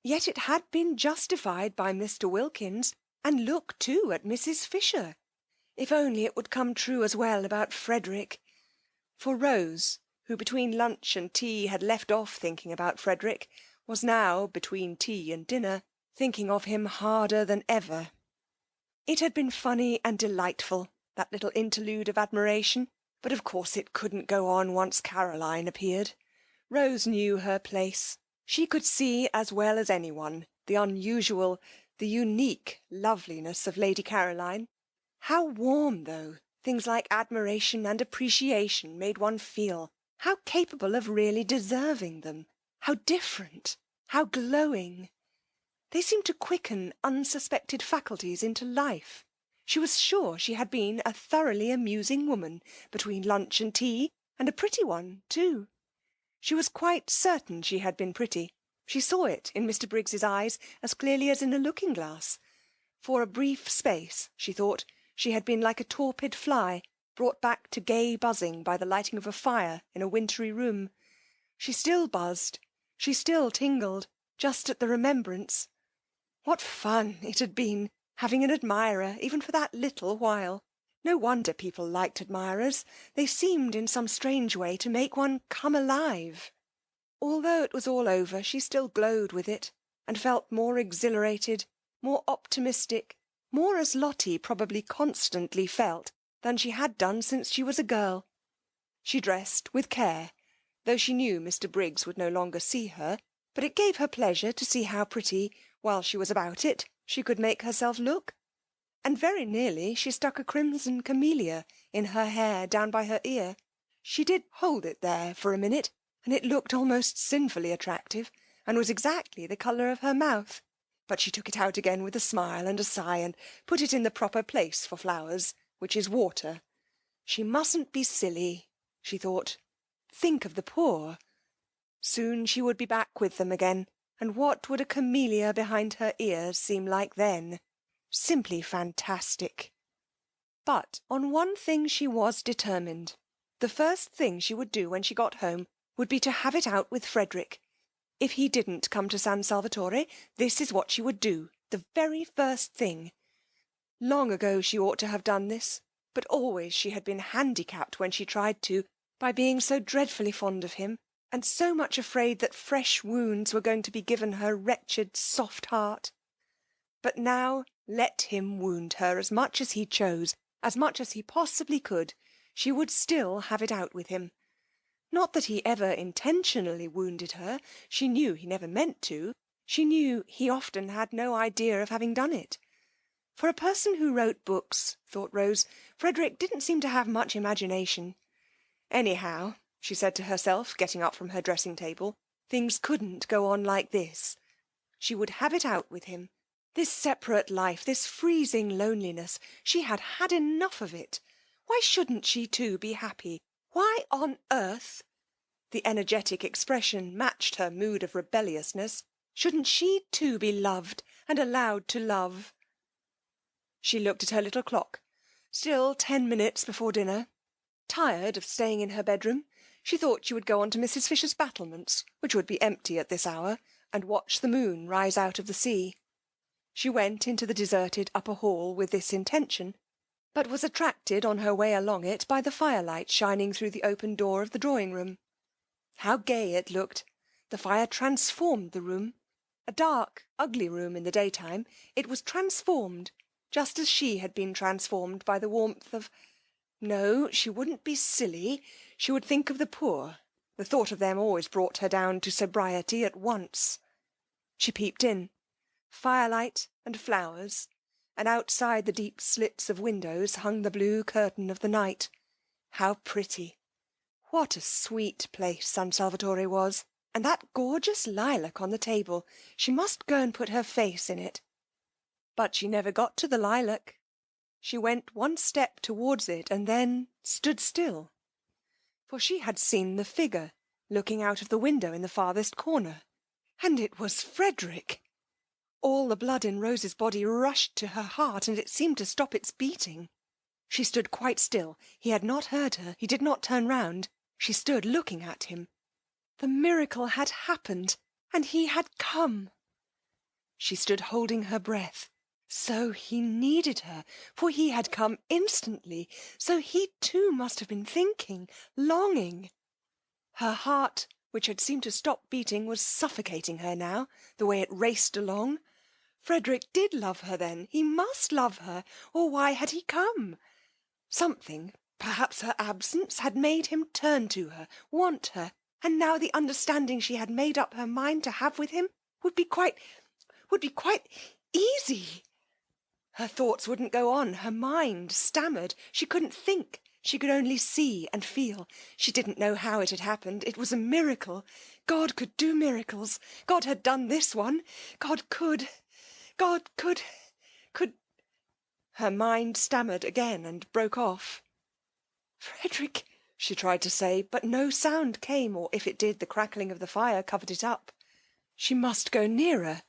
Yet it had been justified by Mr. Wilkins, and look too at Mrs. Fisher. If only it would come true as well about Frederick. For Rose, who between lunch and tea had left off thinking about Frederick, was now, between tea and dinner, thinking of him harder than ever. It had been funny and delightful, that little interlude of admiration, but of course it couldn't go on once Caroline appeared. Rose knew her place. She could see as well as anyone the unusual, the unique loveliness of Lady Caroline. How warm, though, things like admiration and appreciation made one feel, how capable of really deserving them, how different, how glowing. They seemed to quicken unsuspected faculties into life. She was sure she had been a thoroughly amusing woman between lunch and tea, and a pretty one, too. She was quite certain she had been pretty. She saw it in Mr. Briggs's eyes as clearly as in a looking-glass. For a brief space, she thought, she had been like a torpid fly, brought back to gay buzzing by the lighting of a fire in a wintry room. She still buzzed, she still tingled, just at the remembrance. What fun it had been, having an admirer, even for that little while. No wonder people liked admirers. They seemed in some strange way to make one come alive. Although it was all over, she still glowed with it, and felt more exhilarated, more optimistic, more as Lottie probably constantly felt than she had done since she was a girl. She dressed with care, though she knew Mr. Briggs would no longer see her, but it gave her pleasure to see how pretty, while she was about it, she could make herself look. And very nearly she stuck a crimson camellia in her hair down by her ear. She did hold it there for a minute, and it looked almost sinfully attractive, and was exactly the colour of her mouth. But she took it out again with a smile and a sigh, and put it in the proper place for flowers, which is water. She mustn't be silly, she thought. Think of the poor. Soon she would be back with them again, and what would a camellia behind her ears seem like then? Simply fantastic. But on one thing she was determined. The first thing she would do when she got home would be to have it out with Frederick. If he didn't come to San Salvatore, this is what she would do, the very first thing. Long ago she ought to have done this, but always she had been handicapped when she tried to, by being so dreadfully fond of him, and so much afraid that fresh wounds were going to be given her wretched soft heart. But now let him wound her as much as he chose, as much as he possibly could, she would still have it out with him. Not that he ever intentionally wounded her. She knew he never meant to. She knew he often had no idea of having done it. For a person who wrote books, thought Rose, Frederick didn't seem to have much imagination. Anyhow, she said to herself, getting up from her dressing-table. Things couldn't go on like this. She would have it out with him. This separate life, this freezing loneliness, she had had enough of it. Why shouldn't she too be happy? Why on earth, the energetic expression matched her mood of rebelliousness, shouldn't she too be loved and allowed to love? She looked at her little clock. Still 10 minutes before dinner. Tired of staying in her bedroom, she thought she would go on to Mrs. Fisher's battlements, which would be empty at this hour, and watch the moon rise out of the sea. She went into the deserted upper hall with this intention, but was attracted on her way along it by the firelight shining through the open door of the drawing-room. How gay it looked! The fire transformed the room. A dark, ugly room in the daytime, it was transformed, just as she had been transformed by the warmth of... No, she wouldn't be silly. She would think of the poor. The thought of them always brought her down to sobriety at once. She peeped in. Firelight and flowers, and outside the deep slits of windows hung the blue curtain of the night. How pretty! What a sweet place San Salvatore was! And that gorgeous lilac on the table. She must go and put her face in it. But she never got to the lilac. She went one step towards it and then stood still. For she had seen the figure looking out of the window in the farthest corner. And it was Frederick! All the blood in Rose's body rushed to her heart, and it seemed to stop its beating. She stood quite still. He had not heard her. He did not turn round. She stood looking at him. The miracle had happened, and he had come. She stood holding her breath. So he needed her, for he had come instantly. So he too must have been thinking, longing. Her heart, which had seemed to stop beating, was suffocating her now, the way it raced along. Frederick did love her then. He must love her, or why had he come? Something, perhaps her absence, had made him turn to her, want her, and now the understanding she had made up her mind to have with him would be quite easy. Her thoughts wouldn't go on. Her mind stammered. She couldn't think. She could only see and feel. She didn't know how it had happened. It was a miracle. God could do miracles. God had done this one. God could. Her mind stammered again and broke off. Frederick, she tried to say, but no sound came, or if it did, the crackling of the fire covered it up. She must go nearer.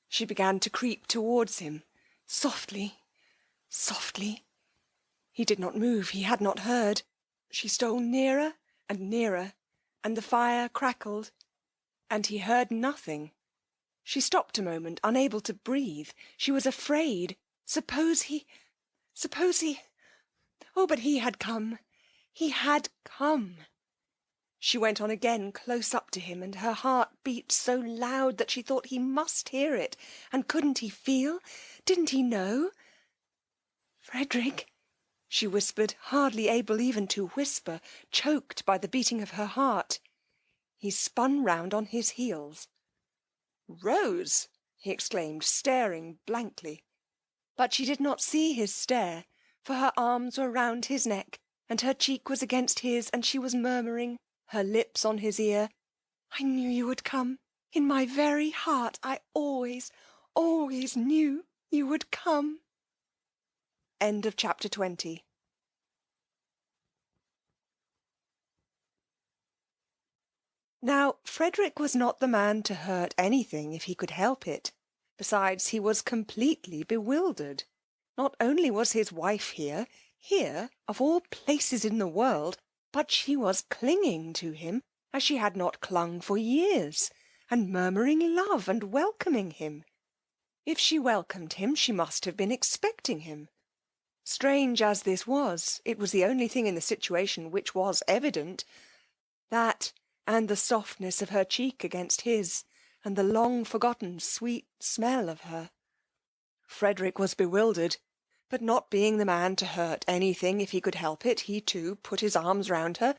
She began to creep towards him. Softly, softly. He did not move. He had not heard. She stole nearer and nearer, and the fire crackled, and he heard nothing. She stopped a moment, unable to breathe. She was afraid. Suppose he... Oh, but he had come. He had come. She went on again, close up to him, and her heart beat so loud that she thought he must hear it. And couldn't he feel? Didn't he know? Frederick, she whispered, hardly able even to whisper, choked by the beating of her heart. He spun round on his heels. Rose! He exclaimed, staring blankly. But she did not see his stare, for her arms were round his neck, and her cheek was against his, and she was murmuring, her lips on his ear, I knew you would come. In my very heart I always knew you would come. End of chapter 20. Now, Frederick was not the man to hurt anything if he could help it. Besides, he was completely bewildered. Not only was his wife here, of all places in the world, but she was clinging to him as she had not clung for years, and murmuring love and welcoming him. If she welcomed him, she must have been expecting him. Strange as this was, it was the only thing in the situation which was evident. That, and the softness of her cheek against his, and the long-forgotten sweet smell of her. Frederick was bewildered, but not being the man to hurt anything if he could help it, he too put his arms round her,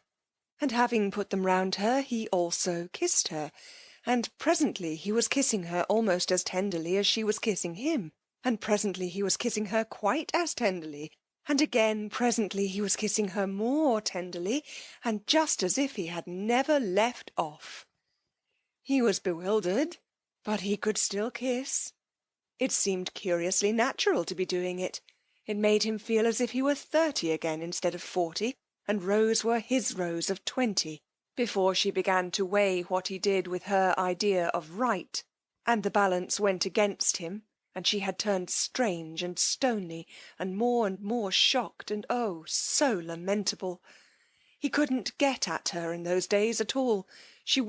and having put them round her, he also kissed her, and presently he was kissing her almost as tenderly as she was kissing him, and presently he was kissing her quite as tenderly, And again presently he was kissing her more tenderly, and just as if he had never left off. He was bewildered, but he could still kiss. It seemed curiously natural to be doing it. It made him feel as if he were 30 again instead of 40, and Rose were his Rose of 20, before she began to weigh what he did with her idea of right, and the balance went against him, and she had turned strange and stony, and more shocked, and oh, so lamentable. He couldn't get at her in those days at all. She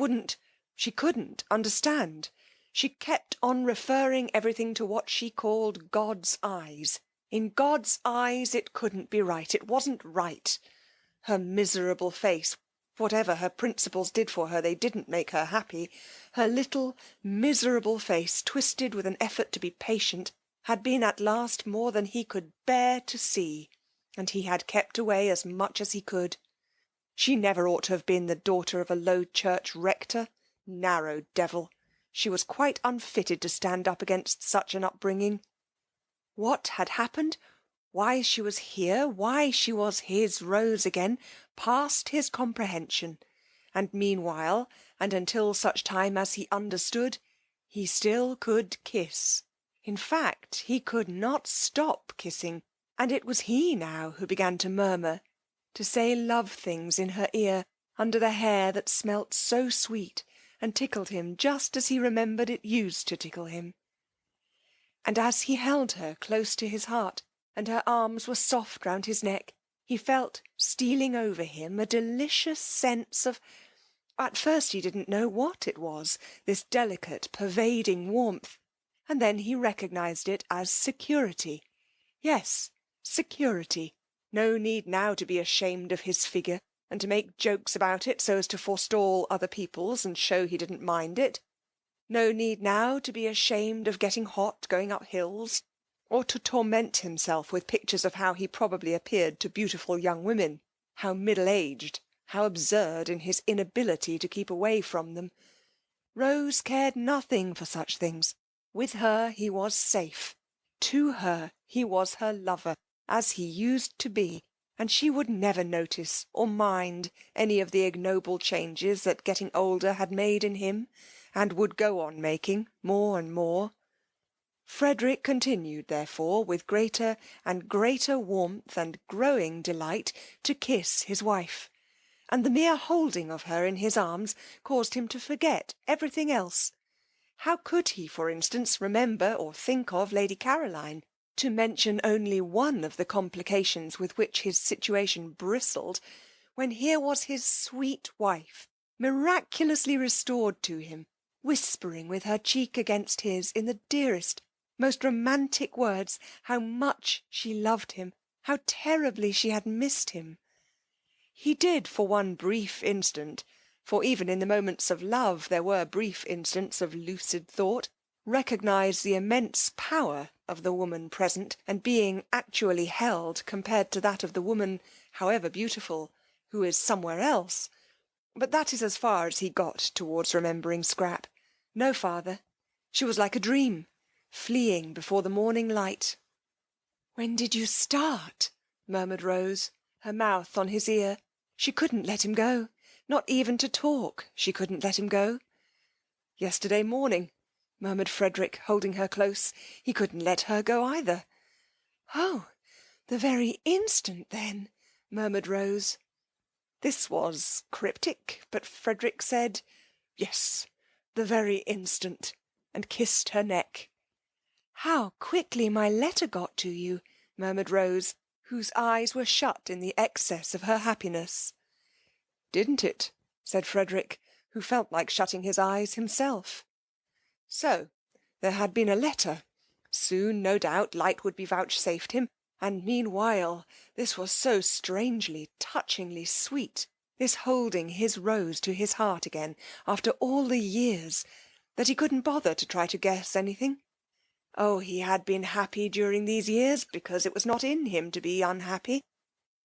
couldn't understand. She kept on referring everything to what she called God's eyes. In God's eyes it couldn't be right. It wasn't right. Her miserable face, whatever her principles did for her, they didn't make her happy. Her little miserable face, twisted with an effort to be patient, had been at last more than he could bear to see, and he had kept away as much as he could. She never ought to have been the daughter of a low church rector. Narrow devil! She was quite unfitted to stand up against such an upbringing. What had happened, why she was here, why she was his Rose again, passed his comprehension, and meanwhile, and until such time as he understood, he still could kiss. In fact, he could not stop kissing, and it was he now who began to murmur, to say love things in her ear, under the hair that smelt so sweet, and tickled him just as he remembered it used to tickle him. And as he held her close to his heart, and her arms were soft round his neck, he felt stealing over him a delicious sense of... At first he didn't know what it was, this delicate, pervading warmth, and then he recognised it as security. Yes, security. No need now to be ashamed of his figure, and to make jokes about it so as to forestall other people's and show he didn't mind it. No need now to be ashamed of getting hot going up hills, or to torment himself with pictures of how he probably appeared to beautiful young women, how middle-aged, how absurd in his inability to keep away from them. Rose cared nothing for such things. With her he was safe. To her he was her lover, as he used to be, and she would never notice or mind any of the ignoble changes that getting older had made in him, and would go on making more and more. Frederick continued, therefore, with greater and greater warmth and growing delight, to kiss his wife, and the mere holding of her in his arms caused him to forget everything else. How could he, for instance, remember or think of Lady Caroline, to mention only one of the complications with which his situation bristled, when here was his sweet wife, miraculously restored to him, whispering with her cheek against his in the dearest, most romantic words, how much she loved him, how terribly she had missed him. He did for one brief instant, for even in the moments of love there were brief instants of lucid thought, recognise the immense power of the woman present, and being actually held compared to that of the woman, however beautiful, who is somewhere else. But that is as far as he got towards remembering Scrap. No farther. She was like a dream, fleeing before the morning light. "When did you start?" murmured Rose, her mouth on his ear. She couldn't let him go. Not even to talk she couldn't let him go. "Yesterday morning," murmured Frederick, holding her close. He couldn't let her go either. "Oh, the very instant then," murmured Rose. This was cryptic, but Frederick said, "Yes, the very instant," and kissed her neck. "How quickly my letter got to you," murmured Rose, whose eyes were shut in the excess of her happiness. "Didn't it?" said Frederick, who felt like shutting his eyes himself. So there had been a letter. Soon, no doubt, light would be vouchsafed him, and meanwhile this was so strangely, touchingly sweet, this holding his Rose to his heart again, after all the years, that he couldn't bother to try to guess anything. Oh, he had been happy during these years, because it was not in him to be unhappy.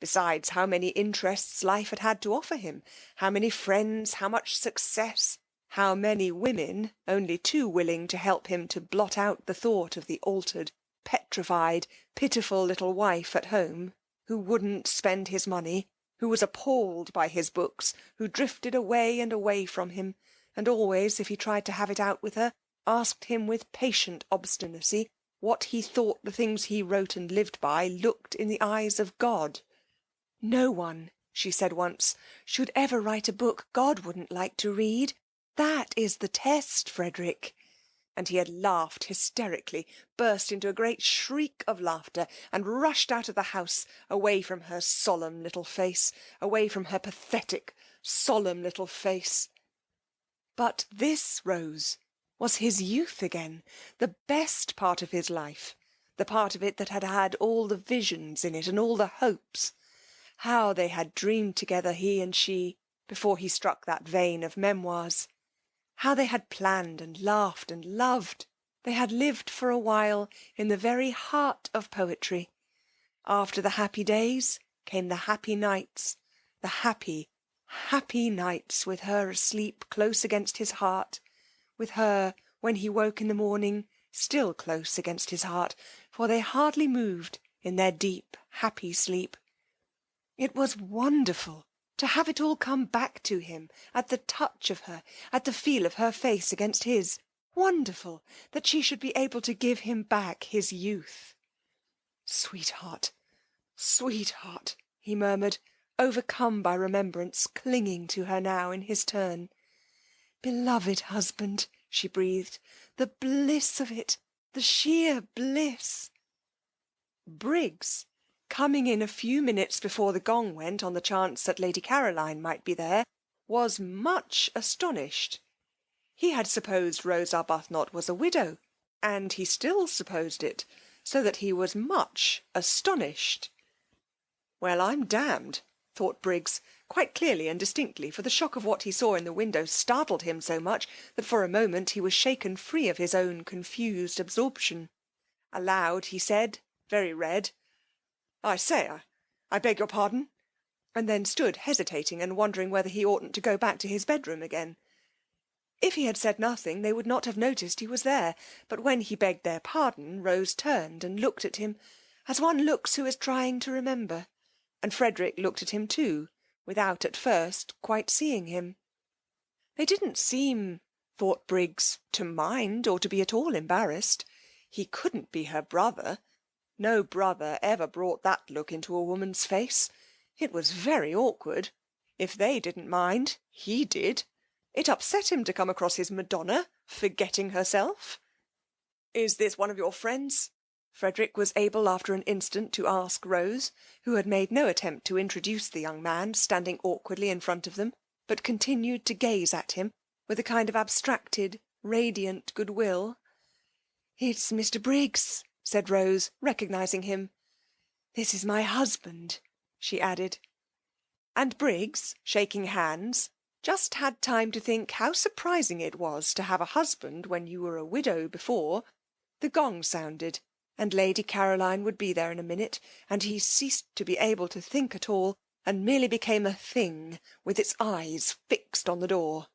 Besides, how many interests life had had to offer him, how many friends, how much success, how many women only too willing to help him to blot out the thought of the altered, petrified, pitiful little wife at home, who wouldn't spend his money, who was appalled by his books, who drifted away and away from him, and always, if he tried to have it out with her, asked him with patient obstinacy what he thought the things he wrote and lived by looked in the eyes of God. No one, she said once, should ever write a book God wouldn't like to read. That is the test, Frederick. And he had laughed hysterically, burst into a great shriek of laughter, and rushed out of the house, away from her solemn little face, away from her pathetic, solemn little face. But this, Rose, was his youth again, the best part of his life, the part of it that had had all the visions in it and all the hopes. How they had dreamed together, he and she, before he struck that vein of memoirs. How they had planned and laughed and loved. They had lived for a while in the very heart of poetry. After the happy days came the happy nights, the happy, happy nights, with her asleep close against his heart, with her, when he woke in the morning, still close against his heart, for they hardly moved in their deep, happy sleep. It was wonderful to have it all come back to him at the touch of her, at the feel of her face against his. Wonderful that she should be able to give him back his youth. Sweetheart, sweetheart, he murmured, overcome by remembrance, clinging to her now in his turn. Beloved husband, she breathed, the bliss of it, the sheer bliss. Briggs, coming in a few minutes before the gong went on the chance that Lady Caroline might be there, was much astonished. He had supposed Rose Arbuthnot was a widow, and he still supposed it, so that he was much astonished. Well, I'm damned, thought Briggs, quite clearly and distinctly, for the shock of what he saw in the window startled him so much that for a moment he was shaken free of his own confused absorption. Aloud he said, very red, I say, I beg your pardon, and then stood hesitating and wondering whether he oughtn't to go back to his bedroom again. If he had said nothing, they would not have noticed he was there, but when he begged their pardon, Rose turned and looked at him, as one looks who is trying to remember, and Frederick looked at him too, without at first quite seeing him. They didn't seem, thought Briggs, to mind or to be at all embarrassed. He couldn't be her brother. No brother ever brought that look into a woman's face. It was very awkward. If they didn't mind, he did. It upset him to come across his Madonna, forgetting herself. Is this one of your friends? Frederick was able after an instant to ask Rose, who had made no attempt to introduce the young man standing awkwardly in front of them, but continued to gaze at him with a kind of abstracted, radiant goodwill. It's Mr. Briggs, said Rose, recognising him. This is my husband, she added. And Briggs, shaking hands, just had time to think how surprising it was to have a husband when you were a widow before. The gong sounded, and Lady Caroline would be there in a minute, and he ceased to be able to think at all, and merely became a thing with its eyes fixed on the door.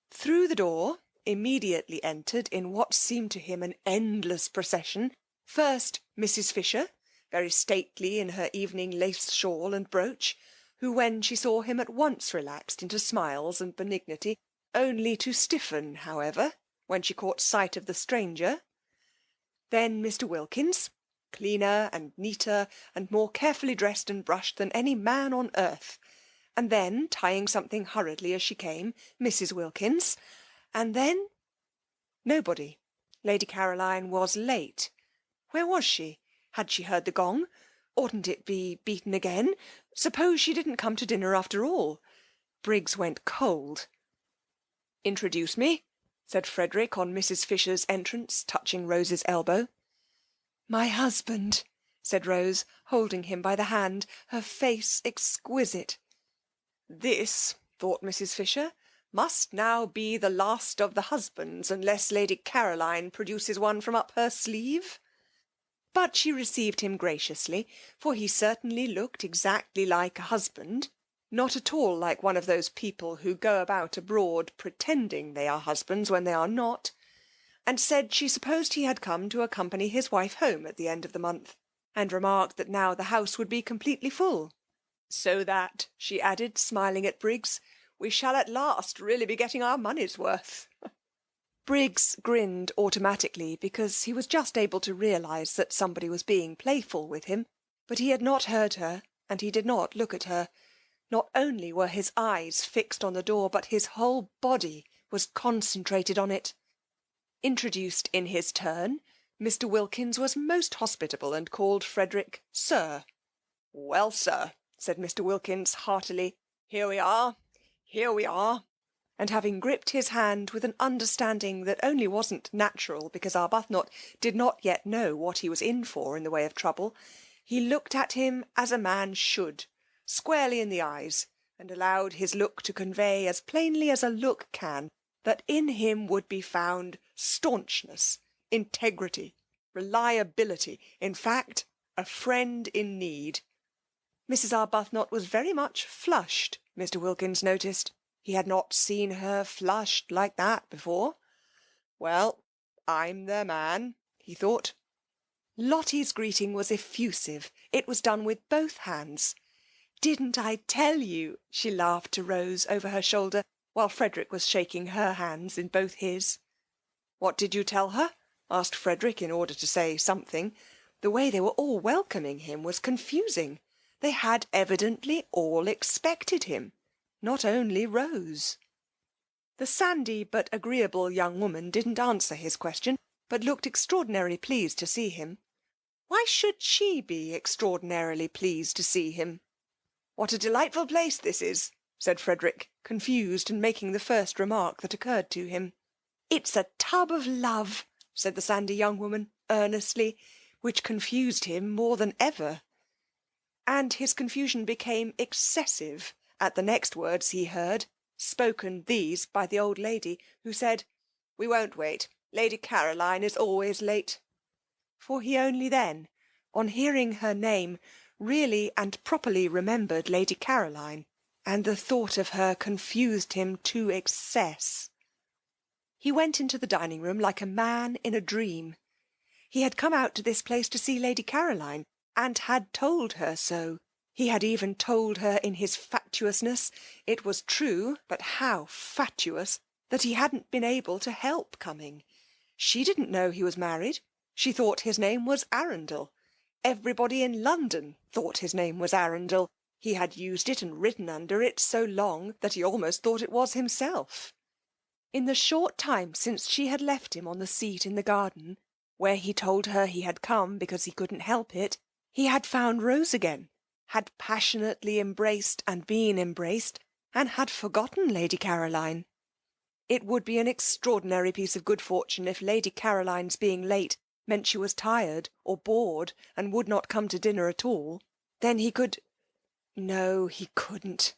Through the door immediately entered, in what seemed to him an endless procession, first Mrs. Fisher, very stately in her evening lace shawl and brooch, who, when she saw him, at once relaxed into smiles and benignity, only to stiffen, however, when she caught sight of the stranger. Then Mr. Wilkins, cleaner and neater and more carefully dressed and brushed than any man on earth, and then, tying something hurriedly as she came, Mrs. Wilkins, and then nobody. Lady Caroline was late. Where was she? Had she heard the gong? Oughtn't it be beaten again? Suppose she didn't come to dinner after all? Briggs went cold. Introduce me, said Frederick on Mrs. Fisher's entrance, touching Rose's elbow. My husband, said Rose, holding him by the hand, her face exquisite. This, thought Mrs. Fisher, must now be the last of the husbands, unless Lady Caroline produces one from up her sleeve. But she received him graciously, for he certainly looked exactly like a husband, not at all like one of those people who go about abroad pretending they are husbands when they are not. and said she supposed he had come to accompany his wife home at the end of the month, and remarked that now the house would be completely full. So that, she added, smiling at Briggs, we shall at last really be getting our money's worth. Briggs grinned automatically because he was just able to realise that somebody was being playful with him, but he had not heard her, and he did not look at her. Not only were his eyes fixed on the door, but his whole body was concentrated on it. Introduced in his turn, Mr. Wilkins was most hospitable and called Frederick Sir. Well, sir, said Mr. Wilkins heartily, here we are, and having gripped his hand with an understanding that only wasn't natural because Arbuthnot did not yet know what he was in for in the way of trouble, he looked at him as a man should, squarely in the eyes, and allowed his look to convey as plainly as a look can that in him would be found staunchness, integrity, reliability, in fact, a friend in need. Mrs. Arbuthnot was very much flushed, Mr. Wilkins noticed. He had not seen her flushed like that before. Well, I'm their man, he thought. Lottie's greeting was effusive. It was done with both hands. Didn't I tell you? She laughed to Rose over her shoulder, while Frederick was shaking her hands in both his. What did you tell her? Asked Frederick in order to say something. The way they were all welcoming him was confusing. They had evidently all expected him, not only Rose. The sandy but agreeable young woman didn't answer his question, but looked extraordinarily pleased to see him. Why should she be extraordinarily pleased to see him? What a delightful place this is, said Frederick, confused and making the first remark that occurred to him. It's a tub of love, said the sandy young woman earnestly, which confused him more than ever. And his confusion became excessive at the next words he heard, spoken these by the old lady, who said, we won't wait. Lady Caroline is always late. For he only then, on hearing her name, really and properly remembered Lady Caroline, and the thought of her confused him to excess. He went into the dining-room like a man in a dream. He had come out to this place to see Lady Caroline, and had told her so. He had even told her in his fatuousness, it was true, but how fatuous, that he hadn't been able to help coming. She didn't know he was married. She thought his name was Arundel. Everybody in London thought his name was Arundel. He had used it and written under it so long that he almost thought it was himself. In the short time since she had left him on the seat in the garden, where he told her he had come because he couldn't help it, he had found Rose again, had passionately embraced and been embraced, and had forgotten Lady Caroline. It would be an extraordinary piece of good fortune if Lady Caroline's being late meant she was tired or bored and would not come to dinner at all. Then he could... No, he couldn't.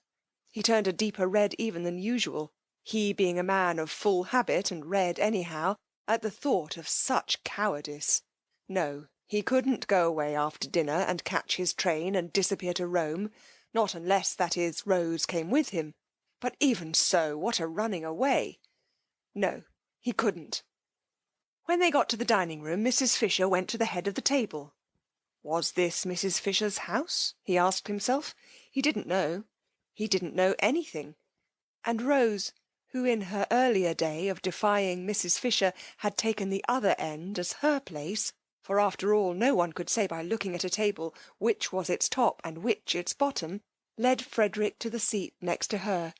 He turned a deeper red even than usual, he being a man of full habit and red anyhow, at the thought of such cowardice. No, he couldn't go away after dinner and catch his train and disappear to Rome, not unless, that is, Rose came with him. But even so, what a running away! No, he couldn't. When they got to the dining-room, Mrs. Fisher went to the head of the table. Was this Mrs. Fisher's house? He asked himself. He didn't know. He didn't know anything. And Rose, who in her earlier day of defying Mrs. Fisher had taken the other end as her place, for after all no one could say by looking at a table which was its top and which its bottom, led Frederick to the seat next to her.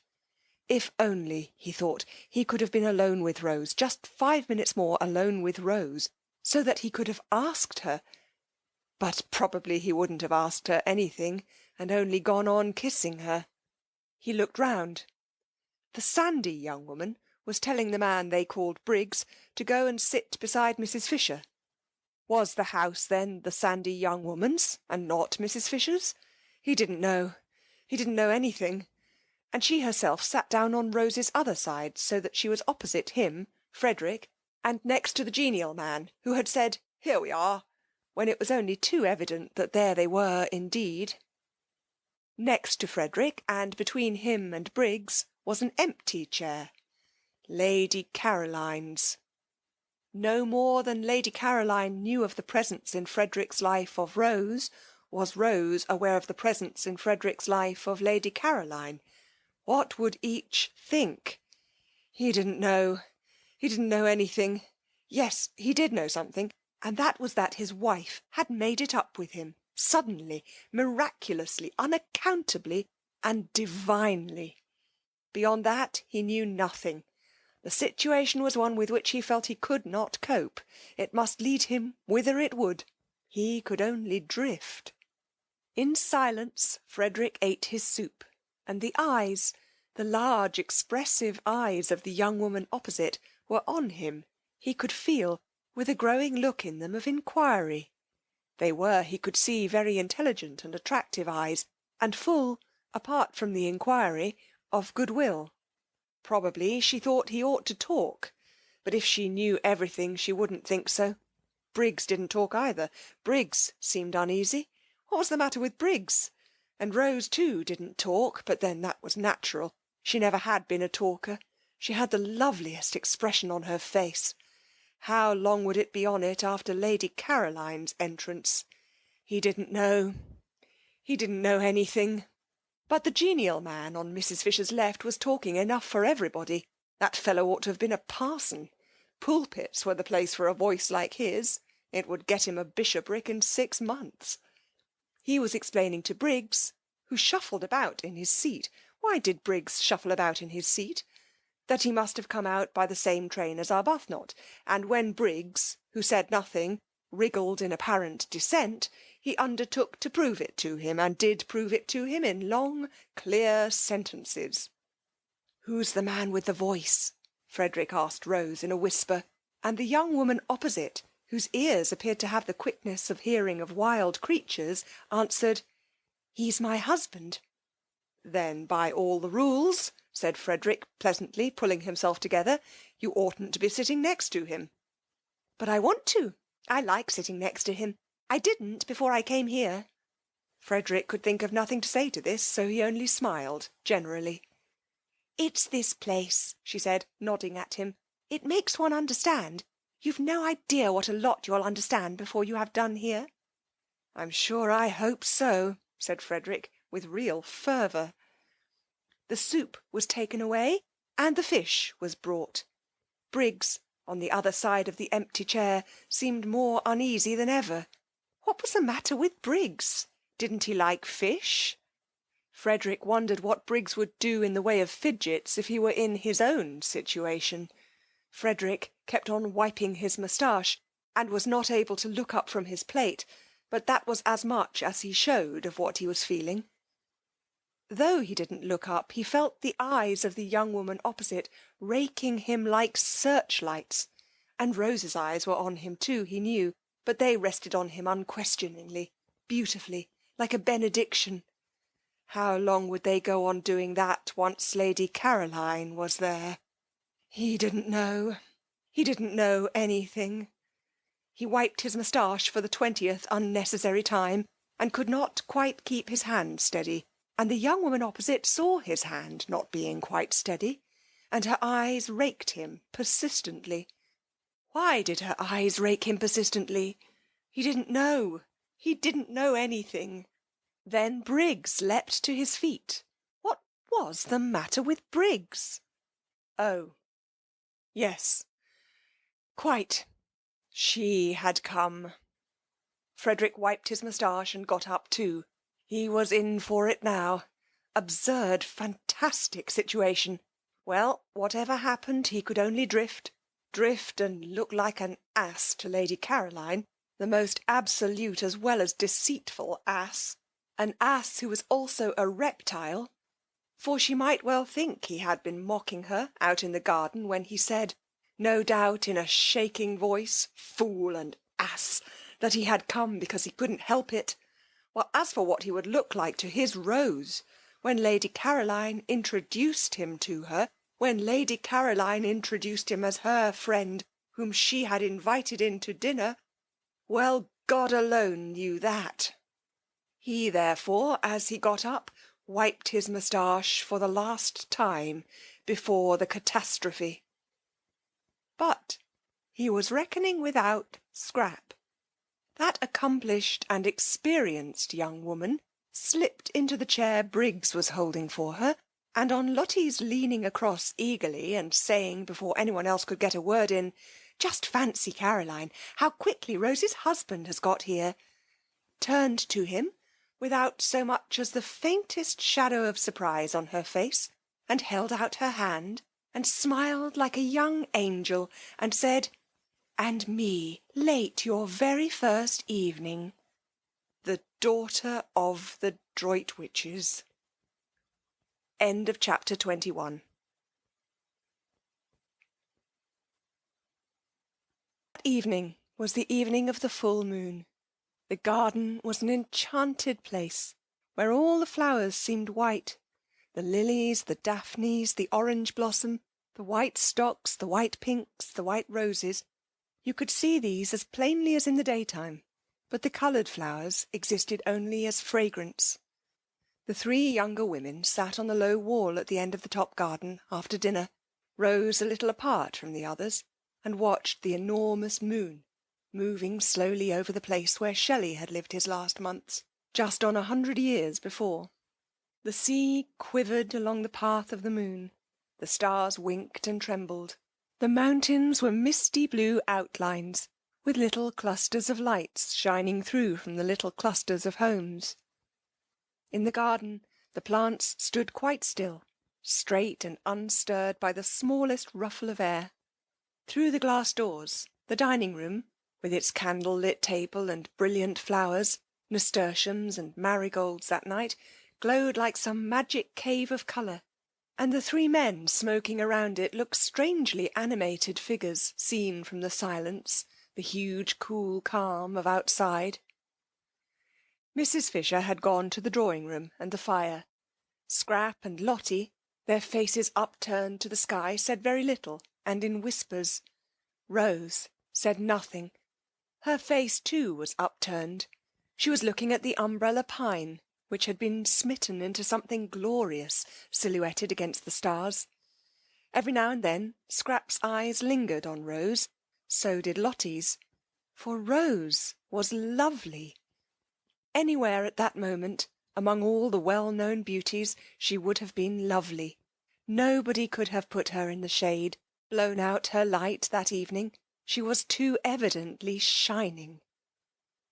If only, he thought, he could have been alone with Rose, just 5 minutes more alone with Rose, so that he could have asked her. But probably he wouldn't have asked her anything, and only gone on kissing her. He looked round. The sandy young woman was telling the man they called Briggs to go and sit beside Mrs. Fisher. Was the house then the sandy young woman's, and not Mrs. Fisher's? He didn't know. He didn't know anything. And she herself sat down on Rose's other side, so that she was opposite him, Frederick, and next to the genial man, who had said, "Here we are," when it was only too evident that there they were indeed. Next to Frederick, and between him and Briggs, was an empty chair. Lady Caroline's. no more than Lady Caroline knew of the presence in Frederick's life of Rose, was Rose aware of the presence in Frederick's life of Lady Caroline. What would each think? He didn't know. He didn't know anything. Yes, he did know something, and that was that his wife had made it up with him, suddenly, miraculously, unaccountably, and divinely. Beyond that he knew nothing. The situation was one with which he felt he could not cope. It must lead him whither it would. He could only drift. In silence Frederick ate his soup, and the eyes, the large expressive eyes of the young woman opposite, were on him, he could feel, with a growing look in them of inquiry. They were, he could see, very intelligent and attractive eyes, and full, apart from the inquiry, of goodwill. Probably she thought he ought to talk, but if she knew everything she wouldn't think so. Briggs didn't talk either. Briggs seemed uneasy. What was the matter with Briggs? And Rose, too, didn't talk, but then that was natural. She never had been a talker. She had the loveliest expression on her face. How long would it be on it after Lady Caroline's entrance? He didn't know. He didn't know anything. But the genial man on Mrs. Fisher's left was talking enough for everybody. That fellow ought to have been a parson. Pulpits were the place for a voice like his. It would get him a bishopric in 6 months. He was explaining to Briggs, who shuffled about in his seat. Why did Briggs shuffle about in his seat? That he must have come out by the same train as Arbuthnot, and when Briggs, who said nothing, wriggled in apparent dissent, he undertook to prove it to him, and did prove it to him in long, clear sentences. "Who's the man with the voice?" Frederick asked Rose in a whisper, and the young woman opposite, whose ears appeared to have the quickness of hearing of wild creatures, answered, "He's my husband." "Then, by all the rules," said Frederick pleasantly, pulling himself together, "you oughtn't to be sitting next to him." "But I want to. I like sitting next to him. I didn't before I came here." Frederick could think of nothing to say to this, so he only smiled generally. "It's this place," she said, nodding at him. "It makes one understand. You've no idea what a lot you'll understand before you have done here." "I'm sure I hope so," said Frederick, with real fervour. The soup was taken away, and the fish was brought. Briggs, on the other side of the empty chair, seemed more uneasy than ever. What was the matter with Briggs? Didn't he like fish? Frederick wondered what Briggs would do in the way of fidgets if he were in his own situation. Frederick kept on wiping his moustache, and was not able to look up from his plate, but that was as much as he showed of what he was feeling. Though he didn't look up, he felt the eyes of the young woman opposite raking him like searchlights, and Rose's eyes were on him too, he knew, but they rested on him unquestioningly, beautifully, like a benediction. How long would they go on doing that once Lady Caroline was there? He didn't know. He didn't know anything. He wiped his moustache for the 20th unnecessary time, and could not quite keep his hand steady, and the young woman opposite saw his hand not being quite steady, and her eyes raked him persistently. Why did her eyes rake him persistently? He didn't know. He didn't know anything. Then Briggs leapt to his feet. What was the matter with Briggs? Oh, yes, quite. She had come. Frederick wiped his moustache and got up too. He was in for it now. Absurd, fantastic situation. Well, whatever happened, he could only drift and look like an ass to Lady Caroline, the most absolute as well as deceitful ass, an ass who was also a reptile, for she might well think he had been mocking her out in the garden when he said, no doubt in a shaking voice, fool and ass, that he had come because he couldn't help it. Well, as for what he would look like to his Rose, when Lady Caroline introduced him to her, when Lady Caroline introduced him as her friend, whom she had invited in to dinner, well, God alone knew that. He, therefore, as he got up, wiped his moustache for the last time before the catastrophe. But He was reckoning without Scrap. That accomplished and experienced young woman slipped into the chair Briggs was holding for her, and on Lottie's leaning across eagerly and saying before anyone else could get a word in, "Just fancy, Caroline, how quickly Rose's husband has got here," turned to him without so much as the faintest shadow of surprise on her face, and held out her hand, and smiled like a young angel, and said, "And me late your very first evening. The daughter of the Droitwiches." End of chapter 21. That evening was the evening of the full moon. The garden was an enchanted place, where all the flowers seemed white. The lilies, the daphnes, the orange blossom, the white stocks, the white pinks, the white roses. You could see these as plainly as in the daytime, but the coloured flowers existed only as fragrance. The three younger women sat on the low wall at the end of the top garden after dinner, Rose a little apart from the others, and watched the enormous moon moving slowly over the place where Shelley had lived his last months, just on 100 years before. The sea quivered along the path of the moon. The stars winked and trembled. The mountains were misty blue outlines, with little clusters of lights shining through from the little clusters of homes. In the garden the plants stood quite still, straight and unstirred by the smallest ruffle of air. Through the glass doors, the dining room, with its candle-lit table and brilliant flowers, nasturtiums and marigolds that night, glowed like some magic cave of colour, and the three men smoking around it looked strangely animated figures seen from the silence, the huge cool calm of outside. Mrs. Fisher had gone to the drawing-room and the fire. Scrap and Lottie, their faces upturned to the sky, said very little, and in whispers. Rose said nothing. Her face, too, was upturned. She was looking at the umbrella pine, which had been smitten into something glorious, silhouetted against the stars. Every now and then Scrap's eyes lingered on Rose. So did Lottie's. For Rose was lovely. Anywhere at that moment, among all the well-known beauties, she would have been lovely. Nobody could have put her in the shade, blown out her light that evening. She was too evidently shining.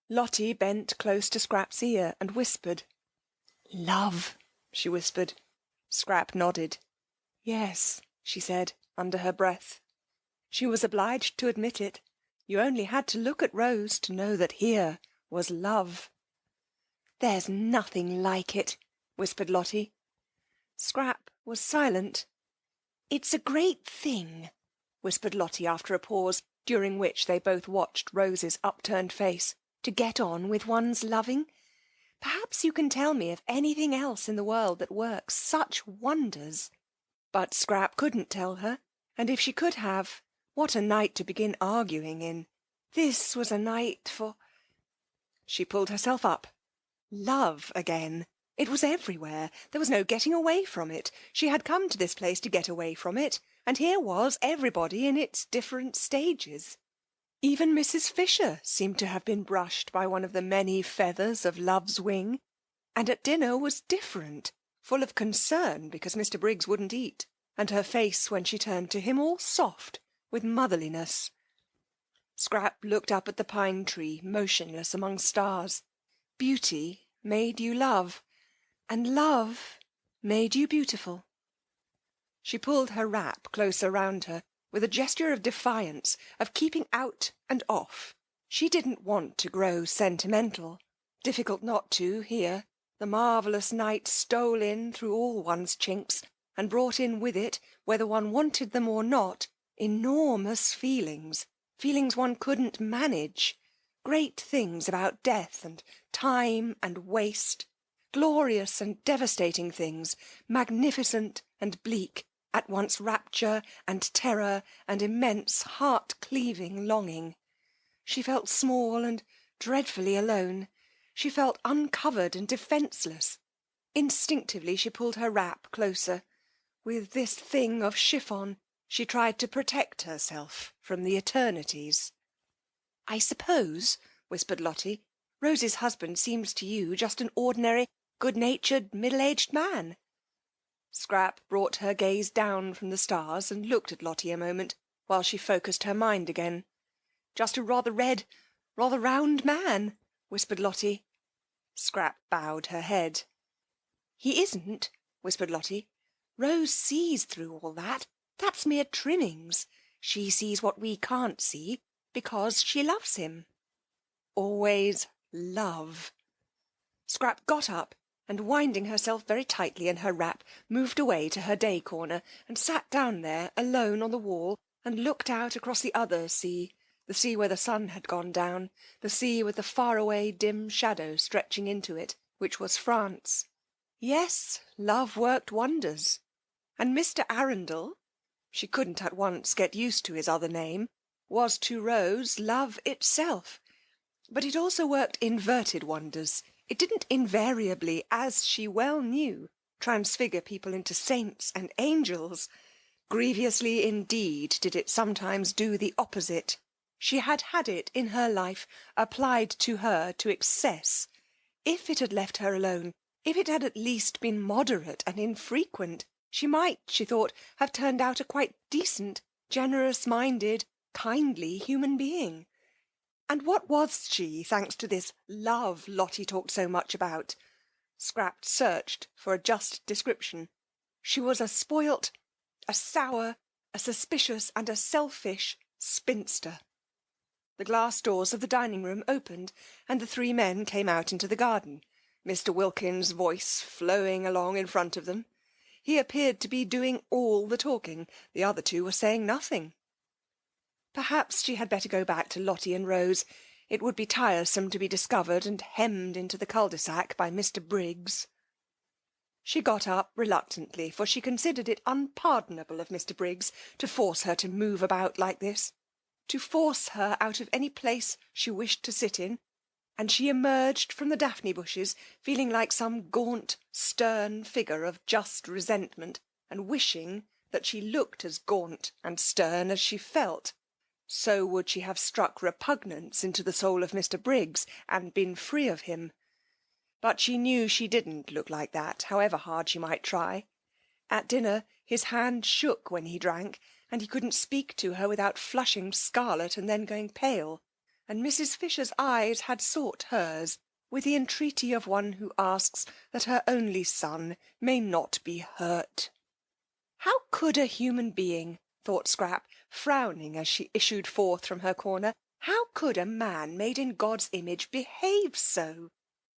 Lottie bent close to Scrap's ear and whispered. "Love," she whispered. Scrap nodded. "Yes," she said, under her breath. She was obliged to admit it. You only had to look at Rose to know that here was love. "There's nothing like it," whispered Lottie. Scrap was silent. "It's a great thing," whispered Lottie after a pause, during which they both watched Rose's upturned face, "to get on with one's loving. Perhaps you can tell me of anything else in the world that works such wonders." But Scrap couldn't tell her, and if she could have, what a night to begin arguing in. This was a night for... She pulled herself up. Love again. It was everywhere. There was no getting away from it. She had come to this place to get away from it, and here was everybody in its different stages. Even Mrs. Fisher seemed to have been brushed by one of the many feathers of love's wing, and at dinner was different, full of concern because Mr. Briggs wouldn't eat, and her face when she turned to him all soft with motherliness. Scrap looked up at the pine tree, motionless among stars. Beauty made you love, and love made you beautiful. She pulled her wrap closer round her, with a gesture of defiance, of keeping out and off. She didn't want to grow sentimental. Difficult not to, here. The marvellous night stole in through all one's chinks, and brought in with it, whether one wanted them or not, enormous feelings, feelings one couldn't manage, great things about death and time and waste, glorious and devastating things, magnificent and bleak, at once rapture and terror and immense heart-cleaving longing. She felt small and dreadfully alone. She felt uncovered and defenceless. Instinctively she pulled her wrap closer. With this thing of chiffon, She tried to protect herself from the eternities. "I suppose," whispered Lottie, "Rose's husband seems to you just an ordinary, good-natured, middle-aged man." Scrap brought her gaze down from the stars and looked at Lottie a moment, while she focused her mind again. "Just a rather red, rather round man," whispered Lottie. Scrap bowed her head. "He isn't," whispered Lottie. "Rose sees through all that. That's mere trimmings. She sees what we can't see, because she loves him." Always love. Scrap got up and, winding herself very tightly in her wrap, moved away to her day corner and sat down there alone on the wall and looked out across the other sea, the sea where the sun had gone down, the sea with the faraway dim shadow stretching into it, which was France. Yes, love worked wonders. And Mr. Arundel, she couldn't at once get used to his other name, was to Rose love itself. But it also worked inverted wonders. It didn't invariably, as she well knew, transfigure people into saints and angels. Grievously indeed did it sometimes do the opposite. She had had it in her life applied to her to excess. If it had left her alone, if it had at least been moderate and infrequent, she might, she thought, have turned out a quite decent, generous-minded, kindly human being. And what was she, thanks to this love Lottie talked so much about? Scrap searched for a just description. She was a spoilt, a sour, a suspicious and a selfish spinster. The glass doors of the dining-room opened, and the three men came out into the garden, Mr. Wilkins' voice flowing along in front of them. He appeared to be doing all the talking. The other two were saying nothing. Perhaps she had better go back to Lottie and Rose. It would be tiresome to be discovered and hemmed into the cul-de-sac by Mr. Briggs. She got up reluctantly, for she considered it unpardonable of Mr. Briggs to force her to move about like this, to force her out of any place she wished to sit in, and she emerged from the daphne bushes feeling like some gaunt, stern figure of just resentment, and wishing that she looked as gaunt and stern as she felt. So would she have struck repugnance into the soul of Mr. Briggs and been free of him. But she knew she didn't look like that, however hard she might try. At dinner his hand shook when he drank, and he couldn't speak to her without flushing scarlet and then going pale, and Mrs. Fisher's eyes had sought hers with the entreaty of one who asks that her only son may not be hurt. How could a human being, thought Scrap, frowning as she issued forth from her corner, how could a man made in God's image behave so?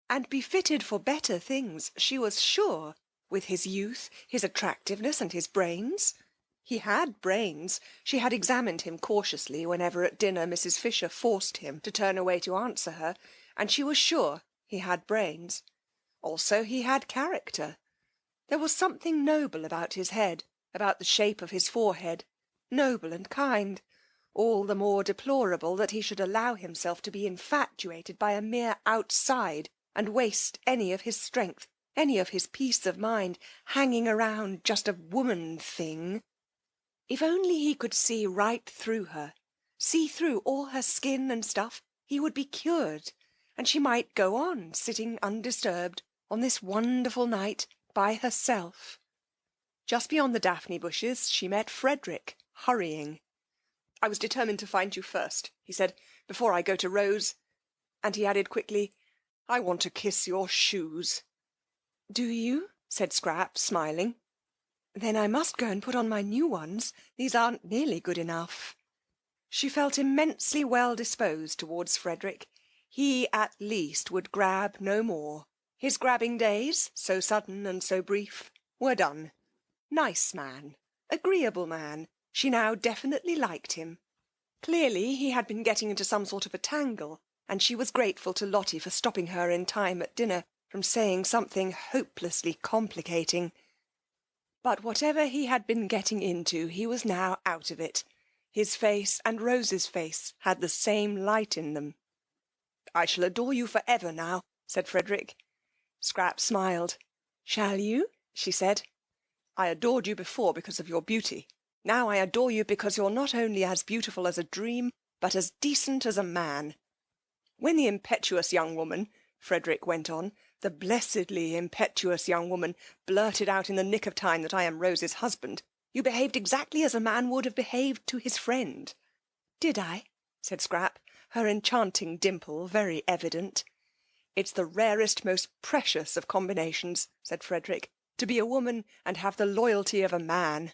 And be fitted for better things, she was sure, with his youth, his attractiveness and his brains. He had brains. She had examined him cautiously whenever at dinner Mrs. Fisher forced him to turn away to answer her, and she was sure he had brains. Also he had character. There was something noble about his head, about the shape of his forehead, noble and kind, all the more deplorable that he should allow himself to be infatuated by a mere outside and waste any of his strength, any of his peace of mind, hanging around just a woman thing. If only he could see right through her, see through all her skin and stuff, he would be cured, and she might go on sitting undisturbed on this wonderful night by herself. Just beyond the daphne bushes she met Frederick, hurrying. "I was determined to find you first," he said, "before I go to Rose." And he added quickly, "I want to kiss your shoes." "Do you?" said Scrap, smiling. "Then I must go and put on my new ones. These aren't nearly good enough." She felt immensely well disposed towards Frederick. He at least would grab no more. His grabbing days, so sudden and so brief, were done. Nice man, agreeable man. She now definitely liked him. Clearly he had been getting into some sort of a tangle, and she was grateful to Lottie for stopping her in time at dinner from saying something hopelessly complicating. But whatever he had been getting into, he was now out of it. His face and Rose's face had the same light in them. "I shall adore you for ever now," said Frederick. Scrap smiled. "Shall you?" she said. "I adored you before because of your beauty. Now I adore you because you're not only as beautiful as a dream, but as decent as a man. When the impetuous young woman, Frederick went on, the blessedly impetuous young woman, blurted out in the nick of time that I am Rose's husband, you behaved exactly as a man would have behaved to his friend. Did I? Said Scrap, her enchanting dimple very evident. It's the rarest, most precious of combinations, said Frederick, to be a woman and have the loyalty of a man.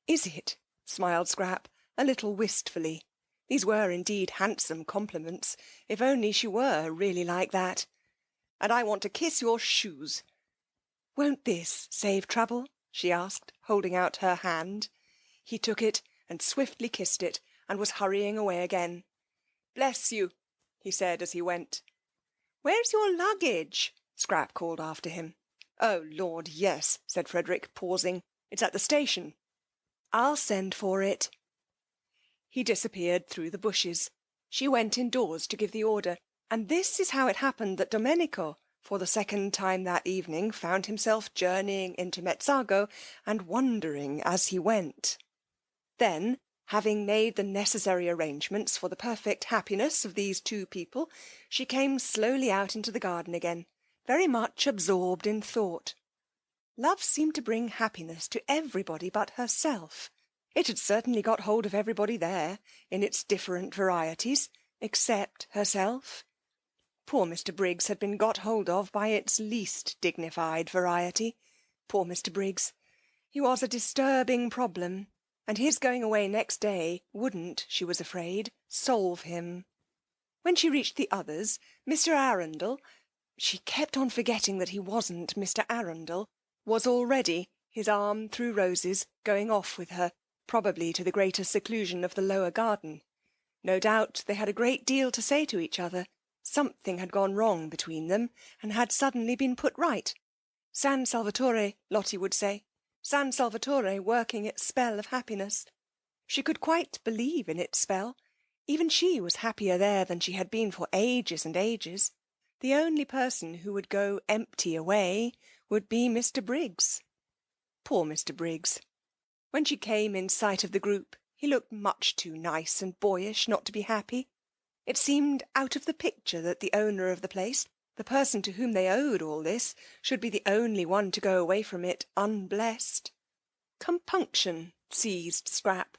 Is it? Smiled Scrap, a little wistfully. These were indeed handsome compliments, if only she were really like that. And I want to kiss your shoes. Won't this save trouble? She asked, holding out her hand. He took it and swiftly kissed it, and was hurrying away again. Bless you, he said as he went. Where's your luggage? Scrap called after him. Oh, Lord, yes, said Frederick, pausing. It's at the station. I'll send for it. He disappeared through the bushes. She went indoors to give the order, and this is how it happened that Domenico, for the second time that evening, found himself journeying into Mezzago and wondering as he went. Then, having made the necessary arrangements for the perfect happiness of these two people, she came slowly out into the garden again, very much absorbed in thought. Love seemed to bring happiness to everybody but herself. It had certainly got hold of everybody there, in its different varieties, except herself. Poor Mr. Briggs had been got hold of by its least dignified variety. Poor Mr. Briggs. He was a disturbing problem, and his going away next day wouldn't, she was afraid, solve him. When she reached the others, Mr. Arundel, she kept on forgetting that he wasn't Mr. Arundel, was already, his arm through Rose's, going off with her, probably to the greater seclusion of the lower garden. No doubt they had a great deal to say to each other. Something had gone wrong between them, and had suddenly been put right. San Salvatore, Lottie would say. San Salvatore working its spell of happiness. She could quite believe in its spell. Even she was happier there than she had been for ages and ages. The only person who would go empty away would be Mr. Briggs. Poor Mr. Briggs. When she came in sight of the group, he looked much too nice and boyish not to be happy. It seemed out of the picture that the owner of the place, the person to whom they owed all this, should be the only one to go away from it unblessed. Compunction seized Scrap.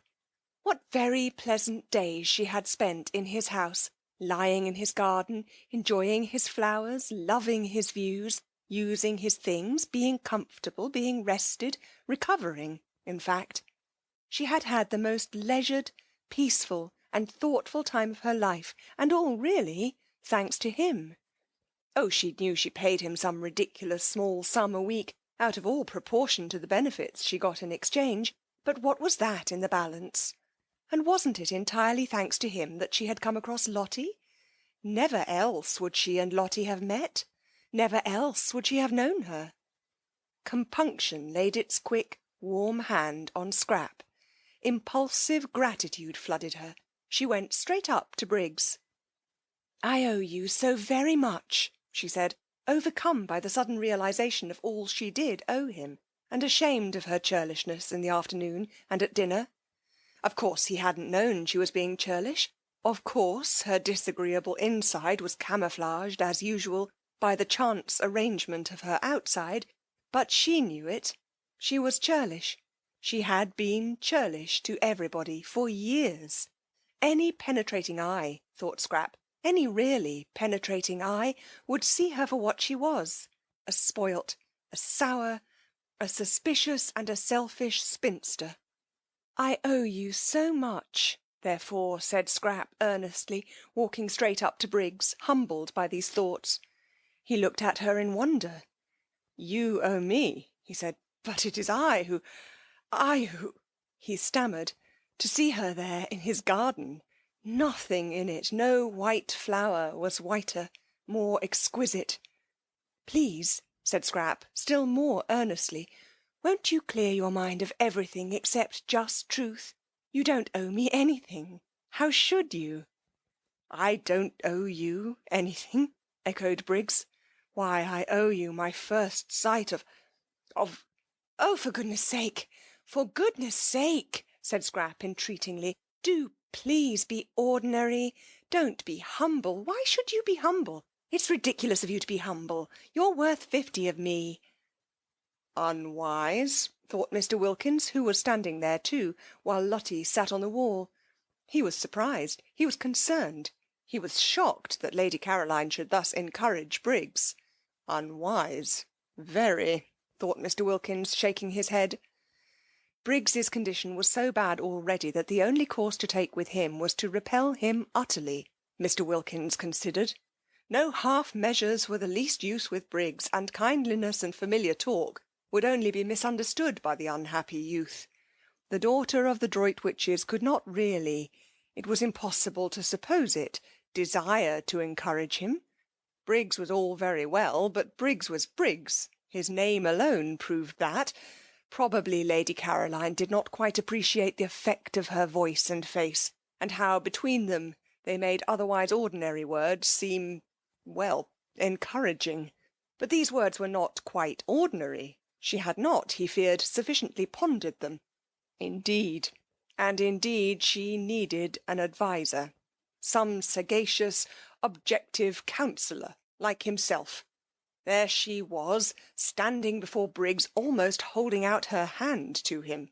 What very pleasant days she had spent in his house, lying in his garden, enjoying his flowers, loving his views, using his things, being comfortable, being rested, recovering, in fact. She had had the most leisured, peaceful and thoughtful time of her life, and all really thanks to him. Oh, she knew she paid him some ridiculous small sum a week, out of all proportion to the benefits she got in exchange, but what was that in the balance? And wasn't it entirely thanks to him that she had come across Lottie? Never else would she and Lottie have met. Never else would she have known her. Compunction laid its quick, warm hand on Scrap. Impulsive gratitude flooded her. She went straight up to Briggs. I owe you so very much, she said, overcome by the sudden realisation of all she did owe him, and ashamed of her churlishness in the afternoon and at dinner. Of course he hadn't known she was being churlish. Of course her disagreeable inside was camouflaged, as usual, by the chance arrangement of her outside, but she knew it. She was churlish. She had been churlish to everybody for years. Any penetrating eye, thought Scrap, any really penetrating eye, would see her for what she was, a spoilt, a sour, a suspicious and a selfish spinster. I owe you so much, therefore, said Scrap earnestly, walking straight up to Briggs, humbled by these thoughts. He looked at her in wonder. You owe me, he said, but it is I who... He stammered. To see her there in his garden, nothing in it, no white flower was whiter, more exquisite. Please, said Scrap, still more earnestly, won't you clear your mind of everything except just truth? You don't owe me anything. How should you? I don't owe you anything, echoed Briggs. Why, I owe you my first sight of... Oh, for goodness sake, For goodness sake, said Scrap entreatingly, do please be ordinary. Don't be humble. Why should you be humble? It's ridiculous of you to be humble. You're worth 50 of me. Unwise, thought Mr. Wilkins, who was standing there too, while Lottie sat on the wall. He was surprised. He was concerned. He was shocked that Lady Caroline should thus encourage Briggs. Unwise. Very, thought Mr. Wilkins, shaking his head. Briggs's condition was so bad already that the only course to take with him was to repel him utterly, Mr. Wilkins considered. No half measures were the least use with Briggs, and kindliness and familiar talk would only be misunderstood by the unhappy youth. The daughter of the Droitwiches could not really, it was impossible to suppose it, desire to encourage him. Briggs was all very well, but Briggs was Briggs. His name alone proved that. Probably Lady Caroline did not quite appreciate the effect of her voice and face, and how between them they made otherwise ordinary words seem, well, encouraging. But these words were not quite ordinary. She had not, he feared, sufficiently pondered them. Indeed, and indeed she needed an adviser, some sagacious, objective counsellor, like himself. There she was, standing before Briggs, almost holding out her hand to him.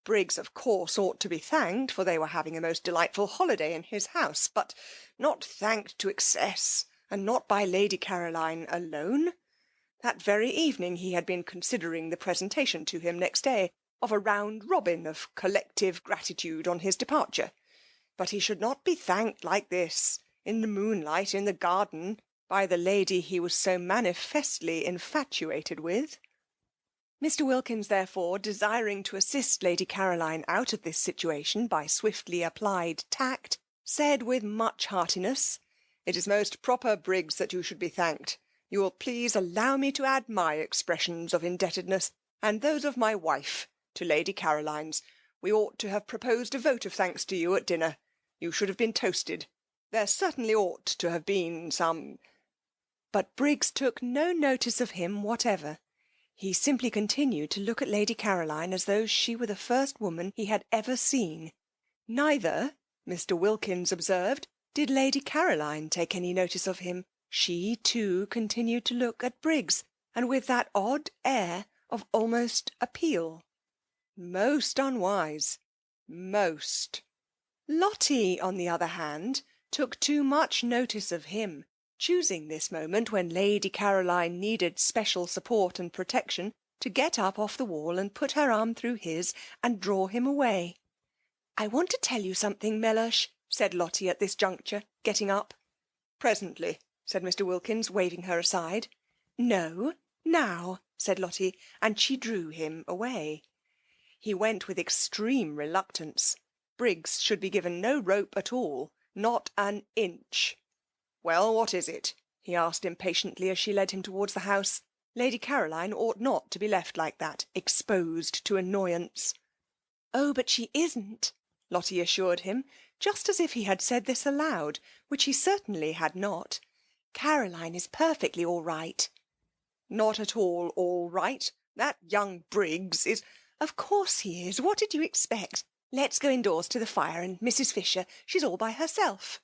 Briggs, of course, ought to be thanked, for they were having a most delightful holiday in his house, but not thanked to excess, and not by Lady Caroline alone. That very evening he had been considering the presentation to him next day of a round robin of collective gratitude on his departure. But he should not be thanked like this, in the moonlight, in the garden, by the lady he was so manifestly infatuated with. Mr. Wilkins, therefore, desiring to assist Lady Caroline out of this situation by swiftly applied tact, said with much heartiness, "It is most proper, Briggs, that you should be thanked. You will please allow me to add my expressions of indebtedness, and those of my wife, to Lady Caroline's. We ought to have proposed a vote of thanks to you at dinner. You should have been toasted. There certainly ought to have been some—" But Briggs took no notice of him whatever. He simply continued to look at Lady Caroline as though she were the first woman he had ever seen. Neither, Mr. Wilkins observed, did Lady Caroline take any notice of him. She, too, continued to look at Briggs, and with that odd air of almost appeal. Most unwise. Most. Lottie, on the other hand, took too much notice of him, choosing this moment, when Lady Caroline needed special support and protection, to get up off the wall and put her arm through his and draw him away. "I want to tell you something, Mellersh," said Lottie at this juncture, getting up. "Presently," said Mr. Wilkins, waving her aside. "No, now," said Lottie, and she drew him away. He went with extreme reluctance. Briggs should be given no rope at all, not an inch. "Well, what is it?" he asked impatiently as she led him towards the house. Lady Caroline ought not to be left like that, exposed to annoyance. "Oh, but she isn't," Lottie assured him, just as if he had said this aloud, which he certainly had not. "Caroline is perfectly all right." "Not at all right. That young Briggs is—" "Of course he is. What did you expect? Let's go indoors to the fire, and Mrs. Fisher, she's all by herself."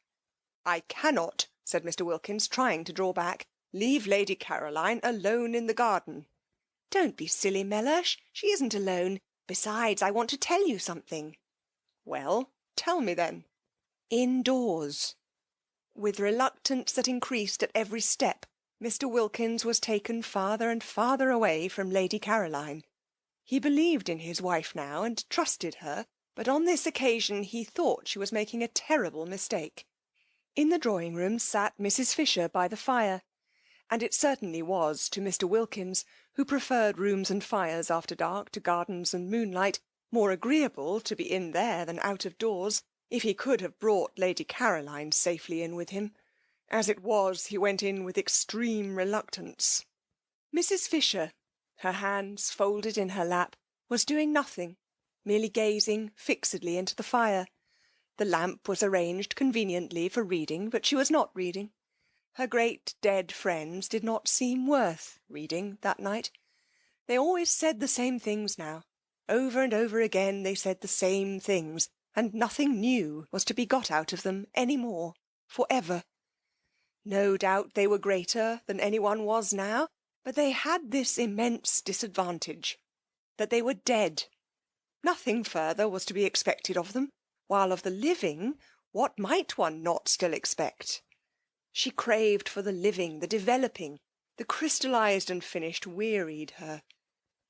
"I cannot," said Mr. Wilkins, trying to draw back. "Leave Lady Caroline alone in the garden." "Don't be silly, Mellersh. She isn't alone. Besides, I want to tell you something." "Well, tell me then." "Indoors." With reluctance that increased at every step, Mr. Wilkins was taken farther and farther away from Lady Caroline. He believed in his wife now, and trusted her, but on this occasion he thought she was making a terrible mistake. In the drawing-room sat Mrs. Fisher by the fire, and it certainly was, to Mr. Wilkins, who preferred rooms and fires after dark to gardens and moonlight, more agreeable to be in there than out of doors, if he could have brought Lady Caroline safely in with him. As it was, he went in with extreme reluctance. Mrs. Fisher, her hands folded in her lap, was doing nothing, merely gazing fixedly into the fire. The lamp was arranged conveniently for reading, but she was not reading. Her great dead friends did not seem worth reading that night. They always said the same things now, Over and over again they said the same things, and nothing new was to be got out of them any more, for ever. No doubt they were greater than anyone was now, but they had this immense disadvantage, that they were dead. Nothing further was to be expected of them, while of the living, what might one not still expect? She craved for the living, the developing. The crystallized and finished wearied her.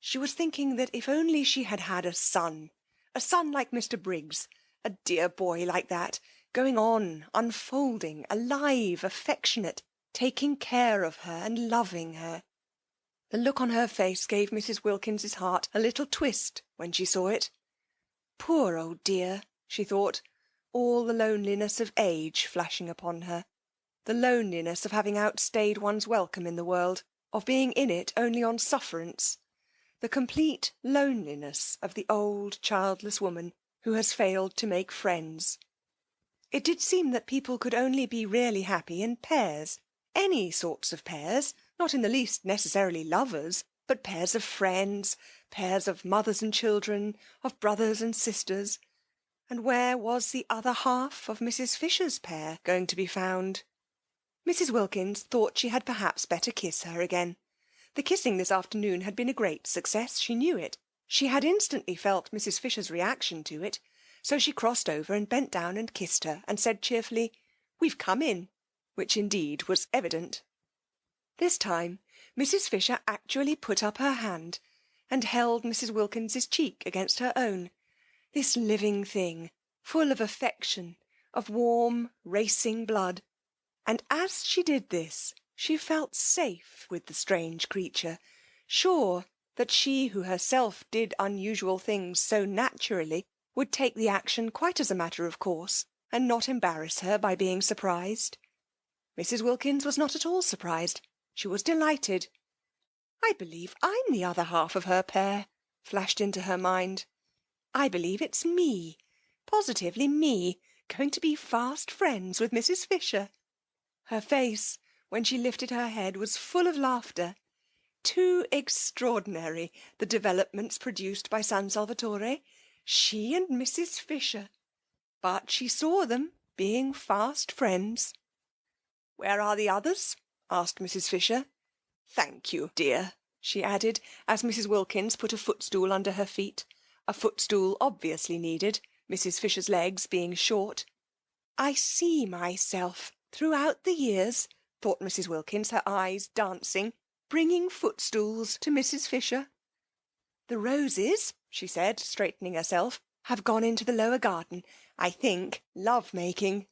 She was thinking that if only she had had a son like Mr. Briggs, a dear boy like that, going on, unfolding, alive, affectionate, taking care of her and loving her. The look on her face gave Mrs. Wilkins's heart a little twist when she saw it. Poor old dear, she thought, all the loneliness of age flashing upon her, the loneliness of having outstayed one's welcome in the world, of being in it only on sufferance, the complete loneliness of the old childless woman who has failed to make friends. It did seem that people could only be really happy in pairs, any sorts of pairs, not in the least necessarily lovers, but pairs of friends, pairs of mothers and children, of brothers and sisters. And where was the other half of Mrs. Fisher's pair going to be found? Mrs. Wilkins thought she had perhaps better kiss her again. The kissing this afternoon had been a great success, she knew it. She had instantly felt Mrs. Fisher's reaction to it, so she crossed over and bent down and kissed her and said cheerfully, "We've come in," which indeed was evident. This time Mrs. Fisher actually put up her hand and held Mrs. Wilkins's cheek against her own, this living thing, full of affection, of warm, racing blood. And as she did this, she felt safe with the strange creature, sure that she who herself did unusual things so naturally would take the action quite as a matter of course, and not embarrass her by being surprised. Mrs. Wilkins was not at all surprised. She was delighted. "I believe I'm the other half of her pair," flashed into her mind. "I believe it's me, positively me, going to be fast friends with Mrs. Fisher." Her face, when she lifted her head, was full of laughter. Too extraordinary, the developments produced by San Salvatore. She and Mrs. Fisher. But she saw them being fast friends. "Where are the others?" asked Mrs. Fisher. "Thank you, dear," she added, as Mrs. Wilkins put a footstool under her feet. A footstool obviously needed, Mrs. Fisher's legs being short. "I see myself throughout the years," thought Mrs. Wilkins, her eyes dancing, "bringing footstools to Mrs. Fisher. The roses," she said, straightening herself, "have gone into the lower garden, I think, love-making."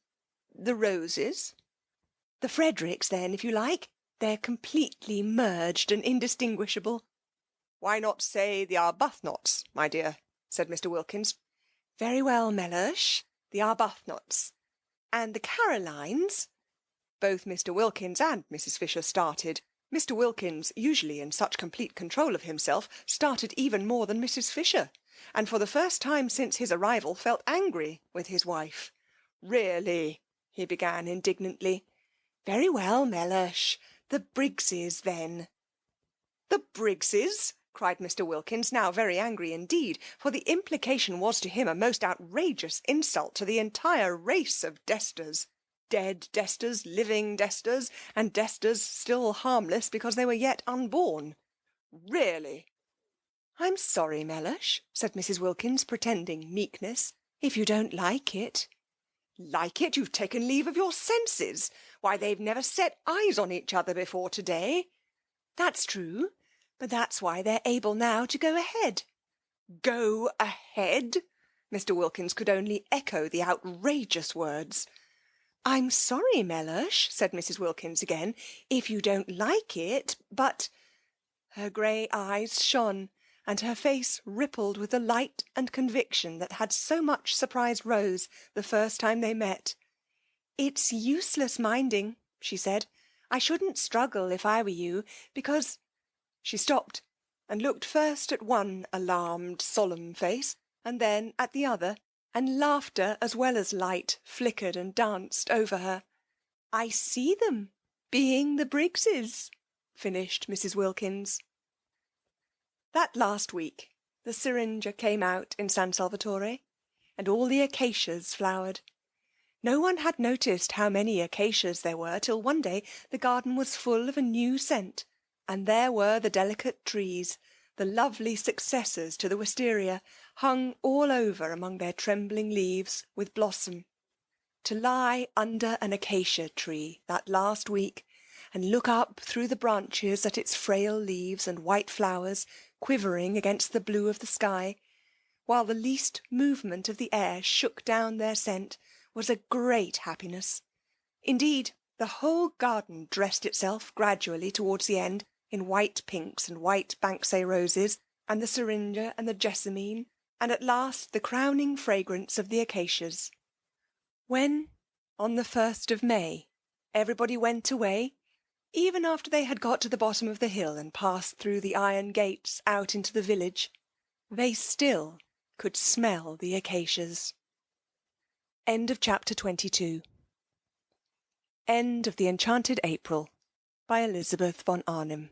"The roses?" "The Fredericks, then, if you like. They're completely merged and indistinguishable." "Why not say the Arbuthnot's, my dear?" said Mr. Wilkins. "Very well, Mellersh, the Arbuthnot's. And the Carolines." Both Mr. Wilkins and Mrs. Fisher started. Mr. Wilkins, usually in such complete control of himself, started even more than Mrs. Fisher, and for the first time since his arrival felt angry with his wife. "Really," he began indignantly. "Very well, Mellersh, the Briggses, then." "The Briggses?" cried Mr. Wilkins, now very angry indeed, for the implication was to him a most outrageous insult to the entire race of Desters. Dead Desters, living Desters, and Desters still harmless because they were yet unborn. "Really!" "I'm sorry, Mellersh," said Mrs. Wilkins, pretending meekness, "if you don't like it." "Like it? You've taken leave of your senses. Why, they've never set eyes on each other before to-day." "That's true, but that's why they're able now to go ahead." "Go ahead?" Mr. Wilkins could only echo the outrageous words. "I'm sorry, Mellersh," said Mrs. Wilkins again, "if you don't like it, but—" Her grey eyes shone, and her face rippled with the light and conviction that had so much surprised Rose the first time they met. "It's useless minding," she said. "I shouldn't struggle if I were you, because—" She stopped and looked first at one alarmed, solemn face, and then at the other, and laughter as well as light flickered and danced over her. "I see them being the Briggses," finished Mrs. Wilkins. That last week The syringa came out in San Salvatore, and all the acacias flowered. No one had noticed how many acacias there were till one day the garden was full of a new scent, and there were the delicate trees, the lovely successors to the wisteria, hung all over among their trembling leaves with blossom. To lie under an acacia tree that last week and look up through the branches at its frail leaves and white flowers quivering against the blue of the sky, while the least movement of the air shook down their scent, was a great happiness. Indeed, the whole garden dressed itself gradually towards the end in white pinks and white Banksay roses, and the syringa and the jessamine, and at last the crowning fragrance of the acacias. When, on the 1st of May, everybody went away, even after they had got to the bottom of the hill and passed through the iron gates out into the village, they still could smell the acacias. End of chapter 22. End of The Enchanted April by Elizabeth von Arnim.